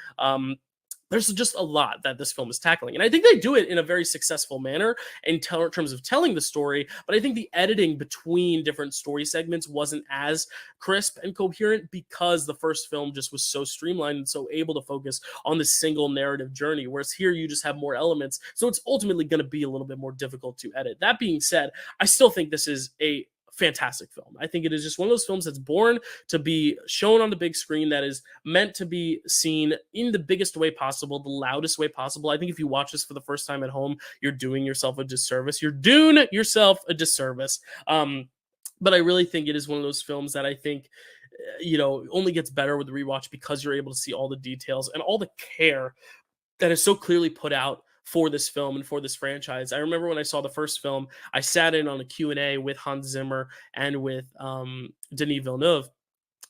there's just a lot that this film is tackling. And I think they do it in a very successful manner in terms of telling the story, but I think the editing between different story segments wasn't as crisp and coherent because the first film just was so streamlined and so able to focus on this single narrative journey, whereas here you just have more elements. So it's ultimately going to be a little bit more difficult to edit. That being said, I still think this is a fantastic film. I think it is just one of those films that's born to be shown on the big screen, that is meant to be seen in the biggest way possible, the loudest way possible. I think if you watch this for the first time at home, you're doing yourself a disservice. You're doing yourself a disservice. But I really think it is one of those films that I think, you know, only gets better with the rewatch because you're able to see all the details and all the care that is so clearly put out for this film and for this franchise. I remember when I saw the first film, I sat in on a Q&A with Hans Zimmer and with Denis Villeneuve.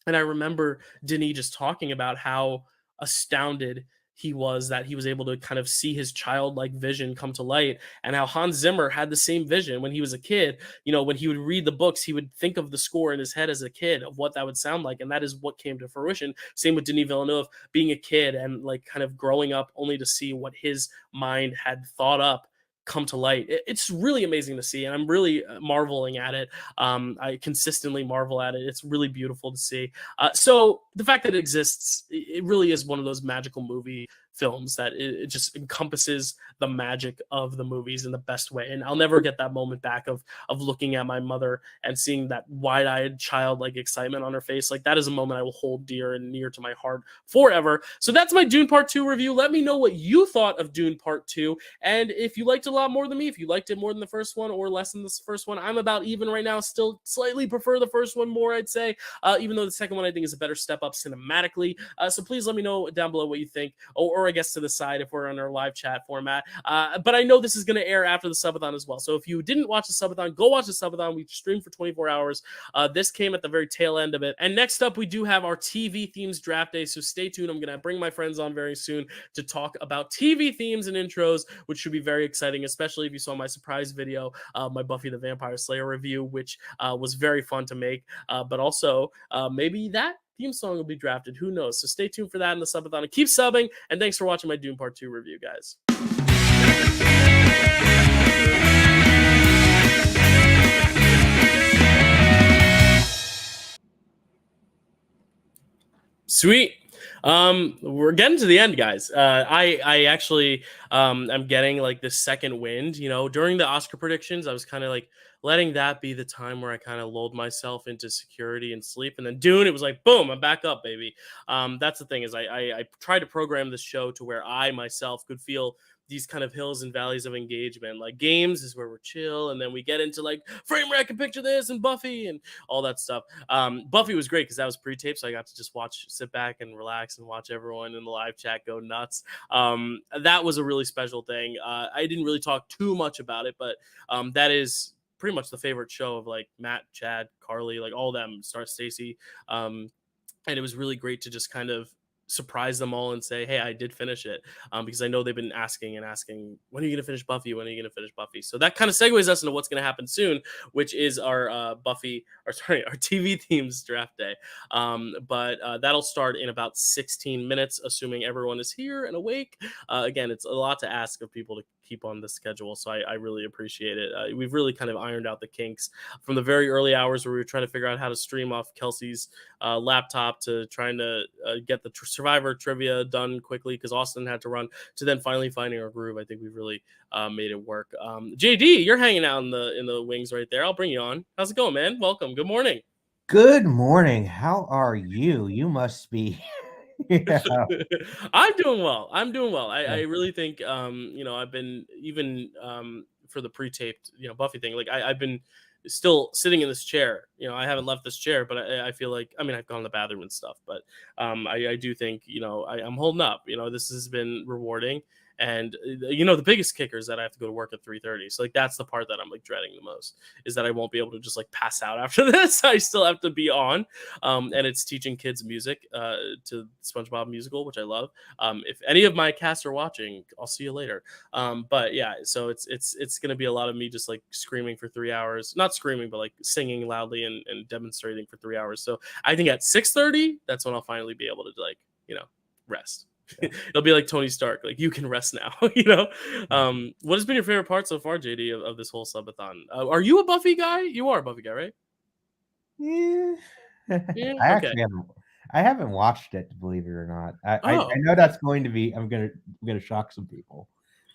And I remember Denis just talking about how astounded he was that he was able to kind of see his childlike vision come to light, and how Hans Zimmer had the same vision when he was a kid. You know, when he would read the books, he would think of the score in his head as a kid of what that would sound like. And that is what came to fruition. Same with Denis Villeneuve being a kid and like kind of growing up only to see what his mind had thought up come to light. It's really amazing to see, and I'm really marveling at it. I consistently marvel at it. It's really beautiful to see. So the fact that it exists, it really is one of those magical movie films that it just encompasses the magic of the movies in the best way. And I'll never get that moment back of looking at my mother and seeing that wide-eyed childlike excitement on her face. Like, that is a moment I will hold dear and near to my heart forever. So that's my Dune Part 2 review. Let me know what you thought of Dune Part 2. And if you liked it a lot more than me, if you liked it more than the first one or less than this first one, I'm about even right now. Still slightly prefer the first one more, I'd say, even though the second one I think is a better step up cinematically. So please let me know down below what you think, or I guess to the side if we're on our live chat format. But I know this is going to air after the subathon as well. So if you didn't watch the subathon, go watch the subathon. We streamed for 24 hours. This came at the very tail end of it. And next up, we do have our TV themes draft day. So stay tuned. I'm going to bring my friends on very soon to talk about TV themes and intros, which should be very exciting, especially if you saw my surprise video, my Buffy the Vampire Slayer review, which was very fun to make. But also maybe that theme song will be drafted. Who knows? So stay tuned for that in the subathon. And keep subbing. And thanks for watching my Dune Part 2 review, guys. Sweet. We're getting to the end, guys. I actually am getting like this second wind. You know, during the Oscar predictions, I was kind of like letting that be the time where I kind of lulled myself into security and sleep. And then Dune, it was like, boom, I'm back up, baby. That's the thing, is I try to program this show to where I myself could feel these kind of hills and valleys of engagement. Like games is where we're chill, and then we get into like frame rec and picture this and Buffy and all that stuff. Buffy was great because that was pre-taped, so I got to just sit back and relax and watch everyone in the live chat go nuts. That was a really special thing. I didn't really talk too much about it, but that is pretty much the favorite show of like Matt, Chad, Carly, like all of them, Stacy. And it was really great to just kind of surprise them all and say, hey, I did finish it, because I know they've been asking, when are you going to finish Buffy? When are you going to finish Buffy? So that kind of segues us into what's going to happen soon, which is our our TV themes draft day. But that'll start in about 16 minutes, assuming everyone is here and awake. Again, it's a lot to ask of people to keep on the schedule, so I really appreciate it. We've really kind of ironed out the kinks from the very early hours where we were trying to figure out how to stream off Kelsey's laptop, to trying to get the Survivor trivia done quickly because Austin had to run, to then finally finding our groove. I think we've really made it work. JD, you're hanging out in the wings right there. I'll bring you on. How's it going, man? Welcome. Good morning. Good morning. How are you? You must be. Yeah. I'm doing well. I really think I've been even for the pre-taped Buffy thing. Like I've been still sitting in this chair. I haven't left this chair, but I feel like I've gone to the bathroom and stuff, but I do think I'm holding up. This has been rewarding. And the biggest kicker is that I have to go to work at 3:30. So like that's the part that I'm like dreading the most, is that I won't be able to just like pass out after this. I still have to be on. And it's teaching kids music to SpongeBob musical, which I love. If any of my casts are watching, I'll see you later. But yeah, so it's gonna be a lot of me just like screaming for 3 hours. Not screaming, but like singing loudly and demonstrating for 3 hours. So I think at 6:30, that's when I'll finally be able to like, rest. It'll be like Tony Stark, like you can rest now. What has been your favorite part so far, JD, of this whole subathon? Are you a Buffy guy? You are a Buffy guy, right? Yeah. Yeah. I Okay. actually haven't watched it, believe it or not. I know that's going to be. I'm gonna shock some people,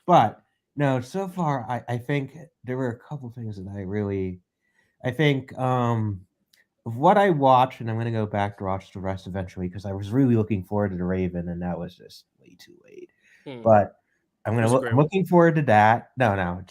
but no. So far, I think there were a couple things that I think of what I watched, and I'm going to go back to watch the rest eventually because I was really looking forward to the Raven, and that was just way too late. But I'm looking forward to that. No,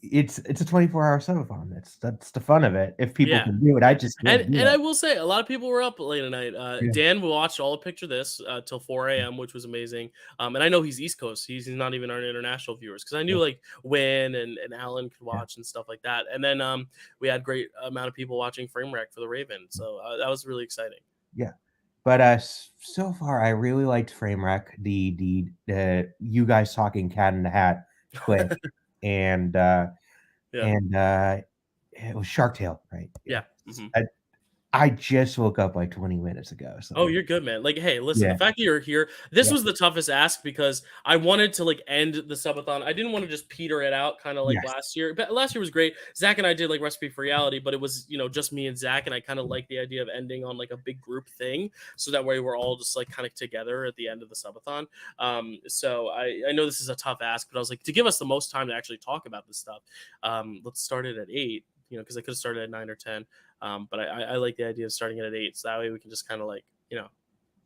it's a 24-hour subathon. That's the fun of it. If people can do it, I just can't do it. I will say a lot of people were up late at night. Dan watched all of Picture This till 4 a.m., which was amazing. And I know he's East Coast. He's not even our international viewers, because I knew like Win and Alan could watch and stuff like that. And then we had great amount of people watching Frame Rec for the Raven, so that was really exciting. Yeah. But so far, I really liked Frame Rec. The you guys talking Cat in the Hat clip, and it was Shark Tale, right? Yeah. I just woke up like 20 minutes ago. So. Oh, you're good, man. Like, hey, listen, the fact that you're here, this was the toughest ask because I wanted to like end the subathon. I didn't want to just peter it out kind of like last year. But last year was great. Zach and I did like Recipe for Reality, but it was, just me and Zach. And I kind of like the idea of ending on like a big group thing. So that way we're all just like kind of together at the end of the subathon. So I know this is a tough ask, but I was like, to give us the most time to actually talk about this stuff, let's start it at 8, because I could have started at 9 or 10. But I like the idea of starting it at 8, so that way we can just kind of like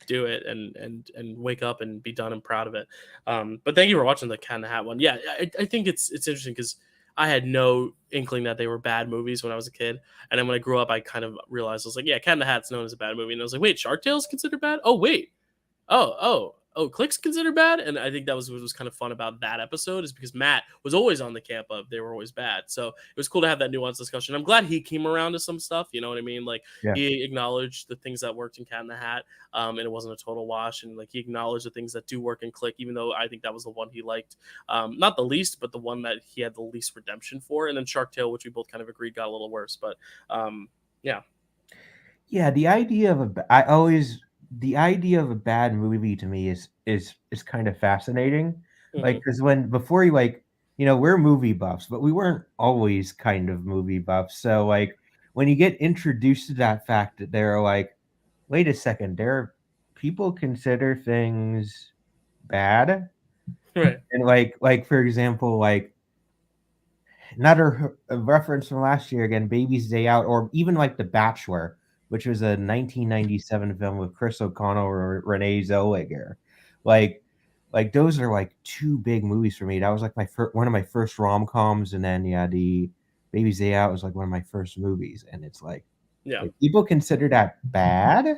do it and wake up and be done and proud of it. But thank you for watching the Cat in the Hat one. Yeah, I think it's interesting because I had no inkling that they were bad movies when I was a kid, and then when I grew up, I kind of realized I was like, yeah, Cat in the Hat's known as a bad movie, and I was like, wait, Shark Tale's considered bad? Oh wait, Click's considered bad. And I think that was what was kind of fun about that episode, is because Matt was always on the camp of they were always bad. So it was cool to have that nuanced discussion. I'm glad he came around to some stuff. You know what I mean? Like he acknowledged the things that worked in Cat in the Hat, and it wasn't a total wash. And like he acknowledged the things that do work in Click, even though I think that was the one he liked, not the least, but the one that he had the least redemption for. And then Shark Tale, which we both kind of agreed got a little worse. But yeah. The idea of the idea of a bad movie to me is kind of fascinating. Like, because before you we're movie buffs, but we weren't always kind of movie buffs. So like when you get introduced to that fact that they're like, wait a second, there are people consider things bad, right? And like for example, like another reference from last year again, Baby's Day Out, or even like The Bachelor, which was a 1997 film with Chris O'Connell or Renee Zellweger. Like like those are like two big movies for me. That was like one of my first rom-coms, and then the Baby's Day Out was like one of my first movies, and it's like people consider that bad.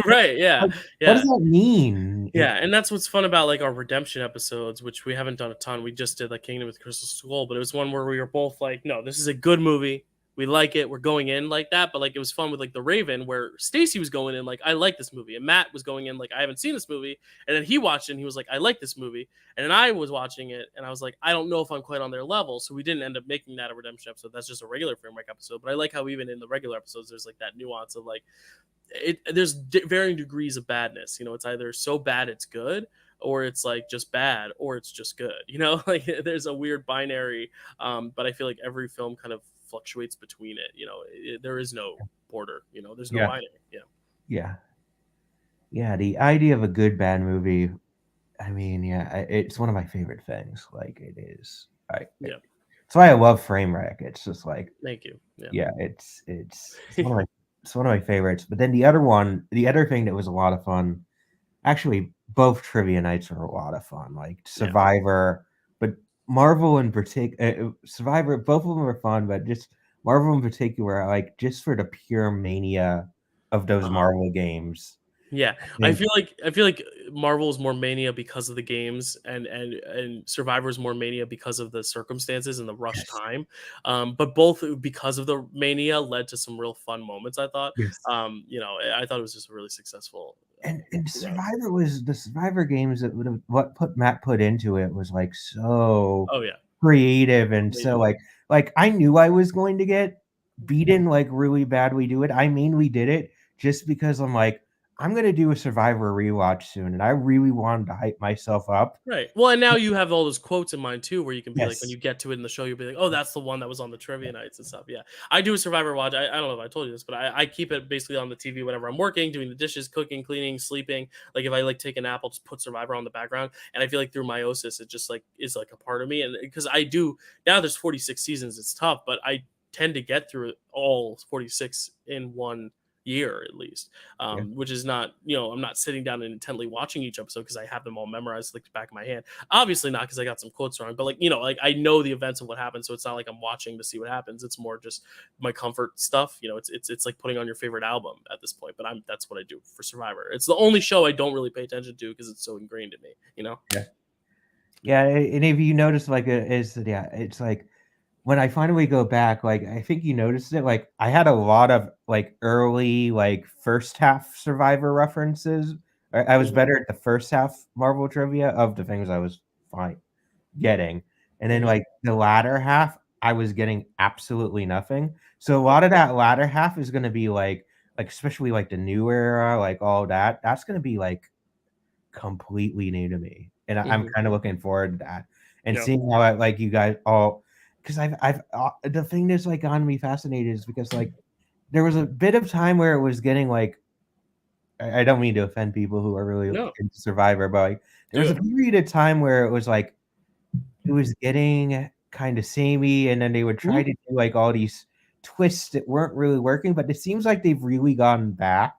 Right, yeah. What does that mean? Yeah, and that's what's fun about like our redemption episodes, which we haven't done a ton. We just did like Kingdom with Crystal Skull, but it was one where we were both like, no, this is a good movie. We like it. We're going in like that. But like it was fun with like The Raven, where Stacy was going in like, I like this movie. And Matt was going in like, I haven't seen this movie. And then he watched it and he was like, I like this movie. And then I was watching it and I was like, I don't know if I'm quite on their level. So we didn't end up making that a redemption episode. That's just a regular Framework episode. But I like how even in the regular episodes, there's like that nuance of like, there's varying degrees of badness. You know, it's either so bad it's good, or it's like just bad, or it's just good. You know, like there's a weird binary. But I feel like every film kind of fluctuates between it. You know, there is no border. You know, there's no binary. Yeah. The idea of a good bad movie. I mean, it's one of my favorite things. Like it is. That's why I love Framework. It's just like, thank you. It's one of my favorites. But then the other thing that was a lot of fun, actually, both trivia nights were a lot of fun. Like Survivor, but Marvel in particular, Survivor, both of them were fun, but just Marvel in particular, like just for the pure mania of those Marvel games. Yeah, I feel like Marvel is more mania because of the games, and Survivor is more mania because of the circumstances and the rush time. But both because of the mania led to some real fun moments. I thought. You know, I thought it was just really successful. And Survivor was the Survivor games that would have Matt put into it was like so creative and so like I knew I was going to get beaten like really bad. We do it. I mean, we did it just because I'm like, I'm going to do a Survivor rewatch soon. And I really wanted to hype myself up. Right. Well, and now you have all those quotes in mind too, where you can be like, when you get to it in the show, you'll be like, oh, that's the one that was on the trivia nights and stuff. Yeah. I do a Survivor watch. I don't know if I told you this, but I keep it basically on the TV whenever I'm working, doing the dishes, cooking, cleaning, sleeping. Like if I like take a nap, I'll just put Survivor on the background. And I feel like through meiosis, it just like is like a part of me. And because I do now there's 46 seasons, it's tough, but I tend to get through all 46 in one year at least, which is not, you know, I'm not sitting down and intently watching each episode because I have them all memorized like the back of my hand. Obviously not because I got some quotes wrong, but like, you know, like I know the events of what happens, so it's not like I'm watching to see what happens. It's more just my comfort stuff. You know, it's like putting on your favorite album at this point. But that's what I do for Survivor. It's the only show I don't really pay attention to because it's so ingrained in me. You know. Yeah, and if you notice, like, it's like, when I finally go back, like I think you noticed it, like I had a lot of like early like first half Survivor references. I was better at the first half Marvel trivia of the things I was fine getting. And then like the latter half, I was getting absolutely nothing. So a lot of that latter half is gonna be like especially like the new era, like all that. That's gonna be like completely new to me. And I'm kind of looking forward to that. And seeing how like you guys all, because I've the thing that's like gotten me fascinated is because like there was a bit of time where it was getting like, I don't mean to offend people who are really into Survivor, but like there was a period of time where it was like it was getting kind of samey, and then they would try to do like all these twists that weren't really working, but it seems like they've really gone back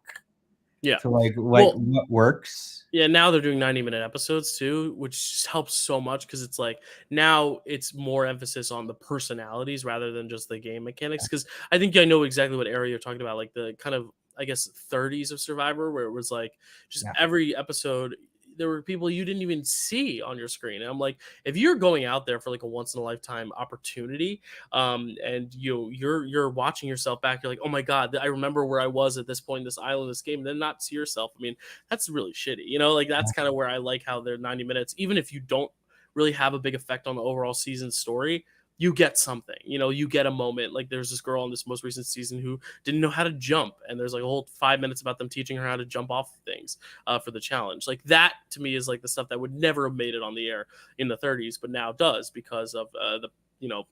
to like what works. Yeah, now they're doing 90-minute episodes too, which helps so much because it's like now it's more emphasis on the personalities rather than just the game mechanics. Because I think I know exactly what area you're talking about, like the kind of, I guess, 30s of Survivor, where it was like just every episode there were people you didn't even see on your screen. And I'm like, if you're going out there for like a once in a lifetime opportunity, and you're watching yourself back, you're like, oh my God, I remember where I was at this point in this island, this game, and then not see yourself. I mean, that's really shitty, you know, like that's kind of where I like how they're 90 minutes, even if you don't really have a big effect on the overall season story, you get something, you know, you get a moment. Like there's this girl in this most recent season who didn't know how to jump, and there's like a whole 5 minutes about them teaching her how to jump off things for the challenge. Like that to me is like the stuff that would never have made it on the air in the 30s, but now does because of the, you know,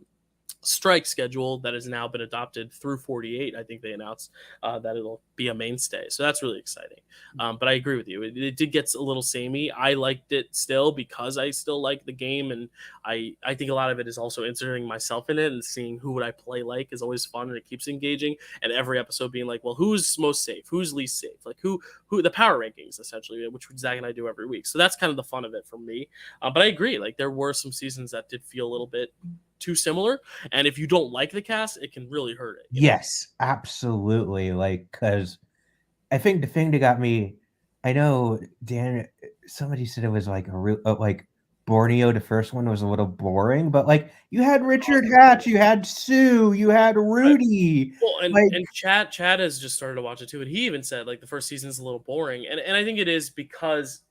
strike schedule that has now been adopted through 48. I think they announced that it'll be a mainstay, so that's really exciting. But I agree with you, it did get a little samey. I liked it still because I still like the game, and I think a lot of it is also inserting myself in it and seeing who would I play like is always fun, and it keeps engaging. And every episode being like, well, who's most safe, who's least safe, like who the power rankings essentially, which Zach and I do every week. So that's kind of the fun of it for me. But I agree, like there were some seasons that did feel a little bit too similar, and if you don't like the cast, it can really hurt it. Yes, absolutely. Like, because I think the thing that got me, I know Dan, somebody said it was like a real like Borneo. The first one was a little boring, but like you had Richard Hatch, you had Sue, you had Rudy. Well, and like, and Chad has just started to watch it too, and he even said like the first season's a little boring, and I think it is because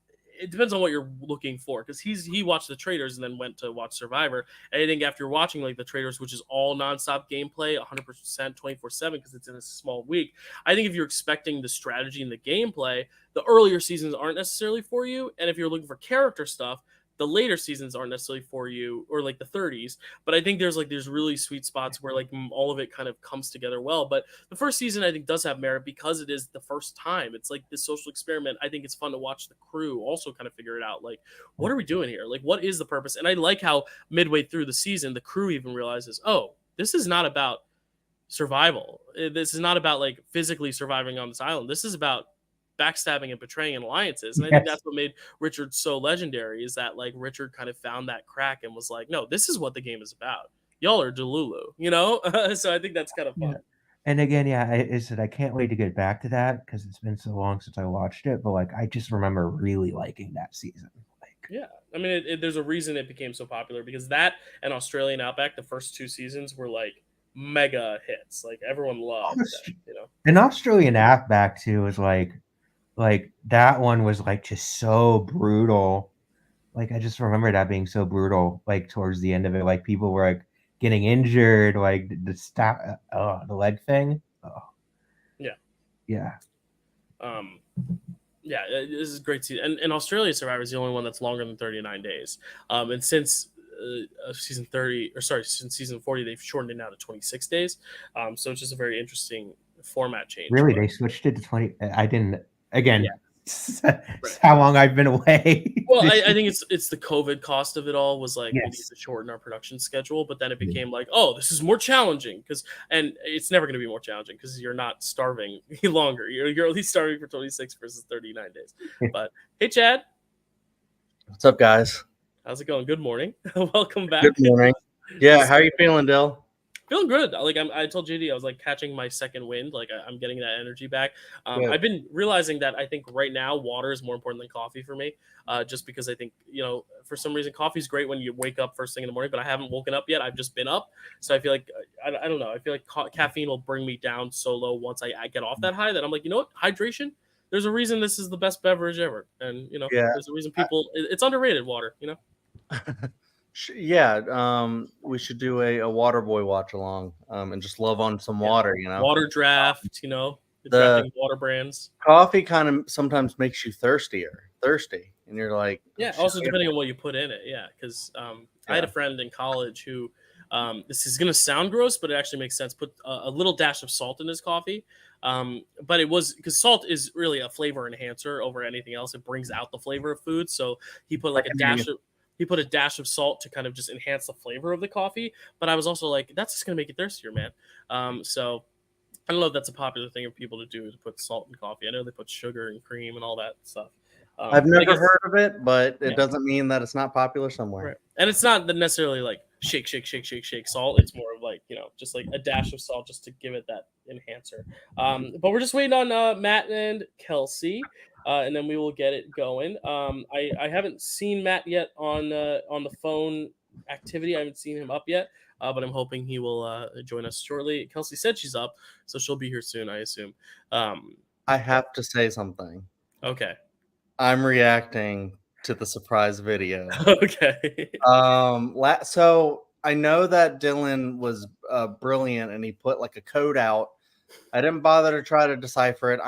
it depends on what you're looking for, because he watched the Traitors and then went to watch Survivor. And I think after watching like the Traitors, which is all nonstop gameplay, 100%, 24/7, because it's in a small week, I think if you're expecting the strategy and the gameplay, the earlier seasons aren't necessarily for you. And if you're looking for character stuff, the later seasons aren't necessarily for you, or like the 30s. But I think there's really sweet spots where like all of it kind of comes together well. But the first season I think does have merit because it is the first time. It's like this social experiment. I think it's fun to watch the crew also kind of figure it out. Like, what are we doing here? Like, what is the purpose? And I like how midway through the season, the crew even realizes, oh, this is not about survival. This is not about like physically surviving on this island. This is about backstabbing and betraying alliances. And I think that's what made Richard so legendary, is that like Richard kind of found that crack and was like, no, this is what the game is about. Y'all are Delulu, you know? So I think that's kind of fun. Yeah. And again, I can't wait to get back to that because it's been so long since I watched it. But like, I just remember really liking that season. Like, yeah, I mean, there's a reason it became so popular, because that and Australian Outback, the first two seasons were like mega hits. Like everyone loved that, you know? And Australian Outback too is like that one was like just so brutal. Like I just remember that being so brutal. Like towards the end of it, like people were like getting injured, like the leg thing. Oh. Yeah. Yeah. Yeah, this is great season. And Australia Survivor is the only one that's longer than 39 days. And since season 30, or sorry, since season 40, they've shortened it now to 26 days. So it's just a very interesting format change. Really, they switched it to 20. I didn't. Again, right. How long I've been away. Well, I think it's the COVID cost of it all was like, yes, we need to shorten our production schedule, but then it became like, oh, this is more challenging, and it's never going to be more challenging because you're not starving longer. You're at least starving for 26 versus 39 days. But hey, Chad, what's up, guys? How's it going? Good morning. Welcome back. Good morning. Yeah, how are you feeling, Dill? Feeling good. Like I told JD, I was like catching my second wind. Like I'm getting that energy back. I've been realizing that I think right now water is more important than coffee for me. Just because I think, for some reason coffee is great when you wake up first thing in the morning, but I haven't woken up yet. I've just been up, so I feel like I don't know. I feel like caffeine will bring me down so low once I get off that high that I'm like, you know what, hydration. There's a reason this is the best beverage ever, and there's a reason it's underrated. Water, Yeah, we should do a water boy watch along, and just love on some water, Water draft, drafting water brands. Coffee kind of sometimes makes you thirsty, and you're like, also depending on what you put in it, because I had a friend in college who, this is gonna sound gross, but it actually makes sense, put a little dash of salt in his coffee, but it was because salt is really a flavor enhancer over anything else. It brings out the flavor of food, so he put like a dash of salt to kind of just enhance the flavor of the coffee. But I was also like, that's just going to make it thirstier, man. So I don't know if that's a popular thing for people to do, to put salt in coffee. I know they put sugar and cream and all that stuff. I've never heard of it, but it doesn't mean that it's not popular somewhere. Right. And it's not necessarily like shake salt. It's more of like, just like a dash of salt just to give it that enhancer. But we're just waiting on Matt and Kelsey. And then we will get it going. I haven't seen Matt yet on the phone activity. I haven't seen him up yet, but I'm hoping he will join us shortly. Kelsey said she's up, so she'll be here soon, I assume. I have to say something. Okay. I'm reacting to the surprise video. Okay. So I know that Dylan was brilliant, and he put like a code out. I didn't bother to try to decipher it.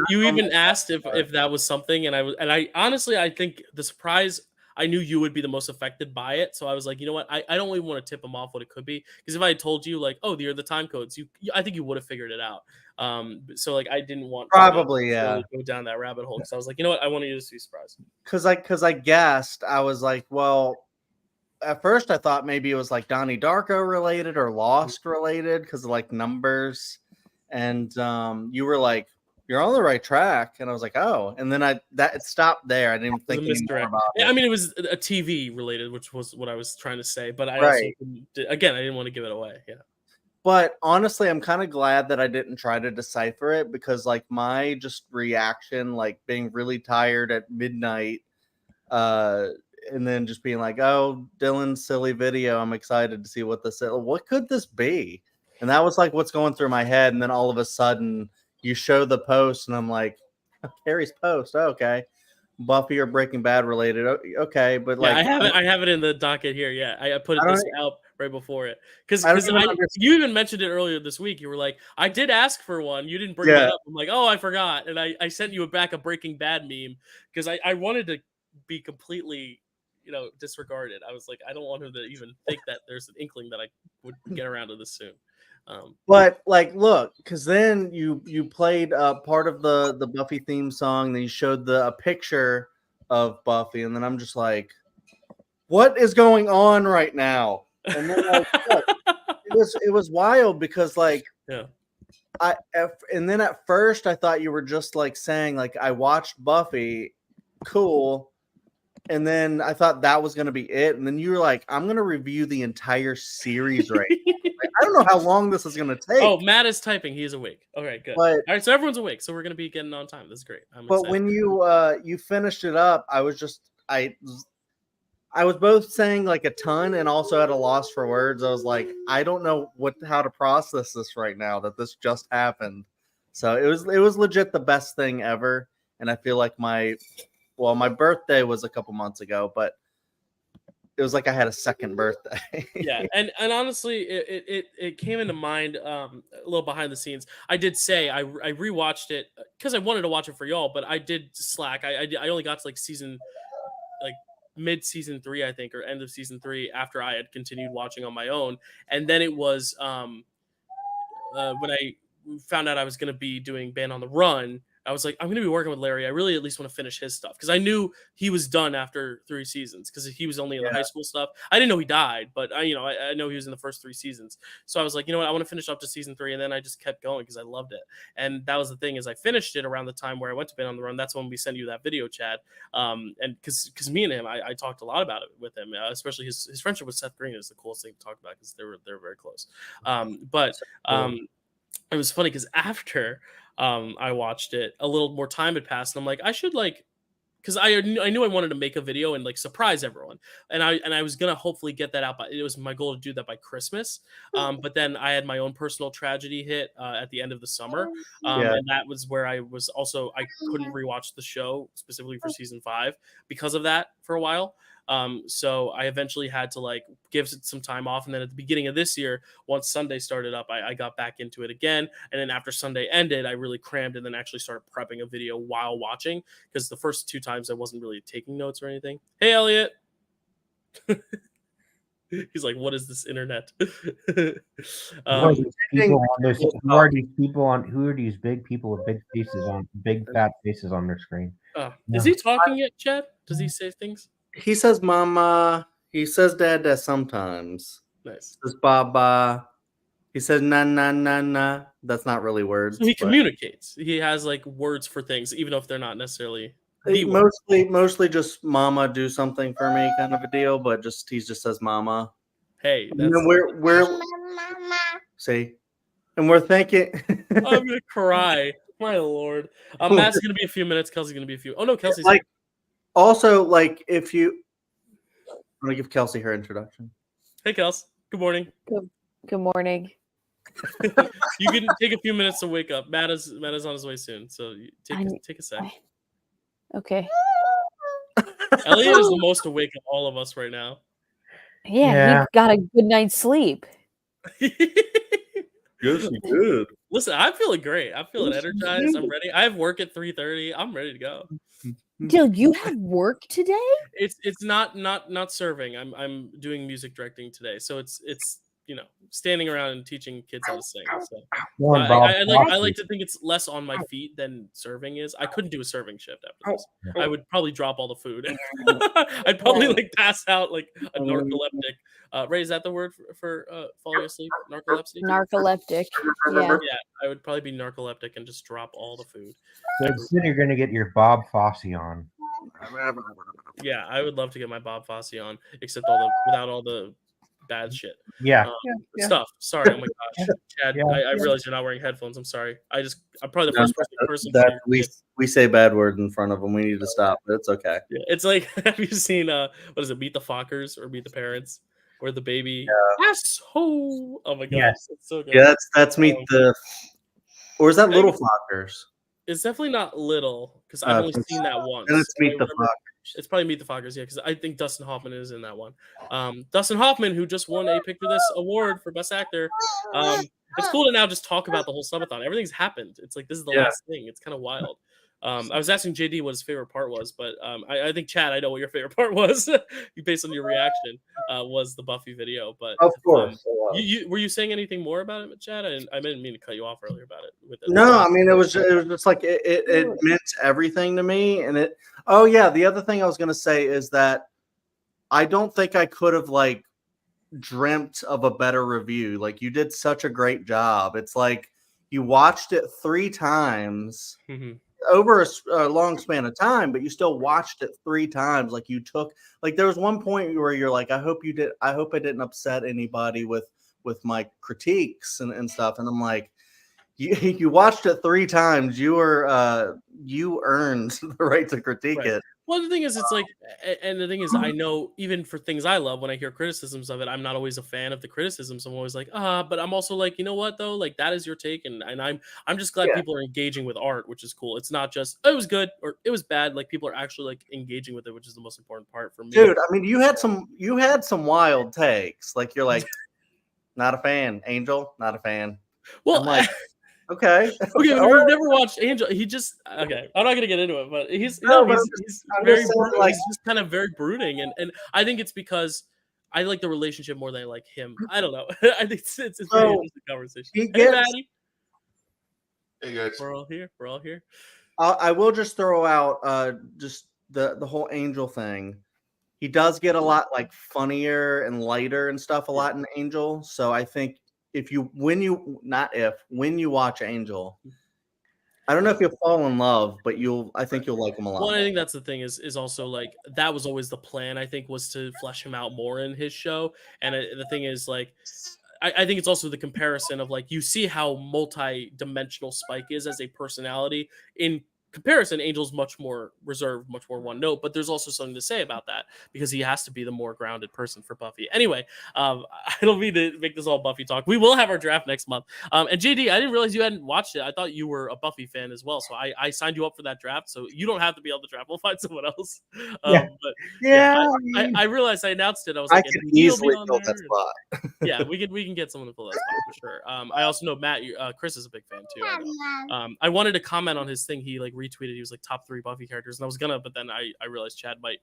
You even asked if that was something, and I honestly, I think the surprise, I knew you would be the most affected by it. So I was like, you know what? I don't even want to tip him off what it could be, because if I had told you like, oh, you're the time codes, I think you would have figured it out. So like I didn't want Probably, to yeah. really go down that rabbit hole, because I was like, you know what? I wanted you to be surprised. Because I guessed, I was like, well, at first I thought maybe it was like Donnie Darko related or Lost related because of like numbers, and you were like, you're on the right track, and I was like, oh, and then it stopped there. I didn't think any more about it. I mean, it was a TV related, which was what I was trying to say, but I Right. also I didn't want to give it away. Yeah. But honestly, I'm kind of glad that I didn't try to decipher it, because like my just reaction, like being really tired at midnight, and then just being like, oh, Dylan's silly video, I'm excited to see what this is. What could this be? And that was like what's going through my head. And then all of a sudden you show the post and I'm like, Carrie's post. Oh, okay. Buffy or Breaking Bad related. Okay. But like, I have it in the docket here. Yeah. I put this out right before it. Because you even mentioned it earlier this week. You were like, I did ask for one. You didn't bring it up. I'm like, oh, I forgot. And I sent you back a Breaking Bad meme because I wanted to be completely, disregarded. I was like, I don't want him to even think that there's an inkling that I would get around to this soon. But like, look, because then you played part of the Buffy theme song, then you showed a picture of Buffy, and then I'm just like, what is going on right now? And then like, look, it was wild because like, and then at first I thought you were just like saying like, I watched Buffy, cool. And then I thought that was going to be it. And then you were like, I'm going to review the entire series right now. Like, I don't know how long this is going to take. Oh, Matt is typing. He's awake. Okay, good. All right, so everyone's awake. So we're going to be getting on time. This is great. I'm excited. When you finished it up, I was just, I was both saying like a ton and also at a loss for words. I was like, I don't know how to process this right now, that this just happened. So it was legit the best thing ever. And I feel like my birthday was a couple months ago, but it was like I had a second birthday. Yeah, and honestly, it came into mind a little behind the scenes. I did say I rewatched it because I wanted to watch it for y'all, but I did slack. I only got to like mid season 3, I think, or end of season 3 after I had continued watching on my own, and then it was when I found out I was going to be doing Band on the Run. I was like, I'm going to be working with Larry. I really at least want to finish his stuff because I knew he was done after 3 seasons because he was only in the high school stuff. I didn't know he died, but I know he was in the first 3 seasons. So I was like, you know what? I want to finish up to season 3, and then I just kept going because I loved it. And that was the thing is I finished it around the time where I went to Band on the Run. That's when we sent you that video, Chad. And because me and him, I talked a lot about it with him, especially his friendship with Seth Green is the coolest thing to talk about because they're very close. It was funny because after I watched it, a little more time had passed, and I'm like, I should because I knew I wanted to make a video and like surprise everyone, and I was gonna hopefully get that out, but it was my goal to do that by Christmas. But then I had my own personal tragedy hit at the end of the summer, and that was where I couldn't rewatch the show specifically for season 5 because of that for a while. So I eventually had to give it some time off. And then at the beginning of this year, once Sunday started up, I got back into it again. And then after Sunday ended, I really crammed and then actually started prepping a video while watching because the first 2 times I wasn't really taking notes or anything. Hey, Elliot. He's like, what is this internet? Who are these big people with big faces big fat faces on their screen? Is he talking yet, Chad? Does he say things? He says mama. He says dad sometimes. Nice. He says baba. He says na na na na. That's not really words. So he communicates. He has words for things, even if they're not necessarily mostly just mama do something for me kind of a deal, but he just says mama. Hey, and then we're see, and we're thinking I'm gonna cry. My lord. Matt's gonna be a few minutes. Kelsey's gonna be a few. Oh no, Kelsey's also, if you I'm gonna give Kelsey her introduction. Hey, Kels. Good morning. Good morning. You can take a few minutes to wake up. Matt is on his way soon, so take a sec. Okay. Elliot is the most awake of all of us right now. Yeah. He got a good night's sleep. Yes, he did. Listen, I'm feeling great. I'm feeling energized. I'm ready. I have work at 3:30. I'm ready to go. Dill, you have work today? It's not serving. I'm doing music directing today, so it's standing around and teaching kids how to sing. So I like to think it's less on my feet than serving is. I couldn't do a serving shift after this. I would probably drop all the food. I'd probably like pass out like a narcoleptic. Ray, is that the word for falling asleep? Narcolepsy? Narcoleptic. Yeah. Yeah, I would probably be narcoleptic and just drop all the food. So instead, you're going to get your Bob Fosse on. Yeah, I would love to get my Bob Fosse on, except without all the bad shit. Yeah. Stuff. Sorry. Oh my gosh, Chad. I realize you're not wearing headphones. I'm sorry. I'm probably the first person. That we say bad words in front of them. We need to stop. But it's okay. Yeah, it's like, have you seen what is it? Meet the Fockers or Meet the Parents, where the baby asshole. Oh my gosh, Yes. it's so good. Yeah, that's Meet the, or is that Little Fockers? It's definitely not Little because I've only seen that once. And it's Meet the Fockers. It's probably Meet the Fockers, yeah, because I think Dustin Hoffman is in that one. Dustin Hoffman, who just won a Picture This award for Best Actor. It's cool to now just talk about the whole subathon. Everything's happened. It's like this is the last thing. It's kind of wild. I was asking JD what his favorite part was, but I think Chad, I know what your favorite part was. Based on your reaction, was the Buffy video. But of course, were you saying anything more about it, Chad? I didn't mean to cut you off earlier about it. No, I mean it was just like it meant everything to me, and it. Oh yeah, the other thing I was gonna say is that I don't think I could have like dreamt of a better review. Like you did such a great job. It's like you watched it 3 times. Over a long span of time, but you still watched it 3 times. Like you took, like there was one point where you're like, I hope I didn't upset anybody with my critiques and stuff. And I'm like, you watched it 3 times. You earned the right to critique it. Well, the thing is, it's like, and the thing is, I know even for things I love, when I hear criticisms of it, I'm not always a fan of the criticisms. I'm always like, but I'm also like, you know what though, like that is your take, and I'm just glad people are engaging with art, which is cool. It's not just it was good or it was bad. Like people are actually like engaging with it, which is the most important part for me. Dude, I mean, you had some wild takes. Like you're like, not a fan, Angel, not a fan. Well, I'm like. Okay. We've never watched Angel. He just I'm not gonna get into it, but he's just kind of very brooding, and I think it's because I like the relationship more than I like him. I don't know. I think it's a very interesting conversation. Hey, Maddie. Hey guys, we're all here. I will just throw out just the whole Angel thing. He does get a lot like funnier and lighter and stuff a lot in Angel. So I think when you watch Angel, I don't know if you'll fall in love, but I think you'll like him a lot. Well, I think that's the thing is also like that was always the plan. I think was to flesh him out more in his show. And the thing is like, I think it's also the comparison of like, you see how multi-dimensional Spike is as a personality. In comparison, Angel's much more reserved, much more one note, but there's also something to say about that because he has to be the more grounded person for Buffy. Anyway, I don't mean to make this all Buffy talk. We will have our draft next month. And JD, I didn't realize you hadn't watched it. I thought you were a Buffy fan as well. So I signed you up for that draft. So you don't have to be on the draft. We'll find someone else. I realized I announced it. I was like, I could easily fill that spot. Yeah, we can get someone to fill that spot for sure. I also know Matt, Chris is a big fan too. I wanted to comment on his thing. He like retweeted. He was like top 3 Buffy characters, and I was gonna, but then I realized Chad might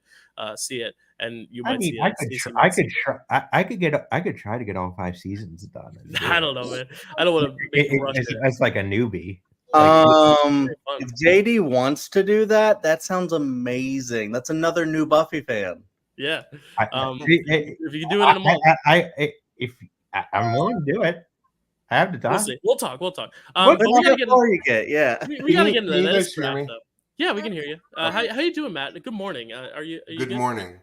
see it, and you might see it. I could try to get all 5 seasons done. I don't know, man. I don't want to make rush it. It's like a newbie. If JD wants to do that, that sounds amazing. That's another new Buffy fan. Yeah. If you can do it in a month, I'm willing to do it. I have the time. We'll see. We'll talk. We gotta get into that. Draft, yeah, we can hear you. How you doing, Matt? Good morning. Are you good morning.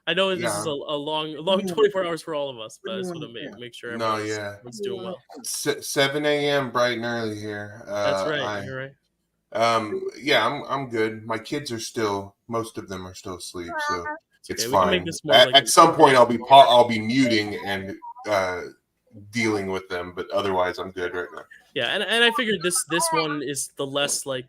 I know this is a long 24 hours for all of us, but I just want to make sure everyone's doing well. 7 a.m. bright and early here. That's right. You're right. I'm good. My kids are most of them are still asleep, so it's okay, fine. At some point, I'll be muting and dealing with them, but otherwise I'm good right now. Yeah, and I figured this one is the less like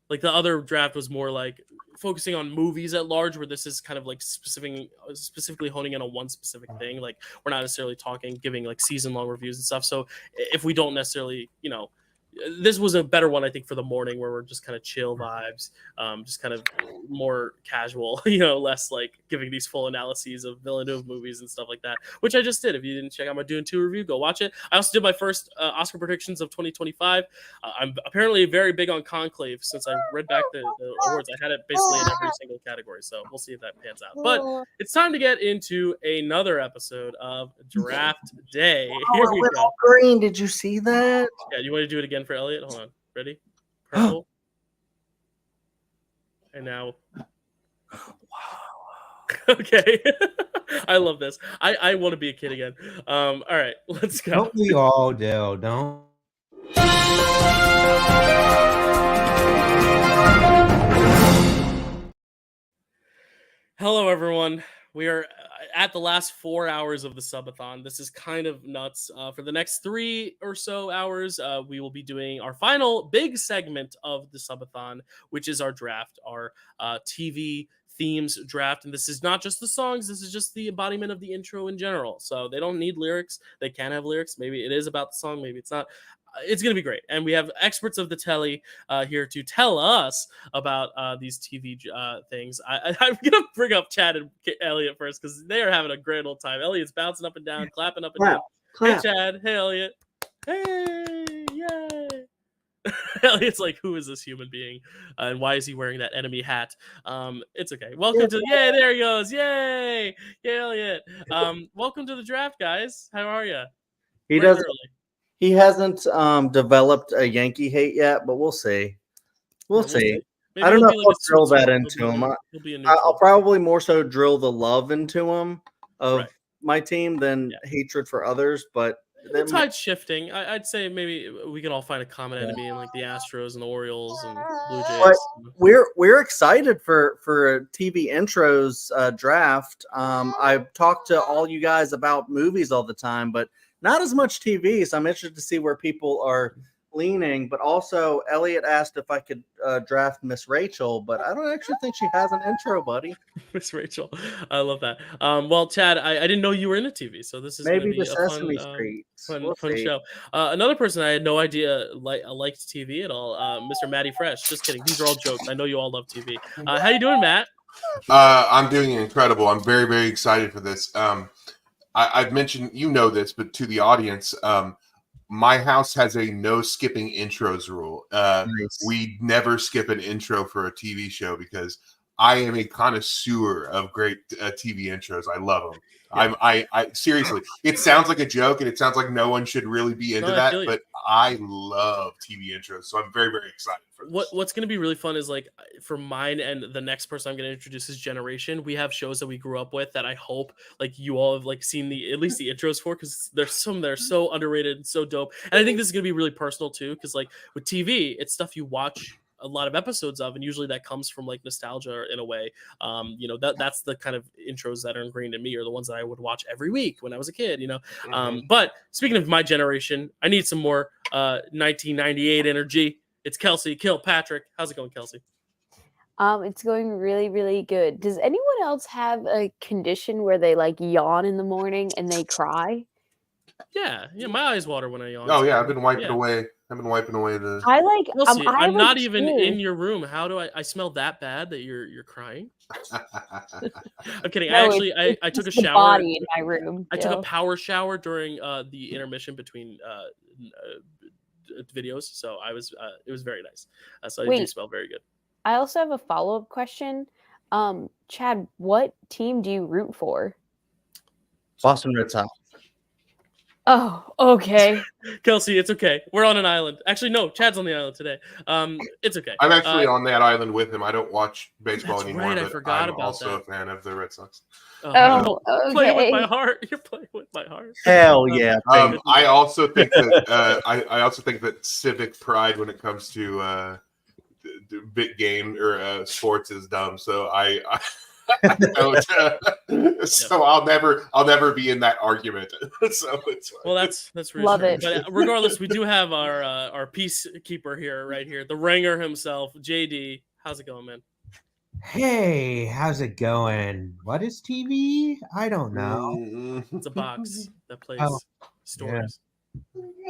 the other draft was more like focusing on movies at large, where this is kind of like specifically honing in on one specific thing. Like we're not necessarily giving like season long reviews and stuff. So if we don't necessarily this was a better one, I think, for the morning where we're just kind of chill vibes, just kind of more casual, less like giving these full analyses of Villeneuve movies and stuff like that, which I just did. If you didn't check out my Dune 2 review, go watch it. I also did my first Oscar predictions of 2025. I'm apparently very big on Conclave since I read back the awards. I had it basically in every single category, so we'll see if that pans out. But it's time to get into another episode of Draft Day. Here we go. Green, did you see that? Yeah, you want to do it again for Elliot? Hold on. Ready? Purple. And now. Okay. I love this. I want to be a kid again. All right, let's go. Don't we all do? Don't. Hello, everyone. We are at the last 4 hours of the subathon. This is kind of nuts. For the next 3 or so hours, we will be doing our final big segment of the subathon, which is our draft, our TV themes draft. And this is not just the songs, this is just the embodiment of the intro in general. So they don't need lyrics. They can have lyrics. Maybe it is about the song, maybe it's not. It's going to be great. And we have experts of the telly here to tell us about these TV things. I'm going to bring up Chad and Elliot first because they are having a grand old time. Elliot's bouncing up and down, clapping up and down. Hey, Chad. Hey, Elliot. Hey, yay. Elliot's like, who is this human being? And why is he wearing that enemy hat? It's okay. Welcome to yay, there he goes. Yay. Yay, Elliot. Welcome to the draft, guys. How are you? He hasn't developed a Yankee hate yet, but we'll see. We'll see. Maybe I don't know if like I'll drill that into him. I'll probably more so drill the love into him of my team than hatred for others. But the tide's shifting. I'd say maybe we can all find a common enemy in like the Astros and the Orioles and Blue Jays. But we're excited for TV intros draft. I've talked to all you guys about movies all the time, but not as much TV, so I'm interested to see where people are leaning. But also, Elliot asked if I could draft Miss Rachel, but I don't actually think she has an intro, buddy. Miss Rachel, I love that. Well, Chad, I didn't know you were into TV, so this is maybe be the Sesame Street fun show. Another person I had no idea liked TV at all, Mr. Matty Fresh. Just kidding. These are all jokes. I know you all love TV. How you doing, Matt? I'm doing incredible. I'm very, very excited for this. I've mentioned, this, but to the audience, my house has a no skipping intros rule. Nice. We never skip an intro for a TV show because I am a connoisseur of great TV intros. I love them. Yeah. I seriously, it sounds like a joke and it sounds like no one should really be into that, but I love TV intros. So I'm very, very excited for this. What's going to be really fun is like for mine and the next person I'm going to introduce is Generation. We have shows that we grew up with that I hope like you all have like seen at least the intros for, because there's some that are so underrated and so dope. And I think this is going to be really personal too, because like with TV, it's stuff you watch a lot of episodes of, and usually that comes from like nostalgia in a way. That's the kind of intros that are ingrained in me, or the ones that I would watch every week when I was a kid, But speaking of my generation, I need some more 1998 energy. It's Kelsey, Patrick. How's it going, Kelsey? It's going really, really good. Does anyone else have a condition where they like yawn in the morning and they cry? Yeah, my eyes water when I yawn. Oh yeah, I've been wiping away. the. Kelsey, I'm not even in your room. How do I smell that bad that you're crying? I'm kidding. No, I took a shower. Body in my room. I took a power shower during the intermission between videos, so it was very nice. So I do smell very good. I also have a follow-up question. Chad, what team do you root for? Boston Red Sox. Oh, okay. Kelsey, it's okay. We're on an island. Actually, no, Chad's on the island today. It's okay. I'm actually on that island with him. I don't watch baseball anymore. Right, but I forgot I'm also a fan of the Red Sox. Oh, okay. Playing with my heart. You're playing with my heart. Hell yeah. I also think that I also think that civic pride when it comes to big game or sports is dumb. So I so I'll never be in that argument. So it's well, that's really love it. But regardless, we do have our peacekeeper here, the ringer himself, JD. How's it going, man? Hey, how's it going? What is TV? I don't know. It's a box that plays stories.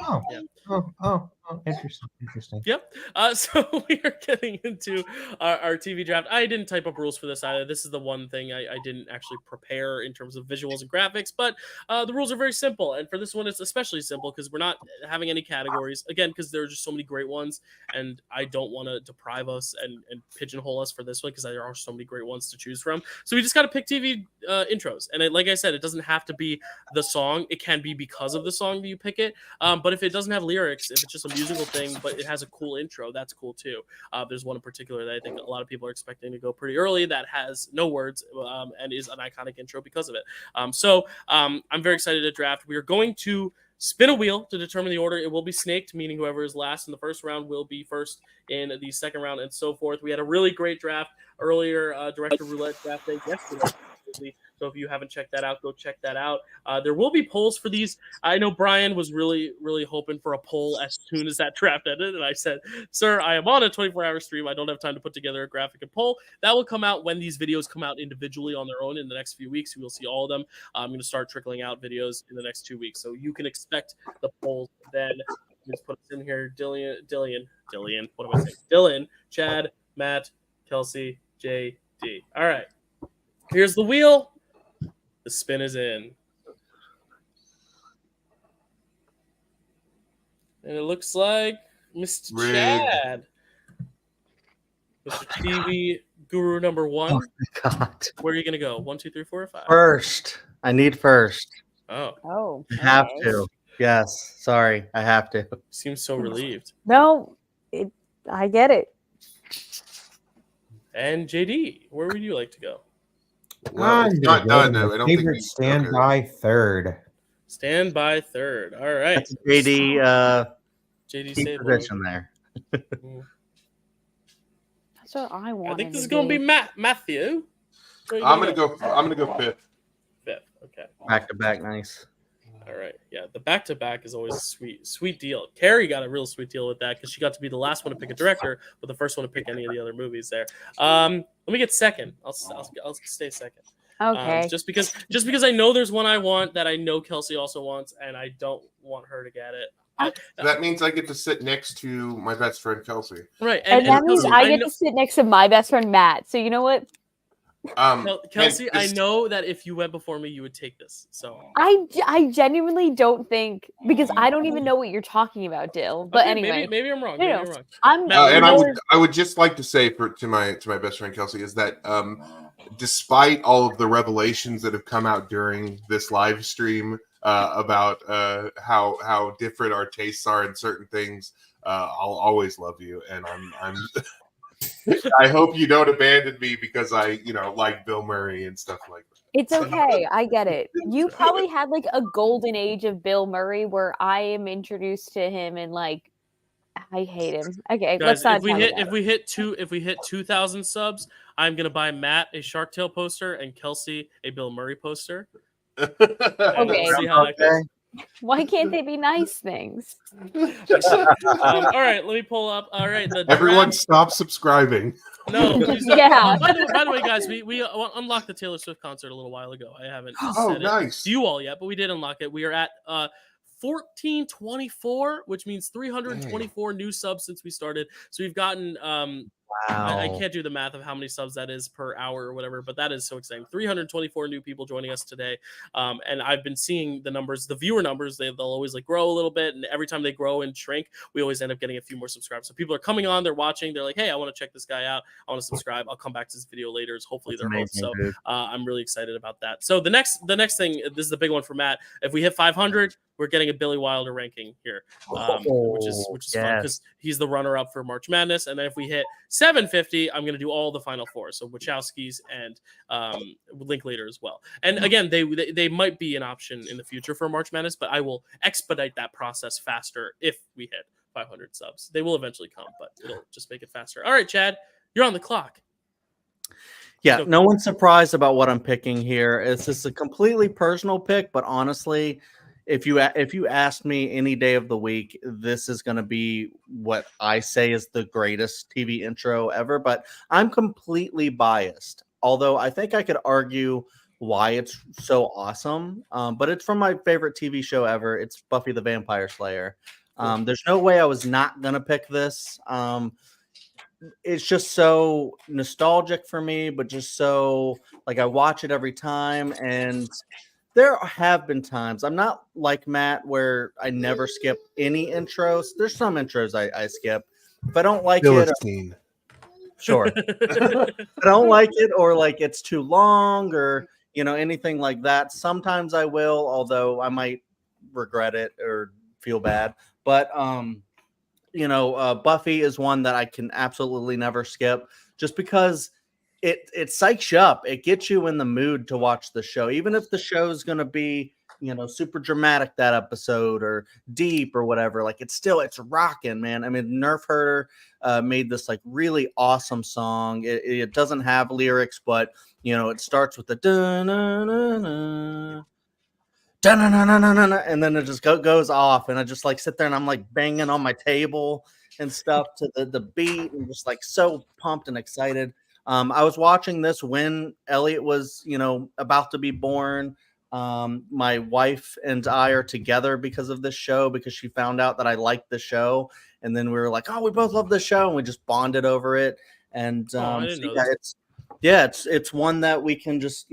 Oh, Yeah. oh, interesting. Yep. So we are getting into our TV draft. I didn't type up rules for this either. This is the one thing I didn't actually prepare in terms of visuals and graphics, but the rules are very simple. And for this one, it's especially simple because we're not having any categories. Again, because there are just so many great ones, and I don't want to deprive us and pigeonhole us for this one because there are so many great ones to choose from. So we just got to pick TV intros. And like I said, it doesn't have to be the song. It can be because of the song that you pick it. But if it doesn't have lyrics, if it's just a musical thing, but it has a cool intro, that's cool too. There's one in particular that I think a lot of people are expecting to go pretty early that has no words and is an iconic intro because of it. So I'm very excited to draft. We are going to spin a wheel to determine the order. It will be snaked, meaning whoever is last in the first round will be first in the second round and so forth. We had a really great draft earlier, Director Roulette draft day yesterday. So if you haven't checked that out, go check that out. There will be polls for these. I know Brian was really, really hoping for a poll as soon as that draft ended. And I said, sir, I am on a 24-hour stream. I don't have time to put together a graphic and poll. That will come out when these videos come out individually on their own in the next few weeks. You will see all of them. I'm going to start trickling out videos in the next 2 weeks. So you can expect the polls then. Let's put us in here. Dillian. What am I saying? Dylan, Chad, Matt, Kelsey, JD. All right. Here's the wheel. The spin is in. And it looks like Mr. Rigged. Chad. Mr. TV guru number one. Oh my God. Where are you going to go? 1, 2, 3, 4, or 5? First. I need first. Oh, Oh, I have okay. to. Yes. Sorry. I have to. seems so relieved. No, I get it. And JD, where would you like to go? Well, it's not done. I don't think Favorite we standby third. Stand by third. All right. That's JD JD key Sable. position there. That's what I want. I think this is going to be Matthew. Where are you I'm gonna go fifth. fifth. Okay. Back to back, nice. All right. Yeah, the back-to-back is always a sweet deal. Carrie got a real sweet deal with that because she got to be the last one to pick a director, but the first one to pick any of the other movies there. Let me get second. I'll stay second. Okay. Just because I know there's one I want that I know Kelsey also wants, and I don't want her to get it. That means I get to sit next to my best friend Kelsey. Right. and that means Kelsey, I get know- to sit next to my best friend Matt. So you know what? Kelsey, and I know that if you went before me, you would take this. So I genuinely don't think, because I don't even know what you're talking about, Dill. But okay, anyway, maybe I'm wrong. No, Maybe no. I'm wrong. I'm Matt, and more- I would just like to say to my best friend Kelsey is that despite all of the revelations that have come out during this live stream about how different our tastes are in certain things, I'll always love you, and I'm I hope you don't abandon me because I like Bill Murray and stuff like that. It's okay. I get it. You probably had like a golden age of Bill Murray where I am introduced to him and like I hate him. Okay, Guys, let's not if we talk hit about if we hit 2,000 subs, I'm gonna buy Matt a Shark Tale poster and Kelsey a Bill Murray poster. And Okay. we'll see how that goes. it. Why can't they be nice things? All right, let me pull up. All right, the Everyone, draft- stop subscribing. No, please don't. Yeah. By the way, guys, we unlocked the Taylor Swift concert a little while ago. I haven't Oh, said it nice. to you all yet, but we did unlock it. We are at 1424, which means 324 new subs since we started. So we've gotten I can't do the math of how many subs that is per hour or whatever, but that is so exciting. 324 new people joining us today. And I've been seeing the numbers, the viewer numbers, they'll always like grow a little bit. And every time they grow and shrink, we always end up getting a few more subscribers. So people are coming on, they're watching, they're like, hey, I want to check this guy out. I want to subscribe. I'll come back to this video later. It's hopefully That's they're hooked. So amazing, dude. I'm really excited about that. So the next thing, this is the big one for Matt. If we hit 500, we're getting a Billy Wilder ranking here, which is fun because he's the runner-up for March Madness. And then if we hit 750, I'm going to do all the final four, so Wachowski's and Linklater as well. And again, they might be an option in the future for March Madness, but I will expedite that process faster if we hit 500 subs. They will eventually come, but it'll just make it faster. All right, Chad, you're on the clock. Yeah, no one's surprised about what I'm picking here. It's just a completely personal pick, but honestly, if you asked me any day of the week, this is going to be what I say is the greatest TV intro ever. But I'm completely biased. Although I think I could argue why it's so awesome. But it's from my favorite TV show ever. It's Buffy the Vampire Slayer. There's no way I was not gonna pick this. It's just so nostalgic for me, but just so like I watch it every time. And there have been times I'm not like Matt where I never skip any intros. There's some intros I skip if I don't like it. Sure, I don't like it, or like it's too long, or anything like that. Sometimes I will, although I might regret it or feel bad. But Buffy is one that I can absolutely never skip, just because it psychs you up. It gets you in the mood to watch the show, even if the show is going to be super dramatic that episode or deep or whatever. Like it's rocking, man. I mean, Nerf Herder made this like really awesome song. It doesn't have lyrics, but it starts with the dun-na-na-na, dun-na-na-na-na-na, and then it just goes off, and I just like sit there and I'm like banging on my table and stuff to the beat, and just like so pumped and excited. I was watching this when Elliot was about to be born. My wife and I are together because of this show, because she found out that I liked the show, and then we were like, oh, we both love the show, and we just bonded over it. And I didn't know this. it's one that we can just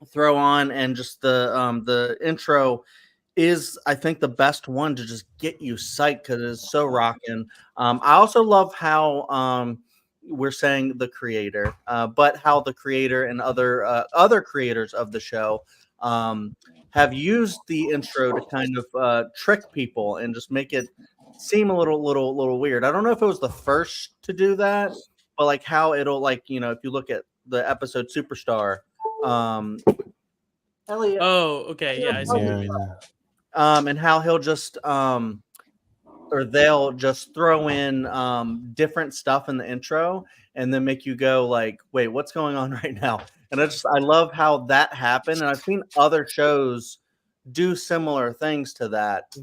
throw on, and just the intro is, I think, the best one to just get you psyched because it is so rocking. I also love how we're saying the creator, but how the creator and other creators of the show have used the intro to kind of trick people and just make it seem a little weird. I don't know if it was the first to do that, but like how it'll if you look at the episode Superstar, Elliot. Oh, okay, yeah, I see. And how he'll just or they'll just throw in different stuff in the intro and then make you go like, wait, what's going on right now? And I love how that happened. And I've seen other shows do similar things to that.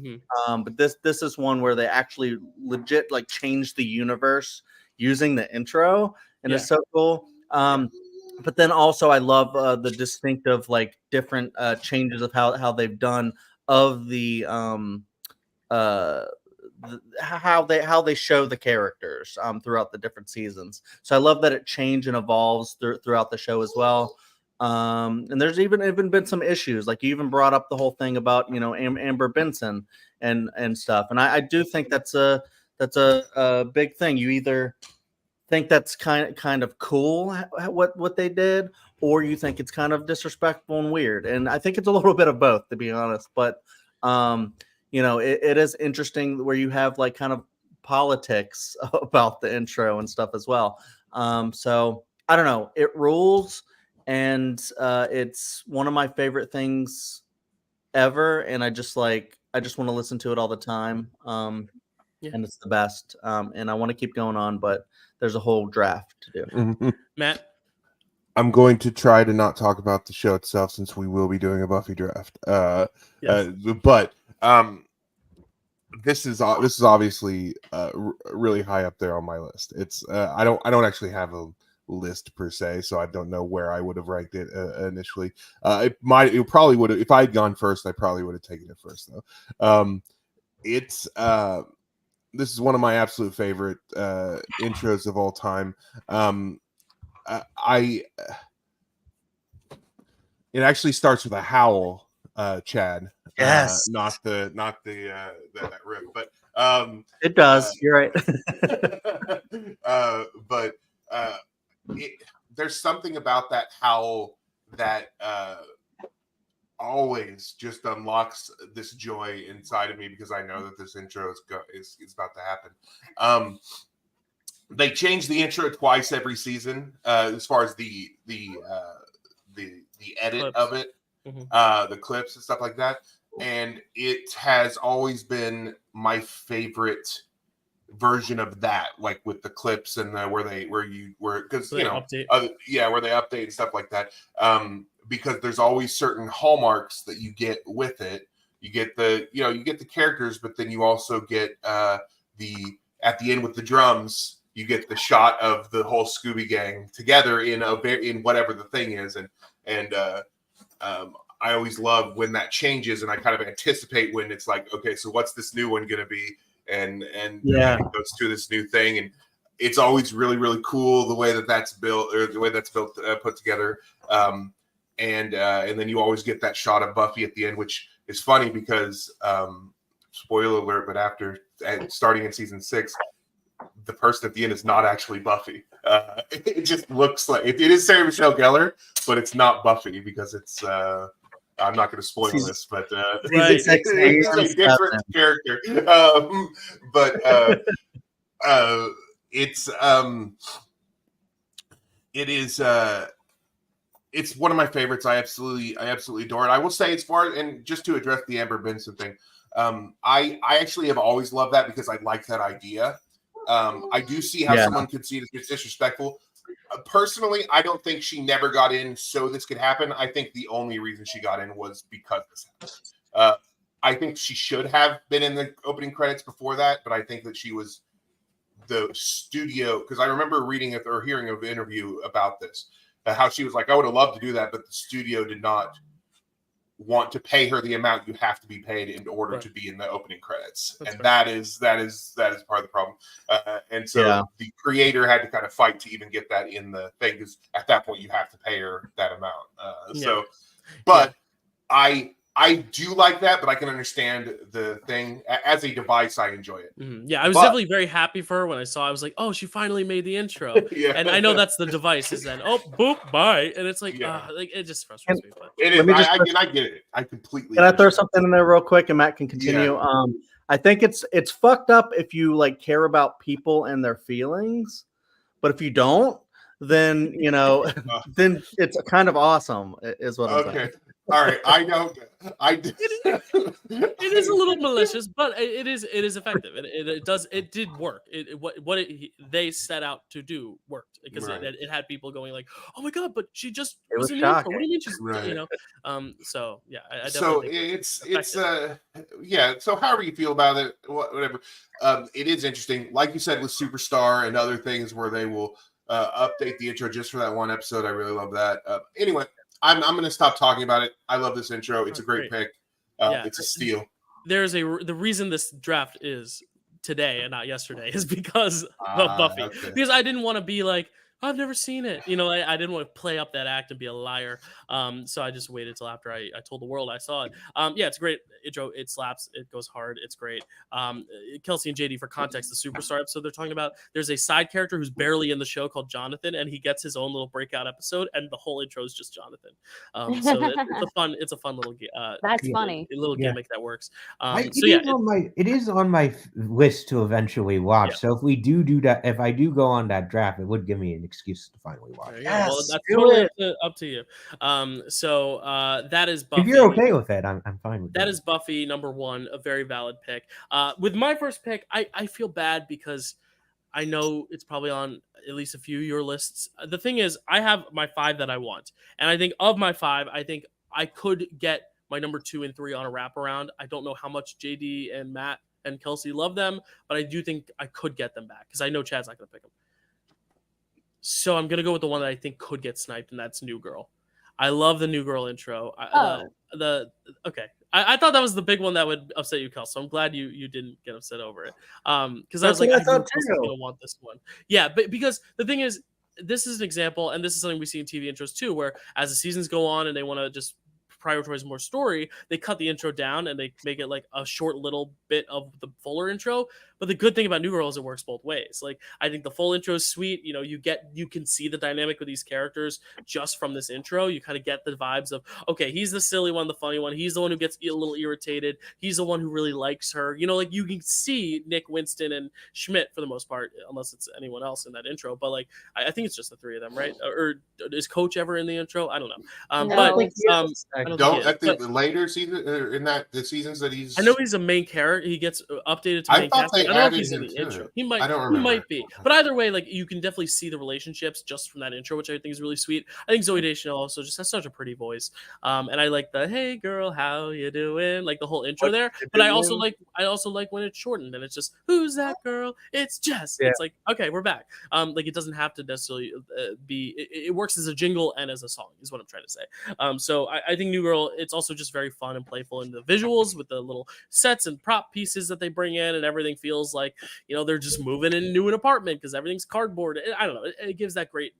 But this is one where they actually legit like change the universe using the intro, and it's so cool. But then also I love the distinctive like different changes of how they've done of the how they show the characters throughout the different seasons. So I love that it changes and evolves throughout the show as well. And there's even been some issues, like you even brought up the whole thing about Amber Benson and stuff, and I do think that's a big thing. You either think that's kind of cool what they did, or you think it's kind of disrespectful and weird, and I think it's a little bit of both, to be honest. But it is interesting where you have like kind of politics about the intro and stuff as well. So I don't know, it rules, and it's one of my favorite things ever, and I just want to listen to it all the time. And it's the best. And I want to keep going on, but there's a whole draft to do. Matt? I'm going to try to not talk about the show itself, since we will be doing a Buffy draft. But this is obviously really high up there on my list. It's I don't actually have a list per se, so I don't know where I would have ranked it initially. It probably would have, if I had gone first, I probably would have taken it first though. This is one of my absolute favorite intros of all time. It actually starts with a howl, Chad. Yes. Not the that rip, but it does. You're right. But there's something about that howl that always just unlocks this joy inside of me, because I know that this intro is about to happen. They change the intro twice every season, as far as the edit clips of it, the clips and stuff like that. And it has always been my favorite version of that, like with the clips and where they update and stuff like that. Because there's always certain hallmarks that you get with it. You get the characters, but then you also get at the end with the drums. You get the shot of the whole Scooby gang together in whatever the thing is, and and I always love when that changes, and I kind of anticipate when it's like, okay, so what's this new one going to be? And it goes to this new thing, and it's always really, really cool the way that's built, or the way that's built, put together. And then you always get that shot of Buffy at the end, which is funny because spoiler alert, but after starting in season 6, the person at the end is not actually Buffy. It just looks like it is Sarah Michelle Gellar, but it's not Buffy because it's. I'm not going to spoil this, but it's a different character. It's one of my favorites. I absolutely adore it. I will say, as far, and just to address the Amber Benson thing, I actually have always loved that because I like that idea. I do see how someone could see it as disrespectful. Personally, I don't think she never got in so this could happen. I think the only reason she got in was because this happened. I think she should have been in the opening credits before that, but I think that she was the studio, because I remember reading it or hearing an interview about this, how she was like, I would have loved to do that, but the studio did not want to pay her the amount you have to be paid in order to be in the opening credits. That's that is part of the problem. And so the creator had to kind of fight to even get that in the thing, because at that point you have to pay her that amount. I do like that, but I can understand the thing. As a device, I enjoy it. Yeah, I was definitely very happy for her when I saw. I was like, "Oh, she finally made the intro." And I know that's the device. Is then, oh, boop, bye, and it's like, like it just frustrates me. But it is. I get it. I completely. Can I throw something in there real quick, and Matt can continue? Yeah. I think it's fucked up if you like care about people and their feelings, but if you don't, then then it's kind of awesome. Is what I'm saying. All right, I know. It is a little malicious, but it is effective. It did work. What they set out to do worked, because it had people going like, "Oh my god!" But she just was in the intro. What do you mean she's So yeah, I definitely think it's So however you feel about it, whatever. It is interesting, like you said, with Superstar and other things where they will update the intro just for that one episode. I really love that. Anyway. I'm going to stop talking about it. I love this intro. It's a great pick. It's a steal. The reason this draft is today and not yesterday is because of Buffy. Okay. Because I didn't want to be like, I've never seen it. I didn't want to play up that act and be a liar. So I just waited till after I told the world I saw it. It's a great intro. It slaps. It goes hard. It's great. Kelsey and JD, for context, the Superstar episode they're talking about, there's a side character who's barely in the show called Jonathan, and he gets his own little breakout episode, and the whole intro is just Jonathan. So it's a fun little that's funny. A little gimmick that works. It is on my list to eventually watch. So if we do that, if I do go on that draft, it would give me an excuse to finally watch. Yes, well, that's totally up to you. That is Buffy. If you're okay with it, I'm fine with that. Is Buffy number 1, a very valid pick. With my first pick, I feel bad because I know it's probably on at least a few of your lists. The thing is, I have my 5 that I want, and I think of my 5, I think I could get my number 2 and 3 on a wraparound. I don't know how much JD and Matt and Kelsey love them, but I do think I could get them back because I know Chad's not going to pick them. So I'm going to go with the one that I think could get sniped, and that's New Girl. I love the New Girl intro. I thought that was the big one that would upset you, Kelsey. So I'm glad you didn't get upset over it. Because I was like, I thought Kelsey's going to want this one. Yeah, but because the thing is, this is an example, and this is something we see in TV intros too, where as the seasons go on and they want to just prioritize more story, they cut the intro down and they make it like a short little bit of the fuller intro. But the good thing about New Girl is it works both ways. Like, I think the full intro is sweet. You can see the dynamic with these characters just from this intro. You kind of get the vibes of, okay, he's the silly one, the funny one. He's the one who gets a little irritated. He's the one who really likes her. Like, you can see Nick, Winston, and Schmidt for the most part, unless it's anyone else in that intro. But like, I think it's just the 3 of them, right? Or is Coach ever in the intro? I don't know. don't at the later season in that the seasons that he's. I know he's a main character. He gets updated to main cast. I don't know if he's in the intro. He might. He might be. But either way, like you can definitely see the relationships just from that intro, which I think is really sweet. I think Zooey Deschanel also just has such a pretty voice. And I like the "Hey girl, how you doing?" like the whole intro there. But I also like when it's shortened and it's just "Who's that girl? It's Jess." Yeah. It's like, okay, we're back. Like it doesn't have to necessarily be. It works as a jingle and as a song is what I'm trying to say. So I think New Girl, it's also just very fun and playful in the visuals with the little sets and prop pieces that they bring in, and everything feels like, you know, they're just moving into an apartment because everything's cardboard. I don't know. It gives that great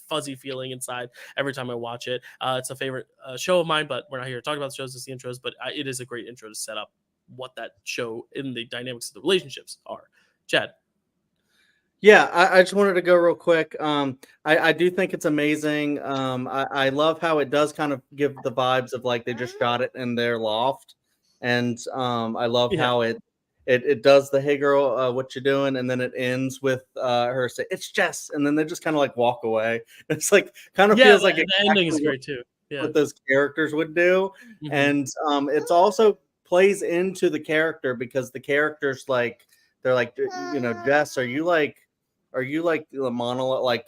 fuzzy feeling inside every time I watch it. It's a favorite show of mine, but we're not here to talk about the shows, it's the intros, but it is a great intro to set up what that show in the dynamics of the relationships are. Chad. Yeah, I just wanted to go real quick. I do think it's amazing. I love how it does kind of give the vibes of like they just shot it in their loft, and I love how it does the "Hey girl, what you doing?" and then it ends with her say "It's Jess," and then they just kind of like walk away. It's like kind of feels like the ending is great too. Yeah, what those characters would do, and it's also plays into the character because the characters like they're like, you know, Jess, are you like the monologue, like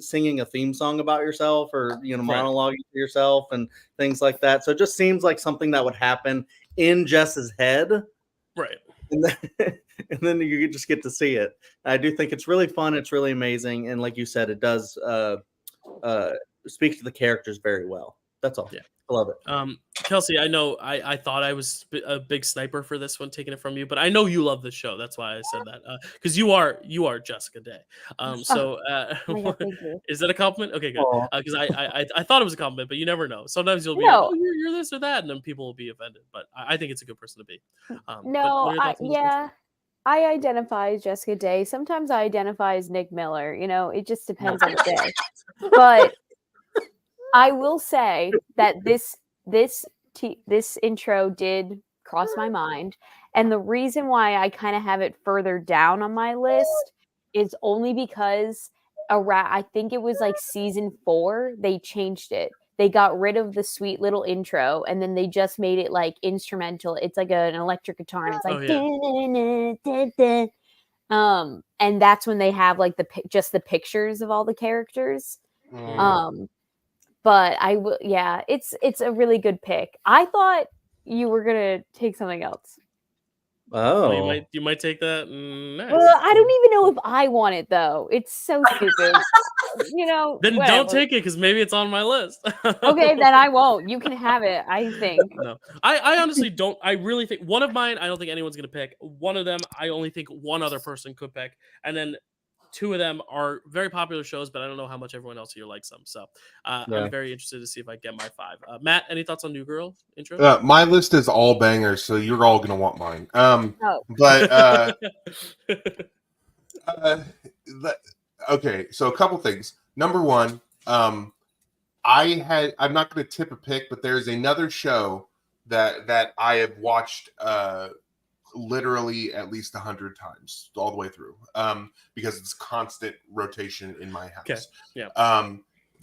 singing a theme song about yourself, or you know, monologuing to yourself and things like that. So it just seems like something that would happen in Jess's head, right? And then you just get to see it. I do think it's really fun. It's really amazing, and like you said, it does speak to the characters very well. That's all. Yeah. I love it. Kelsey, I know I thought I was a big sniper for this one, taking it from you, but I know you love this show. That's why I said that, because you are Jessica Day. So is that a compliment? Okay, good. Because I thought it was a compliment, but you never know. Sometimes you'll be like, oh, you're this or that, and then people will be offended. But I think it's a good person to be. I identify as Jessica Day. Sometimes I identify as Nick Miller. You know, it just depends on the day. But I will say that this intro did cross my mind, and the reason why I kind of have it further down on my list is only because I think it was like season 4 they changed it. They got rid of the sweet little intro, and then they just made it like instrumental. It's like an electric guitar, and it's like and that's when they have like just the pictures of all the characters. But it's a really good pick. I thought you were gonna take something else. Oh, you might take that. Nice. Well, I don't even know if I want it though. It's so stupid. You know. Then don't take it because maybe it's on my list. Okay, then I won't. You can have it. I think. No, I honestly don't. I really think one of mine. I don't think anyone's gonna pick. One of them, I only think one other person could pick, and then 2 of them are very popular shows, but I don't know how much everyone else here likes them. So I'm very interested to see if I get my 5. Matt, any thoughts on New Girl intro? My list is all bangers, so you're all gonna want mine. Okay, so a couple things. Number one, I'm not going to tip a pick, but there's another show that I have watched literally at least 100 times all the way through, because it's constant rotation in my house. Okay. Yeah.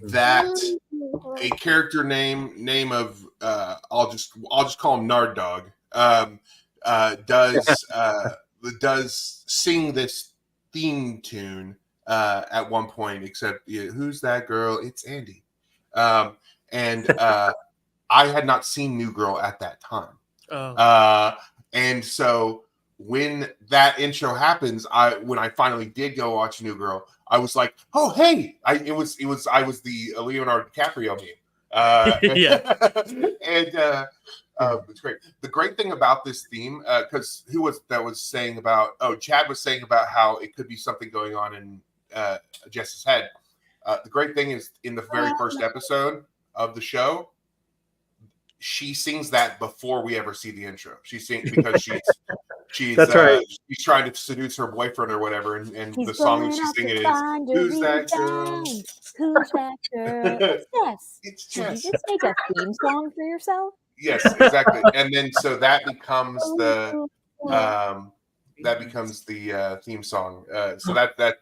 That a character name of I'll just call him Nard Dog does sing this theme tune at one point, except who's that girl? It's Andy. And I had not seen New Girl at that time. And so when that intro happens, when I finally did go watch New Girl, I was like, "Oh, hey!" I was the Leonardo DiCaprio meme. And it's great. The great thing about this theme, because Chad was saying about how it could be something going on in Jess's head. The great thing is in the very first episode of the show, she sings that before we ever see the intro. She sings because she's she's trying to seduce her boyfriend or whatever, and the song that she's singing is "Who's that girl? Who's that girl?" Yes. It's Did Jess. you just make a theme song for yourself? Yes, exactly. And then so that becomes the theme song. So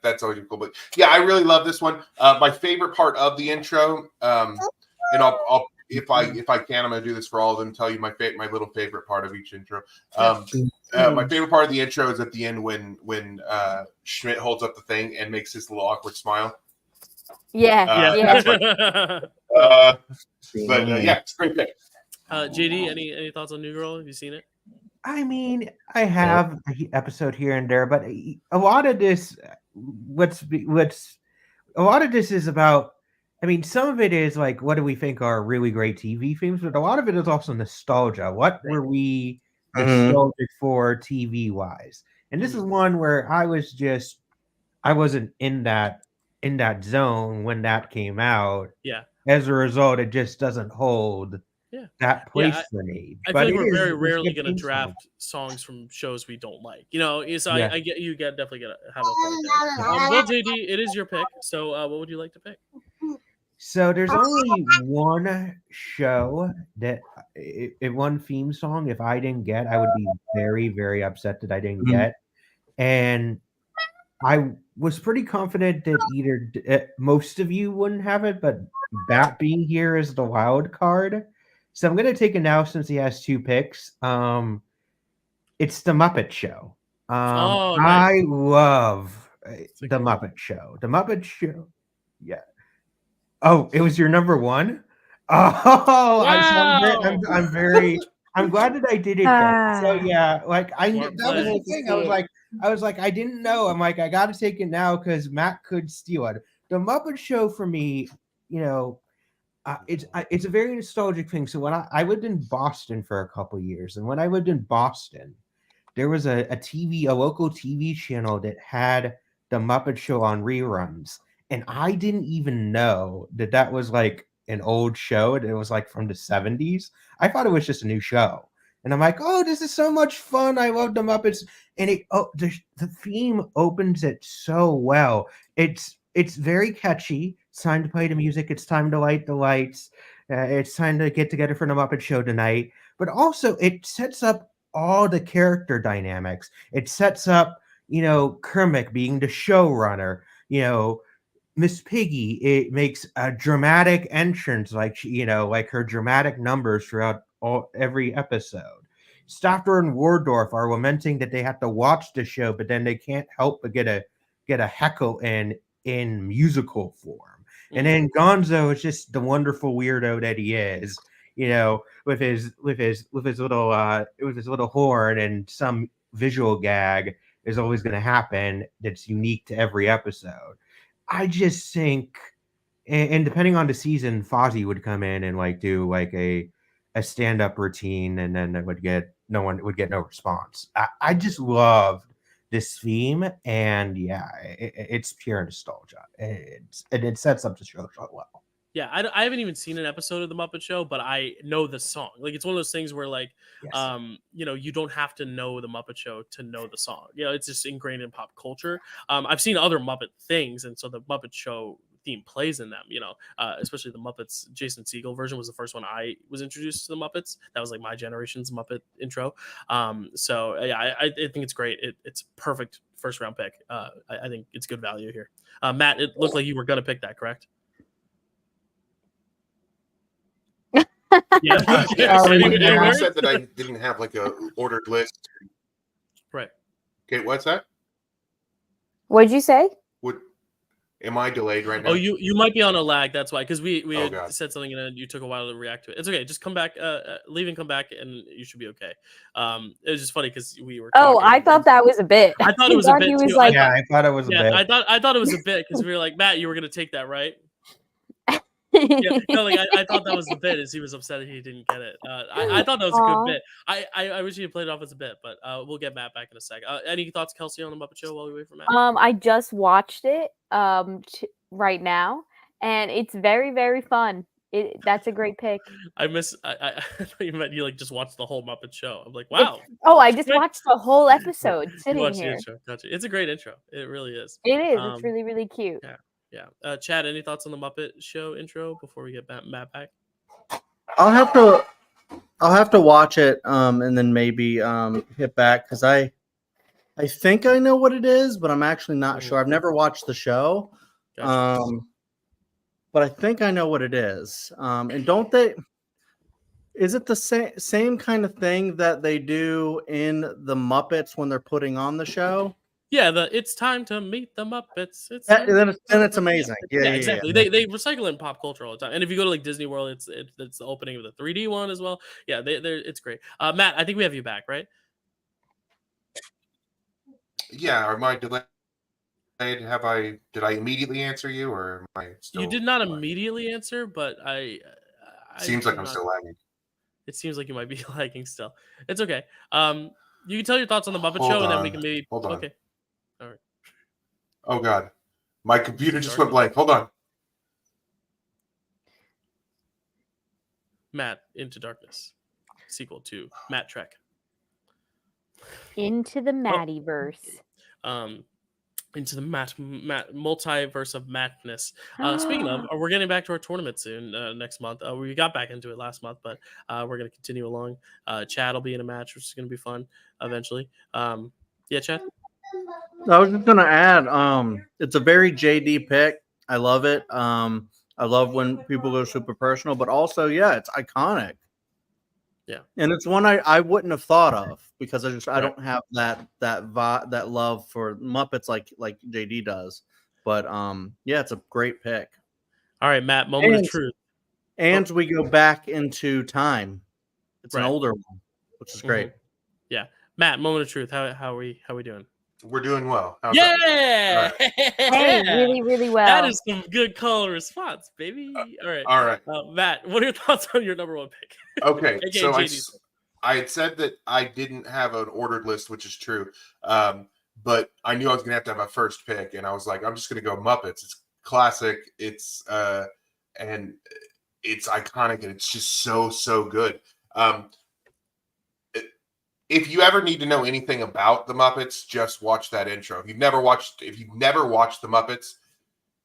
that's always cool. But yeah, I really love this one. My favorite part of the intro, and I'll if I can, I'm gonna do this for all of them. Tell you my little favorite part of each intro. My favorite part of the intro is at the end when Schmidt holds up the thing and makes this little awkward smile. Yeah. That's yeah, it's a great pick. JD, any thoughts on New Girl? Have you seen it? I mean, I have an episode here and there, but a lot of this, a lot of this is about. I mean, some of it is like, what do we think are really great TV themes? But a lot of it is also nostalgia. What were we nostalgic for TV wise? And this is one where I wasn't in that zone when that came out. Yeah. As a result, it just doesn't hold that place for me. I feel like we're very rarely going to draft songs from shows we don't like. You know, so I get you definitely got to have a point there. Well, JD, it is your pick. So what would you like to pick? So there's only one show that one theme song. If I didn't get, I would be very, very upset that I didn't get. And I was pretty confident that either most of you wouldn't have it, but Bat being here is the wild card. So I'm going to take it now since he has 2 picks. It's The Muppet Show. Nice. I love The Muppet Show. The Muppet Show. Yeah. Oh, it was your number 1? Oh, wow. I'm glad that I did it. So yeah, like that was the thing. I was like, I didn't know. I'm like, I got to take it now because Matt could steal it. The Muppet Show for me, it's a very nostalgic thing. So when I lived in Boston for a couple years, and when I lived in Boston, there was a local TV channel that had The Muppet Show on reruns. And I didn't even know that was like an old show. It was like from the 70s. I thought it was just a new show. And I'm like, oh, this is so much fun. I love the Muppets. And the theme opens it so well. It's very catchy. It's time to play the music. It's time to light the lights. It's time to get together for the Muppet Show tonight. But also it sets up all the character dynamics. It sets up, Kermit being the showrunner, Miss Piggy, it makes a dramatic entrance, like her dramatic numbers throughout every episode. Stafford and Wardorf are lamenting that they have to watch the show, but then they can't help but get a heckle in musical form. And then Gonzo is just the wonderful weirdo that he is, with his little horn, and some visual gag is always going to happen that's unique to every episode. I just think, and depending on the season, Fozzie would come in and do like a stand-up routine, and then no one would get no response. I just loved this theme, and yeah, it's pure nostalgia. It sets up the show so well. Yeah, I haven't even seen an episode of The Muppet Show, but I know the song. Like, it's one of those things where, you don't have to know The Muppet Show to know the song. It's just ingrained in pop culture. I've seen other Muppet things, and so the Muppet Show theme plays in them, especially the Muppets. Jason Segel version was the first one I was introduced to the Muppets. That was like my generation's Muppet intro. So yeah, I think it's great. It's perfect first round pick. I think it's good value here. Matt, it looked like you were going to pick that, correct? Yeah. I said that I didn't have like a ordered list. Right. Okay, what's that? What'd you say? Am I delayed right now? Oh, you might be on a lag. That's why, because we had said something and then you took a while to react to it. It's okay. Just come back, leave and come back, and you should be okay. It was just funny because we were. Oh, I thought that was a bit. I thought it was a bit. Too. I thought it was a bit. I thought it was a bit because we were like, Matt, you were gonna take that, right? I thought that was the bit, as he was upset that he didn't get it. I thought that was a good bit. I wish you had played it off as a bit, but we'll get Matt back in a sec. Any thoughts, Kelsey, on the Muppet Show while we wait for Matt? I just watched it right now, and it's very, very fun. That's a great pick. I thought you meant you just watched the whole Muppet Show. I'm like, wow. I just watched the whole episode sitting here. Gotcha. It's a great intro. It really is. It is. It's really, really cute. Yeah. Chad, any thoughts on the Muppet Show intro before we get Matt back? I'll have to watch it and then maybe hit back, because I think I know what it is, but I'm actually not sure. I've never watched the show. Gotcha. But I think I know what it is. And don't they Is it the same kind of thing that they do in the Muppets when they're putting on the show? Yeah, it's time to meet the Muppets. It's time Then to it's Muppets. amazing. Yeah, Exactly. They recycle it in pop culture all the time. And if you go to like Disney World, it's the opening of the 3D one as well. Yeah, it's great. Matt, I think we have you back, right? Yeah, am I delayed? Did I immediately answer you, or am I still? You did not immediately answer, but Seems like I'm still lagging. It seems like you might be lagging still. It's okay. You can tell your thoughts on the Muppet Hold Show, and then on. we can maybe. Hold on. Okay. All right. Oh God, my computer just went blank. Hold on. Matt, Into Darkness, sequel to Matt Trek. Into the Mattyverse. Into the multiverse of madness. Speaking of, we're getting back to our tournament soon next month. We got back into it last month, but we're going to continue along. Chad will be in a match, which is going to be fun eventually. Yeah, Chad? I was just going to add, it's a very JD pick. I love it. I love when people go super personal, but also, yeah, it's iconic. Yeah, and it's one I wouldn't have thought of because I don't have that love for Muppets like JD does. But yeah, it's a great pick. All right, Matt, moment of truth. And we go back into time. It's an older one, which is great. Yeah, Matt, moment of truth. How are we doing? We're doing well. How's yeah, right. Hey, really, really well. That is some good call and response, baby. All right. Matt, what are your thoughts on your number one pick? Okay, so I had said that I didn't have an ordered list, which is true. But I knew I was going to have a first pick, and I was like, I'm just going to go Muppets. It's classic. It's and it's iconic, and it's just so good. If you ever need to know anything about the Muppets, just watch that intro. If you've never watched the Muppets,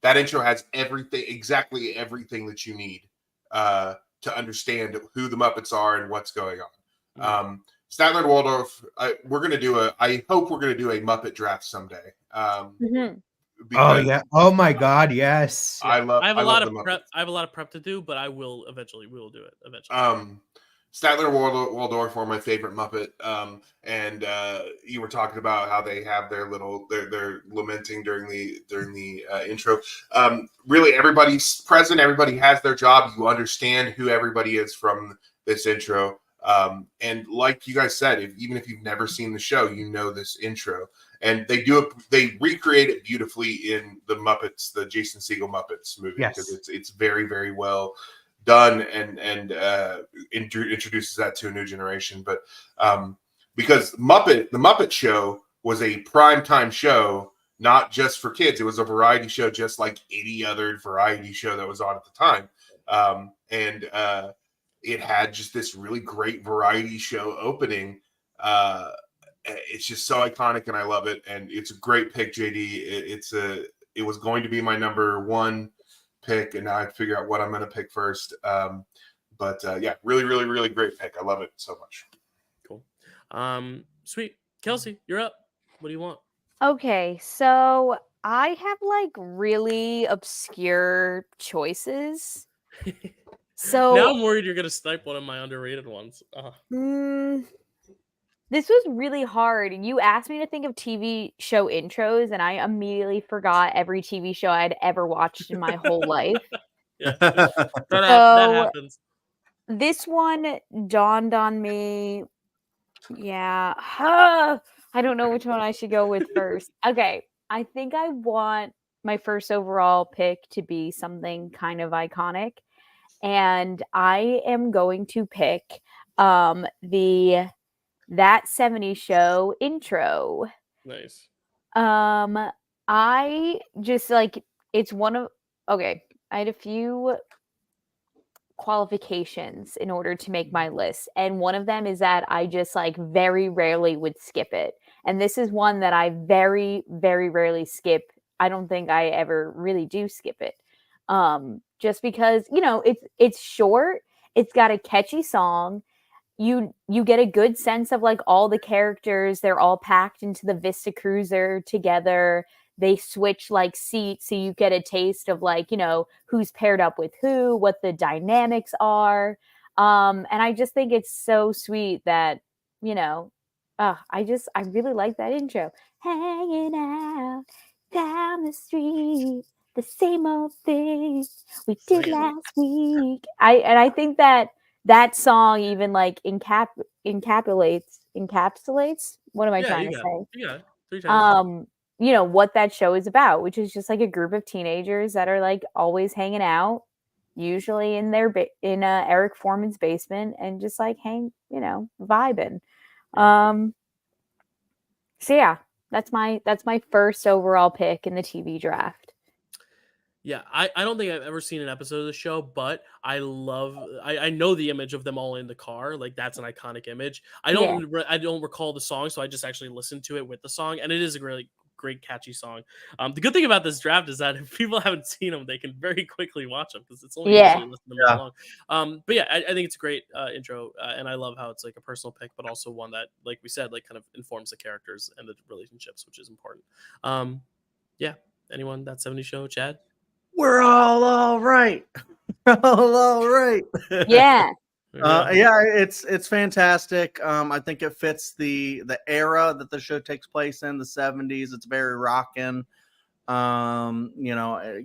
that intro has exactly everything that you need to understand who the Muppets are and what's going on. Statler and Waldorf, I hope we're going to do a Muppet draft someday. Oh yeah! Oh my God! Yes. I have a lot of prep to do, but we will do it eventually. Statler and Waldorf are my favorite Muppet, and you were talking about how they have their lamenting during the intro. Really, everybody's present. Everybody has their job. You understand who everybody is from this intro, and like you guys said, even if you've never seen the show, you know this intro, and they recreate it beautifully in the Muppets, the Jason Segel Muppets movie, because it's very, very well done and introduces that to a new generation. But because the Muppet Show was a primetime show, not just for kids, it was a variety show just like any other variety show that was on at the time. And it had just this really great variety show opening. It's just so iconic, and I love it, and it's a great pick, JD. It was going to be my number one pick, and now I have to figure out what I'm going to pick first. But yeah, really, really, really great pick. I love it so much. Cool. Sweet. Kelsey, you're up. What do you want? Okay, so I have like really obscure choices. So now I'm worried you're going to snipe one of my underrated ones. This was really hard. You asked me to think of TV show intros, and I immediately forgot every TV show I'd ever watched in my whole life. That happens. This one dawned on me. Yeah. I don't know which one I should go with first. Okay. I think I want my first overall pick to be something kind of iconic. And I am going to pick That 70s Show intro. Nice. I just it's one of I had a few qualifications in order to make my list, and one of them is that I just very rarely would skip it, and this is one that I very, very rarely skip. I don't think I ever really do skip it, just because it's short, it's got a catchy song. You get a good sense of all the characters. They're all packed into the Vista Cruiser together. They switch seats, so you get a taste of who's paired up with who, what the dynamics are. And I just think it's so sweet that, I really like that intro. Hanging out down the street, the same old thing we did last week. I think that song even like encapsulates. What am I trying to say? Yeah, 3 times. What that show is about, which is just like a group of teenagers that are like always hanging out, usually in Eric Foreman's basement, and just like vibing. So yeah, that's my first overall pick in the TV draft. Yeah, I don't think I've ever seen an episode of the show, but I know the image of them all in the car. Like, that's an iconic image. I don't recall the song, so I just actually listened to it with the song, and it is a really great catchy song. The good thing about this draft is that if people haven't seen them, they can very quickly watch them because it's only usually less than a minute long. But yeah, I think it's a great intro, and I love how it's like a personal pick, but also one that, like we said, like kind of informs the characters and the relationships, which is important. Yeah, anyone that 70 show, Chad? We're all right. all right. Yeah. It's fantastic. I think it fits the era that the show takes place in, the 70s. It's very rockin'.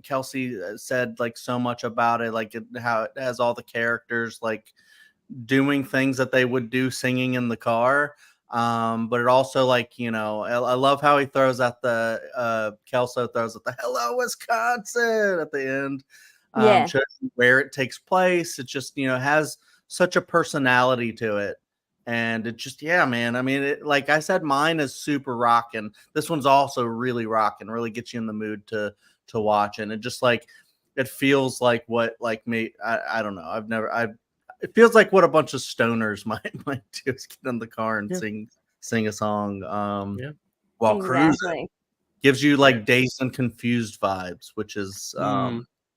Kelsey said like so much about it, like how it has all the characters like doing things that they would do singing in the car. But it also like, I love how he throws out Kelso throws at the "Hello Wisconsin" at the end. Shows where it takes place. It just, has such a personality to it. And it just, man. I mean, like I said, mine is super rocking. This one's also really rocking, really gets you in the mood to watch. And it just like, it feels like what, like me, I don't know. It feels like what a bunch of stoners might do is get in the car and sing a song while cruising. Gives you like Dazed and Confused vibes, which is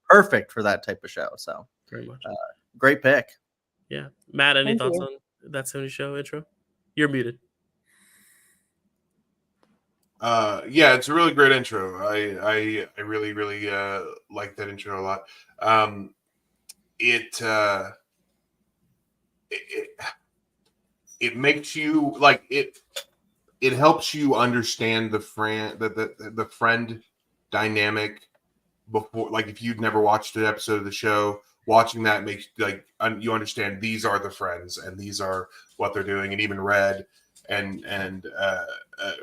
perfect for that type of show. So very much great pick. Yeah, Matt, any thoughts on that 70 show intro? You're muted. Yeah, it's a really great intro. I really like that intro a lot. It makes you like it. It helps you understand the friend dynamic before. Like if you'd never watched an episode of the show, watching that makes like you understand these are the friends and these are what they're doing. And even Red and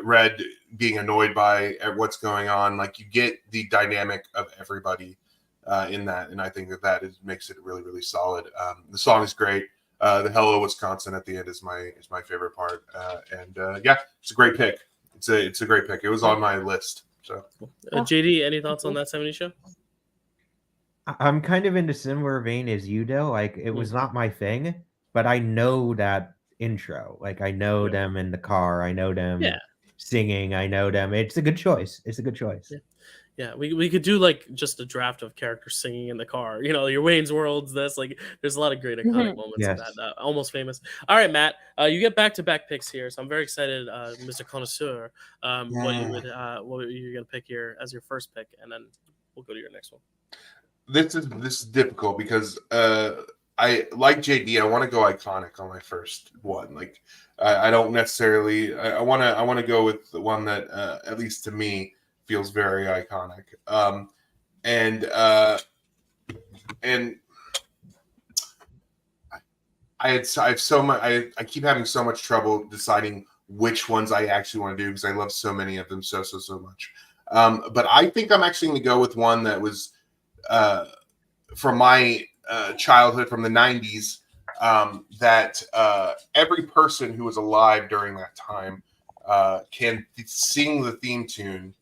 Red being annoyed by what's going on, like you get the dynamic of everybody in that, and I think that makes it really solid. The song is great. The "Hello Wisconsin" at the end is my favorite part, and it's a great pick. It's a great pick. It was on my list. So, JD, any thoughts on that 70 show? I'm kind of in a similar vein as you do. Like it was not my thing, but I know that intro. Like I know them in the car. I know them singing. I know them. It's a good choice. Yeah, we could do like just a draft of characters singing in the car. Your Wayne's Worlds. That's like there's a lot of great iconic moments of that. Almost Famous. All right, Matt, you get back-to-back picks here, so I'm very excited, Mr. Connoisseur. What are you gonna pick here as your first pick, and then we'll go to your next one. This is difficult because I like JD. I want to go iconic on my first one. Like I don't necessarily. I want to go with the one that at least to me feels very iconic. And I have so much. I keep having so much trouble deciding which ones I actually want to do because I love so many of them so much. But I think I'm actually going to go with one that was from my childhood, from the 90s, that every person who was alive during that time can sing the theme tune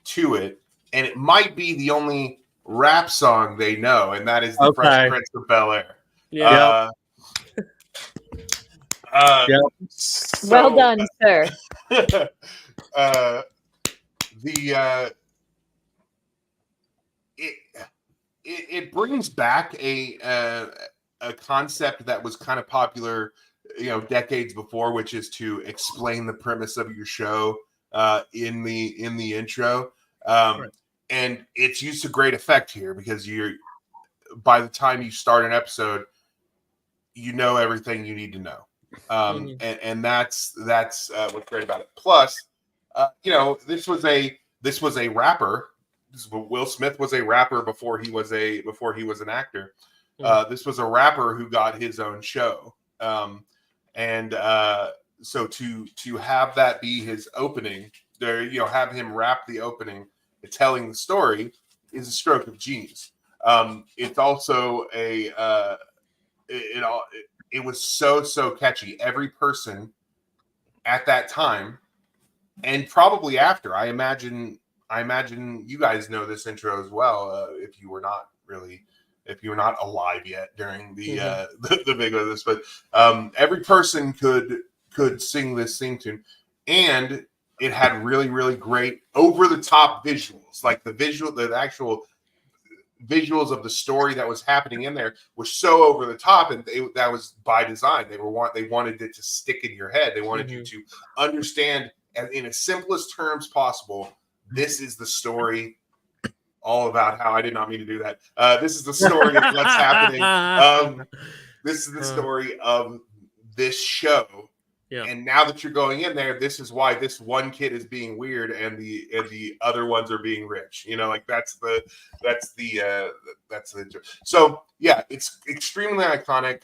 to it, and it might be the only rap song they know, and that is the Fresh Prince of Bel-Air. Well done, sir. It brings back a concept that was kind of popular, decades before, which is to explain the premise of your show in the intro, and it's used to great effect here because by the time you start an episode, you know everything you need to know. And that's what's great about it. Plus, this was a rapper. Will Smith was a rapper before he was an actor. This was a rapper who got his own show, so to have that be his opening, have him rap the opening, telling the story, is a stroke of genius. It's also it was so catchy. Every person at that time, and probably after, I imagine you guys know this intro as well. If you were not alive yet during the big of this, but every person could sing this theme tune, and it had really, really great over the top visuals. Like the actual visuals of the story that was happening in there was so over the top, and that was by design. They wanted it to stick in your head. They wanted you to understand in as simplest terms possible. This is the story, all about how I did not mean to do that. This is the story of what's happening. This is the story of this show. Yeah. And now that you're going in there, this is why this one kid is being weird and the other ones are being rich. That's the so yeah, it's extremely iconic.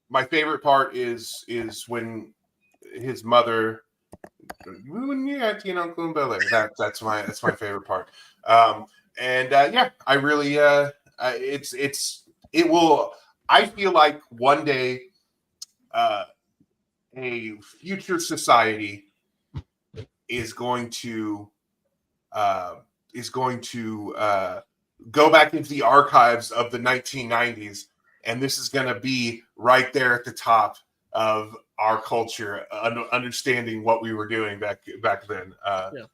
My favorite part is when his mother, when you got Uncle Bel-Air, that's my favorite part. I really it will. I feel like one day a future society is going to go back into the archives of the 1990s, and this is going to be right there at the top of our culture, understanding what we were doing back then.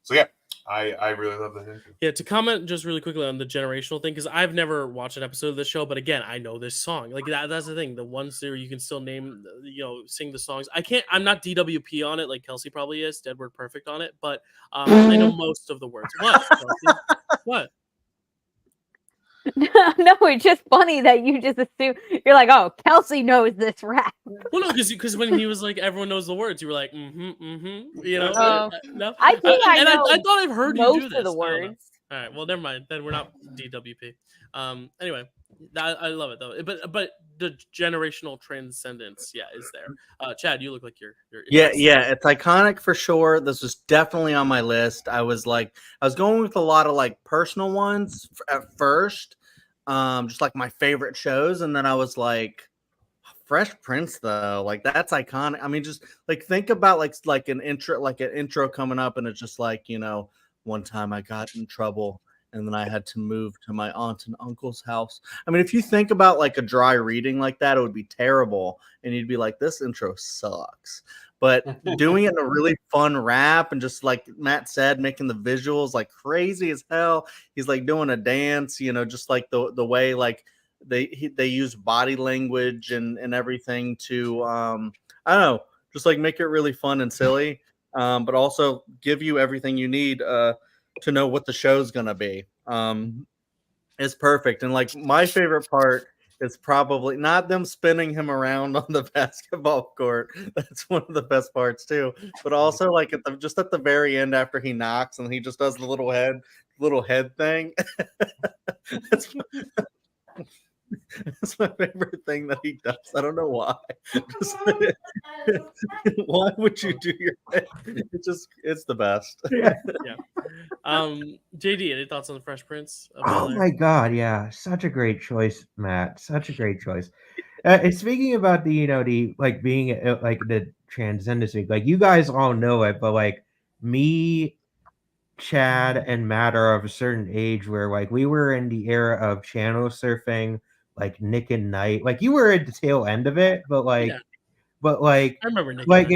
So yeah. I really love that. Yeah, to comment just really quickly on the generational thing, because I've never watched an episode of this show, but again, I know this song. Like that's the thing. The ones there you can still name, sing the songs. I'm not DWP on it like Kelsey probably is, Dead Word Perfect on it, but I know most of the words. What? Kelsey? What? No, it's just funny that you just assume you're like, oh, Kelsey knows this rap. Well, no, because when he was like, everyone knows the words, you were like, no. I think I know. I thought I've heard most you do this. Of the words. All right, well, never mind. Then we're not DWP. Anyway, I love it though. But the generational transcendence, is there. Chad, you look like you're yeah, it's iconic for sure. This was definitely on my list. I was going with a lot of like personal ones at first, just like my favorite shows, and then I was like, Fresh Prince though, like that's iconic. I mean, just like think about like an intro coming up, and it's just like, one time I got in trouble and then I had to move to my aunt and uncle's house. I mean, if you think about like a dry reading like that, it would be terrible. And you'd be like, this intro sucks. But doing it in a really fun rap and just like Matt said, making the visuals like crazy as hell. He's like doing a dance, just like the way like they use body language and everything to, I don't know, just like make it really fun and silly. But also give you everything you need to know what the show's gonna be. It's perfect. And like my favorite part is probably not them spinning him around on the basketball court. That's one of the best parts too. But also like at the very end after he knocks and he just does the little head thing. That's my favorite thing that he does. I don't know why. Why would you do your thing? It's the best. Yeah. JD, any thoughts on the Fresh Prince? Oh my God, yeah, such a great choice, Matt. Such a great choice. And speaking about the like being like the transcendency, like you guys all know it, but like me, Chad, and Matt are of a certain age where like we were in the era of channel surfing, like Nick and Knight. Like you were at the tail end of it, but like I remember Nick like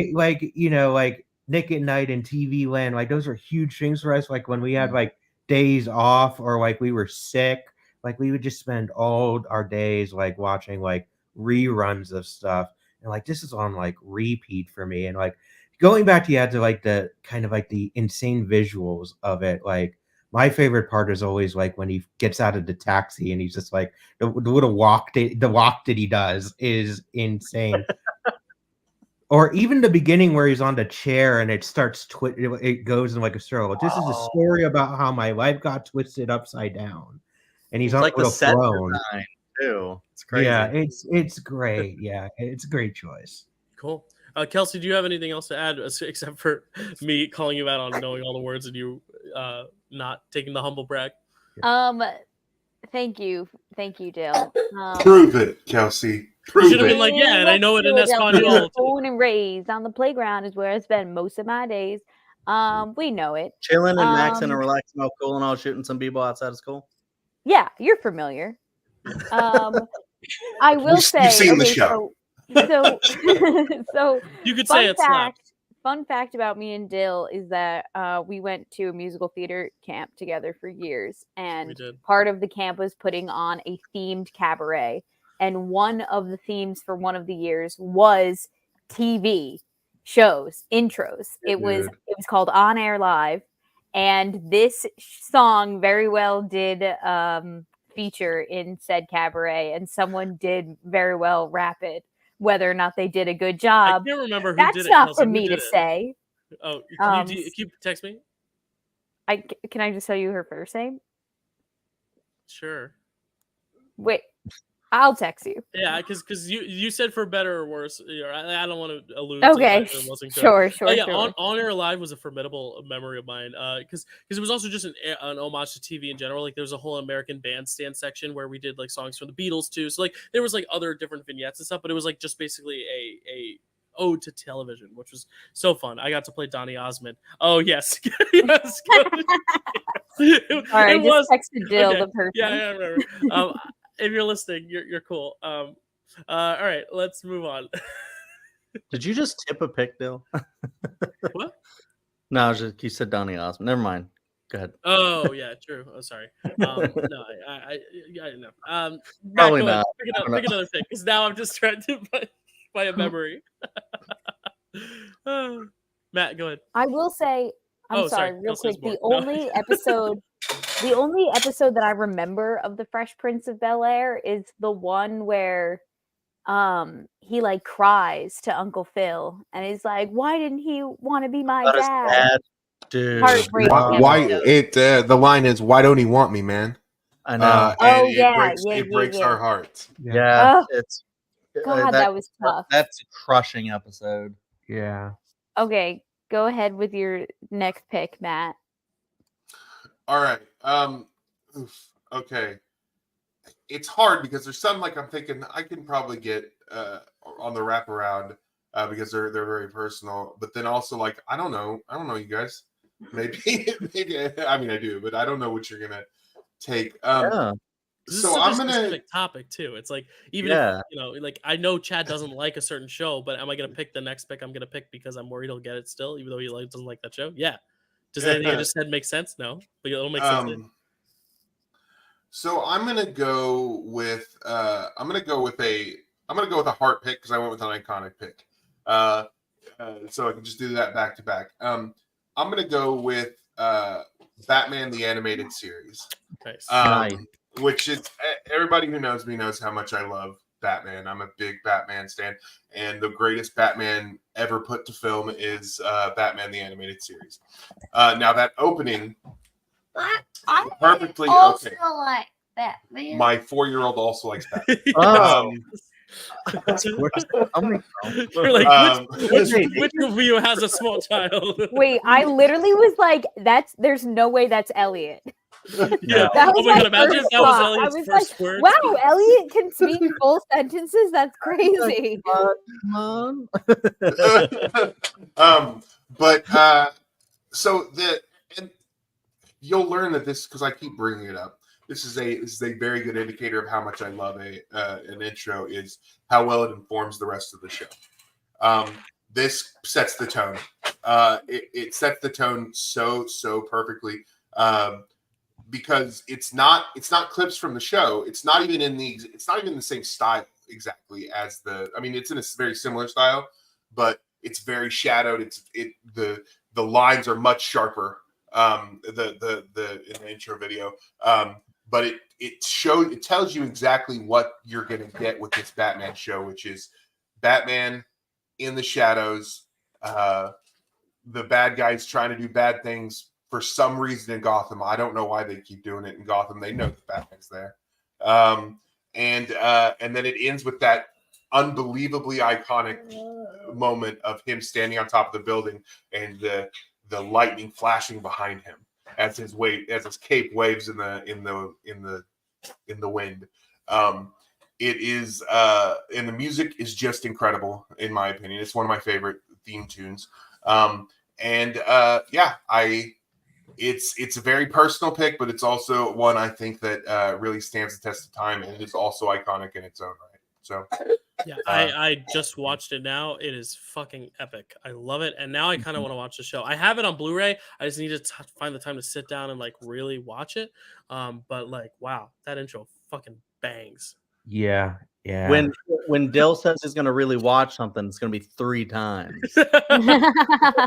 Nick at Night and TV Land, like those are huge things for us. Like when we had like days off or like we were sick, like we would just spend all our days like watching like reruns of stuff, and like this is on like repeat for me. And like going back to like the kind of like the insane visuals of it, like my favorite part is always like when he gets out of the taxi and he's just like the walk that he does is insane. Or even the beginning where he's on the chair and it starts it goes in like a circle. This is a story about how my life got twisted upside down, and he's on like a little the set throne design too. It's crazy. Yeah, it's great. Yeah, it's a great choice. Cool. Kelsey, do you have anything else to add except for me calling you out on knowing all the words and you not taking the humble brag? Thank you, Dill. Prove it, Kelsey. Prove should have it. been like, yeah, and I know it in Espanol. Born and raised on the playground is where I spend most of my days. We know it. Chilling and maxing and relaxing, all cool and all shooting some b-ball outside of school. Yeah, you're familiar. I will say, you've seen the show. So you could say it's not. Fun fact about me and Dill is that we went to a musical theater camp together for years, and part of the camp was putting on a themed cabaret, and one of the themes for one of the years was TV shows intros. It was called On Air Live, and this song very well did feature in said cabaret, and someone did very well rap it. Whether or not they did a good job, I can't remember who that's did it. not Kelsey, for me to say. Oh, can you text me? Can I just tell you her first name? Sure. Wait, I'll text you. Yeah, because you said for better or worse. I don't want to allude. Okay, to it wasn't good. sure. Yeah, sure. On Air Live was a formidable memory of mine. Because it was also just an homage to TV in general. Like there was a whole American Bandstand section where we did like songs from the Beatles too. So like there was like other different vignettes and stuff, but it was like just basically a ode to television, which was so fun. I got to play Donny Osmond. Oh yes, yes. All right, just texted Jill the person. Yeah, I remember. If you're listening, you're cool. All right, let's move on. Did you just tip a pick, Dill? What? No, you said Donny Osmond. Never mind. Go ahead. Oh yeah, true. Oh sorry. No, I no. Probably not. Pick another pick because now I'm distracted by a memory. Matt, go ahead. I will say, I'm sorry, real quick. The only episode that I remember of the Fresh Prince of Bel-Air is the one where he like cries to Uncle Phil and he's like, why didn't he want to be my dad? Dude. The line is, why don't he want me, man? I know. It breaks our hearts. Yeah. God, that was tough. That's a crushing episode. Yeah. Okay, go ahead with your next pick, Matt. All right. Okay. It's hard because there's some like I'm thinking I can probably get on the wraparound because they're very personal. But then also like I don't know you guys. Maybe I mean I do, but I don't know what you're gonna take. This so is I'm a gonna specific topic too. It's like even if like I know Chad doesn't like a certain show, but am I gonna pick the next pick I'm gonna pick because I'm worried he'll get it still, even though he doesn't like that show? Yeah. Does anything I just said make sense? No, but it'll make sense. So I'm gonna go with a heart pick because I went with an iconic pick. So I can just do that back to back. I'm gonna go with Batman the Animated Series. Nice. Which is everybody who knows me knows how much I love Batman. I'm a big Batman stan, and the greatest Batman ever put to film is Batman the Animated Series. Now that opening, perfectly also okay. like Batman. My 4-year-old also likes Batman. That's where it's coming from. You're like, which of you has a small child? Wait, I literally was like, there's no way that's Elliot. Yeah. That was oh my god, imagine if that was thought. Elliot's I was first like, word. wow, Elliot can speak full sentences. That's crazy. Mom. So and you'll learn that this because I keep bringing it up. This is a very good indicator of how much I love an intro is how well it informs the rest of the show. This sets the tone. It sets the tone so perfectly because it's not clips from the show. It's not even in the same style exactly as I mean, it's in a very similar style, but it's very shadowed. The lines are much sharper. in the intro video. But it tells you exactly what you're going to get with this Batman show, which is Batman in the shadows, the bad guys trying to do bad things for some reason in Gotham. I don't know why they keep doing it in Gotham. They know that Batman's there. And then it ends with that unbelievably iconic moment of him standing on top of the building and the lightning flashing behind him as his cape waves in the wind. It is and the music is just incredible in my opinion. It's one of my favorite theme tunes. It's a very personal pick, but it's also one I think that really stands the test of time, and it is also iconic in its own right. So yeah, I just watched it now. It is fucking epic. I love it, and now I kind of want to watch the show. I have it on Blu-ray. I just need to find the time to sit down and like really watch it. But like, wow, that intro fucking bangs. Yeah. When Dill says he's gonna really watch something, it's gonna be 3 times. Yeah,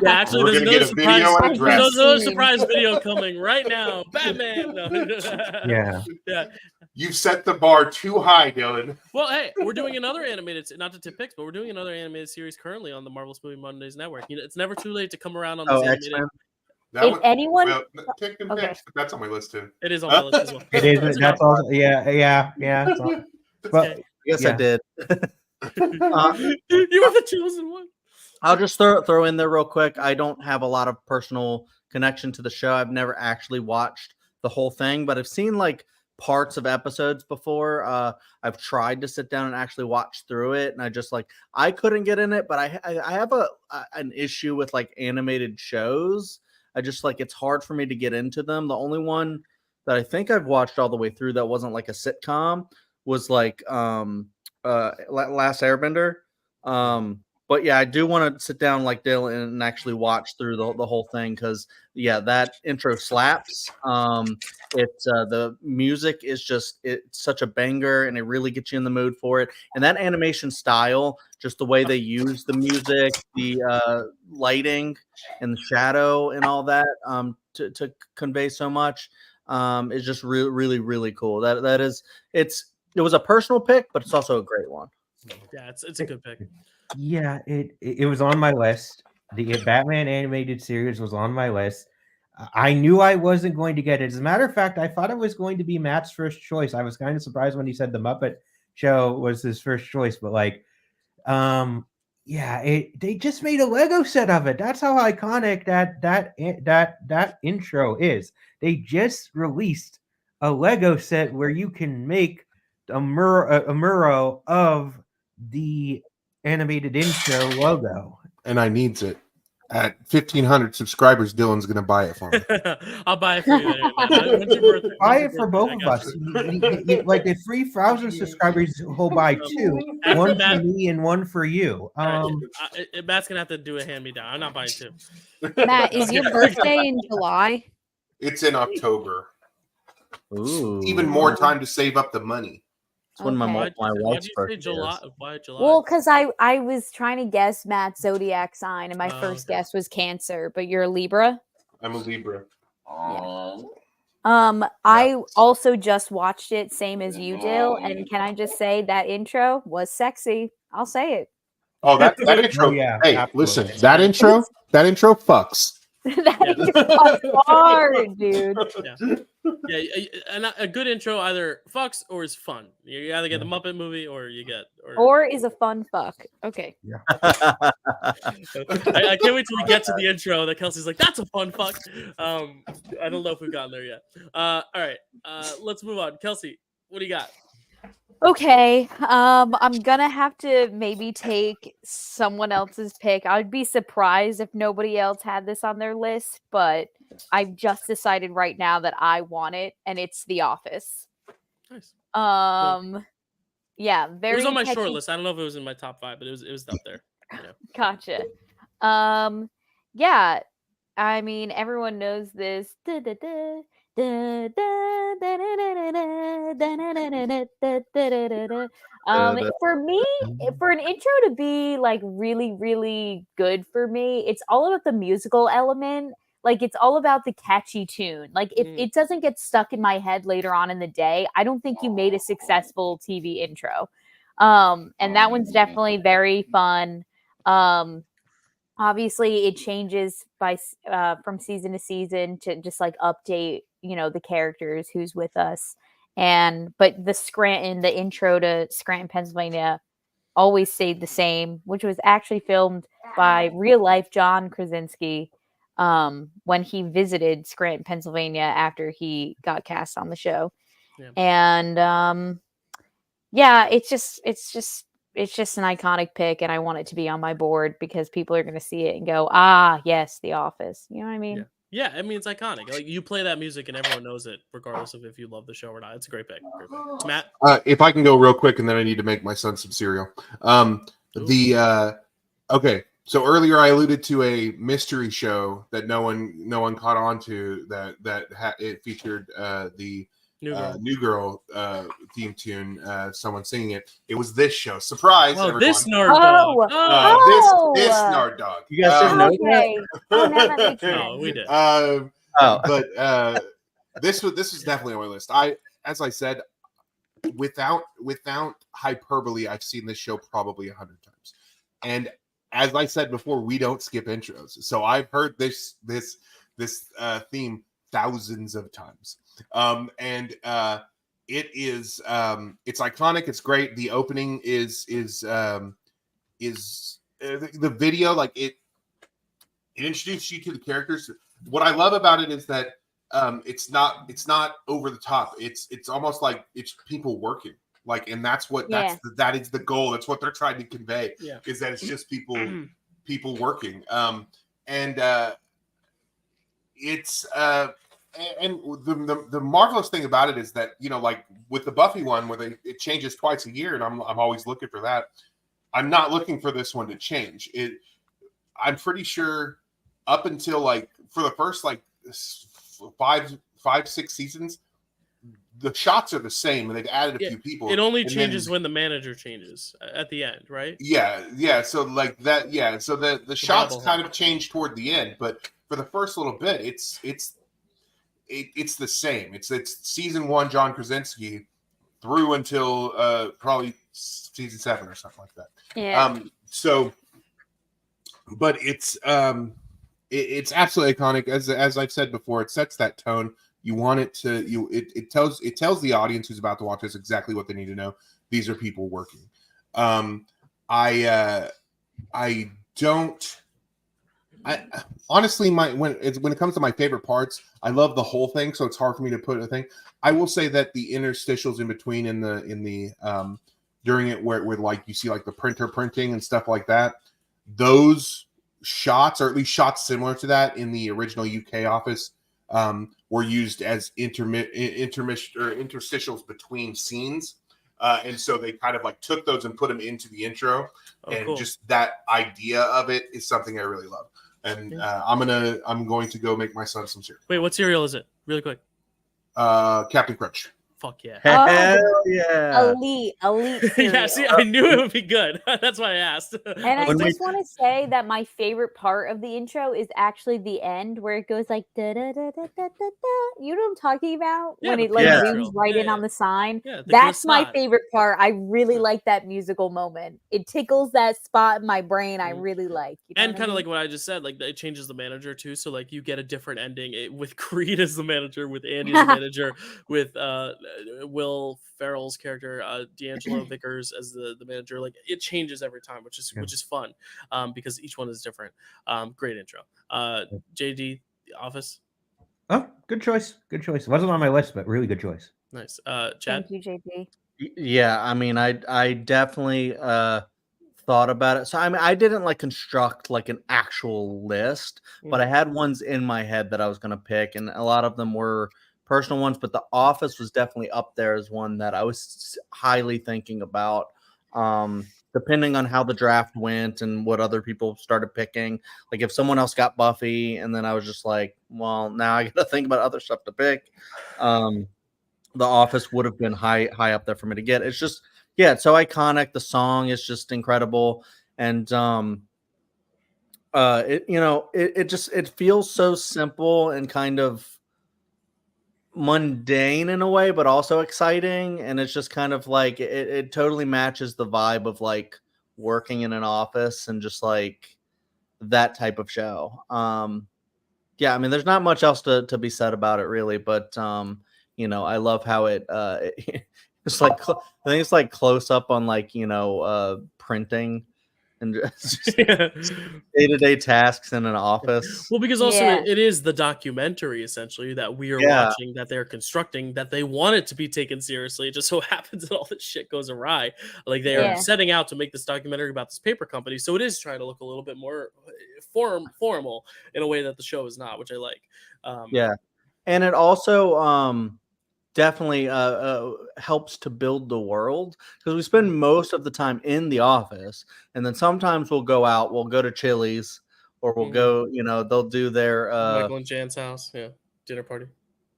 actually, We're there's gonna get a video address. there's another surprise video coming right now. Batman. No. Yeah. You've set the bar too high, Dylan. Well, hey, we're doing another animated, not to tip picks, but we're doing another animated series currently on the Marvel-ous Movie Mondays Network. You know, it's never too late to come around on this animated. If anyone, pick and picks, but that's on my list too. It is on my list as well. It is. That's also yeah. But I guess I did. You were the chosen one. I'll just throw in there real quick. I don't have a lot of personal connection to the show. I've never actually watched the whole thing, but I've seen like parts of episodes before. I've tried to sit down and actually watch through it, and I couldn't get in it. But I have an issue with like animated shows. I just it's hard for me to get into them. The only one that I think I've watched all the way through that wasn't like a sitcom was like Last Airbender. But yeah, I do want to sit down like Dylan and actually watch through the whole thing because that intro slaps. It's the music is it's such a banger and it really gets you in the mood for it. And that animation style, just the way they use the music, the lighting and the shadow and all that to convey so much is just really, really cool. It was a personal pick, but it's also a great one. Yeah, it's a good pick. Yeah, it was on my list. The Batman animated series was on my list. I knew I wasn't going to get it. As a matter of fact, I thought it was going to be Matt's first choice. I was kind of surprised when he said the Muppet Show was his first choice, but they just made a Lego set of it. That's how iconic that intro is. They just released a Lego set where you can make a Muro of the animated intro logo, and I needs it. At 1,500 subscribers, Dylan's gonna buy it for me. I'll buy it for you. When's your birthday? Buy it for both of us. Like the 3,000 subscribers, he'll buy 2, one for me and one for you. Matt's gonna have to do a hand me down. I'm not buying 2. Matt, is your birthday in July? It's in October. Ooh, even more time to save up the money. It's when my wife's birthday is. Why July? Well, because I was trying to guess Matt's zodiac sign, and my first guess was Cancer, but you're a Libra. I'm a Libra. I also just watched it, same as you, Dill, and can I just say that intro was sexy? I'll say it. Oh, that intro. Oh, yeah, hey, absolutely. listen, that intro fucks. That intro was hard, dude. Yeah, and a good intro either fucks or is fun. You either get the Muppet movie or you get or is a fun fuck. Okay. Yeah. I can't wait till we get to the intro that Kelsey's like, that's a fun fuck. I don't know if we've gotten there yet. All right. Let's move on. Kelsey, what do you got? Okay. I'm gonna have to maybe take someone else's pick. I'd be surprised if nobody else had this on their list, but I've just decided right now that I want it, and it's The Office. Nice. Yeah, very. It was on my catchy. short list. I don't know if it was in my top 5, but it was up there. Yeah. Gotcha. Yeah. I mean, everyone knows this. For me, for an intro to be like really, really good for me, it's all about the musical element. Like, it's all about the catchy tune. Like, if it doesn't get stuck in my head later on in the day, I don't think you made a successful TV intro. And that one's definitely very fun. Obviously it changes from season to season to just like update, the characters who's with us. But the intro to Scranton, Pennsylvania always stayed the same, which was actually filmed by real life John Krasinski when he visited Scranton, Pennsylvania after he got cast on the show. Yeah. And yeah, it's just an iconic pick, and I want it to be on my board because people are going to see it and go, ah, yes, The Office. You know what I mean? Yeah, I mean, it's iconic. Like, you play that music and everyone knows it, regardless of if you love the show or not. It's a great pick. Great pick. Matt? If I can go real quick, and then I need to make my son some cereal. Okay, so earlier I alluded to a mystery show that no one caught on to it featured the New Girl theme tune, someone singing it. It was this show. Surprise, everyone. This Nerd Dog. This Nerd Dog. You guys didn't know that? Oh, now that makes sense. No, we did. But this was definitely on my list. As I said, without hyperbole, I've seen this show probably 100 times. And as I said before, we don't skip intros. So I've heard this theme thousands of times. It is it's iconic. It's great. The opening is the video, like it introduces you to the characters. What I love about it is that it's not over the top. It's almost like it's people working. Like, and that's what that is the goal. That's what they're trying to convey. Yeah. Is that it's just people working. It's and the marvelous thing about it is that, like with the Buffy one where it changes twice a year, and I'm always looking for that. I'm not looking for this one to change. I'm pretty sure up until like for the first like 5-6 seasons, the shots are the same, and they've added a few people. It only changes when the manager changes at the end, right? Yeah. So like that, yeah. So the shots kind of change toward the end, but for the first little bit, it's the same. It's season 1 John Krasinski through until probably season 7 or something like that. Yeah. But it's absolutely iconic. As I've said before, it sets that tone. You want it to it tells the audience who's about to watch this exactly what they need to know. These are people working. I honestly, when it comes to my favorite parts, I love the whole thing, so it's hard for me to put a thing. I will say that the interstitials in between in the during it where like you see like the printer printing and stuff like that, those shots, or at least shots similar to that in the original UK Office, were used as interstitials between scenes. And so they kind of like took those and put them into the intro. Cool. Just that idea of it is something I really love. And I'm going to go make my son some cereal. Wait, what cereal is it? Really quick. Captain Crunch. Fuck yeah. Hell yeah. Elite cereal. Yeah, see, I knew it would be good. That's why I asked. And I just want to say that my favorite part of the intro is actually the end where it goes like da da da da da da da. You know what I'm talking about? Yeah, when it like zooms right in on the sign. Yeah, that's my favorite part. I really like that musical moment. It tickles that spot in my brain. I really like. You know and kind of like what I just said, like it changes the manager too. So like you get a different ending with Creed as the manager, with Andy as the manager, with Will Ferrell's character, D'Angelo Vickers as the manager. Like it changes every time, which is fun, because each one is different. Great intro. JD, The Office. Oh, good choice. Good choice. It wasn't on my list, but really good choice. Nice. Chad? Thank you, JD. Yeah, I mean, I definitely thought about it. So I mean, I didn't like construct like an actual list, but I had ones in my head that I was going to pick, and a lot of them were personal ones, but The Office was definitely up there as one that I was highly thinking about. Depending on how the draft went and what other people started picking, like if someone else got Buffy, and then I was just like, well, now I got to think about other stuff to pick. The Office would have been high up there for me to get. It's just, yeah, it's so iconic. The song is just incredible, and it feels so simple and kind of mundane in a way, but also exciting. And it's just kind of like it totally matches the vibe of like working in an office and just like that type of show. Yeah, I mean, there's not much else to be said about it really, but I love how it's like I think it's like close up on like printing and just day-to-day tasks in an office. Well, because also Yeah. it is the documentary essentially that we are Yeah. watching, that they're constructing, that they want it to be taken seriously. It just so happens that all this shit goes awry. Like they are Yeah. setting out to make this documentary about this paper company, so it is trying to look a little bit more formal in a way that the show is not, which I like. Yeah, and it also definitely helps to build the world, because we spend most of the time in the office, and then sometimes we'll go to Chili's, or we'll go, they'll do their Michael and Jan's house, dinner party.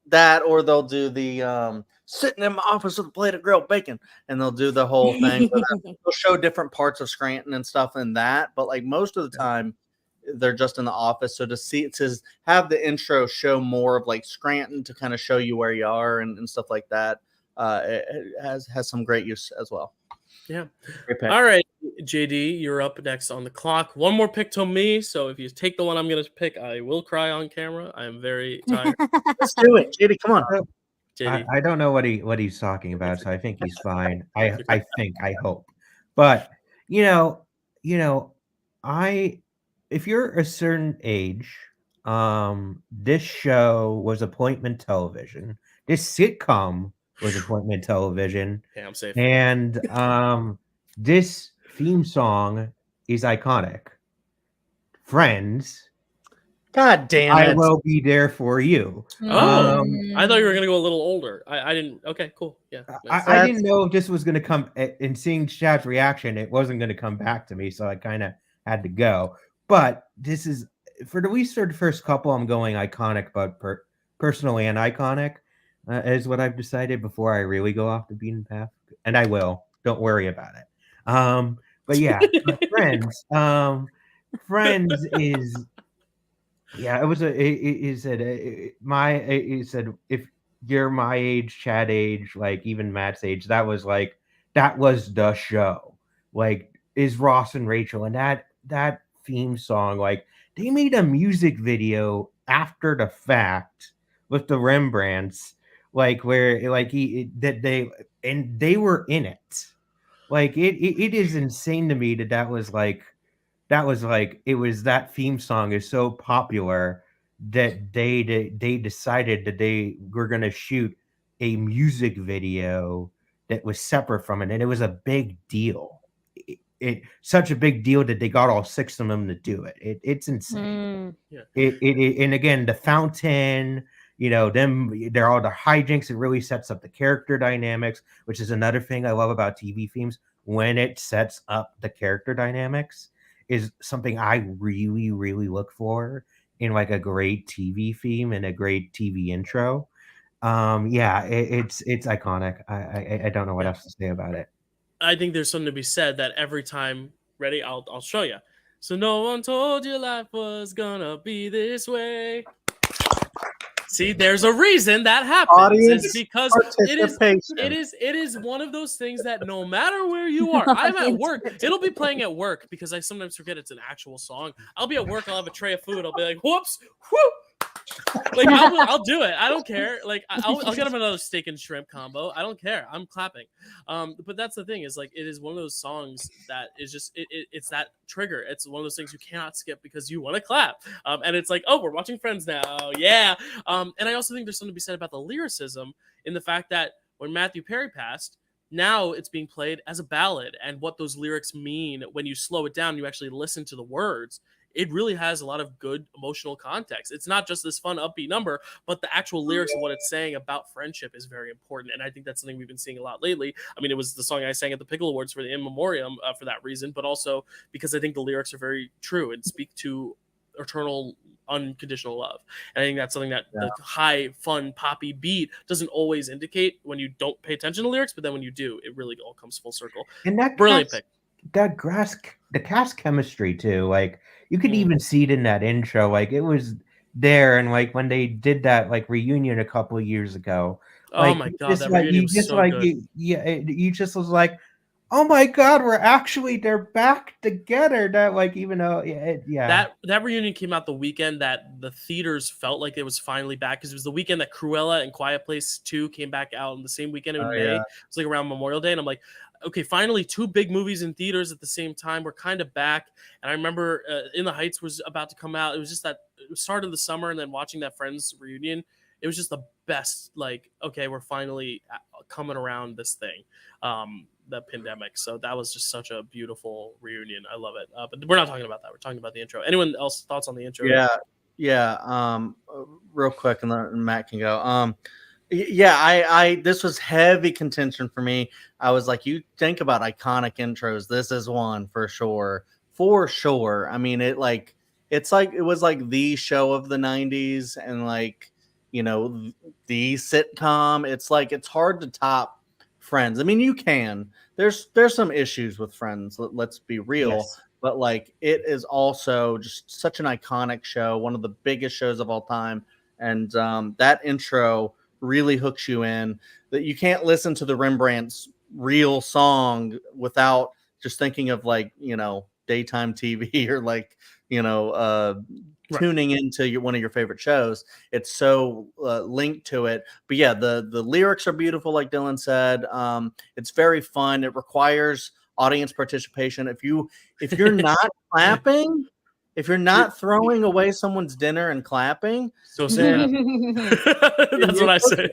that, or they'll do the sitting in my office with a plate of grilled bacon, and they'll do the whole thing. They'll show different parts of Scranton and stuff in that, but like most of the time they're just in the office. So to have the intro show more of like Scranton, to kind of show you where you are and stuff like that, it has some great use as well. Yeah. All right, JD, you're up next on the clock. One more pick to me. So if you take the one I'm going to pick, I will cry on camera. I am very tired. Let's do it, JD. Come on. JD. I don't know what he's talking about, so I think he's fine. I hope. But if you're a certain age, this show was appointment television. This sitcom was appointment television. Yeah, I'm safe. And this theme song is iconic. Friends. God damn it. I will be there for you. Oh, I thought you were going to go a little older. I didn't. Okay, cool. Yeah. Nice. I didn't know if this was going to come, and seeing Chad's reaction, it wasn't going to come back to me. So I kind of had to go. But this is, for the first couple, I'm going iconic, but personally and iconic is what I've decided before I really go off the beaten path. And I will. Don't worry about it. But yeah, Friends. Friends is... Yeah, he said if you're my age, Chad age, like even Matt's age, that was the show. Like, is Ross and Rachel, and that theme song, like they made a music video after the fact with the Rembrandts, like where like they were in it. Like it is insane to me that that theme song is so popular that they decided that they were going to shoot a music video that was separate from it, and it was a big deal. It such a big deal that they got all 6 of them to do it. It's insane. Yeah. And again, the fountain, they're all the hijinks. It really sets up the character dynamics, which is another thing I love about TV themes. When it sets up the character dynamics is something I really, really look for in like a great TV theme and a great TV intro. It's iconic. I don't know what else to say about it. I think there's something to be said that every time, ready, I'll show you. So no one told you life was gonna be this way. See, there's a reason that happens. Audience it's because it is one of those things that no matter where you are, I'm at work. It'll be playing at work because I sometimes forget it's an actual song. I'll be at work, I'll have a tray of food, I'll be like, whoops, whoop. Like I'll do it. I don't care. Like I'll get him another steak and shrimp combo. I don't care. I'm clapping. But that's the thing, is like it is one of those songs that is just it's that trigger. It's one of those things you cannot skip because you want to clap. And it's like, oh, we're watching Friends now. Yeah. And I also think there's something to be said about the lyricism in the fact that when Matthew Perry passed, now it's being played as a ballad, and what those lyrics mean when you slow it down, you actually listen to the words. It really has a lot of good emotional context. It's not just this fun upbeat number, but the actual lyrics of what it's saying about friendship is very important. And I think that's something we've been seeing a lot lately. I mean, it was the song I sang at the Pickle Awards for the In Memoriam for that reason, but also because I think the lyrics are very true and speak to eternal unconditional love. And I think that's something that the high, fun, poppy beat doesn't always indicate when you don't pay attention to lyrics, but then when you do, it really all comes full circle. And that brilliant pick. the cast chemistry too. Like you could even see it in that intro. Like it was there, and like when they did that like reunion a couple of years ago. Oh Like my god, just that like reunion you was just so like good. you just was like, oh my god, they're back together. That like even though that reunion came out the weekend that the theaters felt like it was finally back, because it was the weekend that Cruella and Quiet Place 2 came back out in the same weekend in May. Yeah. It's like around Memorial Day, and I'm like, okay, finally 2 big movies in theaters at the same time. We're kind of back. And I remember In the Heights was about to come out. It was just that it started the summer, and then watching that Friends reunion, it was just the best. Like, okay, we're finally coming around this thing. The pandemic. So that was just such a beautiful reunion. I love it. But we're not talking about that. We're talking about the intro. Anyone else thoughts on the intro? Yeah. Real quick, and then Matt can go. I this was heavy contention for me. I was like, you think about iconic intros, this is one for sure. I mean, it was like the show of the 90s, and like, you know, the sitcom. It's hard to top Friends. I mean, you can. There's some issues with Friends. Let's be real. Yes. But like, it is also just such an iconic show, one of the biggest shows of all time, and that intro really hooks you in. That you can't listen to the Rembrandt's real song without just thinking of, like, you know, daytime TV or like, you know, tuning into one of your favorite shows. It's so linked to it. But yeah, the lyrics are beautiful, like Dylan said. It's very fun. It requires audience participation. If you're not clapping, if you're not throwing away someone's dinner and clapping, So then that's what I say.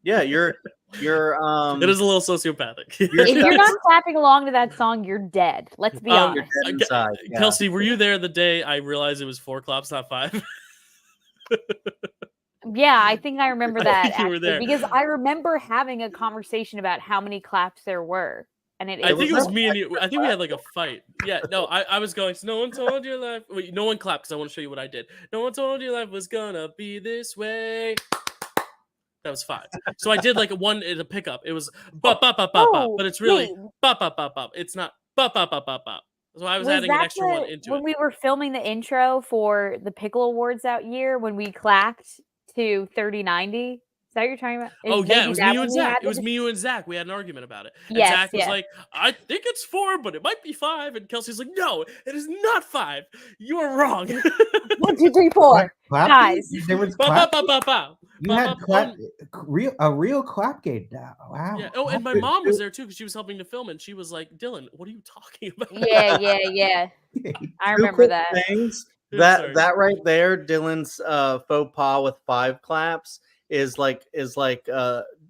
yeah, you're it is a little sociopathic. If you're not clapping along to that song, you're dead. Let's be honest. You're dead inside. Yeah. Kelsey, were you there the day I realized it was 4 claps, not 5? Yeah, I think I remember that think you were there. because I remember having a conversation about how many claps there were. And I think it was me and you. I think we had like a fight. Yeah, no, I was going, so no one told your life. Wait, no one clapped because I want to show you what I did. No one told your life was gonna be this way. That was 5. So I did like a pickup. It was bop bop bop bop bop, but it's really bop bop bop bop. It's not bop bop bop bop bop. So I was adding an extra one into when we were filming the intro for the Pickle Awards that year, when we clapped to 3090. Is that what you're talking about? Oh yeah, it was me, you, and Zach. It was me, you, and Zach. We had an argument about it. And Zach was like, I think it's 4, but it might be 5. And Kelsey's like, no, it is not 5. You are wrong. 1, 2, 3, 4. Guys. There was you had a real clap gate. Wow. Yeah. Oh, and my mom was there too because she was helping to film, and she was like, "Dylan, what are you talking about?" Yeah. I remember that. Things. That right there, Dylan's faux pas with 5 claps is like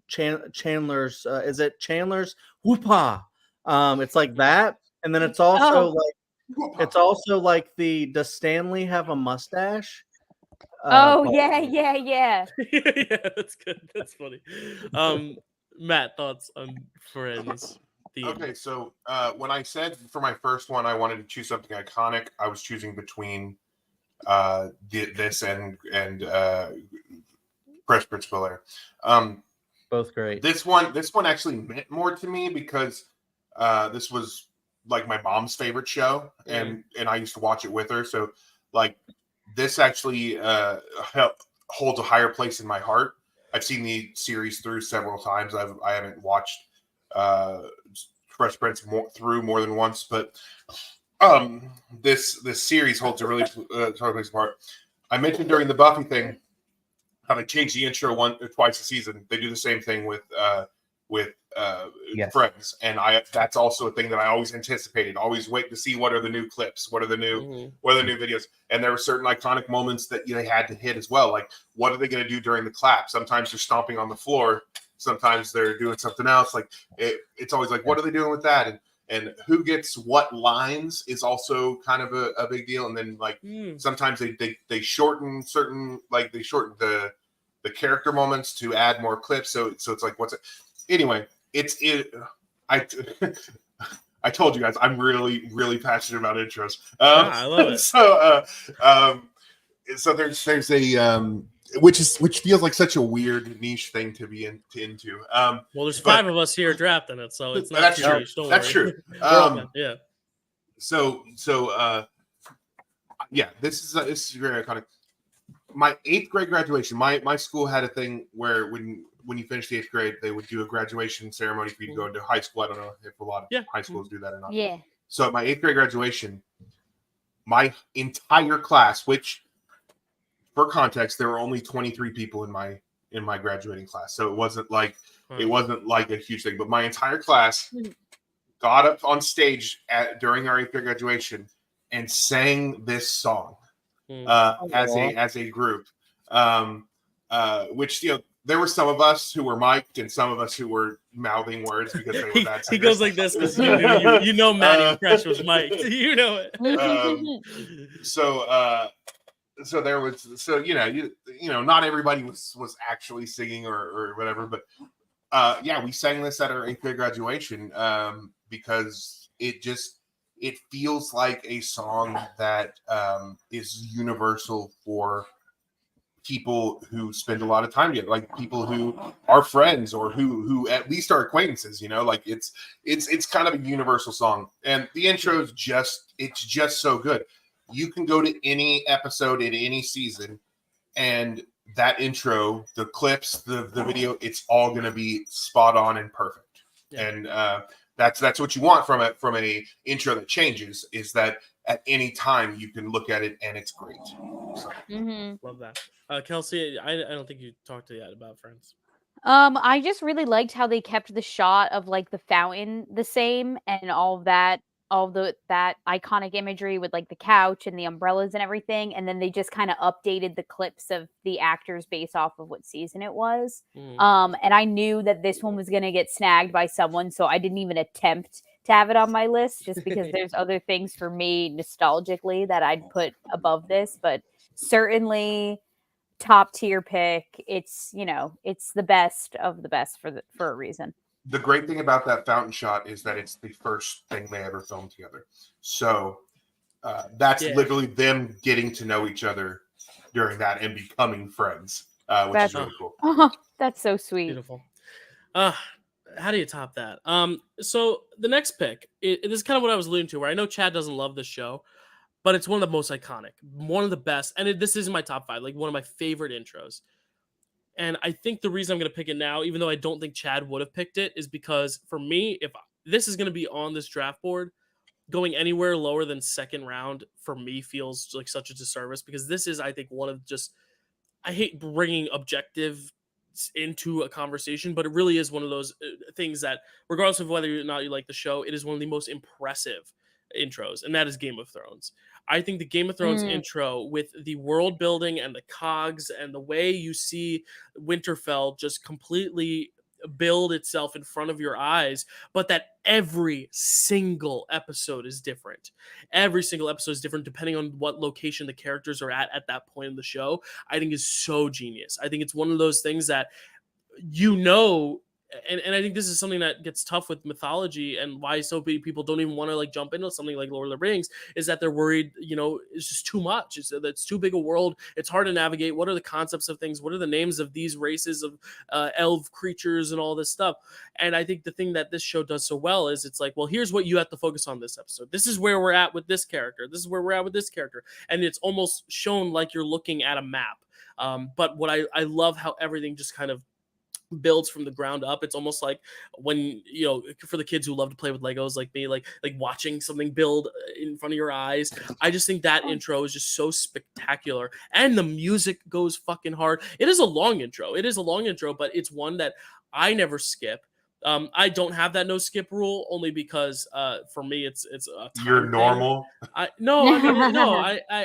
Chandler's. Is it Chandler's whoopah? It's like that, and then it's also like does Stanley have a mustache? Yeah. Yeah, that's good. That's funny. Matt, thoughts on Friends theme? Okay, so when I said for my first one I wanted to choose something iconic, I was choosing between this and Fresh Prince of Bel-Air. Both great. This one actually meant more to me because this was like my mom's favorite show, and I used to watch it with her. So like this actually holds a higher place in my heart. I've seen the series through several times. I haven't watched Fresh Prince through more than once, but this series holds a really place apart. I mentioned during the Buffy thing how they change the intro twice a season. They do the same thing with Friends, and that's also a thing that I always anticipated. Always wait to see what are the new clips, what are the new videos, and there were certain iconic moments that they had to hit as well. Like, what are they going to do during the clap? Sometimes they're stomping on the floor, sometimes they're doing something else. Like it's always like, what are they doing with that? And who gets what lines is also kind of a big deal. And then like sometimes they shorten certain, like they shorten the character moments to add more clips. So it's like anyway, I told you guys I'm really, really passionate about intros. I love it. So there's a which feels like such a weird niche thing to be into. Well, there's 5 of us here drafting it, so it's not that's too true. niche, don't That's worry. true. Yeah. So yeah, this is very iconic. My 8th grade graduation, my school had a thing where when you finish the 8th grade, they would do a graduation ceremony for you to go into high school. I don't know if a lot of high schools do that or not. Yeah. So at my 8th grade graduation, my entire class, which for context, there were only 23 people in my graduating class. So it wasn't like a huge thing, but my entire class got up on stage during our 8th grade graduation and sang this song as a group. Which, you know, there were some of us who were mic'd and some of us who were mouthing words because they were bad singers. He goes like this because you know Matty Fresh was mic'd. You know it. So there was, you know, not everybody was actually singing or whatever, but yeah, we sang this at our 8th grade graduation because it feels like a song that is universal for people who spend a lot of time together, like people who are friends or who at least are acquaintances, you know, like it's kind of a universal song. And the intro is it's just so good. You can go to any episode in any season and that intro, the clips, the video, it's all going to be spot on and perfect. Yeah. And that's what you want from a intro that changes, is that at any time you can look at it and it's great. So. Love that. Kelsey, I don't think you talked yet about Friends. I just really liked how they kept the shot of like the fountain the same and all of that iconic imagery with like the couch and the umbrellas and everything, and then they just kind of updated the clips of the actors based off of what season it was. And I knew that this one was going to get snagged by someone, so I didn't even attempt to have it on my list just because there's other things for me nostalgically that I'd put above this, but certainly top tier pick. It's, you know, it's the best of the best for a reason. The great thing about that fountain shot is that it's the first thing they ever filmed together. So that's literally them getting to know each other during that and becoming friends, which is really cool. That's so sweet. Beautiful. How do you top that? So the next pick, this is kind of what I was alluding to, where I know Chad doesn't love this show, but it's one of the most iconic, one of the best. And this isn't my top 5, like one of my favorite intros. And I think the reason I'm going to pick it now, even though I don't think Chad would have picked it, is because for me, if this is going to be on this draft board, going anywhere lower than second round for me feels like such a disservice, because this is, I think, one of just, I hate bringing objective into a conversation, but it really is one of those things that, regardless of whether or not you like the show, it is one of the most impressive intros, and that is Game of Thrones. I think the Game of Thrones intro, with the world building and the cogs and the way you see Winterfell just completely build itself in front of your eyes, but that every single episode is different. Every single episode is different depending on what location the characters are at that point in the show, I think is so genius. I think it's one of those things that, you know, and I think this is something that gets tough with mythology, and why so many people don't even want to like jump into something like Lord of the Rings, is that they're worried, you know, it's just too much. It's too big a world. It's hard to navigate. What are the concepts of things? What are the names of these races of elf creatures and all this stuff? And I think the thing that this show does so well is it's like, well, here's what you have to focus on this episode. This is where we're at with this character. This is where we're at with this character. And it's almost shown like you're looking at a map. But what I love how everything just kind of builds from the ground up. It's almost like when, you know, for the kids who love to play with Legos like me, like watching something build in front of your eyes. I just think that intro is just so spectacular, and the music goes fucking hard. It is a long intro, but it's one that I never skip. I don't have that no skip rule, only because for me it's a time You're thing. Normal. I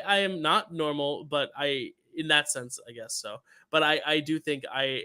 am not normal, but in that sense, I guess so. But I do think I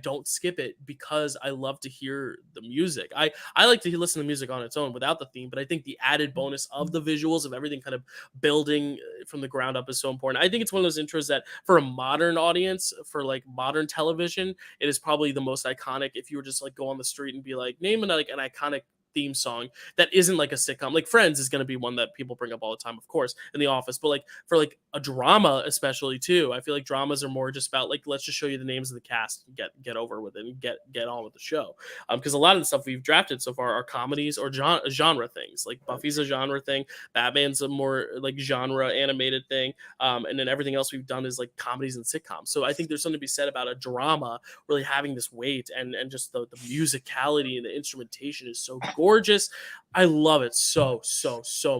don't skip it because I love to hear the music. I like to listen to music on its own without the theme, but I think the added bonus of the visuals of everything kind of building from the ground up is so important. I think it's one of those intros that, for a modern audience, for like modern television, it is probably the most iconic. If you were just like go on the street and be like, name an iconic theme song that isn't like a sitcom. Like Friends is going to be one that people bring up all the time, of course, in The Office, but like for like a drama especially too, I feel like dramas are more just about like, let's just show you the names of the cast and get over with it and get on with the show. Because a lot of the stuff we've drafted so far are comedies or genre things. Like Buffy's a genre thing, Batman's a more like genre animated thing, and then everything else we've done is like comedies and sitcoms. So I think there's something to be said about a drama really having this weight, and just the musicality and the instrumentation is so gorgeous. I love it so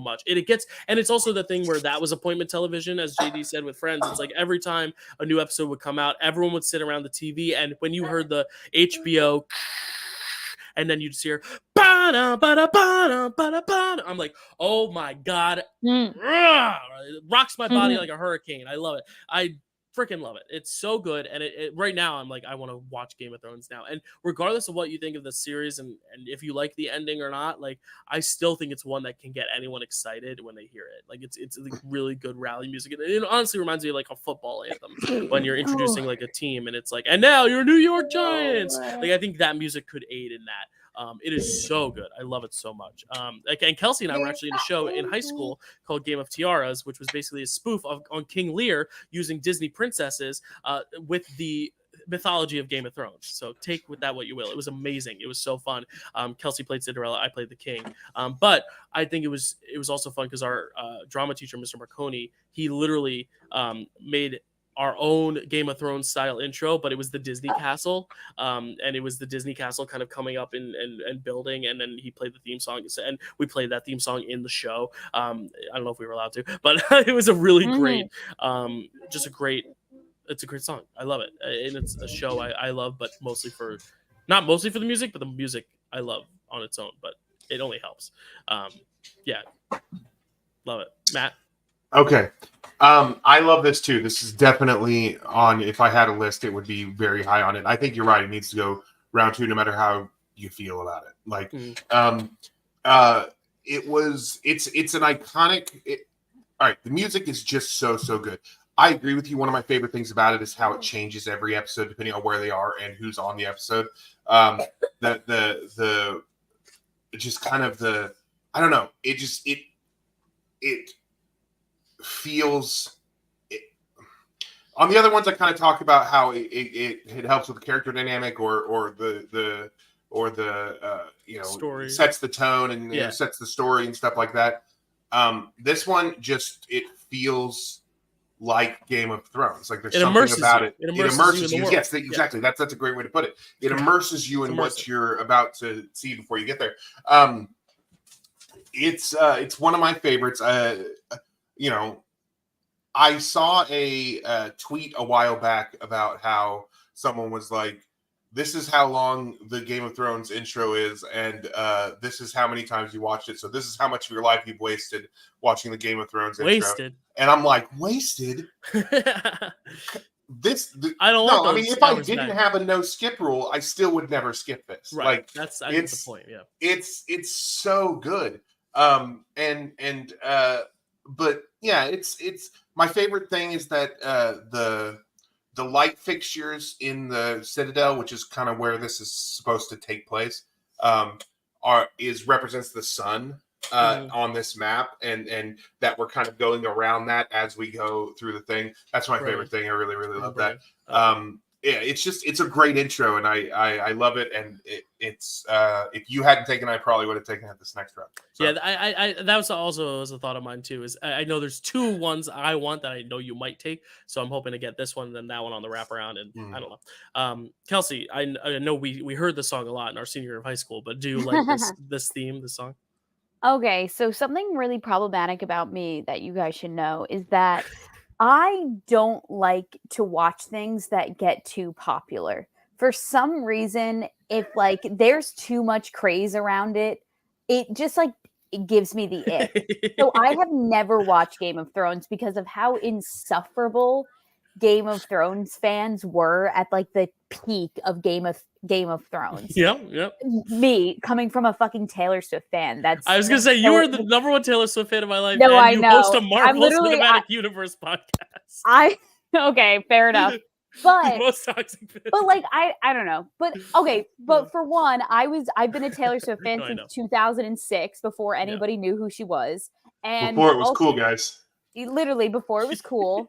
much. And it's also the thing where that was appointment television, as JD said with Friends. It's like every time a new episode would come out, everyone would sit around the TV, and when you heard the HBO and then you'd see her, I'm like, oh my God. It rocks my body like a hurricane. I love it. I freaking love it. It's so good. And it right now I'm like, I want to watch Game of Thrones now. And regardless of what you think of the series and if you like the ending or not, like I still think it's one that can get anyone excited when they hear it. Like it's like really good rally music. It honestly reminds me of like a football anthem when you're introducing like a team and it's like, and now you're New York Giants. Like I think that music could aid in that. It is so good. I love it so much. And Kelsey and I were actually in a show in high school called Game of Tiaras, which was basically a spoof on King Lear using Disney princesses with the mythology of Game of Thrones. So take with that what you will. It was amazing. It was so fun. Kelsey played Cinderella. I played the king. But I think it was also fun because our drama teacher, Mr. Marconi, he literally made our own Game of Thrones style intro, but it was the Disney castle. And it was the Disney castle kind of coming up and building. And then he played the theme song, and we played that theme song in the show. I don't know if we were allowed to, but it was a really great, it's a great song. I love it. And it's a show I love, but not mostly for the music, but the music I love on its own, but it only helps. Yeah. Love it. Matt? Okay. I love this too. This is definitely on, if I had a list, it would be very high on it. I think you're right. It needs to go round 2 no matter how you feel about it. Like, it's an iconic, all right. The music is just so good. I agree with you. One of my favorite things about it is how it changes every episode depending on where they are and who's on the episode. Just kind of I don't know. It feels on the other ones I kind of talk about how it helps with the character dynamic or the story, sets the tone and sets the story and stuff like that. This one just it feels like Game of Thrones. Like there's something about it. It immerses you. Yes, exactly. That's a great way to put it. It immerses you in what you're about to see before you get there. It's one of my favorites. I saw a tweet a while back about how someone was like, this is how long the Game of Thrones intro is, and this is how many times you watched it. So this is how much of your life you've wasted watching the Game of Thrones intro. And I'm like, wasted? I don't know. I mean, if I didn't have a no skip rule, I still would never skip this. Right. Like that's the point. Yeah. It's so good. But yeah, it's my favorite thing is that the light fixtures in the Citadel, which is kind of where this is supposed to take place, represents the sun on this map, and that we're kind of going around that as we go through the thing. That's my favorite thing. I really love that. Yeah, it's a great intro, and I love it. And it's if you hadn't taken it, I probably would have taken it this next round. So. Yeah, I that was also a thought of mine too. Is I know there's 2 ones I want that I know you might take, so I'm hoping to get this one and then that one on the wraparound. And I don't know, Kelsey, I know we heard the song a lot in our senior year of high school, but do you like this theme, this song? Okay, so something really problematic about me that you guys should know is that I don't like to watch things that get too popular. For some reason, if like there's too much craze around it, it just like it gives me the ick. So I have never watched Game of Thrones because of how insufferable Game of Thrones fans were at like the peak of Game of Thrones. Yeah. Me coming from a fucking Taylor Swift fan. I was gonna say you are the #1 Taylor Swift fan of my life. No, and I you know. host a Marvel Cinematic Universe podcast. Okay, fair enough. But Most toxic fans. but like I don't know. But okay, but for one, I've been a Taylor Swift fan I since know. 2006 before anybody knew who she was. And Before it was also- cool, guys. literally before it was cool.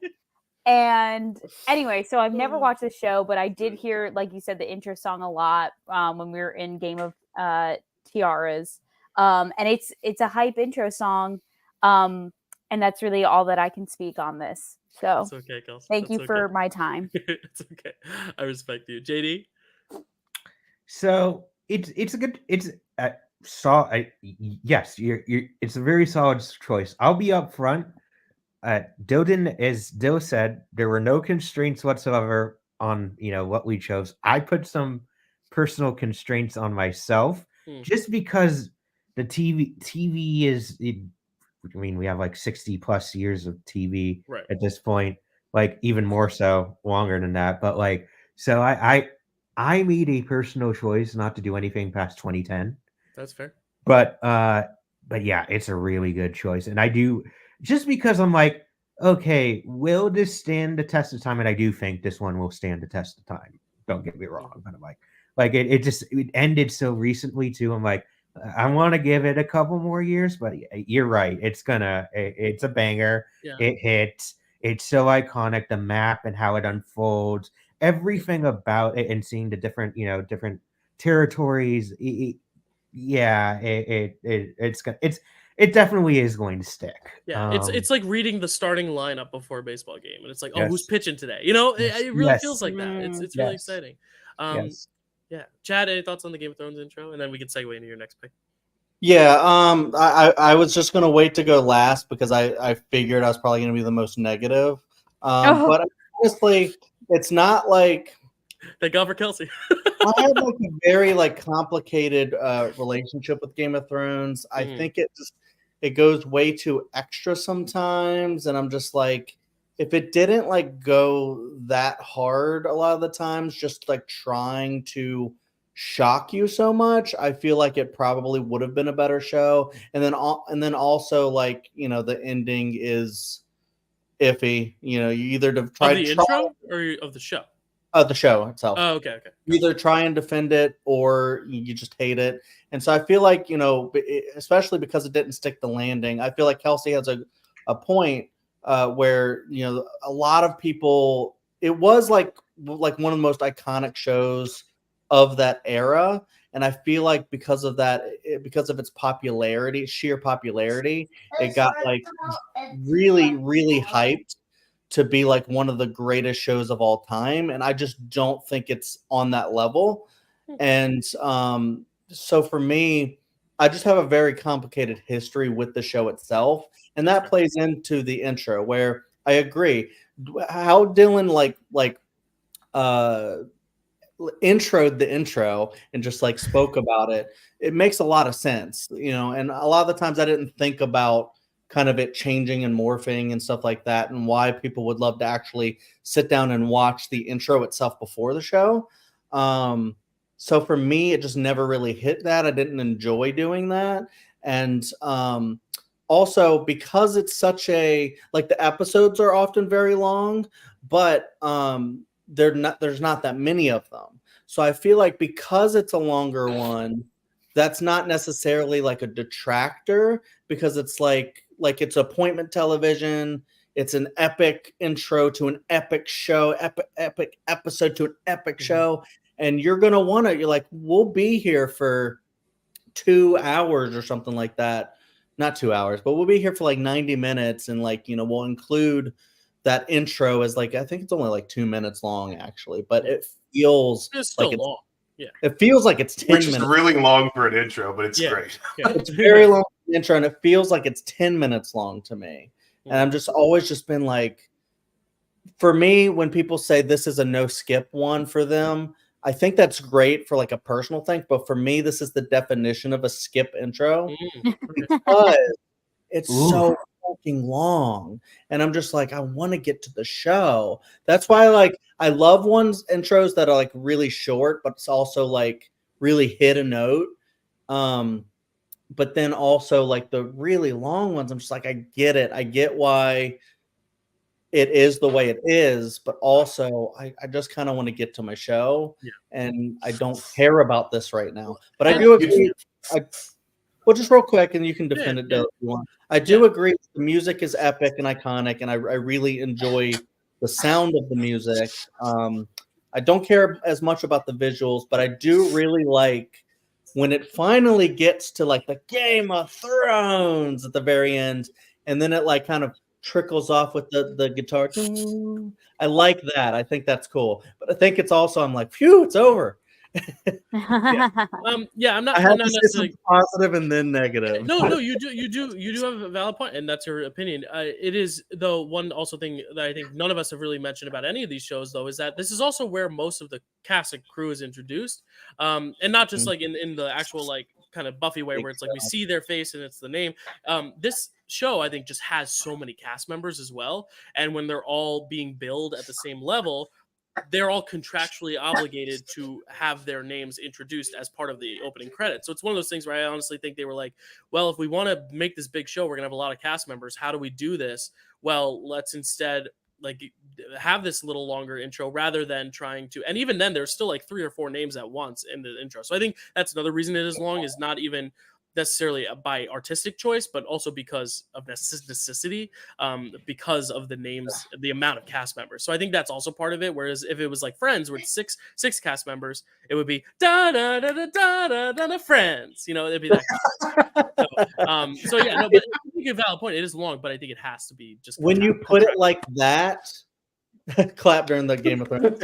And anyway, so I've never watched the show, but I did hear, like you said, the intro song a lot when we were in Game of Tiaras. And it's a hype intro song. And that's really all that I can speak on this. So It's okay, Kelsey. thank you That's for okay. my time. It's okay. I respect you, JD. So it's a good yes, you're it's a very solid choice. I'll be up front. Dilden, as Dill said, there were no constraints whatsoever on what we chose. I put some personal constraints on myself just because the TV is. I mean, we have like 60 plus years of TV at this point, like even more so, longer than that. But like, so I made a personal choice not to do anything past 2010. That's fair. But yeah, it's a really good choice, and I do just because I'm like, okay, will this stand the test of time? And I do think this one will stand the test of time. Don't get me wrong, but I'm like it ended so recently too. I'm like, I want to give it a couple more years, but you're right. It's a banger. Yeah. It hits. It's so iconic. The map and how it unfolds, everything about it, and seeing the different territories. It definitely is going to stick. Yeah, it's like reading the starting lineup before a baseball game, and it's like, oh, Yes. who's pitching today? It really feels like that. It's really exciting. Yes. Yeah, Chad, any thoughts on the Game of Thrones intro, and then we can segue into your next pick. Yeah, I was just gonna wait to go last because I figured I was probably gonna be the most negative. But honestly, it's not like Thank God for Kelsey. I have like a very complicated relationship with Game of Thrones. I think it goes way too extra sometimes, and I'm just like, if it didn't go that hard a lot of the times, just trying to shock you so much, I feel like it probably would have been a better show. And then also the ending is iffy. You either Of the intro or of the show? The show itself. Oh, okay. You either try and defend it or you just hate it. And so I feel like, especially because it didn't stick the landing, I feel like Kelsey has a point where, a lot of people, it was like one of the most iconic shows of that era. And I feel like because of that, because of its popularity, sheer popularity, it got really, really hyped to be one of the greatest shows of all time. And I just don't think it's on that level. And so for me, I just have a very complicated history with the show itself. And that plays into the intro where I agree how Dylan introed the intro and just spoke about it. It makes a lot of sense, and a lot of the times I didn't think about kind of it changing and morphing and stuff like that, and why people would love to actually sit down and watch the intro itself before the show. So for me, it just never really hit that. I didn't enjoy doing that. And also because it's such a the episodes are often very long, but there's not that many of them. So I feel like because it's a longer one, that's not necessarily a detractor, because it's it's appointment television. It's an epic intro to an epic show, epic episode to an epic show. And you're going to want to, we'll be here for 2 hours or something like that. Not 2 hours, but we'll be here for 90 minutes. And we'll include that intro as I think it's only 2 minutes long actually, but it feels it's still long. Yeah. It feels like it's 10 Which minutes. is really long for an intro, but it's great. Yeah. It's very long intro, and it feels like it's 10 minutes long to me. And I'm just always just been for me, when people say this is a no skip one for them, I think that's great for a personal thing. But for me, this is the definition of a skip intro because it's so fucking long. And I'm just I want to get to the show. That's why I love ones intros that are really short, but it's also really hit a note. But then also the really long ones, I'm just I get it. I get why it is the way it is, but also I just kind of want to get to my show, and I don't care about this right now. But I do agree. Well, just real quick, and you can defend it, Dylan, if you want. I do agree. The music is epic and iconic, and I really enjoy the sound of the music. I don't care as much about the visuals, but I do really like when it finally gets to like the Game of Thrones at the very end, and then it like kind of trickles off with the guitar. I like that. I think that's cool. But I think it's also, I'm like, phew, it's over. I'm not. I have I'm not to say necessarily something positive and then negative. No, you do have a valid point, and that's your opinion. It is, though, one also thing that I think none of us have really mentioned about any of these shows, though, is that this is also where most of the cast and crew is introduced, and not just like in the actual like kind of Buffy way where it's like we see their face and it's the name. This show, I think, just has so many cast members as well, and when they're all being billed at the same level, they're all contractually obligated to have their names introduced as part of the opening credits. So it's one of those things where I honestly think they were like, well, if we want to make this big show, we're gonna have a lot of cast members. How do we do this? Well, let's instead like have this little longer intro rather than trying to, and even then there's still like 3 or 4 names at once in the intro. So I think that's another reason it is long, is not even necessarily by artistic choice, but also because of necessity, because of the names, the amount of cast members. So I think that's also part of it. Whereas if it was like Friends with six cast members, it would be da da da da da da da Friends. You know, it'd be that. So yeah, no, but I think a valid point. It is long, but I think it has to be just when you put it like that. Clap during the Game of Thrones.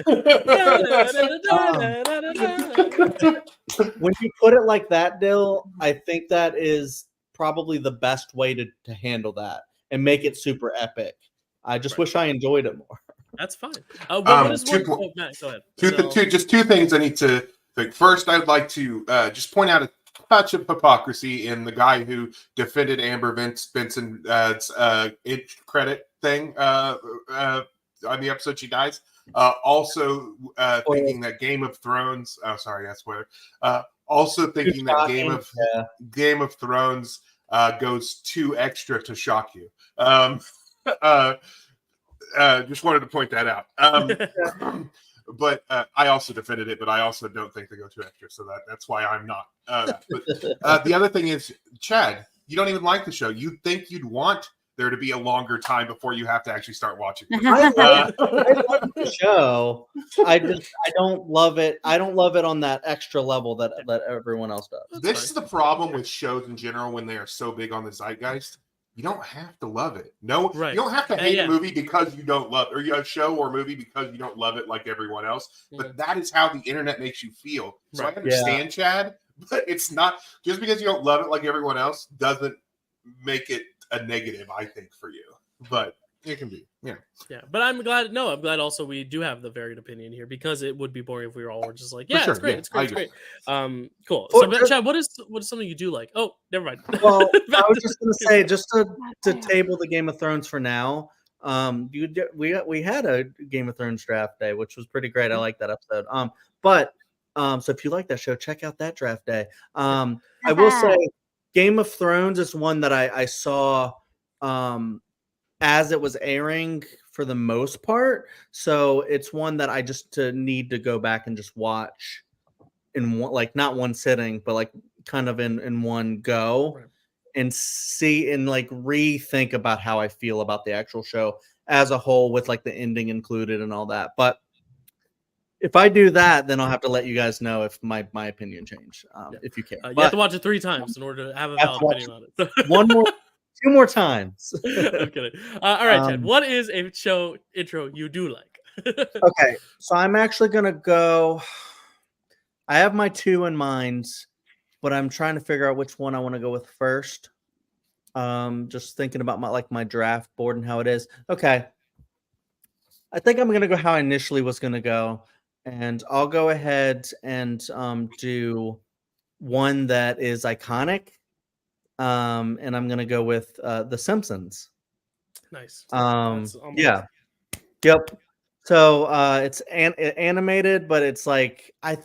When you put it like that, Dill, I think that is probably the best way to handle that and make it super epic. I just wish I enjoyed it more. That's fine. Just 2 things I need to think. First, I'd like to just point out a touch of hypocrisy in the guy who defended Amber Vincent's credit thing on the episode she dies. Also thinking that Game of Thrones. Oh, sorry, that's where. Also thinking that Game of Thrones goes too extra to shock you. Just wanted to point that out. But I also defended it, but I also don't think they go too extra, so that's why I'm not. But the other thing is, Chad, you don't even like the show. You think you'd want there to be a longer time before you have to actually start watching. I like the show. I don't love it. I don't love it on that extra level that everyone else does. This is the problem with shows in general when they are so big on the zeitgeist. You don't have to love it. No, right. You don't have to hate a movie because you don't love it, or a show or movie because you don't love it like everyone else. But that is how the internet makes you feel. So I understand, Chad, but it's not just because you don't love it like everyone else doesn't make it a negative, I think, for you. But it can be, yeah. But I'm glad also we do have the varied opinion here, because it would be boring if we were all just like, it's great, it's great. Cool. So Chad, what is something you do like? Oh, never mind. Well, I was just gonna say, just to table the Game of Thrones for now. We had a Game of Thrones draft day, which was pretty great. I like that episode. So if you like that show, check out that draft day. I will say, Game of Thrones is one that I saw as it was airing for the most part. So it's one that I just need to go back and just watch in one, like not one sitting, but like kind of in one go, and see and like rethink about how I feel about the actual show as a whole, with like the ending included and all that. But if I do that, then I'll have to let you guys know if my opinion changed. If you can, you have to watch it 3 times in order to have a valid opinion on it. 2 more times. I'm kidding. All right, Chad. What is a show intro you do like? Okay, so I'm actually gonna go. I have my 2 in mind, but I'm trying to figure out which one I want to go with first. Just thinking about my draft board and how it is. Okay, I think I'm gonna go how I initially was gonna go. And I'll go ahead and do one that is iconic. And I'm gonna go with The Simpsons. Nice. Yeah. Yep. So it's animated, but it's like I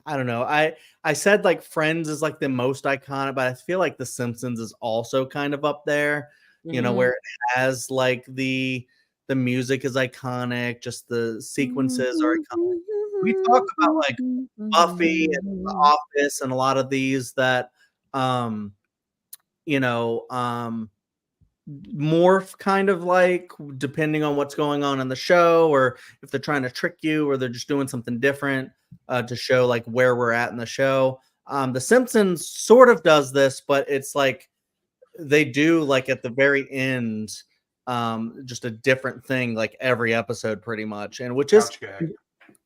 don't know. I said like Friends is like the most iconic, but I feel like The Simpsons is also kind of up there. You know, where it has like the The music is iconic. Just the sequences are iconic. We talk about like Buffy and The Office and a lot of these that, morph kind of like depending on what's going on in the show, or if they're trying to trick you, or they're just doing something different to show like where we're at in the show. The Simpsons sort of does this, but it's like they do like at the very end, just a different thing like every episode pretty much, and which is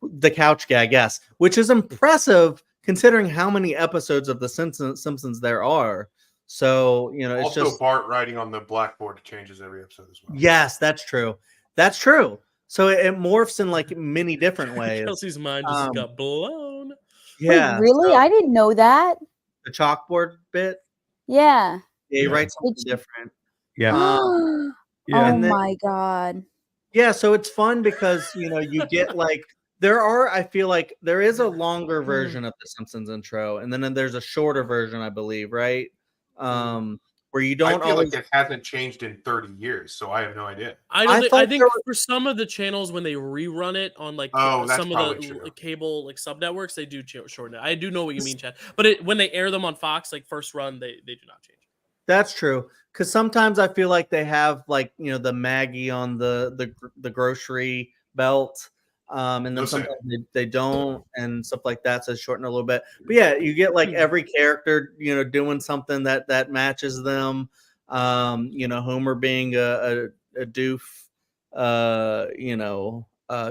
the couch gag, yes, which is impressive considering how many episodes of the Simpsons there are. So, it's also just Bart writing on the blackboard changes every episode as well. yes, that's true. That's true. So it morphs in like many different ways. Kelsey's mind just got blown. Yeah. Wait, really? So I didn't know that. the chalkboard bit. Yeah. Yeah, he writes something different. Yeah. Oh and then- my god. Yeah, so it's fun because you get like I feel like there is a longer version of the Simpsons intro, and then there's a shorter version, I believe, right? Where you don't I feel always like it hasn't changed in 30 years, so I have no idea. I think there were- for some of the channels when they rerun it on like Oh, that's some of probably the true. cable like sub networks, they do shorten it. I do know what you mean, Chad. But when they air them on Fox, like first run, they do not change. That's true. Because sometimes I feel like they have like the Maggie on the grocery belt, and then No sometimes they don't, and stuff like that. So it's shortened a little bit. But yeah, you get like every character doing something that matches them. Homer being a doof,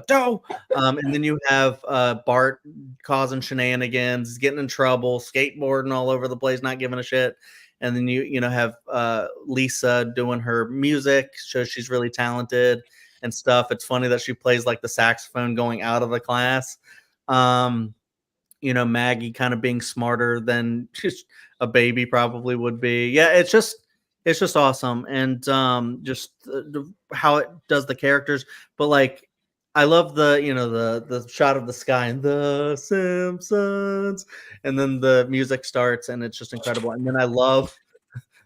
dough. And then you have Bart causing shenanigans, getting in trouble, skateboarding all over the place, not giving a shit. And then you have Lisa doing her music, shows she's really talented and stuff. It's funny that she plays like the saxophone going out of the class. Maggie kind of being smarter than just a baby probably would be. Yeah, it's just awesome, and just how it does the characters. But like, I love the shot of the sky and the Simpsons, and then the music starts, and it's just incredible. And then I love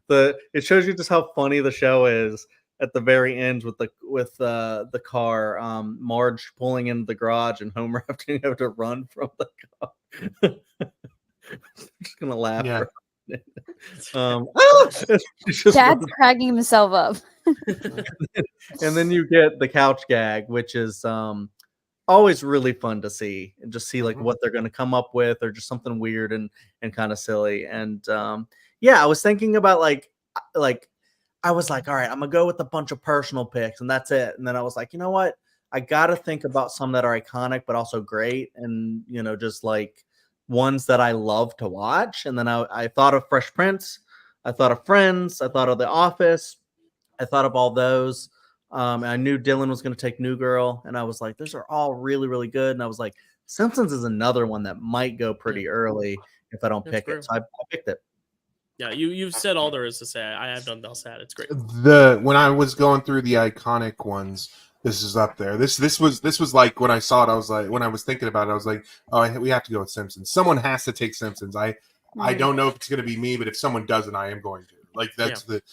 it shows you just how funny the show is at the very end with the car, Marge pulling into the garage and Homer having to run from the car. I'm just gonna laugh. Yeah. Chad's cracking himself up. And then you get the couch gag, which is always really fun to see, and just see like what they're going to come up with, or just something weird and kind of silly. And I was thinking about like I was like, all right, I'm gonna go with a bunch of personal picks, and that's it. And then I was like, you know what? I gotta think about some that are iconic but also great, and just like ones that I love to watch. And then I thought of Fresh Prince, I thought of Friends, I thought of The Office, I thought of all those. And I knew Dylan was going to take New Girl, and I was like, those are all really, really good. And I was like, Simpsons is another one that might go pretty early if I don't pick it. So I picked it. Yeah, you've said all there is to say. I have done else that. It's great. When I was going through the iconic ones, this is up there. This was like when I saw it, I was like, when I was thinking about it, I was like, oh, we have to go with Simpsons. Someone has to take Simpsons. I don't know if it's going to be me, but if someone doesn't, I am going to. Like that's that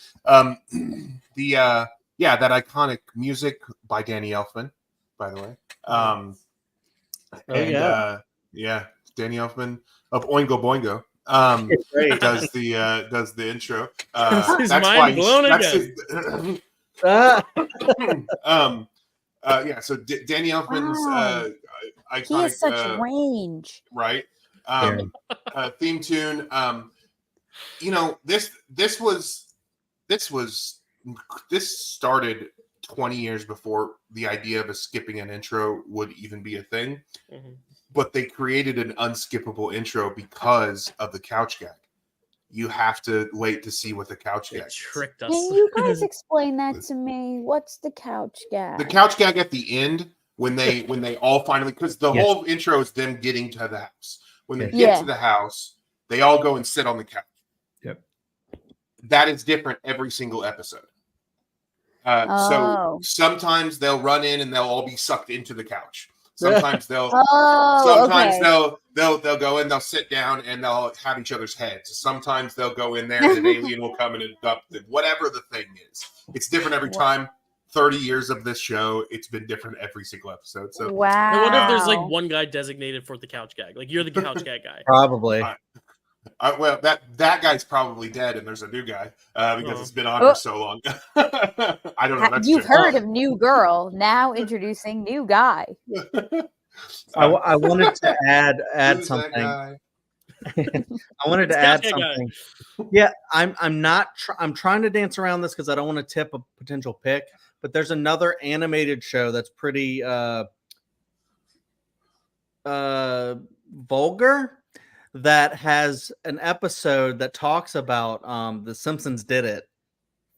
iconic music by Danny Elfman, by the way. Danny Elfman of Oingo Boingo. Does the intro. His that's mind why blown again. So Danny Elfman's iconic. He has such range, right? Theme tune. This started 20 years before the idea of skipping an intro would even be a thing. Mm-hmm. But they created an unskippable intro because of the couch gag. You have to wait to see what the couch gag is. Tricked us. Can you guys explain that to me? What's the couch gag? The couch gag at the end when they all finally, because the whole intro is them getting to the house. When they get to the house, they all go and sit on the couch. Yep. That is different every single episode. So sometimes they'll run in and they'll all be sucked into the couch. Sometimes they'll they'll go in, they'll sit down, and they'll have each other's heads. Sometimes they'll go in there and an alien will come and abduct them. Whatever the thing is, it's different every time. 30 years of this show, it's been different every single episode. So Wow. I wonder if there's like one guy designated for the couch gag. Like you're the couch gag guy. Probably. Well, that guy's probably dead, and there's a new guy because it's been on for so long. I don't know. That's You've true. heard of new girl, now introducing new guy. I wanted to add Who's something. that guy? I wanted to It's add Couch Gag Guy. something. Yeah, I'm trying to dance around this because I don't want to tip a potential pick. But there's another animated show that's pretty vulgar that has an episode that talks about the Simpsons did it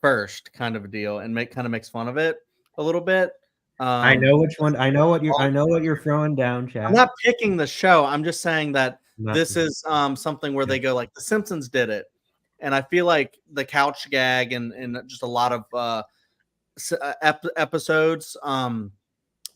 first, kind of a deal, and makes fun of it a little bit. I know which one. I know what you're throwing down, Chad. I'm not picking the show. I'm just saying that this Nothing. is something where they go like the Simpsons did it, and I feel like the couch gag and just a lot of episodes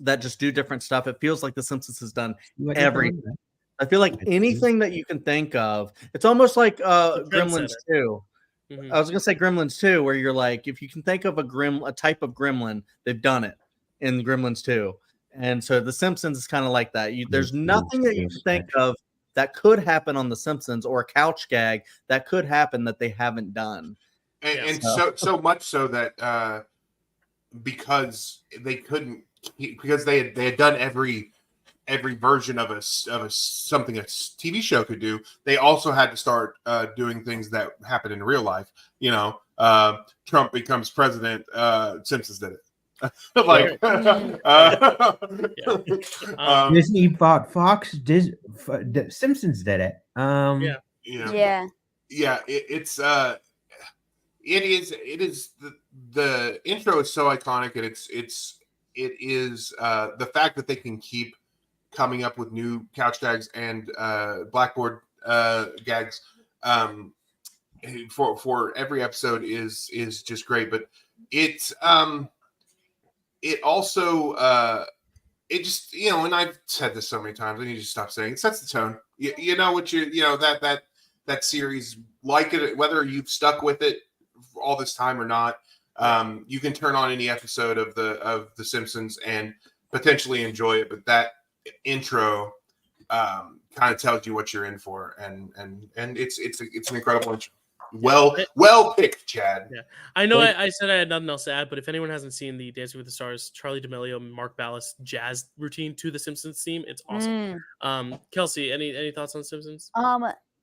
that just do different stuff. It feels like the Simpsons has done everything. I feel like anything that you can think of. It's almost like Gremlins 2. Mhm. I was gonna say Gremlins 2, where you're like, if you can think of a type of gremlin, they've done it in Gremlins 2. And so the Simpsons is kind of like that. There's nothing that you can think of that could happen on the Simpsons or a couch gag that could happen that they haven't done. And so much so that because they couldn't, because they had done every version of a something a TV show could do, they also had to start doing things that happen in real life. You know, Trump becomes president. Simpsons did it. Like Disney bought Fox. Simpsons did it. Yeah. It is the intro is so iconic, and it is the fact that they can keep coming up with new couch gags and blackboard gags for every episode is just great. But it's it also it just, you know, and I've said this so many times, I need to stop saying it sets the tone. You know what that series, like it, whether you've stuck with it all this time or not, you can turn on any episode of the Simpsons and potentially enjoy it. But that intro kind of tells you what you're in for, and it's an incredible intro. Well picked, Chad. Yeah, I know. I said I had nothing else to add, but if anyone hasn't seen the Dancing with the Stars, Charlie D'Amelio, Mark Ballas jazz routine to the Simpsons theme, it's awesome. Kelsey, any thoughts on Simpsons?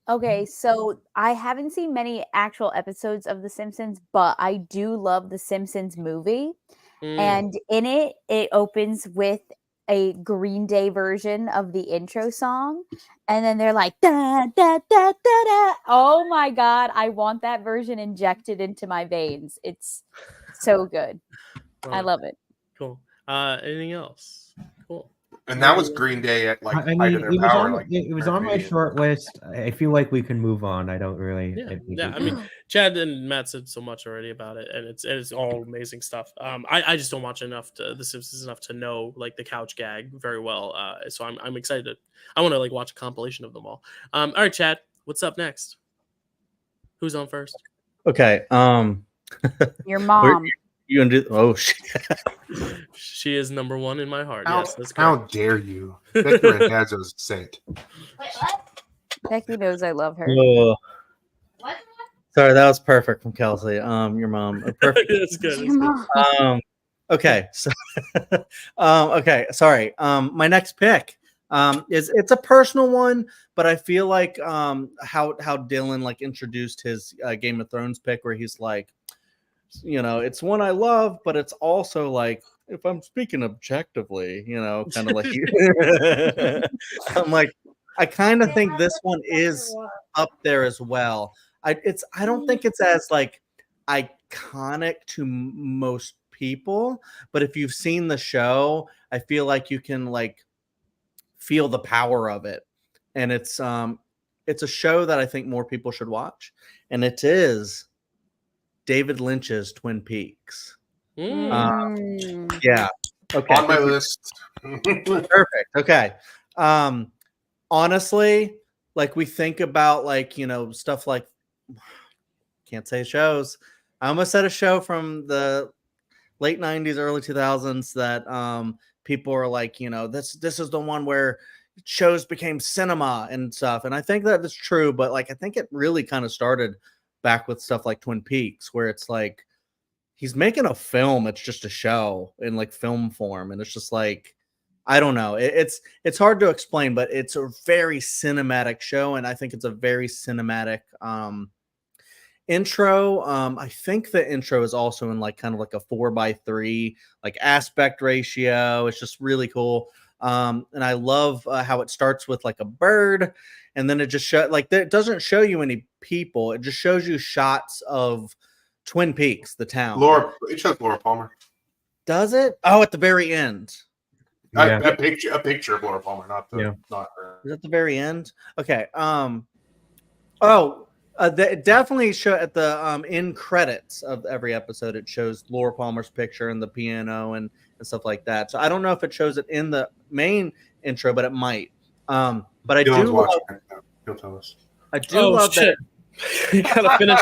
Okay, so I haven't seen many actual episodes of The Simpsons, but I do love the Simpsons movie. And in it opens with a Green Day version of the intro song, and then they're like da da da da da. Oh my god, I want that version injected into my veins. It's so good. I love it. Cool. Anything else? Cool. And that was Green Day at like height of their power. It was on my short list. I feel like we can move on. I don't really. Yeah. I mean, Chad and Matt said so much already about it, and it's all amazing stuff. I just don't watch enough to The Simpsons enough to know like the couch gag very well. So I'm excited. I want to like watch a compilation of them all. All right, Chad, what's up next? Who's on first? Okay. Your mom. You gonna do? Oh shit! She is number one in my heart. How, yes, that's how correct. dare you? Becky Randazzo's saint. Becky knows I love her. Oh. Sorry, that was perfect from Kelsey. Your mom. Perfect. That's good. Your mom. Okay. So, okay. Sorry. My next pick it's a personal one, but I feel like how Dylan like introduced his Game of Thrones pick, where he's like, you know, it's one I love, but it's also like, if I'm speaking objectively, you know, kind of like I'm like, I kind of think this one is up there as well. I don't think it's as like iconic to most people, but if you've seen the show, I feel like you can like feel the power of it. And it's a show that I think more people should watch, and it is David Lynch's Twin Peaks. Yeah. Okay. On my list. Perfect. Okay. Honestly, like we think about like, you know, stuff like, can't say shows. I almost said a show from the late 90s, early 2000s that people are like, this is the one where shows became cinema and stuff. And I think that is true, but like I think it really kind of started back with stuff like Twin Peaks, where it's like he's making a film, it's just a show in like film form, and it's just like I don't know. It's hard to explain, but it's a very cinematic show, and I think it's a very cinematic intro. I think the intro is also in like kind of like a 4:3 like aspect ratio. It's just really cool. And I love how it starts with like a bird, and then it just it doesn't show you any people. It just shows you shots of Twin Peaks, the town. It shows Laura Palmer. Does it? Oh, at the very end. Yeah. A picture of Laura Palmer, not her. Is at the very end? Okay. They definitely show at the end credits of every episode. It shows Laura Palmer's picture and the piano and stuff like that. So I don't know if it shows it in the main intro, but it might. But I do love. He'll tell us. I do love that. You gotta finish.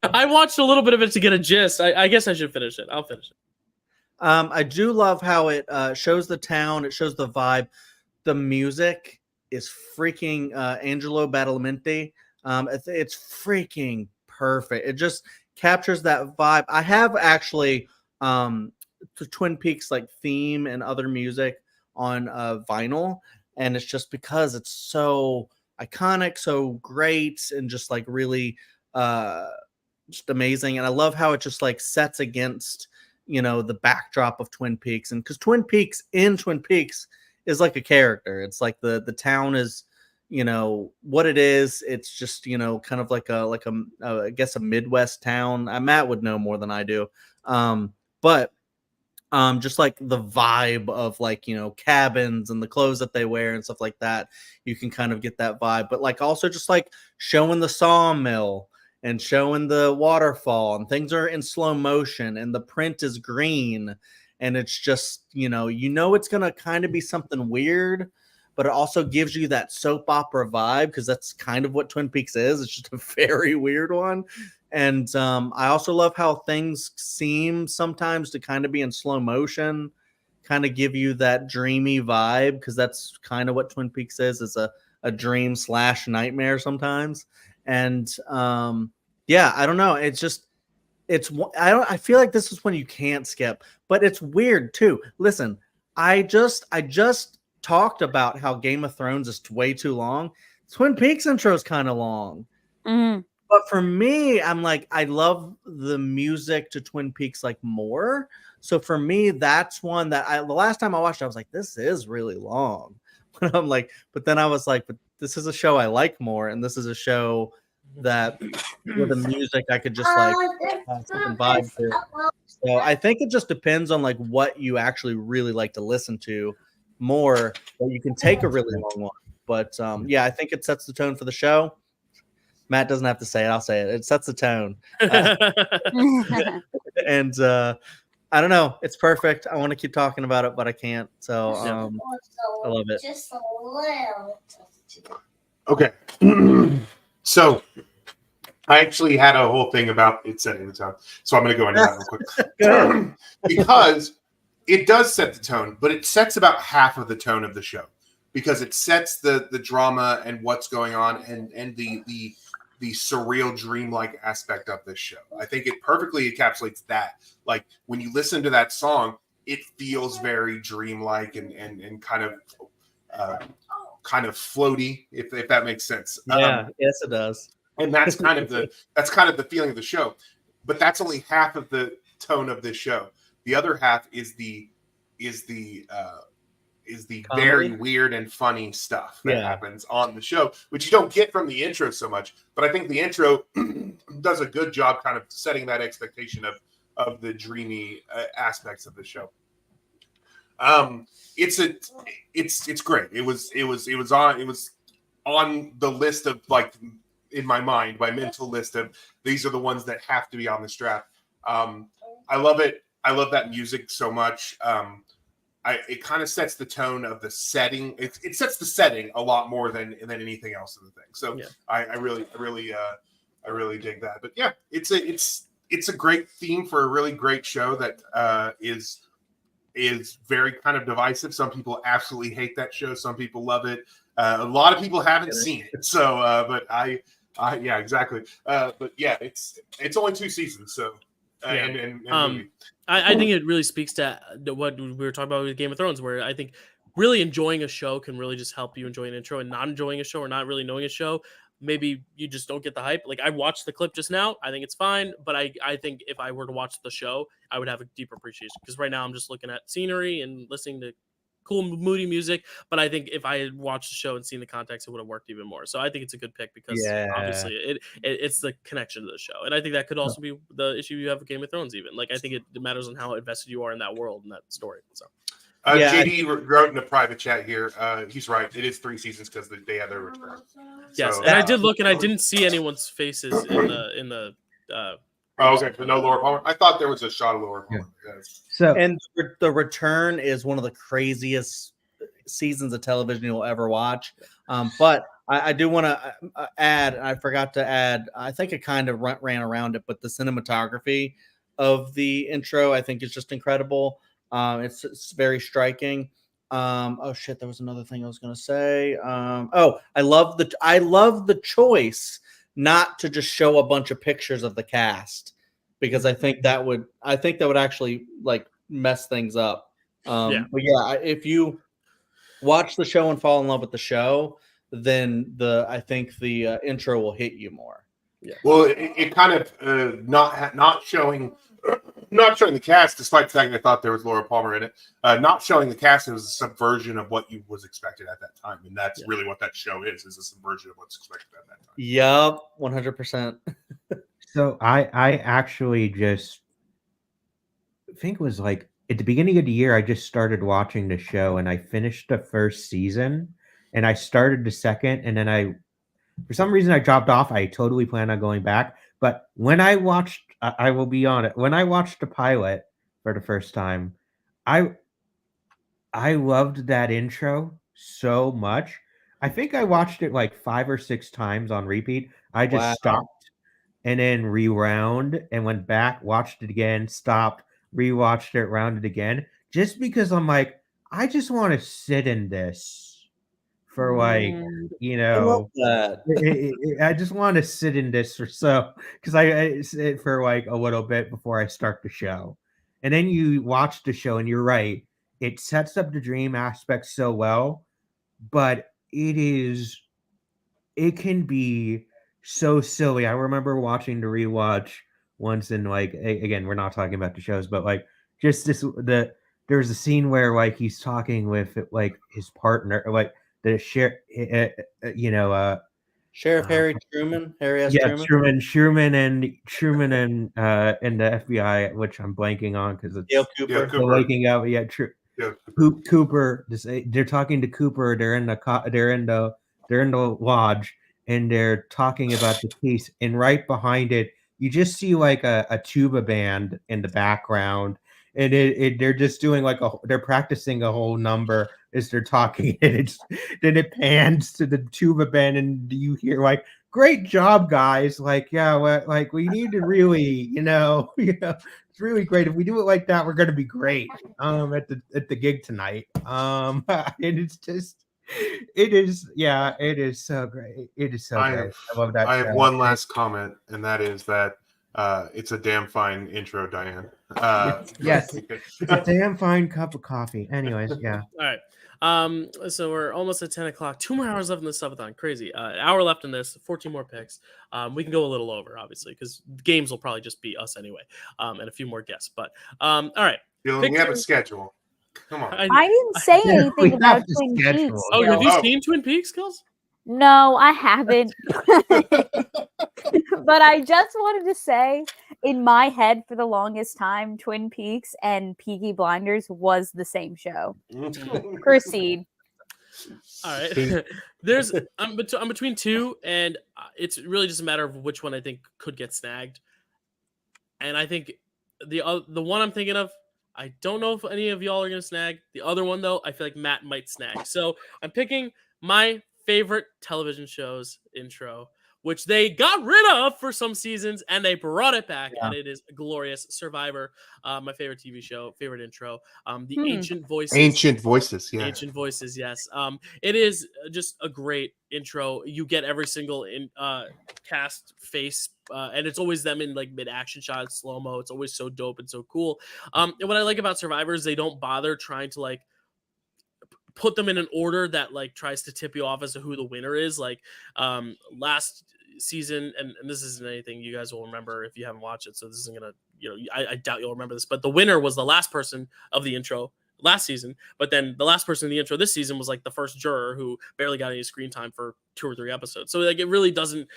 I watched a little bit of it to get a gist. I guess I should finish it. I'll finish it. I do love how it shows the town. It shows the vibe. The music is freaking Angelo Badalamenti. It's freaking perfect. It just captures that vibe. I have actually the Twin Peaks like theme and other music on vinyl, and it's just because it's so iconic, so great, and just like really just amazing. And I love how it just like sets against the backdrop of Twin Peaks, and because Twin Peaks is like a character. It's like the town is what it is. It's just kind of like a I guess a Midwest town. Matt would know more than I do, but just like the vibe of like cabins and the clothes that they wear and stuff like that, you can kind of get that vibe. But like also just like showing the sawmill and showing the waterfall, and things are in slow motion, and the print is green, and it's just it's gonna kind of be something weird, but it also gives you that soap opera vibe, because that's kind of what Twin Peaks is. It's just a very weird one. And I also love how things seem sometimes to kind of be in slow motion, kind of give you that dreamy vibe, because that's kind of what Twin Peaks is a dream / nightmare sometimes. And I don't know. I feel like this is one you can't skip, but it's weird too. Listen, I just talked about how Game of Thrones is way too long. Twin Peaks intro is kind of long. Mm. But for me, I'm like, I love the music to Twin Peaks like more. So for me, that's one that the last time I watched, I was like, this is really long. But I'm like, but then I was like, but this is a show I like more, and this is a show that with the music I could just like fucking vibe to. So I think it just depends on like what you actually really like to listen to more. But you can take a really long one. But I think it sets the tone for the show. Matt doesn't have to say it. I'll say it. It sets the tone. And I don't know. It's perfect. I want to keep talking about it, but I can't. So I love it. Just a little. Okay. So I actually had a whole thing about it setting the tone. So I'm going to go into that real quick. Because it does set the tone, but it sets about half of the tone of the show. Because it sets the drama and what's going on and the surreal dreamlike aspect of this show. I think it perfectly encapsulates that. Like when you listen to that song, it feels very dreamlike and kind of floaty, if that makes sense. Yes, it does. And that's kind of the feeling of the show. But that's only half of the tone of this show. The other half is the very weird and funny stuff that happens on the show, which you don't get from the intro so much. But I think the intro does a good job kind of setting that expectation of the dreamy aspects of the show. It's great. It was on the list of like in my mind, my mental list of these are the ones that have to be on the strap. I love it. I love that music so much. It kind of sets the tone of the setting. It sets the setting a lot more than anything else in the thing. So I really dig that. But yeah, it's it's a great theme for a really great show that is very kind of divisive. Some people absolutely hate that show. Some people love it. A lot of people haven't seen it. So, but yeah, exactly. But yeah, it's only 2 seasons. So, and I think it really speaks to what we were talking about with Game of Thrones, where I think really enjoying a show can really just help you enjoy an intro, and not enjoying a show or not really knowing a show, maybe you just don't get the hype. Like, I watched the clip just now. I think it's fine, but I think if I were to watch the show, I would have a deeper appreciation, because right now I'm just looking at scenery and listening to cool moody music. But I think if I had watched the show and seen the context, it would have worked even more. So I think it's a good pick, because obviously it's the connection to the show, and I think that could also be the issue you have with Game of Thrones. Even like, I think it matters on how invested you are in that world and that story. So JD wrote in the private chat here. He's right. It is 3 seasons because they have their return. Yes, So, and I did look, and I didn't see anyone's faces in the. Oh, okay. So no Laura Palmer. I thought there was a shot of Laura Palmer. Yeah. Yes. So, And the return is one of the craziest seasons of television you'll ever watch. But I do want to add, I forgot to add, I think it kind of ran around it, but the cinematography of the intro, I think, is just incredible. It's very striking. Oh shit, there was another thing I was going to say. I love the choice not to just show a bunch of pictures of the cast, because I think that would actually like mess things up. But yeah, if you watch the show and fall in love with the show, then I think the intro will hit you more. Yeah. Well, it kind of not showing the cast, despite the fact that I thought there was Laura Palmer in it. Not showing the cast, it was a subversion of what you was expected at that time, and that's really what that show is a subversion of what's expected at that time. Yep, 100%. So I actually just think it was like at the beginning of the year, I just started watching the show, and I finished the first season, and I started the second, and then for some reason I dropped off. I totally plan on going back, but when I watched, I will be on it. When I watched the pilot for the first time, I loved that intro so much. I think I watched it like 5 or 6 times on repeat. I just stopped and then rewound and went back, watched it again, stopped, rewatched it, rounded again, just because I'm like, I just want to sit in this for like, I love that. I just want to sit in this because I sit for like a little bit before I start the show. And then you watch the show, and you're right, it sets up the dream aspect so well, but it can be so silly. I remember watching the rewatch once, and like, again, we're not talking about the shows, but like just there's a scene where like he's talking with like his partner, like the Sheriff Harry Truman, Harry S. Truman. Truman and the FBI, which I'm blanking on because it's Dale Cooper. Waking up. Yeah, true. Yeah. Cooper. They're talking to Cooper. They're in the lodge, and they're talking about the case. And right behind it, you just see like a tuba band in the background, and they're just doing like they're practicing a whole number as they're talking, and then it pans to the tuba band, and you hear like, "Great job, guys!" Like, yeah, like we need to really, it's really great. If we do it like that, we're gonna be great. At the gig tonight. And it's just, it is so great. It is so great. I love that. I have one last comment, and that is that it's a damn fine intro, Diane. Yes, it's a damn fine cup of coffee. Anyways, yeah. All right. So we're almost at 10 o'clock. 2 more hours left in this subathon. Crazy. An hour left in this. 14 more picks. We can go a little over, obviously, because games will probably just be us anyway, and a few more guests. But all right. We have a schedule. Come on. I didn't say anything about Twin Peaks. Oh, have you seen Twin Peaks, Kels? No, I haven't. But I just wanted to say, in my head, for the longest time, Twin Peaks and Peaky Blinders was the same show. Proceed. All right. There's I'm between 2, and it's really just a matter of which one I think could get snagged. And I think the one I'm thinking of, I don't know if any of y'all are gonna snag. The other one, though, I feel like Matt might snag. So I'm picking my favorite television show's intro, which they got rid of for some seasons, and they brought it back, and it is glorious. Survivor, my favorite TV show, favorite intro. The Ancient Voices. Ancient Voices, yeah. Ancient Voices, yes. It is just a great intro. You get every single cast face, and it's always them in like mid-action shots, slow-mo. It's always so dope and so cool. And what I like about Survivor is they don't bother trying to like put them in an order that like tries to tip you off as to who the winner is. Like last season, and this isn't anything you guys will remember if you haven't watched it, so this isn't gonna, I doubt you'll remember this, but the winner was the last person of the intro last season, but then the last person in the intro this season was like the first juror who barely got any screen time for 2 or 3 episodes. So like it really doesn't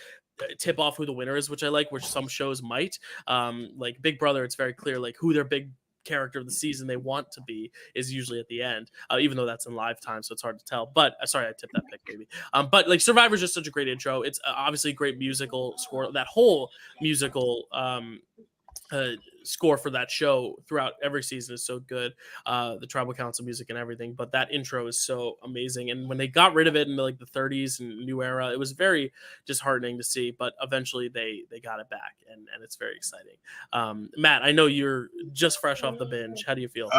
tip off who the winner is, which I like, which some shows might. Like Big Brother, it's very clear like who their big character of the season they want to be is usually at the end, even though that's in live time, so it's hard to tell. But sorry, I tipped that pick, maybe. But like Survivor's just such a great intro. It's obviously a great musical score. That whole musical score for that show throughout every season is so good. The tribal council music and everything, but that intro is so amazing. And when they got rid of it in like the 30s and new era, it was very disheartening to see, but eventually they got it back, and it's very exciting. Matt, I know you're just fresh off the binge. How do you feel?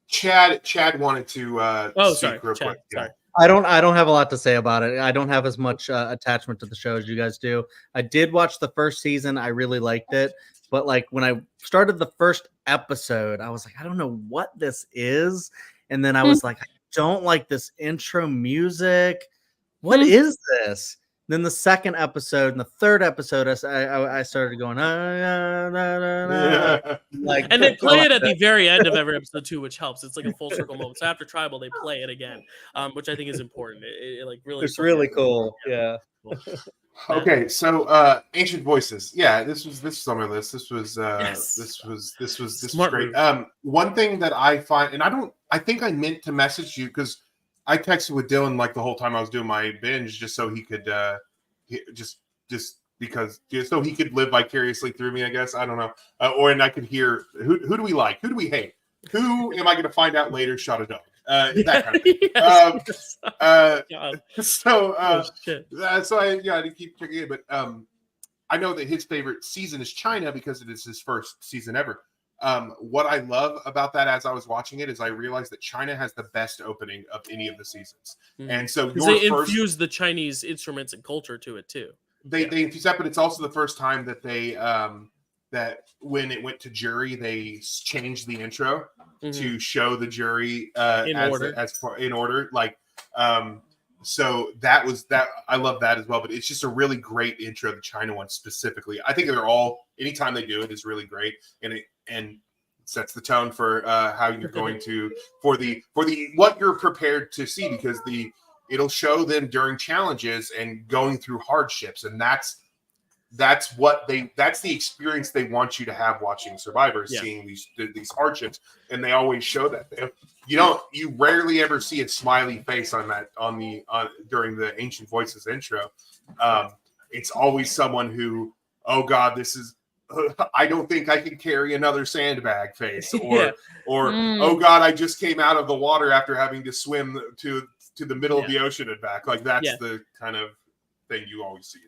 Chad wanted to speak real quick. Sorry. I don't have a lot to say about it. I don't have as much attachment to the show as you guys do. I did watch the first season. I really liked it. But like when I started the first episode, I was like, I don't know what this is. And then I was like, I don't like this intro music. What is this? Then the second episode and the third episode, I started going, like, and they play it at the very end of every episode too, which helps. It's like a full circle moment. So after Tribal, they play it again, which I think is important. It like really, it's really cool. Yeah. Cool. Okay, so Ancient Voices. Yeah, this was on my list. This was Smart great. move. One thing that I find, and I think I meant to message you because I texted with Dylan like the whole time I was doing my binge, just so he could just so he could live vicariously through me, I guess. I don't know. And I could hear who do we like? Who do we hate? Who am I going to find out later shot a dog? That kind of thing. So I to keep checking in, but I know that his favorite season is China because it is his first season ever. What I love about that as I was watching it is I realized that China has the best opening of any of the seasons. And so they infuse the Chinese instruments and culture to it too. They infuse that, but it's also the first time that they that when it went to jury, they changed the intro to show the jury in order. Like so that was that. I love that as well. But it's just a really great intro, the China one specifically. I think they're all, anytime they do it, is really great, and sets the tone for how you're going to for the what you're prepared to see, because it'll show them during challenges and going through hardships, and that's the experience they want you to have watching Survivor, seeing these hardships, and they always show that. You rarely ever see a smiley face on during the Ancient Voices intro. It's always someone who, oh God, this is I don't think I can carry another sandbag face, or oh God, I just came out of the water after having to swim to the middle of the ocean and back. Like that's the kind of thing you always see.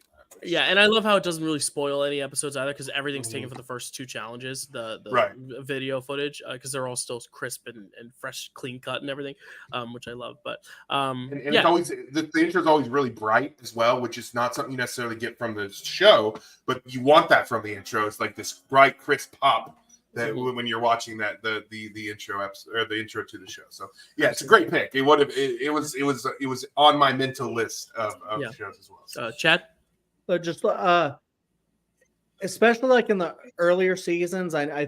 Yeah, and I love how it doesn't really spoil any episodes either, because everything's taken for the first 2 challenges, the video footage, because they're all still crisp and fresh, clean cut and everything, which I love. But it's always the intro is always really bright as well, which is not something you necessarily get from the show, but you want that from the intro. It's like this bright, crisp pop that when you're watching that the intro episode or the intro to the show. So it's a great pick. It was on my mental list of shows as well. Chad. So just especially like in the earlier seasons, I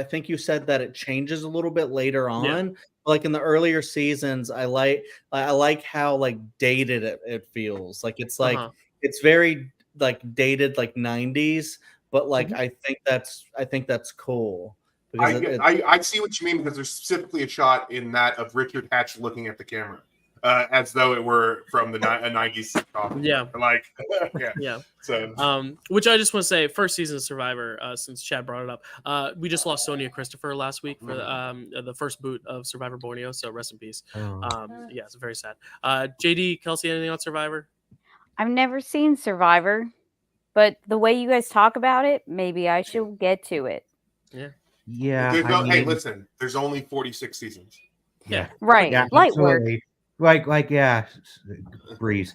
think you said that it changes a little bit later on. Yeah. Like in the earlier seasons, I like how like dated it feels. Like it's like it's very like dated, like 90s, but like I think that's cool. I see what you mean, because there's specifically a shot in that of Richard Hatch looking at the camera. As though it were from the 90s sitcom. So, which I just want to say, first season of Survivor, since Chad brought it up, we just lost Sonia Christopher last week for the first boot of Survivor Borneo. So rest in peace. It's very sad. JD, Kelsey, anything on Survivor? I've never seen Survivor, but the way you guys talk about it, maybe I should get to it. Yeah. Hey, listen, there's only 46 seasons. Yeah. Right. Yeah, Light work. absolutely. Yeah, breeze.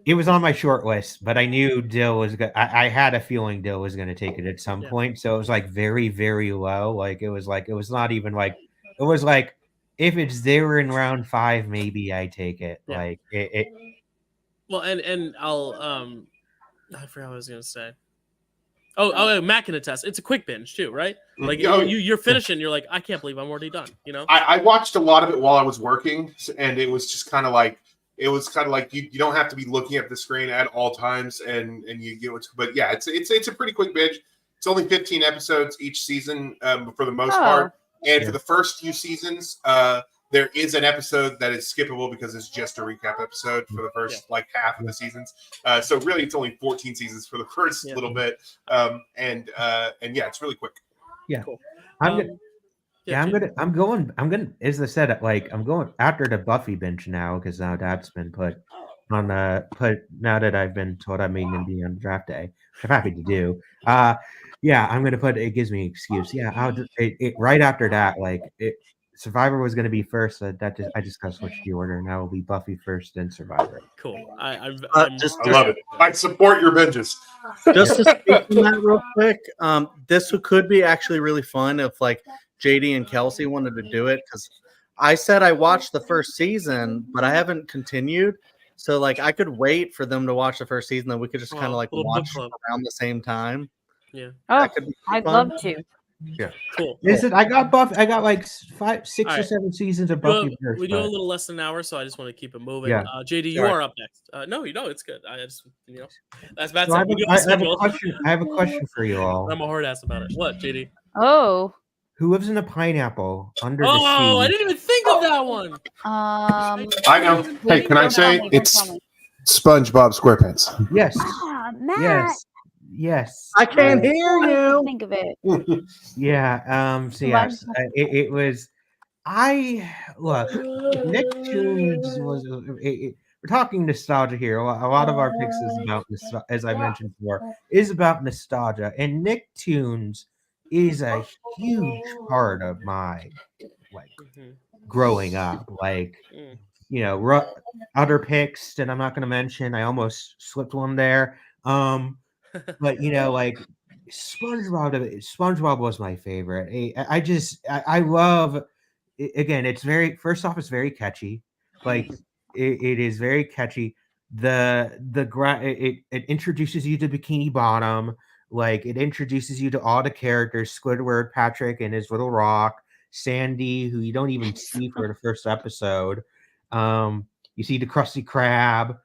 It was on my short list, but I knew Dill was good. I had a feeling Dill was going to take it at some point, so it was like very, very low. Like it was not even like it was like if it's there in round 5, maybe I take it. Yeah. Like it. Well, and I'll I forgot what I was gonna say. Oh, Matt can attest. It's a quick binge too, right? Like you're finishing, you're like, I can't believe I'm already done. You know, I watched a lot of it while I was working, and it was just kind of like you don't have to be looking at the screen at all times, and you get what's. But yeah, it's a pretty quick binge. It's only 15 episodes each season for the most part, and for the first few seasons, there is an episode that is skippable because it's just a recap episode for the first like half of the seasons. So really, it's only 14 seasons for the first little bit, and yeah, it's really quick. Yeah, cool. I'm going. As I said, like I'm going after the Buffy binge now because now that's been put on now that I've been told I'm going to be on draft day, which I'm happy to do. Yeah, I'm going to put. It gives me an excuse. Yeah, I'll just right after that. Like Survivor was going to be first. I just got to switch the order. Now it'll be Buffy first, then Survivor. Cool. I love it. I support your binges. Just to speak on that real quick, this could be actually really fun if like JD and Kelsey wanted to do it, because I said I watched the first season, but I haven't continued. So like I could wait for them to watch the first season, then we could just kind of like watch around the same time. Yeah. Oh, I'd love to. Yeah. Cool. Listen, I got Buffy. I got like 5, 6 or 7 seasons of Buffy. We do a little less than an hour, so I just want to keep it moving. Yeah. JD, you are up next. No, it's good. I just that's bad. So I have a question for you all. I'm a hard ass about it. What, JD? Oh. Who lives in a pineapple under the sea? Oh, I didn't even think of that one. I know. Hey, can I say it's SpongeBob SquarePants? Yes. Matt. Yes. I can't hear you. Think of it. Yeah. So yes, it was. Look. Nicktoons was. We're talking nostalgia here. A lot of our picks is about, as I mentioned before, is about nostalgia, and Nicktoons is a huge part of my growing up. Like, other picks that I'm not going to mention. I almost slipped one there. But like SpongeBob was my favorite. I love. Again, it's first off, it's very catchy. Like it is very catchy. It introduces you to Bikini Bottom. Like it introduces you to all the characters: Squidward, Patrick, and his little rock, Sandy, who you don't even see for the first episode. You see the Krusty Krab,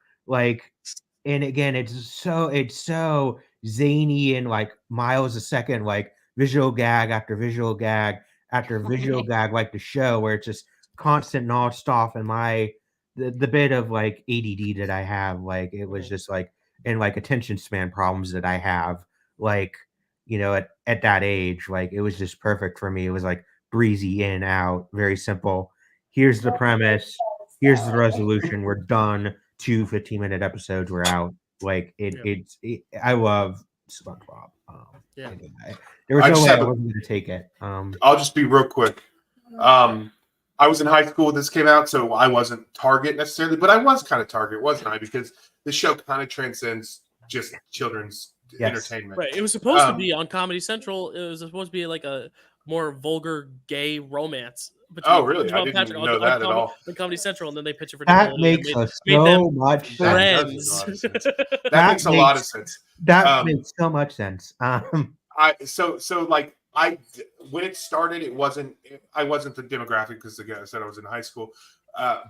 and again, it's so zany and like miles a second, like visual gag after visual gag after visual gag, like the show, where it's just constant nonstop. And the bit of like ADD that I have, like it was just like, and like attention span problems that I have, like at that age, like it was just perfect for me. It was like breezy in, out, very simple. Here's the premise. Here's the resolution. We're done. 2 15-minute episodes. We're out. Like I love SpongeBob. There was no way I wasn't going to take it. I'll just be real quick. I was in high school when this came out, so I wasn't target necessarily, but I was kind of target, wasn't I? Because the show kind of transcends just children's entertainment. Right. It was supposed to be on Comedy Central. It was supposed to be like a more vulgar gay romance. Oh, really? I didn't know that at all. On Comedy Central, and then they pitch it for that makes so much sense. That makes a lot of sense. That makes so much sense. When it started, I wasn't the demographic because again I said I was in high school,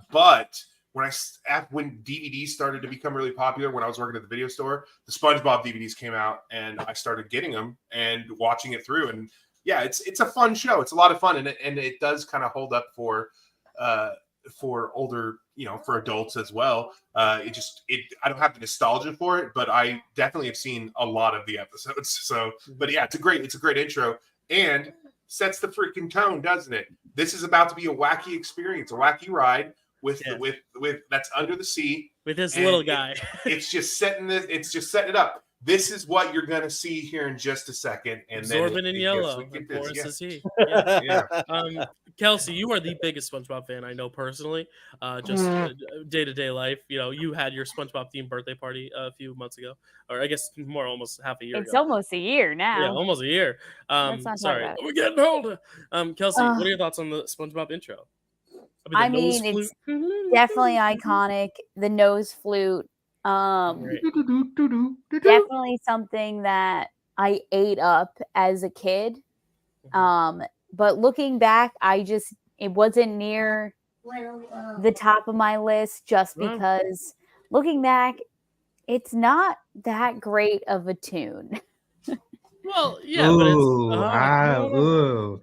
but when DVDs started to become really popular, when I was working at the video store, the SpongeBob DVDs came out, and I started getting them and watching it through. And yeah, it's a fun show. It's a lot of fun, and it does kind of hold up for older, for adults as well. I don't have the nostalgia for it, but I definitely have seen a lot of the episodes. So, but yeah, it's a great intro and sets the freaking tone, doesn't it? This is about to be a wacky experience, a wacky ride with that's under the sea, with his And little guy. It's just setting it up. This is what you're gonna see here in just a second, and Absorbent then in it yellow. gets like Of this. course, Yeah. is he? Yeah. Yeah. Kelsey, you are the biggest SpongeBob fan I know personally. Just day-to-day life. You know, you had your SpongeBob themed birthday party a few months ago, or I guess more, almost half a year It's ago. almost a year now. Yeah, almost a year. Let's not talk Sorry, about it. we're getting older. Kelsey, what are your thoughts on the SpongeBob intro? I mean, it's definitely iconic. The nose flute. Definitely something that I ate up as a kid. But looking back, it wasn't near the top of my list just because looking back, it's not that great of a tune. Well, yeah, but it's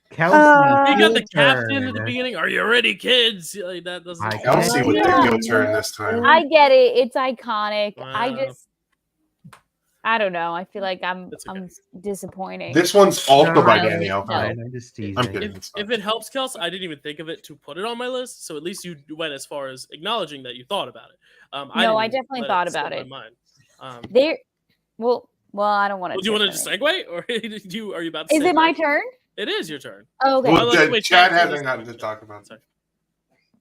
Kelsey, you got the your captain at the turn. beginning. Are you ready, kids? Like, that doesn't. Kelsey with the heel turn this time. I get it. It's iconic. Wow. I don't know. I feel like I'm okay. disappointing. This one's also by No, Danielle. no. I'm just teasing. I'm kidding. If it helps, Kelsey, I didn't even think of it to put it on my list. So at least you went as far as acknowledging that you thought about it. I definitely thought about it. Well, I don't want to. Do you want to just segue, or are you about to? Is it my turn? It is your turn. Oh, okay. Well, Chad hasn't gotten to talk about it.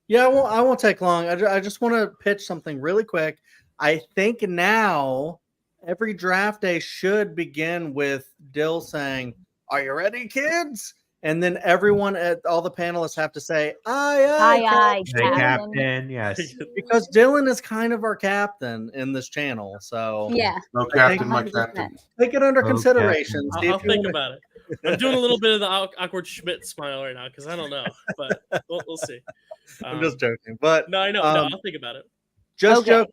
Yeah, well, I won't take long. I just want to pitch something really quick. I think now every draft day should begin with Dill saying, "Are you ready, kids?" And then all the panelists have to say, "Aye, Captain." Yes, because Dylan is kind of our captain in this channel. So yeah, no captain, my captain. Take it under consideration. I'll think about it. I'm doing a little bit of the awkward Schmidt smile right now because I don't know, but we'll see. I'm just joking, but no, I know. No, I'll think about it. Just joking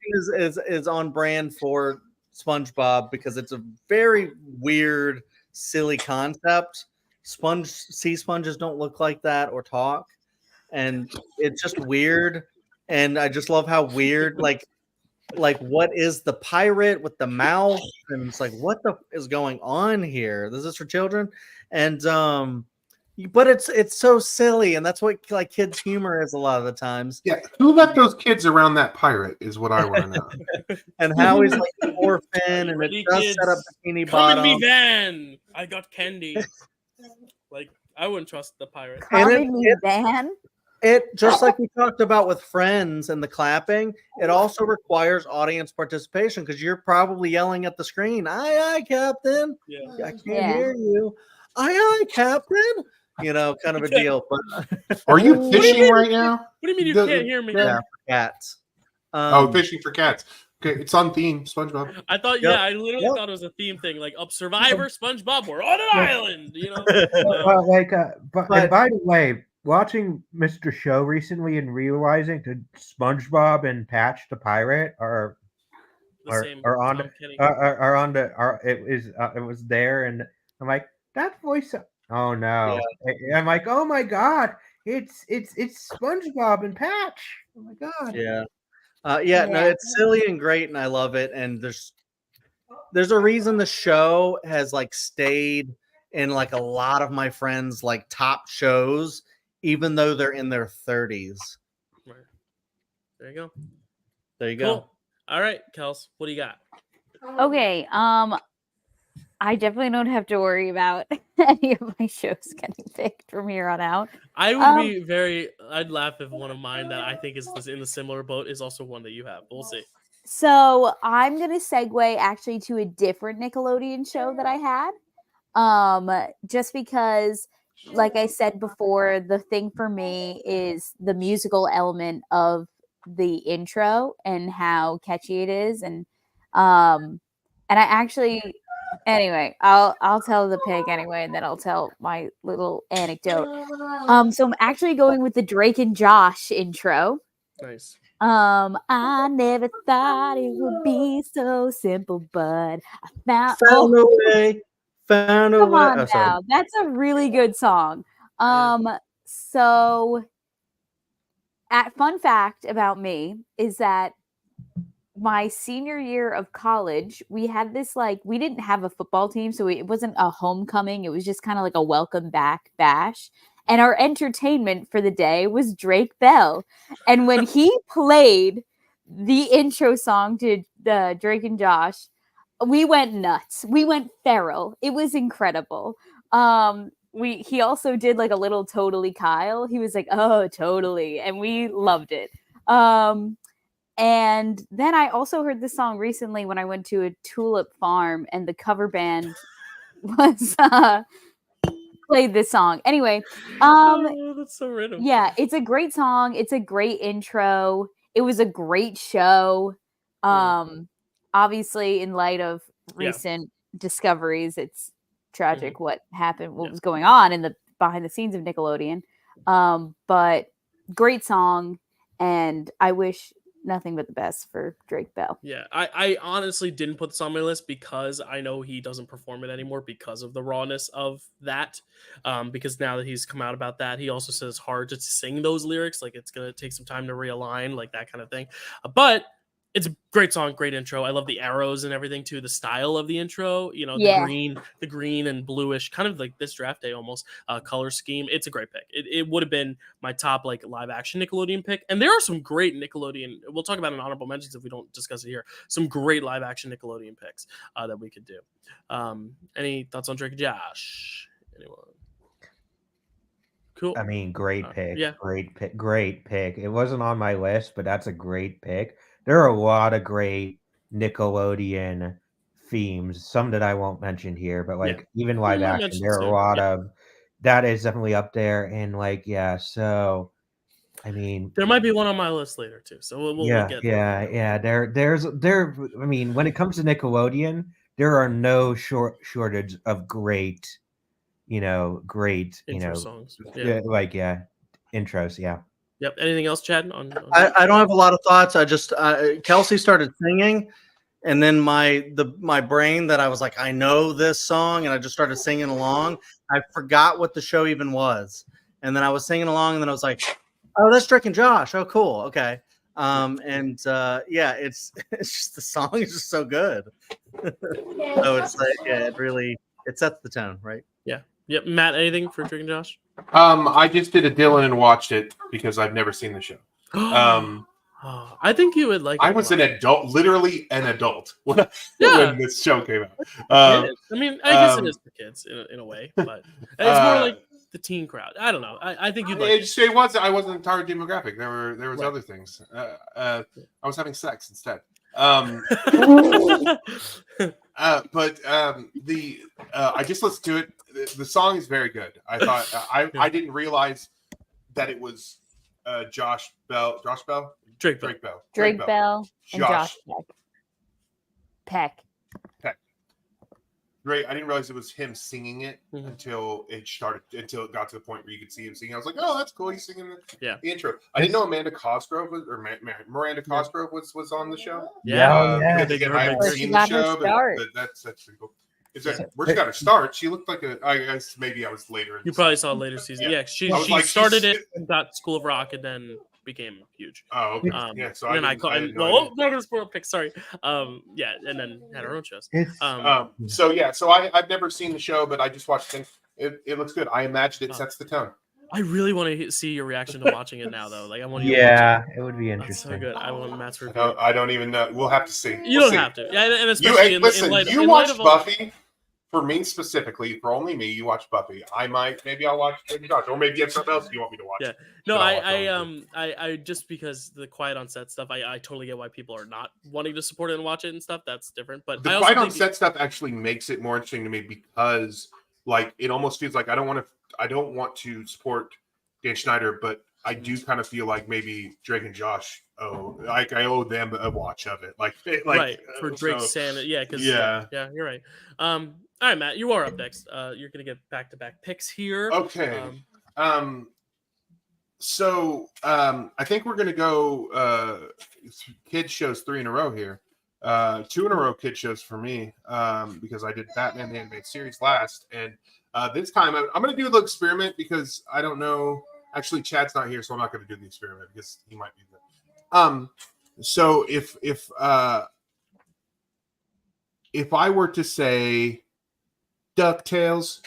is on brand for SpongeBob because it's a very weird, silly concept. Sea sponges don't look like that or talk, and it's just weird. And I just love how weird, like what is the pirate with the mouth? And it's like, what the is going on here? This is for children, and but it's so silly, and that's what like kids' humor is a lot of the times. Yeah, who left those kids around that pirate is what I want to know. And how he's like an orphan, and it does set up Bikini Bottom. Come in me van. I got candy. Like I wouldn't trust the pirate. Come in me van. It just like we talked about with Friends and the clapping, it also requires audience participation because you're probably yelling at the screen, "Aye, aye, Captain." Yeah. I can't hear you. "Aye, aye, Captain." You know, kind of a deal. But are you fishing right now? What do you mean you can't hear me? Yeah, for cats. Fishing for cats. Okay, it's on theme, SpongeBob. I thought, I literally thought it was a theme thing, like up Survivor, SpongeBob, we're on an island, you know. And by the way, watching Mr. Show recently and realizing that SpongeBob and Patch the Pirate it was there, and I'm like, that voice. Oh no! Yeah. I'm like, oh my god, it's SpongeBob and Patch. Oh my god! Yeah. No, it's silly and great, and I love it. And there's a reason the show has like stayed in like a lot of my friends' like top shows, even though they're in their 30s. Right. There you go. There you go. Cool. All right, Kels, what do you got? Okay. I definitely don't have to worry about any of my shows getting picked from here on out. I would I'd laugh if one of mine that I think is in the similar boat is also one that you have. We'll see. So I'm going to segue actually to a different Nickelodeon show that I had. Just because, like I said before, the thing for me is the musical element of the intro and how catchy it is. And I actually... Anyway, I'll tell the pick anyway, and then I'll tell my little anecdote. So I'm actually going with the Drake and Josh intro. Nice. I never thought it would be so simple, but I found a way. Found a come way. on now, that's a really good song. So, fun fact about me is that my senior year of college, we had this we didn't have a football team, so it wasn't a homecoming. It was just kind of like a welcome back bash. And our entertainment for the day was Drake Bell. And when he played the intro song to Drake and Josh, we went nuts. We went feral. It was incredible. He also did like a little Totally Kyle. He was like, oh, totally. And we loved it. And then I also heard this song recently when I went to a tulip farm and the cover band was played this song. Anyway, oh, that's so random. yeah, it's a great song. It's a great intro. It was a great show. Obviously, in light of recent discoveries, it's tragic what happened, what was going on in the behind the scenes of Nickelodeon. But great song, and I wish nothing but the best for Drake Bell. Yeah, I honestly didn't put this on my list because I know he doesn't perform it anymore because of the rawness of that. Because now that he's come out about that, he also says it's hard to sing those lyrics. Like it's gonna take some time to realign, like that kind of thing. But it's a great song, great intro. I love the arrows and everything too. The style of the intro, you know, the green and bluish, kind of like this draft day almost color scheme. It's a great pick. It would have been my top like live action Nickelodeon pick. And there are some great Nickelodeon. We'll talk about in honorable mentions if we don't discuss it here. Some great live action Nickelodeon picks that we could do. Any thoughts on Drake and Josh? Anyone? Cool. I mean, great pick. Yeah. Great pick. It wasn't on my list, but that's a great pick. There are a lot of great Nickelodeon themes, some that I won't mention here, but like even live action, there are a lot of that is definitely up there. And like, so I mean, there might be one on my list later too. So we'll get there. There's I mean, when it comes to Nickelodeon, there are no shortage of great intro songs. Intros. Yeah. Yep. Anything else, Chad? I don't have a lot of thoughts. I just Kelsey started singing, and then my brain that I was like, I know this song, and I just started singing along. I forgot what the show even was, and then I was singing along, and then I was like, oh, that's Drake and Josh. Oh, cool. Okay. It's just the song is just so good. So it's like it sets the tone, right? Yeah. Yep. Matt, anything for Drake and Josh? I just did a Dylan and watched it because I've never seen the show. I think you would like it. I was an adult, literally an adult when this show came out. I mean, I guess it is for kids in a way, but it's more like the teen crowd. I don't know. I think you'd like it. I wasn't the target demographic. There was other things. I was having sex instead. I just listened to it. The song is very good. I thought I didn't realize that it was Drake Bell, and Josh Peck. Great. I didn't realize it was him singing it until it got to the point where you could see him singing. I was like, oh, that's cool. He's singing the intro. I didn't know Miranda Cosgrove was on the show. Again, I haven't seen the show, but that's pretty cool. Where she got her start? She looked like I guess maybe I was later. You probably saw later season. Yeah, she started it and got School of Rock and then became huge. Oh, okay. So then not gonna spoil pick. Sorry. And then had her own shows. So I've never seen the show, but I just watched it. It looks good. I imagine it sets the tone. I really want to see your reaction to watching it now, though. Like I want you. Yeah, it would be interesting. That's so good. I want Matt's review. I don't even know. We'll have to see. You don't have to. Yeah, and especially you watched Buffy. For me specifically, for only me, you watch Buffy. Maybe I'll watch Drake and Josh, or maybe you have something else you want me to watch. Yeah, no, I just because the Quiet on Set stuff, I totally get why people are not wanting to support it and watch it and stuff. That's different. But the Quiet on Set stuff actually makes it more interesting to me because, like, it almost feels like I don't want to support Dan Schneider, but I do kind of feel like maybe Drake and Josh I owe them a watch of it, right for Drake's sanity. Yeah, because you're right. All right, Matt, you are up next. You're gonna get back-to-back picks here. Okay. So I think we're gonna go kid shows 3 in a row here. 2 in a row kid shows for me because I did Batman the Animated Series last, and this time I'm gonna do the experiment because I don't know. Actually, Chad's not here, so I'm not gonna do the experiment because he might be there. So if I were to say DuckTales.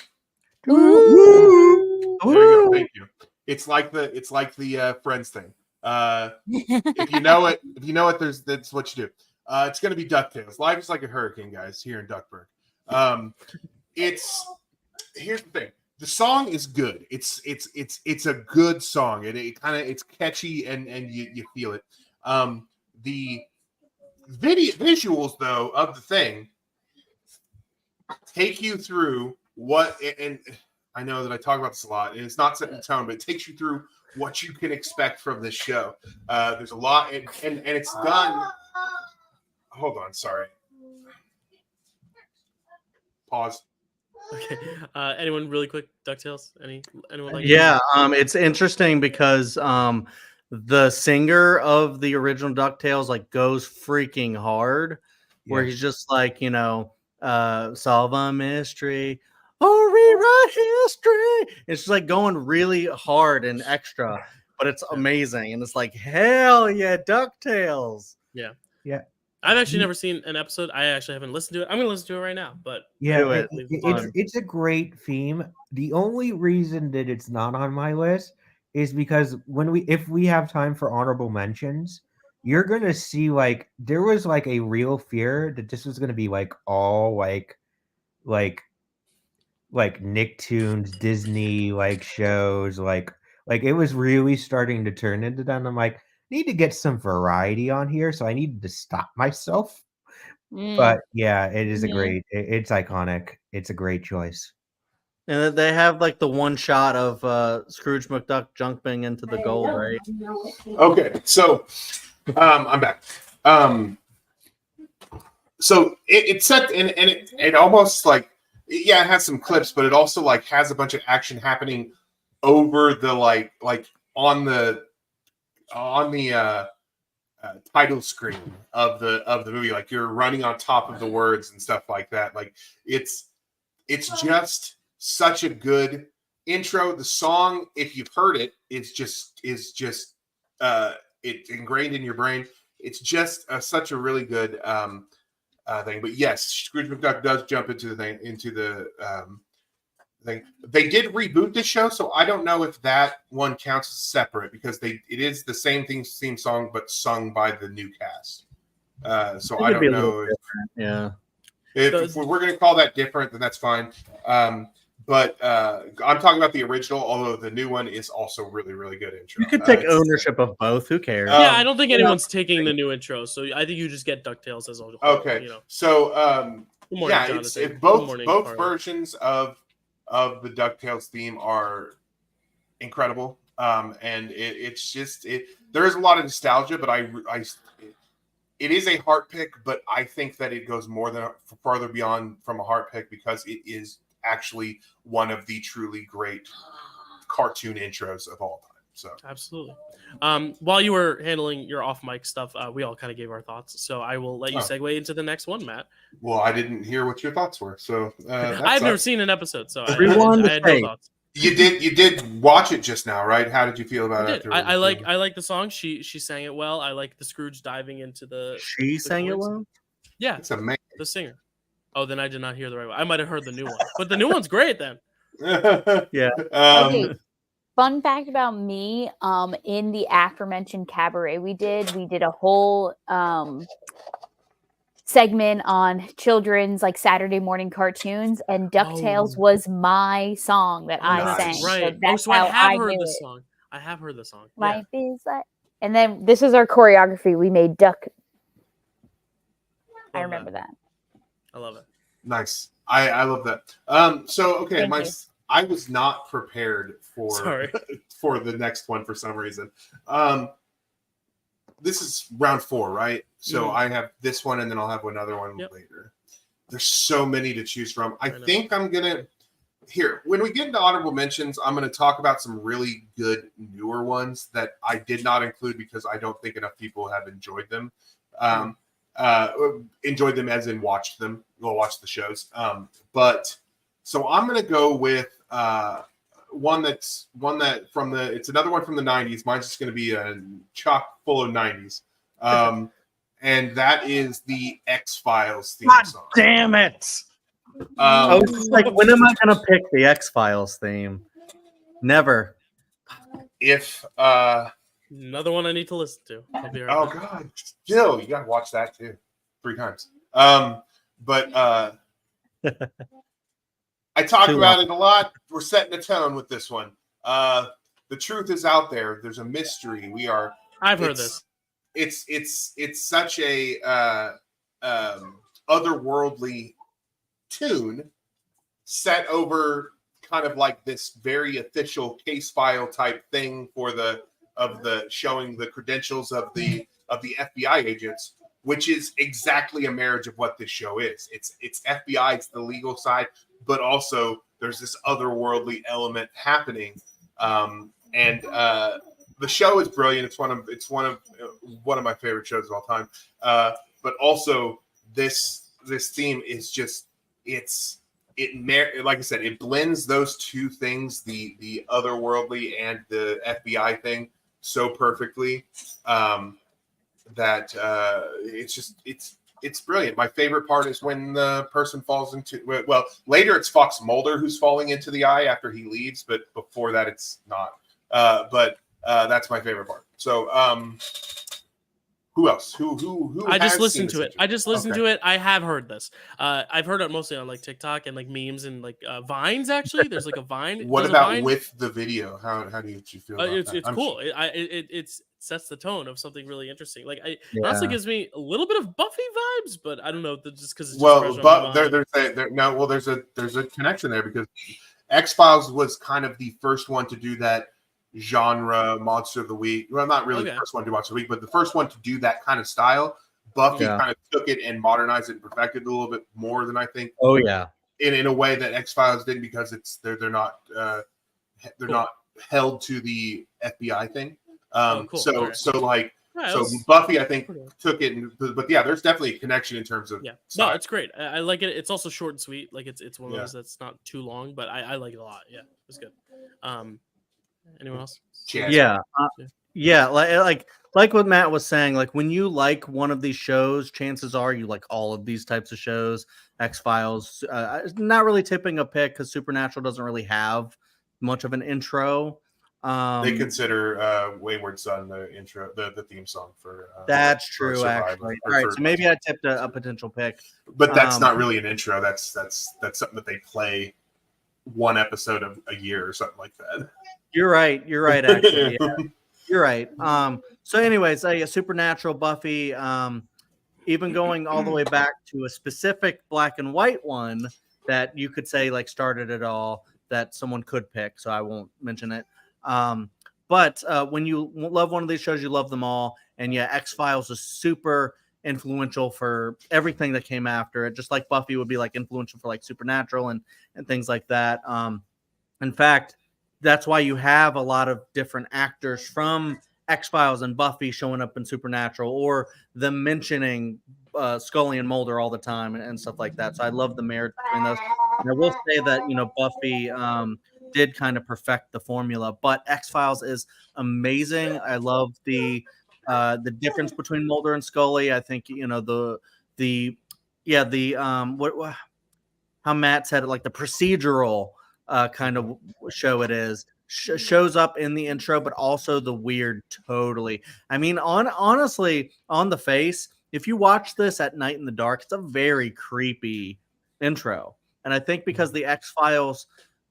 Ooh. There you go. Thank you. It's like the Friends thing. If you know it, that's what you do. It's going to be DuckTales. Life is like a hurricane, guys, here in Duckburg. Here's the thing. The song is good. It's a good song. It's catchy and you feel it. The visuals though of the thing take you through what, and I know that I talk about this a lot, and it's not set in tone, but it takes you through what you can expect from this show. There's a lot, and it's done. Hold on, sorry. Pause. Okay. Anyone really quick? DuckTales? Anyone like? Yeah, it's interesting because the singer of the original DuckTales like goes freaking hard, where he's just like, solve a mystery or rewrite history. It's just like going really hard and extra, but it's amazing, and it's like, hell yeah, DuckTales. Yeah. Yeah. I've actually never seen an episode. I actually haven't listened to it. I'm gonna listen to it right now. But yeah, it's a great theme. The only reason that it's not on my list is because if we have time for honorable mentions, you're gonna see like there was like a real fear that this was gonna be like all like Nicktoons, Disney like shows, like it was really starting to turn into that. And I'm like, need to get some variety on here, so I needed to stop myself. But yeah, it is it's iconic. It's a great choice. And they have like the one shot of Scrooge McDuck jumping into the gold, right? Okay, so I'm back. So it's set and it almost like, yeah, it has some clips, but it also like has a bunch of action happening over the like on the title screen of the movie, like you're running on top of the words and stuff like that. Like it's just such a good intro. The song, if you've heard it, is just it's ingrained in your brain. It's just such a really good thing. But yes, Scrooge McDuck does jump into the thing. They did reboot the show, so I don't know if that one counts as separate because it is the same theme song but sung by the new cast. So I don't know. If we're going to call that different, then that's fine. But I'm talking about the original, although the new one is also really, really good intro. You could take ownership of both. Who cares? Yeah, I don't think anyone's taking the new intro, so I think you just get DuckTales as a whole. Okay, so yeah, it's both versions of the DuckTales theme are incredible, and it's just there is a lot of nostalgia, but it is a heart pick, but I think that it goes farther beyond from a heart pick because it is actually one of the truly great cartoon intros of all time. So absolutely. While you were handling your off mic stuff, we all kind of gave our thoughts. So I will let you segue into the next one, Matt. Well, I didn't hear what your thoughts were, so I've never seen an episode, so I had no thoughts. You did watch it just now, right? How did you feel about it? I like the song. She sang it well. I like the Scrooge diving into the. She sang it well. Yeah, it's amazing. The singer. Oh, then I did not hear the right one. I might have heard the new one, but the new one's great. Then. Yeah. Okay. Fun fact about me, in the aforementioned cabaret we did a whole segment on children's like Saturday morning cartoons, and DuckTales was my song that I sang. Right. So that's so I how have heard knew the it. song. I have heard the song. Life is like, and then this is our choreography. We made Duck. I remember that. I love it. Nice. I love that. So okay, I was not prepared for the next one for some reason. This is round 4, right? So I have this one, and then I'll have another one later. There's so many to choose from. I think I'm gonna when we get into honorable mentions, I'm gonna talk about some really good newer ones that I did not include because I don't think enough people have enjoyed them. Enjoyed them as in watched them. We'll watch the shows. But so I'm gonna go with it's another one from the 90s. Mine's just gonna be a chock full of 90s. And that is the X-Files theme song. Damn it! I was just like, when am I gonna pick the X-Files theme? Never. If Another one I need to listen to. I'll be right Oh back. God, Jill, you gotta watch that too, 3 times. But I talk Too about long. it a lot. We're setting a tone with this one. The truth is out there. There's a mystery. I've heard this. It's such a otherworldly tune set over kind of like this very official case file type thing for the showing the credentials of the FBI agents, which is exactly a marriage of what this show is. It's FBI, it's the legal side, but also there's this otherworldly element happening. And the show is brilliant. It's one of my favorite shows of all time. But also this theme is just like I said, it blends those two things, the otherworldly and the FBI thing, so perfectly that it's brilliant. My favorite part is when the person falls into, well, later it's Fox Mulder who's falling into the eye after he leaves, but before that it's not. But that's my favorite part. So who else? Who I just has listened seen to it. I just listened to it. I have heard this. I've heard it mostly on like TikTok and like memes and like Vines. Actually, there's like a Vine. What There's a about Vine. with the video? How do you feel about It's that? it's cool. It sets the tone of something really interesting. Like it Yeah. honestly gives me a little bit of Buffy vibes, but I don't know just because it's Well, just fresh on my but mind. there's a connection there because X-Files was kind of the first one to do that genre monster of the week. Well, not really the first one to do monster of the week, but the first one to do that kind of style. Buffy kind of took it and modernized it and perfected it a little bit more than I think. Oh yeah, in a way that X-Files did, because they're not held to the FBI thing. Cool. So Yeah, Buffy I think took it, but yeah, there's definitely a connection in terms of No, it's great. I like it. It's also short and sweet. Like it's one of those that's not too long, but I like it a lot. Yeah, it's good. Anyone else? Yeah. Like what Matt was saying, like when you like one of these shows, chances are you like all of these types of shows. X-Files, not really tipping a pick because Supernatural doesn't really have much of an intro. They consider Wayward Son the intro, the theme song for that's for true, Survivor, actually. All right, so maybe I tipped a potential pick, but that's not really an intro. That's something that they play one episode of a year or something like that. You're right. Actually, yeah. You're right. So, anyways, Supernatural, Buffy, even going all the way back to a specific black and white one that you could say like started it all, that someone could pick. So I won't mention it. But when you love one of these shows, you love them all. And yeah, X-Files is super influential for everything that came after it. Just like Buffy would be like influential for like Supernatural and things like that. In fact, that's why you have a lot of different actors from X-Files and Buffy showing up in Supernatural, or them mentioning Scully and Mulder all the time and stuff like that. So I love the marriage between those. And I will say that, Buffy did kind of perfect the formula, but X-Files is amazing. I love the difference between Mulder and Scully. I think, how Matt said it, like the procedural kind of show it is. Shows up in the intro, but also the weird totally. I mean, honestly, on the face, if you watch this at night in the dark, it's a very creepy intro. And I think because the X-Files,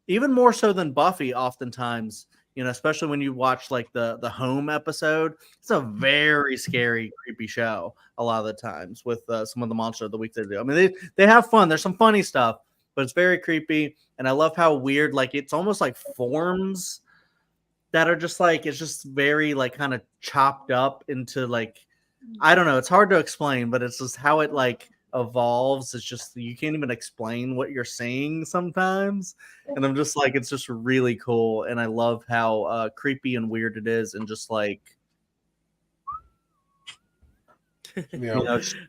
even more so than Buffy, oftentimes, especially when you watch like the Home episode, it's a very scary, creepy show a lot of the times with some of the Monster of the Week they do. I mean, they have fun. There's some funny stuff, but it's very creepy. And I love how weird, like it's almost like forms that are just like, it's just very like kind of chopped up into like, I don't know. It's hard to explain, but it's just how it like evolves. It's just, you can't even explain what you're seeing sometimes. And I'm just like, it's just really cool. And I love how creepy and weird it is. And just like, just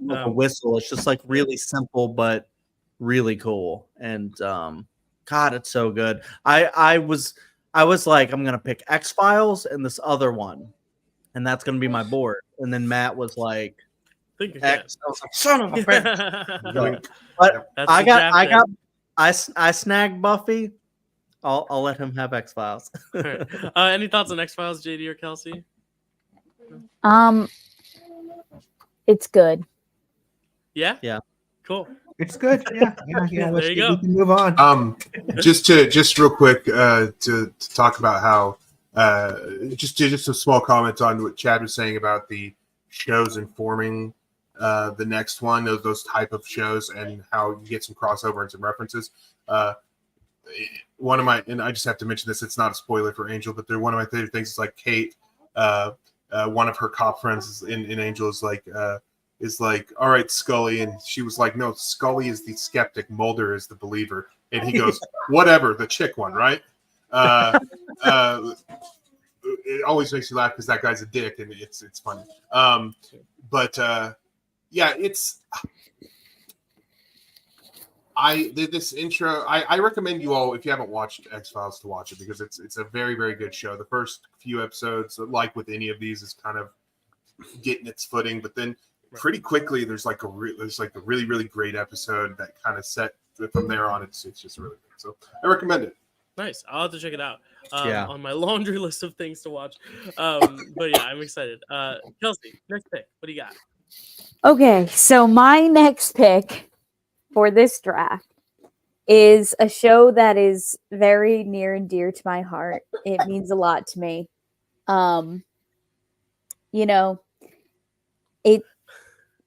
like a whistle. It's just like really simple, but really cool. And God, it's so good. I was like, I'm gonna pick X-Files and this other one, and that's gonna be my board. And then Matt was like, X. I was like, son of a bitch. But I snagged Buffy. I'll let him have X-Files. Any thoughts on X-Files, JD or Kelsey? It's good. Yeah. Yeah. Cool. It's good. Yeah. There you go. We can move on. Just real quick to talk about how just a small comment on what Chad was saying about the shows informing the next one, those type of shows, and how you get some crossover and some references. One of my, and I just have to mention this, it's not a spoiler for Angel, but they're one of my favorite things is like Kate, one of her cop friends in Angel is like, all right, Scully. And she was like, no, Scully is the skeptic, Mulder is the believer. And he goes, whatever, the chick one, right? It always makes you laugh because that guy's a dick and it's funny. Yeah, it's this intro. I recommend you all, if you haven't watched X-Files, to watch it because it's a very, very good show. The first few episodes, like with any of these, is kind of getting its footing, but then pretty quickly there's like a really, really great episode that kind of set from there on. It's just really good. So I recommend it. Nice. I'll have to check it out. Yeah. On my laundry list of things to watch. But yeah, I'm excited. Kelsey, next pick. What do you got? Okay, so my next pick for this draft is a show that is very near and dear to my heart. It means a lot to me.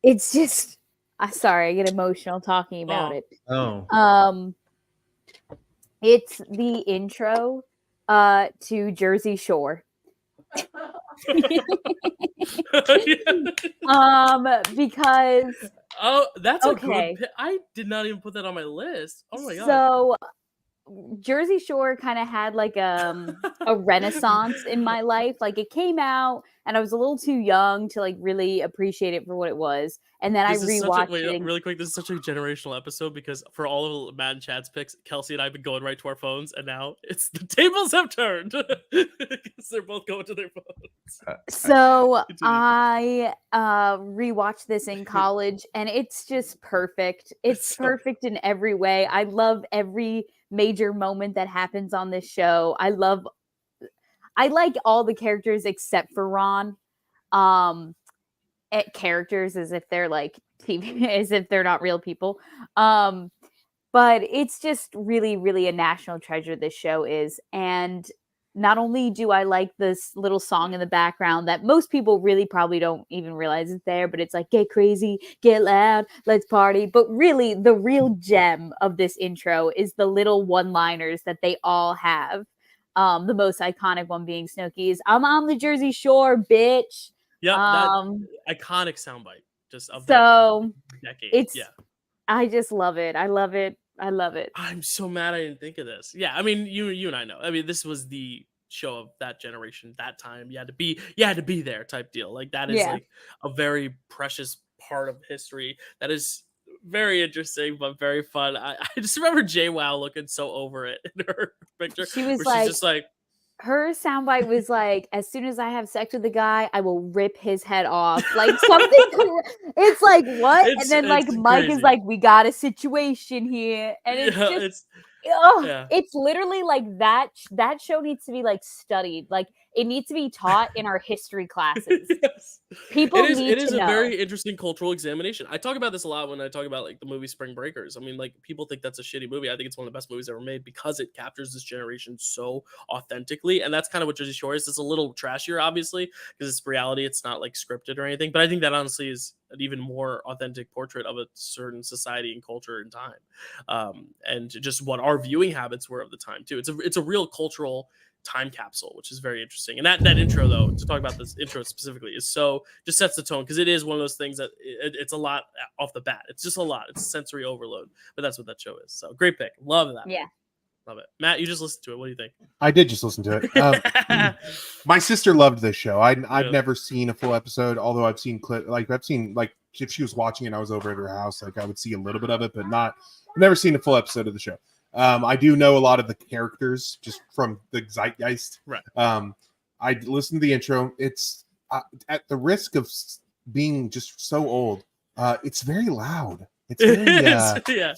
It's just sorry, I get emotional talking about it. Oh. It's the intro to Jersey Shore. Because that's okay. a good pick. I did not even put that on my list. Oh my god. So Jersey Shore kind of had like a renaissance in my life. Like it came out and I was a little too young to like really appreciate it for what it was. And then I rewatched it. Really quick, this is such a generational episode because for all of Matt and Chad's picks, Kelsey and I have been going right to our phones, and now it's the tables have turned because they're both going to their phones. So I rewatched this in college, and it's just perfect. It's perfect in every way. I love every major moment that happens on this show. I like all the characters except for Ron. Characters as if they're like TV, as if they're not real people. But it's just really, really a national treasure, this show is. And not only do I like this little song in the background that most people really probably don't even realize is there, but it's like, get crazy, get loud, let's party. But really, the real gem of this intro is the little one-liners that they all have. The most iconic one being Snooki's, "I'm on the Jersey Shore, bitch." Yeah, that iconic soundbite just of so that decade. It's I just love it. I love it. I love it. I'm so mad I didn't think of this. Yeah, I mean, you and I know. I mean, this was the show of that generation, that time. You had to be there type deal. Like that is like a very precious part of history. That is very interesting, but very fun. I just remember JWoww looking so over it in her picture. She was she's just like, her soundbite was like, as soon as I have sex with the guy, I will rip his head off. Like something. It's like, what? And then like Mike is like, we got a situation here. And it's it's literally like that show needs to be like studied. Like it needs to be taught in our history classes. Yes. People need to know. It is a very interesting cultural examination. I talk about this a lot when I talk about like the movie Spring Breakers. I mean, like people think that's a shitty movie. I think it's one of the best movies ever made because it captures this generation so authentically. And that's kind of what Jersey Shore is. It's a little trashier, obviously, because it's reality. It's not like scripted or anything. But I think that honestly is an even more authentic portrait of a certain society and culture and time, and just what our viewing habits were of the time too. It's a real cultural time capsule, which is very interesting. And that intro, though, to talk about this intro specifically, is so just sets the tone because it is one of those things that it's a lot off the bat. It's just a lot. It's sensory overload, but that's what that show is. So great pick. Love that. Yeah. Love it. Matt, you just listened to it. What do you think? I did just listen to it. My sister loved this show. I've never seen a full episode, although I've seen if she was watching it, I was over at her house. Like I would see a little bit of it, but never seen a full episode of the show. I do know a lot of the characters just from the zeitgeist. Right. I listened to the intro. It's at the risk of being just so old. It's very loud. It's very,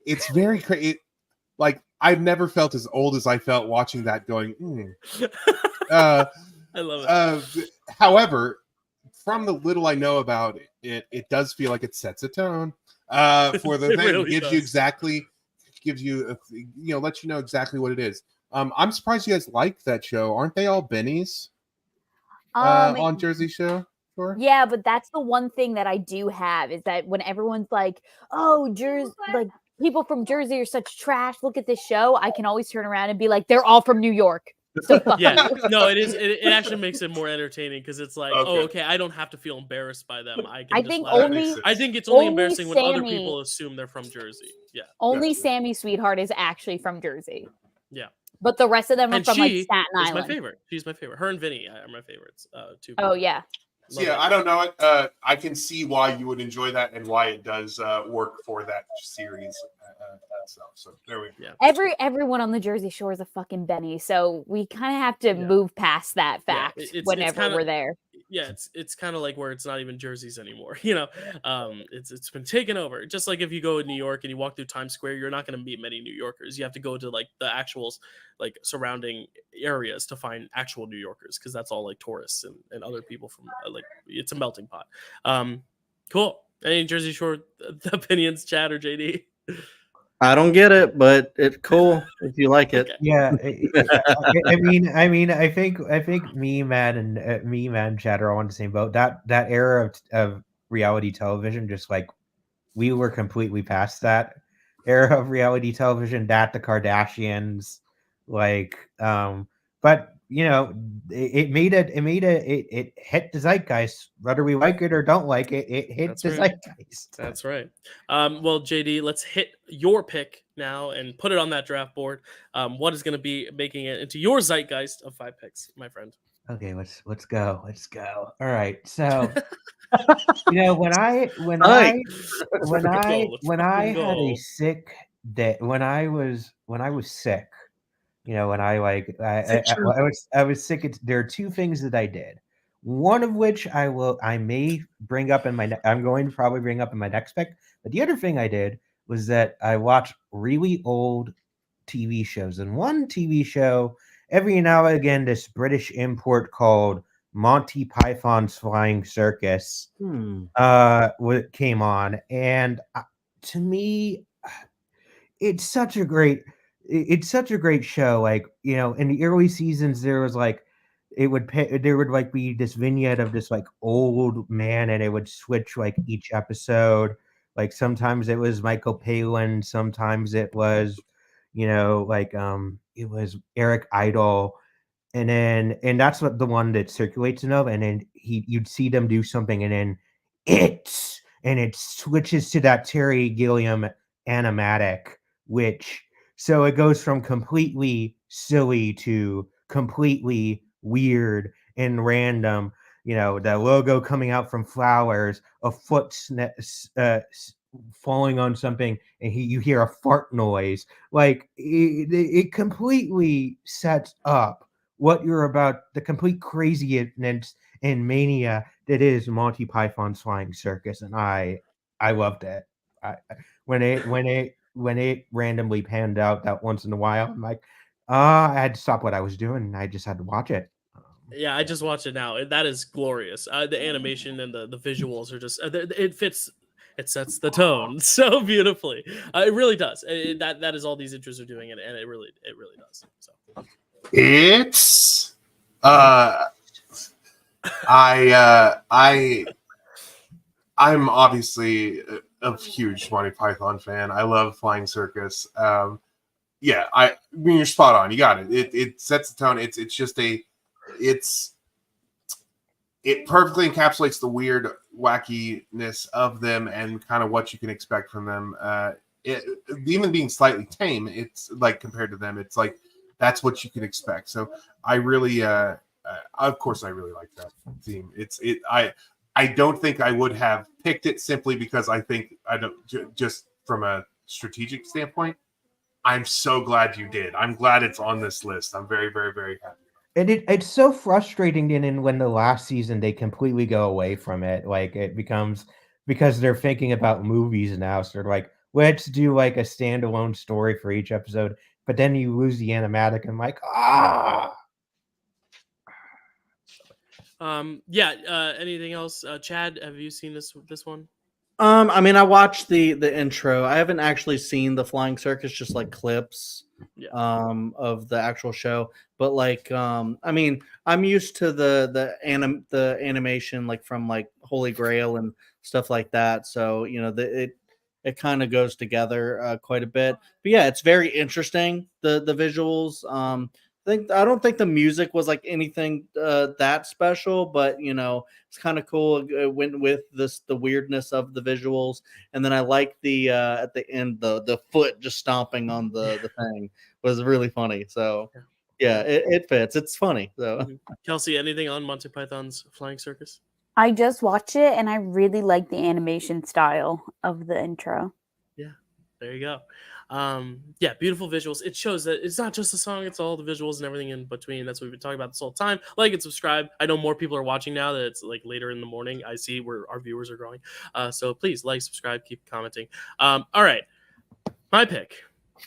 it's very crazy. Like I've never felt as old as I felt watching that. Going, I love it. However, from the little I know about it, it does feel like it sets a tone for the It thing. really Gives you lets you know exactly what it is. I'm surprised you guys like that show. Aren't they all Bennies on Jersey Shore? Yeah, but that's the one thing that I do have is that when everyone's like, "Oh, Jersey, like people from Jersey are such trash. Look at this show." I can always turn around and be like, "They're all from New York." So fuck Yeah, you. no, it is. It actually makes it more entertaining because it's like, oh, okay, I don't have to feel embarrassed by them. I can. I just think laugh. only I think it's only only embarrassing when other Sammy- people assume they're from Jersey. Yeah, only Sammy Sweetheart is actually from Jersey. yeah. But the rest of them are And from like she Staten is Island. my favorite. She's my favorite. Her and Vinny are my favorites. Too. Oh yeah. So, yeah, I don't know it. I can see why you would enjoy that and why it does work for that series. So there we go. Yeah. Everyone on the Jersey Shore is a fucking Benny, so we kind of have to move past that fact whenever we're there. Yeah, it's kind of like where it's not even jerseys anymore. You know, it's been taken over. Just like if you go in New York and you walk through Times Square, you're not going to meet many New Yorkers. You have to go to like the actual like surrounding areas to find actual New Yorkers because that's all like tourists and other people from like it's a melting pot. Cool. Any Jersey Shore opinions, Chad or JD? I don't get it, but it's cool if you like it. Okay. Yeah, I mean, I think me, Matt, and Chad are all on the same boat. That era of reality television, just like we were completely past that era of reality television. That the Kardashians, like, but you know, it hit the zeitgeist, whether we like it or don't like it. It hit That's the right. zeitgeist. That's right. Well, JD, let's hit your pick now and put it on that draft board. What is going to be making it into your zeitgeist of 5 picks, my friend? Okay, let's go. All right. So, you know, when I had a sick day, when I was sick, you know, when I like I was sick. There are 2 things that I did. One of which I may bring up in my I'm going to probably bring up in my next pick. But the other thing I did was that I watched really old TV shows. And one TV show, every now and again, this British import called Monty Python's Flying Circus came on. And to me, it's such a great show. Like, you know, in the early seasons, there was like there would like be this vignette of this like old man, and it would switch like each episode. Like sometimes it was Michael Palin, sometimes it was, you know, like it was Eric Idle, and that's what the one that circulates enough, and then you'd see them do something, and then it switches to that Terry Gilliam animatic, which so it goes from completely silly to completely weird and random. You know, the logo coming out from flowers, a foot falling on something, and you hear a fart noise. Like it completely sets up what you're about, the complete craziness and mania that is Monty Python's Flying Circus, and I loved it. When it randomly panned out that once in a while, I'm like, I had to stop what I was doing, and I just had to watch it. Yeah, I just watched it now. That is glorious. The animation and the visuals are just it fits. It sets the tone so beautifully. It really does. That is all these intros are doing, and it really does. So it's I'm obviously a huge Monty Python fan. I love Flying Circus. Yeah, I mean you're spot on. You got it. It sets the tone. It perfectly encapsulates the weird wackiness of them and kind of what you can expect from them. Even being slightly tame, it's like compared to them, it's like that's what you can expect. So I really, of course, I really like that theme. I don't think I would have picked it simply because I think just from a strategic standpoint. I'm so glad you did. I'm glad it's on this list. I'm very, very, very happy. And it's so frustrating when the last season they completely go away from it. Like it becomes, because they're thinking about movies now. So they're like, let's do like a standalone story for each episode. But then you lose the animatic, and I'm like, Anything else? Chad, have you seen this one? I mean, I watched the intro. I haven't actually seen the Flying Circus, just like clips of the actual show. But like, I mean, I'm used to the animation like from like Holy Grail and stuff like that. So you know, it kind of goes together quite a bit. But yeah, it's very interesting. The visuals. I don't think the music was like anything that special, but you know, it's kind of cool. It went with the weirdness of the visuals, and then I like the at the end the foot just stomping on the thing was really funny. So yeah, it fits. It's funny. So Kelsey, anything on Monty Python's Flying Circus? I just watched it and I really like the animation style of the intro. Yeah, there you go. Beautiful visuals. It shows that it's not just a song, it's all the visuals and everything in between. That's what we've been talking about this whole time. Like and subscribe. I know more people are watching now that it's like later in the morning. I see where our viewers are growing. So please like, subscribe, keep commenting. All right. My pick.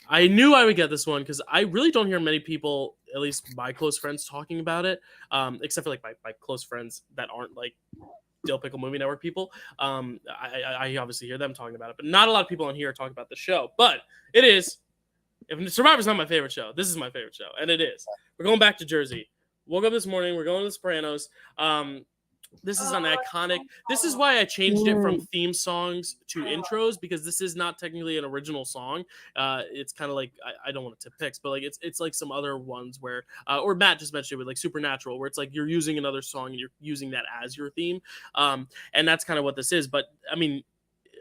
I knew I would get this one because I really don't hear many people, at least my close friends, talking about it. Except for like my close friends that aren't like Dill Pickle Movie Network people. I obviously hear them talking about it, but not a lot of people on here are talking about the show. But it is. If Survivor's not my favorite show, this is my favorite show, and it is. We're going back to Jersey. Woke up this morning. We're going to The Sopranos. This is an iconic. This is why I changed it from theme songs to intros, because this is not technically an original song. It's kind of like I don't want to tip picks, but like it's like some other ones where or Matt just mentioned it with like Supernatural, where it's like you're using another song and you're using that as your theme, and that's kind of what this is. But I mean,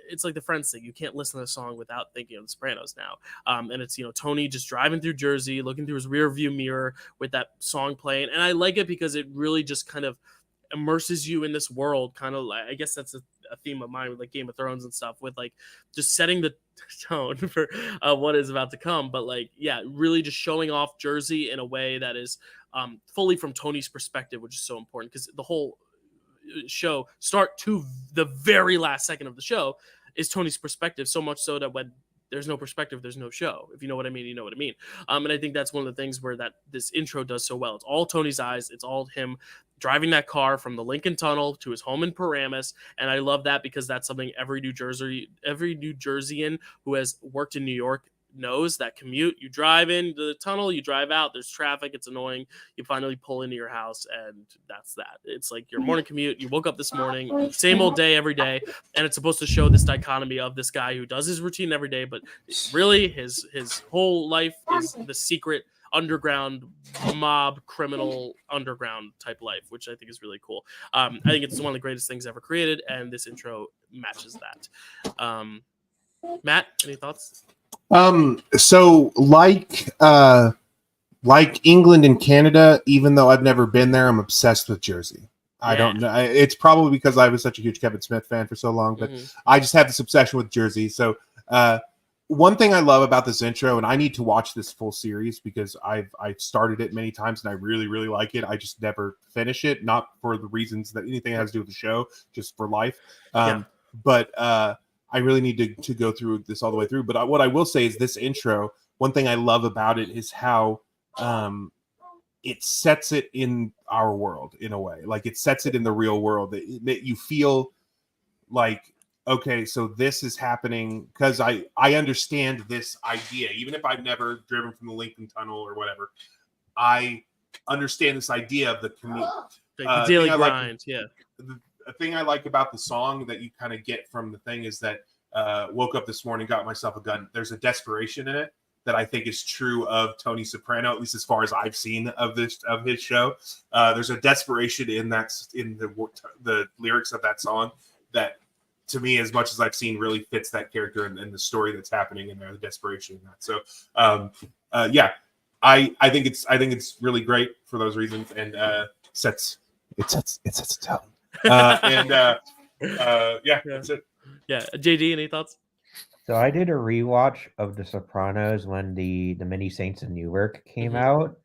it's like the Friends thing. You can't listen to a song without thinking of The Sopranos now. And it's, you know, Tony just driving through Jersey, looking through his rear view mirror with that song playing. And I like it because it really just kind of immerses you in this world. Kind of like, I guess that's a theme of mine with like Game of Thrones and stuff, with like just setting the tone for what is about to come. But like, yeah, really just showing off Jersey in a way that is fully from Tony's perspective, which is so important, because the whole show, start to the very last second of the show, is Tony's perspective, so much so that when there's no perspective, there's no show. If you know what I mean, you know what I mean. And I think that's one of the things where that this intro does so well. It's all Tony's eyes. It's all him driving that car from the Lincoln Tunnel to his home in Paramus. And I love that because that's something every New Jerseyan who has worked in New York knows. That commute, you drive into the tunnel, you drive out, there's traffic, it's annoying, you finally pull into your house, and that's that. It's like your morning commute. You woke up this morning, same old day every day, and it's supposed to show this dichotomy of this guy who does his routine every day, but really his whole life is the secret underground mob criminal underground type life, which I think is really cool. I think it's one of the greatest things ever created, and this intro matches that. Matt, any thoughts? So like England and Canada, even though I've never been there, I'm obsessed with Jersey. I don't know. It's probably because I was such a huge Kevin Smith fan for so long, but I just have this obsession with Jersey. So one thing I love about this intro, and I need to watch this full series because I've started it many times and I really, really like it. I just never finish it, not for the reasons that anything has to do with the show, just for life. But I really need to go through this all the way through. But what I will say is this intro, one thing I love about it is how it sets it in our world in a way. Like it sets it in the real world that you feel like, okay, so this is happening because I understand this idea. Even if I've never driven from the Lincoln Tunnel or whatever, I understand this idea of the commute. Like the daily grind, The thing I like about the song that you kind of get from the thing is that woke up this morning, got myself a gun. There's a desperation in it that I think is true of Tony Soprano, at least as far as I've seen of his show. There's a desperation in the lyrics of that song that, to me, as much as I've seen, really fits that character and the story that's happening in there, the desperation in that. So, I think it's really great for those reasons, and sets a tone. That's it. Yeah, JD, any thoughts? So I did a rewatch of The Sopranos when the Many Saints in Newark came out,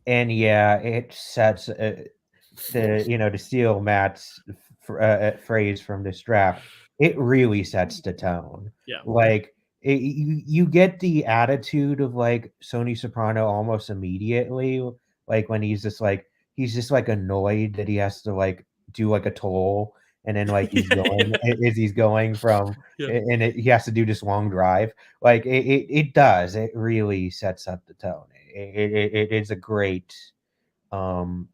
and it sets to steal Matt's phrase from this draft. It really sets the tone. Yeah, like you get the attitude of like Tony Soprano almost immediately, like when he's just like, he's just like annoyed that he has to like do like a toll, and then like he's going as he's going from, and he has to do this long drive. Like it does. It really sets up the tone. It is a great, it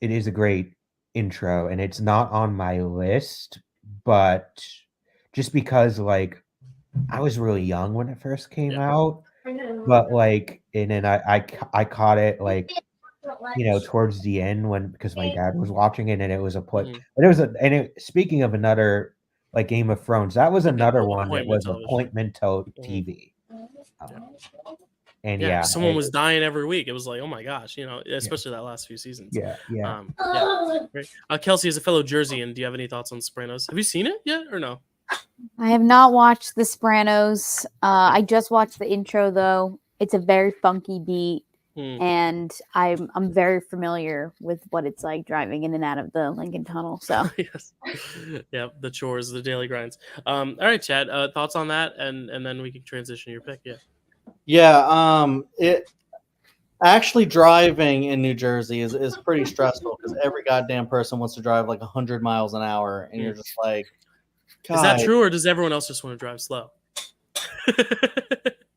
is a great intro, and it's not on my list, but just because like I was really young when it first came out, but like, and then I caught it like, you know, towards the end because my dad was watching it, and it was a point. But it was speaking of another like Game of Thrones, that was another one that was appointment TV. And yeah, someone was dying every week. It was like, oh my gosh, you know, especially that last few seasons. Yeah. Great. Kelsey, is a fellow Jerseyan, do you have any thoughts on Sopranos? Have you seen it yet or no? I have not watched The Sopranos. I just watched the intro though. It's a very funky beat, and I'm very familiar with what it's like driving in and out of the Lincoln Tunnel. So yes, yeah, the chores, the daily grinds. All right, Chad, thoughts on that, and then we can transition your pick. It actually driving in New Jersey is pretty stressful because every goddamn person wants to drive like 100 miles an hour, and you're just like, God. Is that true, or does everyone else just want to drive slow?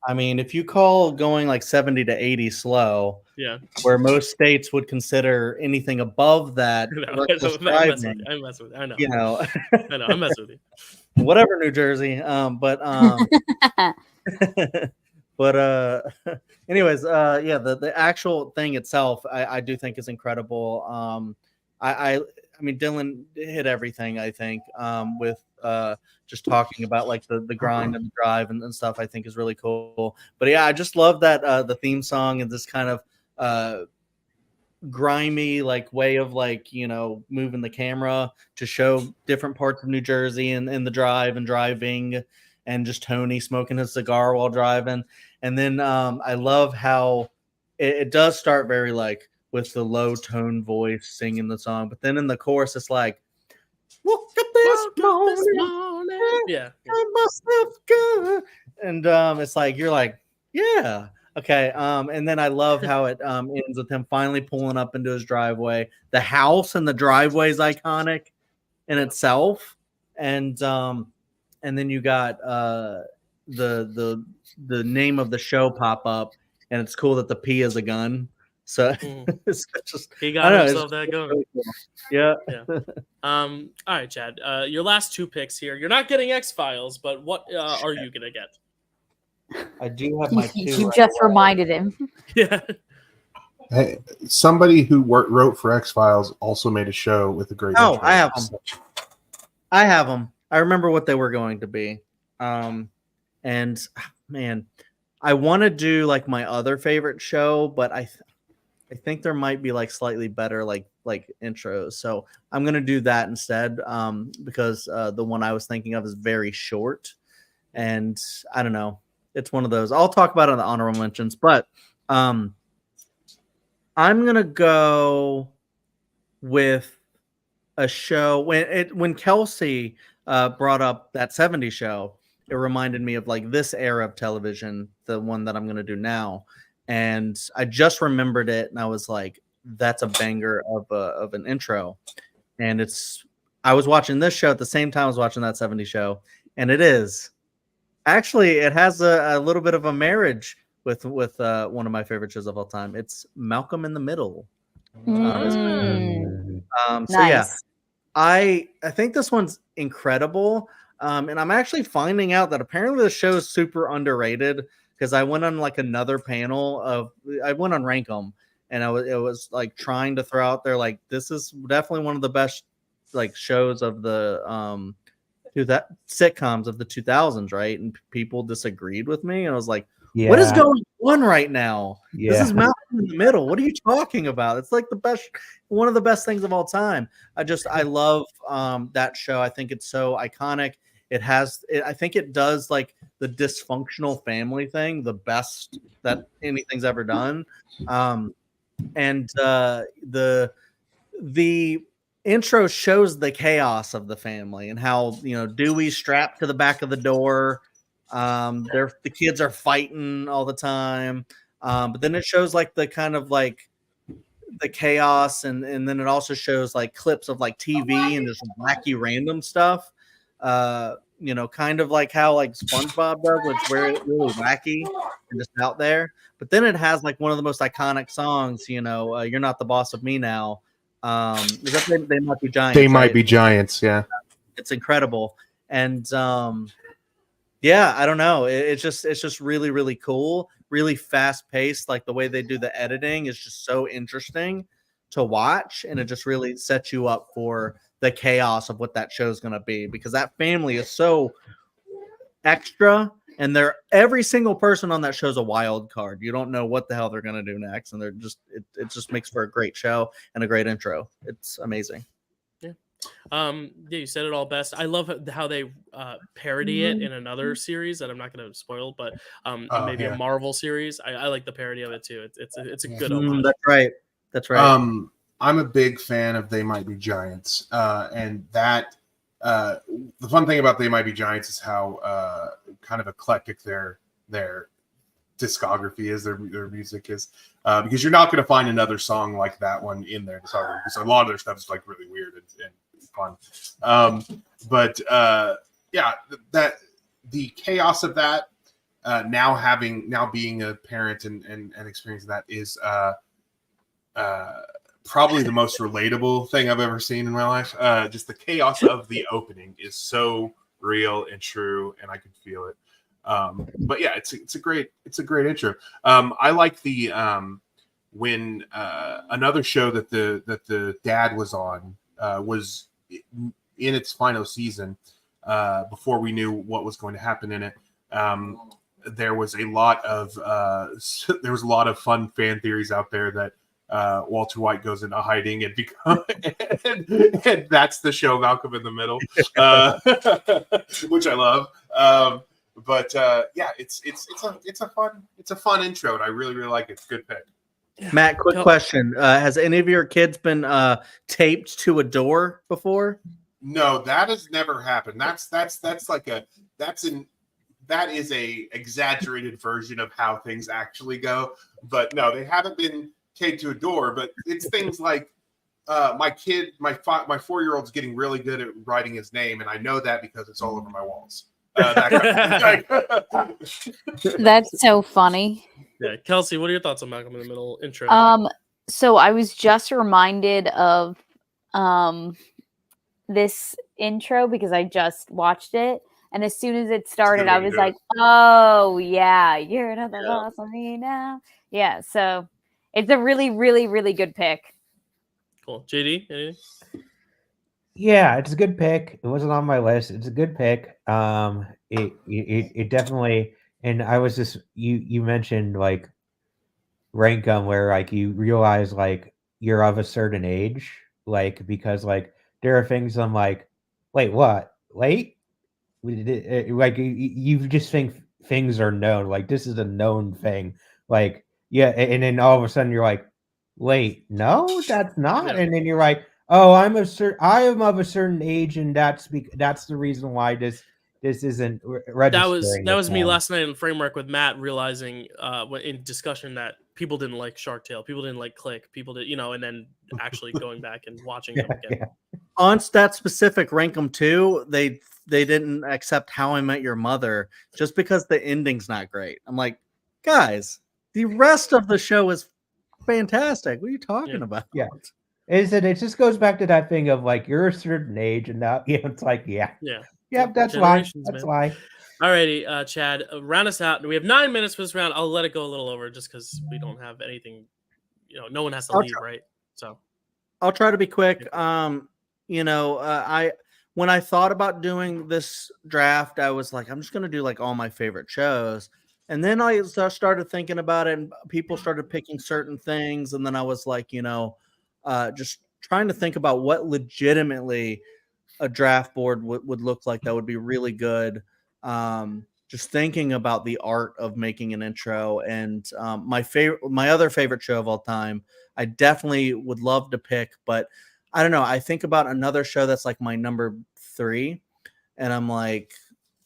I mean, if you call going like 70 to 80 slow, where most states would consider anything above that, I'm messing with you. I know. You know, I know. I'm messing with you. Whatever, New Jersey. But anyways, the actual thing itself, I do think is incredible. I mean, Dylan hit everything, I think, with just talking about like the grind and the drive and stuff, I think is really cool. But yeah, I just love that the theme song and this kind of grimy like way of like, you know, moving the camera to show different parts of New Jersey and the drive and driving, and just Tony smoking his cigar while driving. And then I love how it does start very like with the low tone voice singing the song, but then in the chorus it's like, woke up this morning. Yeah. I must have good. And it's like you're like, yeah, okay. And then I love how it ends with him finally pulling up into his driveway. The house and the driveway is iconic in itself. And then you got the name of the show pop up, and it's cool that the P is a gun. So it's just, he got himself that gun. Really cool. Yeah. All right, Chad. Your last two picks here. You're not getting X-Files, but what are you gonna get? I do have my two. You just reminded him. Yeah. Hey, somebody who wrote for X-Files also made a show with a great. Oh, I have them. I have them. I remember what they were going to be. And man, I want to do like my other favorite show, but I think there might be like slightly better like intros. So I'm gonna do that instead, because the one I was thinking of is very short, and I don't know. It's one of those. I'll talk about it in the honorable mentions, but I'm gonna go with a show when Kelsey brought up that 70s show. It reminded me of like this era of television, the one that I'm gonna do now. And I just remembered it, and I was like, "That's a banger of an intro." And I was watching this show at the same time I was watching that 70s show, and it has a little bit of a marriage with one of my favorite shows of all time. It's Malcolm in the Middle. So nice. Yeah, I think this one's incredible, and I'm actually finding out that apparently the show is super underrated. Because I went on like another panel I went on Rankum, and it was like trying to throw out there like this is definitely one of the best like shows of the sitcoms of the 2000s, right? And people disagreed with me, and I was like, what is going on right now? This is Malcolm in the Middle. What are you talking about? It's like one of the best things of all time. I love that show. I think it's so iconic. I think it does like the dysfunctional family thing the best that anything's ever done. And the intro shows the chaos of the family and how, you know, Dewey's strapped to the back of the door. The kids are fighting all the time. But then it shows like the kind of like the chaos, and then it also shows like clips of like TV and just wacky random stuff. Kind of like how like SpongeBob does, which is really wacky and just out there. But then it has like one of the most iconic songs, You're Not the Boss of Me Now. Is that They Might Be Giants? They Might right? Be Giants, yeah. It's incredible. And yeah, I don't know. It's just really, really cool, really fast paced. Like the way they do the editing is just so interesting to watch, and it just really sets you up for the chaos of what that show is going to be, because that family is so extra, and every single person on that show is a wild card. You don't know what the hell they're going to do next, and it just makes for a great show and a great intro. It's amazing. Yeah, you said it all best. I love how they parody it in another series that I'm not going to spoil, but maybe a Marvel series. I like the parody of it too. It's a good homage. That's right. I'm a big fan of They Might Be Giants, and that the fun thing about They Might Be Giants is how kind of eclectic their discography is, their music is, because you're not going to find another song like that one in their discography. So a lot of their stuff is like really weird and fun. But that the chaos of that now being a parent and experiencing that is probably the most relatable thing I've ever seen in my life. Just the chaos of the opening is so real and true, and I could feel it. But yeah, it's a great intro. I like the when another show that the dad was on was in its final season, before we knew what was going to happen in it. There was a lot of fun fan theories out there that Walter White goes into hiding and and that's the show Malcolm in the Middle, which I love. But yeah, it's a fun intro, and I really like it. It's a good pick. Matt, quick question: has any of your kids been taped to a door before? No, that has never happened. That is a exaggerated version of how things actually go. But no, they haven't been taped to a door. But it's things like my 4-year-old's getting really good at writing his name, and I know that because it's all over my walls. That's so funny. Yeah, Kelsey, what are your thoughts on Malcolm in the Middle intro? So I was just reminded of this intro because I just watched it, and as soon as it started, I was like, "Oh yeah, you're another boss of me now." Yeah, so it's a really, really, really good pick. Cool, JD, anything? Yeah, it's a good pick. It wasn't on my list. It's a good pick. It definitely. And I was just you mentioned like rank 'em, where like you realize like you're of a certain age, like because like there are things I'm like, wait, what? Wait, like you just think things are known. Like this is a known thing. Like yeah, and then all of a sudden you're like, wait, no, that's not. Yeah. And then you're like, oh, I am of a certain age, and that's the reason why this isn't registering. That was me last night in Framework with Matt, realizing in discussion that people didn't like Shark Tale, people didn't like Click, people did, and then actually going back and watching them again. Yeah. On that specific Rankum 2, they didn't accept How I Met Your Mother just because the ending's not great. I'm like, guys, the rest of the show is fantastic. What are you talking about? Yeah. It just goes back to that thing of like you're a certain age, and now it's like that's why. Alrighty, Chad, round us out. We have 9 minutes for this round. I'll let it go a little over just because we don't have anything. No one has to leave, right? So I'll try to be quick. When I thought about doing this draft, I was like, I'm just gonna do like all my favorite shows. And then I started thinking about it, and people started picking certain things, and then I was like, just trying to think about what legitimately a draft board would look like that would be really good. Just thinking about the art of making an intro, and my other favorite show of all time, I definitely would love to pick, but I don't know. I think about another show that's like my number 3, and I'm like,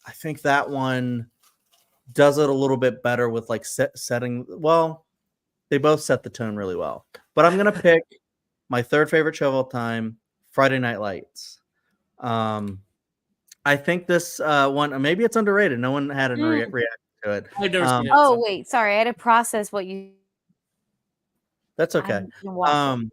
I think that one does it a little bit better with like setting. Well, They both set the tone really well. But I'm gonna pick my third favorite show of all time, Friday Night Lights. I think this one, maybe it's underrated. No one had a reaction to it. I've never seen it. Oh so. wait, sorry, I had to process what you. That's I okay. didn't watch it.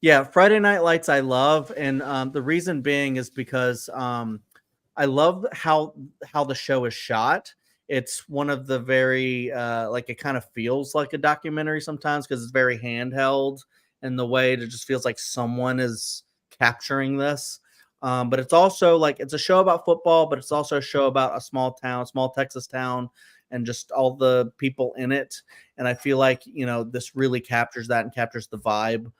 Yeah, Friday Night Lights I love, and the reason being is because I love how the show is shot. It's one of the very like it kind of feels like a documentary sometimes because it's very handheld, and the way it just feels like someone is capturing this. But it's also like it's a show about football, but it's also a show about a small town, small Texas town, and just all the people in it. And I feel like, this really captures that and captures the vibe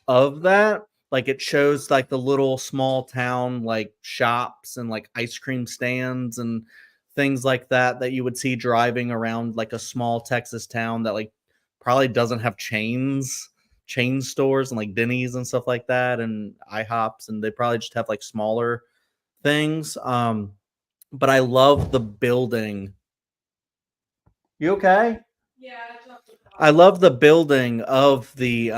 of that. Like it shows like the little small town like shops and like ice cream stands and things like that you would see driving around like a small Texas town that like probably doesn't have chain stores and like Denny's and stuff like that and IHOPs, and they probably just have like smaller things. But I love the building. You okay? Yeah. I love the building of the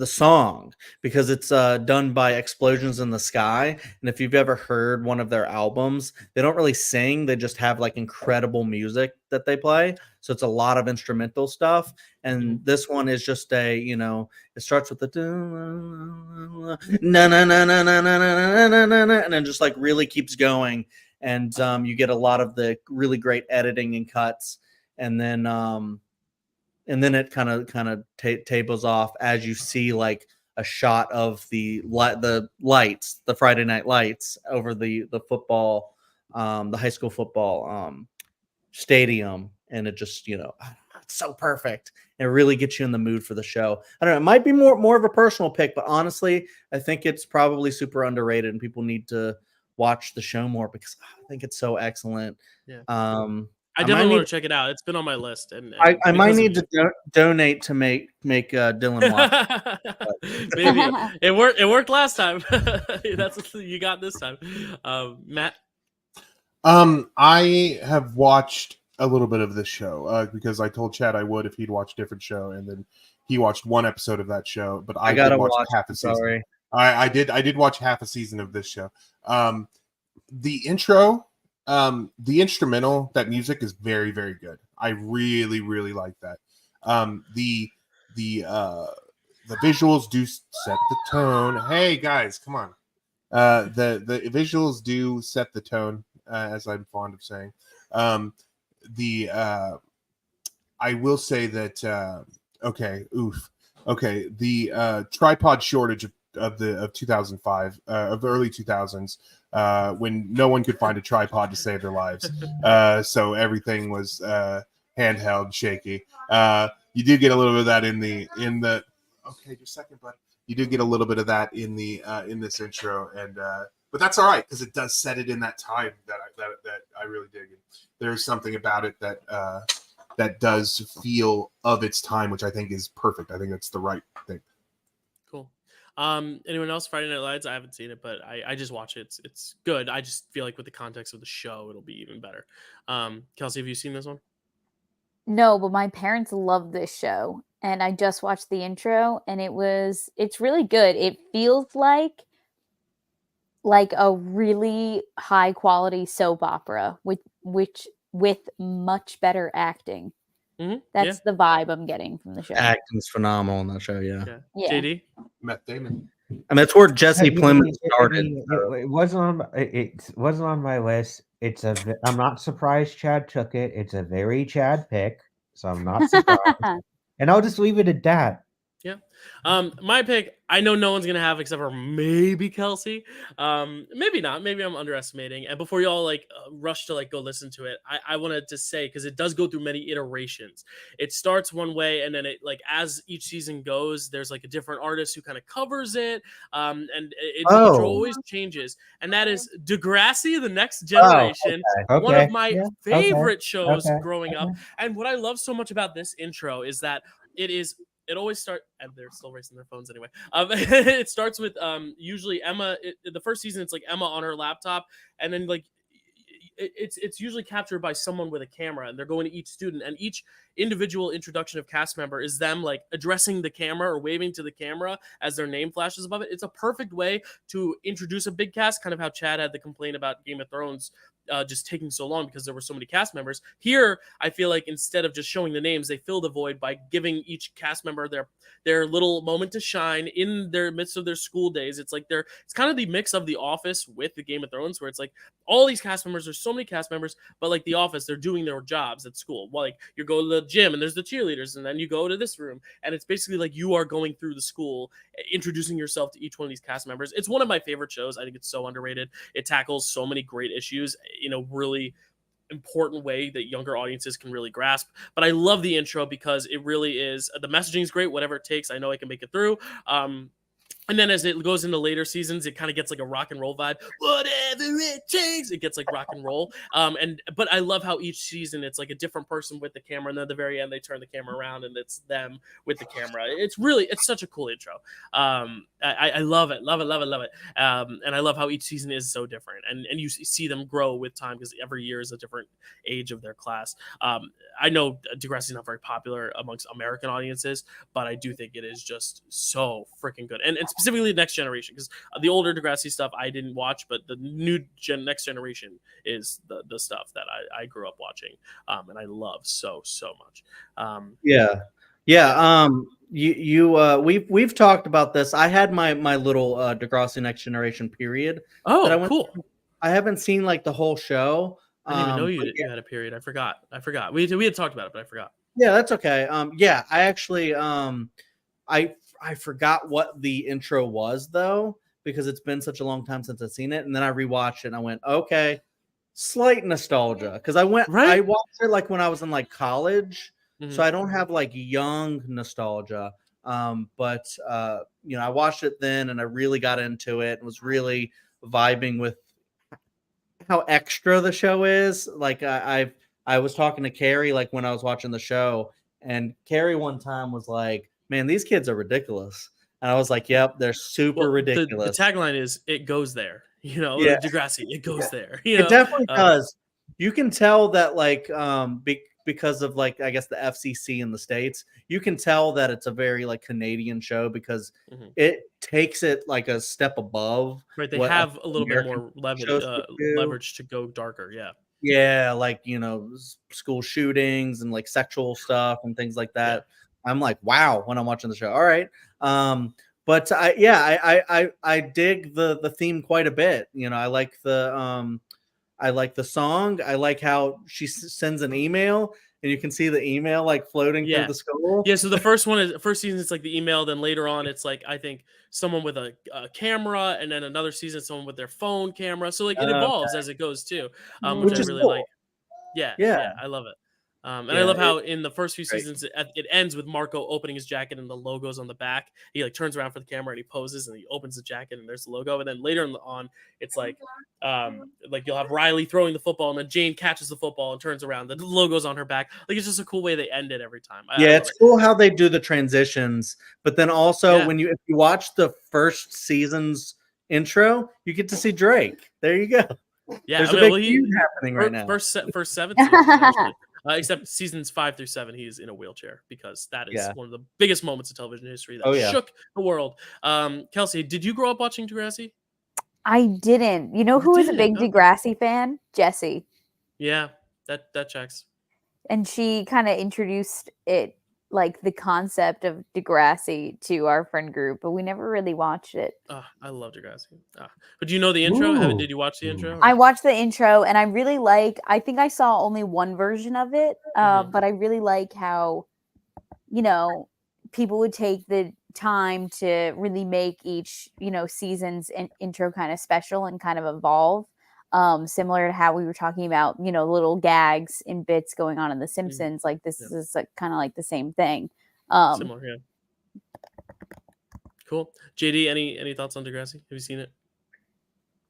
song because it's done by Explosions in the Sky, and if you've ever heard one of their albums, they don't really sing, they just have like incredible music that they play, so it's a lot of instrumental stuff. And this one is just it starts with the na na na na na na na na na, and then just like really keeps going, and you get a lot of the really great editing and cuts, and then it kind of tables off as you see like a shot of the lights, the Friday Night Lights over the football, the high school football stadium, and it just it's so perfect. It really gets you in the mood for the show. I don't know, it might be more of a personal pick, but honestly, I think it's probably super underrated, and people need to watch the show more because I think it's so excellent. Yeah. I definitely want to check it out. It's been on my list, and I might need to donate to make Dylan watch. Maybe it worked last time. That's what you got this time, Matt. I have watched a little bit of this show because I told Chad I would if he'd watch a different show, and then he watched one episode of that show. But I gotta did watch half a season. Sorry. I did watch half a season of this show. The intro. The instrumental, that music is very, very good. I really, really like that. The visuals do set the tone. Hey guys, come on. The visuals do set the tone, as I'm fond of saying. I will say that the tripod shortage of 2005 of the early 2000s, when no one could find a tripod to save their lives, so everything was handheld, shaky. You did get a little bit of that in the okay, just a second, bud. You did get a little bit of that in the in this intro, and but that's all right because it does set it in that time that I really dig. There's something about it that that does feel of its time, which I think is perfect. I think that's the right thing. Cool. Anyone else? Friday Night Lights? I haven't seen it, but I just watch it. It's good. I just feel like with the context of the show, it'll be even better. Kelsey, have you seen this one? No, but my parents love this show, and I just watched the intro, and it's really good. It feels like a really high quality soap opera with much better acting. Mm-hmm. That's the vibe I'm getting from the show. Acting's phenomenal on that show. Yeah. JD? Matt Damon. I mean, it's where Jesse Plemons started. It wasn't on my list. I'm not surprised Chad took it. It's a very Chad pick, so I'm not surprised. And I'll just leave it at that. Yeah. My pick, I know no one's gonna have except for maybe Kelsey. Maybe not. Maybe I'm underestimating. And before y'all rush to go listen to it, I wanted to say, because it does go through many iterations. It starts one way, and then it as each season goes, there's a different artist who kind of covers it. And it always changes. And that is Degrassi, The Next Generation. One of my favorite shows growing up. And what I love so much about this intro is that it always starts, and they're still racing their phones anyway. It starts with usually Emma. The first season, it's Emma on her laptop, and then it's usually captured by someone with a camera, and they're going to each student, and each individual introduction of cast member is them like addressing the camera or waving to the camera as their name flashes above it. It's a perfect way to introduce a big cast, kind of how Chad had the complaint about Game of Thrones just taking so long because there were so many cast members. Here, I feel like instead of just showing the names, they fill the void by giving each cast member their little moment to shine in their midst of their school days. It's like it's kind of the mix of The Office with the Game of Thrones, where it's like all these cast members, there's so many cast members, but like The Office, they're doing their jobs at school. Well, like you go to the gym and there's the cheerleaders, and then you go to this room, and it's basically like you are going through the school, introducing yourself to each one of these cast members. It's one of my favorite shows. I think it's so underrated. It tackles so many great issues in a really important way that younger audiences can really grasp. But I love the intro because it really is, the messaging is great, whatever it takes. I know I can make it through. And then as it goes into later seasons, it kind of gets like a rock and roll vibe. Whatever it takes, it gets like rock and roll. But I love how each season it's like a different person with the camera, and then at the very end they turn the camera around and it's them with the camera. It's such a cool intro. I love it. And I love how each season is so different, and you see them grow with time because every year is a different age of their class. I know Degrassi is not very popular amongst American audiences, but I do think it is just so freaking good. And specifically Next Generation, because the older Degrassi stuff I didn't watch, but the new Next Generation is the stuff that I grew up watching, and I love so much. We've talked about this. I had my little Degrassi Next Generation period. Oh, cool. I haven't seen like the whole show. I didn't even know you had a period. I forgot. We had talked about it, but I forgot. Yeah, that's okay. I actually I forgot what the intro was though, because it's been such a long time since I've seen it. And then I rewatched it and I went, okay, slight nostalgia. Because I watched it like when I was in like college. Mm-hmm. So I don't have like young nostalgia. But I watched it then and I really got into it and was really vibing with how extra the show is. Like I was talking to Carrie like when I was watching the show, and Carrie one time was like, man, these kids are ridiculous. And I was like, yep, they're super ridiculous. The tagline is, it goes there. Degrassi, it goes there. It definitely does. You can tell that like because of like, I guess the FCC in the States, you can tell that it's a very like Canadian show because it takes it like a step above. Right. They have a little bit more leverage to go darker. Yeah. Yeah. Like, school shootings and like sexual stuff and things like that. Yeah. I'm like, wow, when I'm watching the show. All right. But I dig the theme quite a bit. I like the song. I like how she sends an email and you can see the email like floating through the school. Yeah. So the first season, it's like the email. Then later on, it's like, I think someone with a camera, and then another season, someone with their phone camera. So like it evolves as it goes too, which I really cool. Like. Yeah. I love it. And I love how in the first few seasons it ends with Marco opening his jacket and the logo's on the back. He like turns around for the camera and he poses and he opens the jacket and there's the logo. And then later on, it's like you'll have Riley throwing the football and then Jane catches the football and turns around. The logo's on her back. Like it's just a cool way they end it every time. It's cool how they do the transitions. But then also if you watch the first season's intro, you get to see Drake. There you go. Yeah, there's a big feud happening right now. First 7 seasons. Except seasons 5 through 7, he's in a wheelchair because that is one of the biggest moments of television history that shook the world. Kelsey, did you grow up watching Degrassi? I didn't. You know who is a big Degrassi fan? Jessie. Yeah, that checks. And she kind of introduced it, like the concept of Degrassi, to our friend group, but we never really watched it. I love Degrassi. But do you know the intro? Did you watch the intro? I watched the intro, and I really I think I saw only one version of it, but I really like how, people would take the time to really make each, season's intro kind of special and kind of evolve. Similar to how we were talking about, little gags and bits going on in The Simpsons. Like this is like kind of like the same thing. Similar, yeah. Cool. JD, any thoughts on Degrassi? Have you seen it?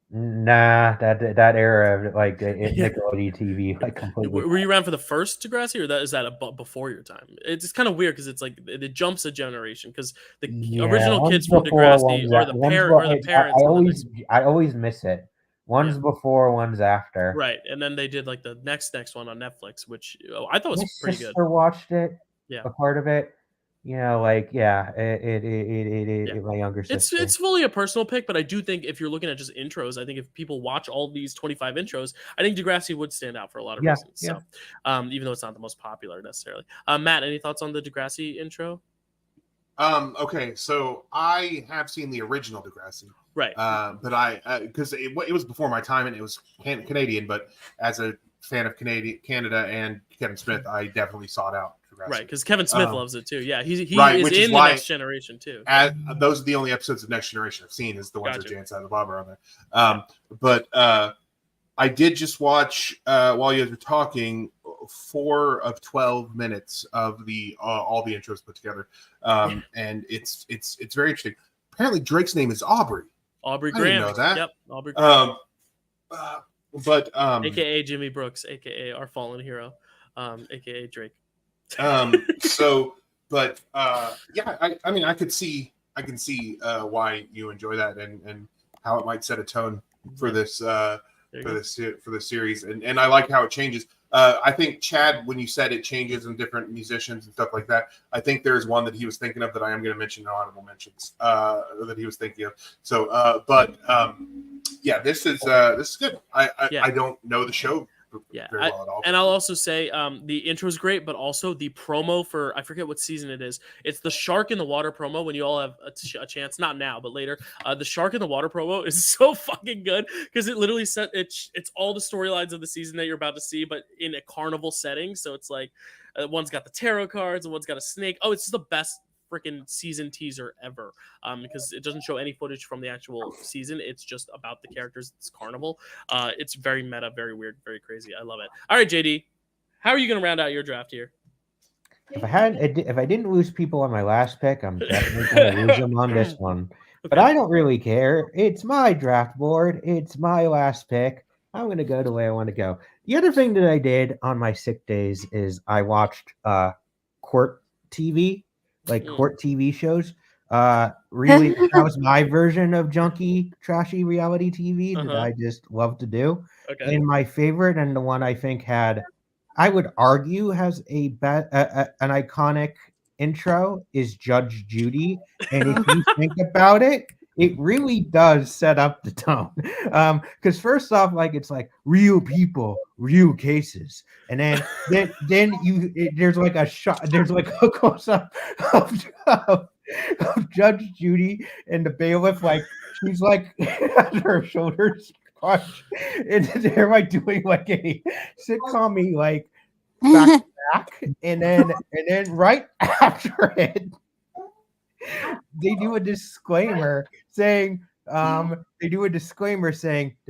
Nah, that era of like Nickelodeon TV, like completely. Were you around for the first Degrassi, or is that before your time? It's kind of weird because it's like it jumps a generation because the original kids from Degrassi are the parents. I always miss it One's before, one's after. Right, and then they did like the next one on Netflix, which I thought was My pretty good. sister watched it. Yeah, a part of it. You know, like my younger sister. It's fully a personal pick, but I do think if you're looking at just intros, I think if people watch all these 25 intros, I think Degrassi would stand out for a lot of reasons. Yeah. So, even though it's not the most popular necessarily. Matt, any thoughts on the Degrassi intro? Okay, so I have seen the original Degrassi, right? But I because it was before my time and it was Canadian, but as a fan of Canada and Kevin Smith, I definitely sought out Degrassi. Right, because Kevin Smith loves it too. Yeah, he is in the Next Generation too. Those are the only episodes of Next Generation I've seen is the ones that Jay and Silent Bob are on there. But I did just watch while you guys were talking 4 of 12 minutes of the all the intros put together, and it's very interesting. Apparently, Drake's name is Aubrey. Aubrey I Graham. didn't know that. Yep, Aubrey Graham. But AKA Jimmy Brooks, AKA our fallen hero, AKA Drake. Yeah, I mean, I can see why you enjoy that and how it might set a tone for this series, and I like how it changes. I think Chad, when you said it changes in different musicians and stuff like that, I think there's one that he was thinking of that I am going to mention in honorable mentions that he was thinking of. So, yeah, this is good. I don't know the show very well at all. And I'll also say the intro is great, but also the promo for, I forget what season it is. It's the Shark in the Water promo when you all have a chance, not now, but later. The Shark in the Water promo is so fucking good because it literally it's all the storylines of the season that you're about to see, but in a carnival setting. So it's like one's got the tarot cards and one's got a snake. Oh, it's just the best freaking season teaser ever, because it doesn't show any footage from the actual season. It's just about the characters. It's carnival. It's very meta, very weird, very crazy. I love it. All right, JD, how are you going to round out your draft here? If I didn't lose people on my last pick, I'm definitely going to lose them on this one. Okay. But I don't really care. It's my draft board. It's my last pick. I'm going to go the way I want to go. The other thing that I did on my sick days is I watched court TV. Court TV shows. Really, that was my version of junky, trashy reality TV that I just love to do. Okay. And my favorite, and the one I think I would argue has an iconic intro, is Judge Judy. And if you think about it, it really does set up the tone. Because first off, it's like real people, real cases, and then there's like a shot, there's like a close up of Judge Judy and the bailiff, she's has her shoulders crushed, and they're doing a sitcom back to back, and then right after it, they do a disclaimer saying the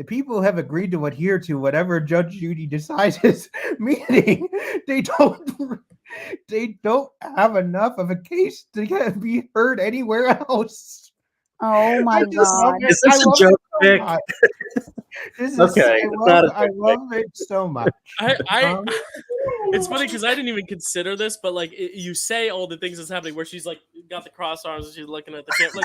people have agreed to adhere to whatever Judge Judy decides, meaning they don't have enough of a case to be heard anywhere else. Oh my god! Is this a joke, Nick? Okay, I love it so much. It's funny because I didn't even consider this, but you say all the things that's happening where she's got the cross arms and she's looking at the camera.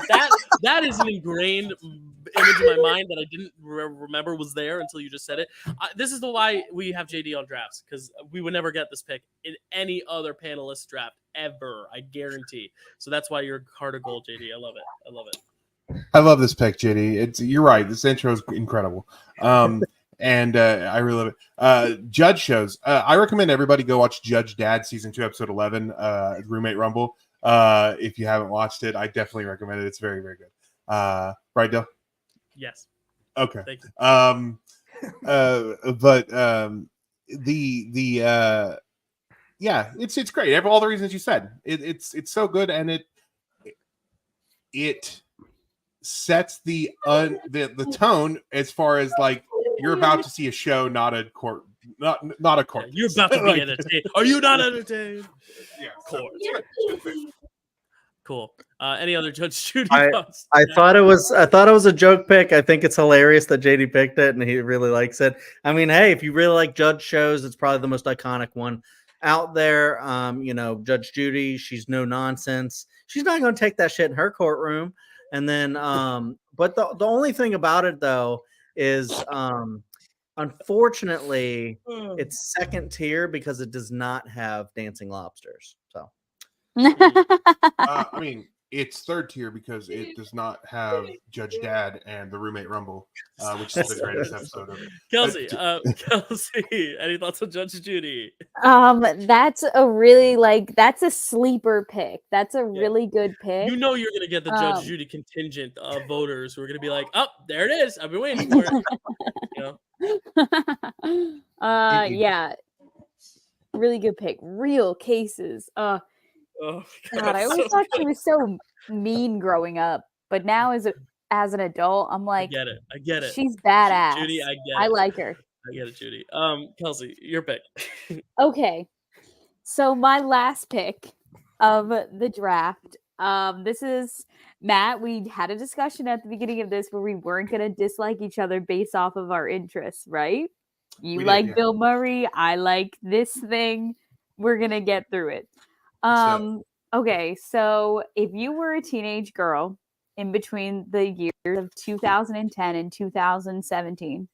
That is an ingrained image in my mind that I didn't remember was there until you just said it. This is why we have JD on drafts, because we would never get this pick in any other panelist draft ever, I guarantee. So that's why you're heart of gold, JD. I love it. I love this pick, JD. You're right. This intro is incredible. And I really love it. Judge shows. I recommend everybody go watch Judge Dad season 2, episode 11, Roommate Rumble. If you haven't watched it, I definitely recommend it. It's very, very good. Right, Dale? Yes. Okay. Thank you. Yeah, it's great. All the reasons you said. It's so good, and it sets the tone as far as you're about to see a show, not a court, not a court. Yeah, you're about to be entertained. Are you not entertained? Yeah, court. Cool. Any other Judge Judy thoughts? I thought it was a joke pick. I think it's hilarious that JD picked it and he really likes it. I mean, hey, if you really like Judge shows, it's probably the most iconic one out there. Judge Judy, she's no nonsense. She's not going to take that shit in her courtroom. And then, but the only thing about it though is unfortunately it's second tier because it does not have dancing lobsters. So I mean, it's third tier because it does not have Judge Dad and the Roommate Rumble, which is the greatest episode of it. Kelsey, Kelsey, any thoughts on Judge Judy? That's a really that's a sleeper pick. That's a really good pick. You know you're gonna get the Judge Judy contingent of voters who are gonna be like, "Oh, there it is. I've been waiting for it." Yeah, really good pick. Real cases. Oh, God, I always thought she was so mean growing up, but now as an adult, I'm like, I get it. She's badass. Judy, I get it. I like her. I get it, Judy. Kelsey, your pick. Okay, so my last pick of the draft. This is Matt. We had a discussion at the beginning of this where we weren't gonna dislike each other based off of our interests, right? You like Bill Murray, I like this thing. We're gonna get through it. Okay, so if you were a teenage girl in between the years of 2010 and 2017,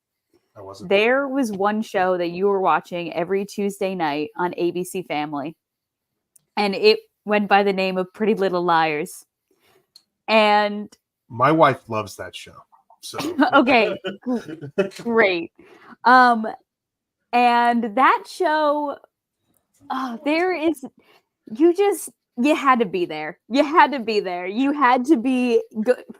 there was one show that you were watching every Tuesday night on ABC Family, and it went by the name of Pretty Little Liars. And my wife loves that show. So okay, great. And that show, you had to be there. You had to be there. You had to be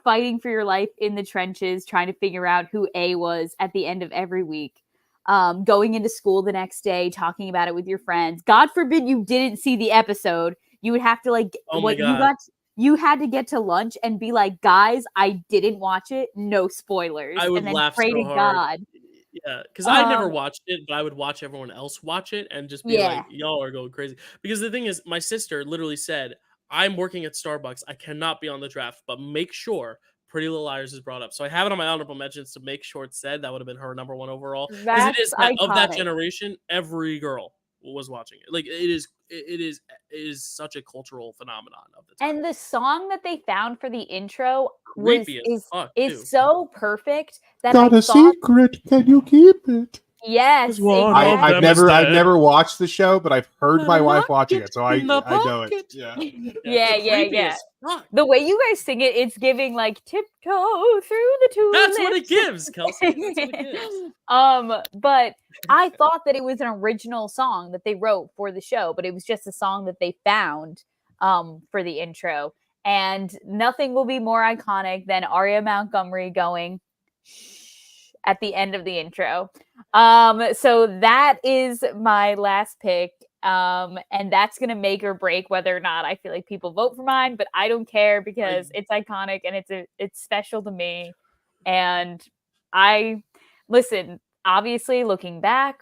fighting for your life in the trenches, trying to figure out who A was at the end of every week. Going into school the next day, talking about it with your friends. God forbid you didn't see the episode. You would have to you had to get to lunch and be like, guys, I didn't watch it. No spoilers. I would and then laugh pray so to hard. God. Yeah, because I never watched it, but I would watch everyone else watch it and just be like, y'all are going crazy. Because the thing is, my sister literally said, I'm working at Starbucks. I cannot be on the draft, but make sure Pretty Little Liars is brought up. So I have it on my honorable mentions to make sure it's said. That would have been her number one overall. Because it is of that generation, every girl was watching it. Like it is such a cultural phenomenon of the time. And the song that they found for the intro is so perfect that got a secret. Can you keep it? Yes, I've never watched the show, but I've heard my wife watching it, so I know it. Yeah. The way you guys sing it, it's giving like tiptoe through the tulips. That's what it gives, Kelsey. That's what it gives. But I thought that it was an original song that they wrote for the show, but it was just a song that they found for the intro. And nothing will be more iconic than Aria Montgomery going shh at the end of the intro. So that is my last pick. And that's going to make or break whether or not I feel like people vote for mine, but I don't care because it's iconic and it's special to me. And listen, obviously looking back,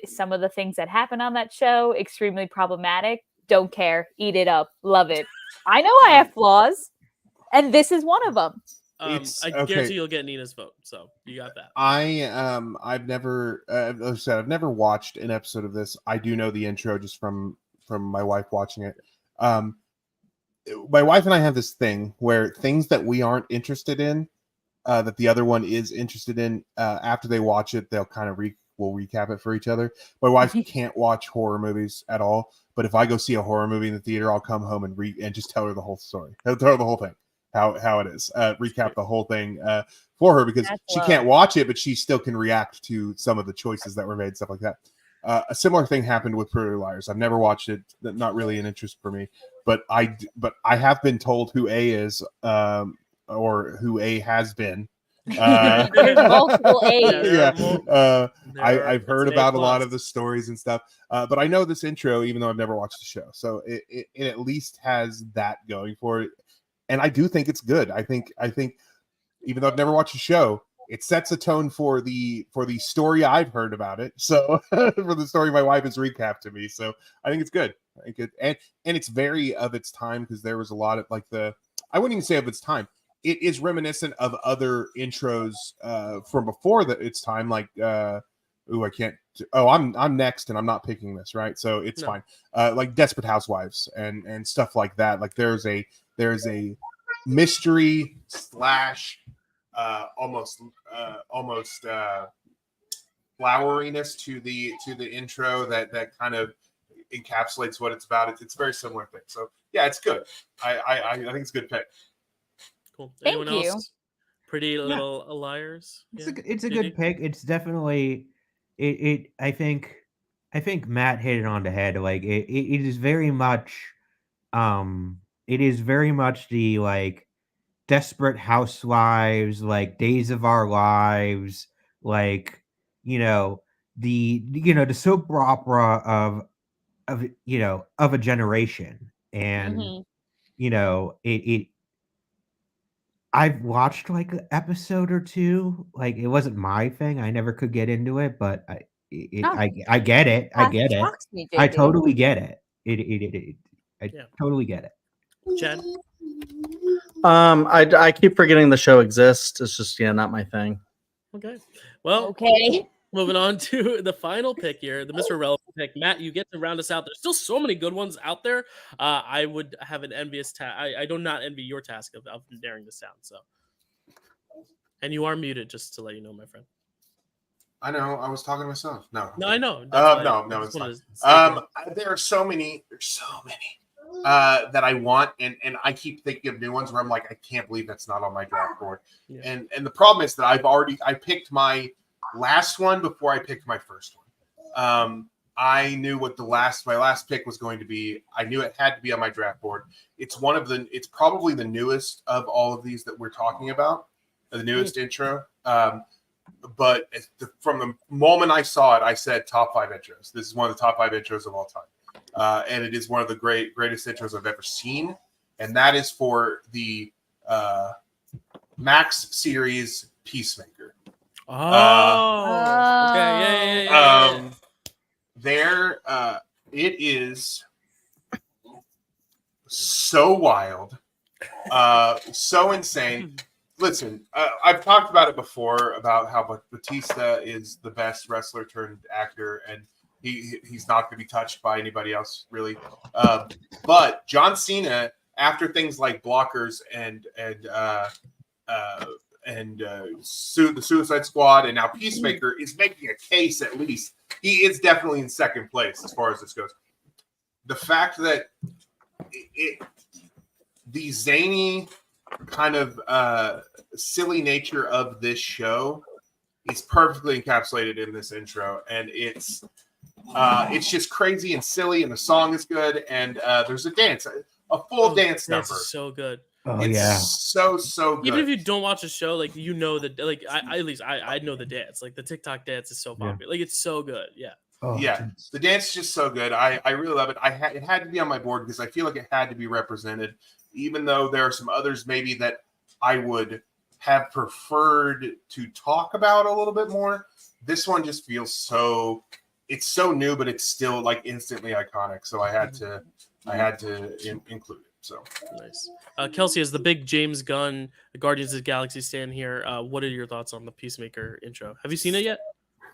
some of the things that happened on that show, extremely problematic. Don't care. Eat it up. Love it. I know I have flaws, and this is one of them. I guarantee you'll get Nina's vote, so you got that. I've never watched an episode of this. I do know the intro just from my wife watching it. My wife and I have this thing where things that we aren't interested in, that the other one is interested in, after they watch it, they'll kind of we'll recap it for each other. My wife can't watch horror movies at all, but if I go see a horror movie in the theater, I'll come home and just tell her the whole story, tell her the whole thing. How it is, recap the whole thing for her because she can't watch it, but she still can react to some of the choices that were made, stuff like that. A similar thing happened with Pretty Little Liars. I've never watched it, not really an interest for me, but I have been told who A is, or who A has been. There's multiple A's. I've heard about a lot of the stories and stuff, but I know this intro, even though I've never watched the show, so it at least has that going for it. And I do think it's good. I think even though I've never watched the show, it sets a tone for the story I've heard about it. So for the story my wife has recapped to me. So I think it's good. I think it and it's very of its time because there was a lot of I wouldn't even say of its time. It is reminiscent of other intros from before its time, like I'm next and I'm not picking this, right? So it's fine. Like Desperate Housewives and stuff like that. Like there's a mystery / almost floweriness to the intro that kind of encapsulates what it's about. It's a very similar thing. So yeah, it's good. I think it's a good pick. Cool. Thank Anyone you. else? Pretty Little Liars. It's a good pick. It's definitely I think Matt hit it on the head. Like it is very much it is very much the like Desperate Housewives, like Days of Our Lives, like the soap opera of of a generation. And Mhm. it I've watched like an episode or two. Like it wasn't my thing. I never could get into it, but Oh, I get it. I that get it. shocks me, I JD. totally get it. I Yeah. totally get it. Chad? I keep forgetting the show exists. It's just not my thing. Okay. Well, Okay. moving on to the final pick here, the Mr. Relevant pick. Matt, you get to round us out. There's still so many good ones out there. I would have an envious task. I do not envy your task of narrowing this down. So, and you are muted, just to let you know, my friend. I know. I was talking to myself. No, I know. No, it's fine. There are so many. There's so many that I want, and I keep thinking of new ones where I'm like, I can't believe that's not on my draft board. Yeah. And the problem is that I picked my last one before I picked my first one. I knew what my last pick was going to be. I knew it had to be on my draft board. It's probably the newest of all of these that we're talking about, the newest intro. But from the moment I saw it, I said top 5 intros. This is one of the top 5 intros of all time. And it is one of the greatest intros I've ever seen. And that is for the Max series Peacemaker. Okay. Yeah. It is so wild, so insane. Listen, I've talked about it before about how Batista is the best wrestler turned actor, and he's not going to be touched by anybody else really. But John Cena, after things like Blockers and the Suicide Squad, and now Peacemaker, is making a case. At least he is definitely in second place as far as this goes. The fact that the zany kind of silly nature of this show is perfectly encapsulated in this intro, and it's just crazy and silly, and the song is good, and there's a dance, a full dance number. Is so good. Oh it's yeah, so good. Even if you don't watch the show, like that, I know the dance. Like the TikTok dance is so popular. Like it's so good. Yeah. oh, Yeah, the dance is just so good. I really love it. It had to be on my board because I feel like it had to be represented, even though there are some others maybe that I would have preferred to talk about a little bit more. This one just feels it's so new, but it's still like instantly iconic. So I had to include it. So nice. Kelsey, as the big James Gunn, the Guardians of the Galaxy stand here, what are your thoughts on the Peacemaker intro? Have you seen it yet?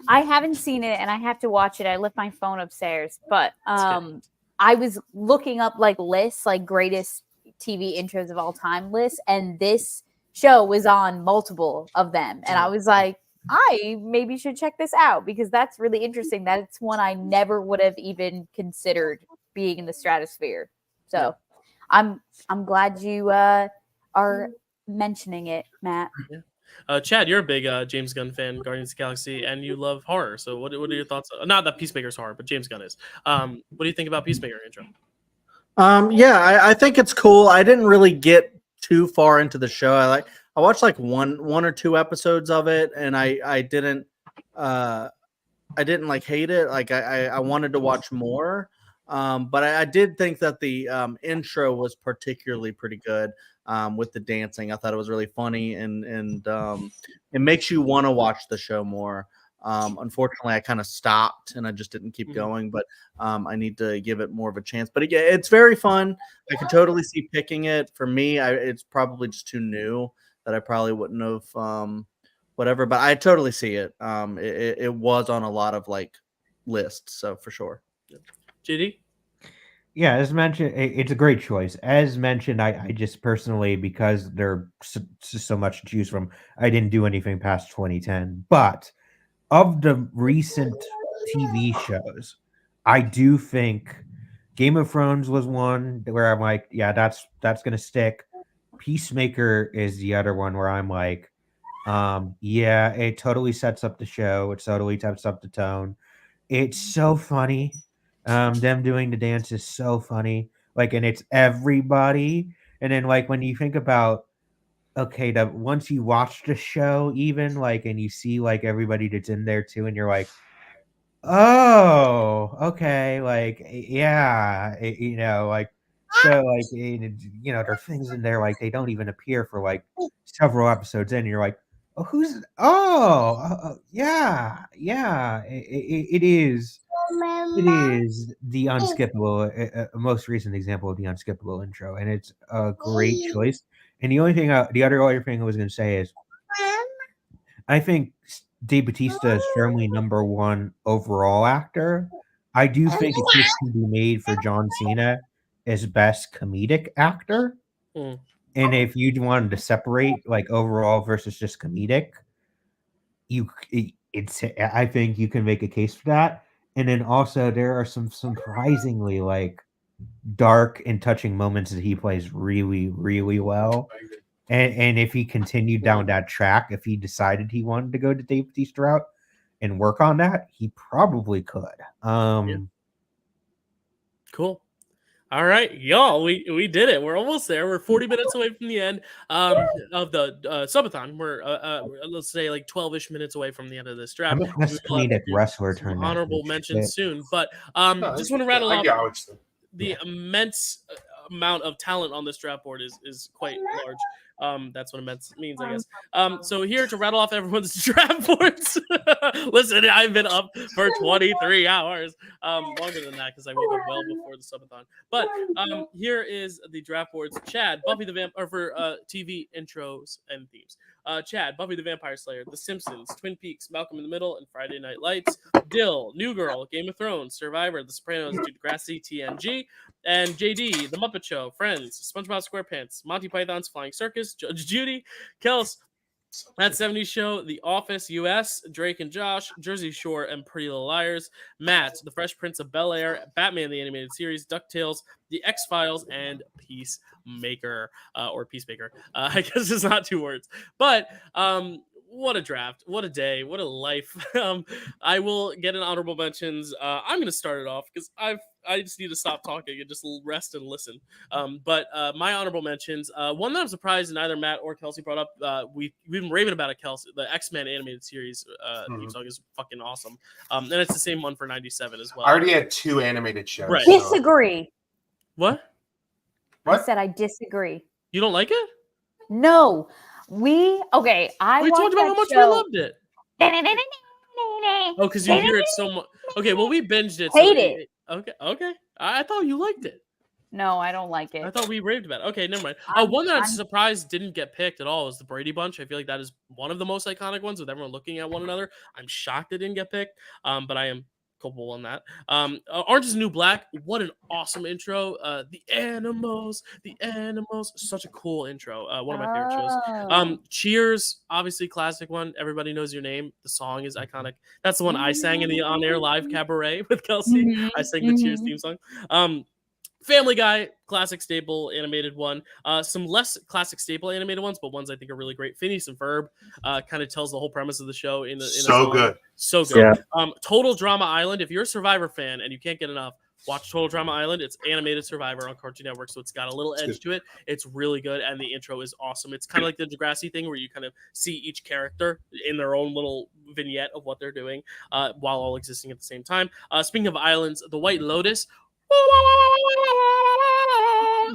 I haven't seen it, and I have to watch it. I left my phone upstairs, but I was looking up like lists, like greatest TV intros of all time lists, and this show was on multiple of them, and I was like, I maybe should check this out because that's really interesting. That it's one I never would have even considered being in the stratosphere. So I'm glad you are mentioning it, Matt. Yeah. Chad, you're a big James Gunn fan, Guardians of the Galaxy, and you love horror. So what are your thoughts? Not that Peacemaker's horror, but James Gunn is. What do you think about Peacemaker intro? Yeah, I think it's cool. I didn't really get too far into the show. I watched like one or two episodes of it, and I didn't like hate it. Like I wanted to watch more. But I did think that the intro was particularly pretty good with the dancing. I thought it was really funny, and it makes you want to watch the show more. Unfortunately, I kind of stopped and I just didn't keep going, but I need to give it more of a chance. But again, it's very fun. I could totally see picking it. For me, it's probably just too new that I probably wouldn't have whatever. But I totally see it. It was on a lot of like lists, so for sure. JD? Yeah, as mentioned, it's a great choice. As mentioned, I just personally, because there's so much to choose from, I didn't do anything past 2010. But of the recent TV shows, I do think Game of Thrones was one where I'm like, yeah, that's gonna stick. Peacemaker is the other one where I'm like, yeah, it totally sets up the show. It totally sets up the tone. It's so funny. Them doing the dance is so funny. Like, and it's everybody. And then, like, when you think about, okay, the once you watch the show, even like, and you see like everybody that's in there too, and you're like, oh, okay, like, yeah, like, so like, there are things in there like they don't even appear for like several episodes in. And you're like, oh, yeah, yeah, it is. It is the unskippable, most recent example of the unskippable intro, and it's a great choice. And the other thing I was going to say is, I think Dave Bautista is firmly number one overall actor. I do think a case can be made for John Cena as best comedic actor. Mm. And if you wanted to separate like overall versus just comedic, I think you can make a case for that. And then also there are some surprisingly like dark and touching moments that he plays really, really well. And if he continued down that track, if he decided he wanted to go to Dave Bautista route and work on that, he probably could. Cool. All right, y'all, we did it. We're almost there. We're 40 minutes away from the end of the subathon. We're let's say like 12-ish minutes away from the end of this draft. I'm a best comedic wrestler turned honorable mentions soon, but just want to rattle off the immense amount of talent on this draft board is quite large. That's what immense means, I guess. So here to rattle off everyone's draft boards. Listen, I've been up for 23 hours, longer than that because I woke up well before the subathon. But here is the draft boards. Chad, Buffy the Vampire for TV intros and themes. Chad, Buffy the Vampire Slayer, The Simpsons, Twin Peaks, Malcolm in the Middle, and Friday Night Lights. Dill, New Girl, Game of Thrones, Survivor, The Sopranos, Degrassi, TNG. And JD, The Muppet Show, Friends, SpongeBob SquarePants, Monty Python's Flying Circus, Judge Judy, Kels, That 70s Show, The Office US, Drake and Josh, Jersey Shore, and Pretty Little Liars, Matt, The Fresh Prince of Bel-Air, Batman the Animated Series, DuckTales, The X-Files, and Peacemaker, or Peacemaker. I guess it's not two words. But what a draft, what a day, what a life. I will get an honorable mentions. I'm going to start it off because I just need to stop talking and just rest and listen. But my honorable mentions, one that I'm surprised neither Matt or Kelsey brought up. We've been raving about it, Kelsey. The X-Men animated series theme song is fucking awesome. And it's the same one for 97 as well. I already had 2 animated shows. Right. Disagree. What? I said I disagree. You don't like it? No. I we talked about how much we loved it. Oh, because you hear it so much. Okay, well, we binged it. Hate it. Okay. I thought you liked it. No, I don't like it. I thought we raved about it. Okay, never mind. One that I'm surprised didn't get picked at all is the Brady Bunch. I feel like that is one of the most iconic ones with everyone looking at one another. I'm shocked it didn't get picked, but I am culpable on that. Orange is the New Black. What an awesome intro. The animals, such a cool intro. One of my favorite shows. Cheers, obviously classic one. Everybody Knows Your Name. The song is iconic. That's the one I sang in the on-air live cabaret with Kelsey. I sang the Cheers theme song. Family Guy, classic staple animated one. Some less classic staple animated ones, but ones I think are really great. Phineas and Ferb kind of tells the whole premise of the show in so good. So good. Yeah. Total Drama Island. If you're a Survivor fan and you can't get enough, watch Total Drama Island. It's animated Survivor on Cartoon Network, so it's got a little edge to it. It's really good, and the intro is awesome. It's kind of like the Degrassi thing where you kind of see each character in their own little vignette of what they're doing while all existing at the same time. Speaking of islands, The White Lotus.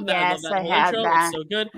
Yes, I had intro. That. It's so good.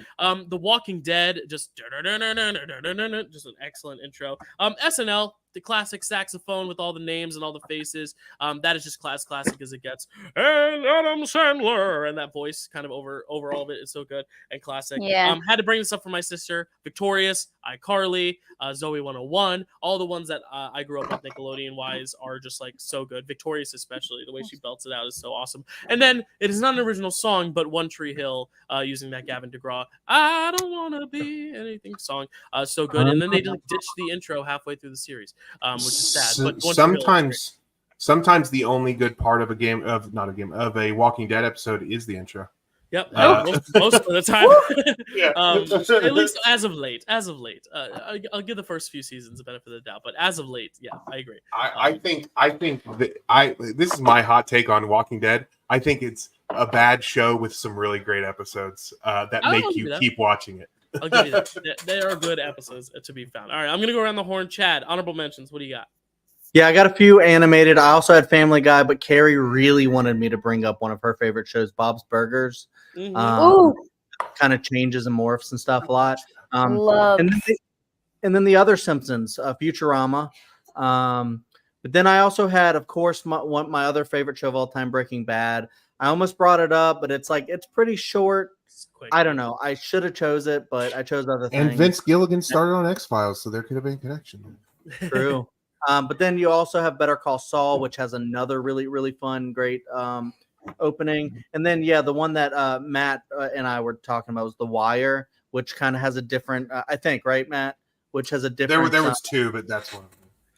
The Walking Dead, just an excellent intro. SNL, the classic saxophone with all the names and all the faces. That is just classic as it gets. And Adam Sandler, and that voice kind of over all of it is so good and classic. Yeah. Had to bring this up for my sister, Victorious, iCarly, Zoe 101, all the ones that I grew up with Nickelodeon wise are just like so good. Victorious especially, the way she belts it out is so awesome. And then it is not an original song, but One Tree Hill, using that Gavin DeGraw I don't wanna be anything song, so good. And then they just ditched the intro halfway through the series, which is sad. But Sometimes the only good part of a Walking Dead episode is the intro. Yep, most of the time. At least as of late. I'll give the first few seasons the benefit of the doubt, but as of late, yeah, I agree. I think that this is my hot take on Walking Dead. I think it's a bad show with some really great episodes that make you keep watching it. I'll give you that. There are good episodes to be found. All right, I'm gonna go around the horn. Chad, honorable mentions. What do you got? Yeah, I got a few animated. I also had Family Guy, but Carrie really wanted me to bring up one of her favorite shows, Bob's Burgers. Kind of changes and morphs and stuff a lot. And then the other Simpsons, Futurama. But then I also had, of course, my other favorite show of all time, Breaking Bad. I almost brought it up, but it's pretty short. I don't know. I should have chose it, but I chose other things. And Vince Gilligan started on X-Files, so there could have been a connection. True. But then you also have Better Call Saul, which has another really, really fun, great opening. And then, the one that Matt and I were talking about was The Wire, which kind of has a different, I think, right, Matt? Which has a different... There was two, but that's one.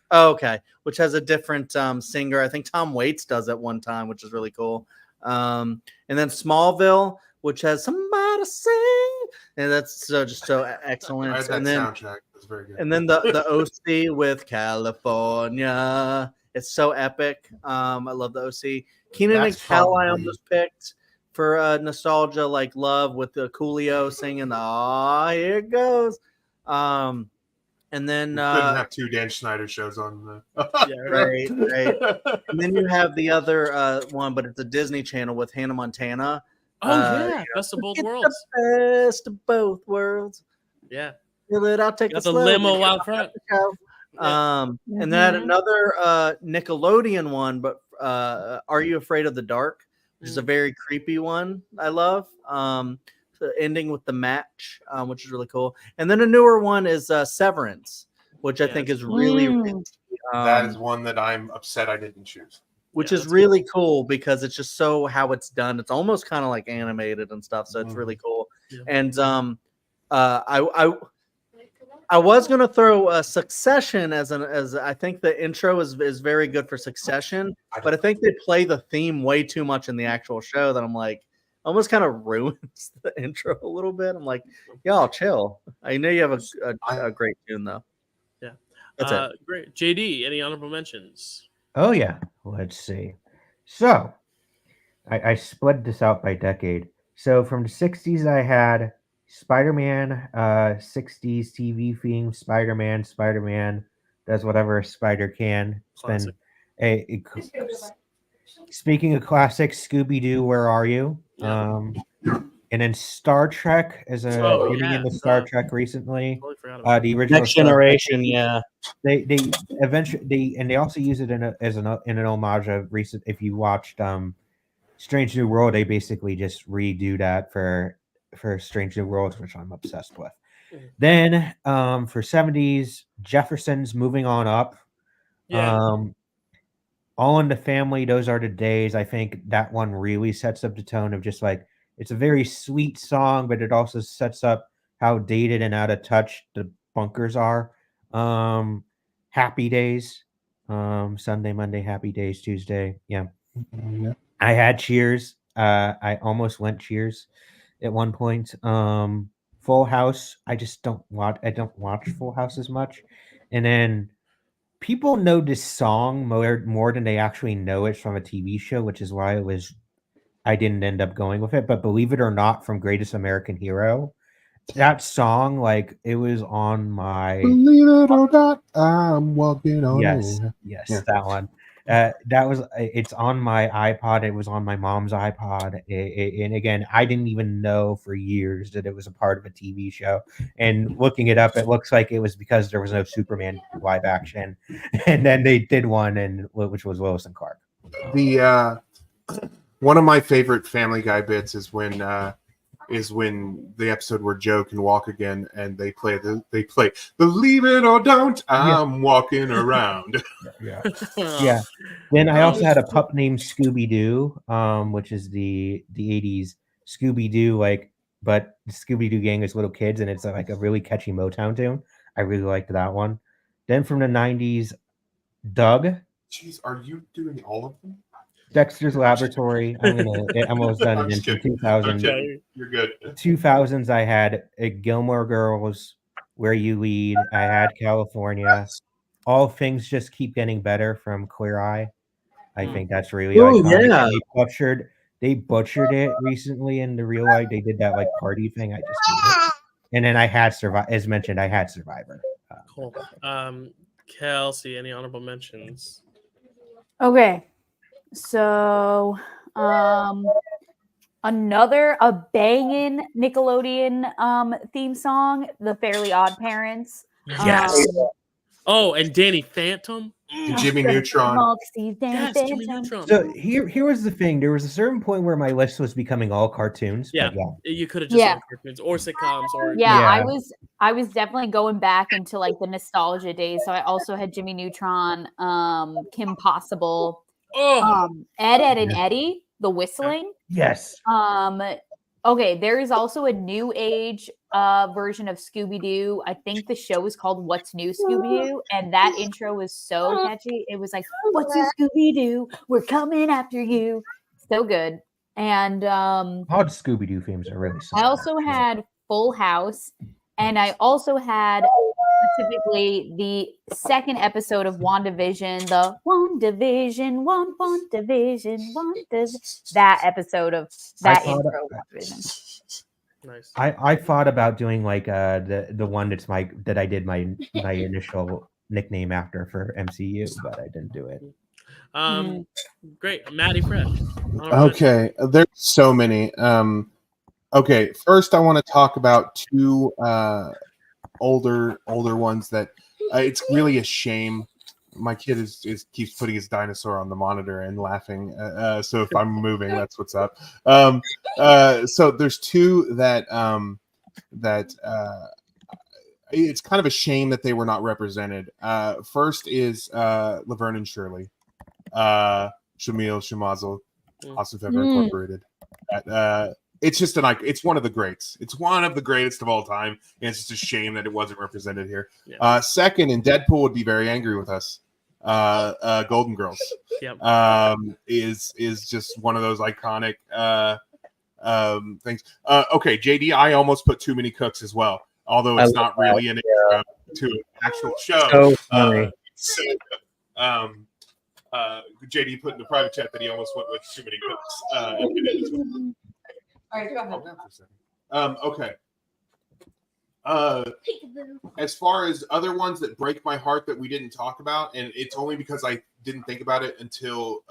Oh, okay. Which has a different singer. I think Tom Waits does at one time, which is really cool. And then Smallville, which has Somebody Sing. And that's just so excellent. I had that soundtrack. That's very good. And then the OC with California. It's so epic. I love the OC. Kenan and Kel I almost picked for nostalgia, like Love with the Coolio singing, here it goes. And then couldn't have two Dan Schneider shows on right. And then you have the other one, but it's a Disney Channel with Hannah Montana. Best of both worlds. The best of both worlds. Yeah. I'll take the limo out front. And then another Nickelodeon one, but Are You Afraid of the Dark? Which is a very creepy one. I love. The ending with the match, which is really cool. And then a newer one is Severance, which I think is really that is one that I'm upset I didn't choose. Which is really cool because it's just so how it's done. It's almost kind of like animated and stuff, so it's really cool. Yeah. And I was gonna throw Succession as I think the intro is very good for Succession, but I think they play the theme way too much in the actual show that I'm like, almost kind of ruins the intro a little bit. I'm like, y'all chill. I know you have a great tune though. Yeah, that's it. Great. JD, any honorable mentions? Oh yeah, let's see. So I split this out by decade. So from the 60s, I had Spider-Man, 60s TV theme, Spider-Man does whatever a spider can. Classic. Speaking of classics, Scooby-Doo, Where Are You? Yeah. And then Star Trek is getting into Star Trek recently. Totally the original Next Generation, yeah. They eventually they also use it in an homage of recent. If you watched Strange New World, they basically just redo that for Strange New Worlds, which I'm obsessed with. Then for 70s, Jefferson's Moving On Up. Yeah. All in the Family, Those Are the Days. I think that one really sets up the tone of just like, it's a very sweet song, but it also sets up how dated and out of touch the bunkers are. Happy Days, Sunday, Monday, Happy Days, Tuesday. Yeah. I had Cheers. I almost went Cheers at one point. Full House. I don't watch Full House as much. And then people know this song more than they actually know it from a TV show, which is why I didn't end up going with it. But believe it or not, from Greatest American Hero, that song, like, it was on my... Believe it or not, I'm walking on. Yes, that one. That was it's on my iPod. It was on my mom's iPod, and again, I didn't even know for years that it was a part of a TV show. And looking it up, it looks like it was because there was no Superman live action, and then they did one, and which was Lois and Clark. The one of my favorite Family Guy bits is when the episode where Joe can walk again, and they play Believe It or Don't, I'm walking around. Yeah. Then I also had a pup named Scooby Doo, which is the 80s Scooby Doo, but the Scooby Doo gang is little kids, and it's like a really catchy Motown tune. I really liked that one. Then from the 90s, Doug. Jeez, are you doing all of them? Dexter's Laboratory. I'm almost done. And then from 2000, you're good. 2000s, I had Gilmore Girls, Where You Lead. I had California. All Things Just Keep Getting Better from Queer Eye. I think that's really iconic. Yeah. They butchered it recently in the real life. They did that like party thing. I just did it. And then I had as mentioned, I had Survivor. Cool. Kelsey, any honorable mentions? Okay. So, a banging Nickelodeon theme song, The Fairly Odd Parents. Yes. And Danny Phantom. And Jimmy Neutron. Yes, Jimmy Neutron. So here was the thing. There was a certain point where my list was becoming all cartoons. Yeah, you could have just done cartoons or sitcoms or I was definitely going back into like the nostalgia days. So I also had Jimmy Neutron, Kim Possible, Ed, and Eddie, the whistling. Yes. Okay, there is also a new age version of Scooby-Doo. I think the show is called What's New Scooby-Doo, and that intro was so catchy. It was like, "What's new Scooby-Doo? We're coming after you." So good. And odd Scooby-Doo themes are really I also had Full House, and I also had specifically the second episode of WandaVision, that episode of that intro of WandaVision. Nice. I thought about doing like the one that I did my initial nickname after for MCU, but I didn't do it. Great, Maddie Fresh. Okay, there's so many. Okay, first I want to talk about two older ones that it's really a shame. My kid keeps putting his dinosaur on the monitor and laughing. So if I'm moving, that's what's up. So there's two that it's kind of a shame that they were not represented. First is Laverne and Shirley, Shamil Shemazel, Austin Fever Incorporated. It's just it's one of the greats. It's one of the greatest of all time. And it's just a shame that it wasn't represented here. Yeah. Second, and Deadpool would be very angry with us. Golden Girls is just one of those iconic things. Okay, JD, I almost put Too Many Cooks as well, although it's not really an intro to an actual show. JD put in the private chat that he almost went with Too Many Cooks. All right, go ahead. Okay. As far as other ones that break my heart that we didn't talk about, and it's only because I didn't think about it until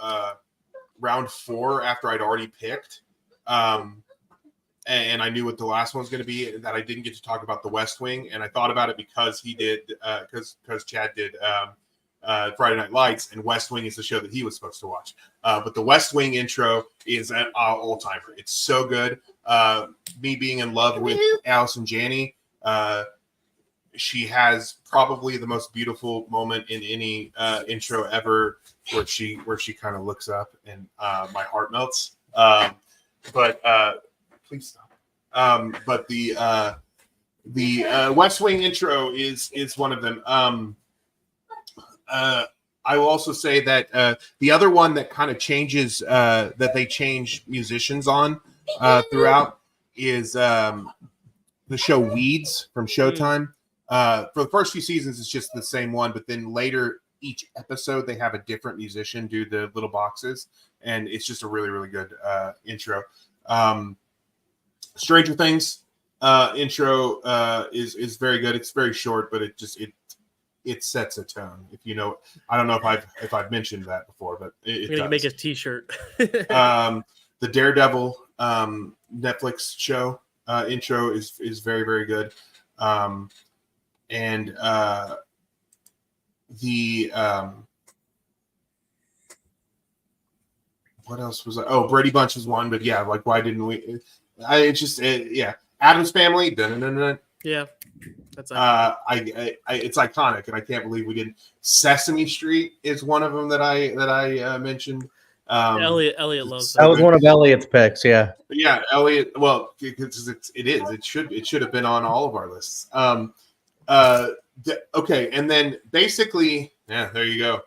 round 4 after I'd already picked, and I knew what the last one was going to be, that I didn't get to talk about The West Wing, and I thought about it because he did, because Chad did Friday Night Lights, and West Wing is the show that he was supposed to watch. But the West Wing intro is an all-timer. It's so good. Me being in love with Allison Janney, she has probably the most beautiful moment in any intro ever, where she kind of looks up and my heart melts. But please stop. But the West Wing intro is one of them. I will also say that the other one that kind of changes, that they change musicians on throughout, is the show Weeds from Showtime. For the first few seasons, it's just the same one, but then later, each episode, they have a different musician do the little boxes, and it's just a really, really good intro. Stranger Things intro is very good. It's very short, but it it sets a tone. If you know, I don't know if I've mentioned that before, but it We're gonna does. make a T-shirt. The Daredevil Netflix show intro is very, very good. And the what else was I? Oh, Brady Bunch is one, but yeah, like why didn't we? Yeah, Addams Family. Yeah, that's it's iconic, and I can't believe we didn't. Sesame Street is one of them that I mentioned. Elliot loves that. Was one of Elliot's picks. Yeah. But yeah, Elliot. Well, because it should have been on all of our lists. Okay, and then basically, yeah, there you go.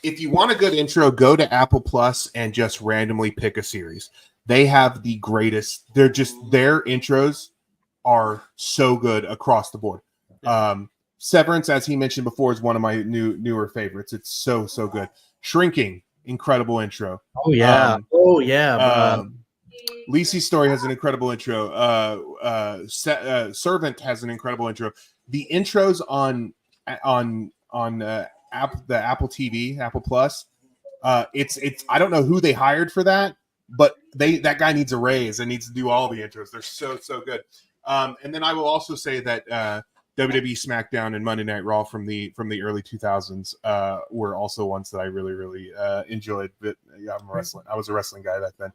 If you want a good intro, go to Apple Plus and just randomly pick a series. They have the greatest. Their intros are so good across the board. Severance, as he mentioned before, is one of my newer favorites. It's so good. Shrinking, incredible intro. Oh yeah. Lisi's Story has an incredible intro. Servant has an incredible intro. The intros on the Apple TV, Apple Plus, it's I don't know who they hired for that, but that guy needs a raise and needs to do all the intros. They're so good. And then I will also say that WWE SmackDown and Monday Night Raw from the early 2000s were also ones that I really enjoyed. But yeah, I was a wrestling guy back then.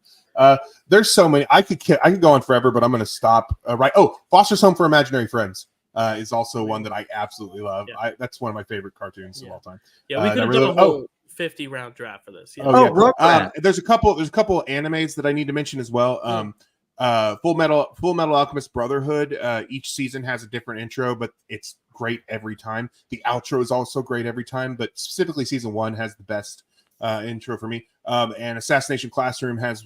There's so many. I could go on forever, but I'm going to stop right. Oh, Foster's Home for Imaginary Friends is also one that I absolutely love. Yeah. That's one of my favorite cartoons of all time. Yeah, we could have done a whole 50-round draft for this. Yeah. There's a couple animes that I need to mention as well. Full Metal Alchemist Brotherhood. Each season has a different intro, but it's great every time. The outro is also great every time, but specifically season 1 has the best intro for me. And Assassination Classroom has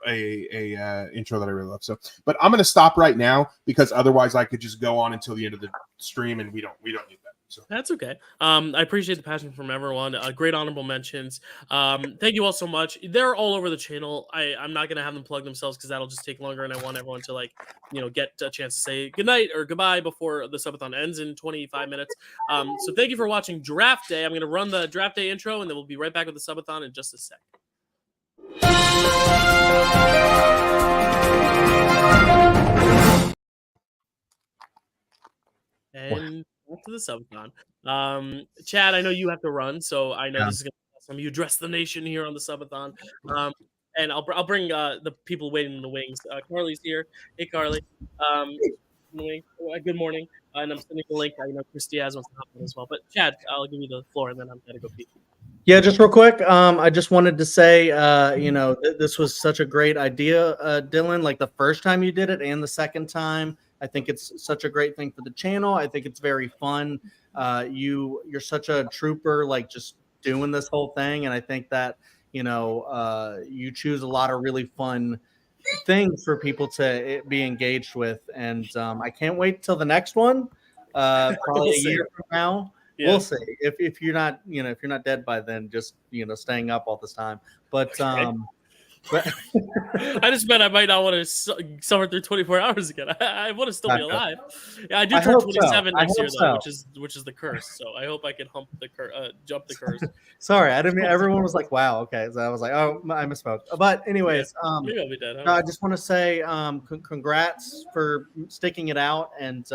a intro that I really love. So, but I'm going to stop right now because otherwise I could just go on until the end of the stream, and we don't need that. So that's okay. I appreciate the passion from everyone. Great honorable mentions. Thank you all so much. They're all over the channel. I'm not gonna have them plug themselves because that'll just take longer, and I want everyone to get a chance to say goodnight or goodbye before the subathon ends in 25 minutes. So thank you for watching Draft Day. I'm gonna run the Draft Day intro, and then we'll be right back with the subathon in just a sec. And to the subathon. Chad, I know you have to run, so I know this is going to be awesome. You address the nation here on the subathon. And I'll bring the people waiting in the wings. Carly's here. Hey, Carly. Good morning. And I'm sending the link. I know Chris Diaz wants to hop on as well. But Chad, I'll give you the floor, and then I'm going to go pee. Yeah, just real quick. I just wanted to say, this was such a great idea, Dylan. Like the first time you did it and the second time. I think it's such a great thing for the channel. I think it's very fun. You're such a trooper, like just doing this whole thing. And I think that, you choose a lot of really fun things for people to be engaged with. And I can't wait till the next one. Probably a year from now. Yeah. We'll see. If you're not, if you're not dead by then, just, staying up all this time. But I just meant I might not want to suffer through 24 hours again. I want to still be alive. Yeah, I do turn 27 next year though, which is the curse. So I hope I can jump the curse. Sorry, I didn't mean. Everyone was like, "Wow, okay." So I was like, "Oh, I misspoke." But anyways, maybe I'll be dead. I just want to say, congrats for sticking it out, and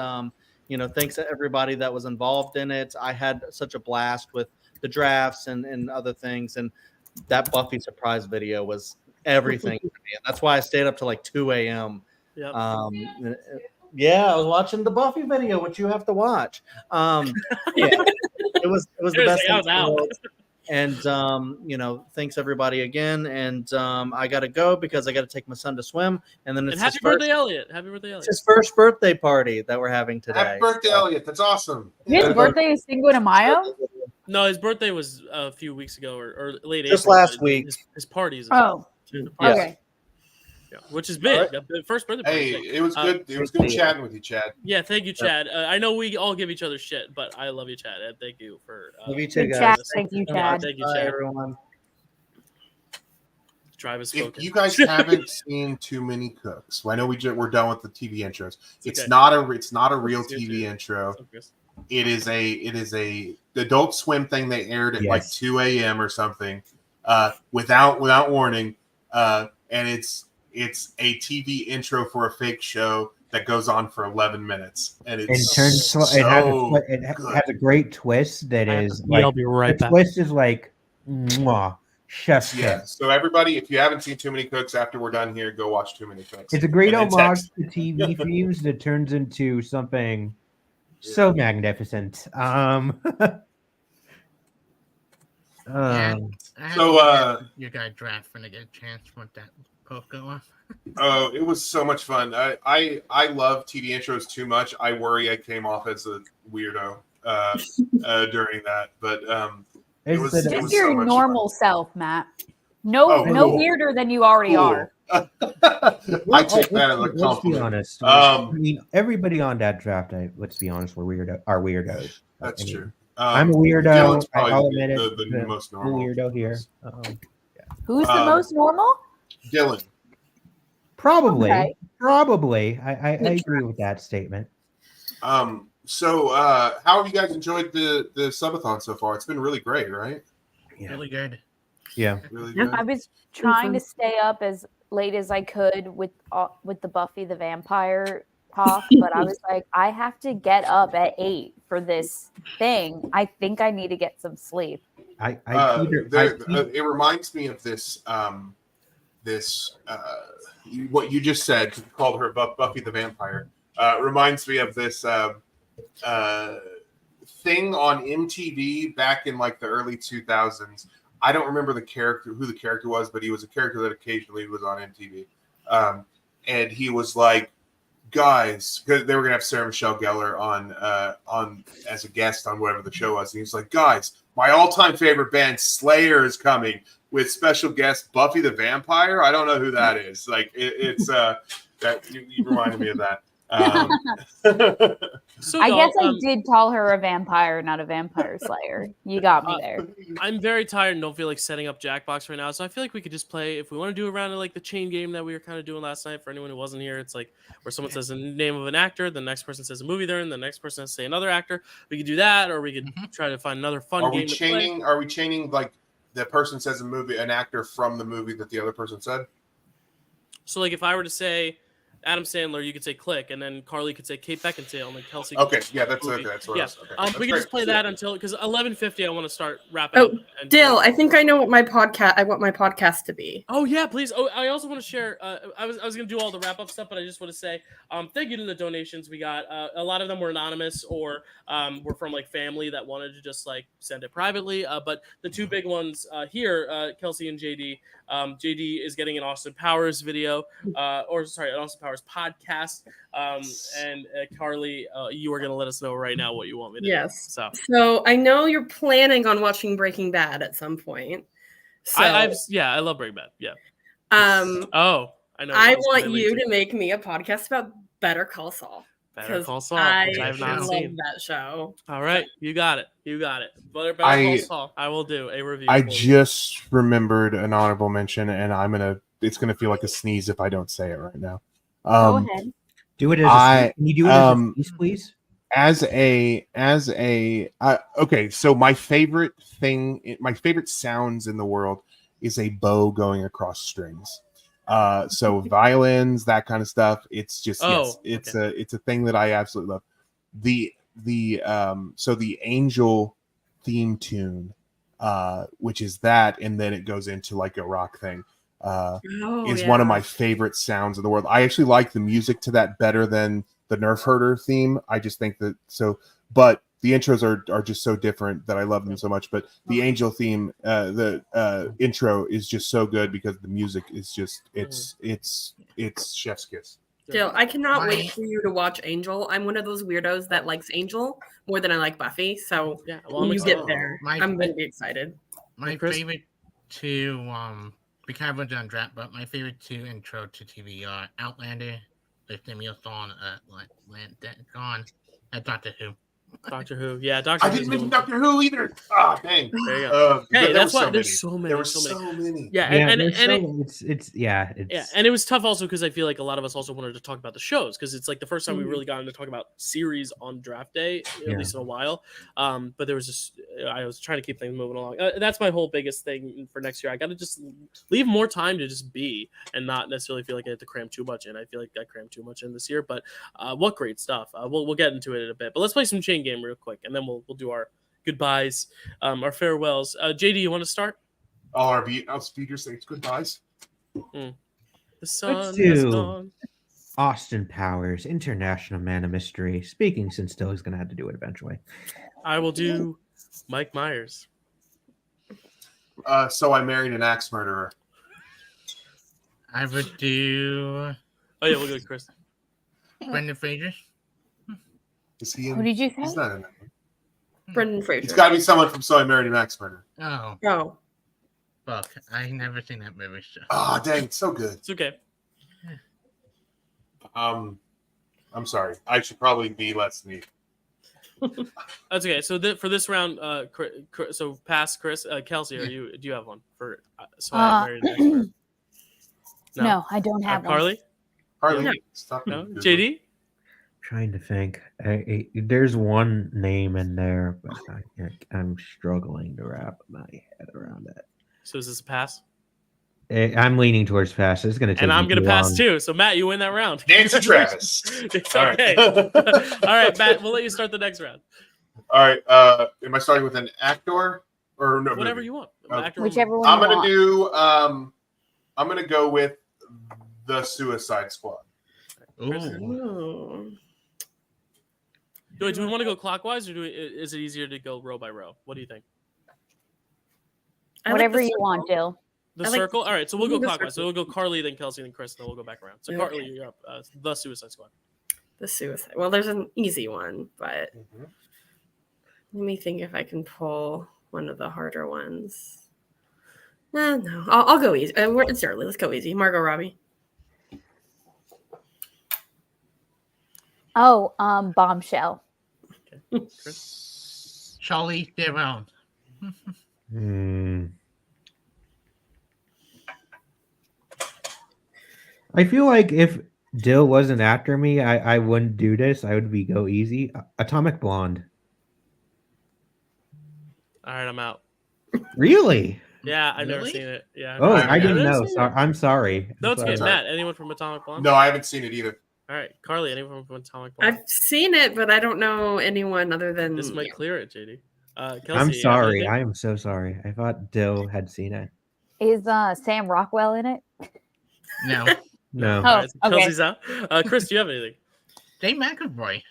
thanks to everybody that was involved in it. I had such a blast with the drafts and other things, and that Buffy surprise video was everything to me. And that's why I stayed up to like 2 a.m. Yep. Yeah, I was watching the Buffy video, which you have to watch. It was the best thing in the world. And thanks everybody again. And I gotta go because I gotta take my son to swim. And then it's happy birthday, Elliot. Happy birthday, Elliot. It's his first birthday party that we're having today. Happy birthday, Elliot. That's awesome. His birthday is Cinco de Mayo? No, his birthday was a few weeks ago or late just April. Last week. His parties. Okay. Yeah, which is big. Right. The first birthday party. Hey, it was good. It was good chatting with you, Chad. Yeah, thank you, Chad. I know we all give each other shit, but I love you, Chad. And thank you for. Love you too, guys. Thank you, Chad. Thank you, Bye, Chad. everyone. Tribe has If spoken. you guys haven't seen Too Many Cooks, well, I know we're done with the TV intros. It's okay. not a real It's your TV turn. intro. It's okay. It is a Adult Swim thing they aired at like 2 a.m. or something, without warning, and it's a TV intro for a fake show that goes on for 11 minutes, and it has a great twist that is like I'll be right the back. twist is like mwah, chef's yeah. kiss. So everybody, if you haven't seen Too Many Cooks, after we're done here, go watch Too Many Cooks. It's a great And then homage text. to TV themes that turns into something so magnificent. You guys draft when I get a chance with that poker one. Oh, it was so much fun. I love TV intros too much. I worry I came off as a weirdo during that, but it was Just so your much normal self, Matt. No, Oh, no cool. weirder than you already are. I take that as a Let's be compliment. honest. I mean, everybody on that draft, let's be honest, are weirdos. That's true. I'm a weirdo. Dylan's I'll probably admit it. the most normal. Weirdo here. Who's the most normal? Dylan. Probably. Okay. Probably. I agree with that statement. So how have you guys enjoyed the subathon so far? It's been really great, right? Yeah. Really good. Yeah. Really good. I was trying to stay up as late as I could with the Buffy the Vampire talk, but I was like, I have to get up at 8 for this thing. I think I need to get some sleep. It reminds me of this what you just said, called her Buffy the Vampire. Reminds me of this thing on MTV back in like the early 2000s. I don't remember who the character was, but he was a character that occasionally was on MTV. And he was like, guys, because they were gonna have Sarah Michelle Gellar on as a guest on whatever the show was. And he's like, guys, my all-time favorite band, Slayer, is coming with special guest Buffy the Vampire. I don't know who that is. Like it's that you reminded me of that. So I guess I did call her a vampire, not a vampire slayer. You got me there. I'm very tired and don't feel like setting up Jackbox right now, so I feel like we could just play, if we want to do a round of like the chain game that we were kind of doing last night. For anyone who wasn't here, it's like where someone says the name of an actor, the next person says a movie they're in, the next person has to say another actor. We could do that, or we could try to find another fun game. Are we chaining like the person says an actor from the movie that the other person said? So like if I were to say Adam Sandler, you could say Click, and then Carly could say Kate Beckinsale, and then Kelsey. Okay, yeah, that's okay. That's what. Yeah, Okay. We can just play that until because 11:50. I want to start wrapping. Oh, Dill, I think I know what my podcast to be. Oh yeah, please. Oh, I also want to share. I was gonna do all the wrap up stuff, but I just want to say thank you to the donations we got. A lot of them were anonymous or were from like family that wanted to just like send it privately. But the two big ones here, Kelsey and JD. JD is getting an Austin Powers video, an Austin Powers podcast. And Carly, you are going to let us know right now what you want me to do. Yes. So I know you're planning on watching Breaking Bad at some point. So I love Breaking Bad. Yeah. I know. I want you to make me a podcast about Better Call Saul. Better Call Saul, which I have not love seen that show. All right, you got it. Better Call Saul. I will do a review. I just remembered an honorable mention, and it's gonna feel like a sneeze if I don't say it right now. Go ahead. Do it as can you do it as a sneeze, please? Okay, so my favorite sounds in the world is a bow going across strings. So violins, that kind of stuff. It's just it's a thing that I absolutely love. So the Angel theme tune, which is that, and then it goes into like a rock thing, is one of my favorite sounds in the world. I actually like the music to that better than the Nerf Herder theme. I just think that but the intros are just so different that I love them so much. But the Angel theme, the intro is just so good because the music is just it's chef's kiss. Jill, I cannot wait for you to watch Angel. I'm one of those weirdos that likes Angel more than I like Buffy. So when you get there, I'm going to be excited. My favorite two, we kind of went down draft, but my favorite two intro to TV are Outlander, the theme song, and Doctor Who. Doctor Who. Yeah, Doctor I Who. didn't mention Doctor Who either. Ah, dang. There you go. Hey, there that's were why so there's many. so many. There were so many. Yeah, and it was tough also because I feel like a lot of us also wanted to talk about the shows because it's like the first time we really got into talk about series on draft day, at least in a while. But there was just I was trying to keep things moving along. That's my whole biggest thing for next year. I got to just leave more time to just be and not necessarily feel like I have to cram too much in. I feel like I crammed too much in this year, but what great stuff. We'll get into it in a bit, but let's play some chain game real quick, and then we'll do our goodbyes, our farewells. JD, you want to start? I'll speed your saints goodbyes. The sun Let's has do gone. Austin Powers, International Man of Mystery. Speaking since still he's going to have to do it eventually. I will do Mike Myers. So I married an axe murderer. I would do. Oh yeah, we'll go with Chris. Brendan Fraser. Is he in? Who did you say? He's not in that. Brendan Fraser. It's got to be someone from So I Married an Axe Murderer. Oh. Fuck. I never seen that movie. So. Oh, dang. It's so good. It's okay. I'm sorry. I should probably be less neat. That's okay. So for this round, so pass Chris. Kelsey, do you have one for? So I married an expert. No, I don't have one. Carly. No. Stop. No. JD. Trying to think. There's one name in there, but I'm struggling to wrap my head around it. So is this a pass? I'm leaning towards pass. It's going to take. And I'm going to pass too. So Matt, you win that round. Nancy Travis. It's All okay. right. All right, Matt. We'll let you start the next round. All right. Am I starting with an actor or no? Whatever movie? you want. Whichever one. I'm gonna do. I'm gonna go with the Suicide Squad. Ooh. Do we want to go clockwise, or is it easier to go row by row? What do you think? Whatever you want, Dill. The circle? All right, so we'll go clockwise. So we'll go Carly, then Kelsey, then Chris, then we'll go back around. So Carly, you're up. The Suicide Squad. The Suicide. Well, there's an easy one, but let me think if I can pull one of the harder ones. No, I'll go easy. It's early. Let's go easy. Margot Robbie. Oh, Bombshell. Okay. Chris? Charlie Theron. I feel like if Dill wasn't after me, I wouldn't do this. I would go easy. Atomic Blonde. All right, I'm out. Really? Yeah, I've never seen it. Yeah. Oh, I didn't know. I'm sorry. No, it's okay. Sorry. Matt, anyone from Atomic Blonde? No, I haven't seen it either. All right, Carly, anyone from Atomic Blonde? I've seen it, but I don't know anyone other than. This might clear it, JD. Kelsey, I'm sorry. I am so sorry. I thought Dill had seen it. Is Sam Rockwell in it? No. No. Oh, Right, so okay. Kelsey's out. Chris, do you have anything? Dave McAvoy.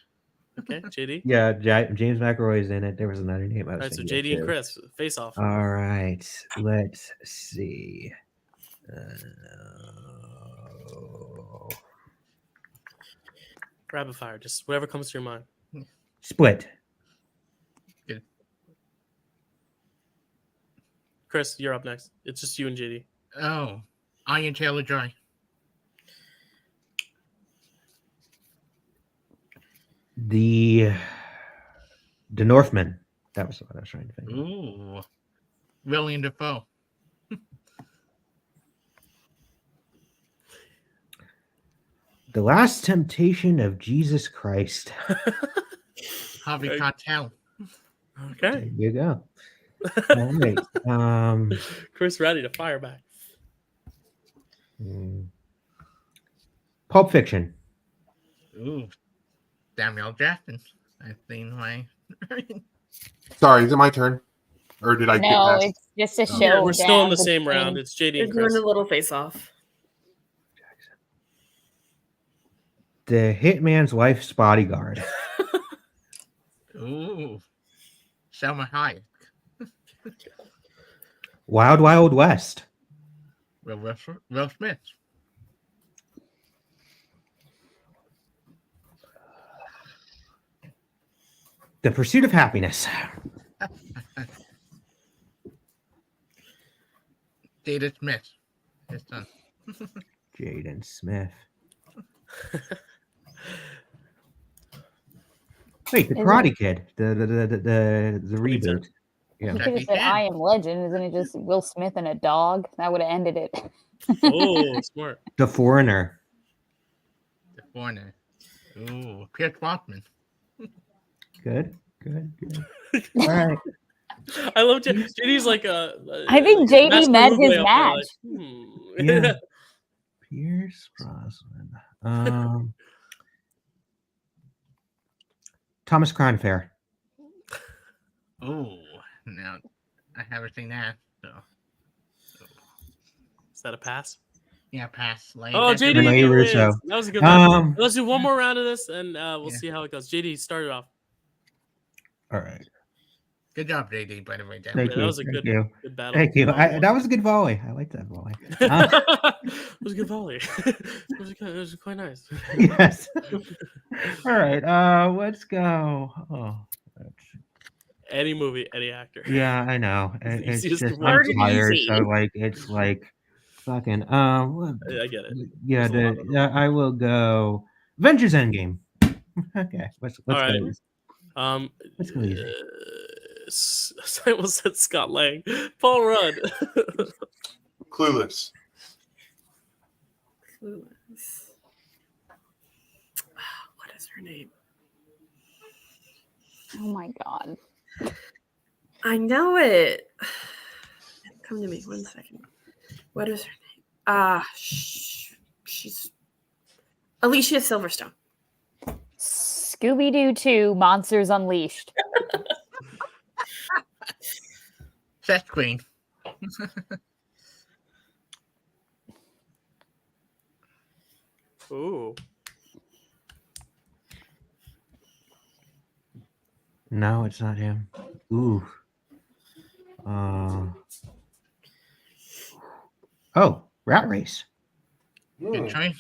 Okay, JD. Yeah, James McElroy is in it. There was another name I was All right, so thinking JD and too. Chris face off. All right, let's see. Rapid fire, just whatever comes to your mind. Split. Good. Chris, you're up next. It's just you and JD. Oh, Anya Taylor-Joy. The Northman. That was what I was trying to think. Ooh, William Dafoe. The Last Temptation of Jesus Christ. Harvey Keitel. Okay. There you go. All right. Chris ready to fire back. Pulp Fiction. Ooh, Samuel Jackson. I think my. Sorry, is it my turn? Or did I get No, past? it's just a show. Yeah, we're still in the down same between- round. It's JD They're and doing Chris. a little face off. The Hitman's Wife's Bodyguard. Ooh, Selma Hayek. Wild Wild West. Will Smith. The Pursuit of Happiness. Jada Smith. His son. Jaden Smith. Wait, the Isn't Karate Kid, the reboot. You Yeah. could have said I Am Legend. Isn't it just Will Smith and a dog? That would have ended it. Oh, smart. The Foreigner. The Foreigner. Ooh, Pierce Brosnan. Good. All right. I love JD's like I think JD Master met Oogway his up there, match. Yeah. Pierce Brosnan. Thomas Crown Affair. Ooh, now I haven't seen that. So. Is that a pass? Yeah, pass. Like, Oh, that's a- JD Renee wins. Russo. That was a good one. Um, Let's do one more round of this, and we'll Yeah. see how it goes. JD, start it off. All right. Good job, JD, by the way. Thank That you. was a Thank good, you. good battle. Thank you. That was a good volley. I like that volley. It was a good volley. It was quite nice. Yes. All right. Let's go. Oh, Any movie, any actor. yeah, I know. It's the It's easiest just word. I'm tired, Easy. so like it's like fucking. I get it. Yeah, There's a lot of them. I will go. Avengers Endgame. Okay, let's All go. right. Easy. Let's go easy. I almost said Scott Lang. Paul Rudd. Clueless. Clueless. What is her name? Oh my god. I know it. Come to me 1 second. What is her name? She's Alicia Silverstone. Scooby-Doo 2 Monsters Unleashed. Seth Green. Ooh. No, it's not him. Ooh. Oh, Rat Race. Good choice.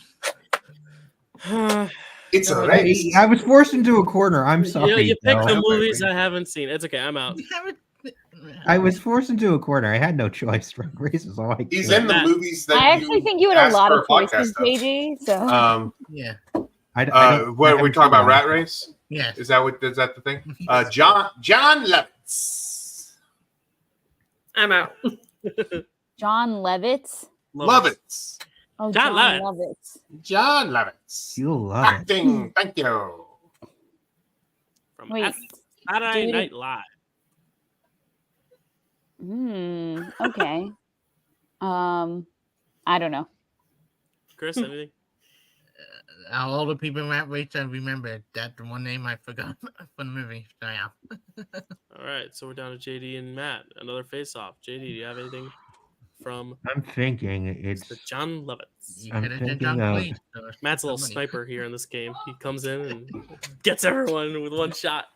It's a God. race. I was forced into a corner. I'm You, sorry. you picked Bill. the movies I haven't seen. It's okay. I'm out. I was forced into a corner. I had no choice. Rat Race is all I could. He's in the Matt. movies that I actually think you had a asked lot for of podcast choices, stuff. JD. So Yeah. I don't- What I are we haven't talking about? seen Rat that. Race? Yeah. Is that the thing? John Lovitz. I'm out. John Lovitz. Lovitz. Oh, John John Lovitz. Lovitz. John Lovitz. You'll love it. Acting. Thank you. From Wait. Saturday Dude. Night Live. Okay. I don't know. Chris, anything? All the people in Rat Race I remember that the one name I forgot from the movie. So yeah. All right, so we're down to JD and Matt. Another face-off. JD, do you have anything from I'm thinking it's. Mr. John Lovitz? You I'm could have said thinking John of- Cleese. or Matt's a little somebody. sniper here in this game. He comes in and gets everyone with one shot.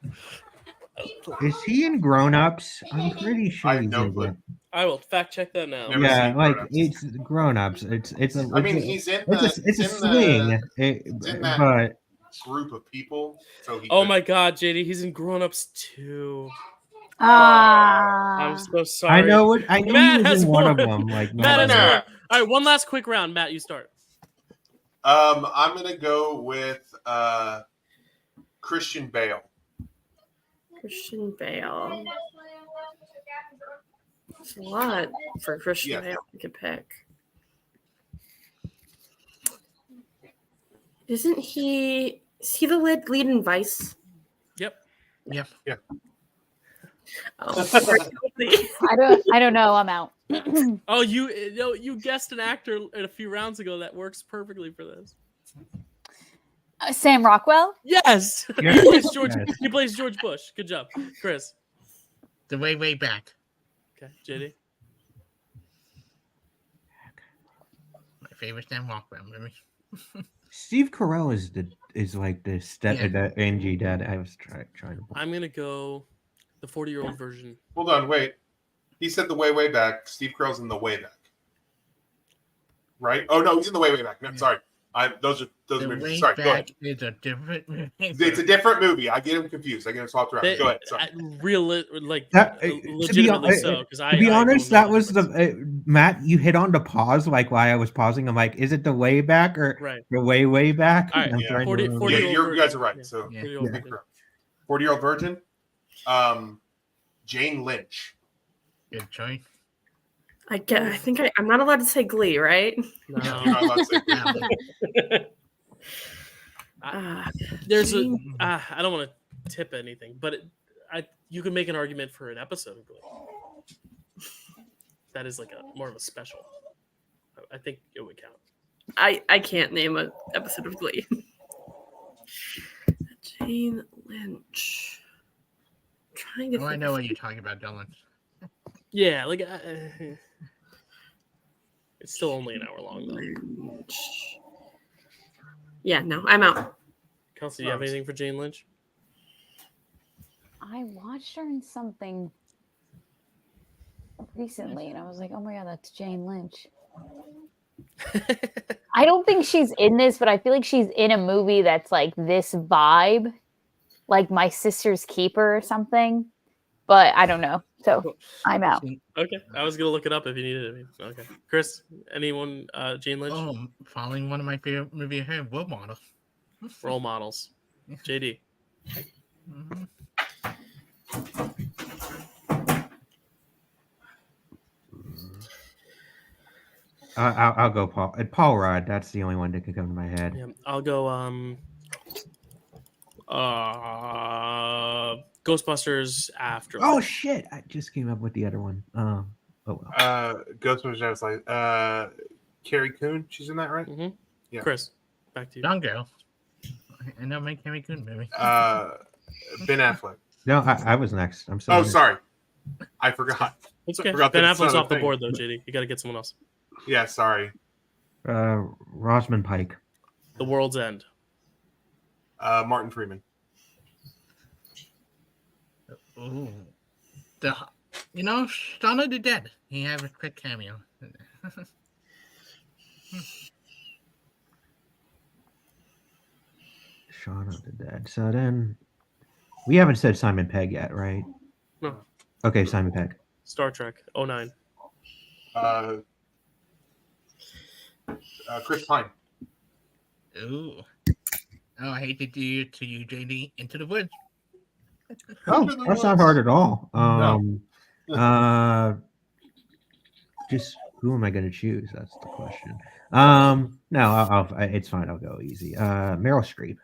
Is he in Grown Ups? I'm pretty sure I have he's no in clue. Grown- I will fact check that now. Never Yeah, seen like Grown Ups. it's Grown Ups. It's a. I mean, it's a- he's in it's the. a, it's a in swing, in that- but group of people. So he Oh could- my God, JD, he's in Grown Ups too. Ah. I'm so sorry. I know what I know. Matt he was has in one of one. them. Like Matt has not- one. All right, one last quick round. Matt, you start. I'm gonna go with Christian Bale. Christian Bale. It's a lot for Christian Yeah. Bale to could pick. Isn't he? Is he the lead in Vice? Yep. Yep. Yeah. Oh, I don't know. I'm out. Oh, you guessed an actor a few rounds ago that works perfectly for this. Sam Rockwell. Yes. Yes. He plays George. Yes. He plays George Bush. Good job, Chris. The way back. Okay, JD. My favorite Sam Rockwell movie. Steve Carell is like the step Yeah. that Angie dad. I was trying to. I'm gonna go the 40-year-old version. Hold on, wait. He said the way back. Steve Carell's in the way back. Right? Oh no, he's in the way back. No, sorry. Those are The movies. way Sorry, go ahead. back is a different movie. It's a different movie. I get him confused. I get him swapped around. Go ahead. Sorry. Legitimately so. Because to be honest, that was the Matt. You hit on the pause, like why I was pausing. I'm like, is it the way back or Right. the way back? All right, I'm yeah, trying to 40 remember. 40 Yeah, you guys are right. So Yeah, Yeah. 40-year-old yeah. version. 40-Year-Old Virgin. Jane Lynch. Good choice. I think I'm not allowed to say Glee, right? No. You're not allowed to say Glee. There's I don't want to tip anything, but you can make an argument for an episode of Glee. That is like more of a special. I think it would count. I can't name an episode of Glee. Jane Lynch. Trying to. Oh, I know what you're talking about, Dylan. Yeah, like it's still only an hour long though. Lynch. Yeah, no, I'm out. Kelsey, do you have anything for Jane Lynch? I watched her in something recently, and I was like, "Oh my god, that's Jane Lynch." I don't think she's in this, but I feel like she's in a movie that's like this vibe, like My Sister's Keeper or something. But I don't know, so I'm out. Okay, I was gonna look it up if you needed it. Okay, Chris, anyone? Jane Lynch. Oh, following one of my favorite movies here, Role Model. Role models. JD. Mm-hmm. I'll go Paul. Paul Rudd. That's the only one that could come to my head. Yeah, I'll go. Ghostbusters After. Oh shit! I just came up with the other one. Oh well. Ghostbusters. I was like, Carrie Coon. She's in that, right? Mm-hmm. Yeah. Chris, back to you. Young girl. I know my Carrie Coon movie. Ben Affleck. No, I was next. I'm sorry. Oh, sorry. I forgot. It's okay. Forgot Ben that it's Affleck's not a off the thing. board though, JD. You got to get someone else. Yeah, sorry. Rosamund Pike. The World's End. Martin Freeman. Ooh. Shaun of the Dead. He had a quick cameo. Shaun of the Dead. So then, we haven't said Simon Pegg yet, right? No. Okay, Simon Pegg. Star Trek 09. Chris Pine. Ooh. Oh, I hate to do it to you, JD. Into the Woods. Oh, that's not hard at all. Just who am I going to choose? That's the question. No, it's fine. I'll go easy. Meryl Streep.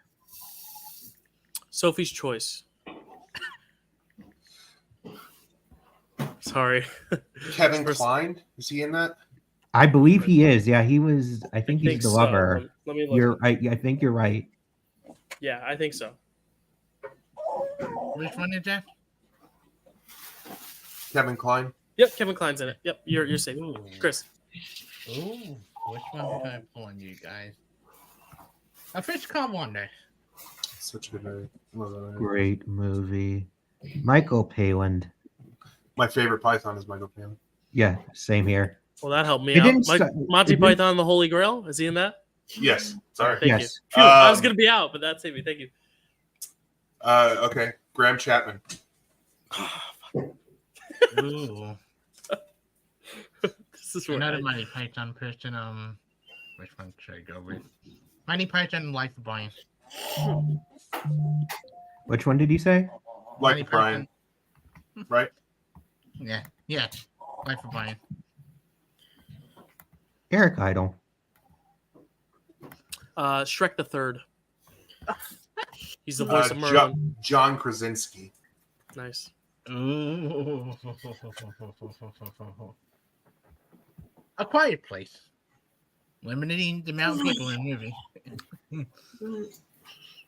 Sophie's Choice. Sorry. Kevin Kline. Is he in that? I believe he is. Yeah, he was. I think he's the so. lover. Let me look. I think you're right. Yeah, I think so. Which one is that? Kevin Kline. Yep, Kevin Kline's in it. Yep, you're safe. Ooh. Chris. Ooh, which one did I pull on you guys? A Fish Called Wanda. Such a good movie. Great movie. Michael Palin. My favorite Python is Michael Palin. Yeah, same here. Well, that helped me It out. didn't Monty Python and the Holy Grail. Is he in that? Yes. Sorry. Thank Yes. you. Phew, I was gonna be out, but that saved me. Thank you. Okay. Graham Chapman. Ooh. This is where Another Monty Python person. Which one should I go with? Monty Python and Life of Brian. Which one did you say? Like Brian. Right? Yeah. Life of Brian. Eric Idle. Shrek the Third. He's the voice of Merlin. John Krasinski. Nice. Ooh. A Quiet Place. Limiting the amount of people in the movie.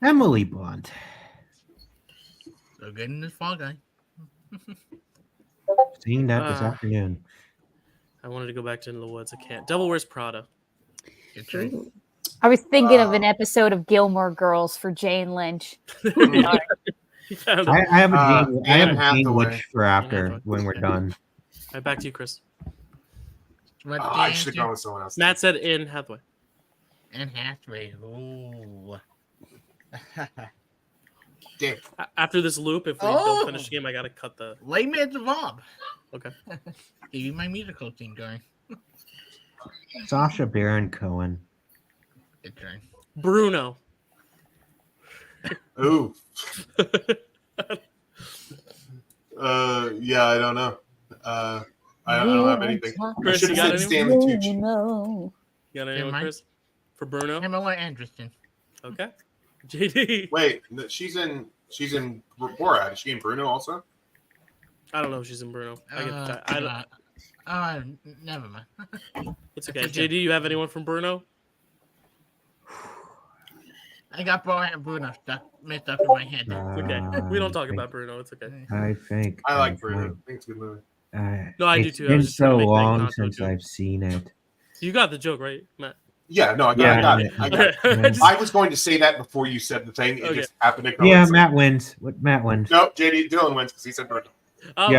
Emily Blunt. So good in this Fall Guy. Seeing that this afternoon. I wanted to go back to Into the Woods. I can't. Devil Wears Prada. Good choice. I was thinking of an episode of Gilmore Girls for Jane Lynch. I have a Jane Hathaway. Lynch for after when we're done. All right, back to you, Chris. I should have gone with someone else. Matt said Anne Hathaway. Anne Hathaway. Ooh. Damn. After this loop, if we don't finish the game, I gotta cut the. Les Mis Bob. Okay. Give you my musical thing going. Sacha Baron Cohen. Good turn. Bruno. Ooh. Yeah, I don't know. I don't have anything. Chris, you got anything? Stanley Tucci. You got anyone, Chris? For Bruno? Pamela Anderson. Okay. JD. Wait, she's in Borat. Is she in Bruno also? I don't know if she's in Bruno. Never mind. It's okay. JD, you have anyone from Bruno? I got Borat and Bruno stuck mixed up in my head. It's okay. We don't talk about Bruno. It's okay. I think I like Bruno. I think it's a good movie. No, I do it's too. been so long since I've seen it. You got the joke, right, Matt? Yeah, no, I got it. I was going to say that before you said the thing. It just happened to come. Yeah, Matt wins. Matt wins. No, Dylan wins because he said Bruno.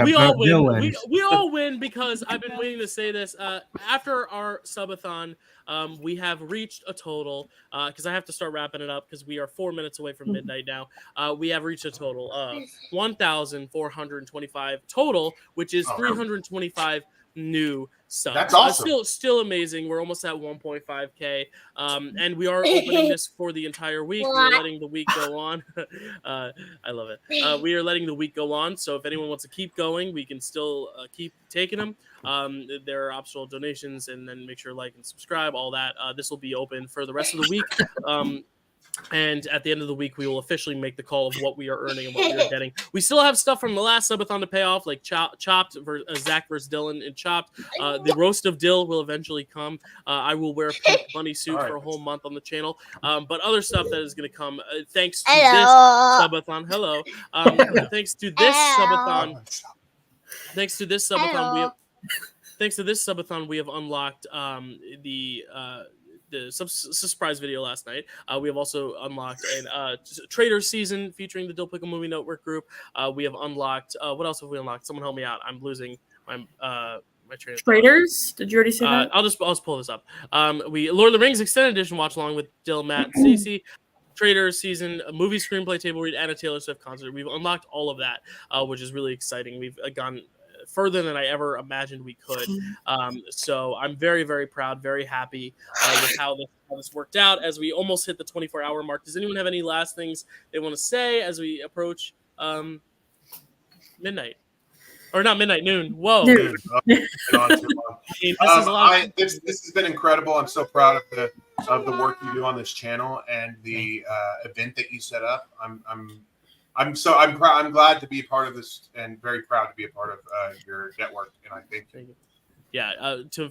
We all win. We all win because I've been waiting to say this. After our subathon, we have reached a total, because I have to start wrapping it up because we are 4 minutes away from midnight now. We have reached a total of 1,425 total, which is 325 new subs. That's awesome. Still amazing. We're almost at 1.5K. And we are opening this for the entire week. We're letting the week go on. I love it. We are letting the week go on. So if anyone wants to keep going, we can still keep taking them. There are optional donations, and then make sure to like and subscribe, all that. This will be open for the rest of the week. And at the end of the week, we will officially make the call of what we are earning and what we are getting. We still have stuff from the last subathon to pay off, like Chopped, Zach versus Dylan, and Chopped. The roast of Dill will eventually come. I will wear a pink bunny suit for a whole month on the channel. But other stuff that is going to come thanks to this subathon. Hello. Thanks to this subathon. Thanks to this subathon, we have unlocked the surprise video last night. We have also unlocked a Traitors season featuring the Dill Pickle Movie Network group. We have unlocked what else have we unlocked? Someone help me out. I'm losing my train of thought. Traitors? Did you already say that? I'll just pull this up. We Lord of the Rings Extended Edition watch along with Dill, Matt, and Stacy. Traitors season, a movie screenplay table read, and a Taylor Swift concert. We've unlocked all of that, which is really exciting. We've gone further than I ever imagined we could. So I'm very, very proud, very happy with how this worked out as we almost hit the 24-hour mark. Does anyone have any last things they want to say as we approach midnight? Or not midnight, noon. Whoa. This has been incredible. I'm so proud of the work you do on this channel and the event that you set up. I'm glad to be a part of this and very proud to be a part of your network. And I think,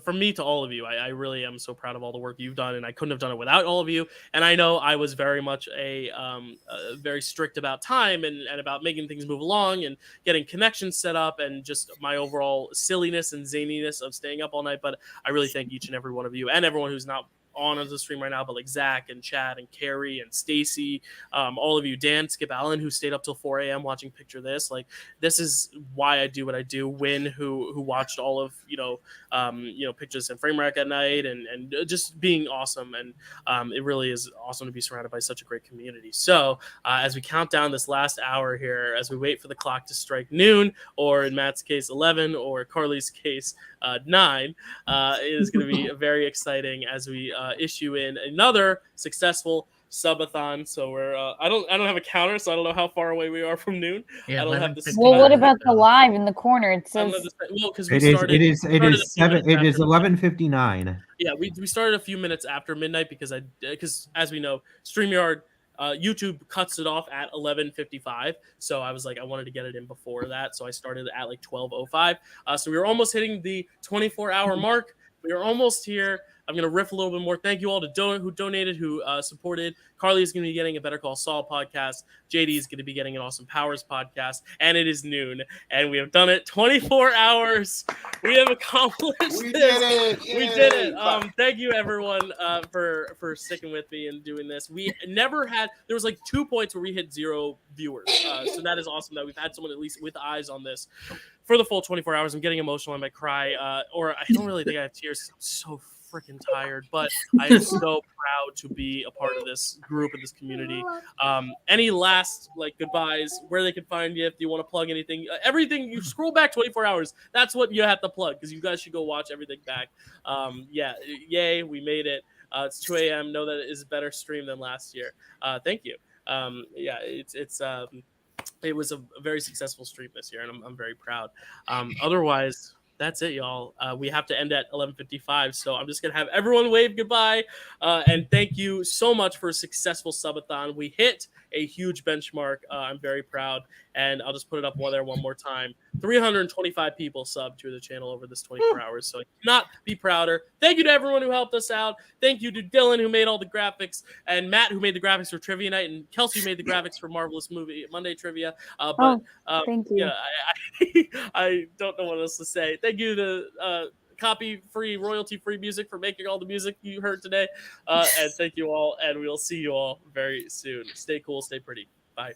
from me to all of you, I really am so proud of all the work you've done, and I couldn't have done it without all of you. And I know I was very much very strict about time and about making things move along and getting connections set up and just my overall silliness and zaniness of staying up all night. But I really thank each and every one of you and everyone who's not on the stream right now, but like Zach and Chad and Carrie and Stacy, all of you, Dan, Skip Allen, who stayed up till 4 a.m. watching Picture This. Like, this is why I do what I do. Win, who watched all of Pictures and Frame Rack at night and just being awesome. And it really is awesome to be surrounded by such a great community. So as we count down this last hour here, as we wait for the clock to strike noon, or in Matt's case 11, or Carly's case 9, it is going to be very exciting as we issue in another successful subathon. So we're I don't have a counter, so I don't know how far away we are from noon. Yeah, I don't have this. Well, what about the live in the corner? It says because it is 11:59. Yeah, we started a few minutes after midnight because as we know, StreamYard YouTube cuts it off at 11:55. So I was like, I wanted to get it in before that, so I started at like 12:05. So we were almost hitting the 24-hour mark. We are almost here. I'm going to riff a little bit more. Thank you all who donated, who supported. Carly is going to be getting a Better Call Saul podcast. JD is going to be getting an Awesome Powers podcast. And it is noon. And we have done it 24 hours. We have accomplished this. We did it. Thank you, everyone, for sticking with me and doing this. We never had – there was like 2 points where we hit 0 viewers. So that is awesome that we've had someone at least with eyes on this for the full 24 hours. I'm getting emotional. I might cry. Or I don't really think I have tears. I'm so freaking tired, but I am so proud to be a part of this group and this community. Any last goodbyes, where they can find you, if you want to plug anything, everything, you scroll back 24 hours, that's what you have to plug, because you guys should go watch everything back. Yay, we made it. It's 2 a.m. Know that it is a better stream than last year. Thank you. it was a very successful stream this year, and I'm very proud. Otherwise, that's it, y'all. We have to end at 11:55, so I'm just gonna have everyone wave goodbye. And thank you so much for a successful subathon. We hit a huge benchmark. I'm very proud, and I'll just put it up there one more time. 325 people subbed to the channel over this 24 hours, so I cannot be prouder. Thank you to everyone who helped us out. Thank you to Dylan, who made all the graphics, and Matt, who made the graphics for Trivia Night, and Kelsey, who made the graphics for Marvel-ous Movie Monday Trivia. Thank you. Yeah, I don't know what else to say. Thank you to copy-free, royalty-free music for making all the music you heard today. And thank you all, and we'll see you all very soon. Stay cool, stay pretty. Bye.